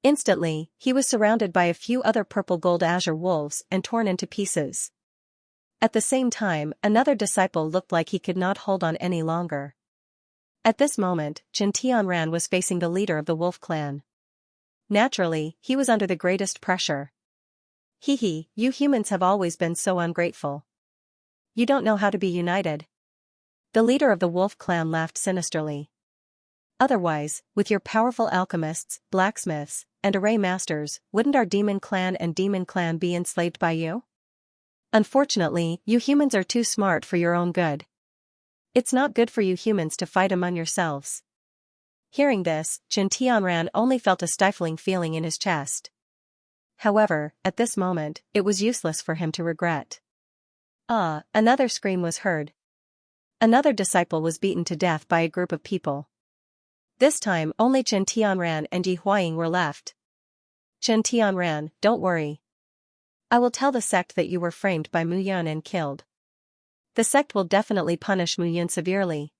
Instantly, he was surrounded by a few other purple gold azure wolves and torn into pieces. At the same time, another disciple looked like he could not hold on any longer. At this moment, Chen Tianran was facing the leader of the wolf clan. Naturally, he was under the greatest pressure. Hee, you humans have always been so ungrateful. You don't know how to be united. The leader of the wolf clan laughed sinisterly. Otherwise, with your powerful alchemists, blacksmiths, and array masters, wouldn't our demon clan and demon clan be enslaved by you? Unfortunately, you humans are too smart for your own good. It's not good for you humans to fight among yourselves. Hearing this, Chen Tianran only felt a stifling feeling in his chest. However, at this moment, it was useless for him to regret. Another scream was heard. Another disciple was beaten to death by a group of people. This time only Chen Tianran and Yi Huaying were left. Chen Tianran, don't worry. I will tell the sect that you were framed by Mu Yun and killed. The sect will definitely punish Mu Yun severely.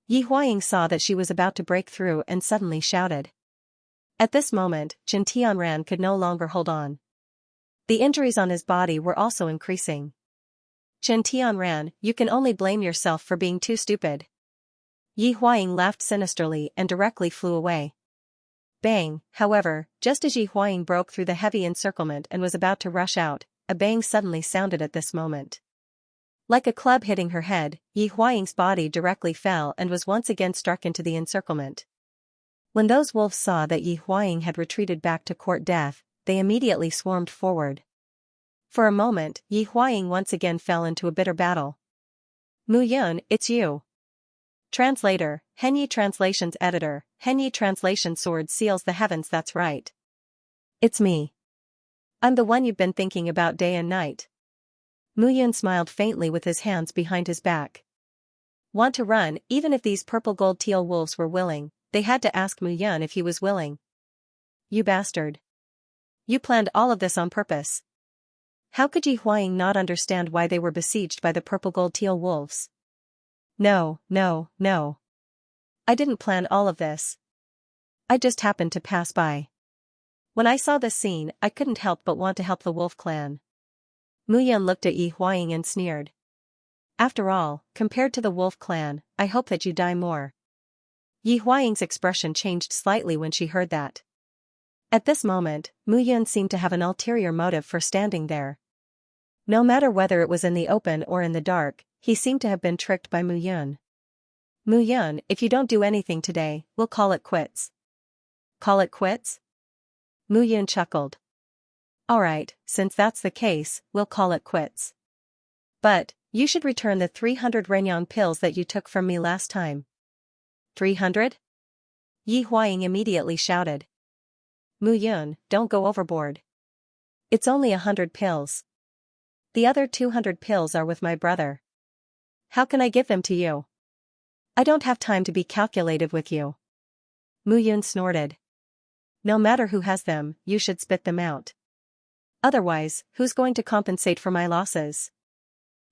Yi Huaying saw that she was about to break through and suddenly shouted. At this moment, Chen Tianran could no longer hold on. The injuries on his body were also increasing. Chen Tianran, you can only blame yourself for being too stupid. Yi Huaying laughed sinisterly and directly flew away. Bang, however, just as Yi Huaying broke through the heavy encirclement and was about to rush out, a bang suddenly sounded at this moment. Like a club hitting her head, Yi Huaying's body directly fell and was once again struck into the encirclement. When those wolves saw that Yi Huaying had retreated back to court death, they immediately swarmed forward. For a moment, Yi Huaying once again fell into a bitter battle. Mu Yun, it's you. Translator, Henyi Translations Editor, Henyi Translation Sword seals the heavens. That's right. It's me. I'm the one you've been thinking about day and night. Mu Yun smiled faintly with his hands behind his back. Want to run? Even if these purple gold teal wolves were willing, they had to ask Mu Yun if he was willing. You bastard. You planned all of this on purpose. How could Yi Huaying not understand why they were besieged by the purple gold teal wolves? No. I didn't plan all of this. I just happened to pass by. When I saw this scene, I couldn't help but want to help the wolf clan. Mu Yun looked at Yi Huaying and sneered. After all, compared to the wolf clan, I hope that you die more. Yi Huaying's expression changed slightly when she heard that. At this moment, Mu Yun seemed to have an ulterior motive for standing there. No matter whether it was in the open or in the dark, he seemed to have been tricked by Mu Yun. Mu Yun, if you don't do anything today, we'll call it quits. Call it quits? Mu Yun chuckled. Alright, since that's the case, we'll call it quits. But, you should return the 300 Renyang pills that you took from me last time. 300? Yi Huaying immediately shouted. Mu Yun, don't go overboard. It's only 100 pills. The other 200 pills are with my brother. How can I give them to you? I don't have time to be calculative with you. Mu Yun snorted. No matter who has them, you should spit them out. Otherwise, who's going to compensate for my losses?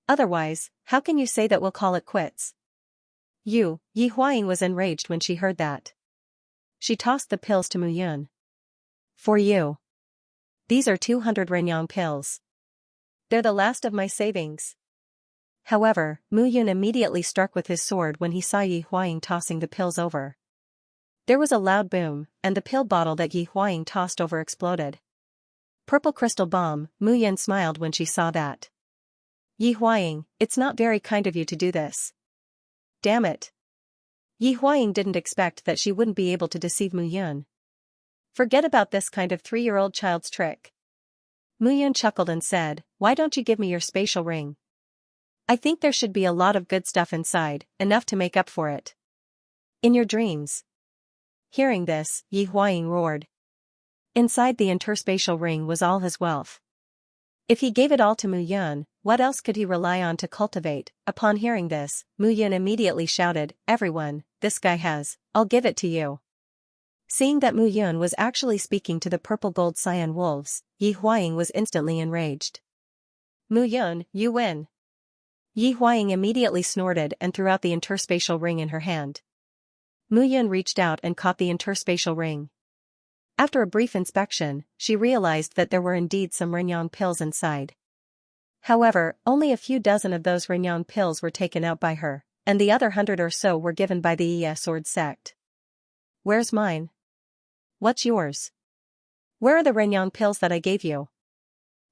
Otherwise, how can you say that we'll call it quits? Yi Huaying was enraged when she heard that. She tossed the pills to Mu Yun. For you. These are 200 Renyang pills. They're the last of my savings. However, Mu Yun immediately struck with his sword when he saw Yi Huaying tossing the pills over. There was a loud boom, and the pill bottle that Yi Huaying tossed over exploded. Purple crystal bomb, Mu Yun smiled when she saw that. Yi Huaying, it's not very kind of you to do this. Damn it. Yi Huaying didn't expect that she wouldn't be able to deceive Mu Yun. Forget about this kind of 3-year-old child's trick. Mu Yun chuckled and said, why don't you give me your spatial ring? I think there should be a lot of good stuff inside, enough to make up for it. In your dreams. Hearing this, Yi Huaying roared. Inside the interspatial ring was all his wealth. If he gave it all to Mu Yun, what else could he rely on to cultivate? Upon hearing this, Mu Yun immediately shouted, everyone, this guy has, I'll give it to you. Seeing that Mu Yun was actually speaking to the purple gold cyan wolves, Yi Huaying was instantly enraged. Mu Yun, you win. Yi Huaying immediately snorted and threw out the interspatial ring in her hand. Mu Yun reached out and caught the interspatial ring. After a brief inspection, she realized that there were indeed some Renyang pills inside. However, only a few dozen of those Renyang pills were taken out by her, and the other 100 or so were given by the Yi Sword sect. Where's mine? What's yours? Where are the Renyang pills that I gave you?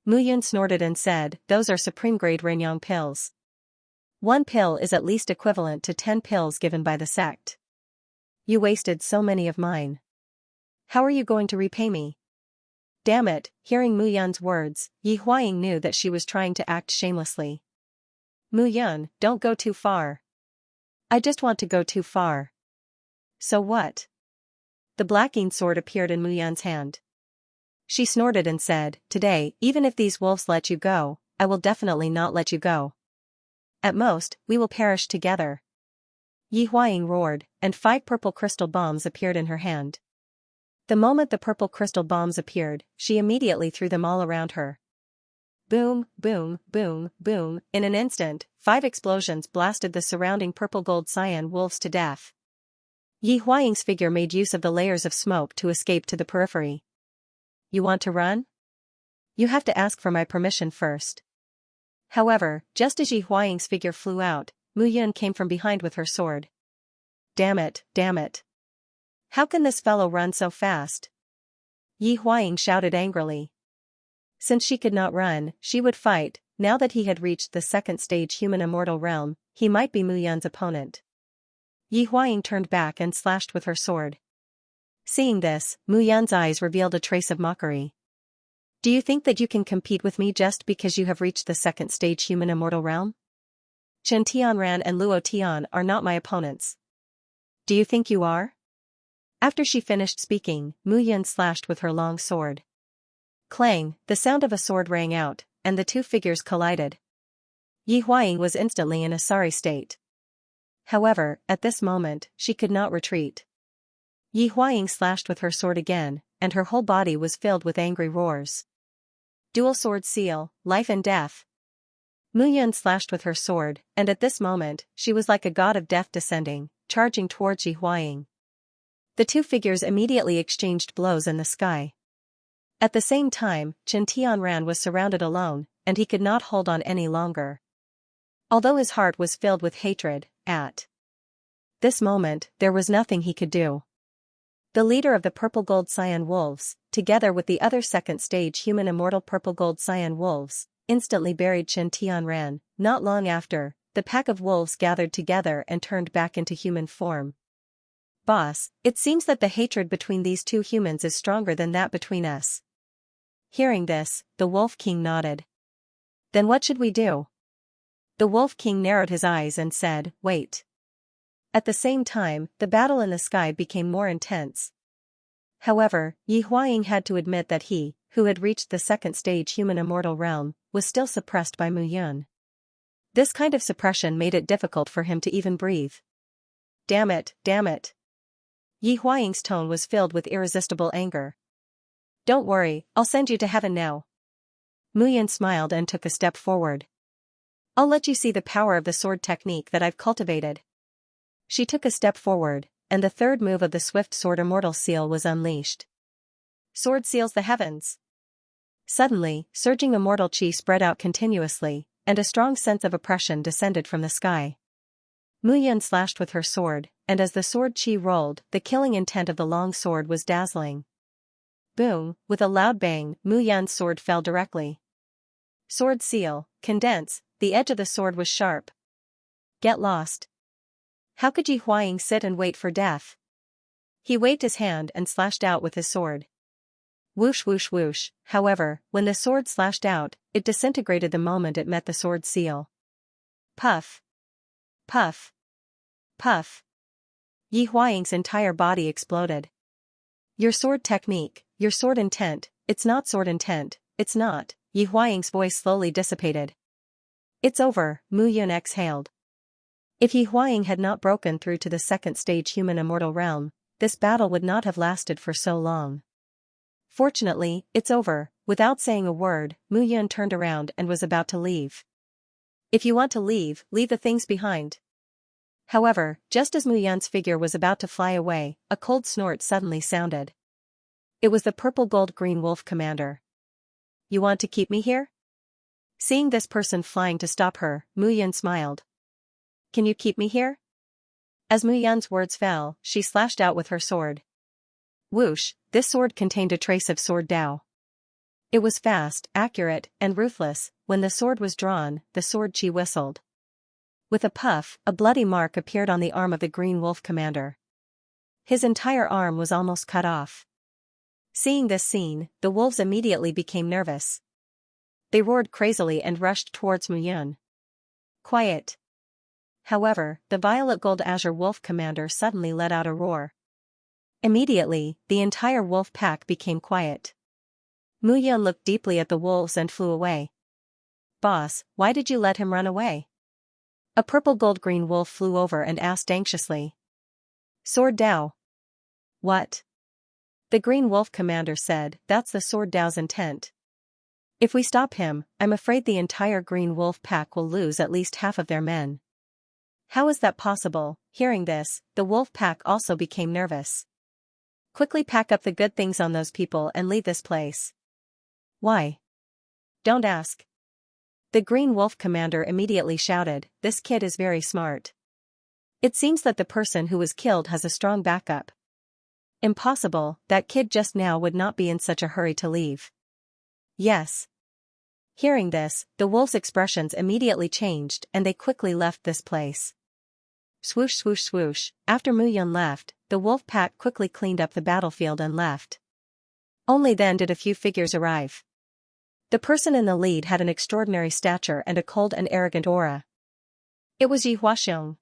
Mu Yun snorted and said, those are supreme-grade Renyang pills. 1 pill is at least equivalent to 10 pills given by the sect. You wasted so many of mine. How are you going to repay me? Damn it, hearing Mu Yun's words, Yi Huaying knew that she was trying to act shamelessly. Mu Yun, don't go too far. I just want to go too far. So what? The blacking sword appeared in Mu Yun's hand. She snorted and said, today, even if these wolves let you go, I will definitely not let you go. At most, we will perish together. Yi Huaying roared, and 5 purple crystal bombs appeared in her hand. The moment the purple crystal bombs appeared, she immediately threw them all around her. Boom, boom, boom, boom, in an instant, 5 explosions blasted the surrounding purple gold cyan wolves to death. Yi Huaying's figure made use of the layers of smoke to escape to the periphery. You want to run? You have to ask for my permission first. However, just as Yi Huaying's figure flew out, Mu Yun came from behind with her sword. Damn it, damn it. How can this fellow run so fast? Yi Huaying shouted angrily. Since she could not run, she would fight. Now that he had reached the 2nd stage human immortal realm, he might be Mu Yun's opponent. Yi Huaying turned back and slashed with her sword. Seeing this, Mu Yun's eyes revealed a trace of mockery. Do you think that you can compete with me just because you have reached the 2nd stage human immortal realm? Chen Tianran and Luo Tian are not my opponents. Do you think you are? After she finished speaking, Mu Yun slashed with her long sword. Clang, the sound of a sword rang out, and the 2 figures collided. Yi Huaying was instantly in a sorry state. However, at this moment, she could not retreat. Yi Huaying slashed with her sword again, and her whole body was filled with angry roars. Dual sword seal, life and death. Mu Yun slashed with her sword, and at this moment, she was like a god of death descending, charging towards Yi Huaying. The 2 figures immediately exchanged blows in the sky. At the same time, Chen Tianran was surrounded alone, and he could not hold on any longer. Although his heart was filled with hatred, at this moment, there was nothing he could do. The leader of the purple gold cyan wolves, together with the other 2nd stage human immortal purple gold cyan wolves, instantly buried Chen Tianran. Not long after, the pack of wolves gathered together and turned back into human form. Boss, it seems that the hatred between these 2 humans is stronger than that between us. Hearing this, the Wolf King nodded. Then what should we do? The Wolf King narrowed his eyes and said, wait. At the same time, the battle in the sky became more intense. However, Yi Huaying had to admit that he, who had reached the second stage human immortal realm, was still suppressed by Mu Yun. This kind of suppression made it difficult for him to even breathe. Damn it, damn it. Yi Huaying's tone was filled with irresistible anger. Don't worry, I'll send you to heaven now. Mu Yun smiled and took a step forward. I'll let you see the power of the sword technique that I've cultivated. She took a step forward, and the third move of the swift sword immortal seal was unleashed. Sword seals the heavens. Suddenly, surging immortal chi spread out continuously, and a strong sense of oppression descended from the sky. Mu Yun slashed with her sword, and as the sword chi rolled, the killing intent of the long sword was dazzling. Boom, with a loud bang, Mu Yun's sword fell directly. Sword seal, condense, the edge of the sword was sharp. Get lost. How could Yi Huaying sit and wait for death? He waved his hand and slashed out with his sword. Whoosh whoosh whoosh, however, when the sword slashed out, it disintegrated the moment it met the sword seal. Puff. Puff. Puff. Yi Huaying's entire body exploded. Your sword technique, your sword intent, it's not sword intent, it's not. Yi Huaying's voice slowly dissipated. It's over, Mu Yun exhaled. If Yi Huaying had not broken through to the second stage human immortal realm, this battle would not have lasted for so long. Fortunately, it's over. Without saying a word, Mu Yun turned around and was about to leave. If you want to leave, leave the things behind. However, just as Mu Yun's figure was about to fly away, a cold snort suddenly sounded. It was the purple gold green wolf commander. You want to keep me here? Seeing this person flying to stop her, Mu Yun smiled. Can you keep me here? As Mu Yun's words fell, she slashed out with her sword. Whoosh, this sword contained a trace of sword Dao. It was fast, accurate, and ruthless. When the sword was drawn, the sword chi whistled. With a puff, a bloody mark appeared on the arm of the green wolf commander. His entire arm was almost cut off. Seeing this scene, the wolves immediately became nervous. They roared crazily and rushed towards Mu Yun. Quiet. However, the violet gold azure wolf commander suddenly let out a roar. Immediately, the entire wolf pack became quiet. Mu Yun looked deeply at the wolves and flew away. Boss, why did you let him run away? A purple gold-green wolf flew over and asked anxiously. Sword Dao. What? The green wolf commander said, that's the sword Dao's intent. If we stop him, I'm afraid the entire green wolf pack will lose at least half of their men. How is that possible? Hearing this, the wolf pack also became nervous. Quickly pack up the good things on those people and leave this place. Why? Don't ask. The green wolf commander immediately shouted, this kid is very smart. It seems that the person who was killed has a strong backup. Impossible, that kid just now would not be in such a hurry to leave. Yes. Hearing this, the wolves' expressions immediately changed and they quickly left this place. Swoosh swoosh swoosh, after Mu Yun left, the wolf pack quickly cleaned up the battlefield and left. Only then did a few figures arrive. The person in the lead had an extraordinary stature and a cold and arrogant aura. It was Yi Huaxiong.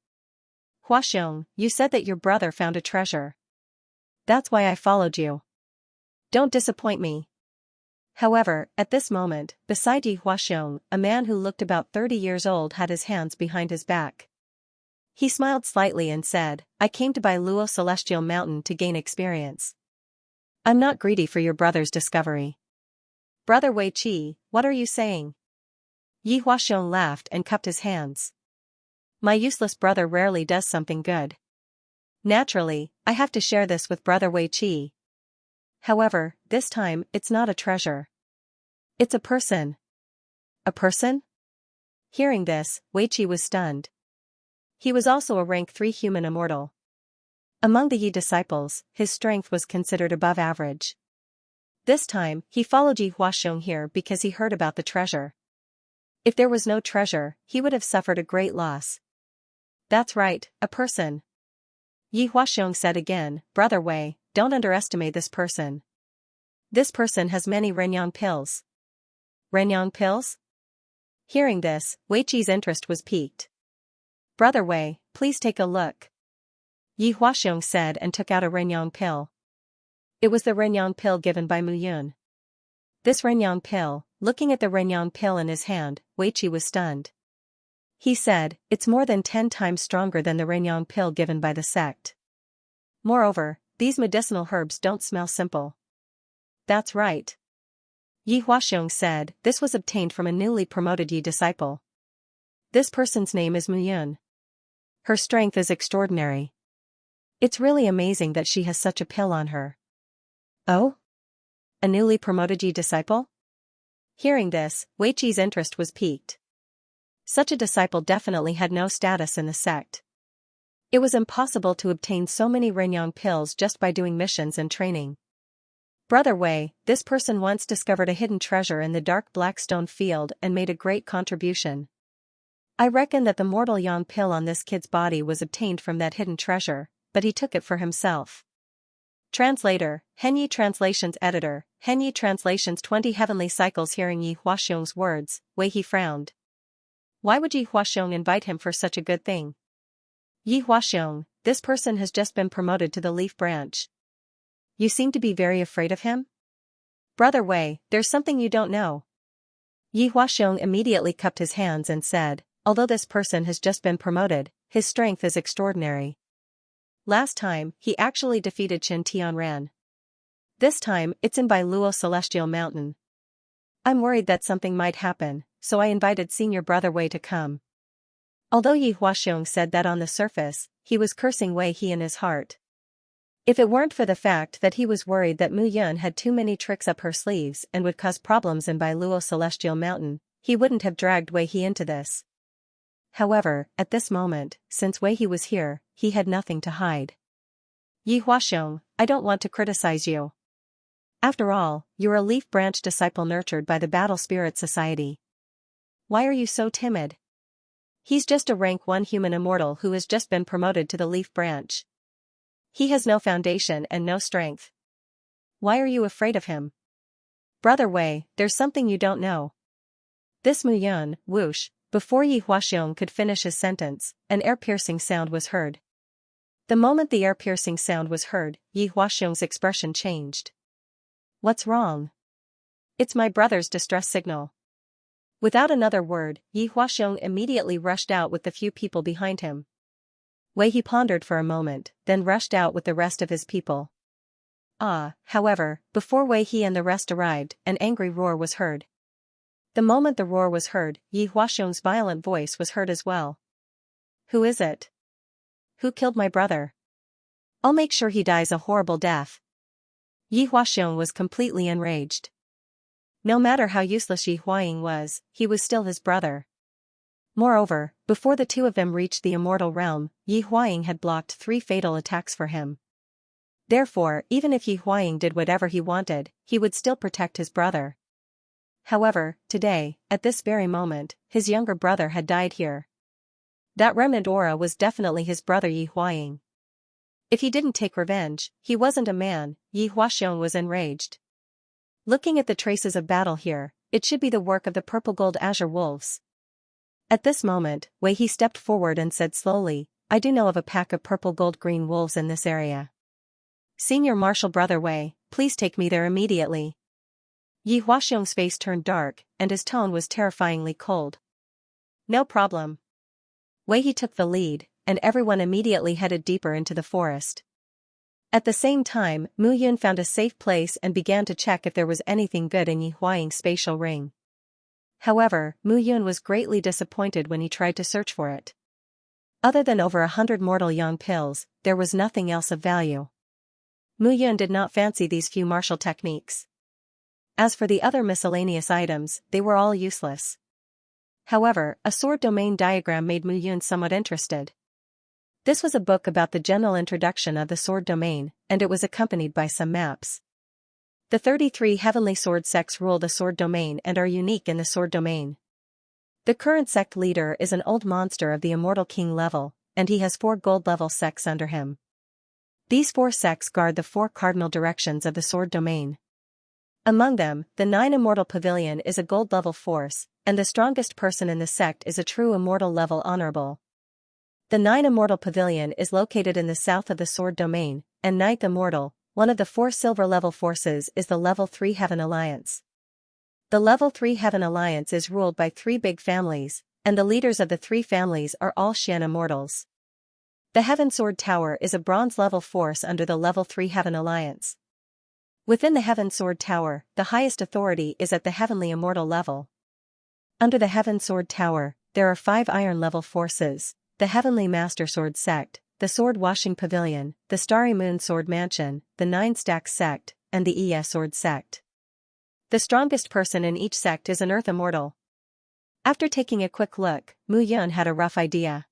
Huaxiong, you said that your brother found a treasure. That's why I followed you. Don't disappoint me. However, at this moment, beside Yi Huaxiong, a man who looked about 30 years old had his hands behind his back. He smiled slightly and said, I came to Bai Luo Celestial Mountain to gain experience. I'm not greedy for your brother's discovery. Brother Wei Qi, what are you saying? Yi Huaxiong laughed and cupped his hands. My useless brother rarely does something good. Naturally, I have to share this with Brother Wei Qi. However, this time, it's not a treasure. It's a person. A person? Hearing this, Wei Qi was stunned. He was also a rank 3 human immortal. Among the Yi disciples, his strength was considered above average. This time, he followed Yi Huaxiong here because he heard about the treasure. If there was no treasure, he would have suffered a great loss. That's right, a person. Yi Huaxiong said again, Brother Wei, don't underestimate this person. This person has many Renyang pills. Renyang pills? Hearing this, Wei Qi's interest was piqued. Brother Wei, please take a look. Yi Huaxiong said and took out a Renyang pill. It was the Renyang pill given by Mu Yun. This Renyang pill, looking at the Renyang pill in his hand, Wei Qi was stunned. He said, it's more than 10 times stronger than the Renyang pill given by the sect. Moreover, these medicinal herbs don't smell simple. That's right. Yi Huaxiong said, this was obtained from a newly promoted Yi disciple. This person's name is Mu Yun. Her strength is extraordinary. It's really amazing that she has such a pill on her. Oh? A newly promoted Yi disciple? Hearing this, Wei Qi's interest was piqued. Such a disciple definitely had no status in the sect. It was impossible to obtain so many Renyang pills just by doing missions and training. Brother Wei, this person once discovered a hidden treasure in the dark black stone field and made a great contribution. I reckon that the mortal yang pill on this kid's body was obtained from that hidden treasure, but he took it for himself. Translator, Henyi Translations Editor, Henyi Translations 20 Heavenly Cycles. Hearing Yi Huaxiong's words, Wei He frowned. Why would Yi Huaxiong invite him for such a good thing? Yi Huaxiong, this person has just been promoted to the leaf branch. You seem to be very afraid of him? Brother Wei, there's something you don't know. Yi Huaxiong immediately cupped his hands and said, although this person has just been promoted, his strength is extraordinary. Last time, he actually defeated Chen Tianran. This time, it's in Bailuo Celestial Mountain. I'm worried that something might happen, so I invited Senior Brother Wei to come. Although Yi Huaxiong said that on the surface, he was cursing Wei He in his heart. If it weren't for the fact that he was worried that Mu Yun had too many tricks up her sleeves and would cause problems in Bailuo Celestial Mountain, he wouldn't have dragged Wei He into this. However, at this moment, since Wei He was here, he had nothing to hide. Yi Huaxiong, I don't want to criticize you. After all, you're a leaf branch disciple nurtured by the Battle Spirit Society. Why are you so timid? He's just a rank 1 human immortal who has just been promoted to the leaf branch. He has no foundation and no strength. Why are you afraid of him? Brother Wei, there's something you don't know. This Mu Yun, whoosh, before Yi Huaxiong could finish his sentence, an ear-piercing sound was heard. The moment the ear-piercing sound was heard, Yi Huaxiong's expression changed. What's wrong? It's my brother's distress signal. Without another word, Yi Huaxiong immediately rushed out with the few people behind him. Wei He pondered for a moment, then rushed out with the rest of his people. However, before Wei He and the rest arrived, an angry roar was heard. The moment the roar was heard, Yi Huaxiong's violent voice was heard as well. Who is it? Who killed my brother? I'll make sure he dies a horrible death. Yi Huaxiong was completely enraged. No matter how useless Yi Huaying was, he was still his brother. Moreover, before the two of them reached the immortal realm, Yi Huaying had blocked 3 fatal attacks for him. Therefore, even if Yi Huaying did whatever he wanted, he would still protect his brother. However, today, at this very moment, his younger brother had died here. That remnant aura was definitely his brother Yi Huaying. If he didn't take revenge, he wasn't a man. Yi Huaxiong was enraged. Looking at the traces of battle here, it should be the work of the purple gold azure wolves. At this moment, Wei He stepped forward and said slowly, I do know of a pack of purple gold green wolves in this area. Senior Marshal Brother Wei, please take me there immediately. Yi Huaxiong's face turned dark, and his tone was terrifyingly cold. No problem. Wei He took the lead, and everyone immediately headed deeper into the forest. At the same time, Mu Yun found a safe place and began to check if there was anything good in Yi Huaying's spatial ring. However, Mu Yun was greatly disappointed when he tried to search for it. Other than over 100 mortal yang pills, there was nothing else of value. Mu Yun did not fancy these few martial techniques. As for the other miscellaneous items, they were all useless. However, a sword domain diagram made Mu Yun somewhat interested. This was a book about the general introduction of the sword domain, and it was accompanied by some maps. The 33 heavenly sword sects rule the sword domain and are unique in the sword domain. The current sect leader is an old monster of the immortal king level, and he has 4 gold level sects under him. These 4 sects guard the 4 cardinal directions of the sword domain. Among them, the 9 immortal pavilion is a gold level force, and the strongest person in the sect is a true immortal level honorable. The 9 Immortal Pavilion is located in the south of the Sword Domain, and 9th Immortal, one of the 4 silver level forces, is the Level 3 Heaven Alliance. The Level 3 Heaven Alliance is ruled by 3 big families, and the leaders of the 3 families are all Xian immortals. The Heaven Sword Tower is a bronze level force under the Level 3 Heaven Alliance. Within the Heaven Sword Tower, the highest authority is at the Heavenly Immortal level. Under the Heaven Sword Tower, there are 5 iron level forces: the Heavenly Master Sword Sect, the Sword Washing Pavilion, the Starry Moon Sword Mansion, the 9 Stacks Sect, and the Sword Sect. The strongest person in each sect is an Earth Immortal. After taking a quick look, Mu Yun had a rough idea.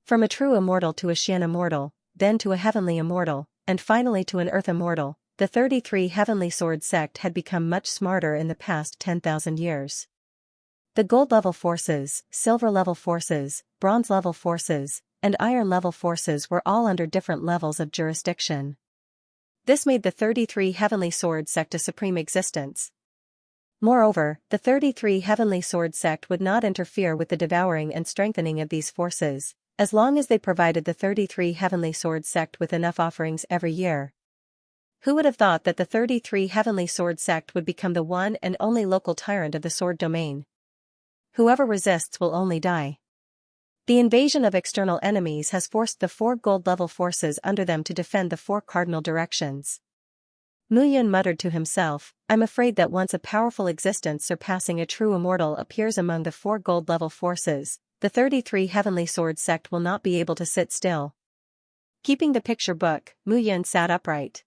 From a true immortal to a Xian immortal, then to a heavenly immortal, and finally to an Earth Immortal, the 33 Heavenly Sword Sect had become much smarter in the past 10,000 years. The gold level forces, silver level forces, bronze level forces, and iron level forces were all under different levels of jurisdiction. This made the 33 Heavenly Sword Sect a supreme existence. Moreover, the 33 Heavenly Sword Sect would not interfere with the devouring and strengthening of these forces, as long as they provided the 33 Heavenly Sword Sect with enough offerings every year. Who would have thought that the 33 Heavenly Sword Sect would become the one and only local tyrant of the Sword Domain? Whoever resists will only die. The invasion of external enemies has forced the 4 gold-level forces under them to defend the 4 cardinal directions. Mu Yun muttered to himself, "I'm afraid that once a powerful existence surpassing a true immortal appears among the 4 gold-level forces, the 33 Heavenly Sword Sect will not be able to sit still." Keeping the picture book, Mu Yun sat upright.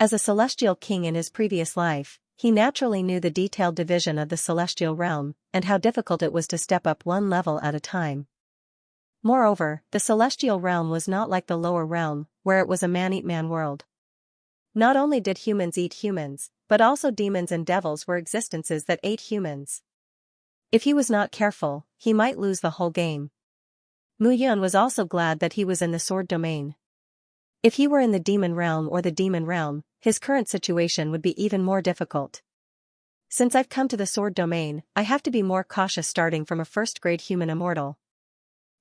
As a celestial king in his previous life, he naturally knew the detailed division of the celestial realm, and how difficult it was to step up one level at a time. Moreover, the celestial realm was not like the lower realm, where it was a man-eat-man world. Not only did humans eat humans, but also demons and devils were existences that ate humans. If he was not careful, he might lose the whole game. Mu Yun was also glad that he was in the Sword Domain. If he were in the demon realm or the demon realm, his current situation would be even more difficult. Since I've come to the Sword Domain, I have to be more cautious starting from a first-grade human immortal.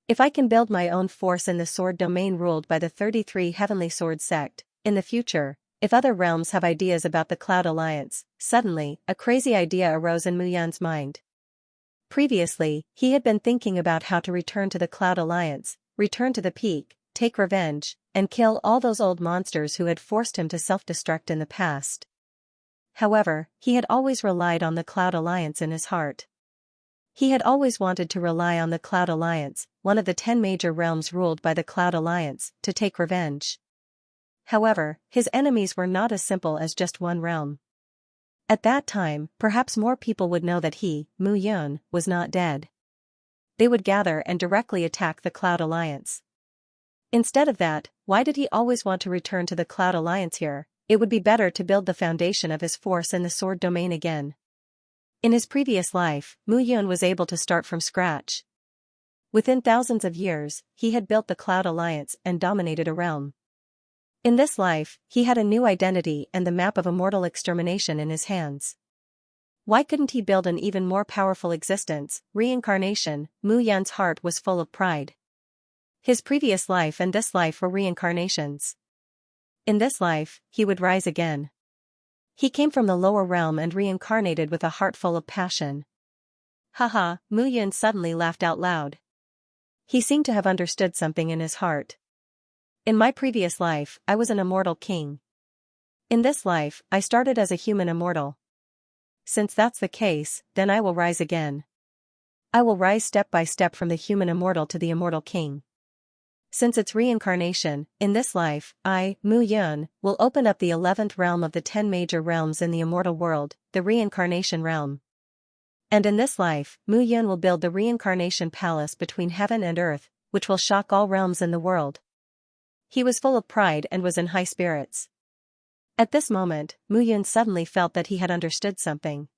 If I can build my own force in the Sword Domain ruled by the 33 Heavenly Sword Sect, in the future, if other realms have ideas about the Cloud Alliance, suddenly, a crazy idea arose in Mu Yun's mind. Previously, he had been thinking about how to return to the Cloud Alliance, return to the peak, take revenge, and kill all those old monsters who had forced him to self-destruct in the past. However, he had always relied on the Cloud Alliance in his heart. He had always wanted to rely on the Cloud Alliance, one of the 10 major realms ruled by the Cloud Alliance, to take revenge. However, his enemies were not as simple as just one realm. At that time, perhaps more people would know that he, Mu Yun, was not dead. They would gather and directly attack the Cloud Alliance. Instead of that, why did he always want to return to the Cloud Alliance here? It would be better to build the foundation of his force in the Sword Domain again. In his previous life, Mu Yun was able to start from scratch. Within thousands of years, he had built the Cloud Alliance and dominated a realm. In this life, he had a new identity and the map of immortal extermination in his hands. Why couldn't he build an even more powerful existence, reincarnation? Mu Yun's heart was full of pride. His previous life and this life were reincarnations. In this life, he would rise again. He came from the lower realm and reincarnated with a heart full of passion. Haha, Mu Yun suddenly laughed out loud. He seemed to have understood something in his heart. In my previous life, I was an immortal king. In this life, I started as a human immortal. Since that's the case, then I will rise again. I will rise step by step from the human immortal to the immortal king. Since it's reincarnation, in this life, I, Mu Yun, will open up the 11th realm of the 10 major realms in the immortal world, the reincarnation realm. And in this life, Mu Yun will build the reincarnation palace between heaven and earth, which will shock all realms in the world. He was full of pride and was in high spirits. At this moment, Mu Yun suddenly felt that he had understood something.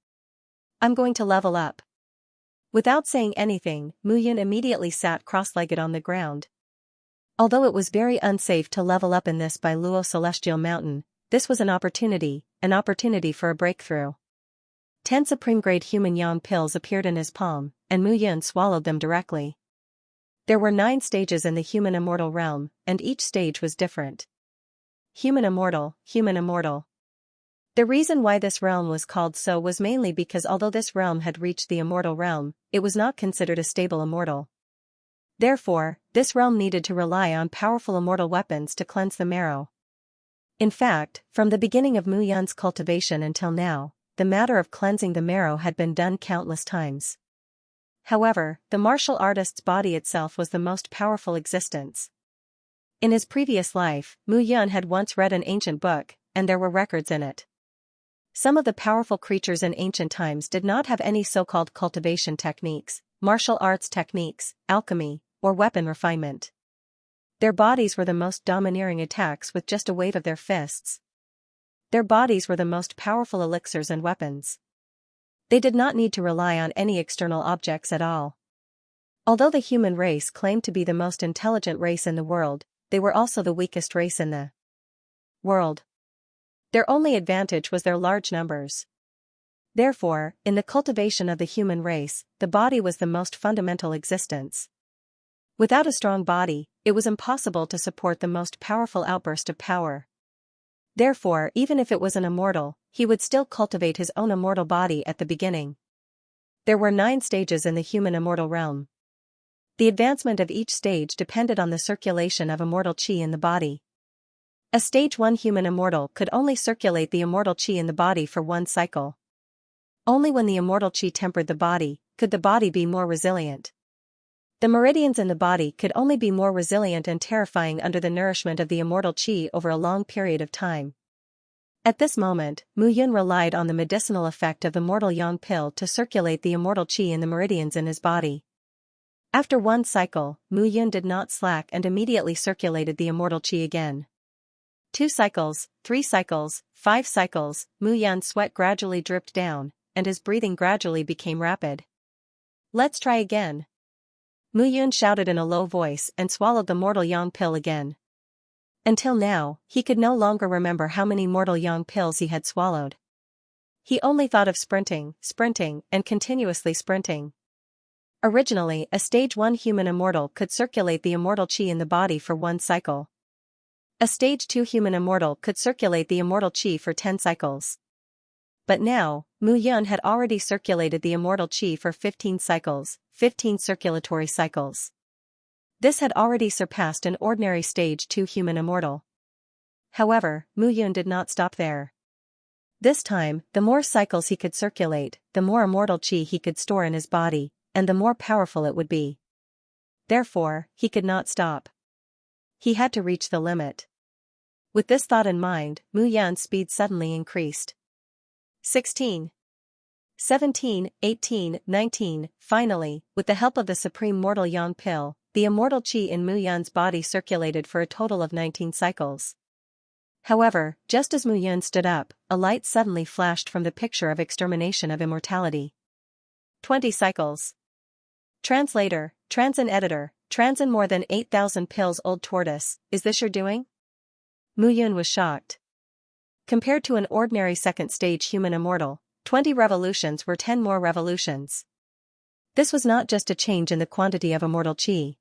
I'm going to level up. Without saying anything, Mu Yun immediately sat cross-legged on the ground. Although it was very unsafe to level up in this by Luo Celestial Mountain, this was an opportunity for a breakthrough. 10 supreme-grade human yang pills appeared in his palm, and Mu Yun swallowed them directly. There were 9 stages in the human immortal realm, and each stage was different. Human immortal, human immortal. The reason why this realm was called so was mainly because although this realm had reached the immortal realm, it was not considered a stable immortal. Therefore, this realm needed to rely on powerful immortal weapons to cleanse the marrow. In fact, from the beginning of Mu Yan's cultivation until now, the matter of cleansing the marrow had been done countless times. However, the martial artist's body itself was the most powerful existence. In his previous life, Mu Yan had once read an ancient book, and there were records in it. Some of the powerful creatures in ancient times did not have any so-called cultivation techniques, martial arts techniques, alchemy, or weapon refinement. Their bodies were the most domineering attacks with just a wave of their fists. Their bodies were the most powerful elixirs and weapons. They did not need to rely on any external objects at all. Although the human race claimed to be the most intelligent race in the world, they were also the weakest race in the world. Their only advantage was their large numbers. Therefore, in the cultivation of the human race, the body was the most fundamental existence. Without a strong body, it was impossible to support the most powerful outburst of power. Therefore, even if it was an immortal, he would still cultivate his own immortal body at the beginning. There were 9 stages in the human immortal realm. The advancement of each stage depended on the circulation of immortal chi in the body. A stage 1 human immortal could only circulate the immortal chi in the body for 1 cycle. Only when the immortal chi tempered the body, could the body be more resilient. The meridians in the body could only be more resilient and terrifying under the nourishment of the immortal chi over a long period of time. At this moment, Mu Yun relied on the medicinal effect of the mortal yang pill to circulate the immortal chi in the meridians in his body. After 1 cycle, Mu Yun did not slack and immediately circulated the immortal chi again. 2 cycles, 3 cycles, 5 cycles, Mu Yan's sweat gradually dripped down, and his breathing gradually became rapid. "Let's try again." Mu Yun shouted in a low voice and swallowed the mortal yang pill again. Until now, he could no longer remember how many mortal yang pills he had swallowed. He only thought of sprinting, and continuously sprinting. Originally, a stage 1 human immortal could circulate the immortal chi in the body for 1 cycle. A stage 2 human immortal could circulate the immortal chi for 10 cycles. But now, Mu Yun had already circulated the immortal chi for 15 cycles, 15 circulatory cycles. This had already surpassed an ordinary stage 2 human immortal. However, Mu Yun did not stop there. This time, the more cycles he could circulate, the more immortal chi he could store in his body, and the more powerful it would be. Therefore, he could not stop. He had to reach the limit. With this thought in mind, Mu Yan's speed suddenly increased. 16. 17, 18, 19, finally, with the help of the supreme mortal yang pill, the immortal chi in Mu Yan's body circulated for a total of 19 cycles. However, just as Mu Yan stood up, a light suddenly flashed from the picture of extermination of immortality. 20 cycles. Translator, Transin editor, Transin more than 8,000 pills old tortoise, is this your doing? Mu Yun was shocked. Compared to an ordinary second-stage human immortal, 20 revolutions were 10 more revolutions. This was not just a change in the quantity of immortal chi.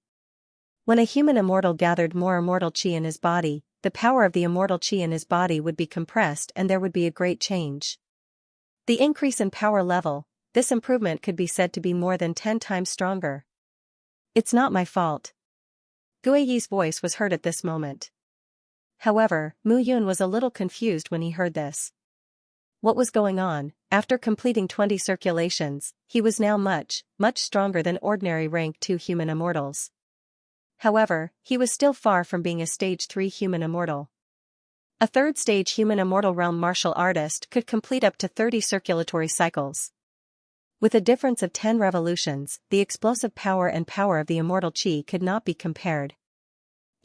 When a human immortal gathered more immortal chi in his body, the power of the immortal chi in his body would be compressed and there would be a great change. The increase in power level, this improvement could be said to be more than 10 times stronger. It's not my fault. Guiyi's voice was heard at this moment. However, Mu Yun was a little confused when he heard this. What was going on? After completing 20 circulations, he was now much stronger than ordinary rank 2 human immortals. However, he was still far from being a stage 3 human immortal. A 3rd stage human immortal realm martial artist could complete up to 30 circulatory cycles. With a difference of 10 revolutions, the explosive power and power of the immortal chi could not be compared.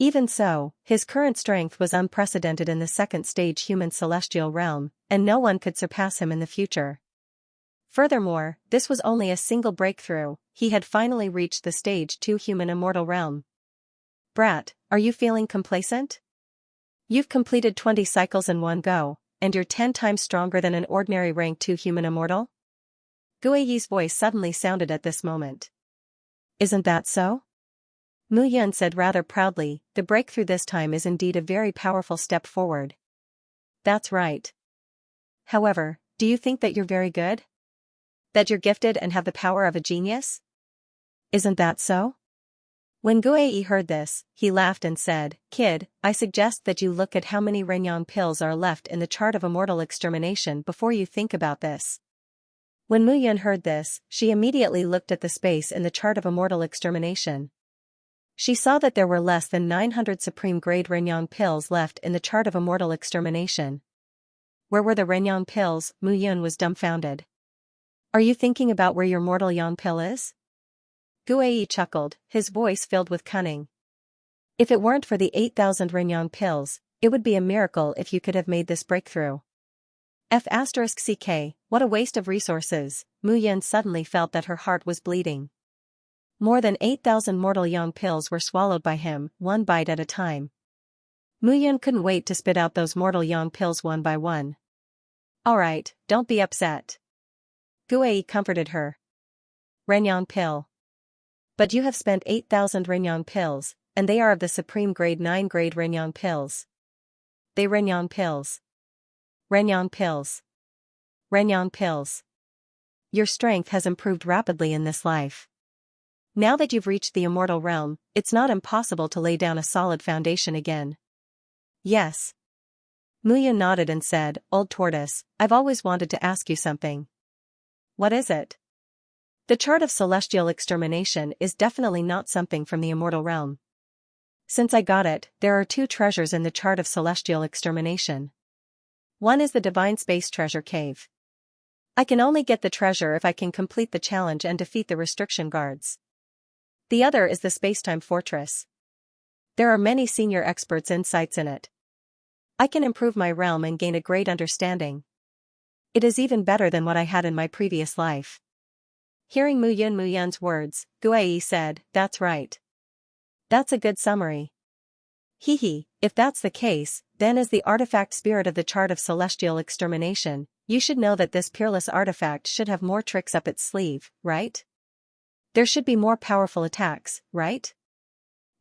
Even so, his current strength was unprecedented in the 2nd stage human celestial realm, and no one could surpass him in the future. Furthermore, this was only a single breakthrough, he had finally reached the stage 2 human immortal realm. Brat, are you feeling complacent? You've completed 20 cycles in one go, and you're 10 times stronger than an ordinary rank 2 human immortal? Guiyi's voice suddenly sounded at this moment. Isn't that so? Mu Yun said rather proudly, the breakthrough this time is indeed a very powerful step forward. That's right. However, do you think that you're very good? That you're gifted and have the power of a genius? Isn't that so? When Guei heard this, he laughed and said, Kid, I suggest that you look at how many Renyan pills are left in the chart of immortal extermination before you think about this. When Mu Yun heard this, she immediately looked at the space in the chart of immortal extermination. She saw that there were less than 900 supreme-grade Renyan pills left in the chart of immortal extermination. Where were the Renyan pills? Mu Yun was dumbfounded. Are you thinking about where your mortal Yan pill is? Guei chuckled, his voice filled with cunning. If it weren't for the 8,000 Renyan pills, it would be a miracle if you could have made this breakthrough. F***ck, what a waste of resources. Mu Yun suddenly felt that her heart was bleeding. More than 8,000 mortal Yang pills were swallowed by him, one bite at a time. Mu Yun couldn't wait to spit out those mortal Yang pills one by one. Alright, don't be upset. Guei comforted her. Renyan pill. But you have spent 8,000 Renyan pills, and they are of the supreme grade 9 grade Renyan pills. They Renyan pills. Renyan pills. Renyan pills. Your strength has improved rapidly in this life. Now that you've reached the immortal realm, it's not impossible to lay down a solid foundation again. Yes. Mu Yun nodded and said, Old Tortoise, I've always wanted to ask you something. What is it? The chart of celestial extermination is definitely not something from the immortal realm. Since I got it, there are 2 treasures in the chart of celestial extermination. One is the divine space treasure cave. I can only get the treasure if I can complete the challenge and defeat the restriction guards. The other is the spacetime fortress. There are many senior experts' insights in it. I can improve my realm and gain a great understanding. It is even better than what I had in my previous life. Hearing Mu Yun's words, Guei said, That's right. That's a good summary. Hehe, if that's the case, then as the artifact spirit of the chart of celestial extermination, you should know that this peerless artifact should have more tricks up its sleeve, right? There should be more powerful attacks, right?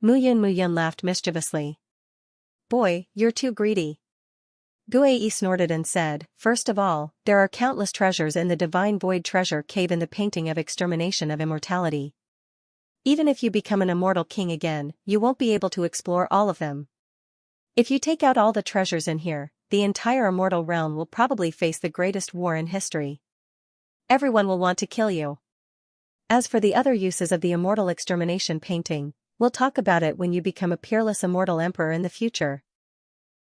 Mu Yun laughed mischievously. Boy, you're too greedy. Guei snorted and said, First of all, there are countless treasures in the divine void treasure cave in the painting of extermination of immortality. Even if you become an immortal king again, you won't be able to explore all of them. If you take out all the treasures in here, the entire immortal realm will probably face the greatest war in history. Everyone will want to kill you. As for the other uses of the immortal extermination painting, we'll talk about it when you become a peerless immortal emperor in the future.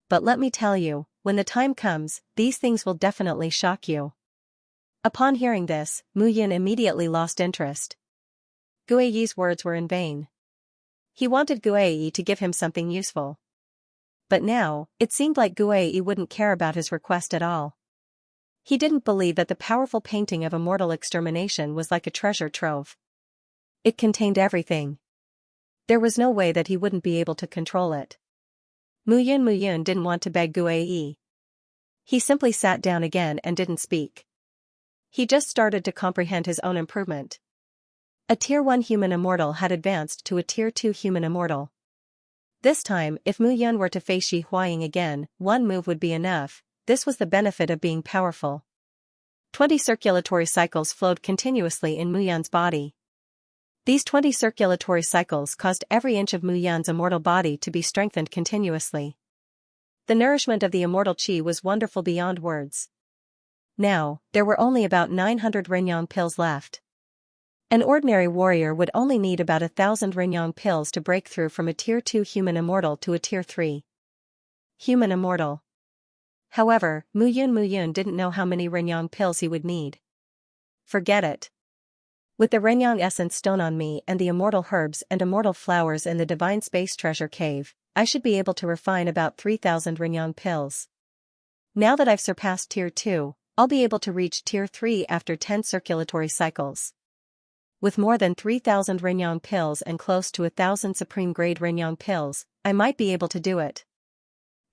But let me tell you, when the time comes, these things will definitely shock you. Upon hearing this, Mu Yun immediately lost interest. Guei's words were in vain. He wanted Guei to give him something useful. But now, it seemed like Guei wouldn't care about his request at all. He didn't believe that the powerful painting of immortal extermination was like a treasure trove. It contained everything. There was no way that he wouldn't be able to control it. Mu Yun didn't want to beg Guei. He simply sat down again and didn't speak. He just started to comprehend his own improvement. A Tier 1 human immortal had advanced to a Tier 2 human immortal. This time, if Mu Yun were to face Shi Huaying again, one move would be enough. This was the benefit of being powerful. 20 circulatory cycles flowed continuously in Mu Yun's body. These 20 circulatory cycles caused every inch of Mu Yun's immortal body to be strengthened continuously. The nourishment of the immortal qi was wonderful beyond words. Now, there were only about 900 Renyan pills left. An ordinary warrior would only need about 1,000 Renyan pills to break through from a Tier 2 human immortal to a Tier 3 human immortal. However, Mu Yun didn't know how many Renyan pills he would need. Forget it. With the Renyan essence stone on me and the immortal herbs and immortal flowers in the divine space treasure cave, I should be able to refine about 3,000 Renyan pills. Now that I've surpassed Tier 2, I'll be able to reach Tier 3 after 10 circulatory cycles. With more than 3,000 Renyan pills and close to 1,000 supreme grade Renyan pills, I might be able to do it.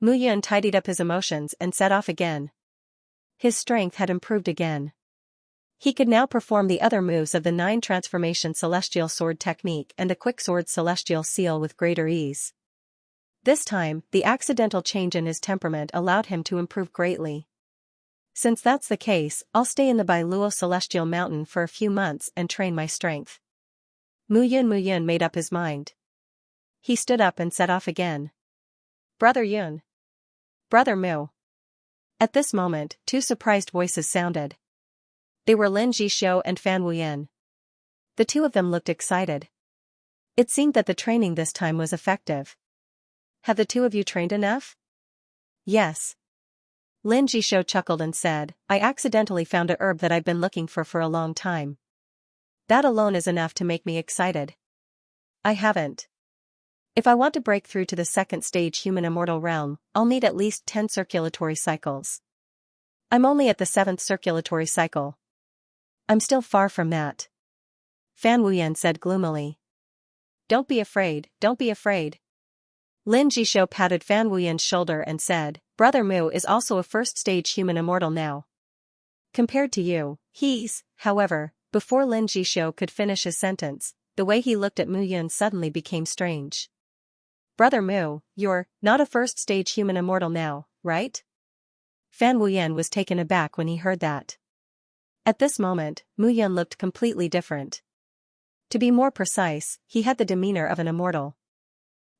Mu Yun tidied up his emotions and set off again. His strength had improved again. He could now perform the other moves of the 9 transformation celestial sword technique and the quicksword celestial seal with greater ease. This time, the accidental change in his temperament allowed him to improve greatly. Since that's the case, I'll stay in the Bailuo Celestial Mountain for a few months and train my strength. Mu Yun made up his mind. He stood up and set off again. Brother Yun. Brother Mu. At this moment, 2 surprised voices sounded. They were Lin Jishou and Fan Wuyan. The 2 of them looked excited. It seemed that the training this time was effective. Have the 2 of you trained enough? Yes. Lin Jishou chuckled and said, I accidentally found a herb that I've been looking for a long time. That alone is enough to make me excited. I haven't. If I want to break through to the 2nd stage human immortal realm, I'll need at least 10 circulatory cycles. I'm only at the 7th circulatory cycle. I'm still far from that. Fan Wuyan said gloomily. Don't be afraid, don't be afraid. Lin Jishou patted Fan Wuyan's shoulder and said, Brother Mu is also a 1st stage human immortal now. Compared to you, he's, however, before Lin Jishou could finish his sentence, the way he looked at Mu Yun suddenly became strange. Brother Mu, you're not a 1st stage human immortal now, right? Fan Wuyan was taken aback when he heard that. At this moment, Mu Yun looked completely different. To be more precise, he had the demeanor of an immortal.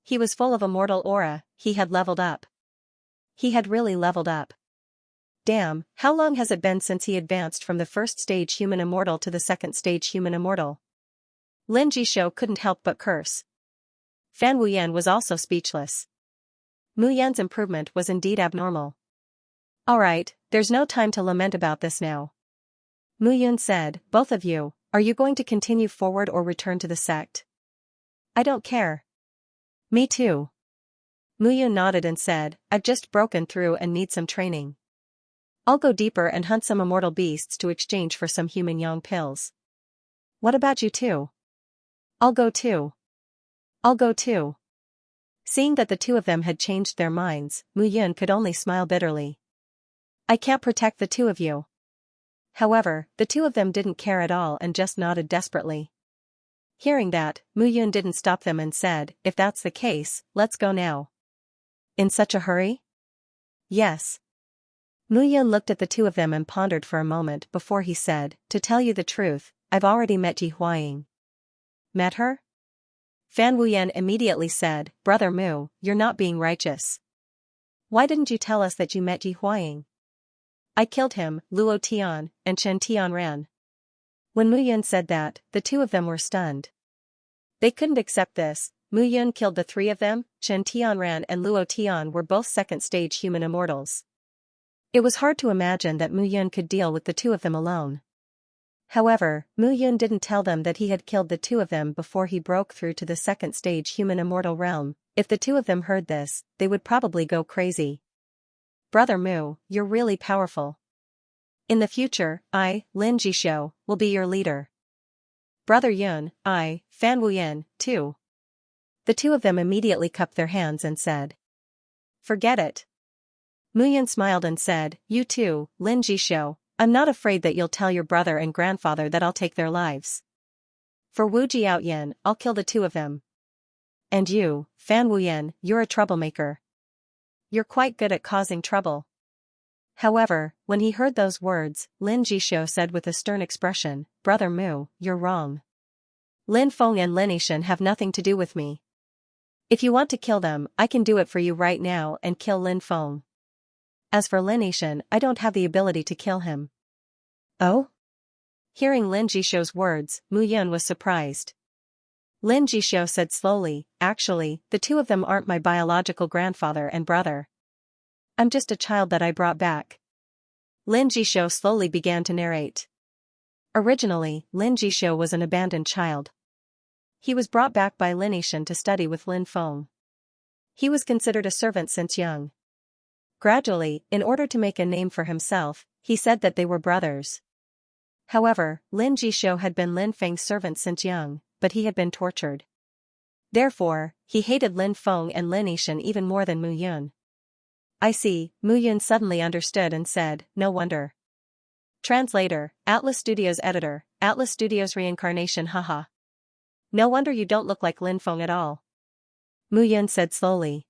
He was full of immortal aura, he had leveled up. He had really leveled up. Damn, how long has it been since he advanced from the 1st stage human immortal to the 2nd stage human immortal? Lin Jishou couldn't help but curse. Fan Wuyan was also speechless. Mu Yan's improvement was indeed abnormal. Alright, there's no time to lament about this now. Mu Yun said, both of you, are you going to continue forward or return to the sect? I don't care. Me too. Mu Yun nodded and said, I've just broken through and need some training. I'll go deeper and hunt some immortal beasts to exchange for some human yang pills. What about you two? I'll go too. I'll go too. Seeing that the 2 of them had changed their minds, Mu Yun could only smile bitterly. I can't protect the 2 of you. However, the 2 of them didn't care at all and just nodded desperately. Hearing that, Mu Yun didn't stop them and said, if that's the case, let's go now. In such a hurry? Yes. Mu Yun looked at the 2 of them and pondered for a moment before he said, to tell you the truth, I've already met Ji Huaying. Met her? Fan Wuyan immediately said, Brother Mu, you're not being righteous. Why didn't you tell us that you met Ji Huaying? I killed him, Luo Tian, and Chen Tianran. When Mu Yun said that, the 2 of them were stunned. They couldn't accept this. Mu Yun killed the 3 of them, Chen Tianran and Luo Tian were both 2nd stage human immortals. It was hard to imagine that Mu Yun could deal with the 2 of them alone. However, Mu Yun didn't tell them that he had killed the 2 of them before he broke through to the 2nd stage human immortal realm. If the 2 of them heard this, they would probably go crazy. Brother Mu, you're really powerful. In the future, I, Lin Jishou, will be your leader. Brother Yun, I, Fan Wuyan, too. The 2 of them immediately cupped their hands and said. Forget it. Mu Yun smiled and said, you too, Lin Jishou, I'm not afraid that you'll tell your brother and grandfather that I'll take their lives. For Wu Jiaoyan, I'll kill the 2 of them. And you, Fan Wuyan, you're a troublemaker. You're quite good at causing trouble. However, when he heard those words, Lin Jishou said with a stern expression, Brother Mu, you're wrong. Lin Feng and Lin Yishan have nothing to do with me. If you want to kill them, I can do it for you right now and kill Lin Feng. As for Lin Yishan, I don't have the ability to kill him. Oh? Hearing Lin Jishou's words, Mu Yun was surprised. Lin Jishou said slowly, actually, the 2 of them aren't my biological grandfather and brother. I'm just a child that I brought back. Lin Jishou slowly began to narrate. Originally, Lin Jishou was an abandoned child. He was brought back by Lin Yishan to study with Lin Feng. He was considered a servant since young. Gradually, in order to make a name for himself, he said that they were brothers. However, Lin Jishou had been Lin Feng's servant since young, but he had been tortured. Therefore, he hated Lin Feng and Lin Yishan even more than Mu Yun. I see, Mu Yun suddenly understood and said, no wonder. Translator, Atlas Studios Editor, Atlas Studios Reincarnation haha. No wonder you don't look like Lin Feng at all. Mu Yun said slowly.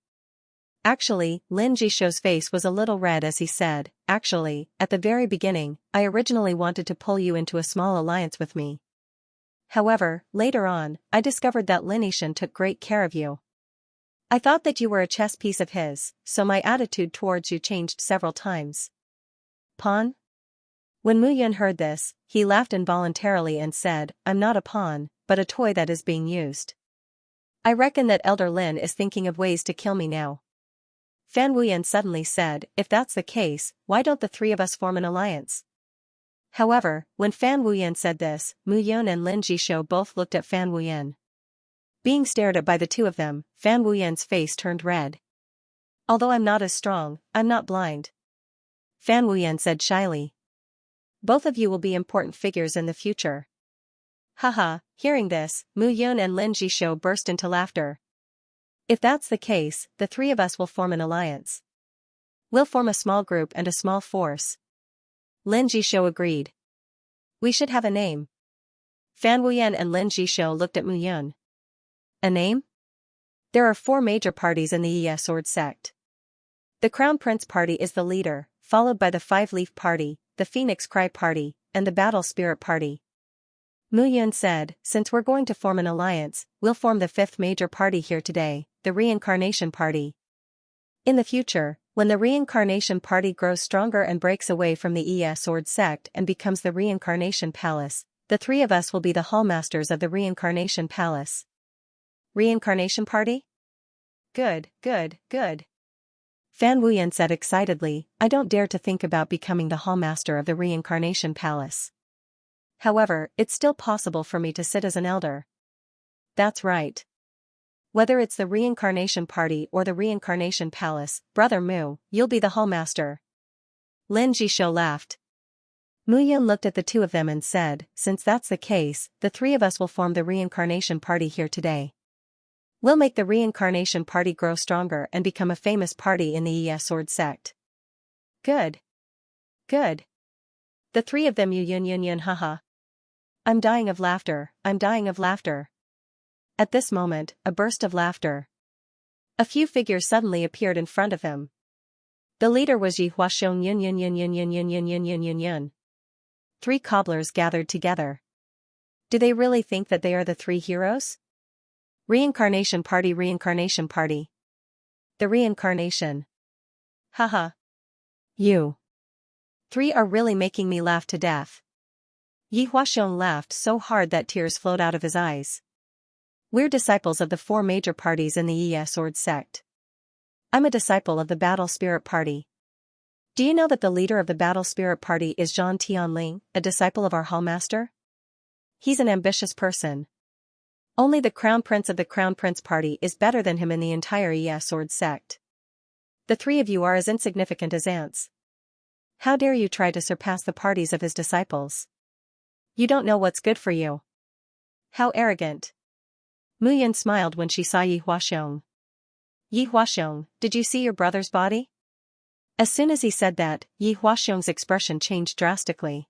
Actually, Lin Jishou's face was a little red as he said, actually, at the very beginning, I originally wanted to pull you into a small alliance with me. However, later on, I discovered that Lin Yishan took great care of you. I thought that you were a chess piece of his, so my attitude towards you changed several times. Pawn? When Mu Yun heard this, he laughed involuntarily and said, I'm not a pawn, but a toy that is being used. I reckon that Elder Lin is thinking of ways to kill me now. Fan Wuyan suddenly said, if that's the case, why don't the three of us form an alliance? However, when Fan Wuyan said this, Mu Yun and Lin Jishou both looked at Fan Wuyan. Being stared at by the two of them, Fan Wuyan's face turned red. Although I'm not as strong, I'm not blind. Fan Wuyan said shyly. Both of you will be important figures in the future. Haha, hearing this, Mu Yun and Lin Jishou burst into laughter. If that's the case, the three of us will form an alliance. We'll form a small group and a small force. Lin Jishou agreed. We should have a name. Fan Wuyan and Lin Jishou looked at Mu Yun. A name? There are 4 major parties in the Yi Sword sect. The Crown Prince Party is the leader, followed by the Five-Leaf Party, the Phoenix Cry Party, and the Battle Spirit Party. Mu Yun said, since we're going to form an alliance, we'll form the 5th major party here today, the Reincarnation Party. In the future, when the Reincarnation Party grows stronger and breaks away from the Yi Sword sect and becomes the Reincarnation Palace, the 3 of us will be the Hallmasters of the Reincarnation Palace. Reincarnation Party? Good, good, good. Fan Wuyan said excitedly, I don't dare to think about becoming the Hallmaster of the Reincarnation Palace. However, it's still possible for me to sit as an elder. That's right. Whether it's the Reincarnation Party or the Reincarnation Palace, Brother Mu, you'll be the Hallmaster. Lin Jishou laughed. Mu Yun looked at the two of them and said, since that's the case, the 3 of us will form the Reincarnation Party here today. We'll make the Reincarnation Party grow stronger and become a famous party in the Yi Sword sect. Good. Good. The 3 of them yun haha. I'm dying of laughter, I'm dying of laughter. At this moment, a burst of laughter. A few figures suddenly appeared in front of him. The leader was Yi Huaxiong yun. 3 cobblers gathered together. Do they really think that they are the 3 heroes? Reincarnation Party, Reincarnation Party. The reincarnation. Haha. You 3 are really making me laugh to death. Yi Huaxiong laughed so hard that tears flowed out of his eyes. We're disciples of the 4 major parties in the Yi Sword sect. I'm a disciple of the Battle Spirit Party. Do you know that the leader of the Battle Spirit Party is Zhang Tianling, a disciple of our Hallmaster? He's an ambitious person. Only the Crown Prince of the Crown Prince Party is better than him in the entire Yi Sword sect. The 3 of you are as insignificant as ants. How dare you try to surpass the parties of his disciples? You don't know what's good for you. How arrogant. Mu Yun smiled when she saw Yi Huaxiong. Yi Huaxiong, did you see your brother's body? As soon as he said that, Yi Huaxiong's expression changed drastically.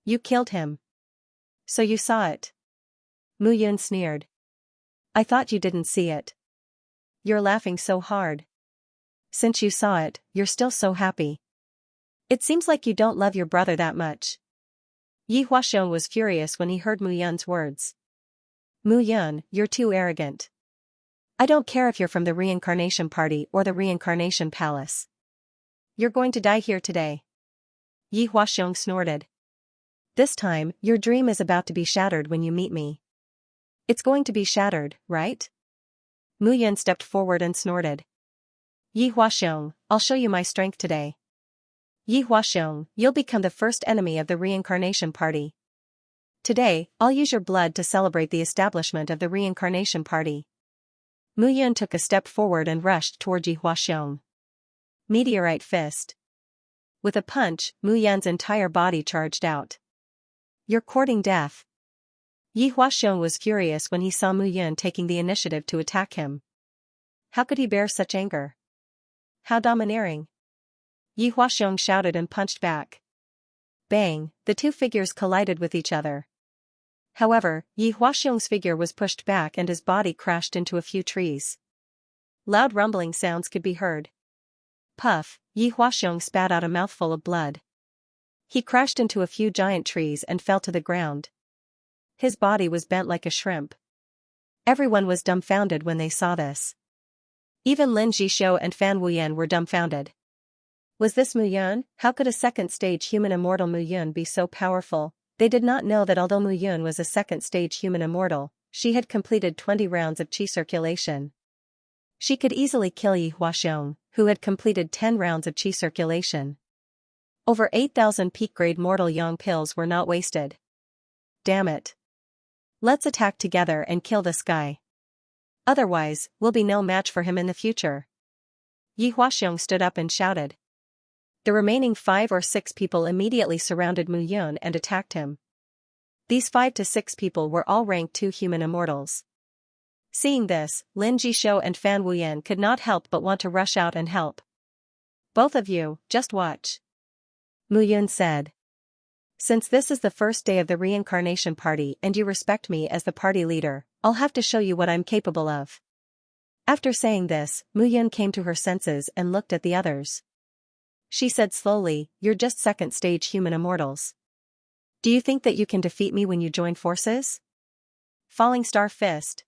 You killed him. So you saw it. Mu Yun sneered. I thought you didn't see it. You're laughing so hard. Since you saw it, you're still so happy. It seems like you don't love your brother that much. Yi Huaxiong was furious when he heard Mu Yun's words. Mu Yun, you're too arrogant. I don't care if you're from the Reincarnation Party or the Reincarnation Palace. You're going to die here today. Yi Huaxiong snorted. This time, your dream is about to be shattered when you meet me. It's going to be shattered, right? Mu Yun stepped forward and snorted. Yi Huaxiong, I'll show you my strength today. Yi Huaxiong, you'll become the first enemy of the Reincarnation Party. Today, I'll use your blood to celebrate the establishment of the Reincarnation Party. Mu Yun took a step forward and rushed toward Yi Huaxiong. Meteorite fist. With a punch, Mu Yun's entire body charged out. You're courting death. Yi Huaxiong was furious when he saw Mu Yun taking the initiative to attack him. How could he bear such anger? How domineering. Yi Huaxiong shouted and punched back. Bang, the two figures collided with each other. However, Yi Huaxiong's figure was pushed back and his body crashed into a few trees. Loud rumbling sounds could be heard. Puff, Yi Huaxiong spat out a mouthful of blood. He crashed into a few giant trees and fell to the ground. His body was bent like a shrimp. Everyone was dumbfounded when they saw this. Even Lin Jishou and Fan Wuyan were dumbfounded. Was this Mu Yun? How could a second-stage human immortal Mu Yun be so powerful? They did not know that although Mu Yun was a second-stage human immortal, she had completed 20 rounds of qi circulation. She could easily kill Yi Huaxiong, who had completed 10 rounds of qi circulation. Over 8,000 peak-grade mortal yang pills were not wasted. Damn it. Let's attack together and kill this guy. Otherwise, we'll be no match for him in the future. Yi Huaxiong stood up and shouted. The remaining 5 or 6 people immediately surrounded Mu Yun and attacked him. These 5 to 6 people were all rank 2 human immortals. Seeing this, Lin Jishou and Fan Wuyan could not help but want to rush out and help. Both of you, just watch. Mu Yun said. Since this is the first day of the reincarnation party and you respect me as the party leader, I'll have to show you what I'm capable of. After saying this, Mu Yun came to her senses and looked at the others. She said slowly, "You're just second-stage human immortals. Do you think that you can defeat me when you join forces?" Falling Star Fist.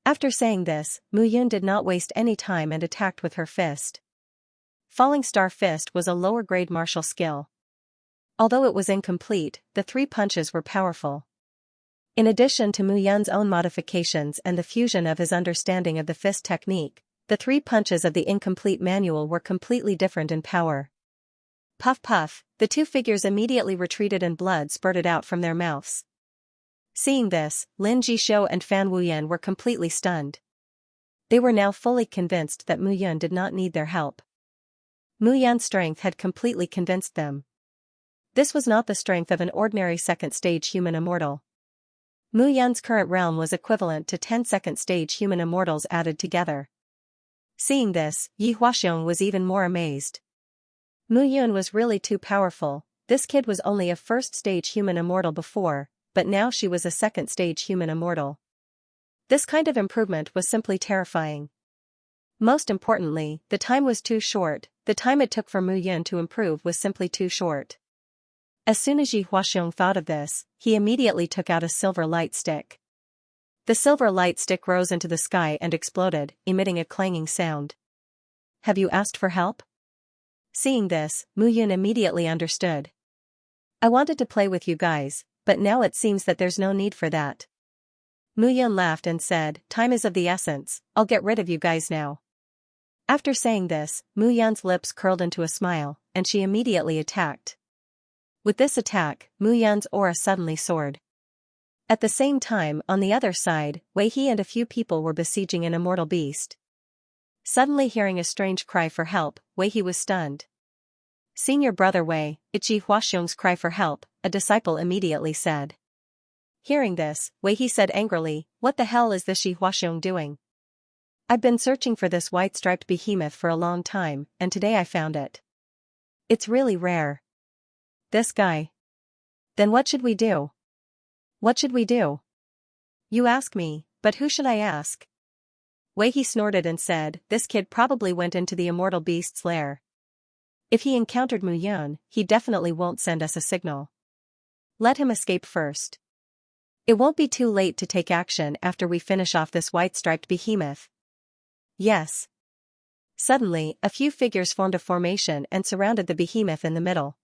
After saying this, Mu Yun did not waste any time and attacked with her fist. Falling Star Fist was a lower-grade martial skill. Although it was incomplete, the 3 punches were powerful. In addition to Mu Yun's own modifications and the fusion of his understanding of the fist technique, the 3 punches of the incomplete manual were completely different in power. Puff puff, the 2 figures immediately retreated and blood spurted out from their mouths. Seeing this, Lin Jishou and Fan Wuyan were completely stunned. They were now fully convinced that Mu Yun did not need their help. Mu Yun's strength had completely convinced them. This was not the strength of an ordinary second-stage human immortal. Mu Yun's current realm was equivalent to 10 second-stage human immortals added together. Seeing this, Yi Huaxiong was even more amazed. Mu Yun was really too powerful. This kid was only a first-stage human immortal before, but now she was a second-stage human immortal. This kind of improvement was simply terrifying. Most importantly, the time was too short. The time it took for Mu Yun to improve was simply too short. As soon as Yi Huaxiong thought of this, he immediately took out a silver light stick. The silver light stick rose into the sky and exploded, emitting a clanging sound. Have you asked for help? Seeing this, Mu Yun immediately understood. I wanted to play with you guys, but now it seems that there's no need for that. Mu Yun laughed and said, time is of the essence, I'll get rid of you guys now. After saying this, Mu Yun's lips curled into a smile, and she immediately attacked. With this attack, Mu Yun's aura suddenly soared. At the same time, on the other side, Wei He and a few people were besieging an immortal beast. Suddenly hearing a strange cry for help, Wei He was stunned. Senior brother Wei, it's Yi Huaxiong's cry for help, a disciple immediately said. Hearing this, Wei He said angrily, what the hell is this Yi Huaxiong doing? I've been searching for this white-striped behemoth for a long time, and today I found it. It's really rare. This guy. Then what should we do? What should we do? You ask me, but who should I ask? Wei He snorted and said, this kid probably went into the immortal beast's lair. If he encountered Mu Yun, he definitely won't send us a signal. Let him escape first. It won't be too late to take action after we finish off this white-striped behemoth. Yes. Suddenly, a few figures formed a formation and surrounded the behemoth in the middle.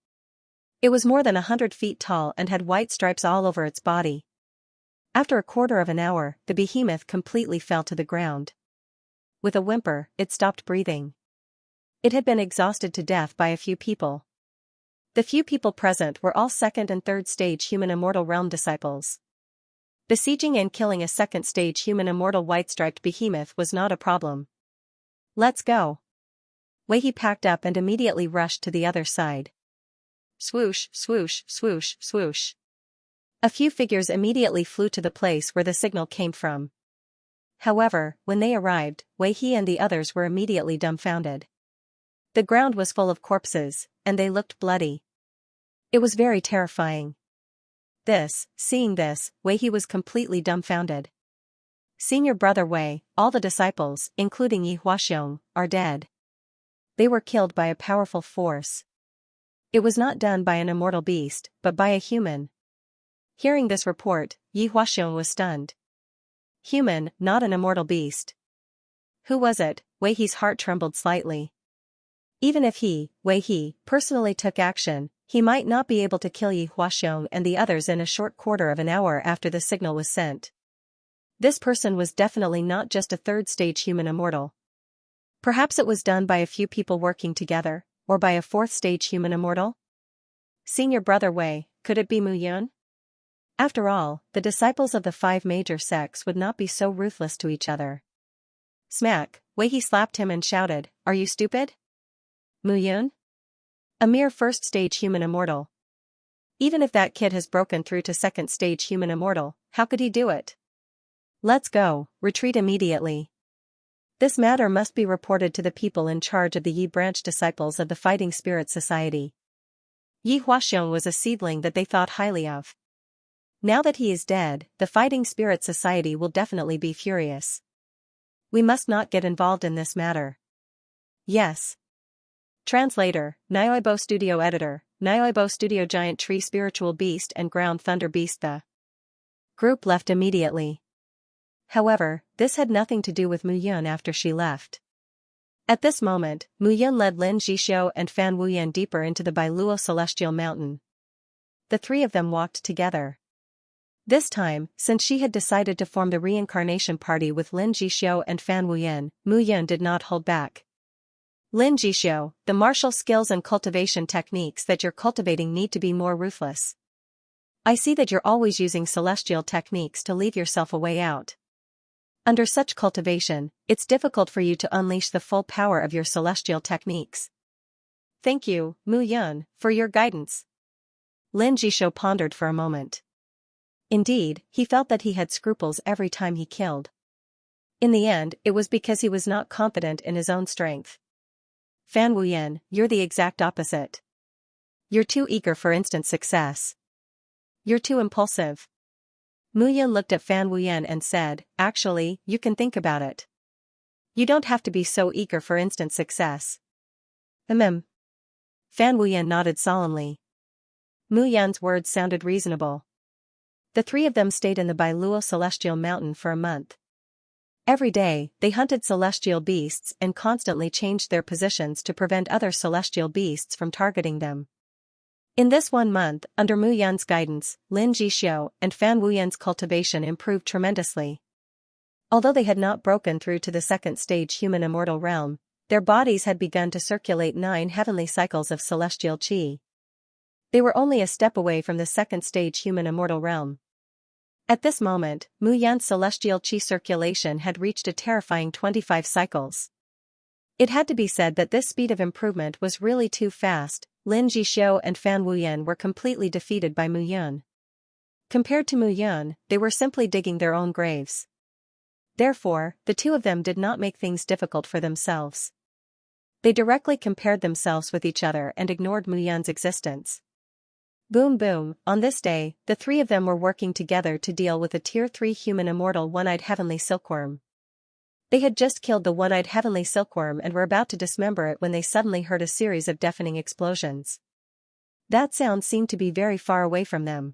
It was more than 100 feet tall and had white stripes all over its body. After a quarter of an hour, the behemoth completely fell to the ground. With a whimper, it stopped breathing. It had been exhausted to death by a few people. The few people present were all second and third stage human immortal realm disciples. Besieging and killing a second stage human immortal white-striped behemoth was not a problem. Let's go. Wei He packed up and immediately rushed to the other side. Swoosh, swoosh, swoosh, swoosh. A few figures immediately flew to the place where the signal came from. However, when they arrived, Wei He and the others were immediately dumbfounded. The ground was full of corpses, and they looked bloody. It was very terrifying. Seeing this, Wei He was completely dumbfounded. Senior brother Wei, all the disciples, including Yi Huaxiong, are dead. They were killed by a powerful force. It was not done by an immortal beast, but by a human. Hearing this report, Yi Huaxiong was stunned. Human, not an immortal beast. Who was it? Wei He's heart trembled slightly. Even if Wei He, personally took action, he might not be able to kill Yi Huaxiong and the others in a short quarter of an hour after the signal was sent. This person was definitely not just a third-stage human immortal. Perhaps it was done by a few people working together, or by a fourth-stage human immortal? Senior brother Wei, could it be Mu Yun? After all, the disciples of the 5 major sects would not be so ruthless to each other. Smack, Wei He slapped him and shouted, "Are you stupid? Mu Yun? A mere first-stage human immortal. Even if that kid has broken through to second-stage human immortal, how could he do it? Let's go, retreat immediately. This matter must be reported to the people in charge of the Yi branch disciples of the Fighting Spirit Society." Yi Huaxiong was a seedling that they thought highly of. Now that he is dead, the Fighting Spirit Society will definitely be furious. We must not get involved in this matter. Yes. Translator, Nyoibo Studio Editor, Nyoibo Studio Giant Tree Spiritual Beast and Ground Thunder Beast. The group left immediately. However, this had nothing to do with Mu Yun after she left. At this moment, Mu Yun led Lin Jixio and Fan Wuyan deeper into the Bailuo Celestial Mountain. The 3 of them walked together. This time, since she had decided to form the reincarnation party with Lin Jixio and Fan Wuyan, Mu Yun did not hold back. Lin Jixio, the martial skills and cultivation techniques that you're cultivating need to be more ruthless. I see that you're always using celestial techniques to leave yourself a way out. Under such cultivation, it's difficult for you to unleash the full power of your celestial techniques. Thank you, Mu Yun, for your guidance. Lin Jixio pondered for a moment. Indeed, he felt that he had scruples every time he killed. In the end, it was because he was not confident in his own strength. Fan Wuyan, you're the exact opposite. You're too eager for instant success. You're too impulsive. Mu Yun looked at Fan Wuyan and said, "Actually, you can think about it. You don't have to be so eager for instant success." Fan Wuyan nodded solemnly. Mu Yun's words sounded reasonable. The 3 of them stayed in the Bailuo Celestial Mountain for a month. Every day, they hunted celestial beasts and constantly changed their positions to prevent other celestial beasts from targeting them. In this 1 month, under Mu Yun's guidance, Lin Jixio and Fan Wuyan's cultivation improved tremendously. Although they had not broken through to the second-stage human immortal realm, their bodies had begun to circulate 9 heavenly cycles of celestial qi. They were only a step away from the second-stage human immortal realm. At this moment, Mu Yun's celestial qi circulation had reached a terrifying 25 cycles. It had to be said that this speed of improvement was really too fast. Lin Jixio and Fan Wuyan were completely defeated by Mu Yun. Compared to Mu Yun, they were simply digging their own graves. Therefore, the 2 of them did not make things difficult for themselves. They directly compared themselves with each other and ignored Mu Yun's existence. Boom boom, on this day, the 3 of them were working together to deal with a Tier 3 human immortal one-eyed heavenly silkworm. They had just killed the one-eyed heavenly silkworm and were about to dismember it when they suddenly heard a series of deafening explosions. That sound seemed to be very far away from them.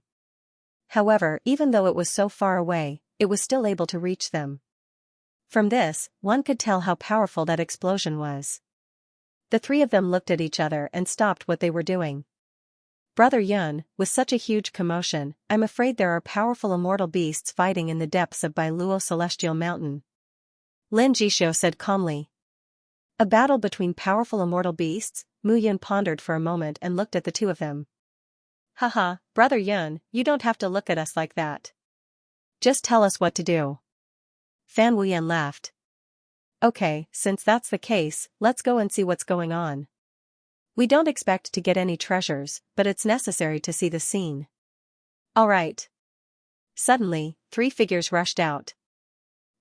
However, even though it was so far away, it was still able to reach them. From this, one could tell how powerful that explosion was. The 3 of them looked at each other and stopped what they were doing. "Brother Yun, with such a huge commotion, I'm afraid there are powerful immortal beasts fighting in the depths of Bailuo Celestial Mountain," Lin Jixio said calmly. "A battle between powerful immortal beasts?" Mu Yun pondered for a moment and looked at the 2 of them. "Haha, Brother Yun, you don't have to look at us like that. Just tell us what to do." Fan Wuyan laughed. "Okay, since that's the case, let's go and see what's going on. We don't expect to get any treasures, but it's necessary to see the scene." "All right." Suddenly, 3 figures rushed out.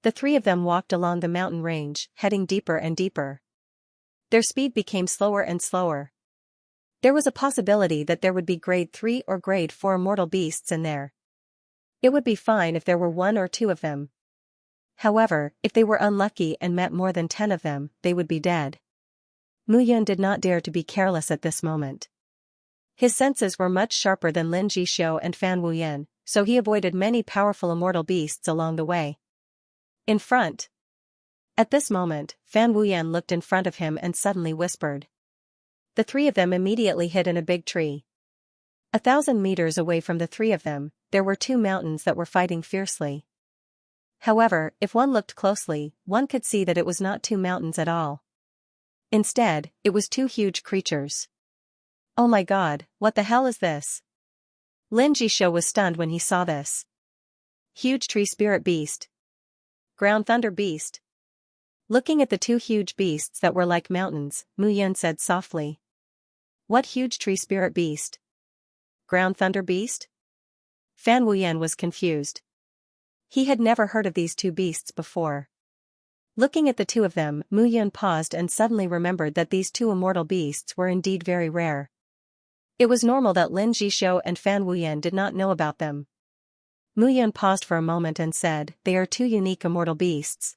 The 3 of them walked along the mountain range, heading deeper and deeper. Their speed became slower and slower. There was a possibility that there would be grade 3 or grade 4 immortal beasts in there. It would be fine if there were 1 or 2 of them. However, if they were unlucky and met more than 10 of them, they would be dead. Mu Yun did not dare to be careless at this moment. His senses were much sharper than Lin Jixu and Fan Wuyan, so he avoided many powerful immortal beasts along the way. In front. At this moment, Fan Wuyan looked in front of him and suddenly whispered. The 3 of them immediately hid in a big tree. 1,000 meters away from the 3 of them, there were 2 mountains that were fighting fiercely. However, if one looked closely, one could see that it was not 2 mountains at all. Instead, it was 2 huge creatures. Oh my god, what the hell is this? Lin Jixu was stunned when he saw this. Huge tree spirit beast. Ground thunder beast. Looking at the 2 huge beasts that were like mountains, Mu Yun said softly. What huge tree spirit beast? Ground thunder beast? Fan Wuyan was confused. He had never heard of these 2 beasts before. Looking at the 2 of them, Mu Yun paused and suddenly remembered that these 2 immortal beasts were indeed very rare. It was normal that Lin Jixu and Fan Wuyan did not know about them. Mu Yun paused for a moment and said, they are 2 unique immortal beasts.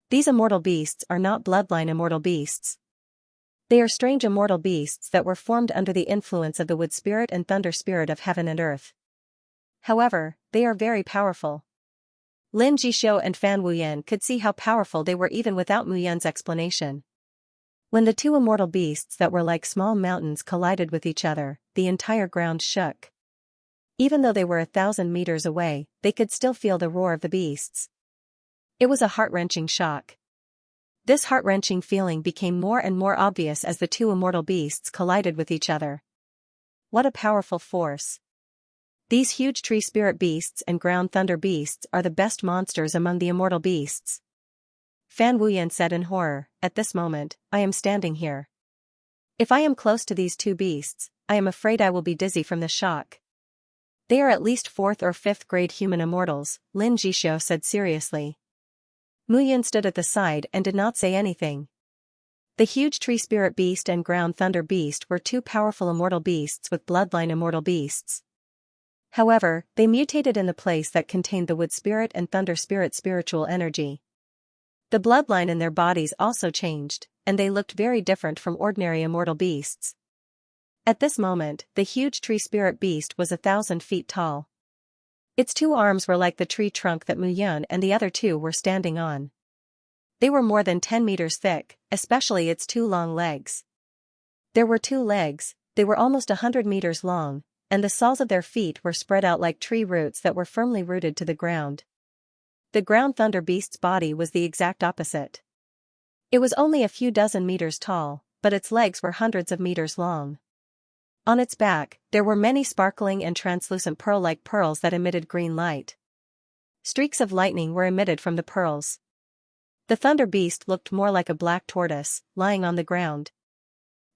These immortal beasts are not bloodline immortal beasts. They are strange immortal beasts that were formed under the influence of the wood spirit and thunder spirit of heaven and earth. However, they are very powerful. Lin Jixu and Fan Wuyan could see how powerful they were even without Mu Yun's explanation. When the 2 immortal beasts that were like small mountains collided with each other, the entire ground shook. Even though they were 1,000 meters away, they could still feel the roar of the beasts. It was a heart-wrenching shock. This heart-wrenching feeling became more and more obvious as the 2 immortal beasts collided with each other. What a powerful force. These huge tree spirit beasts and ground thunder beasts are the best monsters among the immortal beasts. Fan Wuyan said in horror, at this moment, I am standing here. If I am close to these 2 beasts, I am afraid I will be dizzy from the shock. They are at least 4th or 5th grade human immortals, Lin Jixu said seriously. Mu Yun stood at the side and did not say anything. The huge tree spirit beast and ground thunder beast were 2 powerful immortal beasts with bloodline immortal beasts. However, they mutated in the place that contained the wood spirit and thunder spirit spiritual energy. The bloodline in their bodies also changed, and they looked very different from ordinary immortal beasts. At this moment, the huge tree spirit beast was 1,000 feet tall. Its 2 arms were like the tree trunk that Mu Yun and the other 2 were standing on. They were more than 10 meters thick, especially its 2 long legs. There were 2 legs, they were almost 100 meters long, and the soles of their feet were spread out like tree roots that were firmly rooted to the ground. The ground thunder beast's body was the exact opposite. It was only a few dozen meters tall, but its legs were hundreds of meters long. On its back, there were many sparkling and translucent pearl-like pearls that emitted green light. Streaks of lightning were emitted from the pearls. The thunder beast looked more like a black tortoise, lying on the ground.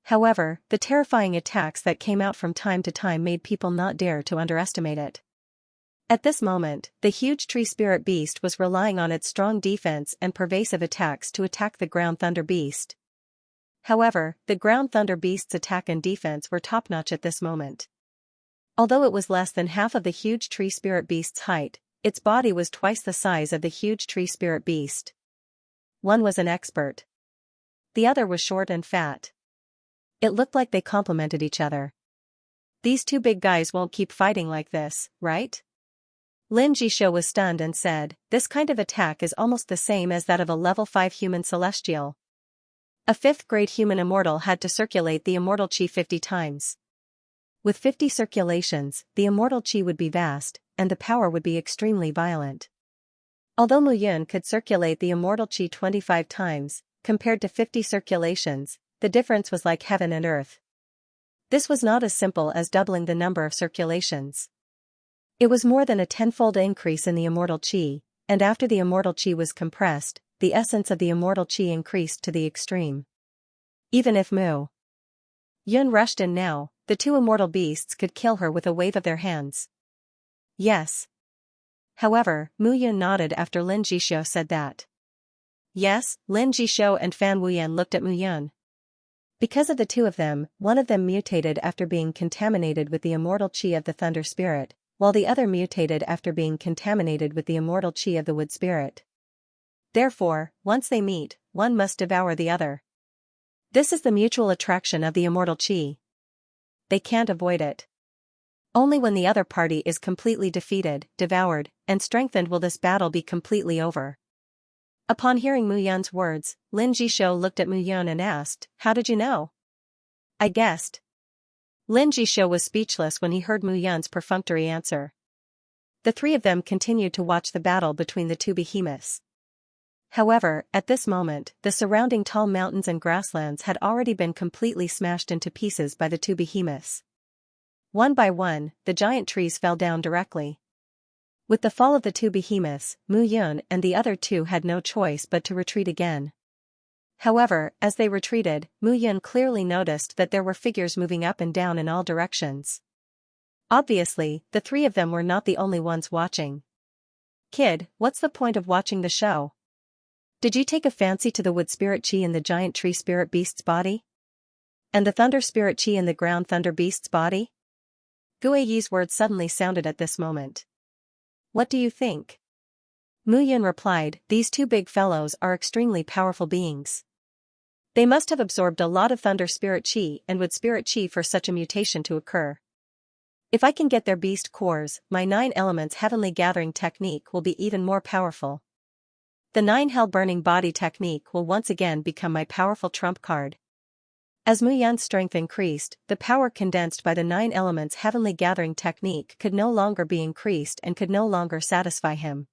However, the terrifying attacks that came out from time to time made people not dare to underestimate it. At this moment, the huge tree spirit beast was relying on its strong defense and pervasive attacks to attack the ground thunder beast. However, the ground thunder beast's attack and defense were top-notch at this moment. Although it was less than half of the huge tree spirit beast's height, its body was twice the size of the huge tree spirit beast. One was an expert. The other was short and fat. It looked like they complemented each other. These 2 big guys won't keep fighting like this, right? Lin Jixu was stunned and said, this kind of attack is almost the same as that of a level 5 human celestial. A 5th grade human immortal had to circulate the immortal chi 50 times. With 50 circulations, the immortal chi would be vast, and the power would be extremely violent. Although Mu Yun could circulate the immortal chi 25 times, compared to 50 circulations, the difference was like heaven and earth. This was not as simple as doubling the number of circulations. It was more than a 10-fold increase in the immortal chi, and after the immortal chi was compressed, the essence of the immortal chi increased to the extreme. Even if Mu Yun rushed in now, the 2 immortal beasts could kill her with a wave of their hands. Yes. However, Mu Yun nodded after Lin Jixu said that. Yes, Lin Jixu and Fan Wuyan looked at Mu Yun. Because of the two of them, one of them mutated after being contaminated with the immortal chi of the thunder spirit, while the other mutated after being contaminated with the immortal chi of the wood spirit. Therefore, once they meet, one must devour the other. This is the mutual attraction of the immortal chi. They can't avoid it. Only when the other party is completely defeated, devoured, and strengthened will this battle be completely over. Upon hearing Mu Yun's words, Lin Jishou looked at Mu Yun and asked, "How did you know?" "I guessed." Lin Jishou was speechless when he heard Mu Yun's perfunctory answer. The three of them continued to watch the battle between the two behemoths. However, at this moment, the surrounding tall mountains and grasslands had already been completely smashed into pieces by the two behemoths. One by one, the giant trees fell down directly. With the fall of the two behemoths, Mu Yun and the other two had no choice but to retreat again. However, as they retreated, Mu Yun clearly noticed that there were figures moving up and down in all directions. Obviously, the three of them were not the only ones watching. "Kid, what's the point of watching the show? Did you take a fancy to the wood spirit chi in the giant tree spirit beast's body? And the thunder spirit chi in the ground thunder beast's body?" Guiyi's words suddenly sounded at this moment. "What do you think?" Mu Yun replied, "These two big fellows are extremely powerful beings. They must have absorbed a lot of thunder spirit chi and wood spirit chi for such a mutation to occur. If I can get their beast cores, my 9 elements heavenly gathering technique will be even more powerful. The 9 hell burning body technique will once again become my powerful trump card." As Mu Yun's strength increased, the power condensed by the 9 elements heavenly gathering technique could no longer be increased and could no longer satisfy him.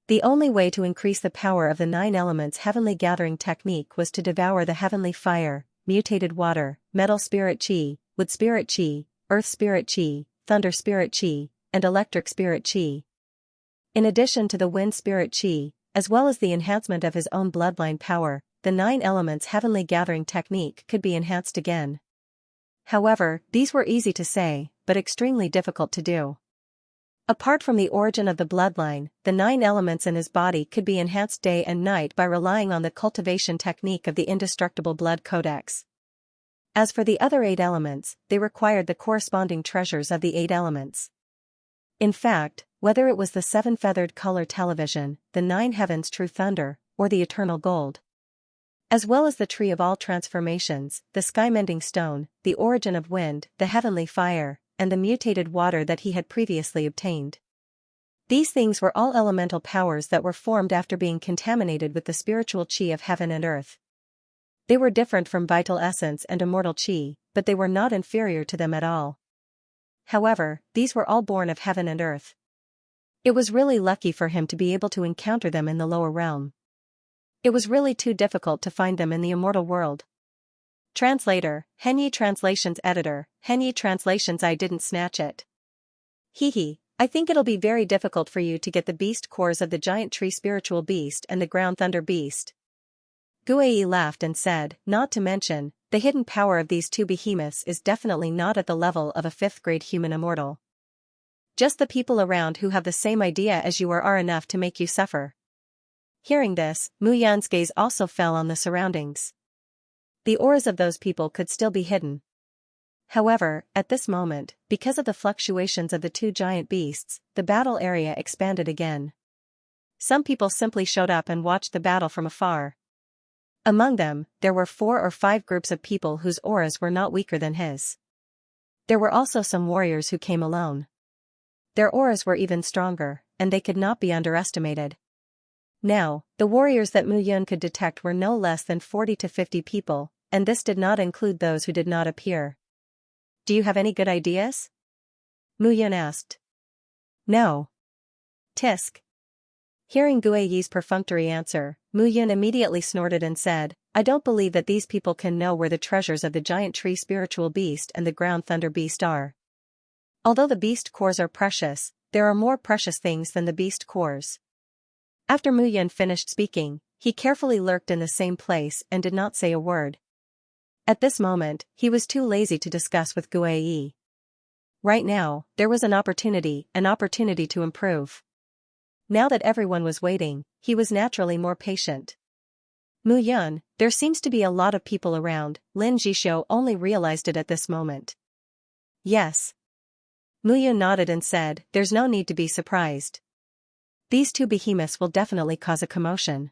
The only way to increase the power of the 9 elements heavenly gathering technique was to devour the heavenly fire, mutated water, metal spirit chi, wood spirit chi, earth spirit chi, thunder spirit chi, and electric spirit chi. In addition to the wind spirit chi, as well as the enhancement of his own bloodline power, the 9 elements heavenly gathering technique could be enhanced again. However, these were easy to say, but extremely difficult to do. Apart from the origin of the bloodline, the 9 elements in his body could be enhanced day and night by relying on the cultivation technique of the indestructible blood codex. As for the other 8 elements, they required the corresponding treasures of the 8 elements. In fact, whether it was the 7-feathered color television, the 9 heavens true thunder, or the eternal gold, as well as the tree of all transformations, the sky-mending stone, the origin of wind, the heavenly fire, and the mutated water that he had previously obtained. These things were all elemental powers that were formed after being contaminated with the spiritual chi of heaven and earth. They were different from vital essence and immortal chi, but they were not inferior to them at all. However, these were all born of heaven and earth. It was really lucky for him to be able to encounter them in the lower realm. It was really too difficult to find them in the immortal world. Translator, Henyi Translations Editor, Henyi Translations. I didn't snatch it. Hehe, I think it'll be very difficult for you to get the beast cores of the giant tree spiritual beast and the ground thunder beast. Guiyi laughed and said, "Not to mention, the hidden power of these two behemoths is definitely not at the level of a 5th grade human immortal. Just the people around who have the same idea as you are enough to make you suffer." Hearing this, Mu Yun's gaze also fell on the surroundings. The auras of those people could still be hidden. However, at this moment, because of the fluctuations of the two giant beasts, the battle area expanded again. Some people simply showed up and watched the battle from afar. Among them, there were 4 or 5 groups of people whose auras were not weaker than his. There were also some warriors who came alone. Their auras were even stronger, and they could not be underestimated. Now, the warriors that Mu Yun could detect were no less than 40 to 50 people, and this did not include those who did not appear. "Do you have any good ideas?" Mu Yun asked. "No." Tisk. Hearing Guiyi's perfunctory answer, Mu Yun immediately snorted and said, "I don't believe that these people can know where the treasures of the giant tree spiritual beast and the ground thunder beast are. Although the beast cores are precious, there are more precious things than the beast cores." After Mu Yun finished speaking, he carefully lurked in the same place and did not say a word. At this moment, he was too lazy to discuss with Guiyi. Right now, there was an opportunity to improve. Now that everyone was waiting, he was naturally more patient. Mu Yun, there seems to be a lot of people around. Lin Jishou only realized it at this moment. Yes. Mu Yun nodded and said, there's no need to be surprised. These two behemoths will definitely cause a commotion.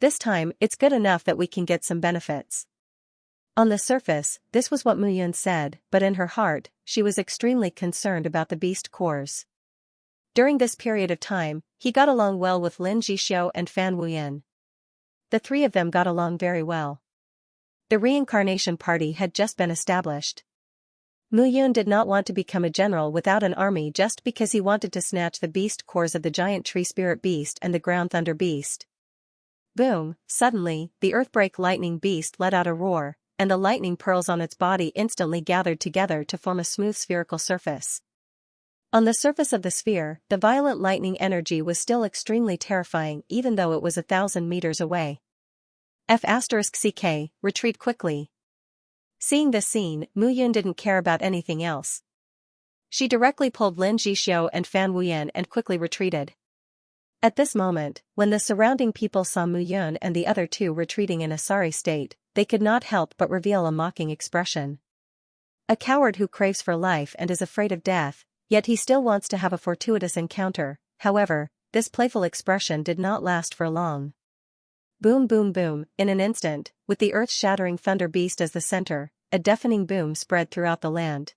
This time, it's good enough that we can get some benefits. On the surface, this was what Mu Yun said, but in her heart, she was extremely concerned about the beast cores. During this period of time, he got along well with Lin Jishou and Fan Wuyan. The three of them got along very well. The reincarnation party had just been established. Mu Yun did not want to become a general without an army just because he wanted to snatch the beast cores of the giant tree spirit beast and the ground thunder beast. Boom, suddenly, the earthbreak lightning beast let out a roar, and the lightning pearls on its body instantly gathered together to form a smooth spherical surface. On the surface of the sphere, the violent lightning energy was still extremely terrifying even though it was 1,000 meters away. F*CK, retreat quickly. Seeing this scene, Mu Yun didn't care about anything else. She directly pulled Lin Jishou and Fan Wuyan and quickly retreated. At this moment, when the surrounding people saw Mu Yun and the other two retreating in a sorry state, they could not help but reveal a mocking expression. A coward who craves for life and is afraid of death, yet he still wants to have a fortuitous encounter. However, this playful expression did not last for long. Boom boom boom, in an instant, with the earth-shattering thunder beast as the center, a deafening boom spread throughout the land.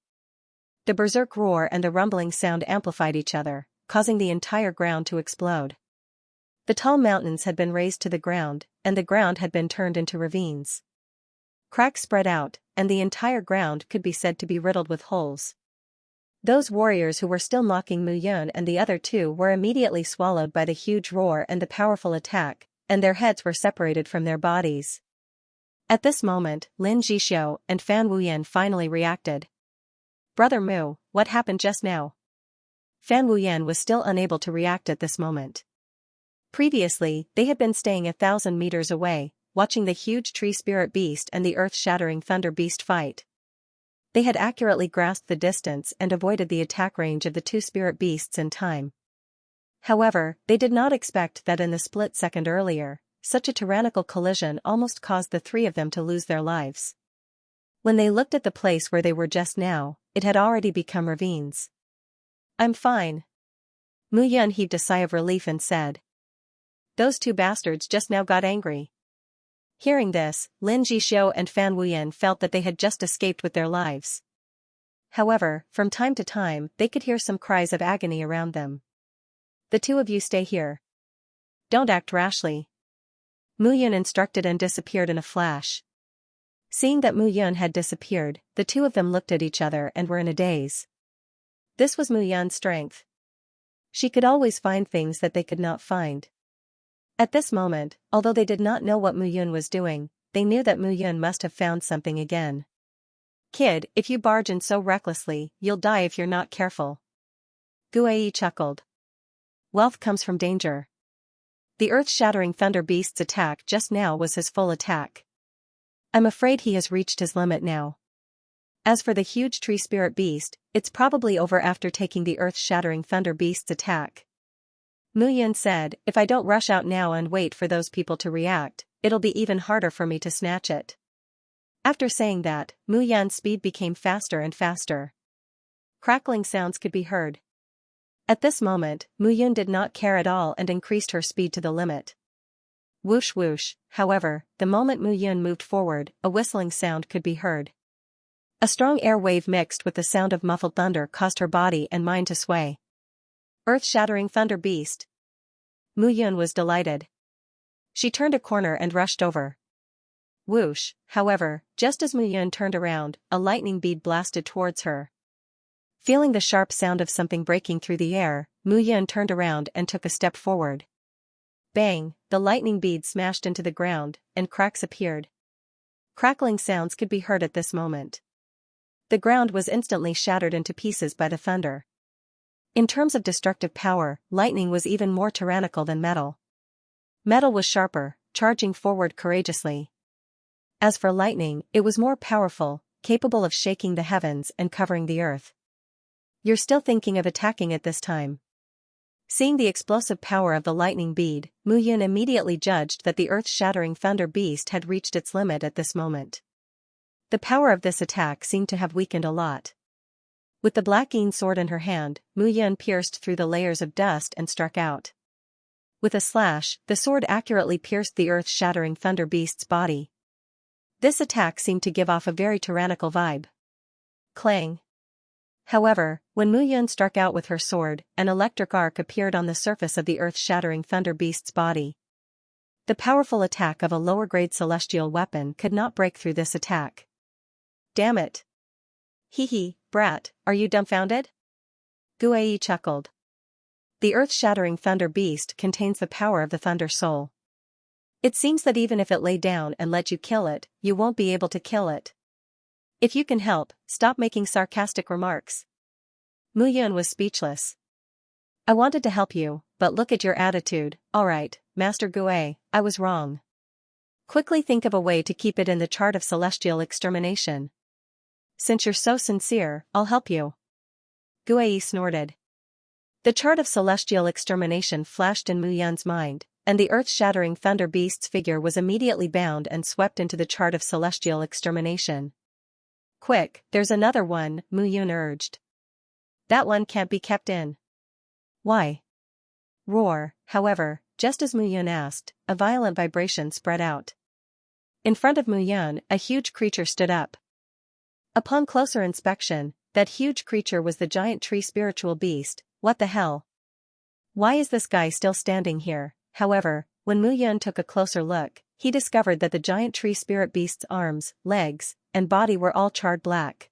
The berserk roar and the rumbling sound amplified each other, causing the entire ground to explode. The tall mountains had been razed to the ground, and the ground had been turned into ravines. Cracks spread out, and the entire ground could be said to be riddled with holes. Those warriors who were still mocking Mu Yun and the other two were immediately swallowed by the huge roar and the powerful attack, and their heads were separated from their bodies. At this moment, Lin Jishou and Fan Wuyan finally reacted. Brother Mu, what happened just now? Fan Wuyan was still unable to react at this moment. Previously, they had been staying 1,000 meters away, watching the huge tree spirit beast and the earth-shattering thunder beast fight. They had accurately grasped the distance and avoided the attack range of the two spirit beasts in time. However, they did not expect that in the split second earlier, such a tyrannical collision almost caused the three of them to lose their lives. When they looked at the place where they were just now, it had already become ravines. I'm fine. Mu Yun heaved a sigh of relief and said. Those two bastards just now got angry. Hearing this, Lin Jishou and Fan Wuyan felt that they had just escaped with their lives. However, from time to time, they could hear some cries of agony around them. The two of you stay here. Don't act rashly. Mu Yun instructed and disappeared in a flash. Seeing that Mu Yun had disappeared, the two of them looked at each other and were in a daze. This was Mu Yun's strength. She could always find things that they could not find. At this moment, although they did not know what Mu Yun was doing, they knew that Mu Yun must have found something again. Kid, if you barge in so recklessly, you'll die if you're not careful. Guai chuckled. Wealth comes from danger. The earth-shattering thunder beast's attack just now was his full attack. I'm afraid he has reached his limit now. As for the huge tree spirit beast, it's probably over after taking the earth-shattering thunder beast's attack. Mu Yun said, if I don't rush out now and wait for those people to react, it'll be even harder for me to snatch it. After saying that, Mu Yun's speed became faster and faster. Crackling sounds could be heard. At this moment, Mu Yun did not care at all and increased her speed to the limit. Whoosh whoosh, however, the moment Mu Yun moved forward, a whistling sound could be heard. A strong air wave mixed with the sound of muffled thunder caused her body and mind to sway. Earth-shattering thunder beast. Mu Yun was delighted. She turned a corner and rushed over. Whoosh, however, just as Mu Yun turned around, a lightning bead blasted towards her. Feeling the sharp sound of something breaking through the air, Mu Yun turned around and took a step forward. Bang, the lightning bead smashed into the ground, and cracks appeared. Crackling sounds could be heard at this moment. The ground was instantly shattered into pieces by the thunder. In terms of destructive power, lightning was even more tyrannical than metal. Metal was sharper, charging forward courageously. As for lightning, it was more powerful, capable of shaking the heavens and covering the earth. You're still thinking of attacking it this time. Seeing the explosive power of the lightning bead, Mu Yun immediately judged that the earth-shattering thunder beast had reached its limit at this moment. The power of this attack seemed to have weakened a lot. With the black Yin sword in her hand, Mu Yun pierced through the layers of dust and struck out. With a slash, the sword accurately pierced the earth-shattering thunder beast's body. This attack seemed to give off a very tyrannical vibe. Clang. However, when Mu Yun struck out with her sword, an electric arc appeared on the surface of the earth-shattering thunder beast's body. The powerful attack of a lower-grade celestial weapon could not break through this attack. Damn it. Hee, brat, are you dumbfounded? Guai chuckled. The earth-shattering thunder beast contains the power of the thunder soul. It seems that even if it lay down and let you kill it, you won't be able to kill it. If you can help, stop making sarcastic remarks. Mu Yun was speechless. I wanted to help you, but look at your attitude. Alright, Master Guai, I was wrong. Quickly think of a way to keep it in the chart of celestial extermination. Since you're so sincere, I'll help you. Guai snorted. The chart of celestial extermination flashed in Mu Yun's mind, and the earth-shattering thunder beast's figure was immediately bound and swept into the chart of celestial extermination. Quick, there's another one, Mu Yun urged. That one can't be kept in. Why? Roar, however, just as Mu Yun asked, a violent vibration spread out. In front of Mu Yun, a huge creature stood up. Upon closer inspection, that huge creature was the giant tree spiritual beast. What the hell? Why is this guy still standing here? However, when Mu Yun took a closer look, he discovered that the giant tree spirit beast's arms, legs, and body were all charred black.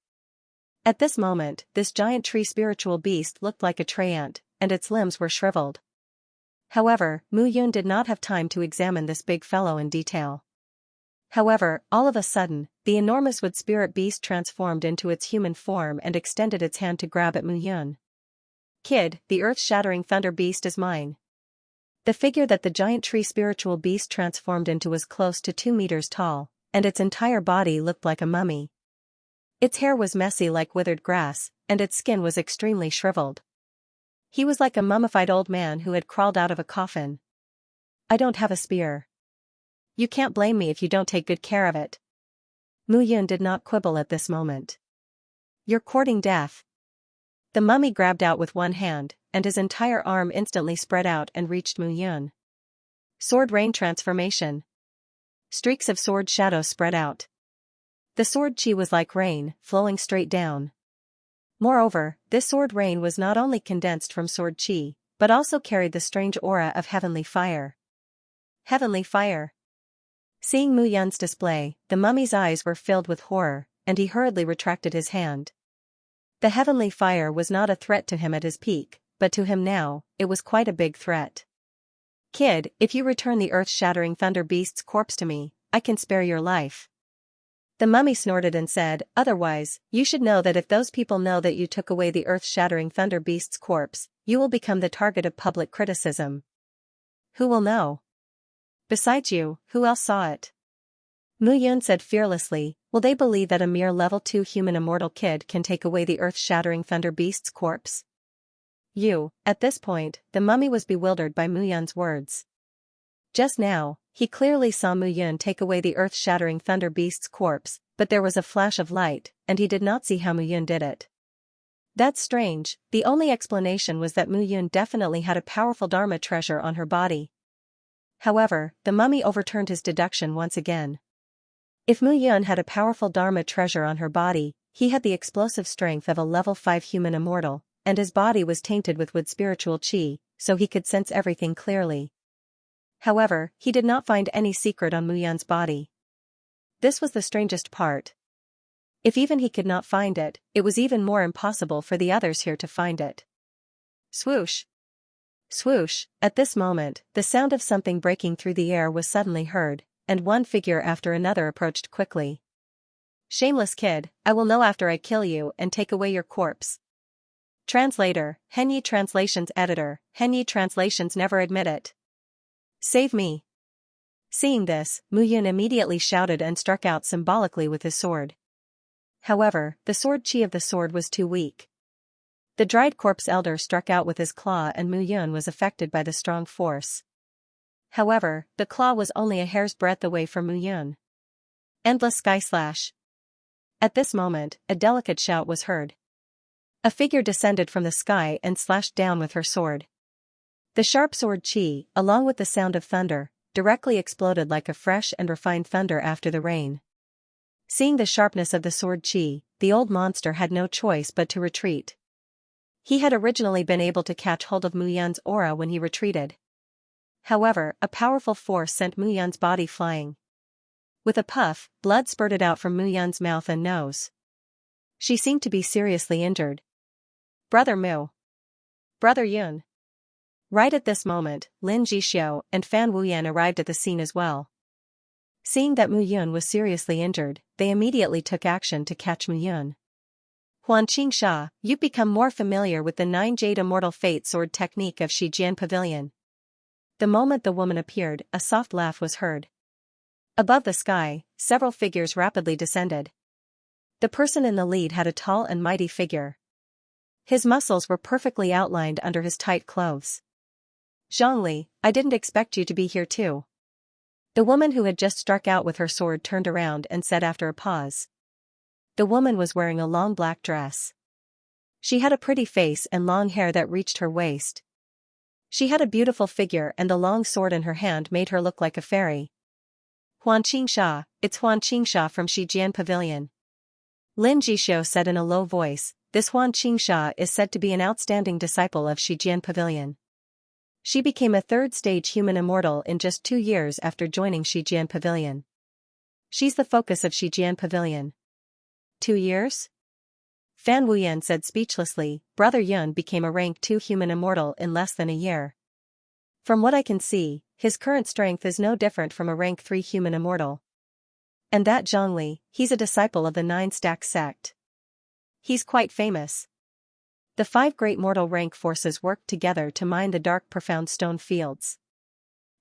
At this moment, this giant tree spiritual beast looked like a tree ant, and its limbs were shriveled. However, Mu Yun did not have time to examine this big fellow in detail. However, all of a sudden, the enormous wood spirit beast transformed into its human form and extended its hand to grab at Mu Yun. Kid, the earth-shattering thunder beast is mine. The figure that the giant tree spiritual beast transformed into was close to 2 meters tall, and its entire body looked like a mummy. Its hair was messy like withered grass, and its skin was extremely shriveled. He was like a mummified old man who had crawled out of a coffin. I don't have a spear. You can't blame me if you don't take good care of it. Mu Yun did not quibble at this moment. You're courting death. The mummy grabbed out with one hand, and his entire arm instantly spread out and reached Mu Yun. Sword rain transformation. Streaks of sword shadow spread out. The sword chi was like rain, flowing straight down. Moreover, this sword rain was not only condensed from sword chi, but also carried the strange aura of heavenly fire. Heavenly fire. Seeing Mu Yun's display, the mummy's eyes were filled with horror, and he hurriedly retracted his hand. The heavenly fire was not a threat to him at his peak, but to him now, it was quite a big threat. Kid, if you return the earth-shattering thunder beast's corpse to me, I can spare your life. The mummy snorted and said, otherwise, you should know that if those people know that you took away the earth-shattering thunder beast's corpse, you will become the target of public criticism. Who will know? Besides you, who else saw it? Mu Yun said fearlessly, will they believe that a mere level 2 human immortal kid can take away the earth-shattering thunder beast's corpse? At this point, the mummy was bewildered by Mu Yun's words. Just now, he clearly saw Mu Yun take away the earth-shattering thunder beast's corpse, but there was a flash of light, and he did not see how Mu Yun did it. That's strange, the only explanation was that Mu Yun definitely had a powerful Dharma treasure on her body. However, the mummy overturned his deduction once again. If Mu Yun had a powerful Dharma treasure on her body, he had the explosive strength of a level 5 human immortal, and his body was tainted with wood spiritual chi, so he could sense everything clearly. However, he did not find any secret on Mu Yun's body. This was the strangest part. If even he could not find it, it was even more impossible for the others here to find it. Swoosh! Swoosh! At this moment, the sound of something breaking through the air was suddenly heard, and one figure after another approached quickly. Shameless kid, I will know after I kill you and take away your corpse. Translator, Henyi Translations Editor, Henyi Translations never admit it. Save me. Seeing this, Mu Yun immediately shouted and struck out symbolically with his sword. However, the sword chi of the sword was too weak. The dried corpse elder struck out with his claw and Mu Yun was affected by the strong force. However, the claw was only a hair's breadth away from Mu Yun. Endless sky slash. At this moment, a delicate shout was heard. A figure descended from the sky and slashed down with her sword. The sharp sword chi, along with the sound of thunder, directly exploded like a fresh and refined thunder after the rain. Seeing the sharpness of the sword chi, the old monster had no choice but to retreat. He had originally been able to catch hold of Mu Yun's aura when he retreated. However, a powerful force sent Mu Yun's body flying. With a puff, blood spurted out from Mu Yun's mouth and nose. She seemed to be seriously injured. Brother Mu. Brother Yun. Right at this moment, Lin Jixio and Fan Wuyan arrived at the scene as well. Seeing that Mu Yun was seriously injured, they immediately took action to catch Mu Yun. Xianxia, you've become more familiar with the 9 Jade Immortal Fate sword technique of Shijian Pavilion. The moment the woman appeared, a soft laugh was heard. Above the sky, several figures rapidly descended. The person in the lead had a tall and mighty figure. His muscles were perfectly outlined under his tight clothes. Zhongli, I didn't expect you to be here too. The woman who had just struck out with her sword turned around and said after a pause. The woman was wearing a long black dress. She had a pretty face and long hair that reached her waist. She had a beautiful figure and the long sword in her hand made her look like a fairy. Xianxia, it's Xianxia from Shijian Pavilion. Lin Jixio said in a low voice, this Xianxia is said to be an outstanding disciple of Shijian Pavilion. She became a third-stage human immortal in just 2 years after joining Shijian Pavilion. She's the focus of Shijian Pavilion. 2 years? Fan Wuyan said speechlessly, Brother Yun became a rank 2 human immortal in less than a year. From what I can see, his current strength is no different from a rank 3 human immortal. And that Zhongli, he's a disciple of the 9-stack sect. He's quite famous. The 5 great mortal rank forces worked together to mine the dark profound stone fields.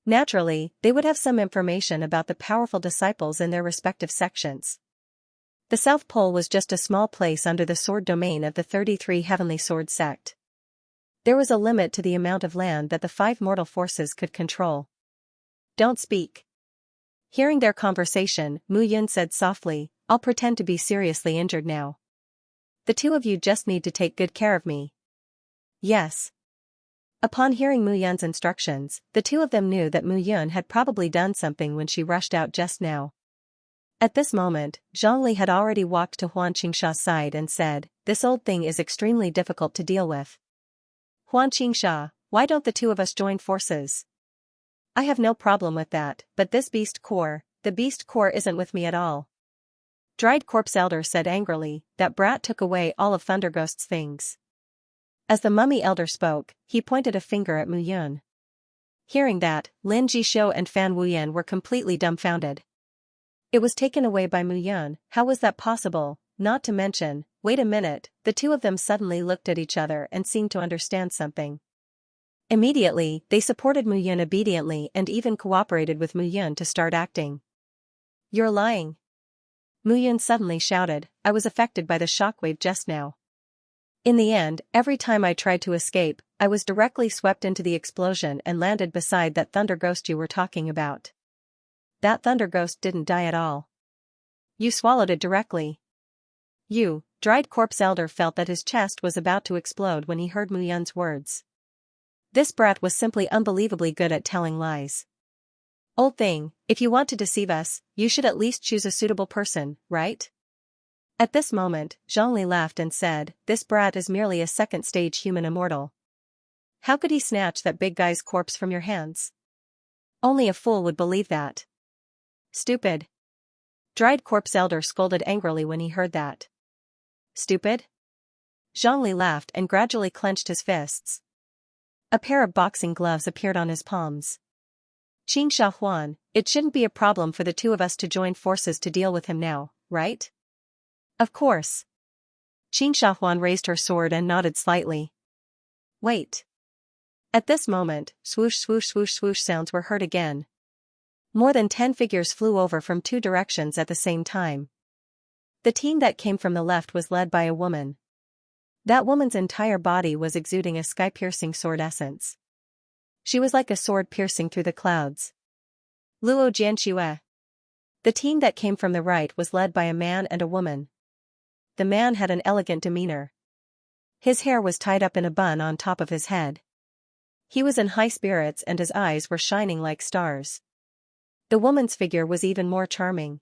Naturally, they would have some information about the powerful disciples in their respective sections. The South Pole was just a small place under the sword domain of the 33 Heavenly Sword sect. There was a limit to the amount of land that the 5 mortal forces could control. Don't speak. Hearing their conversation, Mu Yun said softly, I'll pretend to be seriously injured now. The 2 of you just need to take good care of me. Yes. Upon hearing Mu Yun's instructions, the 2 of them knew that Mu Yun had probably done something when she rushed out just now. At this moment, Zhongli had already walked to Xianxia's side and said, this old thing is extremely difficult to deal with. Xianxia, why don't the 2 of us join forces? I have no problem with that, but this beast core, the beast core isn't with me at all. Dried Corpse Elder said angrily, that brat took away all of Thunderghost's things. As the Mummy Elder spoke, he pointed a finger at Mu Yun. Hearing that, Lin Jixio and Fan Wuyan were completely dumbfounded. It was taken away by Mu Yun, how was that possible? Not to mention, wait a minute, the 2 of them suddenly looked at each other and seemed to understand something. Immediately, they supported Mu Yun obediently and even cooperated with Mu Yun to start acting. You're lying. Mu Yun suddenly shouted, I was affected by the shockwave just now. In the end, every time I tried to escape, I was directly swept into the explosion and landed beside that thunder ghost you were talking about. That thunder ghost didn't die at all. You swallowed it directly. Dried Corpse Elder felt that his chest was about to explode when he heard Mu Yun's words. This brat was simply unbelievably good at telling lies. Old thing, if you want to deceive us, you should at least choose a suitable person, right? At this moment, Zhongli laughed and said, this brat is merely a 2nd-stage human immortal. How could he snatch that big guy's corpse from your hands? Only a fool would believe that. Stupid. Dried Corpse Elder scolded angrily when he heard that. Stupid? Zhongli laughed and gradually clenched his fists. A pair of boxing gloves appeared on his palms. Xianxia Huan, it shouldn't be a problem for the 2 of us to join forces to deal with him now, right? Of course. Xianxia Huan raised her sword and nodded slightly. Wait. At this moment, swoosh swoosh swoosh swoosh sounds were heard again. More than 10 figures flew over from 2 directions at the same time. The team that came from the left was led by a woman. That woman's entire body was exuding a sky-piercing sword essence. She was like a sword piercing through the clouds. Luo Jianxue. The team that came from the right was led by a man and a woman. The man had an elegant demeanor. His hair was tied up in a bun on top of his head. He was in high spirits and his eyes were shining like stars. The woman's figure was even more charming.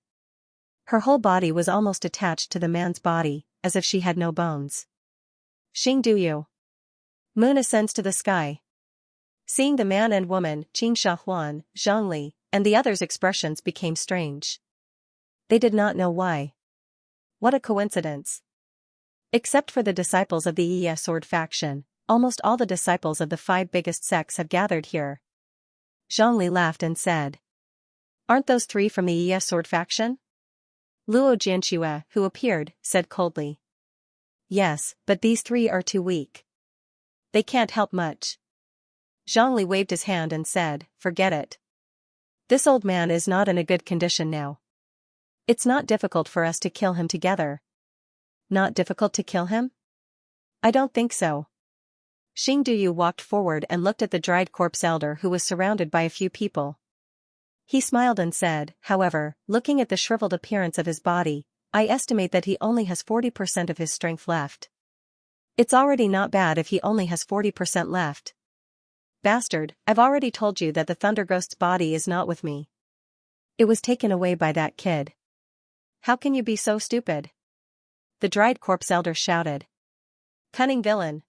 Her whole body was almost attached to the man's body, as if she had no bones. Xing Duyu. Moon ascends to the sky. Seeing the man and woman, Qing Shahuan, Zhongli, and the others' expressions became strange. They did not know why. What a coincidence. Except for the disciples of the Yi Sword faction, almost all the disciples of the 5 biggest sects have gathered here. Zhongli laughed and said. Aren't those 3 from the Yi Sword faction? Luo Jianxue, who appeared, said coldly. Yes, but these 3 are too weak. They can't help much. Zhongli waved his hand and said, forget it. This old man is not in a good condition now. It's not difficult for us to kill him together. Not difficult to kill him? I don't think so. Xing Duyu walked forward and looked at the dried corpse elder who was surrounded by a few people. He smiled and said, however, looking at the shriveled appearance of his body, I estimate that he only has 40% of his strength left. It's already not bad if he only has 40% left. Bastard, I've already told you that the Thunder Ghost's body is not with me. It was taken away by that kid. How can you be so stupid? The dried corpse elder shouted. Cunning villain.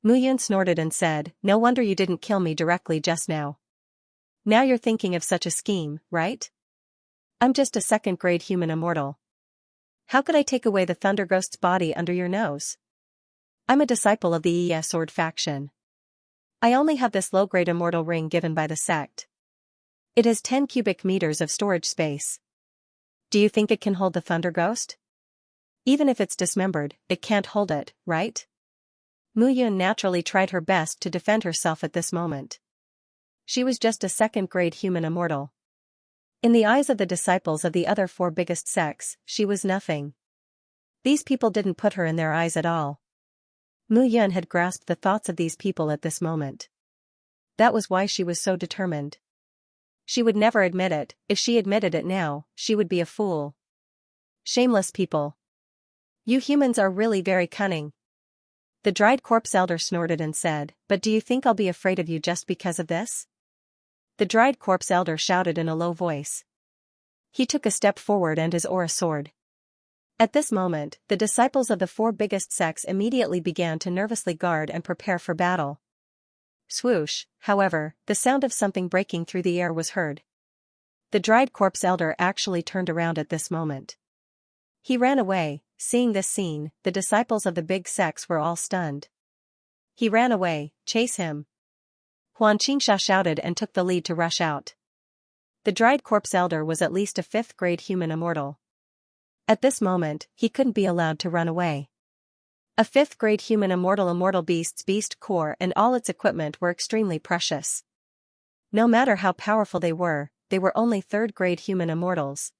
Mu Yun snorted and said, no wonder you didn't kill me directly just now. Now you're thinking of such a scheme, right? I'm just a second-grade human immortal. How could I take away the Thunder Ghost's body under your nose? I'm a disciple of the Yi Sword faction. I only have this low-grade immortal ring given by the sect. It has 10 cubic meters of storage space. Do you think it can hold the Thunder Ghost? Even if it's dismembered, it can't hold it, right? Mu Yun naturally tried her best to defend herself at this moment. She was just a second-grade human immortal. In the eyes of the disciples of the other 4 biggest sects, she was nothing. These people didn't put her in their eyes at all. Mu Yun had grasped the thoughts of these people at this moment. That was why she was so determined. She would never admit it. If she admitted it now, she would be a fool. Shameless people. You humans are really very cunning. The dried corpse elder snorted and said, but do you think I'll be afraid of you just because of this? The dried corpse elder shouted in a low voice. He took a step forward and his aura soared. At this moment, the disciples of the 4 biggest sects immediately began to nervously guard and prepare for battle. Swoosh, however, the sound of something breaking through the air was heard. The dried corpse elder actually turned around at this moment. He ran away. Seeing this scene, the disciples of the big sects were all stunned. He ran away, chase him. Huan Xianxia shouted and took the lead to rush out. The dried corpse elder was at least a 5th-grade human immortal. At this moment, he couldn't be allowed to run away. A 5th-grade human immortal beast's beast core and all its equipment were extremely precious. No matter how powerful they were only 3rd-grade human immortals.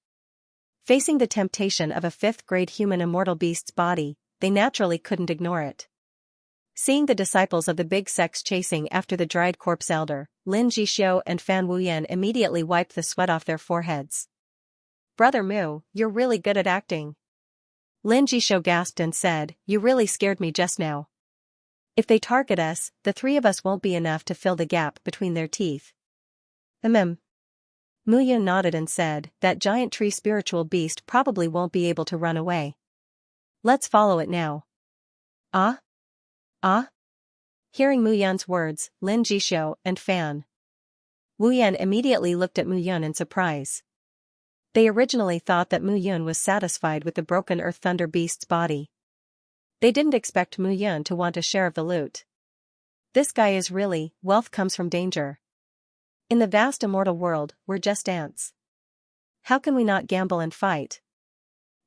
Facing the temptation of a 5th-grade human immortal beast's body, they naturally couldn't ignore it. Seeing the disciples of the big sects chasing after the dried corpse elder, Lin Jixio and Fan Wuyan immediately wiped the sweat off their foreheads. Brother Mu, you're really good at acting. Lin Jixio gasped and said, you really scared me just now. If they target us, the 3 of us won't be enough to fill the gap between their teeth. Mu Yun nodded and said, that giant tree spiritual beast probably won't be able to run away. Let's follow it now. Ah? Ah? Hearing Mu Yun's words, Lin Jixio and Fan Wuyan immediately looked at Mu Yun in surprise. They originally thought that Mu Yun was satisfied with the broken earth thunder beast's body. They didn't expect Mu Yun to want a share of the loot. This guy is really, wealth comes from danger. In the vast immortal world, we're just ants. How can we not gamble and fight?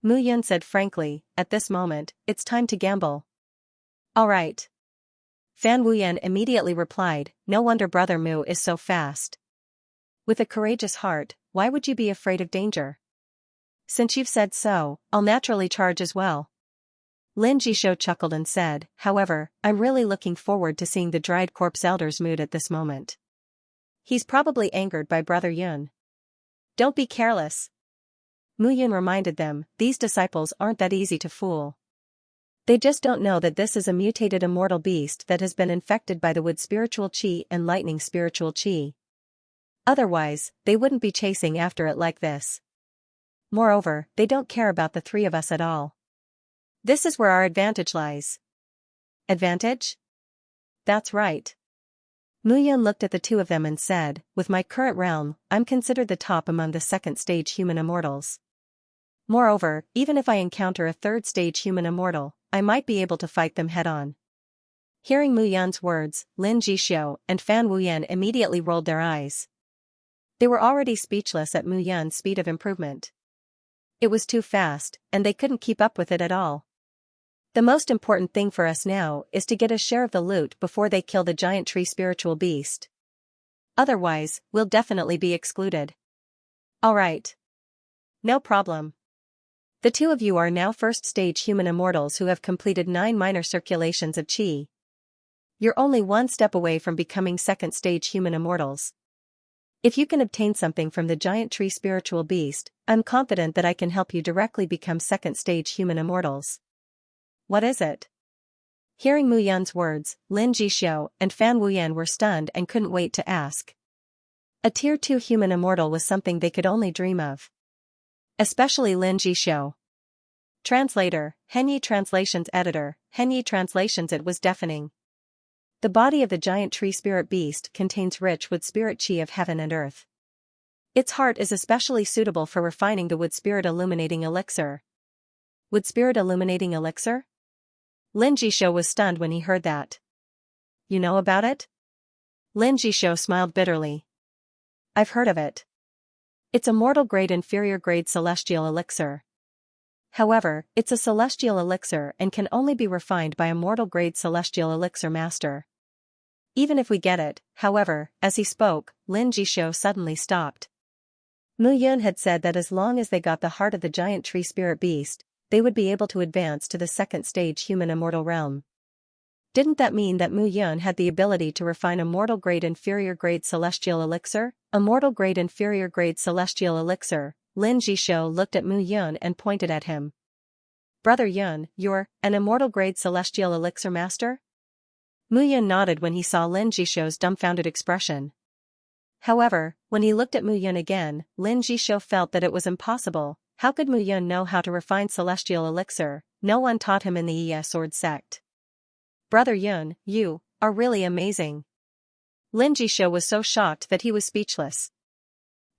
Mu Yun said frankly, at this moment, it's time to gamble. All right. Fan Wuyan immediately replied, no wonder Brother Mu is so fast. With a courageous heart, why would you be afraid of danger? Since you've said so, I'll naturally charge as well. Lin Jisho chuckled and said, however, I'm really looking forward to seeing the dried corpse elder's mood at this moment. He's probably angered by Brother Yun. Don't be careless. Mu Yun reminded them, these disciples aren't that easy to fool. They just don't know that this is a mutated immortal beast that has been infected by the wood spiritual qi and lightning spiritual qi. Otherwise, they wouldn't be chasing after it like this. Moreover, they don't care about the three of us at all. This is where our advantage lies. Advantage? That's right. Mu Yun looked at the two of them and said, with my current realm, I'm considered the top among the second-stage human immortals. Moreover, even if I encounter a third-stage human immortal, I might be able to fight them head-on. Hearing Mu Yun's words, Lin Jixio and Fan Wuyan immediately rolled their eyes. They were already speechless at Mu Yun's speed of improvement. It was too fast, and they couldn't keep up with it at all. The most important thing for us now is to get a share of the loot before they kill the giant tree spiritual beast. Otherwise, we'll definitely be excluded. Alright. No problem. The two of you are now first-stage human immortals who have completed 9 minor circulations of qi. You're only one step away from becoming second-stage human immortals. If you can obtain something from the giant tree spiritual beast, I'm confident that I can help you directly become second-stage human immortals. What is it? Hearing Mu Yun's words, Lin Jixio and Fan Wuyan were stunned and couldn't wait to ask. A Tier 2 human immortal was something they could only dream of. Especially Lin Jixio. Translator, Henyi Translations Editor, Henyi Translations. It was deafening. The body of the giant tree spirit beast contains rich wood spirit qi of heaven and earth. Its heart is especially suitable for refining the wood spirit illuminating elixir. Wood spirit illuminating elixir? Lin Jixio was stunned when he heard that. You know about it? Lin Jixio smiled bitterly. I've heard of it. It's a mortal grade inferior grade celestial elixir. However, it's a celestial elixir and can only be refined by a mortal grade celestial elixir master. Even if we get it, however, as he spoke, Lin Jixio suddenly stopped. Mu Yun had said that as long as they got the heart of the giant tree spirit beast, they would be able to advance to the second stage human immortal realm. Didn't that mean that Mu Yun had the ability to refine a mortal grade inferior grade celestial elixir? A mortal grade inferior grade celestial elixir. Lin Jixio looked at Mu Yun and pointed at him. Brother Yun, you're an immortal grade celestial elixir master? Mu Yun nodded when he saw Lin Jixio's dumbfounded expression. However, when he looked at Mu Yun again, Lin Jixio felt that it was impossible. How could Mu Yun know how to refine celestial elixir? No one taught him in the Yi Sword sect. Brother Yun, you are really amazing. Lin Jixio was so shocked that he was speechless.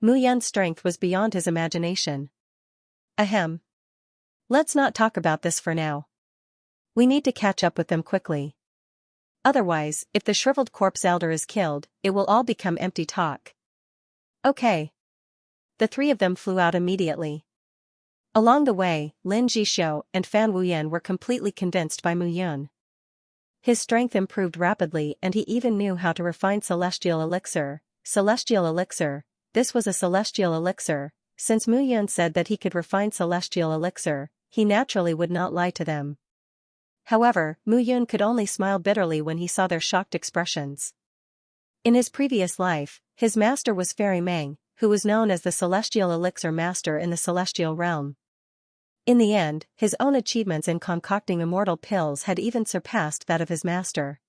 Mu Yun's strength was beyond his imagination. Ahem. Let's not talk about this for now. We need to catch up with them quickly. Otherwise, if the shriveled corpse elder is killed, it will all become empty talk. Okay. The three of them flew out immediately. Along the way, Lin Jixio and Fan Wuyan were completely convinced by Mu Yun. His strength improved rapidly and he even knew how to refine celestial elixir. Celestial elixir. This was a celestial elixir. Since Mu Yun said that he could refine celestial elixir, he naturally would not lie to them. However, Mu Yun could only smile bitterly when he saw their shocked expressions. In his previous life, his master was Fairy Meng, who was known as the Celestial Elixir Master in the Celestial Realm. In the end, his own achievements in concocting immortal pills had even surpassed that of his master.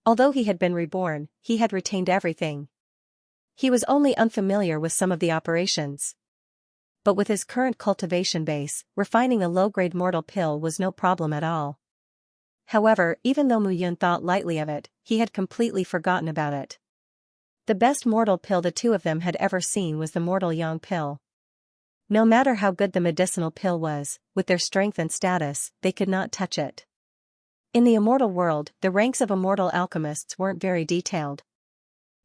Although he had been reborn, he had retained everything. He was only unfamiliar with some of the operations. But with his current cultivation base, refining a low-grade mortal pill was no problem at all. However, even though Mu Yun thought lightly of it, he had completely forgotten about it. The best mortal pill the two of them had ever seen was the Mortal Yang pill. No matter how good the medicinal pill was, with their strength and status, they could not touch it. In the immortal world, the ranks of immortal alchemists weren't very detailed.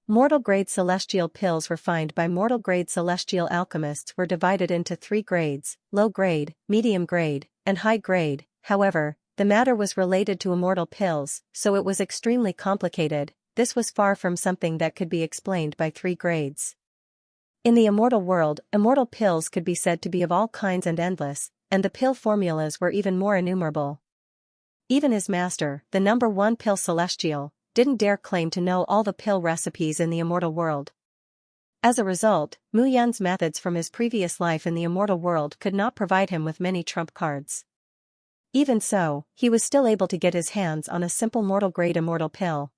Mortal-grade celestial pills refined by mortal-grade celestial alchemists were divided into 3 grades, low-grade, medium-grade, and high-grade. However, the matter was related to immortal pills, so it was extremely complicated. This was far from something that could be explained by 3 grades. In the immortal world, immortal pills could be said to be of all kinds and endless, and the pill formulas were even more innumerable. Even his master, the number one pill celestial, didn't dare claim to know all the pill recipes in the immortal world. As a result, Mu Yun's methods from his previous life in the immortal world could not provide him with many trump cards. Even so, he was still able to get his hands on a simple mortal-grade immortal pill.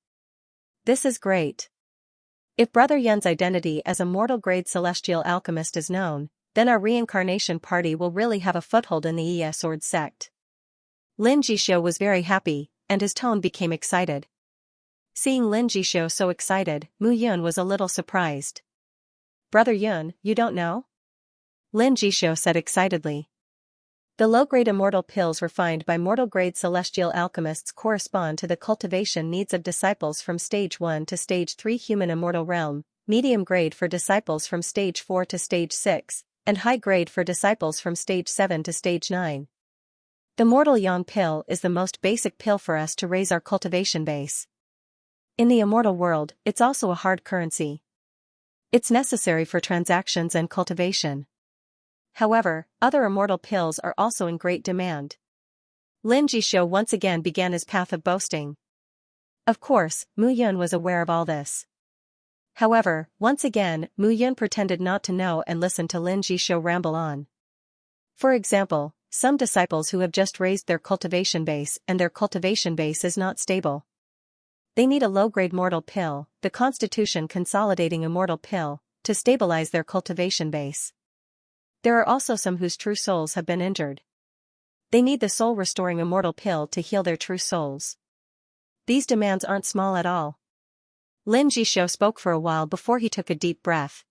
This is great. If Brother Yun's identity as a mortal-grade celestial alchemist is known, then our reincarnation party will really have a foothold in the Sword sect. Lin Jisho was very happy, and his tone became excited. Seeing Lin Jisho so excited, Mu Yun was a little surprised. Brother Yun, you don't know? Lin Jisho said excitedly. The low-grade immortal pills refined by mortal-grade celestial alchemists correspond to the cultivation needs of disciples from stage 1 to stage 3 human immortal realm, medium grade for disciples from stage 4 to stage 6, and high grade for disciples from stage 7 to stage 9. The mortal yang pill is the most basic pill for us to raise our cultivation base. In the immortal world, it's also a hard currency. It's necessary for transactions and cultivation. However, other immortal pills are also in great demand. Lin Jisho once again began his path of boasting. Of course, Mu Yun was aware of all this. However, once again, Mu Yun pretended not to know and listened to Lin Jisho ramble on. For example, some disciples who have just raised their cultivation base and their cultivation base is not stable. They need a low-grade mortal pill, the constitution consolidating immortal pill, to stabilize their cultivation base. There are also some whose true souls have been injured. They need the soul-restoring immortal pill to heal their true souls. These demands aren't small at all. Lin Jisho spoke for a while before he took a deep breath.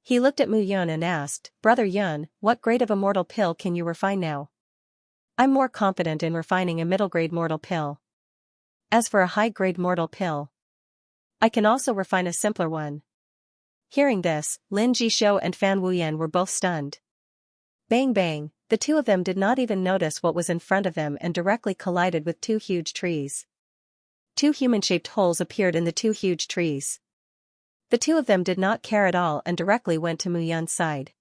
He looked at Mu Yun and asked, Brother Yun, what grade of immortal pill can you refine now? I'm more confident in refining a middle-grade mortal pill. As for a high-grade mortal pill, I can also refine a simpler one. Hearing this, Lin Jisho and Fan Wuyan were both stunned. Bang bang, the two of them did not even notice what was in front of them and directly collided with two huge trees. Two human-shaped holes appeared in the two huge trees. The two of them did not care at all and directly went to Mu Yun's side.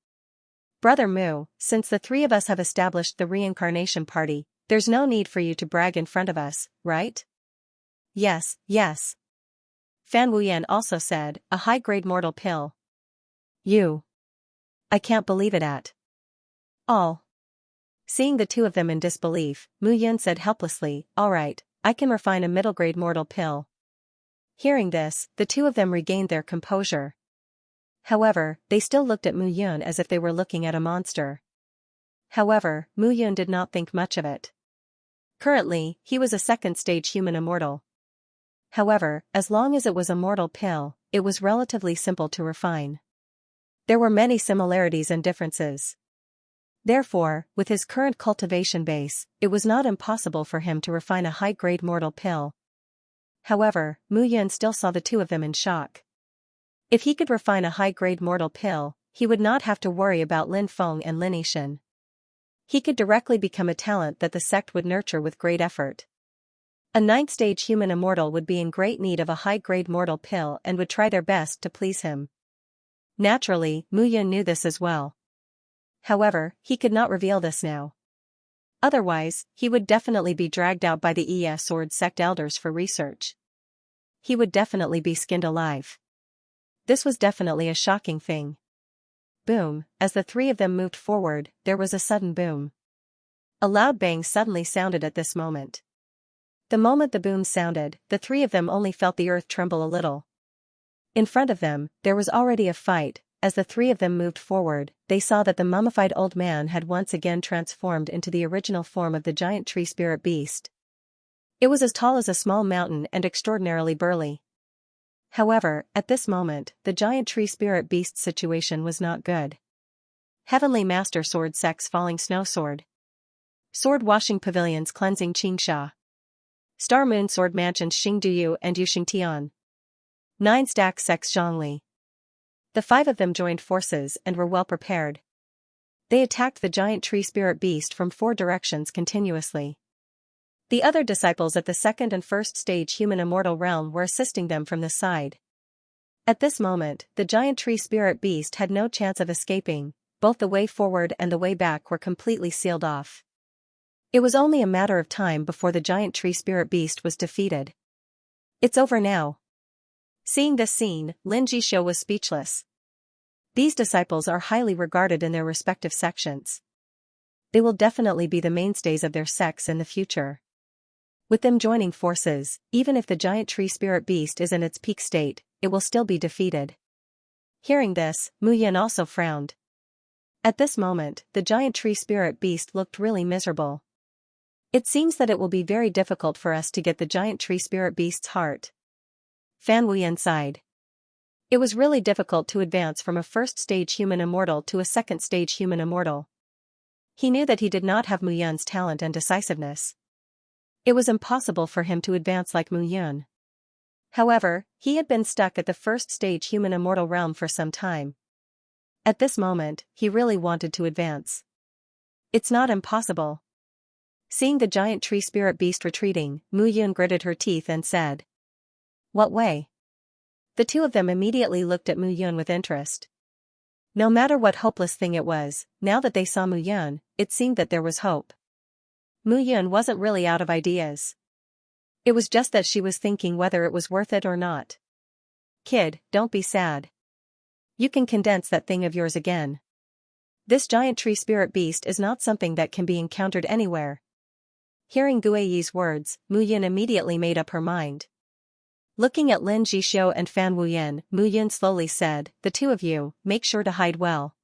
Brother Mu, since the three of us have established the reincarnation party, there's no need for you to brag in front of us, right? Yes, yes. Fan Wuyan also said, a high-grade mortal pill. You. I can't believe it at all. Seeing the two of them in disbelief, Mu Yun said helplessly, alright, I can refine a middle-grade mortal pill. Hearing this, the two of them regained their composure. However, they still looked at Mu Yun as if they were looking at a monster. However, Mu Yun did not think much of it. Currently, he was a second-stage human immortal. However, as long as it was a mortal pill, it was relatively simple to refine. There were many similarities and differences. Therefore, with his current cultivation base, it was not impossible for him to refine a high-grade mortal pill. However, Mu Yun still saw the two of them in shock. If he could refine a high-grade mortal pill, he would not have to worry about Lin Feng and Lin Yishan. He could directly become a talent that the sect would nurture with great effort. A ninth-stage human immortal would be in great need of a high-grade mortal pill and would try their best to please him. Naturally, Mu Yun knew this as well. However, he could not reveal this now. Otherwise, he would definitely be dragged out by the Sword sect elders for research. He would definitely be skinned alive. This was definitely a shocking thing. Boom, as the three of them moved forward, there was a sudden boom. A loud bang suddenly sounded at this moment. The moment the boom sounded, the three of them only felt the earth tremble a little. In front of them, there was already a fight. As the three of them moved forward, they saw that the mummified old man had once again transformed into the original form of the giant tree spirit beast. It was as tall as a small mountain and extraordinarily burly. However, at this moment, the giant tree spirit beast's situation was not good. Heavenly Master Sword Sect's Falling Snow Sword. Sword Washing Pavilions Cleansing Xianxia. Star Moon Sword Mansions Xingduyu and Yuxingtian. 9 Stack Sex Zhongli. The five of them joined forces and were well prepared. They attacked the giant tree spirit beast from 4 directions continuously. The other disciples at the second and first stage human immortal realm were assisting them from the side. At this moment, the giant tree spirit beast had no chance of escaping, both the way forward and the way back were completely sealed off. It was only a matter of time before the giant tree spirit beast was defeated. It's over now. Seeing this scene, Lin Jishou was speechless. These disciples are highly regarded in their respective sections. They will definitely be the mainstays of their sects in the future. With them joining forces, even if the giant tree spirit beast is in its peak state, it will still be defeated. Hearing this, Mu Yan also frowned. At this moment, the giant tree spirit beast looked really miserable. It seems that it will be very difficult for us to get the giant tree spirit beast's heart. Fan Wuyan sighed. It was really difficult to advance from a first-stage human immortal to a second-stage human immortal. He knew that he did not have Mu Yan's talent and decisiveness. It was impossible for him to advance like Mu Yan. However, he had been stuck at the first-stage human immortal realm for some time. At this moment, he really wanted to advance. It's not impossible. Seeing the giant tree spirit beast retreating, Mu Yan gritted her teeth and said, "What way?" The two of them immediately looked at Mu Yan with interest. No matter what hopeless thing it was, now that they saw Mu Yan, it seemed that there was hope. Mu Yan wasn't really out of ideas. It was just that she was thinking whether it was worth it or not. "Kid, don't be sad. You can condense that thing of yours again. This giant tree spirit beast is not something that can be encountered anywhere." Hearing Guiyi's words, Mu Yan immediately made up her mind. Looking at Lin Jishou and Fan Wuyan, Mu Yan slowly said, "The two of you, make sure to hide well.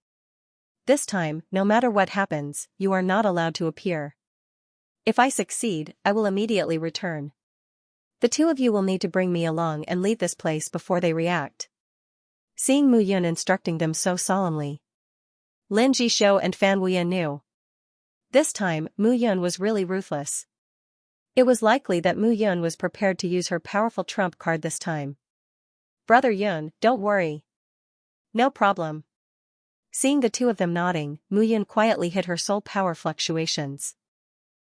This time, no matter what happens, you are not allowed to appear. If I succeed, I will immediately return. The two of you will need to bring me along and leave this place before they react." Seeing Mu Yan instructing them so solemnly, Lin Jishou and Fan Wuyan knew. This time, Mu Yan was really ruthless. It was likely that Mu Yan was prepared to use her powerful trump card this time. "Brother Yun, don't worry. No problem." Seeing the two of them nodding, Mu Yan quietly hid her soul power fluctuations.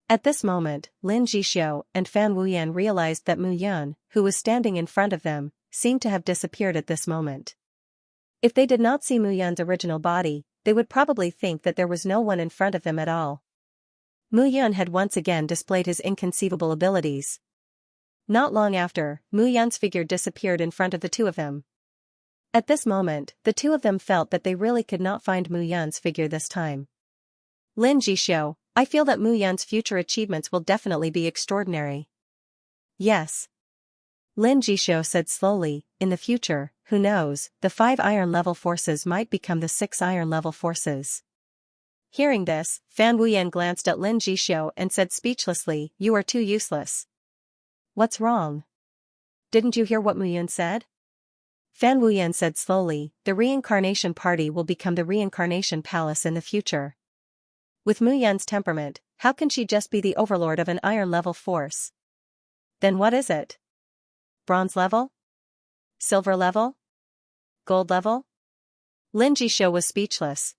At this moment, Lin Jishou and Fan Wuyan realized that Mu Yan, who was standing in front of them, seemed to have disappeared at this moment. If they did not see Mu Yan's original body, they would probably think that there was no one in front of them at all. Mu Yan had once again displayed his inconceivable abilities. Not long after, Mu Yan's figure disappeared in front of the two of them. At this moment, the two of them felt that they really could not find Mu Yan's figure this time. "Lin Jishou, I feel that Mu Yan's future achievements will definitely be extraordinary." "Yes." Lin Jishou said slowly, "In the future, who knows, the 5 iron-level forces might become the 6 iron-level forces." Hearing this, Fan Wuyan glanced at Lin Jishou and said speechlessly, "You are too useless." "What's wrong? Didn't you hear what Mu Yan said?" Fan Wuyan said slowly, "The reincarnation party will become the reincarnation palace in the future. With Mu Yan's temperament, how can she just be the overlord of an iron-level force? Then what is it? Bronze level? Silver level? Gold level?" Lin Jishou was speechless.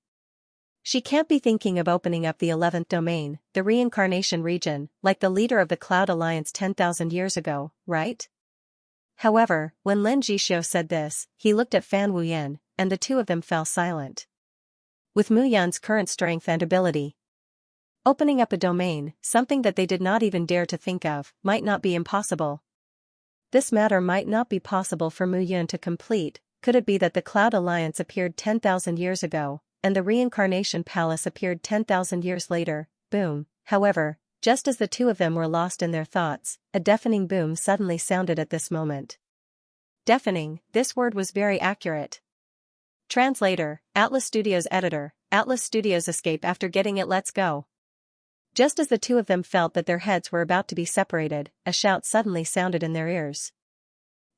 She can't be thinking of opening up the 11th domain, the reincarnation region, like the leader of the Cloud Alliance 10,000 years ago, right? However, when Lin Jishou said this, he looked at Fan Wuyan, and the two of them fell silent. With Mu Yan's current strength and ability, opening up a domain, something that they did not even dare to think of, might not be impossible. This matter might not be possible for Mu Yan to complete. Could it be that the Cloud Alliance appeared 10,000 years ago, and the Reincarnation Palace appeared 10,000 years later? Boom. However, just as the two of them were lost in their thoughts, a deafening boom suddenly sounded at this moment. Deafening, this word was very accurate. Translator, Atlas Studios editor, Atlas Studios escape after getting it. Let's go. Just as the two of them felt that their heads were about to be separated, a shout suddenly sounded in their ears.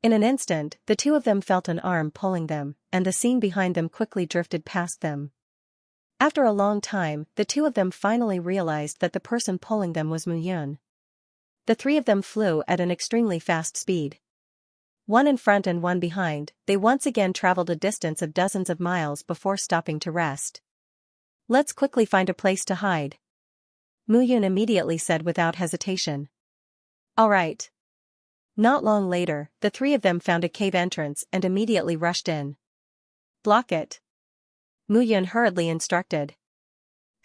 In an instant, the two of them felt an arm pulling them, and the scene behind them quickly drifted past them. After a long time, the two of them finally realized that the person pulling them was Mu Yan. The three of them flew at an extremely fast speed. One in front and one behind, they once again traveled a distance of dozens of miles before stopping to rest. "Let's quickly find a place to hide," Mu Yan immediately said without hesitation. "All right." Not long later, the three of them found a cave entrance and immediately rushed in. "Block it," Mu Yan hurriedly instructed.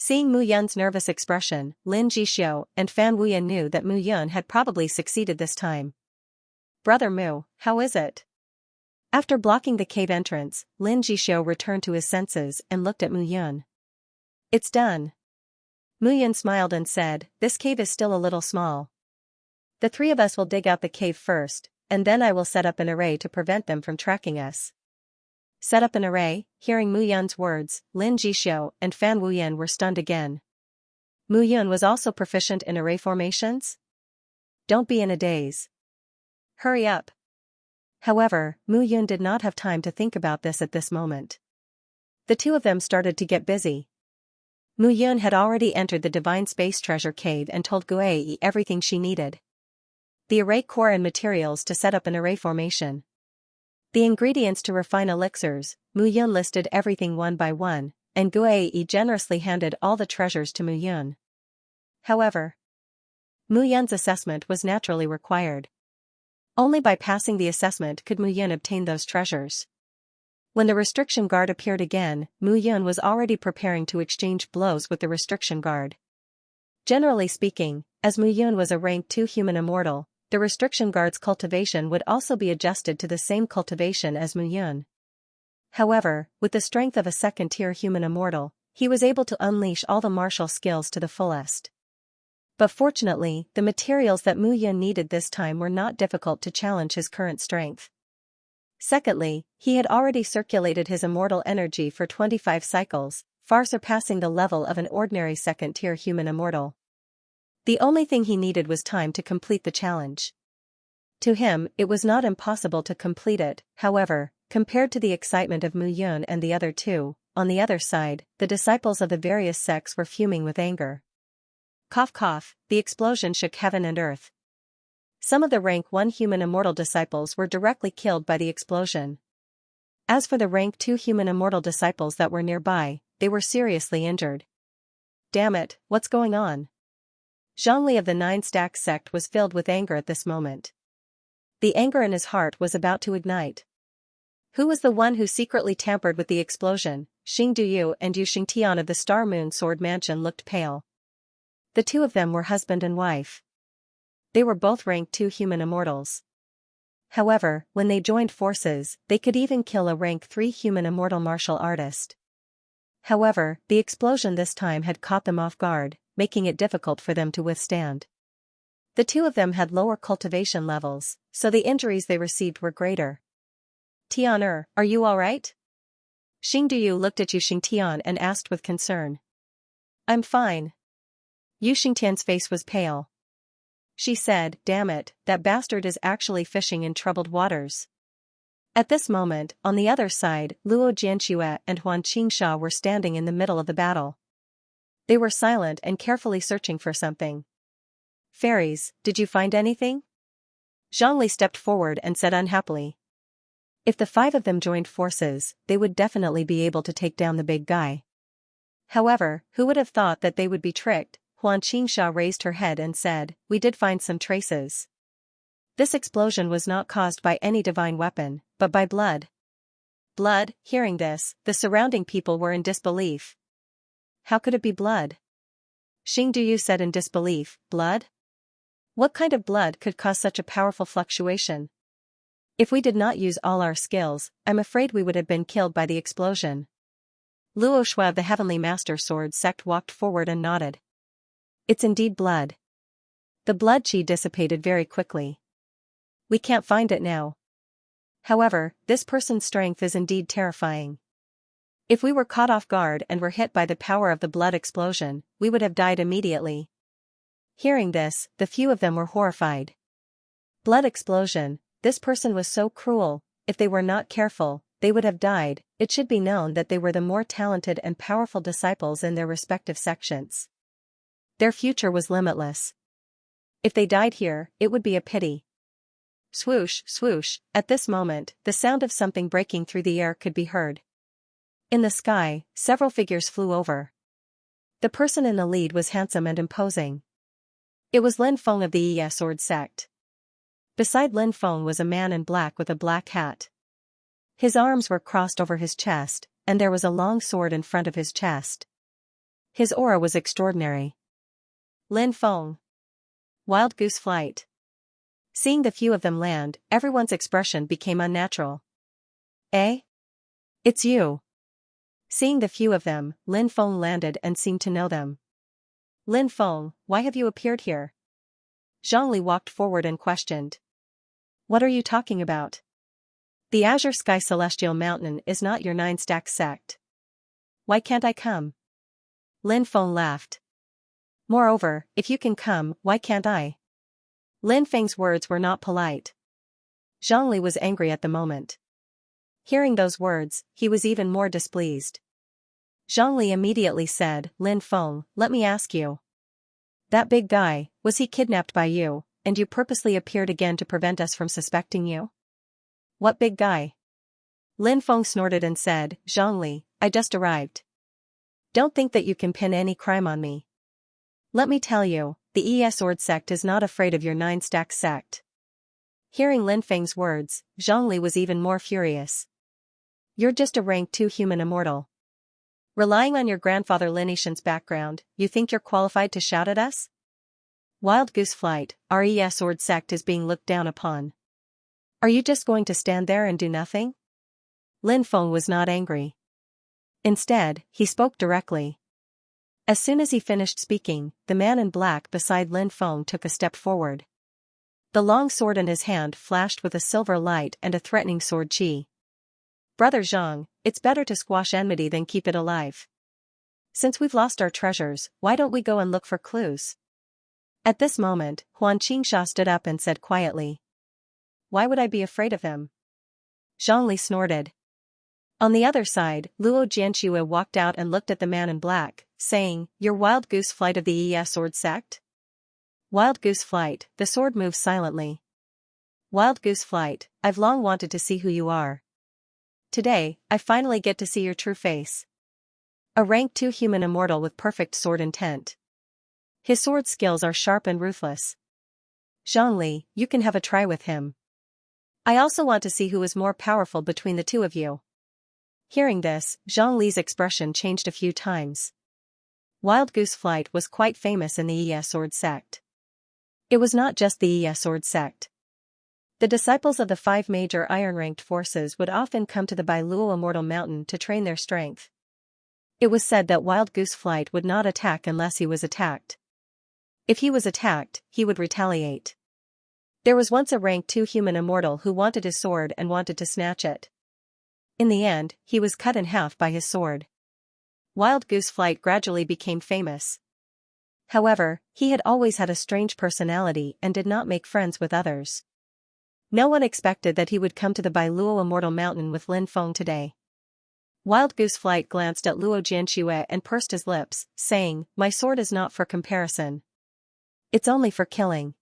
Seeing Mu Yun's nervous expression, Lin Jixio and Fan Wuyan knew that Mu Yun had probably succeeded this time. "Brother Mu, how is it?" After blocking the cave entrance, Lin Jixio returned to his senses and looked at Mu Yun. "It's done." Mu Yun smiled and said, "This cave is still a little small. The three of us will dig out the cave first, and then I will set up an array to prevent them from tracking us." Set up an array? Hearing Mu Yun's words, Lin Jixio and Fan Wuyan were stunned again. Mu Yun was also proficient in array formations? Don't be in a daze. Hurry up. However, Mu Yun did not have time to think about this at this moment. The two of them started to get busy. Mu Yun had already entered the Divine Space Treasure Cave and told Guei everything she needed. The array core and materials to set up an array formation. The ingredients to refine elixirs. Mu Yun listed everything one by one, and Guei generously handed all the treasures to Mu Yun. However, Mu Yun's assessment was naturally required. Only by passing the assessment could Mu Yun obtain those treasures. When the restriction guard appeared again, Mu Yun was already preparing to exchange blows with the restriction guard. Generally speaking, as Mu Yun was a rank 2 human immortal, the restriction guard's cultivation would also be adjusted to the same cultivation as Mu Yun. However, with the strength of a second-tier human immortal, he was able to unleash all the martial skills to the fullest. But fortunately, the materials that Mu Yun needed this time were not difficult to challenge his current strength. Secondly, he had already circulated his immortal energy for 25 cycles, far surpassing the level of an ordinary second-tier human immortal. The only thing he needed was time to complete the challenge. To him, it was not impossible to complete it, however, compared to the excitement of Mu Yun and the other two, on the other side, the disciples of the various sects were fuming with anger. Cough cough, the explosion shook heaven and earth. Some of the rank 1 human immortal disciples were directly killed by the explosion. As for the rank 2 human immortal disciples that were nearby, they were seriously injured. Damn it, what's going on? Zhongli of the 9 Stacks sect was filled with anger at this moment. The anger in his heart was about to ignite. Who was the one who secretly tampered with the explosion? Xing Duyu and Yu Xingtian of the Star Moon Sword Mansion looked pale. The two of them were husband and wife. They were both rank 2 human immortals. However, when they joined forces, they could even kill a rank 3 human immortal martial artist. However, the explosion this time had caught them off guard, making it difficult for them to withstand. The two of them had lower cultivation levels, so the injuries they received were greater. Tian, are you alright? Xing Duyu looked at Yu Xingtian and asked with concern. I'm fine. Yu Xingtian's face was pale. She said, damn it, that bastard is actually fishing in troubled waters. At this moment, on the other side, Luo Jianxue and Huan Qingsha were standing in the middle of the battle. They were silent and carefully searching for something. Fairies, did you find anything? Zhongli stepped forward and said unhappily. If the 5 of them joined forces, they would definitely be able to take down the big guy. However, who would have thought that they would be tricked? Huan Qingsha raised her head and said, we did find some traces. This explosion was not caused by any divine weapon, but by blood. Blood? Hearing this, the surrounding people were in disbelief. How could it be blood? Xing Duyu said in disbelief, blood? What kind of blood could cause such a powerful fluctuation? If we did not use all our skills, I'm afraid we would have been killed by the explosion. Luo Shui of the Heavenly Master Sword sect walked forward and nodded. It's indeed blood. The blood chi dissipated very quickly. We can't find it now. However, this person's strength is indeed terrifying. If we were caught off guard and were hit by the power of the blood explosion, we would have died immediately. Hearing this, the few of them were horrified. Blood explosion, this person was so cruel, if they were not careful, they would have died. It should be known that they were the more talented and powerful disciples in their respective sections. Their future was limitless. If they died here, it would be a pity. Swoosh, swoosh, at this moment, the sound of something breaking through the air could be heard. In the sky, several figures flew over. The person in the lead was handsome and imposing. It was Lin Feng of the Yi Sword sect. Beside Lin Feng was a man in black with a black hat. His arms were crossed over his chest, and there was a long sword in front of his chest. His aura was extraordinary. Lin Feng. Wild goose flight. Seeing the few of them land, everyone's expression became unnatural. Eh? It's you. Seeing the few of them, Lin Feng landed and seemed to know them. Lin Feng, why have you appeared here? Zhongli walked forward and questioned. What are you talking about? The Azure Sky Celestial Mountain is not your 9-stack sect. Why can't I come? Lin Feng laughed. Moreover, if you can come, why can't I? Lin Feng's words were not polite. Zhongli was angry at the moment. Hearing those words, he was even more displeased. Zhongli immediately said, Lin Feng, let me ask you. That big guy, was he kidnapped by you, and you purposely appeared again to prevent us from suspecting you? What big guy? Lin Feng snorted and said, Zhongli, I just arrived. Don't think that you can pin any crime on me. Let me tell you, the Sword sect is not afraid of your 9-stack sect. Hearing Lin Feng's words, Zhongli was even more furious. You're just a rank 2 human immortal. Relying on your grandfather Lin Yishan's background, you think you're qualified to shout at us? Wild goose flight, our Sword sect is being looked down upon. Are you just going to stand there and do nothing? Lin Feng was not angry. Instead, he spoke directly. As soon as he finished speaking, the man in black beside Lin Feng took a step forward. The long sword in his hand flashed with a silver light and a threatening sword chi. Brother Zhang, it's better to squash enmity than keep it alive. Since we've lost our treasures, why don't we go and look for clues? At this moment, Xianxia stood up and said quietly. Why would I be afraid of him? Zhongli snorted. On the other side, Luo Jianxue walked out and looked at the man in black, saying, Your wild goose flight of the Sword sect? Wild goose flight, the sword moves silently. Wild goose flight, I've long wanted to see who you are. Today, I finally get to see your true face. A rank 2 human immortal with perfect sword intent. His sword skills are sharp and ruthless. Zhongli, you can have a try with him. I also want to see who is more powerful between the two of you. Hearing this, Zhongli's expression changed a few times. Wild goose flight was quite famous in the Sword sect. It was not just the Sword sect. The disciples of the 5 major iron-ranked forces would often come to the Bailuo Immortal Mountain to train their strength. It was said that Wild Goose Flight would not attack unless he was attacked. If he was attacked, he would retaliate. There was once a rank 2 human immortal who wanted his sword and wanted to snatch it. In the end, he was cut in half by his sword. Wild Goose Flight gradually became famous. However, he had always had a strange personality and did not make friends with others. No one expected that he would come to the Bailuo Immortal Mountain with Lin Feng today. Wild Goose Flight glanced at Luo Jianxue and pursed his lips, saying, My sword is not for comparison. It's only for killing.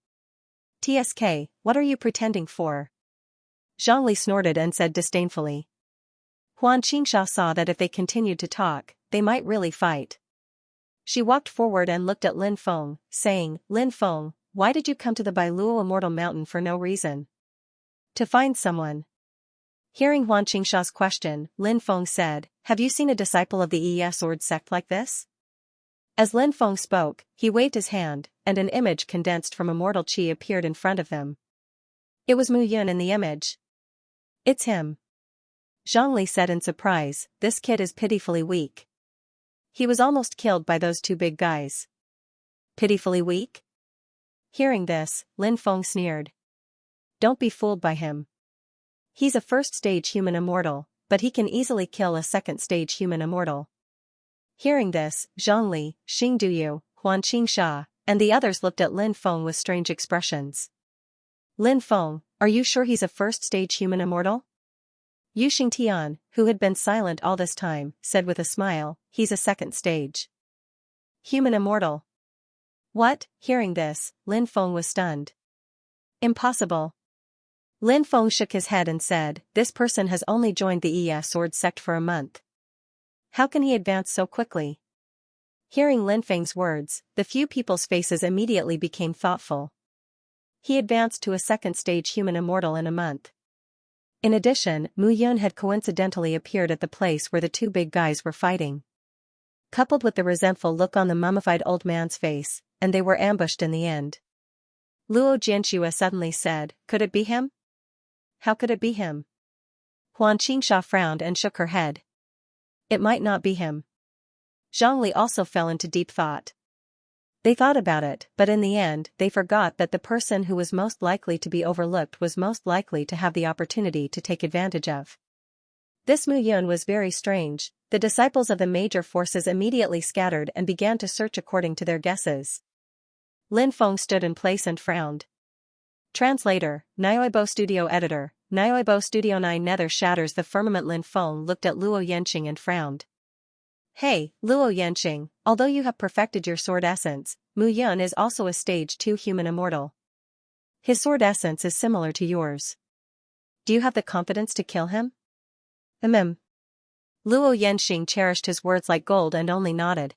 TSK, what are you pretending for? Zhongli snorted and said disdainfully. Xianxia saw that if they continued to talk, they might really fight. She walked forward and looked at Lin Feng, saying, Lin Feng, why did you come to the Bailuo Immortal Mountain for no reason? To find someone. Hearing Xianxia's question, Lin Feng said, Have you seen a disciple of the Sword sect like this? As Lin Feng spoke, he waved his hand, and an image condensed from immortal qi appeared in front of him. It was Mu Yun in the image. It's him. Zhongli said in surprise, This kid is pitifully weak. He was almost killed by those 2 big guys. Pitifully weak? Hearing this, Lin Feng sneered. Don't be fooled by him. He's a 1st-stage human immortal, but he can easily kill a 2nd-stage human immortal. Hearing this, Zhongli, Xingduyu, Xianxia, and the others looked at Lin Feng with strange expressions. Lin Feng, are you sure he's a 1st-stage human immortal? Yu Xingtian, who had been silent all this time, said with a smile, He's a 2nd stage. Human immortal. What? Hearing this, Lin Feng was stunned. Impossible. Lin Feng shook his head and said, This person has only joined the Sword sect for a month. How can he advance so quickly? Hearing Lin Feng's words, the few people's faces immediately became thoughtful. He advanced to a 2nd-stage human immortal in a month. In addition, Mu Yun had coincidentally appeared at the place where the 2 big guys were fighting. coupled with the resentful look on the mummified old man's face, and they were ambushed in the end. Luo Jianxia suddenly said, "Could it be him?" "How could it be him?" Xianxia frowned and shook her head. "It might not be him." Zhongli also fell into deep thought. They thought about it, but in the end, they forgot that the person who was most likely to be overlooked was most likely to have the opportunity to take advantage of. This Mu Yun was very strange. The disciples of the major forces immediately scattered and began to search according to their guesses. Lin Feng stood in place and frowned. Translator, Nioibo Studio Editor, Nioibo Studio 9 Nether shatters the firmament. Lin Feng looked at Luo Yanqing and frowned. "Hey, Luo Yanqing, although you have perfected your sword essence, Mu Yun is also a stage 2 human immortal. His sword essence is similar to yours. Do you have the confidence to kill him?" Luo Yanqing cherished his words like gold and only nodded.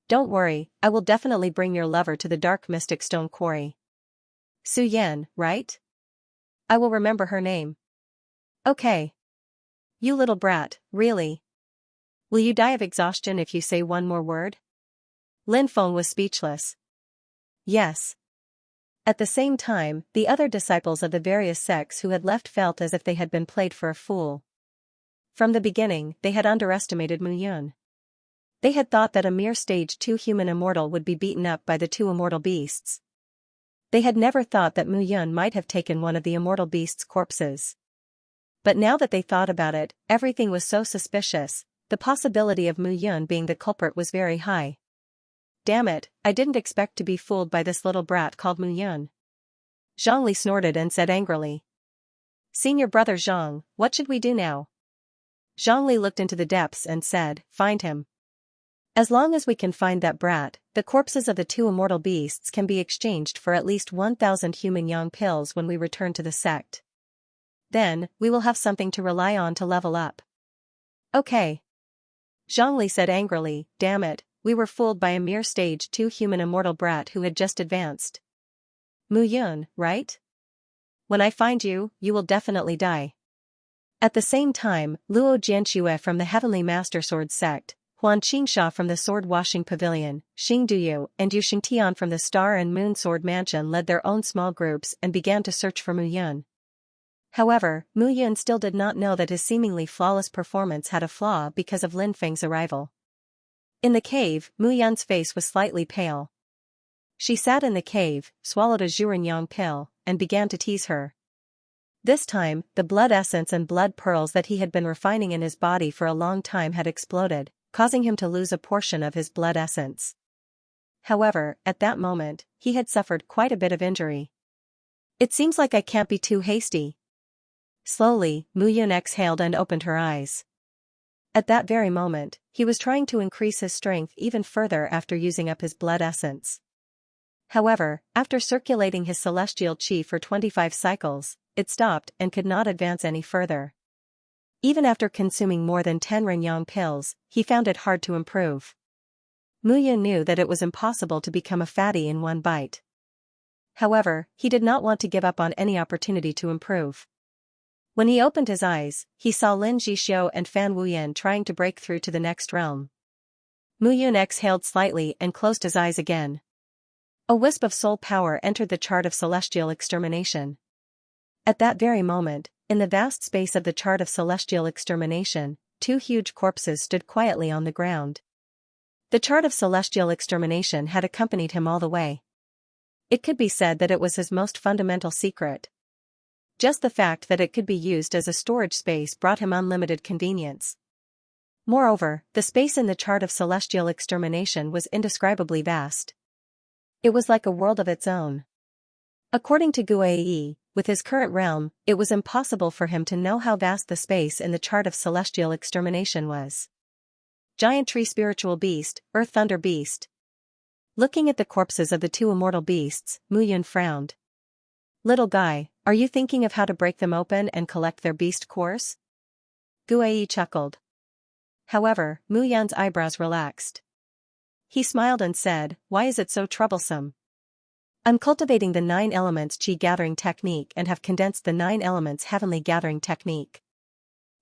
"Don't worry, I will definitely bring your lover to the Dark Mystic Stone Quarry. Su Yan, right? I will remember her name." "Okay. You little brat, really? Will you die of exhaustion if you say one more word?" Lin Feng was speechless. "Yes." At the same time, the other disciples of the various sects who had left felt as if they had been played for a fool. From the beginning, they had underestimated Mu Yun. They had thought that a mere stage 2 human immortal would be beaten up by the 2 immortal beasts. They had never thought that Mu Yun might have taken one of the immortal beasts' corpses. But now that they thought about it, everything was so suspicious. The possibility of Mu Yun being the culprit was very high. "Damn it, I didn't expect to be fooled by this little brat called Mu Yun." Zhongli snorted and said angrily. "Senior brother Zhang, what should we do now?" Zhongli looked into the depths and said, "Find him. As long as we can find that brat, the corpses of the 2 immortal beasts can be exchanged for at least 1,000 human yang pills when we return to the sect. Then, we will have something to rely on to level up." "Okay." Zhongli said angrily, "Damn it, we were fooled by a mere stage 2 human immortal brat who had just advanced. Mu Yun, right? When I find you, you will definitely die." At the same time, Luo Jianxue from the Heavenly Master Sword Sect, Huan Qingsha from the Sword Washing Pavilion, Xing Duyu and Yu Xingtian from the Star and Moon Sword Mansion led their own small groups and began to search for Mu Yun. However, Mu Yun still did not know that his seemingly flawless performance had a flaw because of Lin Feng's arrival. In the cave, Mu Yun's face was slightly pale. She sat in the cave, swallowed a Zhurenyang pill, and began to tease her. This time, the blood essence and blood pearls that he had been refining in his body for a long time had exploded, causing him to lose a portion of his blood essence. However, at that moment, he had suffered quite a bit of injury. "It seems like I can't be too hasty." Slowly, Mu Yun exhaled and opened her eyes. At that very moment, he was trying to increase his strength even further after using up his blood essence. However, after circulating his celestial qi for 25 cycles, it stopped and could not advance any further. Even after consuming more than 10 Renyang pills, he found it hard to improve. Mu Yun knew that it was impossible to become a fatty in one bite. However, he did not want to give up on any opportunity to improve. When he opened his eyes, he saw Lin Zhixiu and Fan Wuyan trying to break through to the next realm. Mu Yun exhaled slightly and closed his eyes again. A wisp of soul power entered the chart of celestial extermination. At that very moment, in the vast space of the chart of celestial extermination, 2 huge corpses stood quietly on the ground. The chart of celestial extermination had accompanied him all the way. It could be said that it was his most fundamental secret. Just the fact that it could be used as a storage space brought him unlimited convenience. Moreover, the space in the chart of celestial extermination was indescribably vast. It was like a world of its own. According to Guai, with his current realm, it was impossible for him to know how vast the space in the chart of celestial extermination was. Giant tree spiritual beast, earth thunder beast. Looking at the corpses of the 2 immortal beasts, Mu Yun frowned. "Little guy, are you thinking of how to break them open and collect their beast cores?" Guai chuckled. However, Mu Yun's eyebrows relaxed. He smiled and said, "Why is it so troublesome? I'm cultivating the 9 elements qi gathering technique and have condensed the 9 elements heavenly gathering technique.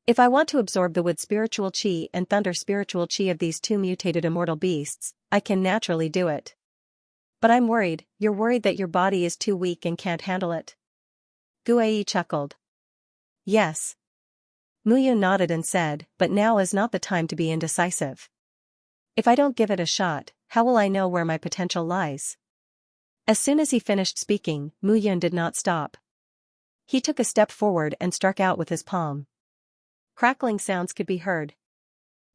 If I want to absorb the wood spiritual chi and thunder spiritual chi of these two mutated immortal beasts, I can naturally do it. But I'm worried. You're worried that your body is too weak and can't handle it? Guai chuckled. Yes. Muyun nodded and said, but now is not the time to be indecisive. If I don't give it a shot, how will I know where my potential lies? As soon as he finished speaking, Muyun did not stop. He took a step forward and struck out with his palm. Crackling sounds could be heard.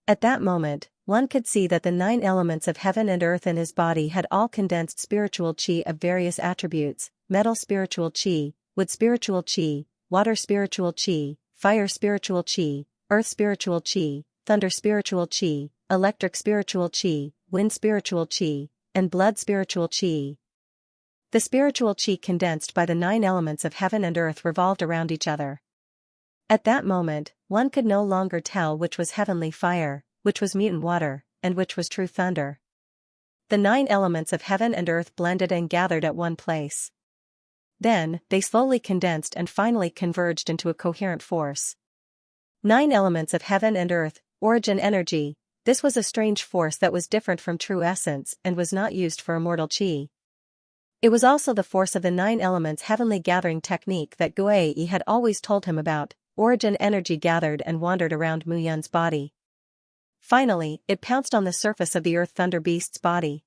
At that moment, one could see that the 9 elements of heaven and earth in his body had all condensed spiritual chi of various attributes: metal spiritual chi, wood spiritual chi, water spiritual chi, fire spiritual chi, earth spiritual chi, thunder spiritual chi, electric spiritual chi, wind spiritual chi, and blood spiritual chi. The spiritual chi condensed by the 9 elements of heaven and earth revolved around each other. At that moment, one could no longer tell which was heavenly fire, which was mutant water, and which was true thunder. The 9 elements of heaven and earth blended and gathered at one place. Then, they slowly condensed and finally converged into a coherent force. 9 elements of heaven and earth, origin energy. This was a strange force that was different from true essence and was not used for immortal chi. It was also the force of the 9 elements heavenly gathering technique that Guai had always told him about. Origin energy gathered and wandered around Muyun's body. Finally, it pounced on the surface of the earth thunder beast's body.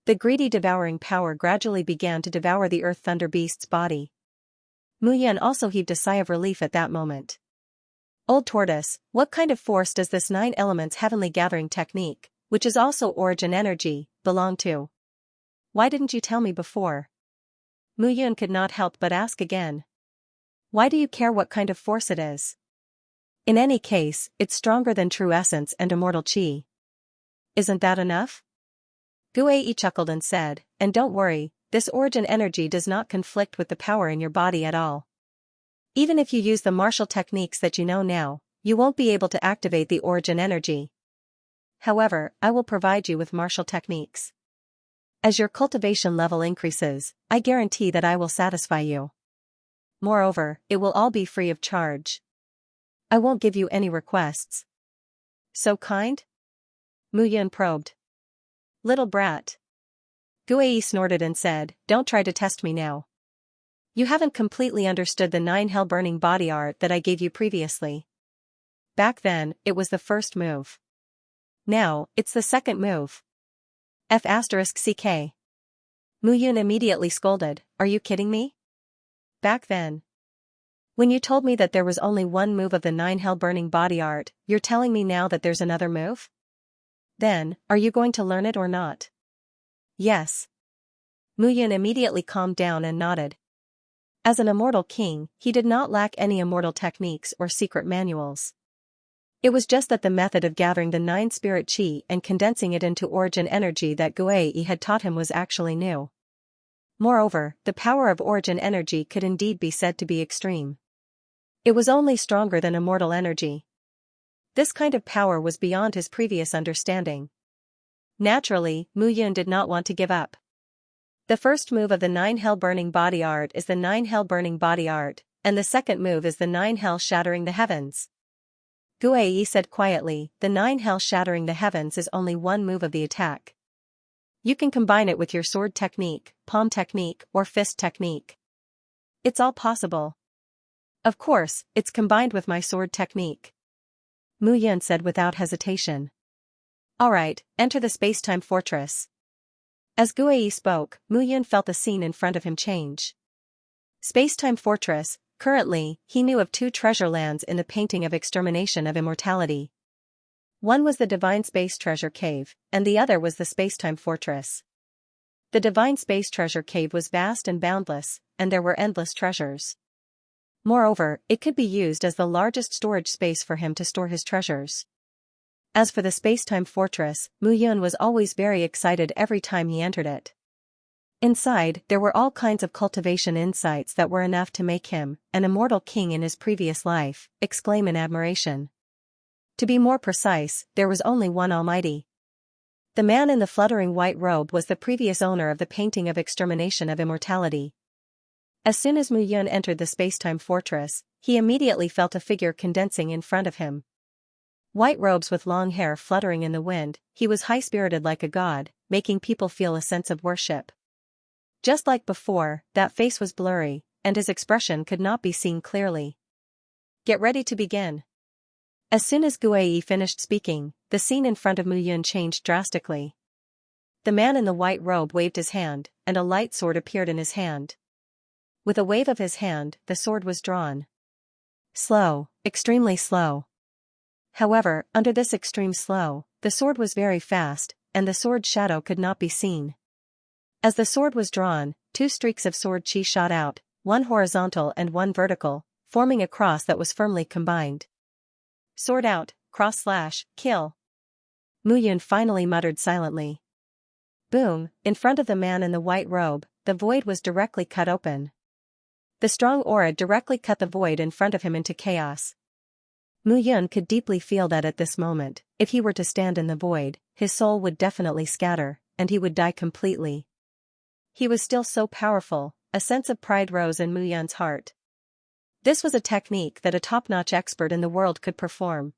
The greedy devouring power gradually began to devour the earth thunder beast's body. Muyun also heaved a sigh of relief at that moment. Old tortoise, what kind of force does this 9 elements heavenly gathering technique, which is also origin energy, belong to? Why didn't you tell me before? Muyun could not help but ask again. Why do you care what kind of force it is? In any case, it's stronger than true essence and immortal chi. Isn't that enough? Guai chuckled and said, and don't worry, this origin energy does not conflict with the power in your body at all. Even if you use the martial techniques that you know now, you won't be able to activate the origin energy. However, I will provide you with martial techniques. As your cultivation level increases, I guarantee that I will satisfy you. Moreover, it will all be free of charge. I won't give you any requests. So kind? Muyun probed. Little brat. Guai snorted and said, don't try to test me now. You haven't completely understood the 9 hell-burning body art that I gave you previously. Back then, it was the first move. Now, it's the second move. F***ck. Muyun immediately scolded, are you kidding me? Back then. When you told me that there was only one move of the 9 hell-burning body art, you're telling me now that there's another move? Then, are you going to learn it or not? Yes. Muyun immediately calmed down and nodded. As an immortal king, he did not lack any immortal techniques or secret manuals. It was just that the method of gathering the 9 spirit chi and condensing it into origin energy that Guai had taught him was actually new. Moreover, the power of origin energy could indeed be said to be extreme. It was only stronger than immortal energy. This kind of power was beyond his previous understanding. Naturally, Muyun did not want to give up. The first move of the 9 hell-burning body art is the 9 hell-burning body art, and the second move is the 9 hell shattering the heavens. Guai said quietly, the 9 hell shattering the heavens is only one move of the attack. You can combine it with your sword technique, palm technique, or fist technique. It's all possible. Of course, it's combined with my sword technique. Muyun said without hesitation. Alright, enter the space-time fortress. As Guai spoke, Muyun felt the scene in front of him change. Space-time fortress. Currently, he knew of 2 treasure lands in the painting of extermination of immortality. One was the Divine Space Treasure Cave, and the other was the Space-Time Fortress. The Divine Space Treasure Cave was vast and boundless, and there were endless treasures. Moreover, it could be used as the largest storage space for him to store his treasures. As for the Space-Time Fortress, Muyun was always very excited every time he entered it. Inside, there were all kinds of cultivation insights that were enough to make him, an immortal king in his previous life, exclaim in admiration. To be more precise, there was only one Almighty. The man in the fluttering white robe was the previous owner of the painting of extermination of immortality. As soon as Muyun entered the space-time fortress, He immediately felt a figure condensing in front of him. White robes with long hair fluttering in the wind, he was high-spirited like a god, making people feel a sense of worship. Just like before, that face was blurry, and his expression could not be seen clearly. Get ready to begin. As soon as Guai finished speaking, the scene in front of Mu Yun changed drastically. The man in the white robe waved his hand, and a light sword appeared in his hand. With a wave of his hand, the sword was drawn. Slow, extremely slow. However, under this extreme slow, the sword was very fast, and the sword's shadow could not be seen. As the sword was drawn, 2 streaks of sword chi shot out, one horizontal and one vertical, forming a cross that was firmly combined. Sword out, cross/, kill. Mu Yun finally muttered silently. Boom, in front of the man in the white robe, the void was directly cut open. The strong aura directly cut the void in front of him into chaos. Mu Yun could deeply feel that at this moment, if he were to stand in the void, his soul would definitely scatter, and he would die completely. He was still so powerful, a sense of pride rose in Mu Yun's heart. This was a technique that a top-notch expert in the world could perform.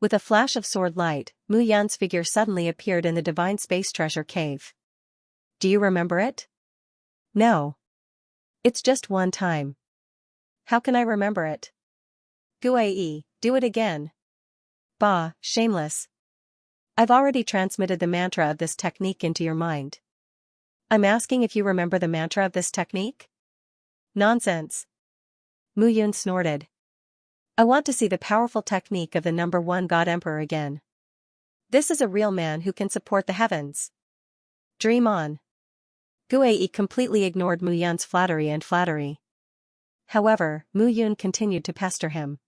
With a flash of sword light, Mu Yun's figure suddenly appeared in the divine space treasure cave. Do you remember it? No. It's just one time. How can I remember it? Guai, do it again. Bah, shameless. I've already transmitted the mantra of this technique into your mind. I'm asking if you remember the mantra of this technique? Nonsense. Mu Yun snorted. I want to see the powerful technique of the number 1 God Emperor again. This is a real man who can support the heavens. Dream on. Guai completely ignored Mu Yun's flattery. However, Mu Yun continued to pester him.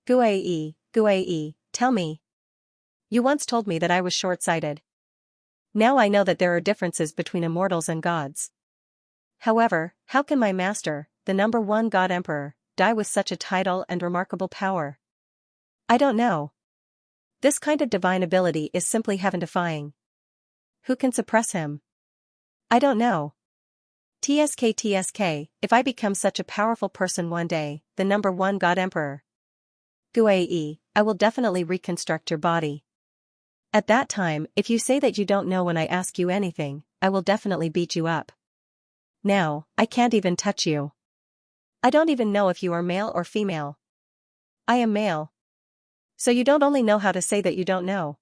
Guai, tell me. You once told me that I was short-sighted. Now I know that there are differences between immortals and gods. However, how can my master, the number 1 God Emperor, die with such a title and remarkable power? I don't know. This kind of divine ability is simply heaven-defying. Who can suppress him? I don't know. TSK, if I become such a powerful person one day, the number 1 God Emperor. Guai, I will definitely reconstruct your body. At that time, if you say that you don't know when I ask you anything, I will definitely beat you up. Now, I can't even touch you. I don't even know if you are male or female. I am male. So you don't only know how to say that you don't know.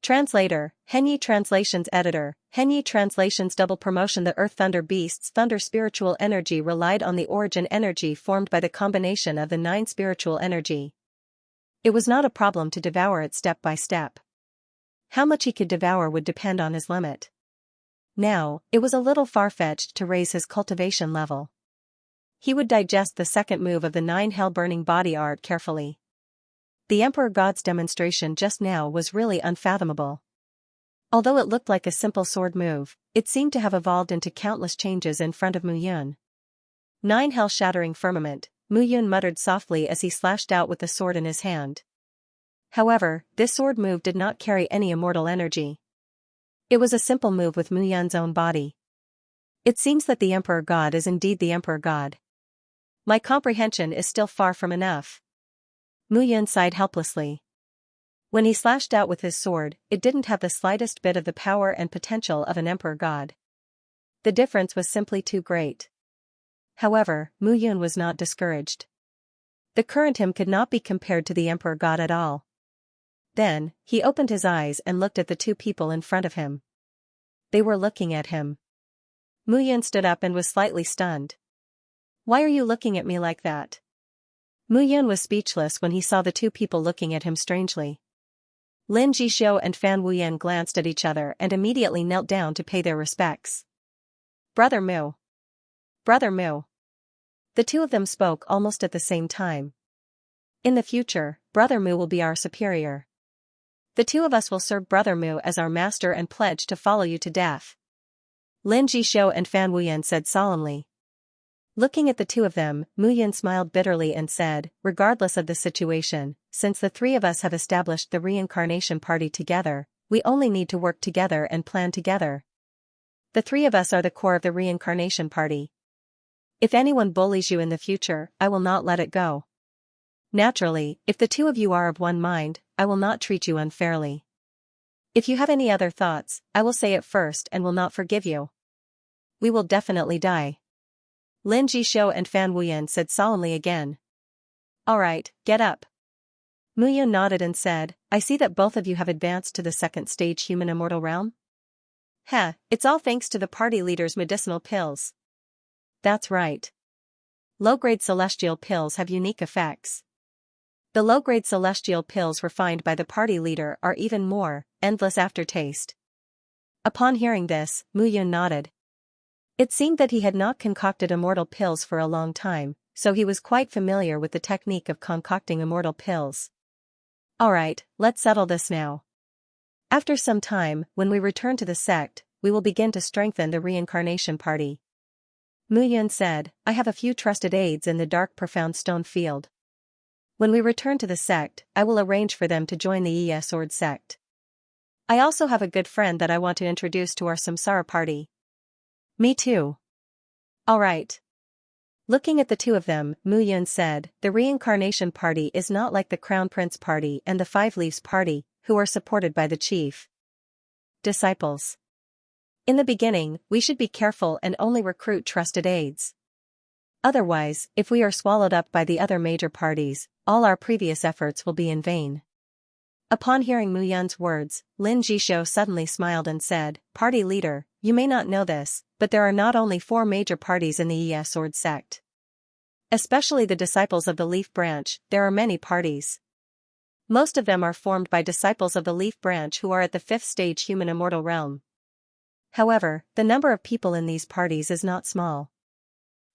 Translator, Henyi Translations Editor, Henyi Translations Double Promotion. The Earth Thunder Beasts Thunder spiritual energy relied on the origin energy formed by the combination of the 9 spiritual energy. It was not a problem to devour it step by step. How much he could devour would depend on his limit. Now, it was a little far-fetched to raise his cultivation level. He would digest the second move of the 9 hell-burning body art carefully. The Emperor God's demonstration just now was really unfathomable. Although it looked like a simple sword move, it seemed to have evolved into countless changes in front of Mu Yun. 9 hell-shattering firmament, Mu Yun muttered softly as he slashed out with the sword in his hand. However, this sword move did not carry any immortal energy. It was a simple move with Mu Yun's own body. It seems that the Emperor God is indeed the Emperor God. My comprehension is still far from enough. Mu Yun sighed helplessly. When he slashed out with his sword, it didn't have the slightest bit of the power and potential of an Emperor God. The difference was simply too great. However, Mu Yun was not discouraged. The current him could not be compared to the Emperor God at all. Then, he opened his eyes and looked at the 2 people in front of him. They were looking at him. Mu Yun stood up and was slightly stunned. Why are you looking at me like that? Mu Yun was speechless when he saw the 2 people looking at him strangely. Lin Jishou and Fan Wuyan glanced at each other and immediately knelt down to pay their respects. Brother Mu. Brother Mu. The 2 of them spoke almost at the same time. In the future, Brother Mu will be our superior. The 2 of us will serve Brother Mu as our master and pledge to follow you to death. Lin Jishou and Fan Wuyan said solemnly. Looking at the 2 of them, Mu Yun smiled bitterly and said, regardless of the situation, since the 3 of us have established the reincarnation party together, we only need to work together and plan together. The 3 of us are the core of the reincarnation party. If anyone bullies you in the future, I will not let it go. Naturally, if the two of you are of one mind, I will not treat you unfairly. If you have any other thoughts, I will say it first and will not forgive you. We will definitely die. Lin Jishou and Fan Wuyan said solemnly again. Alright, get up. Muyun nodded and said, I see that both of you have advanced to the second stage human immortal realm. Heh, it's all thanks to the party leader's medicinal pills. That's right. Low-grade celestial pills have unique effects. The low-grade celestial pills refined by the party leader are even more endless aftertaste. Upon hearing this, Muyun nodded. It seemed that he had not concocted immortal pills for a long time, so he was quite familiar with the technique of concocting immortal pills. Alright, let's settle this now. After some time, when we return to the sect, we will begin to strengthen the reincarnation party. Muyun said, I have a few trusted aides in the dark profound stone field. When we return to the sect, I will arrange for them to join the Sword sect. I also have a good friend that I want to introduce to our Samsara party. Me too. Alright. Looking at the two of them, Muyun said, the reincarnation party is not like the Crown Prince party and the Five Leaves party, who are supported by the chief. Disciples. In the beginning, we should be careful and only recruit trusted aides. Otherwise, if we are swallowed up by the other major parties, all our previous efforts will be in vain. Upon hearing Muyun's words, Lin Jishou suddenly smiled and said, Party leader, you may not know this, but there are not only 4 major parties in the Sword sect. Especially the disciples of the Leaf Branch, there are many parties. Most of them are formed by disciples of the Leaf Branch who are at the 5th stage human immortal realm. However, the number of people in these parties is not small.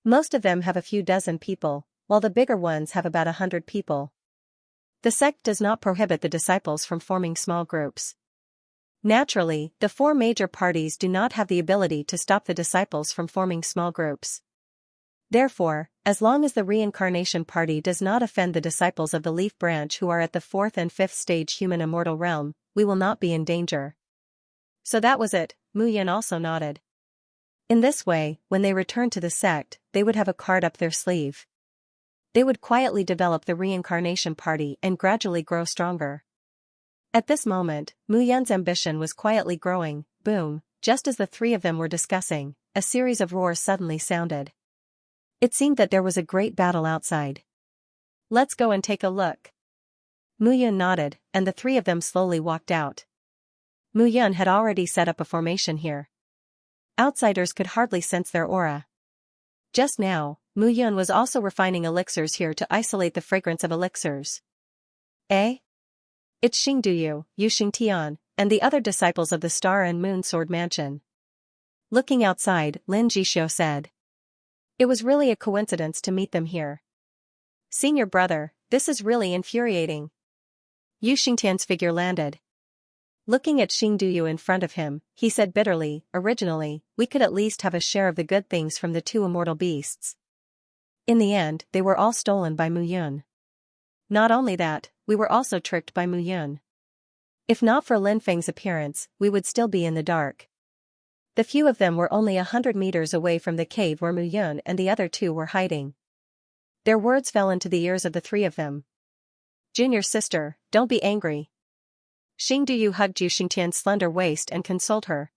Most of them have a few dozen people, while the bigger ones have about 100 people. The sect does not prohibit the disciples from forming small groups. Naturally, the 4 major parties do not have the ability to stop the disciples from forming small groups. Therefore, as long as the reincarnation party does not offend the disciples of the Leaf Branch who are at the 4th and 5th stage human immortal realm, we will not be in danger. So that was it, Muyun also nodded. In this way, when they returned to the sect, they would have a card up their sleeve. They would quietly develop the reincarnation party and gradually grow stronger. At this moment, Muyun's ambition was quietly growing. Boom, just as the 3 of them were discussing, a series of roars suddenly sounded. It seemed that there was a great battle outside. Let's go and take a look. Muyun nodded, and the 3 of them slowly walked out. Muyun had already set up a formation here. Outsiders could hardly sense their aura. Just now, Muyun was also refining elixirs here to isolate the fragrance of elixirs. Eh? It's Xingduyu, Yu Xingtian, and the other disciples of the Star and Moon Sword Mansion. Looking outside, Lin Jishou said. It was really a coincidence to meet them here. Senior brother, this is really infuriating. Yu Xingtian's figure landed. Looking at Xingduyu in front of him, he said bitterly, originally, we could at least have a share of the good things from the 2 immortal beasts. In the end, they were all stolen by Muyun. Not only that, we were also tricked by Muyun. If not for Lin Feng's appearance, we would still be in the dark. The few of them were only 100 meters away from the cave where Muyun and the other 2 were hiding. Their words fell into the ears of the 3 of them. Junior sister, don't be angry. Xingduyu hugged Yu Xingtian's slender waist and consoled her.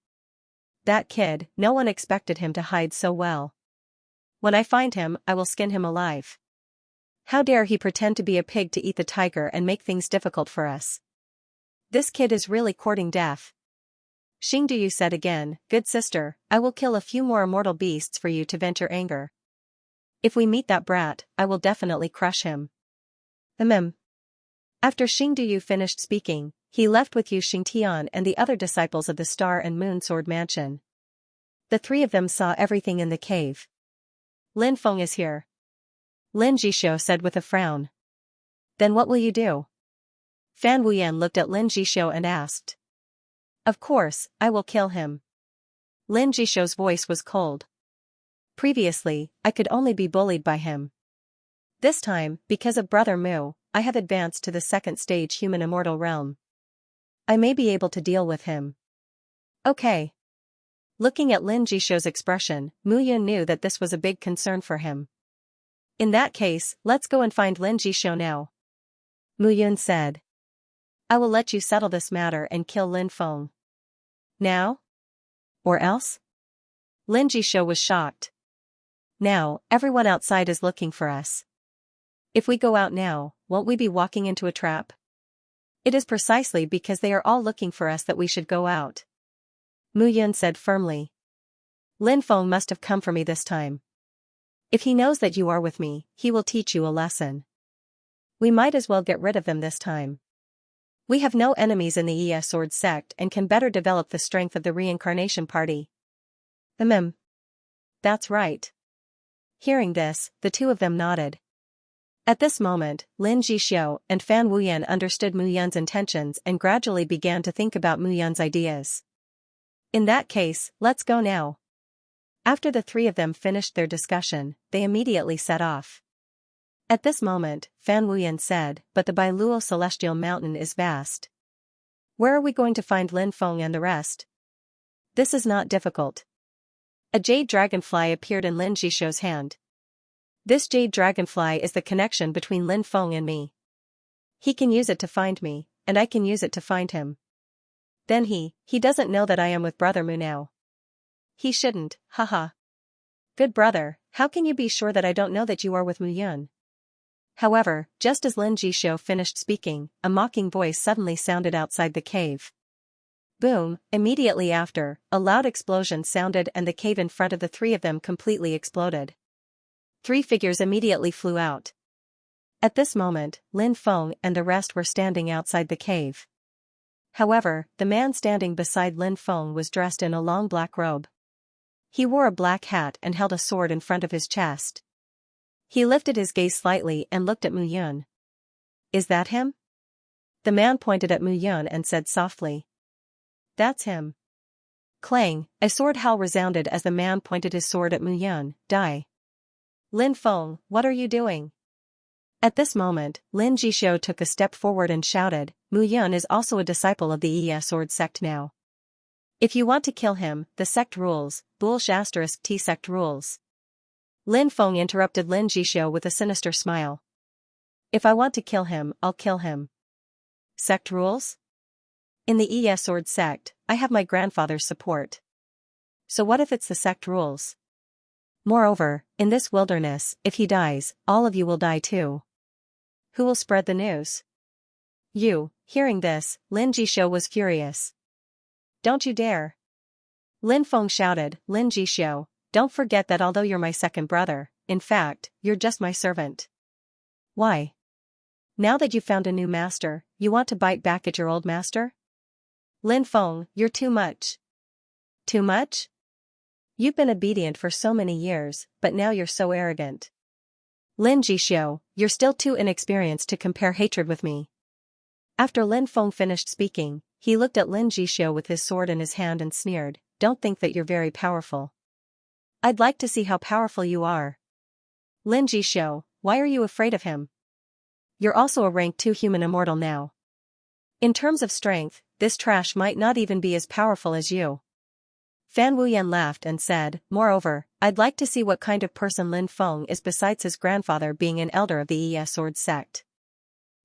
That kid, no one expected him to hide so well. When I find him, I will skin him alive. How dare he pretend to be a pig to eat the tiger and make things difficult for us. This kid is really courting death. Xingduyu said again, good sister, I will kill a few more immortal beasts for you to vent your anger. If we meet that brat, I will definitely crush him. After Xingduyu finished speaking, he left with Yu Xingtian and the other disciples of the Star and Moon Sword Mansion. The 3 of them saw everything in the cave. Lin Feng is here. Lin Jishou said with a frown. Then what will you do? Fan Wuyan looked at Lin Jishou and asked. Of course, I will kill him. Lin Jishou's voice was cold. Previously, I could only be bullied by him. This time, because of Brother Mu, I have advanced to the 2nd stage human immortal realm. I may be able to deal with him. Okay. Looking at Lin Jisho's expression, Mu Yun knew that this was a big concern for him. In that case, let's go and find Lin Jisho now. Mu Yun said. I will let you settle this matter and kill Lin Feng. Now? Or else? Lin Jisho was shocked. Now, everyone outside is looking for us. If we go out now, won't we be walking into a trap? It is precisely because they are all looking for us that we should go out. Mu Yun said firmly. Lin Feng must have come for me this time. If he knows that you are with me, he will teach you a lesson. We might as well get rid of them this time. We have no enemies in the Sword sect and can better develop the strength of the reincarnation party. That's right. Hearing this, the two of them nodded. At this moment, Lin Jisho and Fan Wuyan understood Mu Yun's intentions and gradually began to think about Mu Yun's ideas. In that case, let's go now. After the three of them finished their discussion, they immediately set off. At this moment, Fan Wuyan said, but the Bailuo Celestial Mountain is vast. Where are we going to find Lin Feng and the rest? This is not difficult. A jade dragonfly appeared in Lin Jisho's hand. This jade dragonfly is the connection between Lin Feng and me. He can use it to find me, and I can use it to find him. Then he doesn't know that I am with Brother Mu now. He shouldn't, haha. Good brother, how can you be sure that I don't know that you are with Mu Yun? However, just as Lin Jisho finished speaking, a mocking voice suddenly sounded outside the cave. Boom, immediately after, a loud explosion sounded and the cave in front of the three of them completely exploded. Three figures immediately flew out. At this moment, Lin Feng and the rest were standing outside the cave. However, the man standing beside Lin Feng was dressed in a long black robe. He wore a black hat and held a sword in front of his chest. He lifted his gaze slightly and looked at Mu Yun. Is that him? The man pointed at Mu Yun and said softly. That's him. Clang, a sword howl resounded as the man pointed his sword at Mu Yun. Die. Lin Feng, what are you doing? At this moment, Lin Jisho took a step forward and shouted, Mu Yun is also a disciple of the Sword sect now. If you want to kill him, the sect rules, *T sect rules. Lin Feng interrupted Lin Jisho with a sinister smile. If I want to kill him, I'll kill him. Sect rules? In the Sword sect, I have my grandfather's support. So what if it's the sect rules? Moreover, in this wilderness, if he dies, all of you will die too. Who will spread the news? You. Hearing this, Lin Jisho was furious. Don't you dare. Lin Feng shouted, Lin Jisho, don't forget that although you're my second brother, in fact, you're just my servant. Why? Now that you've found a new master, you want to bite back at your old master? Lin Feng, you're too much. Too much? You've been obedient for so many years, but now you're so arrogant. Lin Jisho, you're still too inexperienced to compare hatred with me. After Lin Feng finished speaking, he looked at Lin Jisho with his sword in his hand and sneered, don't think that you're very powerful. I'd like to see how powerful you are. Lin Jisho, why are you afraid of him? You're also a rank 2 human immortal now. In terms of strength, this trash might not even be as powerful as you. Fan Wuyan laughed and said, moreover, I'd like to see what kind of person Lin Feng is besides his grandfather being an elder of the Sword sect.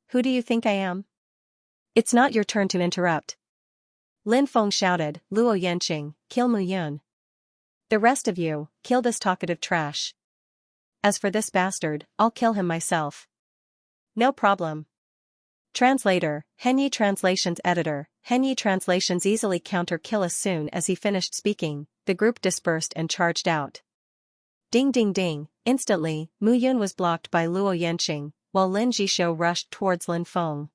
Who do you think I am? It's not your turn to interrupt. Lin Feng shouted, Luo Yanqing, kill Mu Yun. The rest of you, kill this talkative trash. As for this bastard, I'll kill him myself. No problem. Translator, Henyi Translations Editor, Henyi Translations easily counter-kill. As soon as he finished speaking, the group dispersed and charged out. Ding ding ding, instantly, Mu Yun was blocked by Luo Yanqing, while Lin Jisho rushed towards Lin Feng.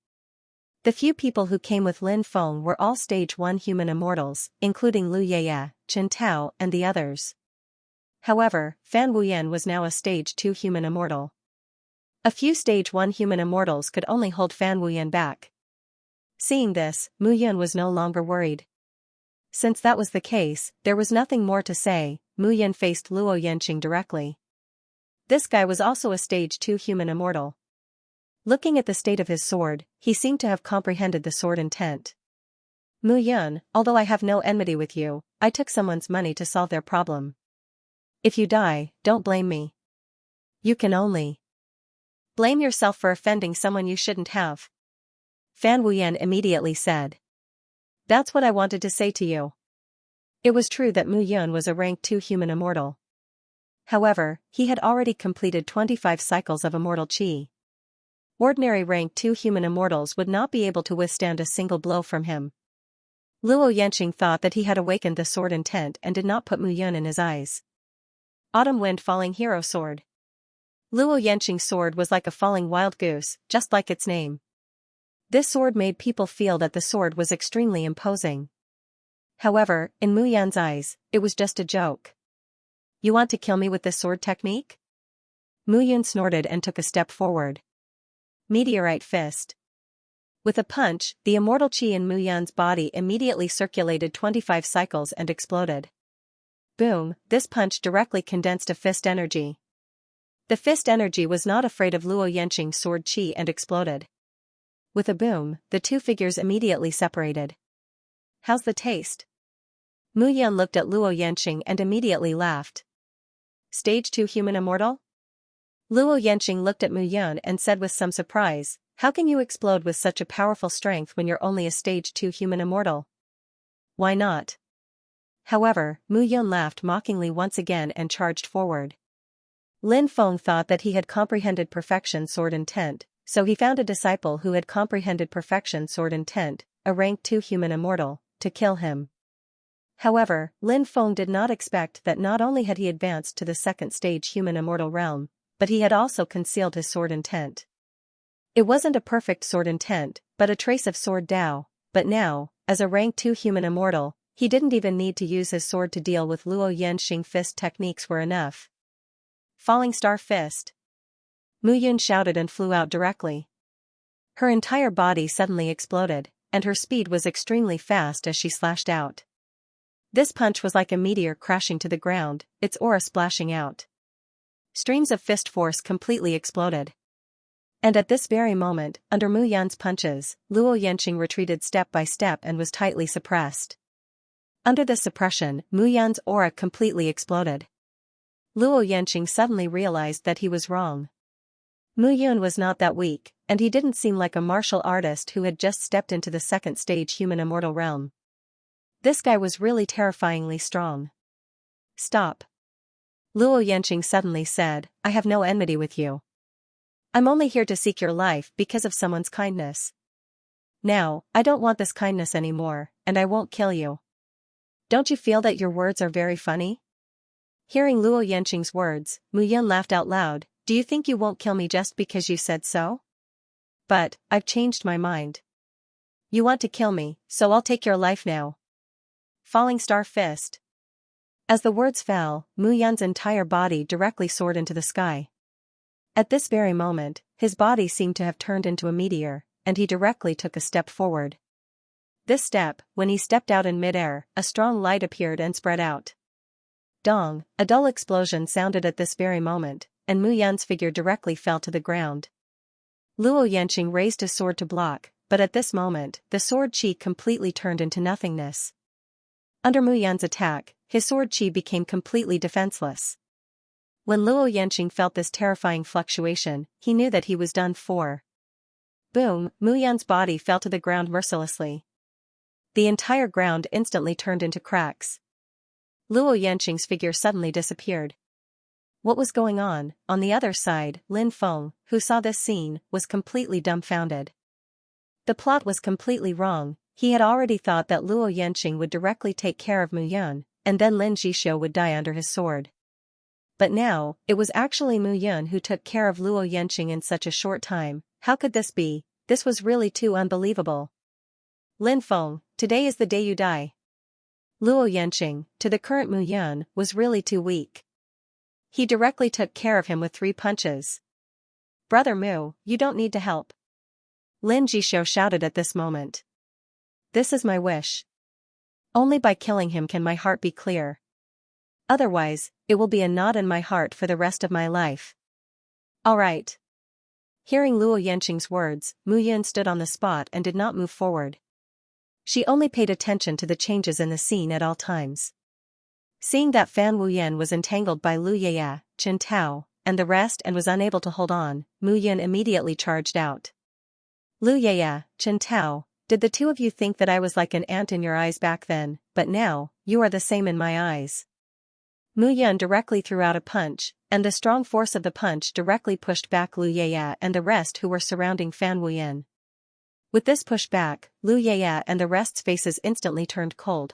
The few people who came with Lin Feng were all stage 1 human immortals, including Lu Yeye, Chen Tao and the others. However, Fan Wuyan was now a stage 2 human immortal. A few stage 1 human immortals could only hold Fan Wuyan back. Seeing this, Mu Yun was no longer worried. Since that was the case, there was nothing more to say. Mu Yun faced Luo Yanqing directly. This guy was also a stage 2 human immortal. Looking at the state of his sword, he seemed to have comprehended the sword intent. Mu Yun, although I have no enmity with you, I took someone's money to solve their problem. If you die, don't blame me. You can only blame yourself for offending someone you shouldn't have. Fan Wuyan immediately said. That's what I wanted to say to you. It was true that Mu Yun was a rank 2 human immortal. However, he had already completed 25 cycles of immortal qi. Ordinary rank 2 human immortals would not be able to withstand a single blow from him. Luo Yanqing thought that he had awakened the sword intent and did not put Mu Yun in his eyes. Autumn Wind Falling Hero Sword. Luo Yanqing's sword was like a falling wild goose, just like its name. This sword made people feel that the sword was extremely imposing. However, in Mu Yan's eyes, it was just a joke. You want to kill me with this sword technique? Mu Yun snorted and took a step forward. Meteorite Fist. With a punch, the immortal qi in Mu Yan's body immediately circulated 25 cycles and exploded. Boom, this punch directly condensed a fist energy. The fist energy was not afraid of Luo Yanqing's sword qi and exploded. With a boom, the two figures immediately separated. How's the taste? Mu Yun looked at Luo Yanqing and immediately laughed. Stage 2 human immortal? Luo Yanqing looked at Mu Yun and said with some surprise, how can you explode with such a powerful strength when you're only a stage 2 human immortal? Why not? However, Mu Yun laughed mockingly once again and charged forward. Lin Feng thought that he had comprehended perfection sword intent, so he found a disciple who had comprehended perfection sword intent, a rank 2 human immortal, to kill him. However, Lin Feng did not expect that not only had he advanced to the second stage human immortal realm, but he had also concealed his sword intent. It wasn't a perfect sword intent, but a trace of sword Dao, but now, as a rank 2 human immortal, he didn't even need to use his sword to deal with Luo Yanqing fist techniques were enough. Falling Star Fist. Mu Yun shouted and flew out directly. Her entire body suddenly exploded, and her speed was extremely fast as she slashed out. This punch was like a meteor crashing to the ground, its aura splashing out. Streams of fist force completely exploded. And at this very moment, under Mu Yan's punches, Luo Yanqing retreated step by step and was tightly suppressed. Under this suppression, Mu Yan's aura completely exploded. Luo Yanqing suddenly realized that he was wrong. Mu Yun was not that weak, and he didn't seem like a martial artist who had just stepped into the second stage human immortal realm. This guy was really terrifyingly strong. Stop. Luo Yanqing suddenly said, I have no enmity with you. I'm only here to seek your life because of someone's kindness. Now, I don't want this kindness anymore, and I won't kill you. Don't you feel that your words are very funny? Hearing Luo Yanqing's words, Mu Yun laughed out loud, do you think you won't kill me just because you said so? But, I've changed my mind. You want to kill me, so I'll take your life now. Falling Star Fist. As the words fell, Mu Yun's entire body directly soared into the sky. At this very moment, his body seemed to have turned into a meteor, and he directly took a step forward. This step, when he stepped out in midair, a strong light appeared and spread out. Dong, a dull explosion sounded at this very moment, and Mu Yun's figure directly fell to the ground. Luo Yanqing raised his sword to block, but at this moment, the sword qi completely turned into nothingness. Under Mu Yun's attack, his sword qi became completely defenseless. When Luo Yanqing felt this terrifying fluctuation, he knew that he was done for. Boom, Mu Yun's body fell to the ground mercilessly. The entire ground instantly turned into cracks. Luo Yanqing's figure suddenly disappeared. What was going on the other side, Lin Feng, who saw this scene, was completely dumbfounded. The plot was completely wrong. He had already thought that Luo Yanqing would directly take care of Mu Yun, and then Lin Jishou would die under his sword. But now, it was actually Mu Yun who took care of Luo Yanqing in such a short time. How could this be? This was really too unbelievable. Lin Feng, today is the day you die. Luo Yanqing, to the current Mu Yun, was really too weak. He directly took care of him with 3 punches. Brother Mu, you don't need to help. Lin Jishou shouted at this moment. This is my wish. Only by killing him can my heart be clear. Otherwise, it will be a knot in my heart for the rest of my life. All right. Hearing Luo Yanqing's words, Mu Yun stood on the spot and did not move forward. She only paid attention to the changes in the scene at all times. Seeing that Fan Wuyan was entangled by Lu Yaya, Chen Tao, and the rest and was unable to hold on, Mu Yun immediately charged out. Lu Yaya, Chen Tao, did the two of you think that I was like an ant in your eyes back then, but now, you are the same in my eyes? Mu Yun directly threw out a punch, and the strong force of the punch directly pushed back Lu Yaya and the rest who were surrounding Fan Wuyan. With this pushback, Lu Yaya and the rest's faces instantly turned cold.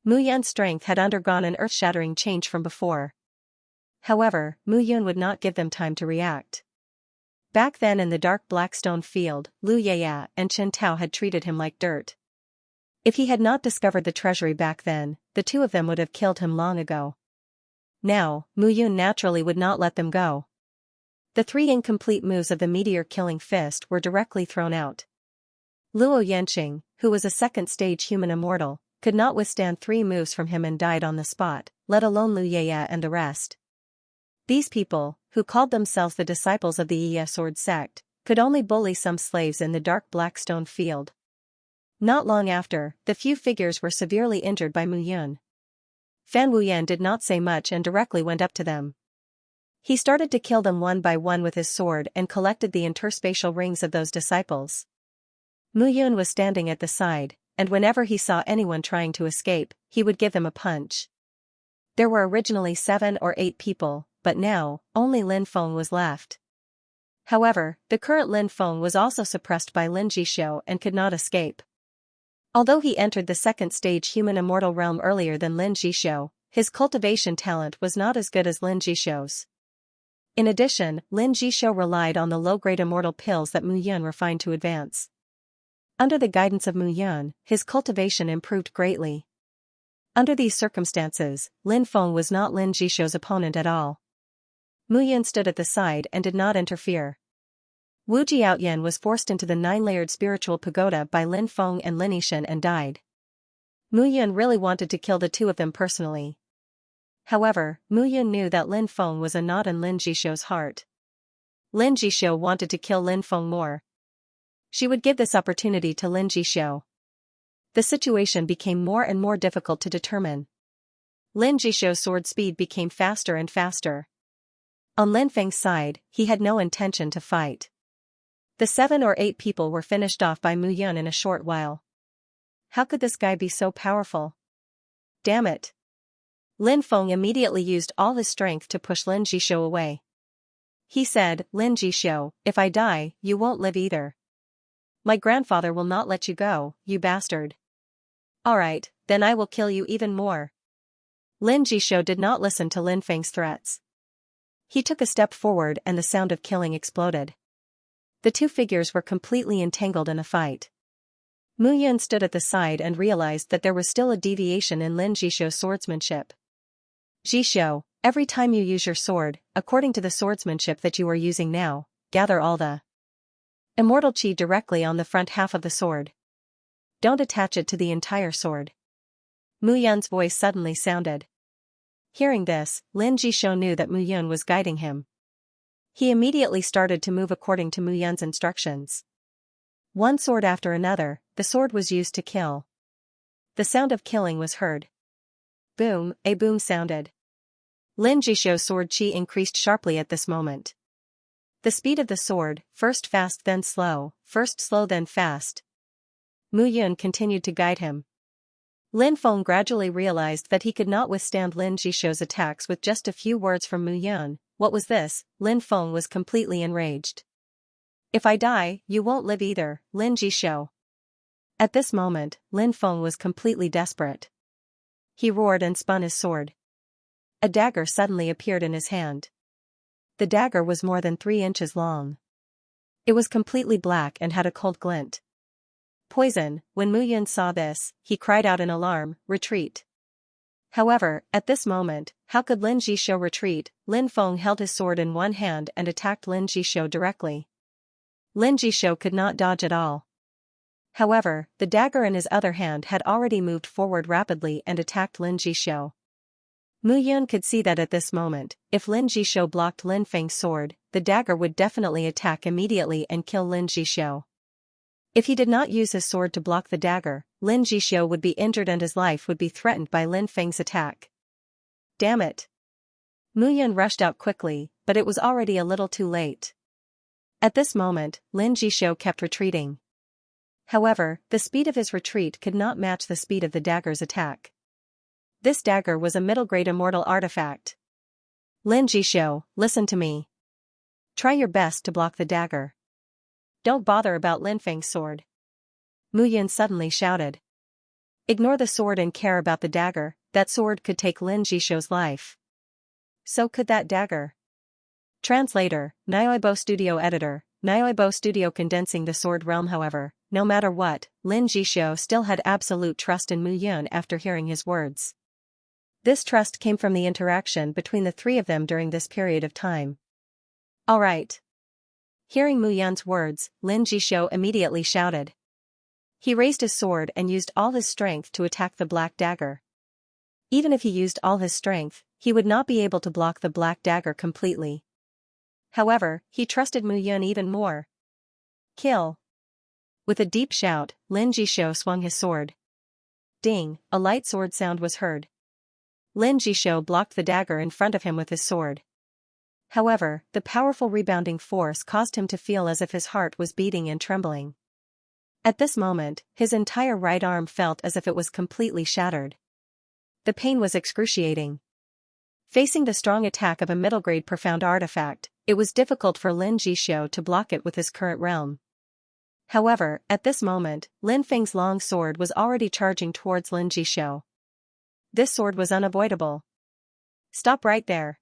Mu Yun's strength had undergone an earth-shattering change from before. However, Mu Yun would not give them time to react. Back then in the dark black stone field, Lu Yaya and Chen Tao had treated him like dirt. If he had not discovered the treasury back then, the two of them would have killed him long ago. Now, Mu Yun naturally would not let them go. The three incomplete moves of the meteor-killing fist were directly thrown out. Luo Yanqing, who was a second-stage human immortal, could not withstand 3 moves from him and died on the spot, let alone Lu Yaya and the rest. These people, who called themselves the disciples of the Iya sword sect, could only bully some slaves in the dark black stone field. Not long after, the few figures were severely injured by Mu Yun. Fan Wuyan did not say much and directly went up to them. He started to kill them one by one with his sword and collected the interspatial rings of those disciples. Mu Yun was standing at the side, and whenever he saw anyone trying to escape, he would give them a punch. There were originally 7 or 8 people, but now, only Lin Feng was left. However, the current Lin Feng was also suppressed by Lin Jishou and could not escape. Although he entered the second stage human immortal realm earlier than Lin Jishou, his cultivation talent was not as good as Lin Jishou's. In addition, Lin Jishou relied on the low-grade immortal pills that Mu Yun refined to advance. Under the guidance of Mu Yun, his cultivation improved greatly. Under these circumstances, Lin Feng was not Lin Jishou's opponent at all. Mu Yun stood at the side and did not interfere. Wu Jiaoyan was forced into the 9-layered spiritual pagoda by Lin Feng and Lin Yishan and died. Mu Yun really wanted to kill the two of them personally. However, Mu Yun knew that Lin Feng was a knot in Lin Jishou's heart. Lin Jishou wanted to kill Lin Feng more. She would give this opportunity to Lin Jishou. The situation became more and more difficult to determine. Lin Jishou's sword speed became faster and faster. On Lin Feng's side, he had no intention to fight. The 7 or 8 people were finished off by Mu Yun in a short while. How could this guy be so powerful? Damn it! Lin Feng immediately used all his strength to push Lin Jishou away. He said, "Lin Jishou, if I die, you won't live either. My grandfather will not let you go, you bastard. Alright, then I will kill you even more." Lin Jishou did not listen to Lin Feng's threats. He took a step forward and the sound of killing exploded. The two figures were completely entangled in a fight. Mu Yun stood at the side and realized that there was still a deviation in Lin Jishou's swordsmanship. Jishou, every time you use your sword, according to the swordsmanship that you are using now, gather all the immortal chi directly on the front half of the sword. Don't attach it to the entire sword. Mu Yun's voice suddenly sounded. Hearing this, Lin Jishou knew that Mu Yun was guiding him. He immediately started to move according to Mu Yun's instructions. One sword after another, the sword was used to kill. The sound of killing was heard. Boom, a boom sounded. Lin Jishou's sword chi increased sharply at this moment. The speed of the sword, first fast then slow, first slow then fast. Mu Yun continued to guide him. Lin Feng gradually realized that he could not withstand Lin Jishou's attacks with just a few words from Mu Yun. What was this? Lin Feng was completely enraged. If I die, you won't live either, Lin Jishou. At this moment, Lin Feng was completely desperate. He roared and spun his sword. A dagger suddenly appeared in his hand. The dagger was more than 3 inches long. It was completely black and had a cold glint. Poison. When Mu Yun saw this, he cried out in alarm, "Retreat!" However, at this moment, how could Lin Jishou retreat? Lin Feng held his sword in one hand and attacked Lin Jishou directly. Lin Jishou could not dodge at all. However, the dagger in his other hand had already moved forward rapidly and attacked Lin Jishou. Mu Yun could see that at this moment, if Lin Jishou blocked Lin Feng's sword, the dagger would definitely attack immediately and kill Lin Jishou. If he did not use his sword to block the dagger, Lin Jixio would be injured and his life would be threatened by Lin Feng's attack. Damn it! Mu Yun rushed out quickly, but it was already a little too late. At this moment, Lin Jixio kept retreating. However, the speed of his retreat could not match the speed of the dagger's attack. This dagger was a middle-grade immortal artifact. Lin Jixio, listen to me. Try your best to block the dagger. Don't bother about Lin Feng's sword. Mu Yun suddenly shouted. Ignore the sword and care about the dagger, that sword could take Lin Jixio's life. So could that dagger. Translator, Nioibo Studio Editor, Nioibo Studio. Condensing the sword realm. However, no matter what, Lin Jixio still had absolute trust in Mu Yun after hearing his words. This trust came from the interaction between the three of them during this period of time. All right. Hearing Mu Yun's words, Lin Jixio immediately shouted. He raised his sword and used all his strength to attack the black dagger. Even if he used all his strength, he would not be able to block the black dagger completely. However, he trusted Mu Yun even more. Kill! With a deep shout, Lin Jixio swung his sword. Ding, a light sword sound was heard. Lin Jixio blocked the dagger in front of him with his sword. However, the powerful rebounding force caused him to feel as if his heart was beating and trembling. At this moment, his entire right arm felt as if it was completely shattered. The pain was excruciating. Facing the strong attack of a middle-grade profound artifact, it was difficult for Lin Jixio to block it with his current realm. However, at this moment, Lin Feng's long sword was already charging towards Lin Jixio. This sword was unavoidable. Stop right there.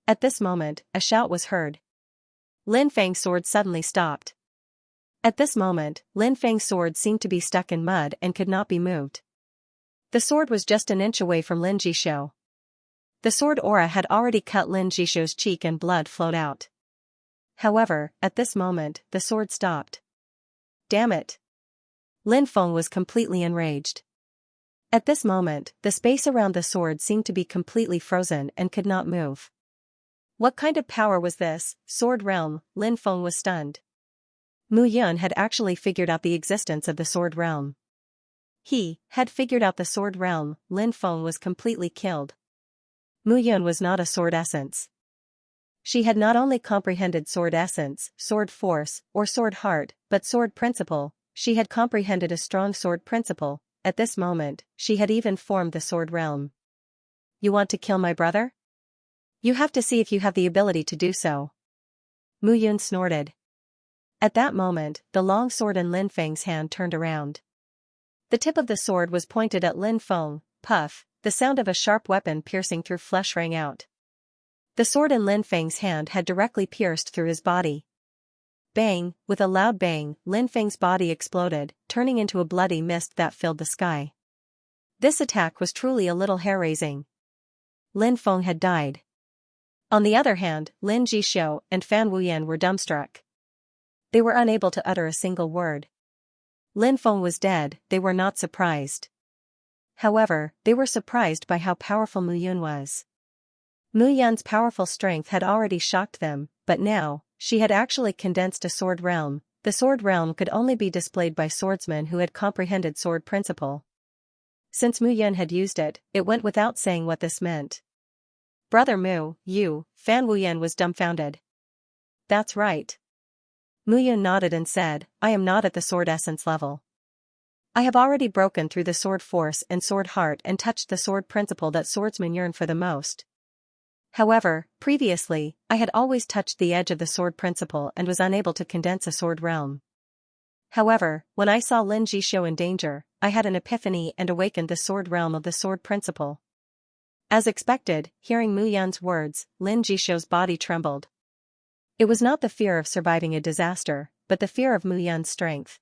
At this moment, a shout was heard. Lin Feng's sword suddenly stopped. At this moment, Lin Feng's sword seemed to be stuck in mud and could not be moved. The sword was just an inch away from Lin Jixio. The sword aura had already cut Lin Jixio's cheek and blood flowed out. However, at this moment, the sword stopped. Damn it! Lin Feng was completely enraged. At this moment, the space around the sword seemed to be completely frozen and could not move. What kind of power was this, sword realm? Lin Feng was stunned. Mu Yun had actually figured out the existence of the sword realm. He had figured out the sword realm. Lin Feng was completely killed. Mu Yun was not a sword essence. She had not only comprehended sword essence, sword force, or sword heart, but sword principle. She had comprehended a strong sword principle. At this moment, she had even formed the sword realm. You want to kill my brother? You have to see if you have the ability to do so. Mu Yun snorted. At that moment, the long sword in Lin Feng's hand turned around. The tip of the sword was pointed at Lin Feng. Puff, the sound of a sharp weapon piercing through flesh rang out. The sword in Lin Feng's hand had directly pierced through his body. Bang, with a loud bang, Lin Feng's body exploded, turning into a bloody mist that filled the sky. This attack was truly a little hair-raising. Lin Feng had died. On the other hand, Lin Jixio and Fan Wuyan were dumbstruck. They were unable to utter a single word. Lin Feng was dead. They were not surprised. However, they were surprised by how powerful Mu Yun was. Mu Yun's powerful strength had already shocked them, but now, she had actually condensed a sword realm. The sword realm could only be displayed by swordsmen who had comprehended sword principle. Since Mu Yun had used it, it went without saying what this meant. Brother Mu, you, Fan Wuyan was dumbfounded. That's right. Mu Yun nodded and said, I am not at the sword essence level. I have already broken through the sword force and sword heart and touched the sword principle that swordsmen yearn for the most. However, previously, I had always touched the edge of the sword principle and was unable to condense a sword realm. However, when I saw Lin Jixio in danger, I had an epiphany and awakened the sword realm of the sword principle. As expected, hearing Mu Yun's words, Lin Jixio's body trembled. It was not the fear of surviving a disaster, but the fear of Mu Yun's strength.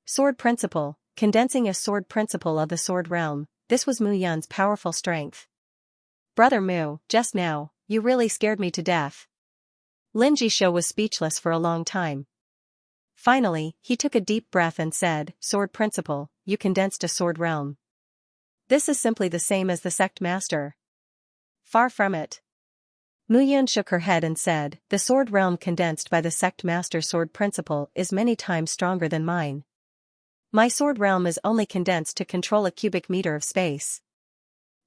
Sword principle, condensing a sword principle of the sword realm, this was Mu Yun's powerful strength. Brother Mu, just now, you really scared me to death. Lin Jixio was speechless for a long time. Finally, he took a deep breath and said, Sword principle, you condensed a sword realm. This is simply the same as the sect master. Far from it. Mu Yun shook her head and said, the sword realm condensed by the sect master's sword principle is many times stronger than mine. My sword realm is only condensed to control a cubic meter of space.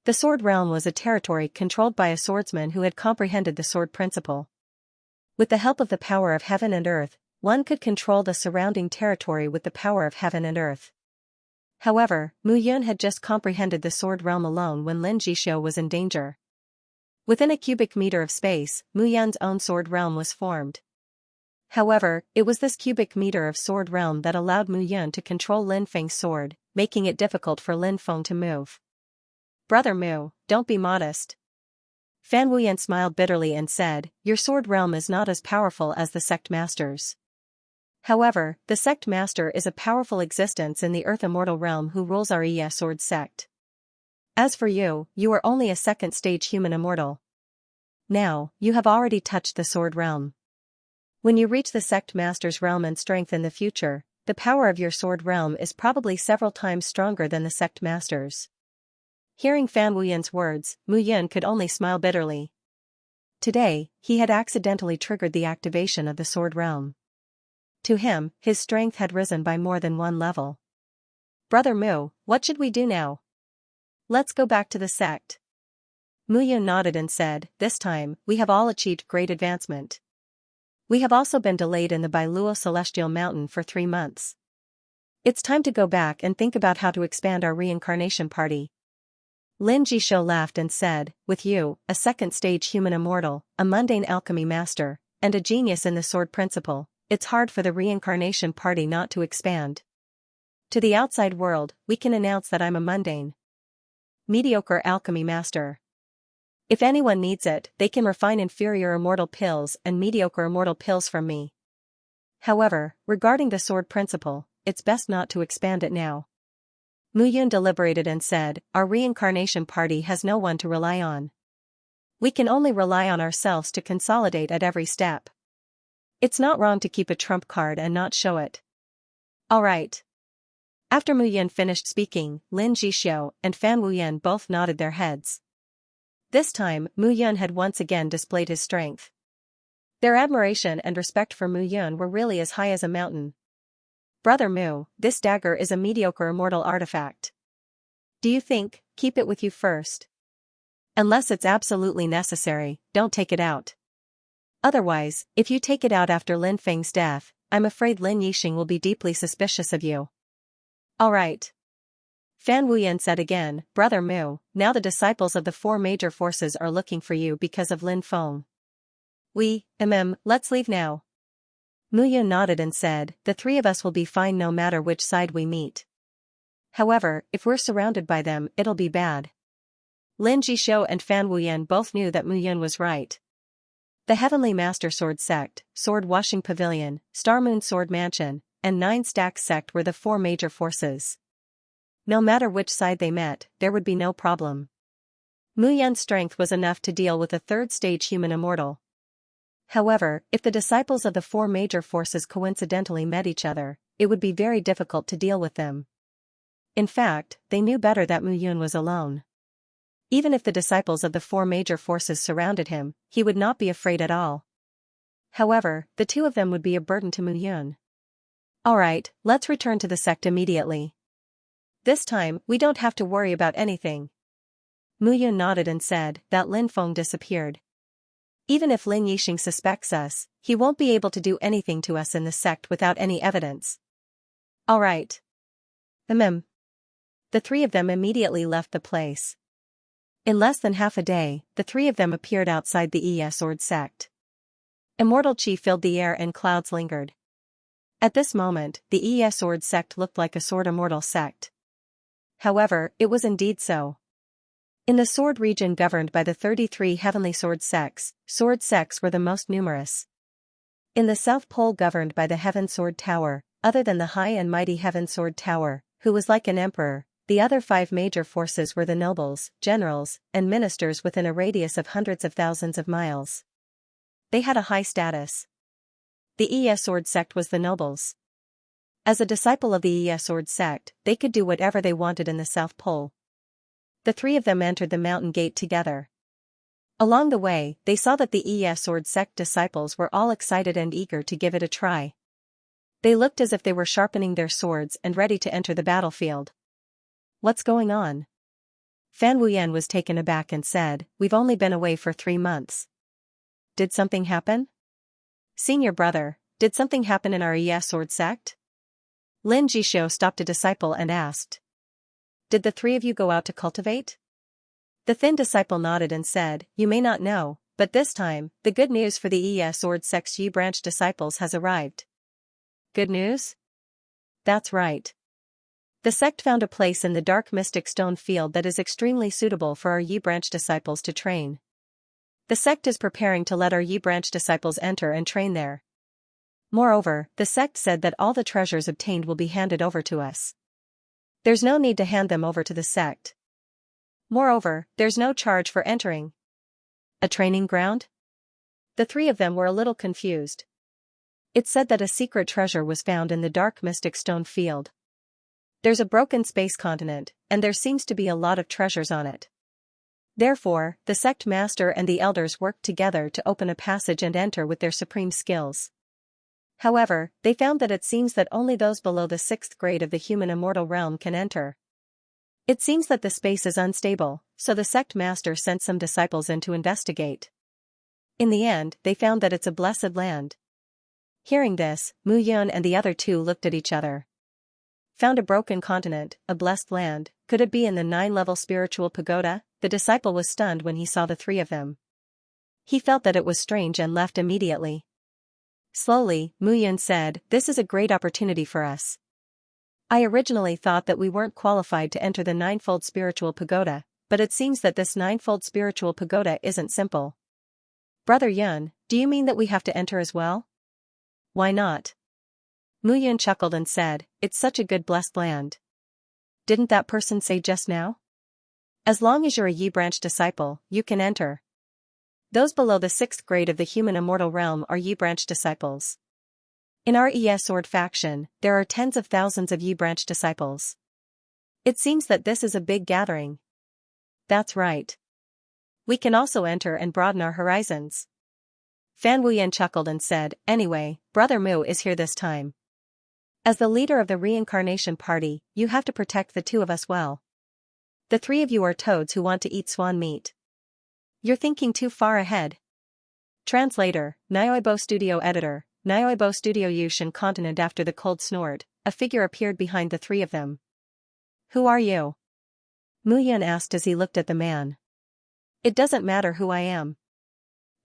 The sword realm was a territory controlled by a swordsman who had comprehended the sword principle. With the help of the power of heaven and earth, one could control the surrounding territory with the power of heaven and earth. However, Mu Yun had just comprehended the sword realm alone when Lin Jixio was in danger. Within a cubic meter of space, Mu Yun's own sword realm was formed. However, it was this cubic meter of sword realm that allowed Mu Yun to control Lin Feng's sword, making it difficult for Lin Feng to move. Brother Mu, don't be modest. Fan Wuyan smiled bitterly and said, your sword realm is not as powerful as the sect master's. However, the sect master is a powerful existence in the earth immortal realm who rules our sword sect. As for you, you are only a second-stage human immortal. Now, you have already touched the sword realm. When you reach the sect master's realm and strength in the future, the power of your sword realm is probably several times stronger than the sect master's. Hearing Fan Wuyan's words, Mu Yun could only smile bitterly. Today, he had accidentally triggered the activation of the sword realm. To him, his strength had risen by more than one level. Brother Mu, what should we do now? Let's go back to the sect. Mu Yun nodded and said, this time, we have all achieved great advancement. We have also been delayed in the Bailuo Celestial Mountain for 3 months. It's time to go back and think about how to expand our reincarnation party. Lin Jixio laughed and said, with you, a second-stage human immortal, a mundane alchemy master, and a genius in the sword principle, it's hard for the reincarnation party not to expand. To the outside world, we can announce that I'm a mundane, mediocre alchemy master. If anyone needs it, they can refine inferior immortal pills and mediocre immortal pills from me. However, regarding the sword principle, it's best not to expand it now. Mu Yun deliberated and said, our reincarnation party has no one to rely on. We can only rely on ourselves to consolidate at every step. It's not wrong to keep a trump card and not show it. Alright. After Mu Yun finished speaking, Lin Jixio and Fan Wuyan both nodded their heads. This time, Mu Yun had once again displayed his strength. Their admiration and respect for Mu Yun were really as high as a mountain. Brother Mu, this dagger is a mediocre immortal artifact. Do you think, keep it with you first? Unless it's absolutely necessary, don't take it out. Otherwise, if you take it out after Lin Feng's death, I'm afraid Lin Yixing will be deeply suspicious of you. Alright. Fan Wuyan said again, Brother Mu, now the disciples of the 4 major forces are looking for you because of Lin Feng. Let's leave now. Mu Yun nodded and said, the 3 of us will be fine no matter which side we meet. However, if we're surrounded by them, it'll be bad. Lin Jixio and Fan Wuyan both knew that Mu Yun was right. The Heavenly Master Sword Sect, Sword Washing Pavilion, Star Moon Sword Mansion, and 9 Stacks Sect were the 4 major forces. No matter which side they met, there would be no problem. Mu Yun's strength was enough to deal with a 3rd-stage human immortal. However, if the disciples of the 4 major forces coincidentally met each other, it would be very difficult to deal with them. In fact, they knew better that Mu Yun was alone. Even if the disciples of the 4 major forces surrounded him, he would not be afraid at all. However, the 2 of them would be a burden to Mu Yun. Alright, let's return to the sect immediately. This time, we don't have to worry about anything. Mu Yun nodded and said that Lin Feng disappeared. Even if Lin Yixing suspects us, he won't be able to do anything to us in the sect without any evidence. Alright. The 3 of them immediately left the place. In less than half a day, the 3 of them appeared outside the sword sect. Immortal chi filled the air and clouds lingered. At this moment, the sword sect looked like a sword immortal sect. However, it was indeed so. In the sword region governed by the 33 heavenly sword sects were the most numerous. In the South Pole governed by the Heaven Sword Tower, other than the high and mighty Heaven Sword Tower, who was like an emperor, the other 5 major forces were the nobles, generals, and ministers within a radius of hundreds of thousands of miles. They had a high status. The sword sect was the nobles. As a disciple of the sword sect, they could do whatever they wanted in the South Pole. The 3 of them entered the mountain gate together. Along the way, they saw that the ES Sword Sect disciples were all excited and eager to give it a try. They looked as if they were sharpening their swords and ready to enter the battlefield. What's going on? Fan Wuyan was taken aback and said, "We've only been away for 3 months. Did something happen? Senior brother, did something happen in our ES Sword Sect?" Lin Jishou stopped a disciple and asked. "Did the 3 of you go out to cultivate?" The thin disciple nodded and said, "You may not know, but this time, the good news for the ES Sword Sect's Yi branch disciples has arrived." Good news? That's right. The sect found a place in the dark mystic stone field that is extremely suitable for our Yi branch disciples to train. The sect is preparing to let our Yi branch disciples enter and train there. Moreover, the sect said that all the treasures obtained will be handed over to us. There's no need to hand them over to the sect. Moreover, there's no charge for entering. A training ground? The 3 of them were a little confused. It said that a secret treasure was found in the dark mystic stone field. There's a broken space continent, and there seems to be a lot of treasures on it. Therefore, the sect master and the elders worked together to open a passage and enter with their supreme skills. However, they found that it seems that only those below the 6th grade of the human immortal realm can enter. It seems that the space is unstable, so the sect master sent some disciples in to investigate. In the end, they found that it's a blessed land. Hearing this, Mu Yun and the other 2 looked at each other. Found a broken continent, a blessed land, could it be in the 9-level spiritual pagoda? The disciple was stunned when he saw the 3 of them. He felt that it was strange and left immediately. Slowly, Mu Yun said, "This is a great opportunity for us. I originally thought that we weren't qualified to enter the 9-fold spiritual pagoda, but it seems that this 9-fold spiritual pagoda isn't simple." "Brother Yun, do you mean that we have to enter as well?" "Why not?" Mu Yun chuckled and said, "It's such a good blessed land. Didn't that person say just now? As long as you're a Yi branch disciple, you can enter. Those below the 6th grade of the human immortal realm are Yi branch disciples. In our ES Sword faction, there are tens of thousands of Yi branch disciples. It seems that this is a big gathering." "That's right. We can also enter and broaden our horizons." Fan Wuyan chuckled and said, "Anyway, Brother Mu is here this time. As the leader of the reincarnation party, you have to protect the 2 of us well. The 3 of you are toads who want to eat swan meat. You're thinking too far ahead." Translator, Nioibo Studio Editor, Nioibo Studio Yushin Continent. After the cold snored, a figure appeared behind the 3 of them. "Who are you?" Mu Yun asked as he looked at the man. "It doesn't matter who I am."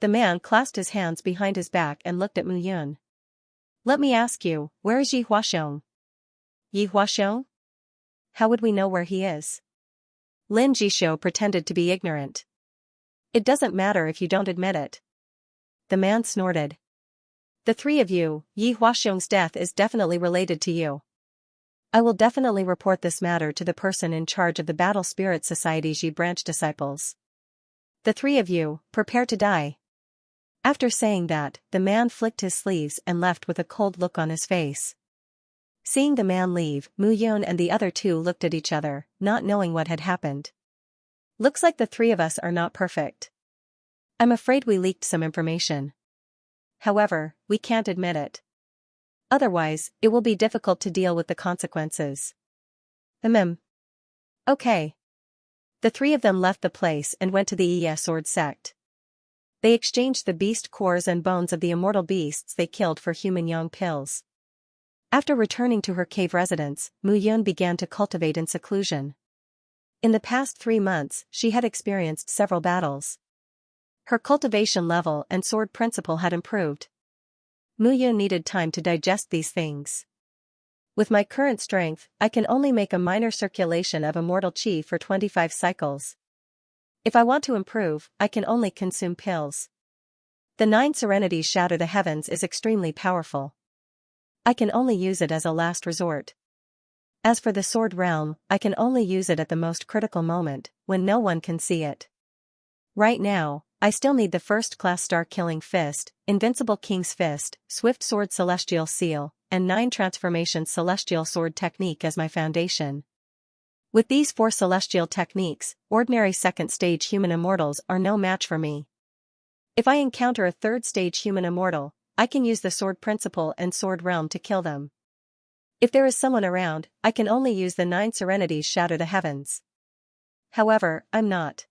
The man clasped his hands behind his back and looked at Mu Yun. "Let me ask you, where is Yi Huaxiong?" "Yi Huaxiong? How would we know where he is?" Lin Jishou pretended to be ignorant. "It doesn't matter if you don't admit it." The man snorted. "The 3 of you, Yi Huaxiong's death is definitely related to you. I will definitely report this matter to the person in charge of the Battle Spirit Society's Yi branch disciples. The 3 of you, prepare to die." After saying that, the man flicked his sleeves and left with a cold look on his face. Seeing the man leave, Mu Yun and the other 2 looked at each other, not knowing what had happened. "Looks like the 3 of us are not perfect. I'm afraid we leaked some information. However, we can't admit it. Otherwise, it will be difficult to deal with the consequences." Okay. The 3 of them left the place and went to the ES Sword Sect. They exchanged the beast cores and bones of the immortal beasts they killed for human young pills. After returning to her cave residence, Mu Yun began to cultivate in seclusion. In the past 3 months, she had experienced several battles. Her cultivation level and sword principle had improved. Mu Yun needed time to digest these things. "With my current strength, I can only make a minor circulation of immortal chi for 25 cycles. If I want to improve, I can only consume pills. The 9 serenities shatter the heavens is extremely powerful. I can only use it as a last resort. As for the sword realm, I can only use it at the most critical moment, when no one can see it. Right now, I still need the first-class star-killing fist, invincible king's fist, swift sword celestial seal, and 9 transformations celestial sword technique as my foundation. With these 4 celestial techniques, ordinary second-stage human immortals are no match for me. If I encounter a third-stage human immortal, I can use the sword principle and sword realm to kill them. If there is someone around, I can only use the 9 serenities shatter the heavens. However, I'm not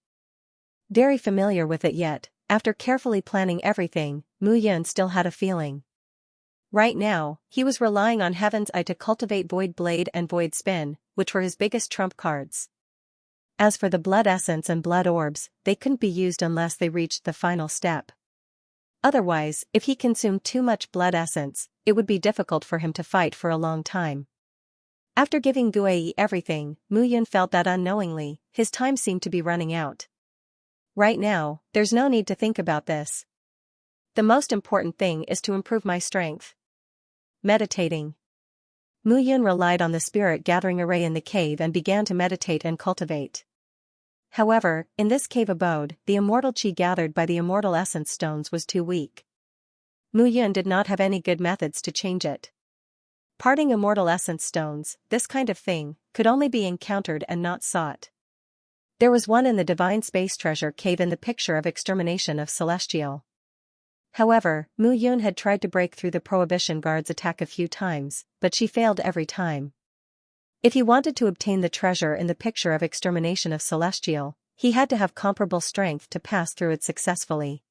very familiar with it yet. After carefully planning everything, Mu Yun still had a feeling. Right now, he was relying on Heaven's Eye to cultivate Void Blade and Void Spin, which were his biggest trump cards. As for the Blood Essence and Blood Orbs, they couldn't be used unless they reached the final step. Otherwise, if he consumed too much Blood Essence, it would be difficult for him to fight for a long time. After giving Guei everything, Mu Yun felt that unknowingly, his time seemed to be running out. Right now, there's no need to think about this. The most important thing is to improve my strength. Meditating. Mu Yun relied on the spirit-gathering array in the cave and began to meditate and cultivate. However, in this cave abode, the immortal chi gathered by the immortal essence stones was too weak. Mu Yun did not have any good methods to change it. Parting immortal essence stones, this kind of thing, could only be encountered and not sought. There was one in the Divine Space Treasure Cave in the picture of extermination of Celestial. However, Mu Yun had tried to break through the Prohibition Guard's attack a few times, but she failed every time. If he wanted to obtain the treasure in the picture of extermination of Celestial, he had to have comparable strength to pass through it successfully.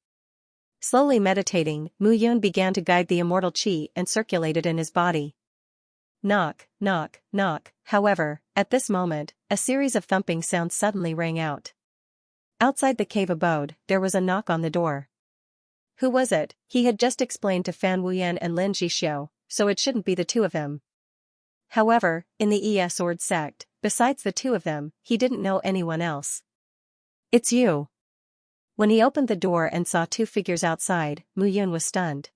Slowly meditating, Mu Yun began to guide the immortal chi and circulate it in his body. Knock, knock, knock. However, at this moment, a series of thumping sounds suddenly rang out. Outside the cave abode, there was a knock on the door. Who was it? He had just explained to Fan Wuyan and Lin Zhixiu, so it shouldn't be the 2 of them. However, in the Sword sect, besides the 2 of them, he didn't know anyone else. It's you. When he opened the door and saw 2 figures outside, Mu Yun was stunned.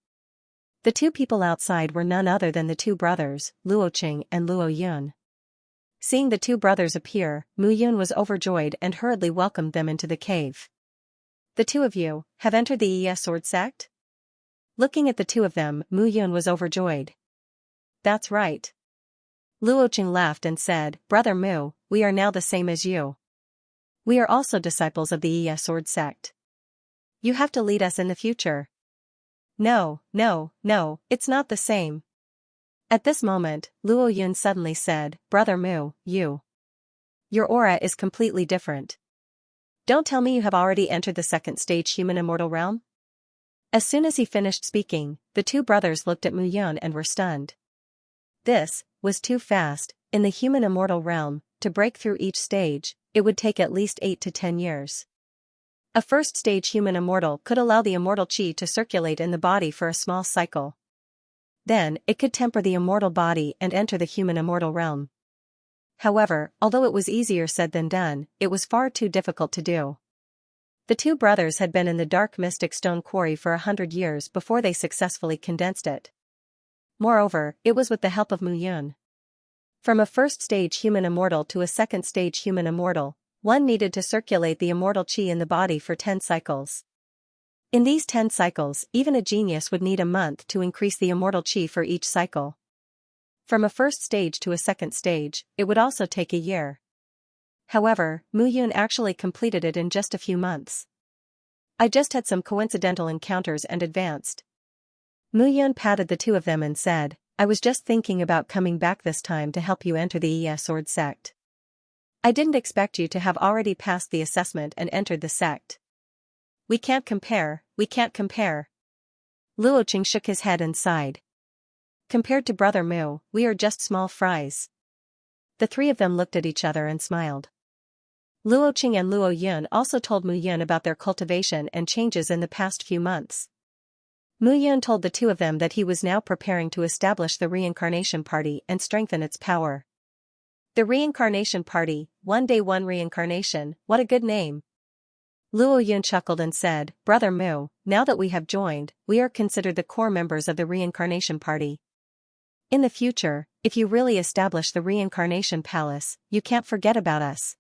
The 2 people outside were none other than the 2 brothers, Luo Qing and Luo Yun. Seeing the 2 brothers appear, Mu Yun was overjoyed and hurriedly welcomed them into the cave. The 2 of you have entered the Sword sect? Looking at the 2 of them, Mu Yun was overjoyed. That's right. Luo Qing laughed and said, Brother Mu, we are now the same as you. We are also disciples of the Sword sect. You have to lead us in the future. No, it's not the same. At this moment, Luo Yun suddenly said, Brother Mu, your aura is completely different. Don't tell me you have already entered the second-stage human immortal realm? As soon as he finished speaking, the 2 brothers looked at Mu Yun and were stunned. This was too fast. In the human immortal realm, to break through each stage, it would take at least 8 to 10 years. A first-stage human immortal could allow the immortal chi to circulate in the body for a small cycle. Then, it could temper the immortal body and enter the human immortal realm. However, although it was easier said than done, it was far too difficult to do. The 2 brothers had been in the dark mystic stone quarry for 100 years before they successfully condensed it. Moreover, it was with the help of Mu Yun. From a first-stage human immortal to a second-stage human immortal, one needed to circulate the immortal chi in the body for 10 cycles. In these 10 cycles, even a genius would need a month to increase the immortal chi for each cycle. From a first stage to a second stage, it would also take a year. However, Mu Yun actually completed it in just a few months. I just had some coincidental encounters and advanced. Mu Yun patted the 2 of them and said, I was just thinking about coming back this time to help you enter the Sword sect. I didn't expect you to have already passed the assessment and entered the sect. We can't compare. Luo Qing shook his head and sighed. Compared to Brother Mu, we are just small fries. The 3 of them looked at each other and smiled. Luo Qing and Luo Yun also told Mu Yun about their cultivation and changes in the past few months. Mu Yun told the 2 of them that he was now preparing to establish the Reincarnation Party and strengthen its power. The Reincarnation Party, One Day One Reincarnation, what a good name. Luo Yun chuckled and said, Brother Mu, now that we have joined, we are considered the core members of the Reincarnation Party. In the future, if you really establish the Reincarnation Palace, you can't forget about us.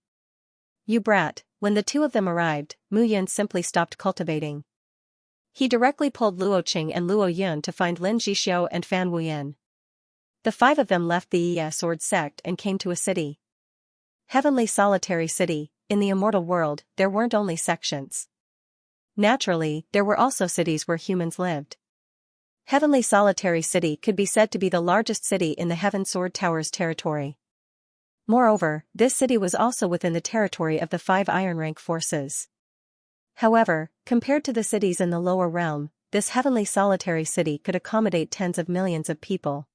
You brat. When the 2 of them arrived, Mu Yun simply stopped cultivating. He directly pulled Luo Qing and Luo Yun to find Lin Zhixiu and Fan Wuyan. The 5 of them left the Sword sect and came to a city. Heavenly Solitary City. In the immortal world, there weren't only sections. Naturally, there were also cities where humans lived. Heavenly Solitary City could be said to be the largest city in the Heaven Sword Tower's territory. Moreover, this city was also within the territory of the 5 Iron Rank forces. However, compared to the cities in the lower realm, this Heavenly Solitary City could accommodate tens of millions of people.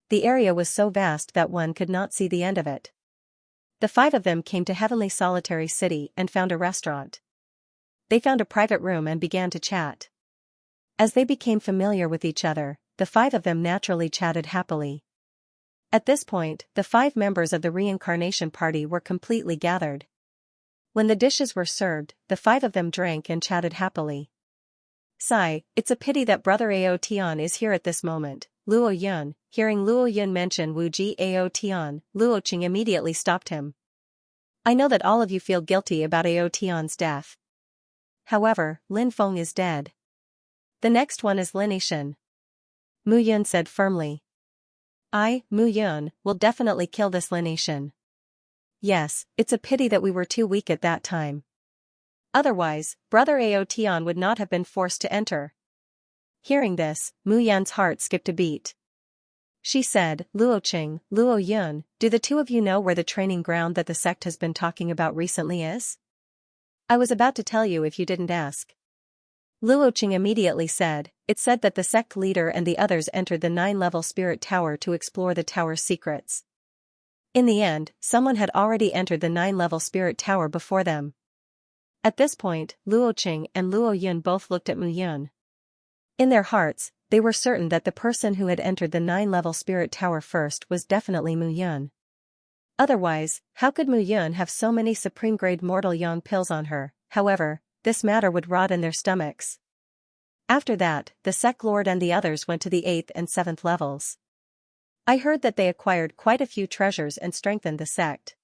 The area was so vast that one could not see the end of it. The 5 of them came to Heavenly Solitary City and found a restaurant. They found a private room and began to chat. As they became familiar with each other, the 5 of them naturally chatted happily. At this point, the 5 members of the reincarnation party were completely gathered. When the dishes were served, the 5 of them drank and chatted happily. Sigh, it's a pity that Brother Ao Tian is here at this moment, Luo Yun. Hearing Luo Yun mention Wu Ji Ao Tian, Luo Qing immediately stopped him. I know that all of you feel guilty about Ao Tian's death. However, Lin Feng is dead. The next one is Lin Yishan. Mu Yun said firmly. I, Mu Yun, will definitely kill this Lin Yishan. Yes, it's a pity that we were too weak at that time. Otherwise, Brother Ao Tian would not have been forced to enter. Hearing this, Mu Yan's heart skipped a beat. She said, Luo Qing, Luo Yun, do the 2 of you know where the training ground that the sect has been talking about recently is? I was about to tell you if you didn't ask. Luo Qing immediately said, it said that the sect leader and the others entered the 9-level spirit tower to explore the tower's secrets. In the end, someone had already entered the 9-level spirit tower before them. At this point, Luo Qing and Luo Yun both looked at Mu Yun. In their hearts, they were certain that the person who had entered the 9-level spirit tower first was definitely Mu Yun. Otherwise, how could Mu Yun have so many supreme-grade mortal yang pills on her? However, this matter would rot in their stomachs. After that, the sect lord and the others went to the 8th and 7th levels. I heard that they acquired quite a few treasures and strengthened the sect.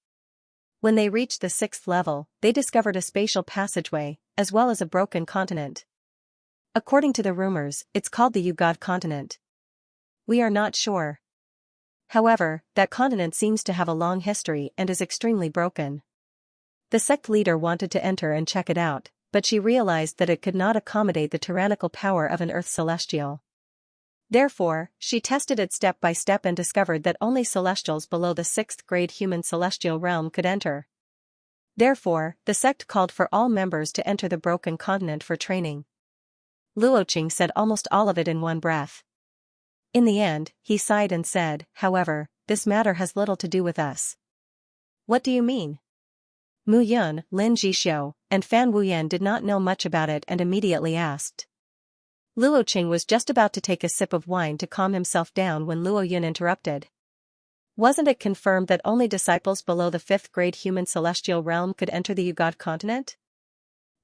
When they reached the 6th level, they discovered a spatial passageway, as well as a broken continent. According to the rumors, it's called the Ugod continent. We are not sure. However, that continent seems to have a long history and is extremely broken. The sect leader wanted to enter and check it out, but she realized that it could not accommodate the tyrannical power of an Earth Celestial. Therefore, she tested it step by step and discovered that only Celestials below the 6th grade human celestial realm could enter. Therefore, the sect called for all members to enter the broken continent for training. Luo Qing said almost all of it in one breath. In the end, he sighed and said, however, this matter has little to do with us. What do you mean? Mu Yun, Lin Jixio, and Fan Wuyan did not know much about it and immediately asked. Luo Qing was just about to take a sip of wine to calm himself down when Luo Yun interrupted. Wasn't it confirmed that only disciples below the 5th grade human celestial realm could enter the Ugod continent?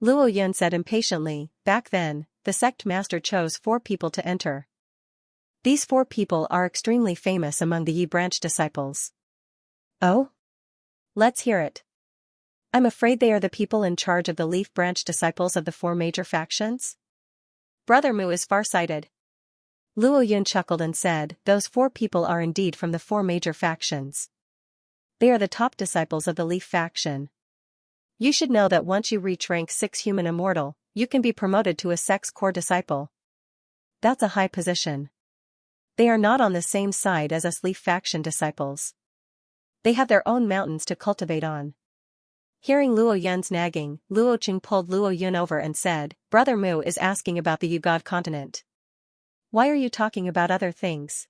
Luo Yun said impatiently, back then, the sect master chose 4 people to enter. These 4 people are extremely famous among the Yi branch disciples. Oh? Let's hear it. I'm afraid they are the people in charge of the leaf branch disciples of the 4 major factions? Brother Mu is farsighted. Luo Yun chuckled and said, those 4 people are indeed from the 4 major factions. They are the top disciples of the leaf faction. You should know that once you reach rank 6 human immortal, you can be promoted to a sect's core disciple. That's a high position. They are not on the same side as us leaf faction disciples. They have their own mountains to cultivate on. Hearing Luo Yun's nagging, Luo Qing pulled Luo Yun over and said, Brother Mu is asking about the Ugod continent. Why are you talking about other things?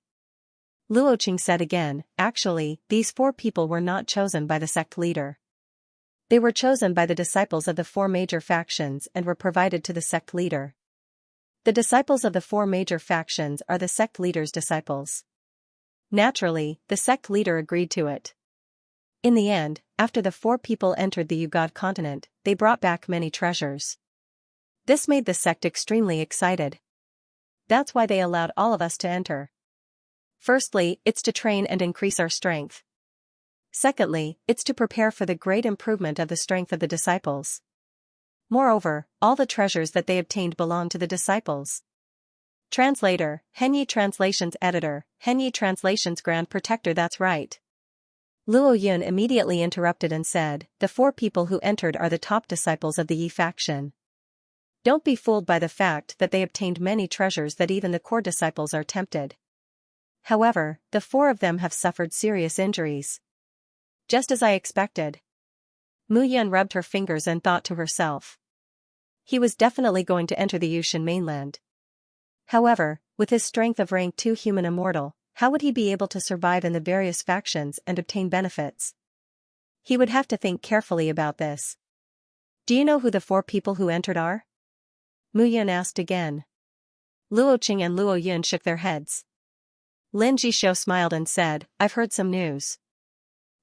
Luo Qing said again, actually, these 4 people were not chosen by the sect leader. They were chosen by the disciples of the 4 major factions and were provided to the sect leader. The disciples of the 4 major factions are the sect leader's disciples. Naturally, the sect leader agreed to it. In the end, after the 4 people entered the Ugod continent, they brought back many treasures. This made the sect extremely excited. That's why they allowed all of us to enter. Firstly, it's to train and increase our strength. Secondly, it's to prepare for the great improvement of the strength of the disciples. Moreover, all the treasures that they obtained belong to the disciples. Translator, Henyi Translations Editor, Henyi Translations Grand Protector. That's right. Luo Yun immediately interrupted and said, "The 4 people who entered are the top disciples of the Yi faction. Don't be fooled by the fact that they obtained many treasures that even the core disciples are tempted. However, the 4 of them have suffered serious injuries. Just as I expected." Mu Yun rubbed her fingers and thought to herself. He was definitely going to enter the Yushan mainland. However, with his strength of rank 2 human immortal, how would he be able to survive in the various factions and obtain benefits? He would have to think carefully about this. "Do you know who the 4 people who entered are?" Mu Yun asked again. Luo Qing and Luo Yun shook their heads. Lin Jishou smiled and said, "I've heard some news.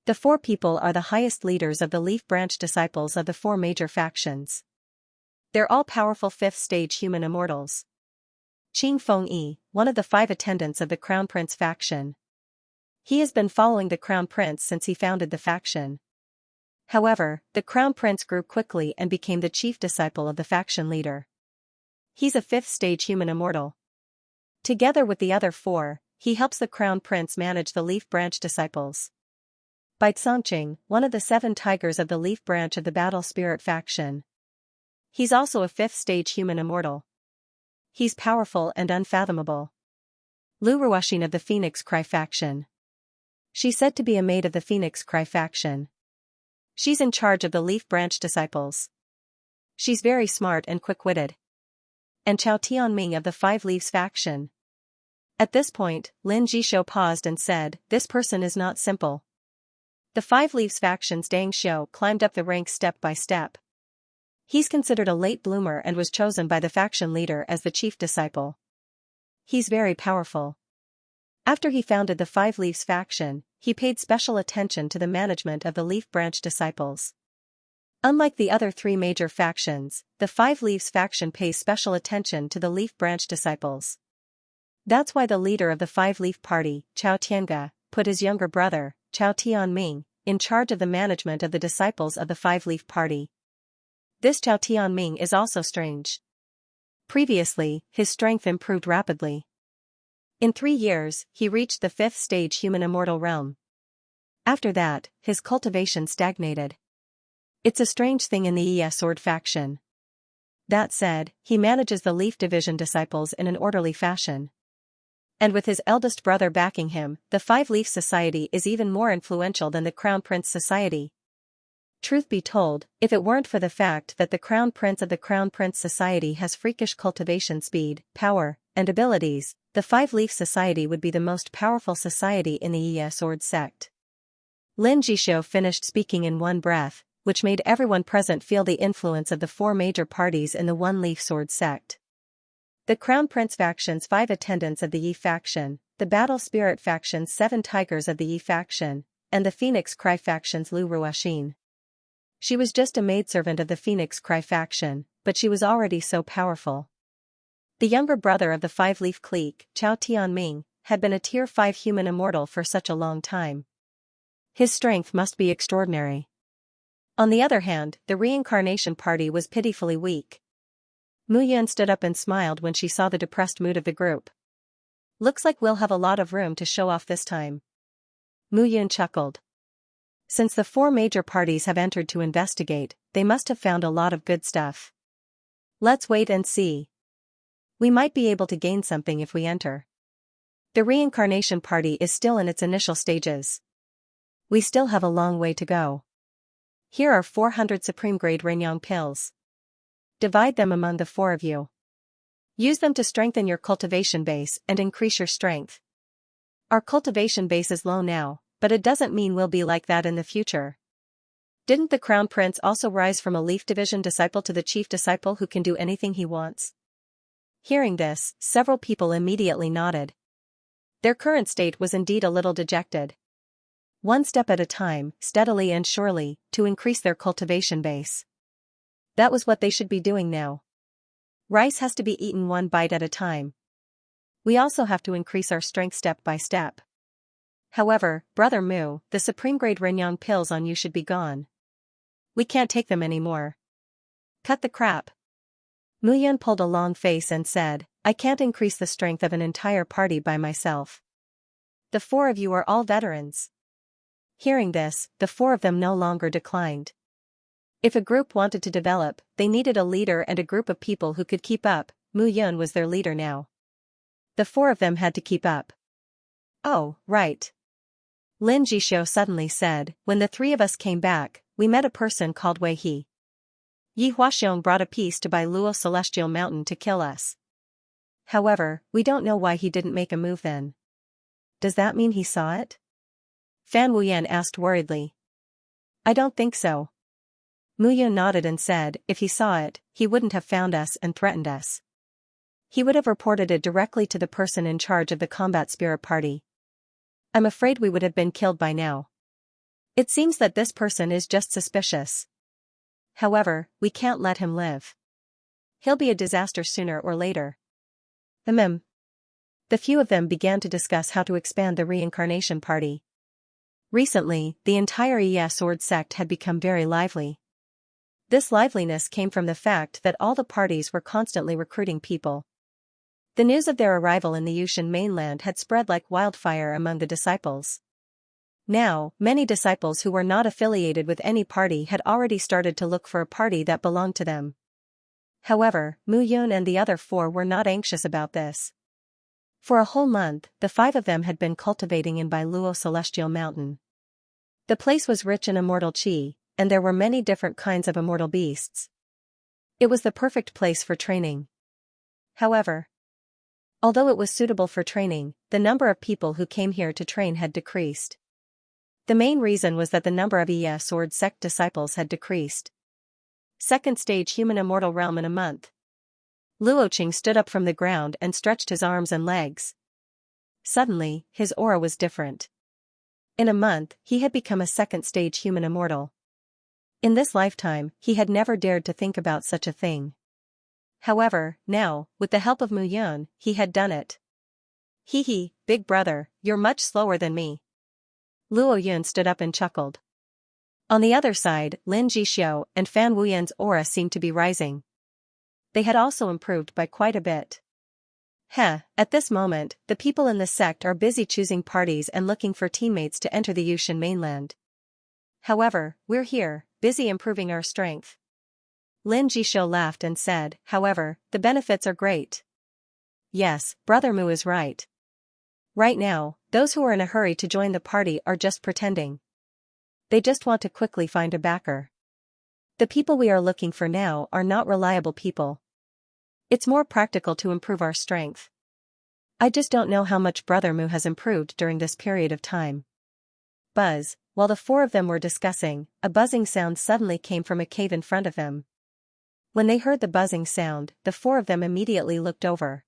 The 4 people are the highest leaders of the Leaf Branch disciples of the 4 major factions. They're all powerful 5th stage human immortals. Qing Fengyi, one of the 5 attendants of the Crown Prince faction. He has been following the Crown Prince since he founded the faction. However, the Crown Prince grew quickly and became the chief disciple of the faction leader. He's a 5th stage human immortal. Together with the other 4, he helps the Crown Prince manage the Leaf Branch disciples. Bai Congqing, one of the 7 tigers of the Leaf Branch of the Battle Spirit faction. He's also a 5th stage human immortal. He's powerful and unfathomable. Lu Ruoxin of the Phoenix Cry faction. She's said to be a maid of the Phoenix Cry faction. She's in charge of the Leaf Branch disciples. She's very smart and quick-witted. And Chao Tianming of the 5 Leaves faction." At this point, Lin Jishou paused and said, "This person is not simple." The 5 Leaves faction's Dang Xiao climbed up the ranks step by step. He's considered a late bloomer and was chosen by the faction leader as the chief disciple. He's very powerful. After he founded the 5 Leaves faction, he paid special attention to the management of the Leaf Branch disciples. Unlike the other 3 major factions, the 5 Leaves faction pays special attention to the Leaf Branch disciples. That's why the leader of the 5 Leaf Party, Chao Tianga, put his younger brother, Chao Tianming, in charge of the management of the disciples of the 5 Leaf Party. This Chao Tianming is also strange. Previously, his strength improved rapidly. In 3 years, he reached the 5th stage human immortal realm. After that, his cultivation stagnated. It's a strange thing in the Yi Sword faction. That said, he manages the Leaf Division disciples in an orderly fashion. And with his eldest brother backing him, the 5 Leaf Society is even more influential than the Crown Prince Society. Truth be told, if it weren't for the fact that the Crown Prince of the Crown Prince Society has freakish cultivation speed, power, and abilities, the 5 Leaf Society would be the most powerful society in the Yi Sword sect. Lin Jishou finished speaking in one breath, which made everyone present feel the influence of the 4 major parties in the One Leaf Sword sect. The Crown Prince faction's 5 attendants of the Yi faction, the Battle Spirit faction's 7 tigers of the Yi faction, and the Phoenix Cry faction's Lu Ruoxin. She was just a maidservant of the Phoenix Cry faction, but she was already so powerful. The younger brother of the 5 Leaf clique, Chao Tianming, had been a Tier 5 human immortal for such a long time. His strength must be extraordinary. On the other hand, the Reincarnation Party was pitifully weak. Mu Yun stood up and smiled when she saw the depressed mood of the group. "Looks like we'll have a lot of room to show off this time." Mu Yun chuckled. Since the 4 major parties have entered to investigate, they must have found a lot of good stuff. Let's wait and see. We might be able to gain something if we enter. The Reincarnation Party is still in its initial stages. We still have a long way to go. Here are 400 Supreme Grade Renyang pills. Divide them among the 4 of you. Use them to strengthen your cultivation base and increase your strength. Our cultivation base is low now, but it doesn't mean we'll be like that in the future. Didn't the Crown Prince also rise from a Leaf Division disciple to the chief disciple who can do anything he wants? Hearing this, several people immediately nodded. Their current state was indeed a little dejected. One step at a time, steadily and surely, to increase their cultivation base. That was what they should be doing now. Rice has to be eaten one bite at a time. We also have to increase our strength step by step. However, Brother Mu, the Supreme Grade Renyang pills on you should be gone. We can't take them anymore. Cut the crap. Mu Yun pulled a long face and said, "I can't increase the strength of an entire party by myself. The 4 of you are all veterans. Hearing this, the four of them no longer declined. If a group wanted to develop, they needed a leader and a group of people who could keep up. Mu Yun was their leader now. The four of them had to keep up. Oh, right. Lin Jishou suddenly said, when the three of us came back, we met a person called Wei He. Yi Huaxiong brought a piece to Bai Luo Celestial Mountain to kill us. However, we don't know why he didn't make a move then. Does that mean he saw it? Fan Wuyan asked worriedly. I don't think so. Mu Yun nodded and said, if he saw it, he wouldn't have found us and threatened us. He would have reported it directly to the person in charge of the combat spirit party. I'm afraid we would have been killed by now. It seems that this person is just suspicious. However, we can't let him live. He'll be a disaster sooner or later. The few of them began to discuss how to expand the reincarnation party. Recently, the entire Yi Sword sect had become very lively. This liveliness came from the fact that all the parties were constantly recruiting people. The news of their arrival in the Yushan mainland had spread like wildfire among the disciples. Now, many disciples who were not affiliated with any party had already started to look for a party that belonged to them. However, Mu Yun and the other four were not anxious about this. For a whole month, the five of them had been cultivating in Bai Luo Celestial Mountain. The place was rich in immortal qi, and there were many different kinds of immortal beasts. It was the perfect place for training. However, although it was suitable for training, the number of people who came here to train had decreased. The main reason was that the number of Yi Sword sect disciples had decreased. Second stage human immortal realm in a month. Luoqing stood up from the ground and stretched his arms and legs. Suddenly, his aura was different. In a month, he had become a second stage human immortal. In this lifetime, he had never dared to think about such a thing. However, now, with the help of Mu Yun, he had done it. Hee, big brother, you're much slower than me. Luo Yun stood up and chuckled. On the other side, Lin Jishou and Fan Wuyan's aura seemed to be rising. They had also improved by quite a bit. At this moment, the people in the sect are busy choosing parties and looking for teammates to enter the Yushan mainland. However, we're here, busy improving our strength. Lin Jishou laughed and said, however, the benefits are great. Yes, Brother Mu is right. Right now, those who are in a hurry to join the party are just pretending. They just want to quickly find a backer. The people we are looking for now are not reliable people. It's more practical to improve our strength. I just don't know how much Brother Mu has improved during this period of time. Buzz, while the four of them were discussing, a buzzing sound suddenly came from a cave in front of them. When they heard the buzzing sound, the four of them immediately looked over.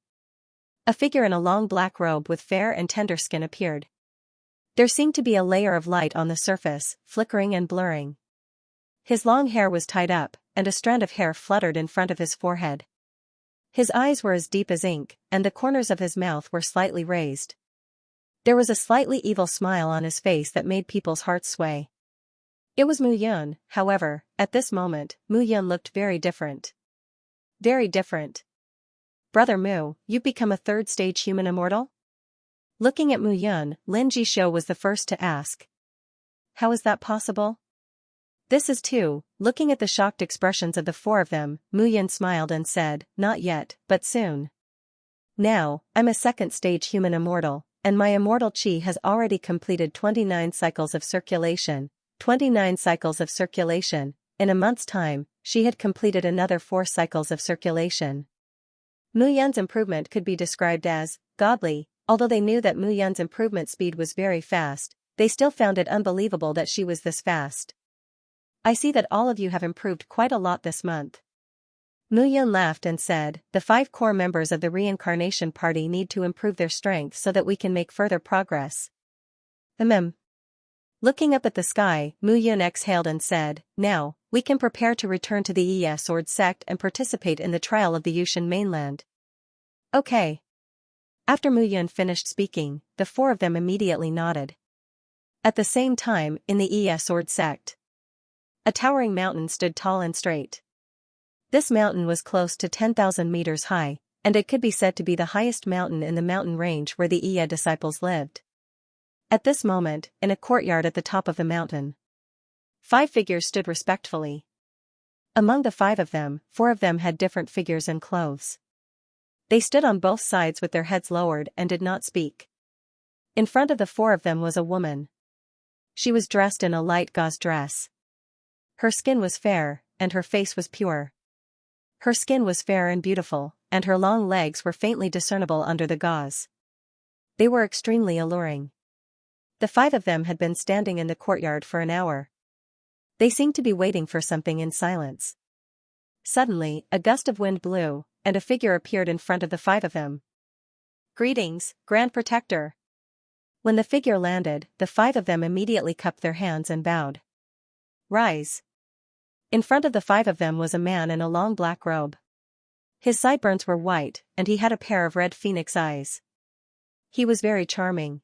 A figure in a long black robe with fair and tender skin appeared. There seemed to be a layer of light on the surface, flickering and blurring. His long hair was tied up, and a strand of hair fluttered in front of his forehead. His eyes were as deep as ink, and the corners of his mouth were slightly raised. There was a slightly evil smile on his face that made people's hearts sway. It was Mu Yun, however, at this moment, Mu Yun looked very different. Very different. Brother Mu, you've become a third-stage human immortal? Looking at Mu Yun, Lin Jishou was the first to ask. How is that possible? This is too. Looking at the shocked expressions of the four of them, Mu Yun smiled and said, not yet, but soon. Now, I'm a second-stage human immortal, and my immortal qi has already completed 29 cycles of circulation. 29 cycles of circulation. In a month's time, she had completed another 4 cycles of circulation. Mu Yun's improvement could be described as godly. Although they knew that Mu Yun's improvement speed was very fast, they still found it unbelievable that she was this fast. I see that all of you have improved quite a lot this month. Mu Yun laughed and said, the 5 core members of the reincarnation party need to improve their strength so that we can make further progress. Looking up at the sky, Mu Yun exhaled and said, now, we can prepare to return to the Yi Sword sect and participate in the trial of the Yushan mainland. Okay. After Mu Yun finished speaking, the 4 of them immediately nodded. At the same time, in the Yi Sword sect, a towering mountain stood tall and straight. This mountain was close to 10,000 meters high, and it could be said to be the highest mountain in the mountain range where the Yi disciples lived. At this moment, in a courtyard at the top of the mountain, 5 figures stood respectfully. Among the 5 of them, 4 of them had different figures and clothes. They stood on both sides with their heads lowered and did not speak. In front of the 4 of them was a woman. She was dressed in a light gauze dress. Her skin was fair, and her face was pure. Her skin was fair and beautiful, and her long legs were faintly discernible under the gauze. They were extremely alluring. The 5 of them had been standing in the courtyard for an hour. They seemed to be waiting for something in silence. Suddenly, a gust of wind blew, and a figure appeared in front of the 5 of them. "Greetings, Grand Protector." When the figure landed, the 5 of them immediately cupped their hands and bowed. "Rise." In front of the 5 of them was a man in a long black robe. His sideburns were white, and he had a pair of red phoenix eyes. He was very charming.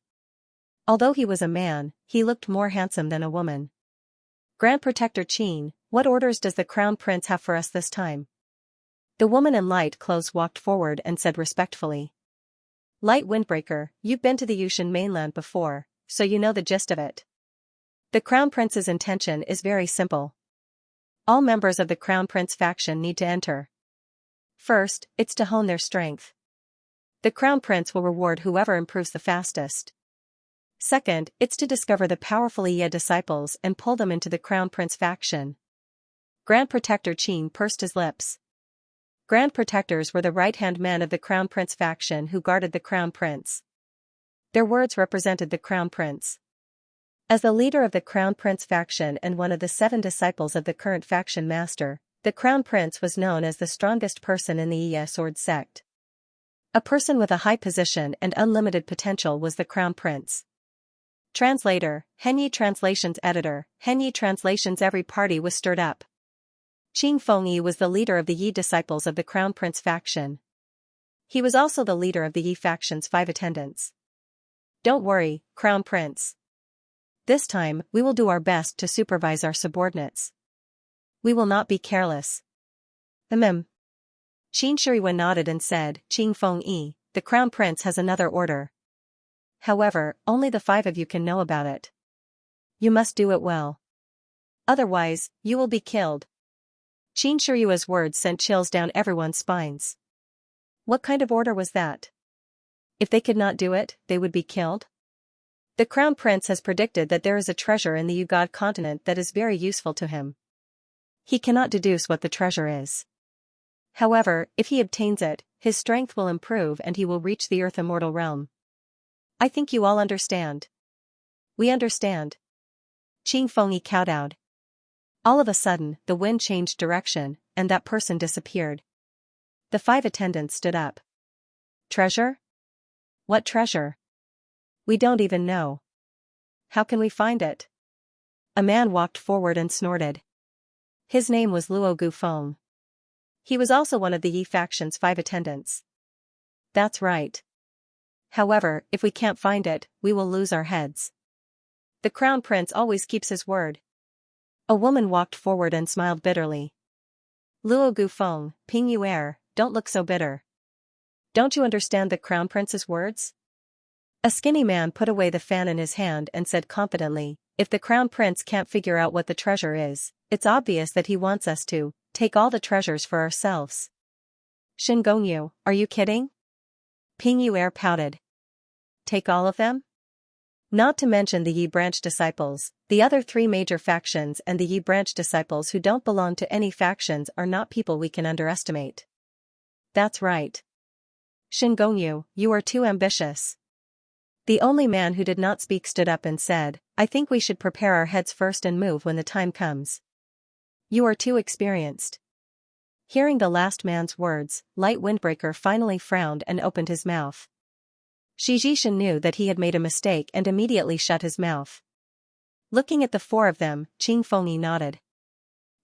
Although he was a man, he looked more handsome than a woman. "Grand Protector Qin, what orders does the Crown Prince have for us this time?" The woman in light clothes walked forward and said respectfully. "Light Windbreaker, you've been to the Yushan mainland before, so you know the gist of it. The Crown Prince's intention is very simple. All members of the Crown Prince faction need to enter. First, it's to hone their strength. The Crown Prince will reward whoever improves the fastest. Second, it's to discover the powerful Yi disciples and pull them into the Crown Prince faction." Grand Protector Qin pursed his lips. Grand Protectors were the right-hand men of the Crown Prince faction who guarded the Crown Prince. Their words represented the Crown Prince. As the leader of the Crown Prince faction and one of the 7 disciples of the current faction master, the Crown Prince was known as the strongest person in the Yi Sword sect. A person with a high position and unlimited potential was the Crown Prince. Translator, Henyi Translations Editor, Henyi Translations. Every party was stirred up. Qing Fengyi was the leader of the Yi disciples of the Crown Prince faction. He was also the leader of the Yi faction's 5 attendants. "Don't worry, Crown Prince. This time, we will do our best to supervise our subordinates. We will not be careless." Qin Shiriwen nodded and said, "Qing Fengyi, the Crown Prince has another order. However, only the 5 of you can know about it. You must do it well. Otherwise, you will be killed." Qin Shiyue's words sent chills down everyone's spines. What kind of order was that? If they could not do it, they would be killed? The Crown Prince has predicted that there is a treasure in the Ugod continent that is very useful to him. He cannot deduce what the treasure is. However, if he obtains it, his strength will improve and he will reach the Earth Immortal Realm. I think you all understand. We understand. Qing Fengyi kowtowed. All of a sudden, the wind changed direction, and that person disappeared. The 5 attendants stood up. "Treasure? What treasure? We don't even know. How can we find it?" A man walked forward and snorted. His name was Luo Gufeng. He was also one of the Yi faction's 5 attendants. "That's right. However, if we can't find it, we will lose our heads. The Crown Prince always keeps his word." A woman walked forward and smiled bitterly. "Luo Gufeng, Ping Yuer, don't look so bitter. Don't you understand the Crown Prince's words?" A skinny man put away the fan in his hand and said confidently, "If the Crown Prince can't figure out what the treasure is, it's obvious that he wants us to take all the treasures for ourselves." "Shin Gongyu, are you kidding?" Ping Yuer pouted. "Take all of them? Not to mention the Yi branch disciples, the other 3 major factions and the Yi branch disciples who don't belong to any factions are not people we can underestimate." "That's right. Shin Gongyu, you are too ambitious." The only man who did not speak stood up and said, "I think we should prepare our heads first and move when the time comes. You are too experienced." Hearing the last man's words, Light Windbreaker finally frowned and opened his mouth. Shi Jishan knew that he had made a mistake and immediately shut his mouth. Looking at the 4 of them, Qing Fengyi nodded.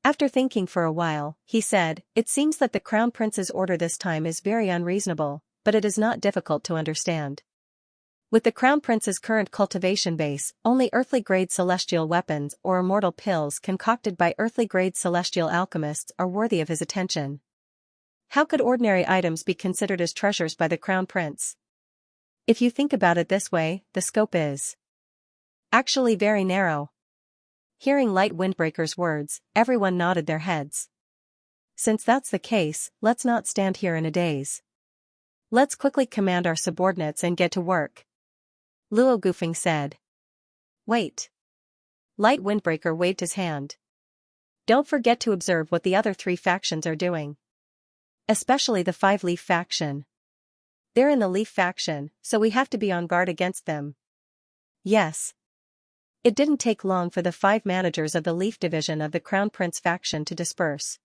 After thinking for a while, he said, "It seems that the Crown Prince's order this time is very unreasonable, but it is not difficult to understand. With the Crown Prince's current cultivation base, only earthly-grade celestial weapons or immortal pills concocted by earthly-grade celestial alchemists are worthy of his attention. How could ordinary items be considered as treasures by the Crown Prince? If you think about it this way, the scope is Actually very narrow. Hearing Light Windbreaker's words, everyone nodded their heads. Since that's the case, let's not stand here in a daze. Let's quickly command our subordinates and get to work. Luo Gufeng said. Wait. Light Windbreaker waved his hand. Don't forget to observe what the other 3 factions are doing. Especially the 5-leaf faction. They're in the leaf faction, so we have to be on guard against them. Yes. It didn't take long for the 5 managers of the leaf division of the Crown Prince faction to disperse.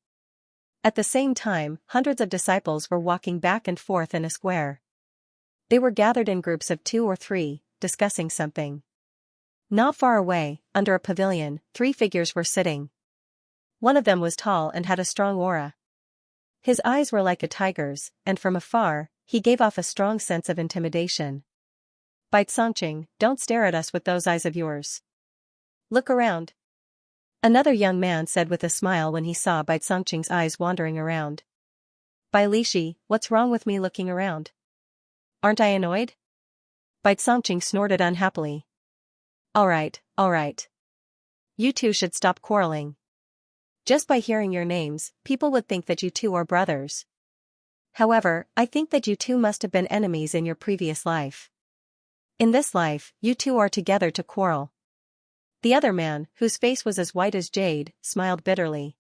At the same time, hundreds of disciples were walking back and forth in a square. They were gathered in groups of 2 or 3, discussing something. Not far away, under a pavilion, 3 figures were sitting. One of them was tall and had a strong aura. His eyes were like a tiger's, and from afar, he gave off a strong sense of intimidation. Baizongqing, don't stare at us with those eyes of yours. Look around. Another young man said with a smile when he saw Baizongqing's eyes wandering around. Bai Lishi, what's wrong with me looking around? Aren't I annoyed? Baizongqing snorted unhappily. Alright. You two should stop quarreling. Just by hearing your names, people would think that you two are brothers. However, I think that you two must have been enemies in your previous life. In this life, you two are together to quarrel. The other man, whose face was as white as jade, smiled bitterly.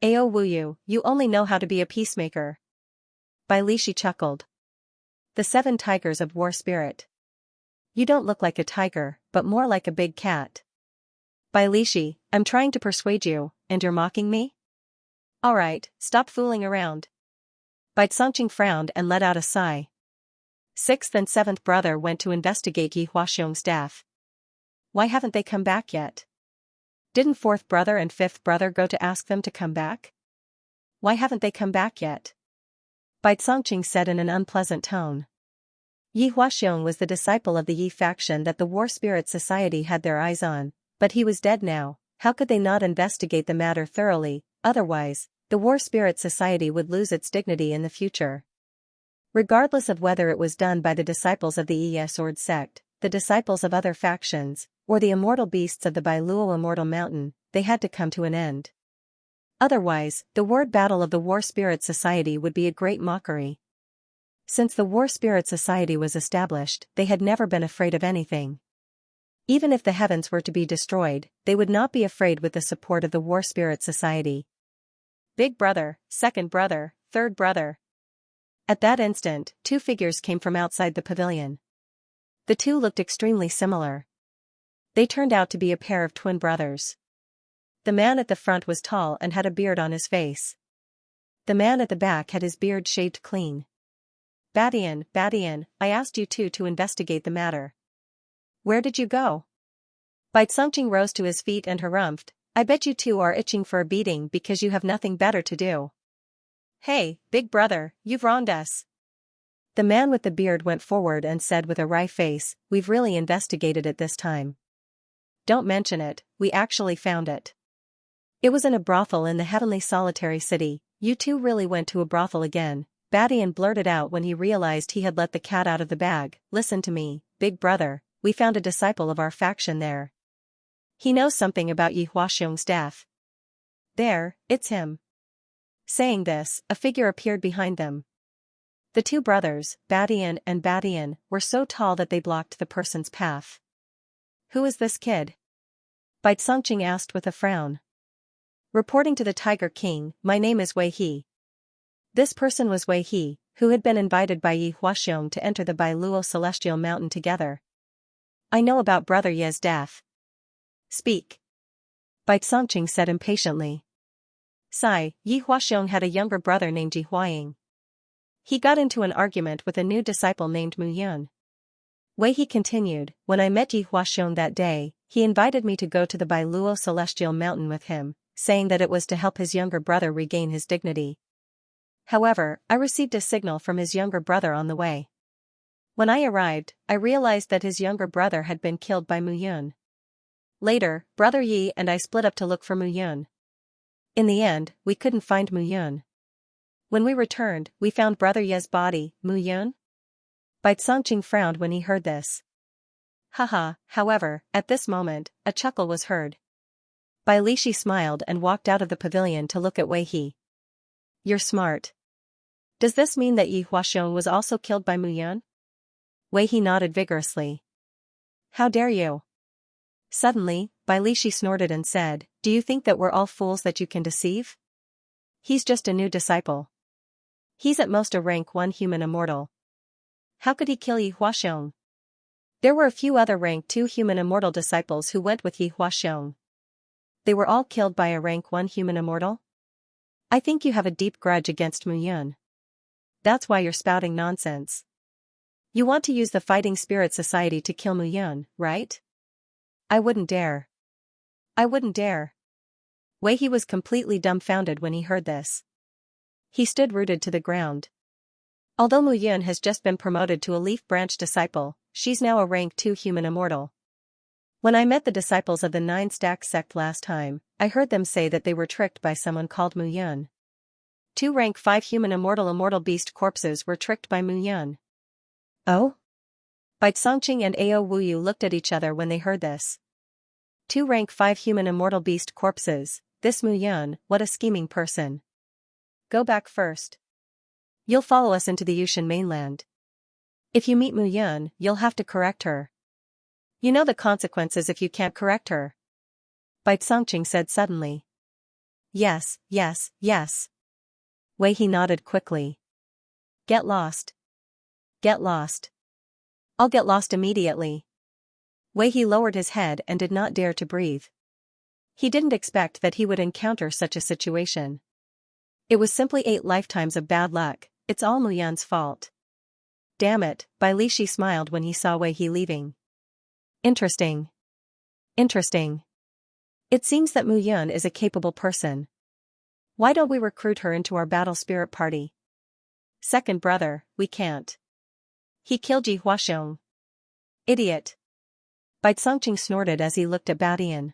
Ao Wuyu, you only know how to be a peacemaker. Bai Lishi chuckled. The 7 tigers of war spirit. You don't look like a tiger, but more like a big cat. Bai Lishi, I'm trying to persuade you, and you're mocking me? Alright, stop fooling around. Baizongqing frowned and let out a sigh. 6th and 7th brother went to investigate Yi Huaxiong's death. Why haven't they come back yet? Didn't 4th brother and 5th brother go to ask them to come back? Why haven't they come back yet? Baizongqing said in an unpleasant tone. Yi Huaxiong was the disciple of the Yi faction that the War Spirit Society had their eyes on, but he was dead now. How could they not investigate the matter thoroughly? Otherwise, the War Spirit Society would lose its dignity in the future. Regardless of whether it was done by the disciples of the Yi Sword sect, the disciples of other factions, or the immortal beasts of the Bailuo Immortal Mountain, they had to come to an end. Otherwise, the word battle of the War Spirit Society would be a great mockery. Since the War Spirit Society was established, they had never been afraid of anything. Even if the heavens were to be destroyed, they would not be afraid with the support of the War Spirit Society. Big brother, 2nd brother, 3rd brother. At that instant, 2 figures came from outside the pavilion. The 2 looked extremely similar. They turned out to be a pair of twin brothers. The man at the front was tall and had a beard on his face. The man at the back had his beard shaved clean. Badian, I asked you two to investigate the matter. Where did you go? Baizongqing rose to his feet and harumphed, I bet you two are itching for a beating because you have nothing better to do. Hey, big brother, you've wronged us. The man with the beard went forward and said with a wry face, we've really investigated it this time. Don't mention it, we actually found it. It was in a brothel in the heavenly solitary city. You two really went to a brothel again, Badian blurted out when he realized he had let the cat out of the bag. Listen to me, big brother, we found a disciple of our faction there. He knows something about Yi Huaxiong's death. There, it's him. Saying this, a figure appeared behind them. The 2 brothers, Badian, were so tall that they blocked the person's path. Who is this kid? Baizongqing asked with a frown. Reporting to the Tiger King, my name is Wei He. This person was Wei He, who had been invited by Yi Huaxiong to enter the Bailuo Celestial Mountain together. I know about Brother Ye's death. Speak. Baizongqing said impatiently. Sigh, Yi Huaxiong had a younger brother named Ji Huaying. He got into an argument with a new disciple named Mu Yun. Wei He continued, when I met Yi Huaxiong that day, he invited me to go to the Bailuo Celestial Mountain with him, saying that it was to help his younger brother regain his dignity. However, I received a signal from his younger brother on the way. When I arrived, I realized that his younger brother had been killed by Mu Yun. Later, Brother Yi and I split up to look for Mu Yun. In the end, we couldn't find Mu Yun. When we returned, we found Brother Ye's body. Mu Yun? Baizongqing frowned when he heard this. Haha, however, at this moment, a chuckle was heard. Bai Lishi smiled and walked out of the pavilion to look at Wei He. You're smart. Does this mean that Yi Huaxiong was also killed by Mu Yun? Wei He nodded vigorously. How dare you? Suddenly, Bai Lishi snorted and said, do you think that we're all fools that you can deceive? He's just a new disciple. He's at most a rank 1 human immortal. How could he kill Yi Huaxiong? There were a few other rank 2 human immortal disciples who went with Yi Huaxiong. They were all killed by a rank 1 human immortal? I think you have a deep grudge against Mu Yun. That's why you're spouting nonsense. You want to use the Fighting Spirit Society to kill Mu Yun, right? I wouldn't dare. I wouldn't dare. Wei He was completely dumbfounded when he heard this. He stood rooted to the ground. Although Mu Yun has just been promoted to a leaf branch disciple, she's now a rank 2 human immortal. When I met the disciples of the 9 Stack sect last time, I heard them say that they were tricked by someone called Mu Yun. 2 rank 5 human immortal beast corpses were tricked by Mu Yun. Oh? Bai Songqing and Ao Wuyu looked at each other when they heard this. 2 rank 5 human immortal beast corpses, this Mu Yun, what a scheming person. Go back first. You'll follow us into the Yushan mainland. If you meet Mu Yun, you'll have to correct her. You know the consequences if you can't correct her. Bai Songqing said suddenly. Yes, yes, yes. Wei He nodded quickly. Get lost. Get lost. I'll get lost immediately. Wei He lowered his head and did not dare to breathe. He didn't expect that he would encounter such a situation. It was simply 8 lifetimes of bad luck, it's all Mu Yun's fault. Damn it, Bai Lishi smiled when he saw Wei He leaving. Interesting. Interesting. It seems that Mu Yun is a capable person. Why don't we recruit her into our battle spirit party? Second brother, we can't. He killed Yi Huaxiong. Idiot. Bai Songqing snorted as he looked at Badian.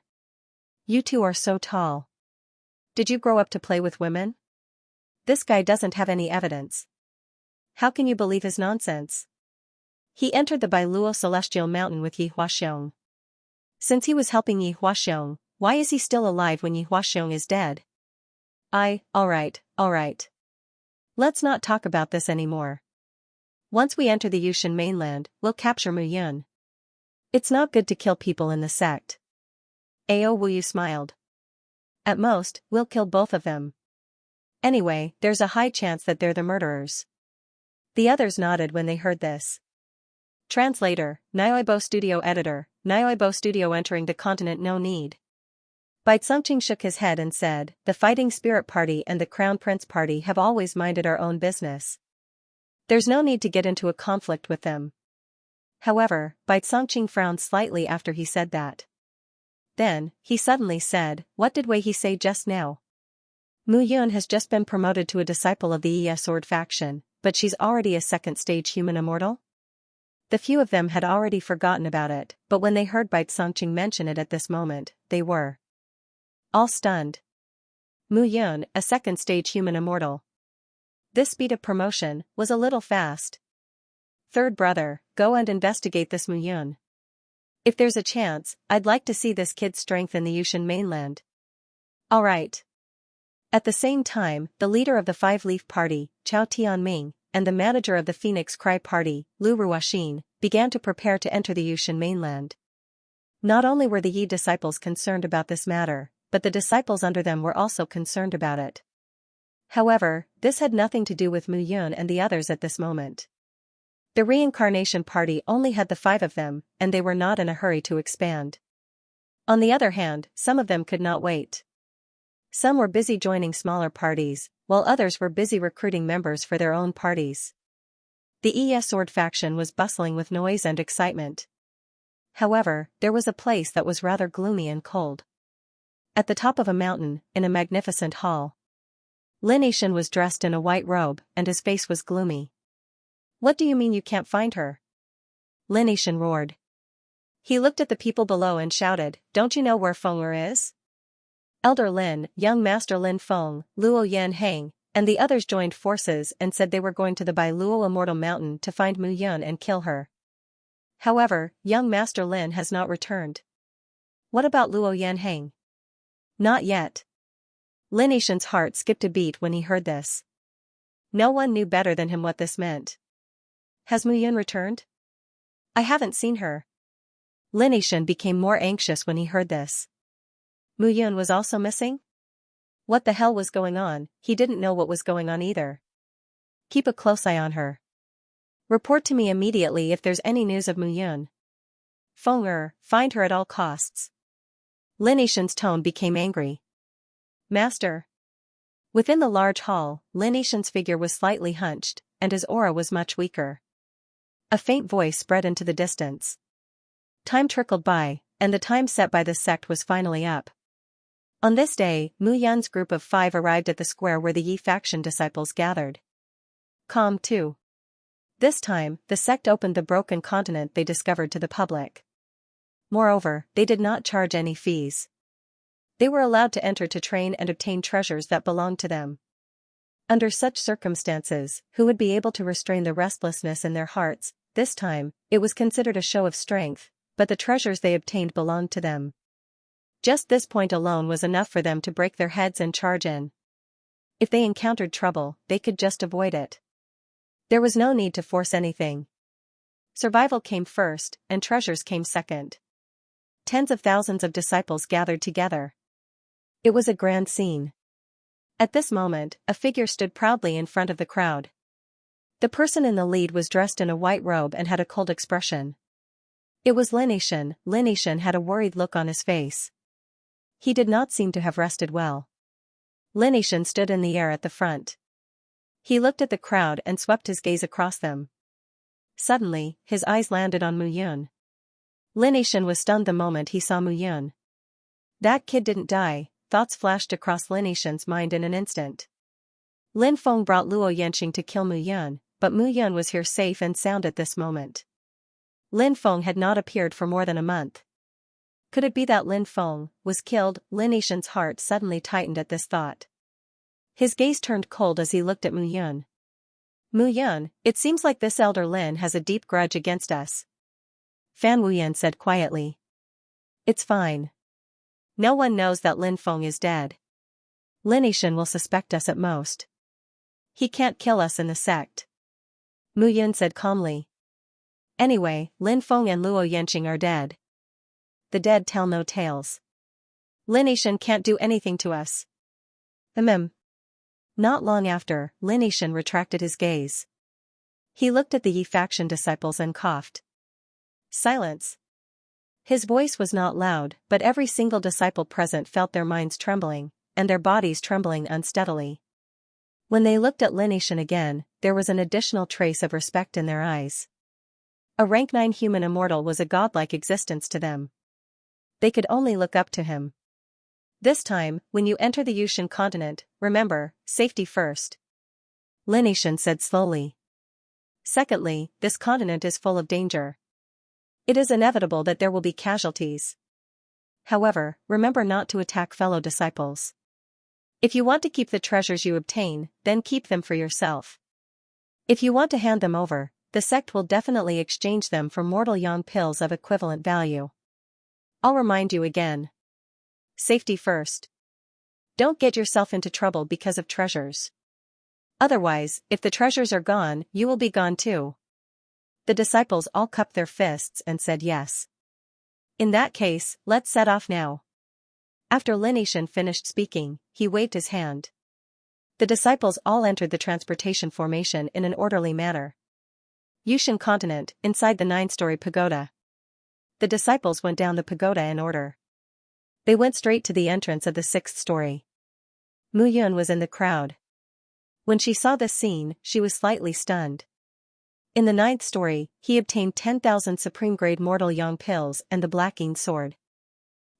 You two are so tall. Did you grow up to play with women? This guy doesn't have any evidence. How can you believe his nonsense? He entered the Bailuo Celestial Mountain with Yi Huaxiong. Since he was helping Yi Huaxiong, why is he still alive when Yi Huaxiong is dead? Alright. Let's not talk about this anymore. Once we enter the Yushan mainland, we'll capture Mu Yun. It's not good to kill people in the sect. Ao Wuyu smiled. At most, we'll kill both of them. Anyway, there's a high chance that they're the murderers. The others nodded when they heard this. Translator, Nyoibo Studio Editor, Nyoibo Studio entering the continent no need. Bai Songqing shook his head and said, the Fighting Spirit Party and the Crown Prince Party have always minded our own business. There's no need to get into a conflict with them. However, Bai Songqing frowned slightly after he said that. Then, he suddenly said, what did Wei He say just now? Mu Yun has just been promoted to a disciple of the Yi Sword faction, but she's already a 2nd stage human immortal? The few of them had already forgotten about it, but when they heard Bai Songqing mention it at this moment, they were all stunned. Mu Yun, a 2nd stage human immortal. This speed of promotion was a little fast. Third brother, go and investigate this Mu Yun. If there's a chance, I'd like to see this kid's strength in the Yushan mainland. Alright. At the same time, the leader of the 5-Leaf Party, Chao Tianming, and the manager of the Phoenix Cry Party, Lu Ruoxin, began to prepare to enter the Yushan mainland. Not only were the Yi disciples concerned about this matter, but the disciples under them were also concerned about it. However, this had nothing to do with Mu Yun and the others at this moment. The Reincarnation Party only had the 5 of them, and they were not in a hurry to expand. On the other hand, some of them could not wait. Some were busy joining smaller parties, while others were busy recruiting members for their own parties. The ES Sword faction was bustling with noise and excitement. However, there was a place that was rather gloomy and cold. At the top of a mountain, in a magnificent hall. Lin Yishan was dressed in a white robe, and his face was gloomy. What do you mean you can't find her? Lin Yishan roared. He looked at the people below and shouted, don't you know where Feng'er is? Elder Lin, young Master Lin Feng, Luo Yan Heng, and the others joined forces and said they were going to the Bailuo Immortal Mountain to find Mu Yun and kill her. However, young Master Lin has not returned. What about Luo Yanheng? Not yet. Lin Yixin's heart skipped a beat when he heard this. No one knew better than him what this meant. Has Mu Yun returned? I haven't seen her. Lin Yixin became more anxious when he heard this. Mu Yun was also missing? What the hell was going on? He didn't know what was going on either. Keep a close eye on her. Report to me immediately if there's any news of Mu Yun. Feng find her at all costs. Lin Yixin's tone became angry. Master. Within the large hall, Lin Yixin's figure was slightly hunched, and his aura was much weaker. A faint voice spread into the distance. Time trickled by, and the time set by the sect was finally up. On this day, Mu Yun's group of 5 arrived at the square where the Yi faction disciples gathered. Calm too. This time, the sect opened the broken continent they discovered to the public. Moreover, they did not charge any fees. They were allowed to enter to train and obtain treasures that belonged to them. Under such circumstances, who would be able to restrain the restlessness in their hearts? This time, it was considered a show of strength, but the treasures they obtained belonged to them. Just this point alone was enough for them to break their heads and charge in. If they encountered trouble, they could just avoid it. There was no need to force anything. Survival came first, and treasures came second. Tens of thousands of disciples gathered together. It was a grand scene. At this moment, a figure stood proudly in front of the crowd. The person in the lead was dressed in a white robe and had a cold expression. It was Lin Yixin. Lin Yixin had a worried look on his face. He did not seem to have rested well. Lin Yixin stood in the air at the front. He looked at the crowd and swept his gaze across them. Suddenly, his eyes landed on Mu Yun. Lin Yixin was stunned the moment he saw Mu Yun. That kid didn't die, thoughts flashed across Lin Yixin's mind in an instant. Lin Feng brought Luo Yanqing to kill Mu Yun, but Mu Yun was here safe and sound at this moment. Lin Feng had not appeared for more than a month. Could it be that Lin Feng was killed? Lin Yixin's heart suddenly tightened at this thought. His gaze turned cold as he looked at Mu Yun. Mu Yun, it seems like this elder Lin has a deep grudge against us. Fan Wuyan said quietly. It's fine. No one knows that Lin Feng is dead. Lin Yixin will suspect us at most. He can't kill us in the sect. Mu Yun said calmly. Anyway, Lin Feng and Luo Yanqing are dead. The dead tell no tales. Lin Yixin can't do anything to us. Not long after, Lin Yixin retracted his gaze. He looked at the Yi faction disciples and coughed. Silence. His voice was not loud, but every single disciple present felt their minds trembling, and their bodies trembling unsteadily. When they looked at Lin Yixin again, there was an additional trace of respect in their eyes. A rank 9 human immortal was a godlike existence to them. They could only look up to him. This time, when you enter the Yushan continent, remember, safety first. Lin Yixin said slowly. Secondly, this continent is full of danger. It is inevitable that there will be casualties. However, remember not to attack fellow disciples. If you want to keep the treasures you obtain, then keep them for yourself. If you want to hand them over, the sect will definitely exchange them for mortal yang pills of equivalent value. I'll remind you again. Safety first. Don't get yourself into trouble because of treasures. Otherwise, if the treasures are gone, you will be gone too. The disciples all cupped their fists and said yes. In that case, let's set off now. After Lin Yixin finished speaking, he waved his hand. The disciples all entered the transportation formation in an orderly manner. Yushan continent, inside the 9-story pagoda. The disciples went down the pagoda in order. They went straight to the entrance of the 6th story. Mu Yun was in the crowd. When she saw this scene, she was slightly stunned. In the 9th story, he obtained 10,000 supreme-grade mortal yang pills and the Black Yin sword.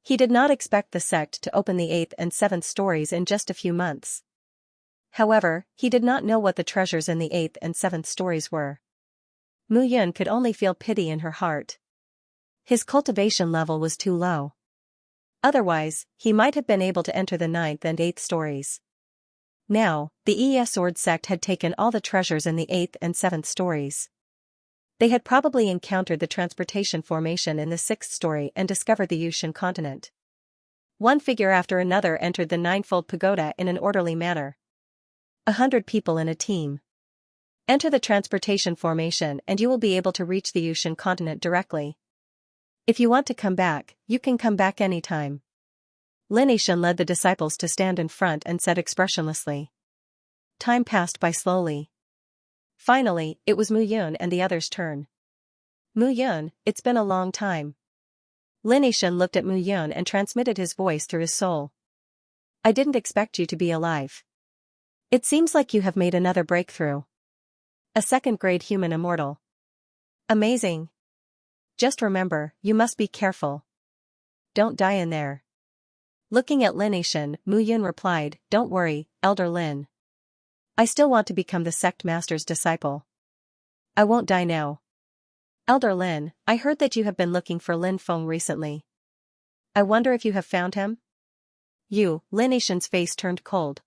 He did not expect the sect to open the 8th and 7th stories in just a few months. However, he did not know what the treasures in the 8th and 7th stories were. Mu Yun could only feel pity in her heart. His cultivation level was too low. Otherwise, he might have been able to enter the 9th and 8th stories. Now, the Sword sect had taken all the treasures in the 8th and 7th stories. They had probably encountered the transportation formation in the 6th story and discovered the Yushan continent. One figure after another entered the ninefold pagoda in an orderly manner. 100 people in a team. Enter the transportation formation and you will be able to reach the Yushan continent directly. If you want to come back, you can come back anytime. Lin Yishan led the disciples to stand in front and said expressionlessly. Time passed by slowly. Finally, it was Mu Yun and the others' turn. Mu Yun, it's been a long time. Lin Yishan looked at Mu Yun and transmitted his voice through his soul. I didn't expect you to be alive. It seems like you have made another breakthrough. A second-grade human immortal. Amazing. Just remember, you must be careful. Don't die in there. Looking at Lin Yishan, Mu Yun replied, Don't worry, Elder Lin. I still want to become the sect master's disciple. I won't die now. Elder Lin, I heard that you have been looking for Lin Feng recently. I wonder if you have found him? Lin Yishan's face turned cold.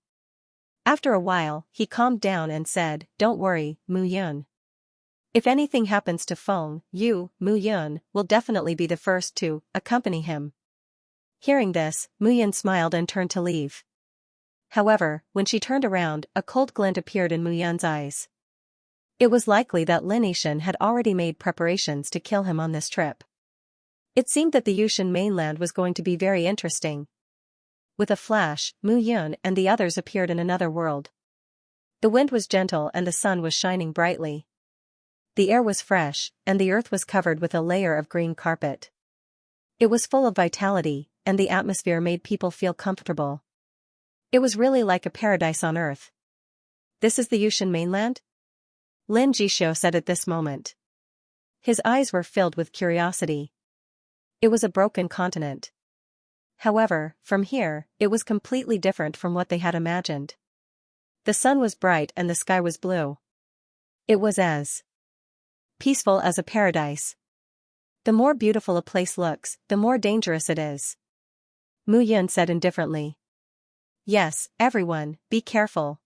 After a while, he calmed down and said, Don't worry, Mu Yun. If anything happens to Feng, you, Mu Yun, will definitely be the first to accompany him. Hearing this, Mu Yun smiled and turned to leave. However, when she turned around, a cold glint appeared in Mu Yun's eyes. It was likely that Lin Yishan had already made preparations to kill him on this trip. It seemed that the Yushan mainland was going to be very interesting. With a flash, Mu Yun and the others appeared in another world. The wind was gentle and the sun was shining brightly. The air was fresh, and the earth was covered with a layer of green carpet. It was full of vitality, and the atmosphere made people feel comfortable. It was really like a paradise on earth. This is the Yushan mainland? Lin Jishou said at this moment. His eyes were filled with curiosity. It was a broken continent. However, from here, it was completely different from what they had imagined. The sun was bright and the sky was blue. It was as peaceful as a paradise. The more beautiful a place looks, the more dangerous it is. Mu Yun said indifferently. Yes, everyone, be careful.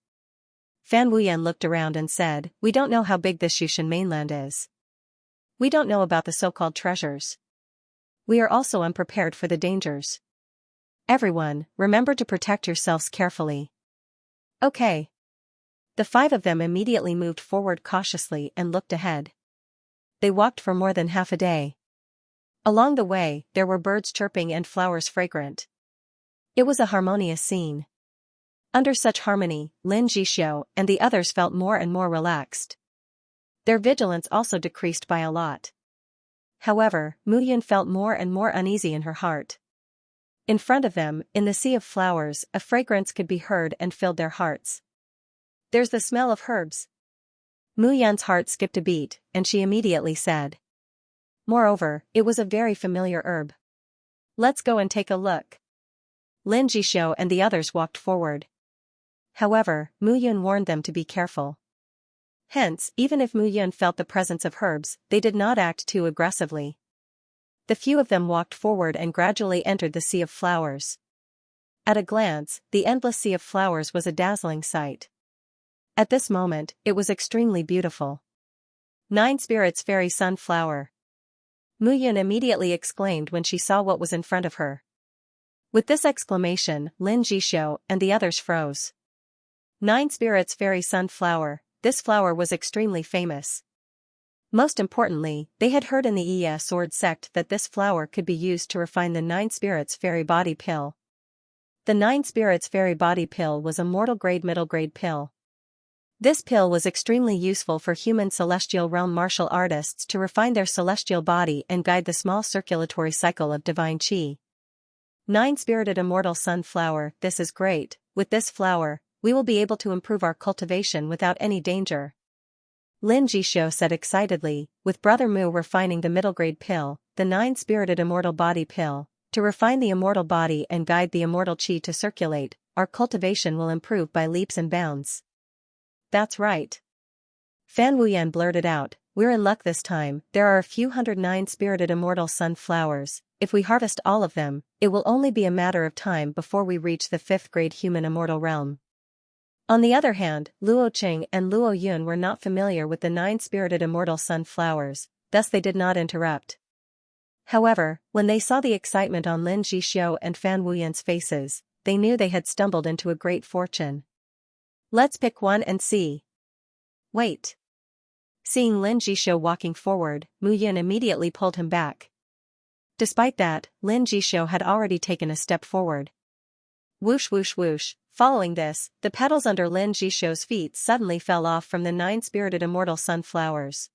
Fan Wuyan looked around and said, We don't know how big this Yushan mainland is. We don't know about the so-called treasures. We are also unprepared for the dangers. Everyone, remember to protect yourselves carefully. Okay. The 5 of them immediately moved forward cautiously and looked ahead. They walked for more than half a day. Along the way, there were birds chirping and flowers fragrant. It was a harmonious scene. Under such harmony, Lin Jishou and the others felt more and more relaxed. Their vigilance also decreased by a lot. However, Mu Yun felt more and more uneasy in her heart. In front of them, in the sea of flowers, a fragrance could be heard and filled their hearts. There's the smell of herbs. Mu Yun's heart skipped a beat, and she immediately said. Moreover, it was a very familiar herb. Let's go and take a look. Lin Jishou and the others walked forward. However, Mu Yun warned them to be careful. Hence, even if Mu Yun felt the presence of herbs, they did not act too aggressively. The few of them walked forward and gradually entered the sea of flowers. At a glance, the endless sea of flowers was a dazzling sight. At this moment, it was extremely beautiful. 9 Spirits Fairy Sunflower. Mu Yun immediately exclaimed when she saw what was in front of her. With this exclamation, Lin Jishou and the others froze. 9 Spirits Fairy Sunflower, this flower was extremely famous. Most importantly, they had heard in the Iya Sword sect that this flower could be used to refine the 9 Spirits Fairy Body Pill. The 9 Spirits Fairy Body Pill was a mortal-grade middle-grade pill. This pill was extremely useful for human celestial realm martial artists to refine their celestial body and guide the small circulatory cycle of divine qi. 9-spirited immortal sunflower, this is great. With this flower, we will be able to improve our cultivation without any danger. Lin Jishou said excitedly, with Brother Mu refining the middle-grade pill, the 9-spirited immortal body pill, to refine the immortal body and guide the immortal qi to circulate, our cultivation will improve by leaps and bounds. That's right. Fan Wuyan blurted out, we're in luck this time, there are a few hundred 9-spirited immortal sunflowers, if we harvest all of them, it will only be a matter of time before we reach the 5th grade human immortal realm. On the other hand, Luo Qing and Luo Yun were not familiar with the nine-spirited immortal sunflowers, thus they did not interrupt. However, when they saw the excitement on Lin Jixio and Fan Wuyan's faces, they knew they had stumbled into a great fortune. Let's pick one and see. Wait. Seeing Lin Jixio walking forward, Mu Yun immediately pulled him back. Despite that, Lin Jixio had already taken a step forward. Whoosh whoosh whoosh. Following this, the petals under Lin Jixio's feet suddenly fell off from the nine-spirited immortal sunflowers.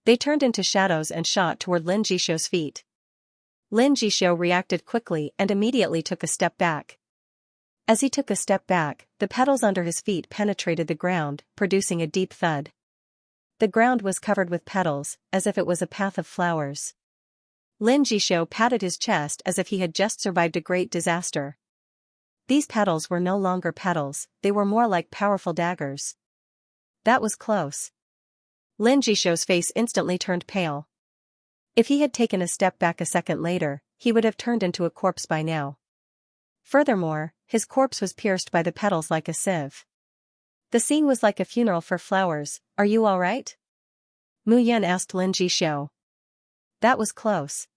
They turned into shadows and shot toward Lin Jixio's feet. Lin Jixio reacted quickly and immediately took a step back. As he took a step back, the petals under his feet penetrated the ground, producing a deep thud. The ground was covered with petals, as if it was a path of flowers. Lin Jixio patted his chest as if he had just survived a great disaster. These petals were no longer petals, they were more like powerful daggers. That was close. Lin Jixio's face instantly turned pale. If he had taken a step back a second later, he would have turned into a corpse by now. Furthermore, his corpse was pierced by the petals like a sieve. The scene was like a funeral for flowers. Are you all right? Mu Yun asked Lin Jixio. That was close.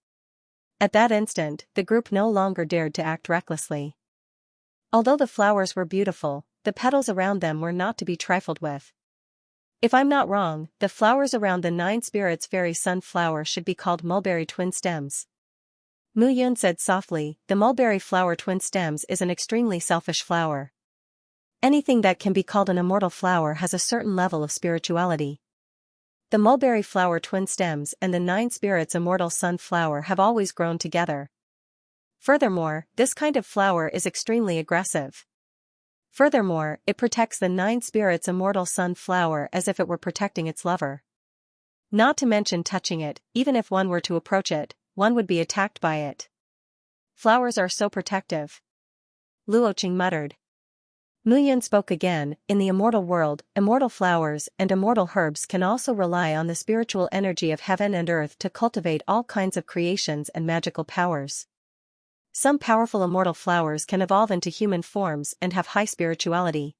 At that instant, the group no longer dared to act recklessly. Although the flowers were beautiful, the petals around them were not to be trifled with. If I'm not wrong, the flowers around the nine spirits fairy sunflower should be called mulberry twin stems. Mu Yun said softly, the mulberry flower twin stems is an extremely selfish flower. Anything that can be called an immortal flower has a certain level of spirituality. The mulberry flower twin stems and the nine spirits immortal sunflower have always grown together. Furthermore, this kind of flower is extremely aggressive. Furthermore, it protects the nine spirits immortal sunflower as if it were protecting its lover. Not to mention touching it, even if one were to approach it, one would be attacked by it. Flowers are so protective. Luo Qing muttered. Mu Yun spoke again, in the immortal world, immortal flowers and immortal herbs can also rely on the spiritual energy of heaven and earth to cultivate all kinds of creations and magical powers. Some powerful immortal flowers can evolve into human forms and have high spirituality.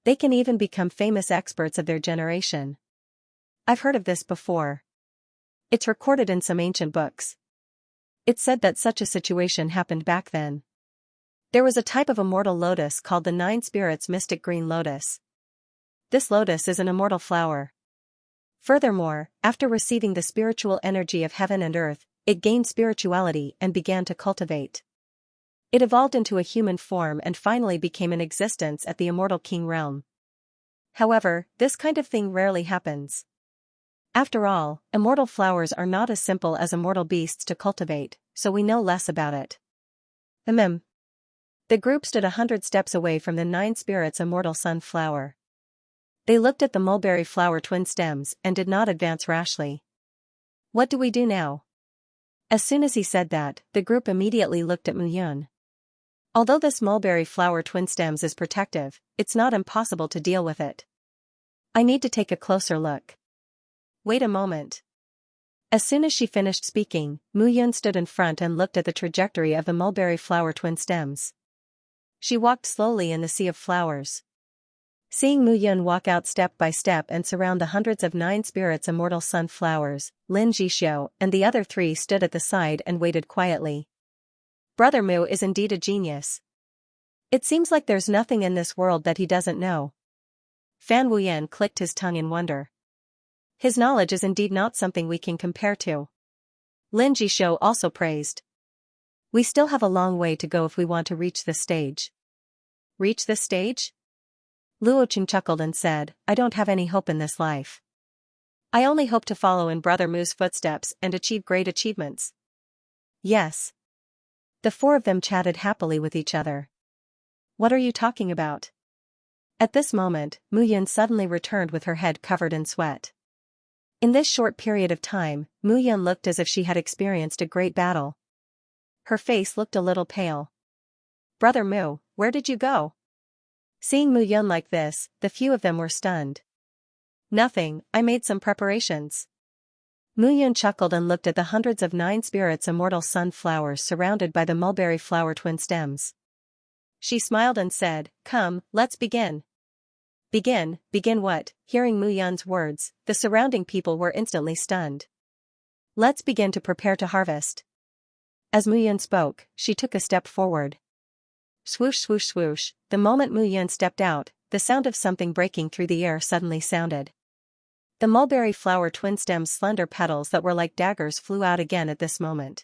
They can even become famous experts of their generation. I've heard of this before. It's recorded in some ancient books. It's said that such a situation happened back then. There was a type of immortal lotus called the Nine Spirits Mystic Green Lotus. This lotus is an immortal flower. Furthermore, after receiving the spiritual energy of heaven and earth, it gained spirituality and began to cultivate. It evolved into a human form and finally became in existence at the immortal king realm. However, this kind of thing rarely happens. After all, immortal flowers are not as simple as immortal beasts to cultivate, so we know less about it. The group stood 100 steps away from the nine spirits immortal sunflower. They looked at the mulberry flower twin stems and did not advance rashly. What do we do now? As soon as he said that, the group immediately looked at Mu Yun. Although this mulberry flower twin stems is protective, it's not impossible to deal with it. I need to take a closer look. Wait a moment. As soon as she finished speaking, Mu Yun stood in front and looked at the trajectory of the mulberry flower twin stems. She walked slowly in the sea of flowers. Seeing Mu Yun walk out step by step and surround the hundreds of nine spirits immortal sunflowers, Lin Jixio and the other three stood at the side and waited quietly. Brother Mu is indeed a genius. It seems like there's nothing in this world that he doesn't know. Fan Wuyan clicked his tongue in wonder. His knowledge is indeed not something we can compare to. Lin Jixio also praised. We still have a long way to go if we want to reach this stage. Reach this stage? Luo Qing chuckled and said, I don't have any hope in this life. I only hope to follow in Brother Mu's footsteps and achieve great achievements. Yes. The four of them chatted happily with each other. What are you talking about? At this moment, Mu Yun suddenly returned with her head covered in sweat. In this short period of time, Mu Yun looked as if she had experienced a great battle. Her face looked a little pale. Brother Mu, where did you go? Seeing Mu Yun like this, the few of them were stunned. Nothing, I made some preparations. Mu Yun chuckled and looked at the hundreds of nine spirits immortal sunflowers surrounded by the mulberry flower twin stems. She smiled and said, Come, let's begin. Begin what?" Hearing Mu Yun's words, the surrounding people were instantly stunned. "Let's begin to prepare to harvest." As Mu Yun spoke, she took a step forward. Swoosh swoosh swoosh, the moment Mu Yun stepped out, the sound of something breaking through the air suddenly sounded. The mulberry flower twin stem's slender petals that were like daggers flew out again at this moment.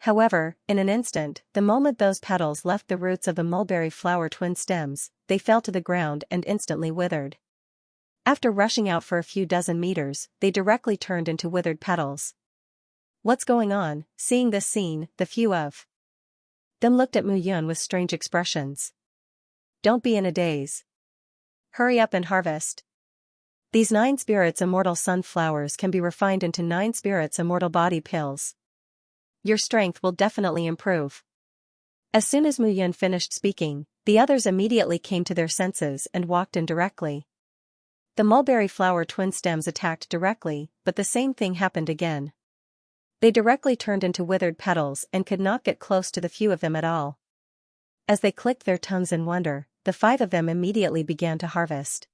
However, in an instant, the moment those petals left the roots of the mulberry flower twin stems, they fell to the ground and instantly withered. After rushing out for a few dozen meters, they directly turned into withered petals. "What's going on?" Seeing this scene, the few of them looked at Mu Yun with strange expressions. "Don't be in a daze. Hurry up and harvest. These 9 spirits immortal sunflowers can be refined into 9 spirits immortal body pills. Your strength will definitely improve." As soon as Mu Yun finished speaking, the others immediately came to their senses and walked in directly. The mulberry flower twin stems attacked directly, but the same thing happened again. They directly turned into withered petals and could not get close to the few of them at all. As they clicked their tongues in wonder, the 5 of them immediately began to harvest.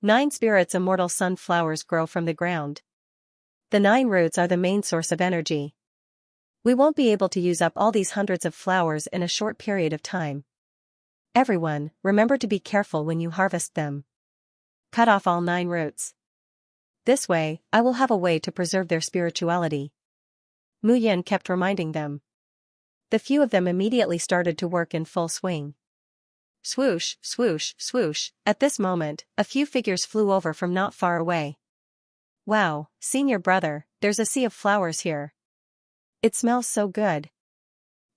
9 spirits immortal sunflowers grow from the ground. The 9 roots are the main source of energy. We won't be able to use up all these hundreds of flowers in a short period of time. Everyone, remember to be careful when you harvest them. Cut off all 9 roots. This way, I will have a way to preserve their spirituality. Mu Yun kept reminding them. The few of them immediately started to work in full swing. Swoosh, swoosh, swoosh, at this moment, a few figures flew over from not far away. "Wow, senior brother, there's a sea of flowers here. It smells so good."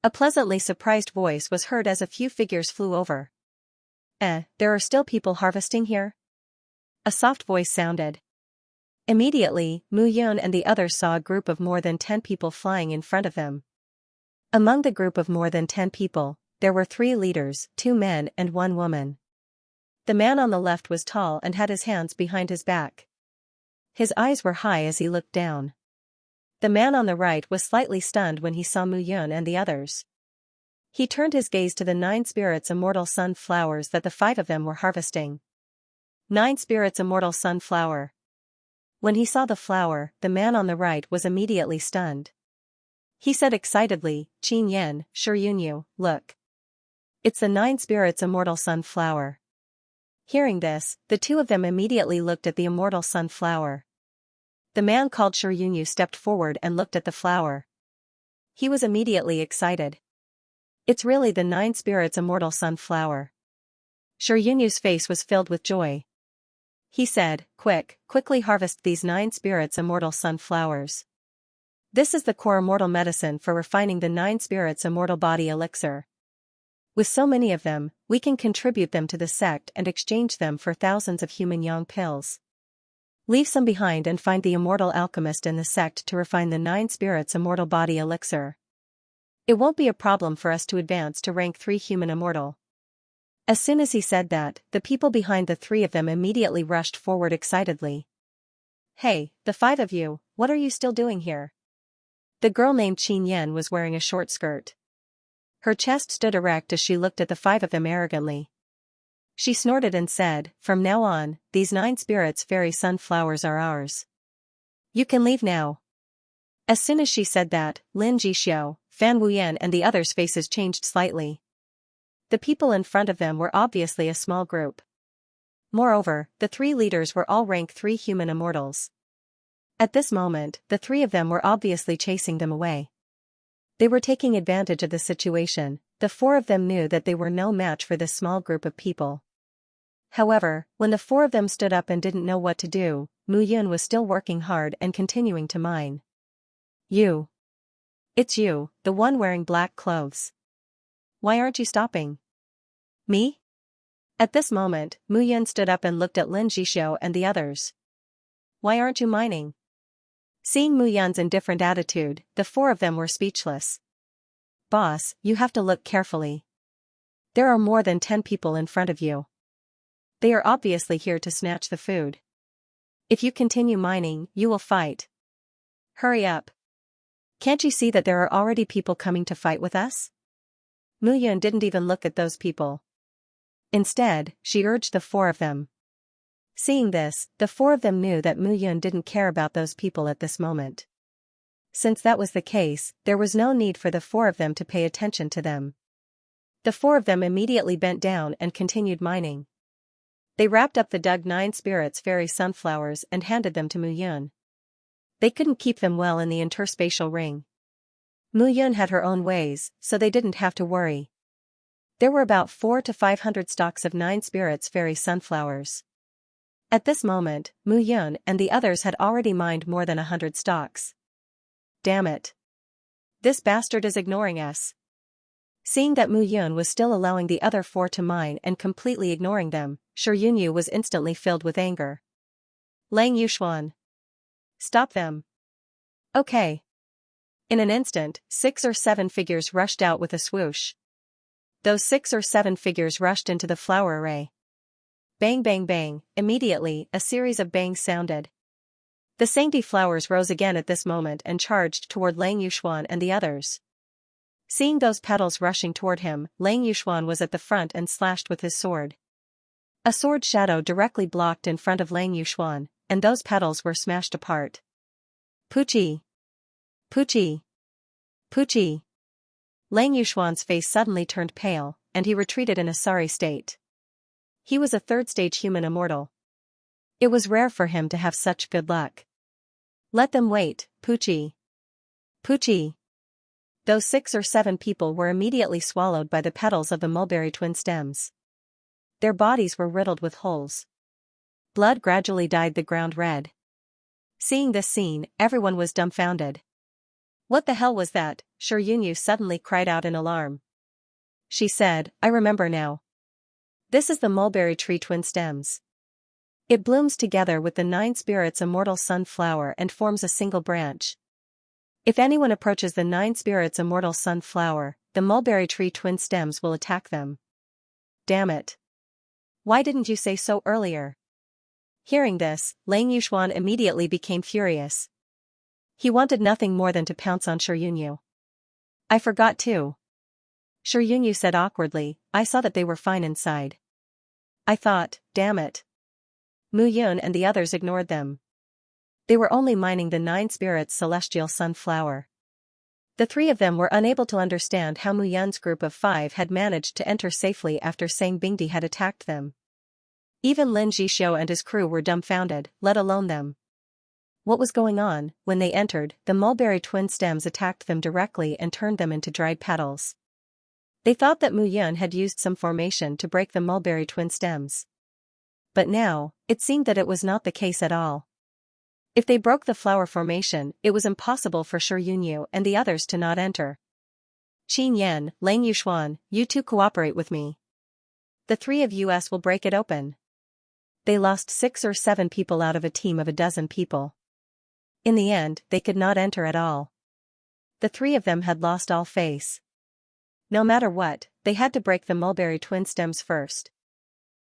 A pleasantly surprised voice was heard as a few figures flew over. There are still people harvesting here?" A soft voice sounded. Immediately, Mu Yun and the others saw a group of more than 10 people flying in front of them. Among the group of more than 10 people, there were 3 leaders, 2 men and 1 woman. The man on the left was tall and had his hands behind his back. His eyes were high as he looked down. The man on the right was slightly stunned when he saw Mu Yun and the others. He turned his gaze to the 9 spirits immortal sunflowers that the 5 of them were harvesting. 9 spirits immortal sunflower. When he saw the flower, the man on the right was immediately stunned. He said excitedly, "Qin Yan, Shiyunyu, look. It's the 9 spirits immortal sunflower." Hearing this, the 2 of them immediately looked at the immortal sunflower. The man called Shiyunyu stepped forward and looked at the flower. He was immediately excited. "It's really the 9 spirits immortal sunflower." Shiyunyu's face was filled with joy. He said, quickly harvest these 9 spirits immortal sunflowers. This is the core immortal medicine for refining the 9 spirits immortal body elixir. With so many of them, we can contribute them to the sect and exchange them for thousands of human yang pills. Leave some behind and find the immortal alchemist in the sect to refine the 9 spirits immortal body elixir. It won't be a problem for us to advance to rank 3 human immortal. As soon as he said that, the people behind the 3 of them immediately rushed forward excitedly. "Hey, the 5 of you, what are you still doing here?" The girl named Qin Yan was wearing a short skirt. Her chest stood erect as she looked at the 5 of them arrogantly. She snorted and said, "From now on, these 9 spirits fairy sunflowers are ours. You can leave now." As soon as she said that, Lin Jixiao, Fan Wuyan and the others' faces changed slightly. The people in front of them were obviously a small group. Moreover, the 3 leaders were all rank 3 human immortals. At this moment, the 3 of them were obviously chasing them away. They were taking advantage of the situation. The 4 of them knew that they were no match for this small group of people. However, when the 4 of them stood up and didn't know what to do, Mu Yun was still working hard and continuing to mine. "You. It's you, the one wearing black clothes. Why aren't you stopping?" "Me?" At this moment, Mu Yun stood up and looked at Lin Jixiao and the others. "Why aren't you mining?" Seeing Mu Yun's indifferent attitude, the 4 of them were speechless. "Boss, you have to look carefully. There are more than 10 people in front of you. They are obviously here to snatch the food. If you continue mining, you will fight. Hurry up. Can't you see that there are already people coming to fight with us?" Mu Yun didn't even look at those people. Instead, she urged the four of them. Seeing this, the four of them knew that Mu Yun didn't care about those people at this moment. Since that was the case, there was no need for the four of them to pay attention to them. The four of them immediately bent down and continued mining. They wrapped up the dug 9 spirits fairy sunflowers and handed them to Mu Yun. They couldn't keep them well in the interspatial ring. Mu Yun had her own ways, so they didn't have to worry. There were about 400 to 500 stalks of 9 spirits fairy sunflowers. At this moment, Mu Yun and the others had already mined more than 100 stalks. Damn it. This bastard is ignoring us. Seeing that Mu Yun was still allowing the other four to mine and completely ignoring them, Xianxia was instantly filled with anger. Lang Yuxuan. Stop them. Okay. In an instant, 6 or 7 figures rushed out with a swoosh. Those 6 or 7 figures rushed into the flower array. Bang bang bang, immediately, a series of bangs sounded. The Sangdi flowers rose again at this moment and charged toward Lang Yuxuan and the others. Seeing those petals rushing toward him, Lang Yuxuan was at the front and slashed with his sword. A sword shadow directly blocked in front of Lang Yuxuan, and those petals were smashed apart. Poochie! Poochie! Poochie! Lang Yuxuan's face suddenly turned pale, and he retreated in a sorry state. He was a third-stage human immortal. It was rare for him to have such good luck. Let them wait, Poochie. Poochie. Those 6 or 7 people were immediately swallowed by the petals of the mulberry twin stems. Their bodies were riddled with holes. Blood gradually dyed the ground red. Seeing this scene, everyone was dumbfounded. What the hell was that? Xianxia suddenly cried out in alarm. She said, I remember now. This is the mulberry tree twin stems. It blooms together with the 9 spirits immortal sunflower and forms a single branch. If anyone approaches the 9 spirits immortal sunflower, the mulberry tree twin stems will attack them. Damn it. Why didn't you say so earlier? Hearing this, Lang Yuxuan immediately became furious. He wanted nothing more than to pounce on Xianxia. I forgot too. Xianxia said awkwardly, I saw that they were fine inside. I thought, damn it. Mu Yun and the others ignored them. They were only mining the 9 spirits celestial sunflower. The 3 of them were unable to understand how Mu Yun's group of 5 had managed to enter safely after Sang Bingdi had attacked them. Even Lin Zhixiu and his crew were dumbfounded, let alone them. What was going on? When they entered, the mulberry twin stems attacked them directly and turned them into dried petals. They thought that Mu Yun had used some formation to break the mulberry twin stems. But now, it seemed that it was not the case at all. If they broke the flower formation, it was impossible for Xianxia and the others to not enter. Qin Yan, Lang Yuxuan, you two cooperate with me. The 3 of us will break it open. They lost 6 or 7 people out of a team of a dozen people. In the end, they could not enter at all. The 3 of them had lost all face. No matter what, they had to break the mulberry twin stems first.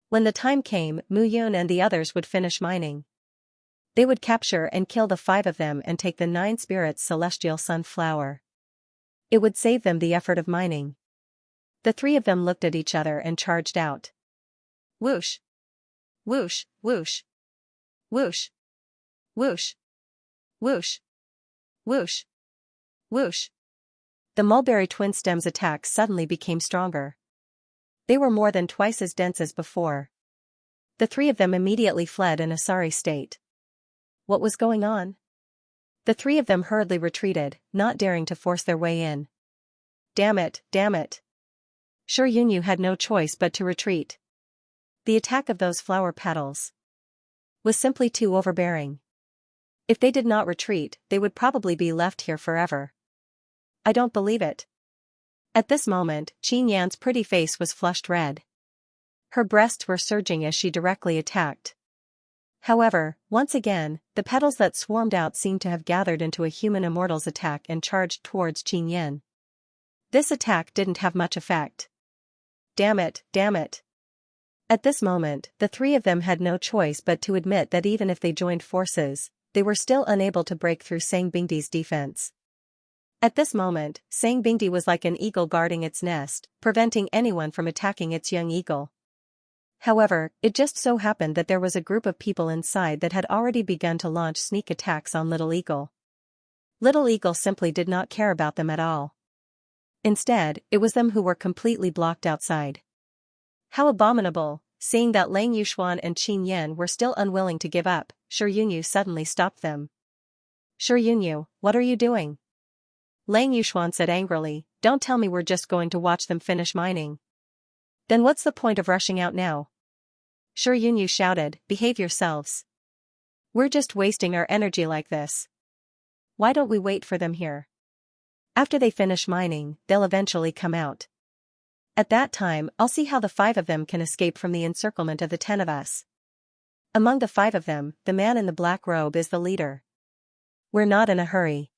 When the time came, Mu Yun and the others would finish mining. They would capture and kill the 5 of them and take the 9 spirits celestial sunflower. It would save them the effort of mining. The 3 of them looked at each other and charged out. Whoosh! Whoosh! Whoosh! Whoosh! Whoosh! Whoosh! Whoosh! Whoosh! The mulberry twin stems' attacks suddenly became stronger. They were more than twice as dense as before. The 3 of them immediately fled in a sorry state. What was going on? The 3 of them hurriedly retreated, not daring to force their way in. Damn it, damn it. Xianxia had no choice but to retreat. The attack of those flower petals was simply too overbearing. If they did not retreat, they would probably be left here forever. I don't believe it. At this moment, Qin Yan's pretty face was flushed red. Her breasts were surging as she directly attacked. However, once again, the petals that swarmed out seemed to have gathered into a human immortal's attack and charged towards Qin Yan. This attack didn't have much effect. Damn it, damn it. At this moment, the 3 of them had no choice but to admit that even if they joined forces, they were still unable to break through Sang Bingdi's defense. At this moment, Sang Bingdi was like an eagle guarding its nest, preventing anyone from attacking its young eagle. However, it just so happened that there was a group of people inside that had already begun to launch sneak attacks on Little Eagle. Little Eagle simply did not care about them at all. Instead, it was them who were completely blocked outside. How abominable! Seeing that Lang Yuxuan and Qin Yan were still unwilling to give up, Shi Yunyu suddenly stopped them. Shi Yunyu, what are you doing? Lang Yuxuan said angrily, don't tell me we're just going to watch them finish mining. Then what's the point of rushing out now? Shi Yunyu shouted, behave yourselves. We're just wasting our energy like this. Why don't we wait for them here? After they finish mining, they'll eventually come out. At that time, I'll see how the 5 of them can escape from the encirclement of the 10 of us. Among the 5 of them, the man in the black robe is the leader. We're not in a hurry.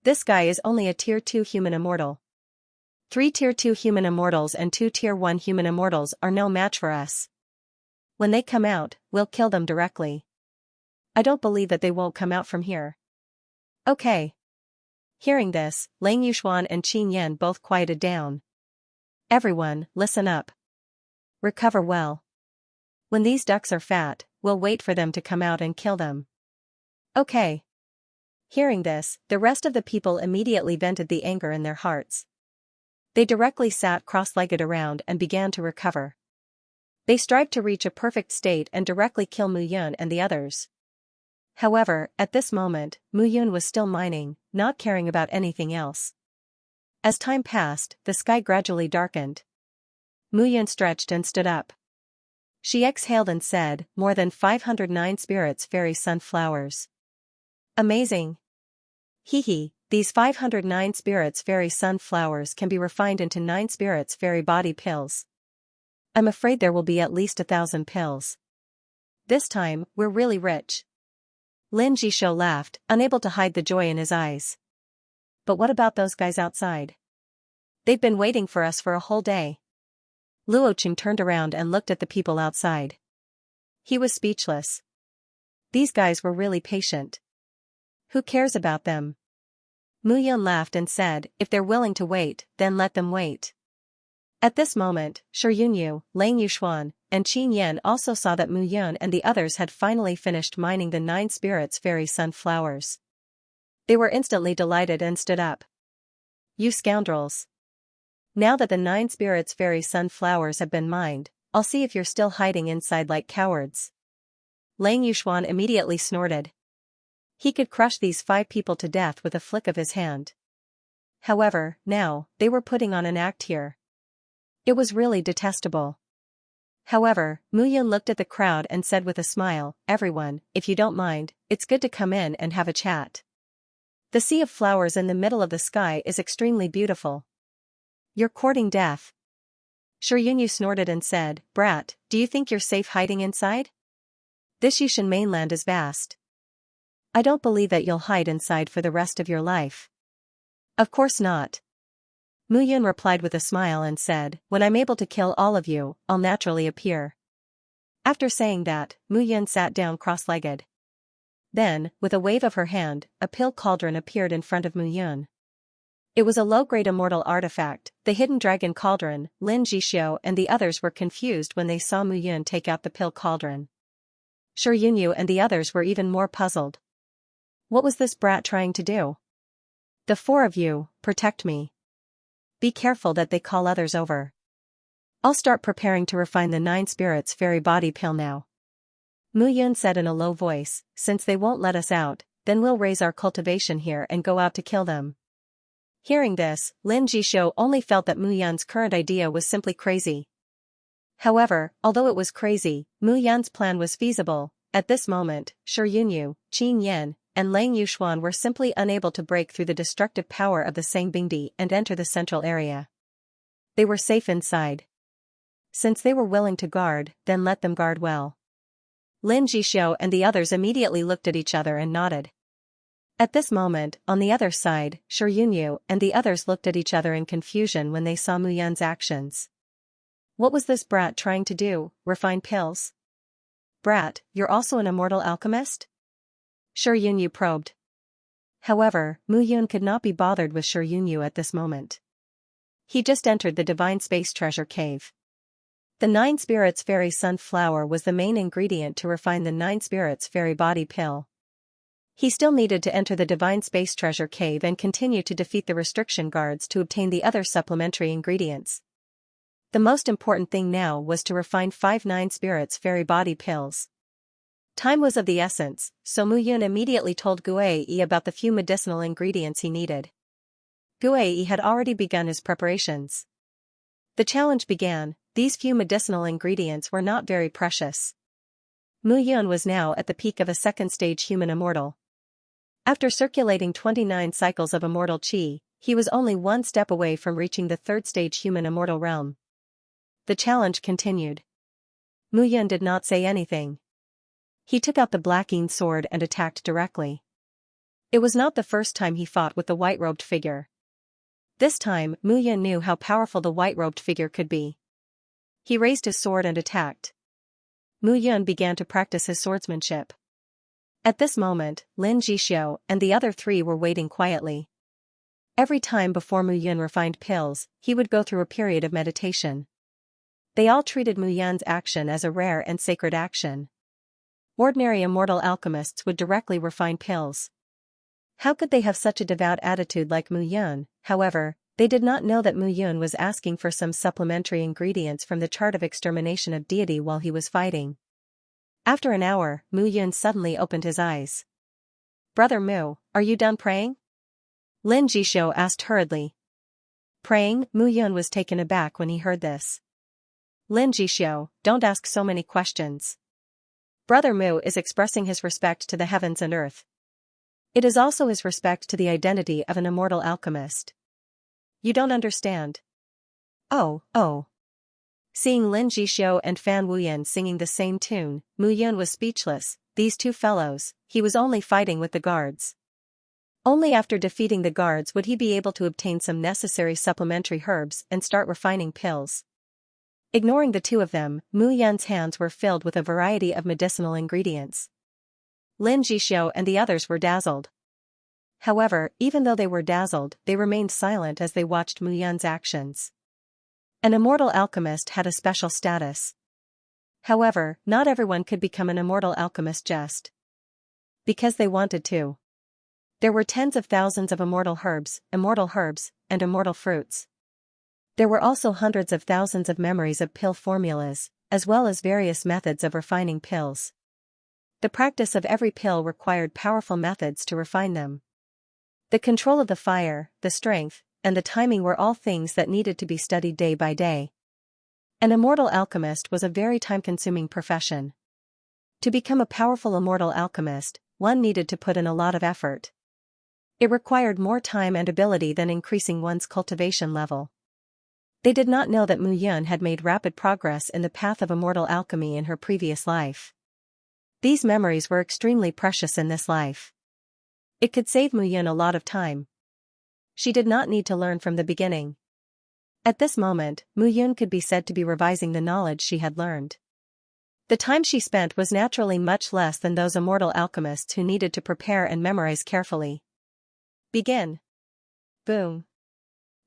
This guy is only a Tier 2 human immortal. 3 Tier 2 human immortals and 2 Tier 1 human immortals are no match for us. When they come out, we'll kill them directly. I don't believe that they won't come out from here. Okay. Hearing this, Lang Yuxuan and Qin Yan both quieted down. Everyone, listen up. Recover well. When these ducks are fat, we'll wait for them to come out and kill them. Okay. Hearing this, the rest of the people immediately vented the anger in their hearts. They directly sat cross-legged around and began to recover. They strived to reach a perfect state and directly kill Mu Yun and the others. However, at this moment, Mu Yun was still mining, not caring about anything else. As time passed, the sky gradually darkened. Mu Yun stretched and stood up. She exhaled and said, more than 509 spirits fairy sunflowers. Amazing. Hee, these 509 spirits fairy sunflowers can be refined into 9 spirits fairy body pills. I'm afraid there will be at least 1,000 pills. This time, we're really rich. Lin Jishou laughed, unable to hide the joy in his eyes. But what about those guys outside? They've been waiting for us for a whole day. Luoqing turned around and looked at the people outside. He was speechless. These guys were really patient. Who cares about them? Mu Yun laughed and said, if they're willing to wait, then let them wait. At this moment, Shi Yunyu, Lang Yuxuan, and Qin Yan also saw that Mu Yun and the others had finally finished mining the 9 spirits fairy sunflowers. They were instantly delighted and stood up. You scoundrels. Now that the 9 spirits fairy sunflowers have been mined, I'll see if you're still hiding inside like cowards. Lang Yuxuan immediately snorted. He could crush these 5 people to death with a flick of his hand. However, now, they were putting on an act here. It was really detestable. However, Mu Yun looked at the crowd and said with a smile, everyone, if you don't mind, it's good to come in and have a chat. The sea of flowers in the middle of the sky is extremely beautiful. You're courting death. Shi Yunyu snorted and said, brat, do you think you're safe hiding inside? This Yushan mainland is vast. I don't believe that you'll hide inside for the rest of your life. Of course not. Mu Yun replied with a smile and said, when I'm able to kill all of you, I'll naturally appear. After saying that, Mu Yun sat down cross-legged. Then, with a wave of her hand, a pill cauldron appeared in front of Mu Yun. It was a low-grade immortal artifact, the hidden dragon cauldron. Lin Jishou and the others were confused when they saw Mu Yun take out the pill cauldron. Shi Yunyu and the others were even more puzzled. What was this brat trying to do? The 4 of you, protect me. Be careful that they call others over. I'll start preparing to refine the 9 spirits fairy body pill now. Mu Yun said in a low voice, since they won't let us out, then we'll raise our cultivation here and go out to kill them. Hearing this, Lin Jishou only felt that Mu Yun's current idea was simply crazy. However, although it was crazy, Mu Yun's plan was feasible. At this moment, Shi Yunyu, Qin Yan, and Lang Yuxuan were simply unable to break through the destructive power of the Sangbingdi and enter the central area. They were safe inside. Since they were willing to guard, then let them guard well. Lin Jishou and the others immediately looked at each other and nodded. At this moment, on the other side, Shi Yunyu and the others looked at each other in confusion when they saw Mu Yun's actions. What was this brat trying to do, refine pills? Brat, you're also an immortal alchemist? Shi Yunyu probed. However, Mu Yun could not be bothered with Shi Yunyu at this moment. He just entered the divine space treasure cave. The 9 Spirits Fairy Sunflower was the main ingredient to refine the 9 Spirits Fairy Body Pill. He still needed to enter the Divine Space Treasure Cave and continue to defeat the restriction guards to obtain the other supplementary ingredients. The most important thing now was to refine 5 9 Spirits Fairy Body Pills. Time was of the essence, so Mu Yun immediately told Guai about the few medicinal ingredients he needed. Guai had already begun his preparations. The challenge began. These few medicinal ingredients were not very precious. Mu Yun was now at the peak of a second-stage human immortal. After circulating 29 cycles of immortal qi, he was only one step away from reaching the third-stage human immortal realm. The challenge continued. Mu Yun did not say anything. He took out the black-yin sword and attacked directly. It was not the first time he fought with the white-robed figure. This time, Mu Yun knew how powerful the white-robed figure could be. He raised his sword and attacked. Mu Yun began to practice his swordsmanship. At this moment, Lin Jixio and the other 3 were waiting quietly. Every time before Mu Yun refined pills, he would go through a period of meditation. They all treated Mu Yun's action as a rare and sacred action. Ordinary immortal alchemists would directly refine pills. How could they have such a devout attitude like Mu Yun? However, they did not know that Mu Yun was asking for some supplementary ingredients from the chart of extermination of deity while he was fighting. After an hour, Mu Yun suddenly opened his eyes. "Brother Mu, are you done praying?" Lin Jixio asked hurriedly. Praying? Mu Yun was taken aback when he heard this. Lin Jixio, don't ask so many questions. Brother Mu is expressing his respect to the heavens and earth. It is also his respect to the identity of an immortal alchemist. You don't understand. Oh. Seeing Lin Jixio and Fan Wuyan singing the same tune, Mu Yun was speechless. These 2 fellows, he was only fighting with the guards. Only after defeating the guards would he be able to obtain some necessary supplementary herbs and start refining pills. Ignoring the 2 of them, Mu Yun's hands were filled with a variety of medicinal ingredients. Lin Jixio and the others were dazzled. However, even though they were dazzled, they remained silent as they watched Mu Yun's actions. An immortal alchemist had a special status. However, not everyone could become an immortal alchemist just because they wanted to. There were tens of thousands of immortal herbs, and immortal fruits. There were also hundreds of thousands of memories of pill formulas, as well as various methods of refining pills. The practice of every pill required powerful methods to refine them. The control of the fire, the strength, and the timing were all things that needed to be studied day by day. An immortal alchemist was a very time-consuming profession. To become a powerful immortal alchemist, one needed to put in a lot of effort. It required more time and ability than increasing one's cultivation level. They did not know that Mu Yun had made rapid progress in the path of immortal alchemy in her previous life. These memories were extremely precious in this life. It could save Mu Yun a lot of time. She did not need to learn from the beginning. At this moment, Mu Yun could be said to be revising the knowledge she had learned. The time she spent was naturally much less than those immortal alchemists who needed to prepare and memorize carefully. Begin. Boom.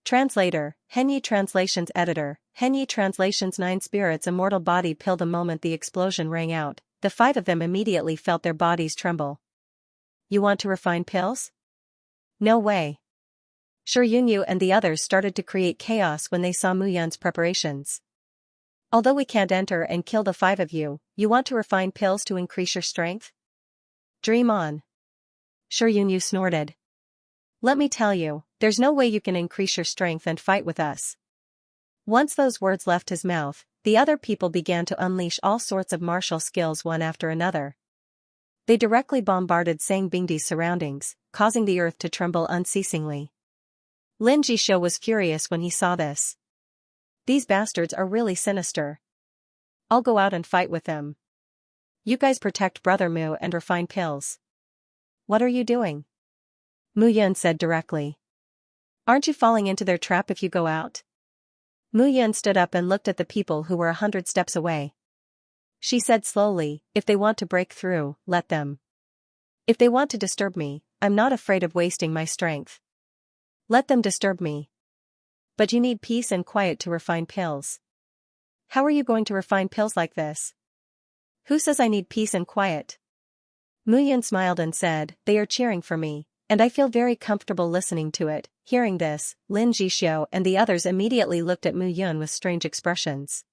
Translator, Henyi Translations Editor, Henyi Translations 9 Spirits Immortal Body Pill. The moment the explosion rang out, the 5 of them immediately felt their bodies tremble. You want to refine pills? No way. Sure, Yunyu and the others started to create chaos when they saw Mu Yun's preparations. Although we can't enter and kill the 5 of you, you want to refine pills to increase your strength? Dream on. Sure, Yunyu snorted. Let me tell you, there's no way you can increase your strength and fight with us. Once those words left his mouth, the other people began to unleash all sorts of martial skills one after another. They directly bombarded Sang Bingdi's surroundings, causing the earth to tremble unceasingly. Lin Jixio was furious when he saw this. These bastards are really sinister. I'll go out and fight with them. You guys protect Brother Mu and refine pills. What are you doing? Mu Yun said directly. Aren't you falling into their trap if you go out? Mu Yun stood up and looked at the people who were 100 steps away. She said slowly, if they want to break through, let them. If they want to disturb me, I'm not afraid of wasting my strength. Let them disturb me. But you need peace and quiet to refine pills. How are you going to refine pills like this? Who says I need peace and quiet? Mu Yun smiled and said, they are cheering for me, and I feel very comfortable listening to it. Hearing this, Lin Zhixiu and the others immediately looked at Mu Yun with strange expressions.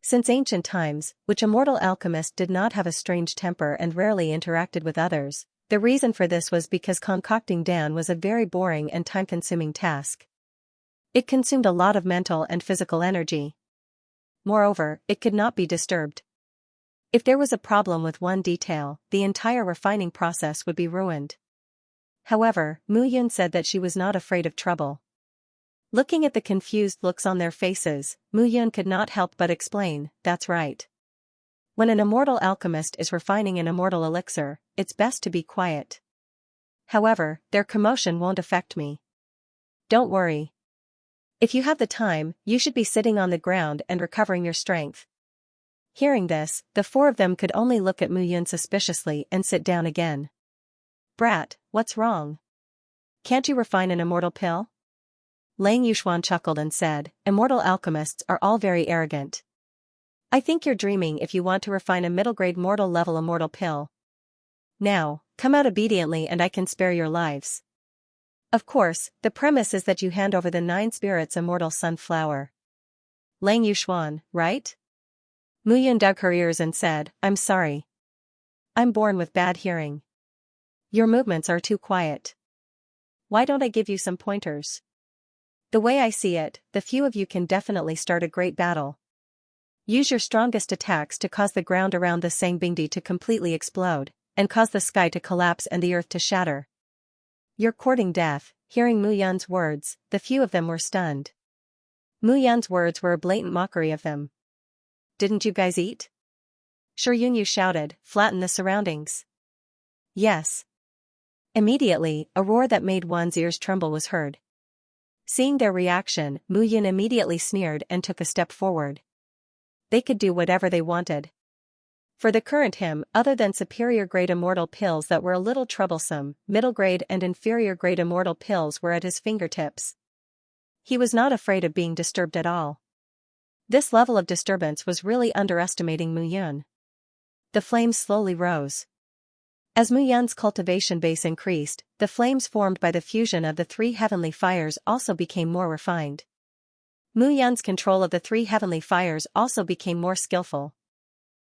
Since ancient times, which a mortal alchemist did not have a strange temper and rarely interacted with others, the reason for this was because concocting Dan was a very boring and time-consuming task. It consumed a lot of mental and physical energy. Moreover, it could not be disturbed. If there was a problem with one detail, the entire refining process would be ruined. However, Mu Yun said that she was not afraid of trouble. Looking at the confused looks on their faces, Mu Yun could not help but explain, that's right. When an immortal alchemist is refining an immortal elixir, it's best to be quiet. However, their commotion won't affect me. Don't worry. If you have the time, you should be sitting on the ground and recovering your strength. Hearing this, the four of them could only look at Mu Yun suspiciously and sit down again. Brat, what's wrong? Can't you refine an immortal pill? Lang Yuxuan chuckled and said, immortal alchemists are all very arrogant. I think you're dreaming if you want to refine a middle-grade mortal-level immortal pill. Now, come out obediently and I can spare your lives. Of course, the premise is that you hand over the 9 spirits immortal sunflower. Lang Yuxuan, right? Mu Yun dug her ears and said, I'm sorry. I'm born with bad hearing. Your movements are too quiet. Why don't I give you some pointers? The way I see it, the few of you can definitely start a great battle. Use your strongest attacks to cause the ground around the Sangbingdi to completely explode, and cause the sky to collapse and the earth to shatter. You're courting death. Hearing Mu Yun's words, the few of them were stunned. Mu Yun's words were a blatant mockery of them. Didn't you guys eat? Sure, Yunyu shouted, flatten the surroundings. Yes. Immediately, a roar that made one's ears tremble was heard. Seeing their reaction, Mu Yun immediately sneered and took a step forward. They could do whatever they wanted. For the current him, other than superior-grade immortal pills that were a little troublesome, middle-grade and inferior-grade immortal pills were at his fingertips. He was not afraid of being disturbed at all. This level of disturbance was really underestimating Mu Yun. The flames slowly rose. As Mu Yun's cultivation base increased, the flames formed by the fusion of the 3 heavenly fires also became more refined. Mu Yun's control of the 3 heavenly fires also became more skillful.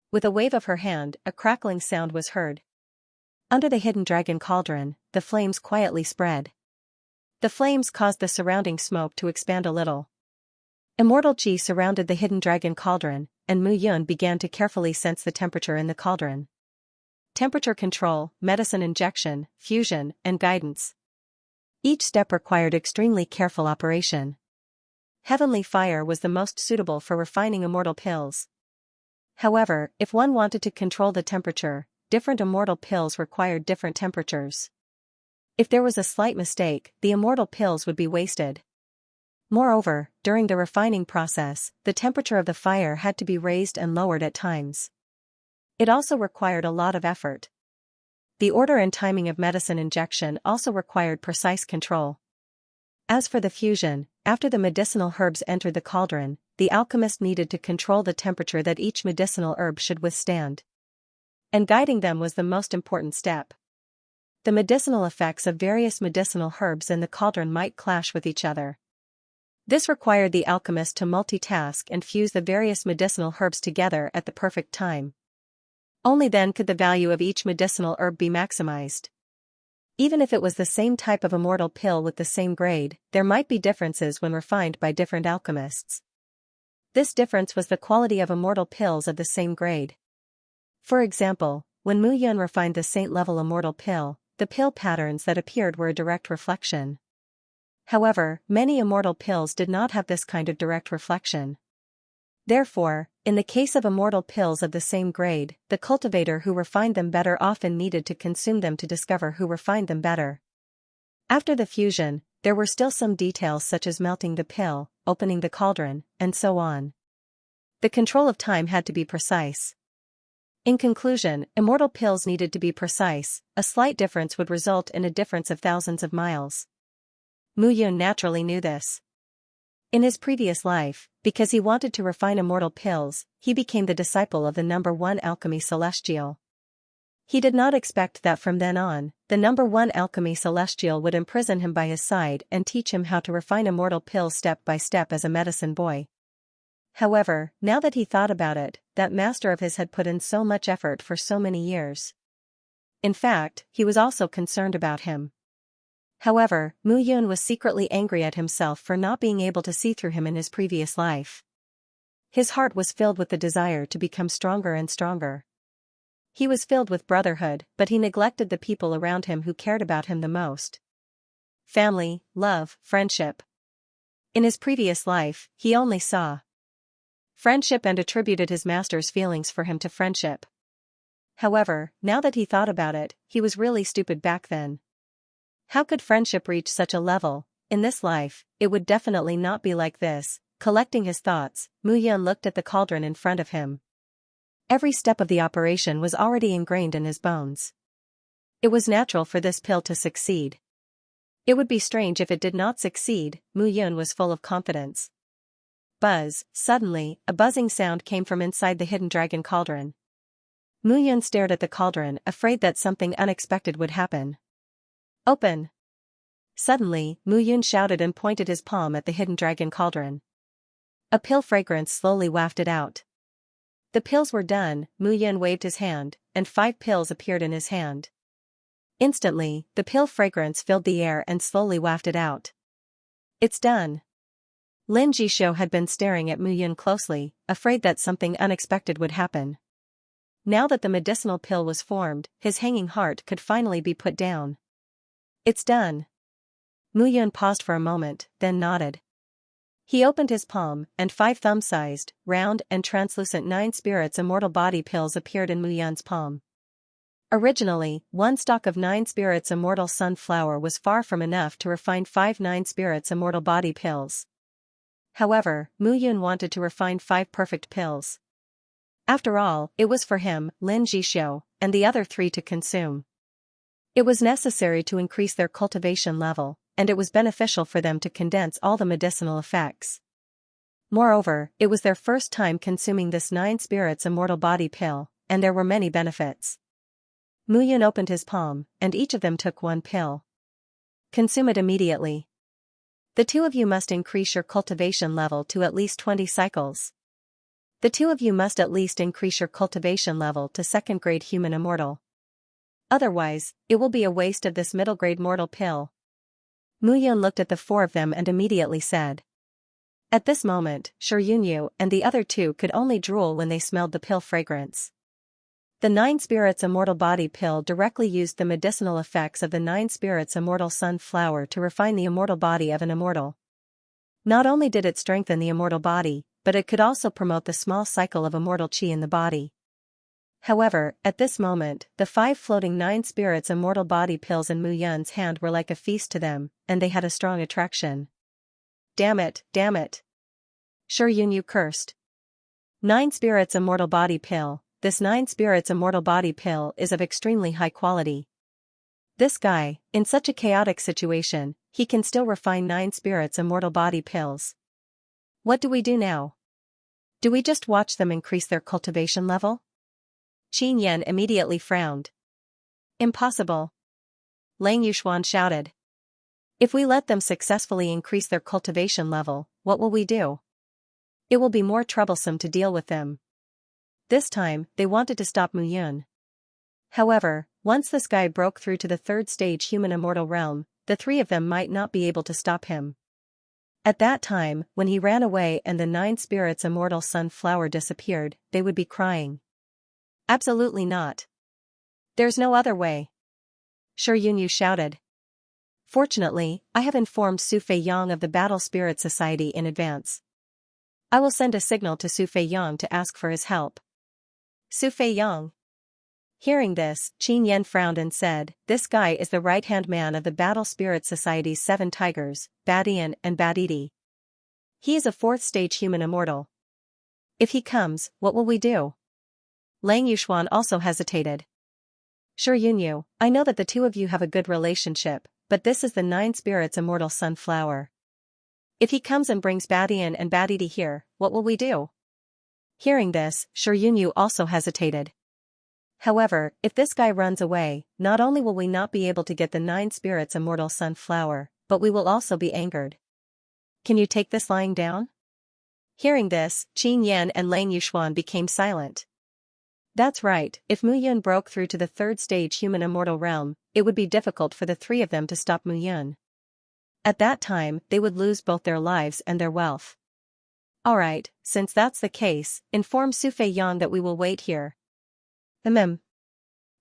With a wave of her hand, a crackling sound was heard. Under the hidden dragon cauldron, the flames quietly spread. The flames caused the surrounding smoke to expand a little. Immortal Qi surrounded the hidden dragon cauldron, and Mu Yun began to carefully sense the temperature in the cauldron. Temperature control, medicine injection, fusion, and guidance. Each step required extremely careful operation. Heavenly fire was the most suitable for refining immortal pills. However, if one wanted to control the temperature, different immortal pills required different temperatures. If there was a slight mistake, the immortal pills would be wasted. Moreover, during the refining process, the temperature of the fire had to be raised and lowered at times. It also required a lot of effort. The order and timing of medicine injection also required precise control. As for the fusion, after the medicinal herbs entered the cauldron, the alchemist needed to control the temperature that each medicinal herb should withstand. And guiding them was the most important step. The medicinal effects of various medicinal herbs in the cauldron might clash with each other. This required the alchemist to multitask and fuse the various medicinal herbs together at the perfect time. Only then could the value of each medicinal herb be maximized. Even if it was the same type of immortal pill with the same grade, there might be differences when refined by different alchemists. This difference was the quality of immortal pills of the same grade. For example, when Mu Yun refined the saint-level immortal pill, the pill patterns that appeared were a direct reflection. However, many immortal pills did not have this kind of direct reflection. Therefore, in the case of immortal pills of the same grade, the cultivator who refined them better often needed to consume them to discover who refined them better. After the fusion, there were still some details such as melting the pill, opening the cauldron, and so on. The control of time had to be precise. In conclusion, immortal pills needed to be precise. A slight difference would result in a difference of thousands of miles. Mu Yun naturally knew this. In his previous life, because he wanted to refine immortal pills, he became the disciple of the number 1 alchemy celestial. He did not expect that from then on, the number 1 alchemy celestial would imprison him by his side and teach him how to refine immortal pills step by step as a medicine boy. However, now that he thought about it, that master of his had put in so much effort for so many years. In fact, he was also concerned about him. However, Mu Yun was secretly angry at himself for not being able to see through him in his previous life. His heart was filled with the desire to become stronger and stronger. He was filled with brotherhood, but he neglected the people around him who cared about him the most. Family, love, friendship. In his previous life, he only saw friendship and attributed his master's feelings for him to friendship. However, now that he thought about it, he was really stupid back then. How could friendship reach such a level? In this life, it would definitely not be like this. Collecting his thoughts, Mu Yun looked at the cauldron in front of him. Every step of the operation was already ingrained in his bones. It was natural for this pill to succeed. It would be strange if it did not succeed. Mu Yun was full of confidence. Buzz, suddenly, a buzzing sound came from inside the hidden dragon cauldron. Mu Yun stared at the cauldron, afraid that something unexpected would happen. Open! Suddenly, Mu Yun shouted and pointed his palm at the hidden dragon cauldron. A pill fragrance slowly wafted out. The pills were done. Mu Yun waved his hand, and 5 pills appeared in his hand. Instantly, the pill fragrance filled the air and slowly wafted out. It's done. Lin Jishou had been staring at Mu Yun closely, afraid that something unexpected would happen. Now that the medicinal pill was formed, his hanging heart could finally be put down. It's done. Mu Yun paused for a moment, then nodded. He opened his palm, and 5 thumb-sized, round and translucent 9 spirits immortal body pills appeared in Mu Yun's palm. Originally, 1 stalk of 9 spirits immortal sunflower was far from enough to refine 5 9 spirits immortal body pills. However, Mu Yun wanted to refine 5 perfect pills. After all, it was for him, Lin Jishou, and the other 3 to consume. It was necessary to increase their cultivation level, and it was beneficial for them to condense all the medicinal effects. Moreover, it was their first time consuming this 9 spirits immortal body pill, and there were many benefits. Mu Yun opened his palm, and each of them took 1 pill. Consume it immediately. The 2 of you must increase your cultivation level to at least 20 cycles. The 2 of you must at least increase your cultivation level to 2nd grade human immortal. Otherwise, it will be a waste of this middle grade mortal pill. Mu Yun looked at the 4 of them and immediately said. At this moment, Shi Yunyu and the other 2 could only drool when they smelled the pill fragrance. The 9 spirits immortal body pill directly used the medicinal effects of the 9 spirits immortal sunflower to refine the immortal body of an immortal. Not only did it strengthen the immortal body, but it could also promote the small cycle of immortal qi in the body. However, at this moment, the 5 floating 9 spirits immortal body pills in Mu Yun's hand were like a feast to them, and they had a strong attraction. Damn it, damn it. Shi Yunyu cursed. 9 spirits immortal body pill. This 9 spirits immortal body pill is of extremely high quality. This guy, in such a chaotic situation, he can still refine 9 spirits immortal body pills. What do we do now? Do we just watch them increase their cultivation level? Qin Yan immediately frowned. Impossible. Lang Yuxuan shouted. If we let them successfully increase their cultivation level, what will we do? It will be more troublesome to deal with them. This time, they wanted to stop Mu Yun. However, once this guy broke through to the 3rd stage human immortal realm, the 3 of them might not be able to stop him. At that time, when he ran away and the 9 spirits immortal sunflower disappeared, they would be crying. Absolutely not. There's no other way. Shi Yunyu shouted. Fortunately, I have informed Su Fei Yang of the Battle Spirit Society in advance. I will send a signal to Su Fei Yang to ask for his help. Su Fei Yang. Hearing this, Qin Yan frowned and said, this guy is the right-hand man of the Battle Spirit Society's 7 tigers, Badian and Badidi. He is a 4th stage human immortal. If he comes, what will we do? Lang Yuxuan also hesitated. Shi Yunyu, I know that the 2 of you have a good relationship, but this is the 9 spirits immortal sunflower. If he comes and brings Badian and Badidi here, what will we do? Hearing this, Shiryunyu also hesitated. However, if this guy runs away, not only will we not be able to get the 9 spirits immortal sunflower, but we will also be angered. Can you take this lying down? Hearing this, Qin Yan and Lang Yushuan became silent. That's right, if Mu Yun broke through to the 3rd stage human immortal realm, it would be difficult for the 3 of them to stop Mu Yun. At that time, they would lose both their lives and their wealth. Alright, since that's the case, inform Sufei Yang that we will wait here. Lang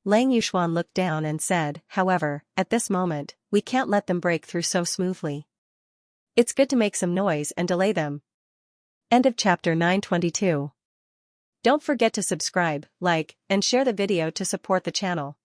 Yushuan looked down and said, however, at this moment, we can't let them break through so smoothly. It's good to make some noise and delay them. End of chapter 922. Don't forget to subscribe, like, and share the video to support the channel.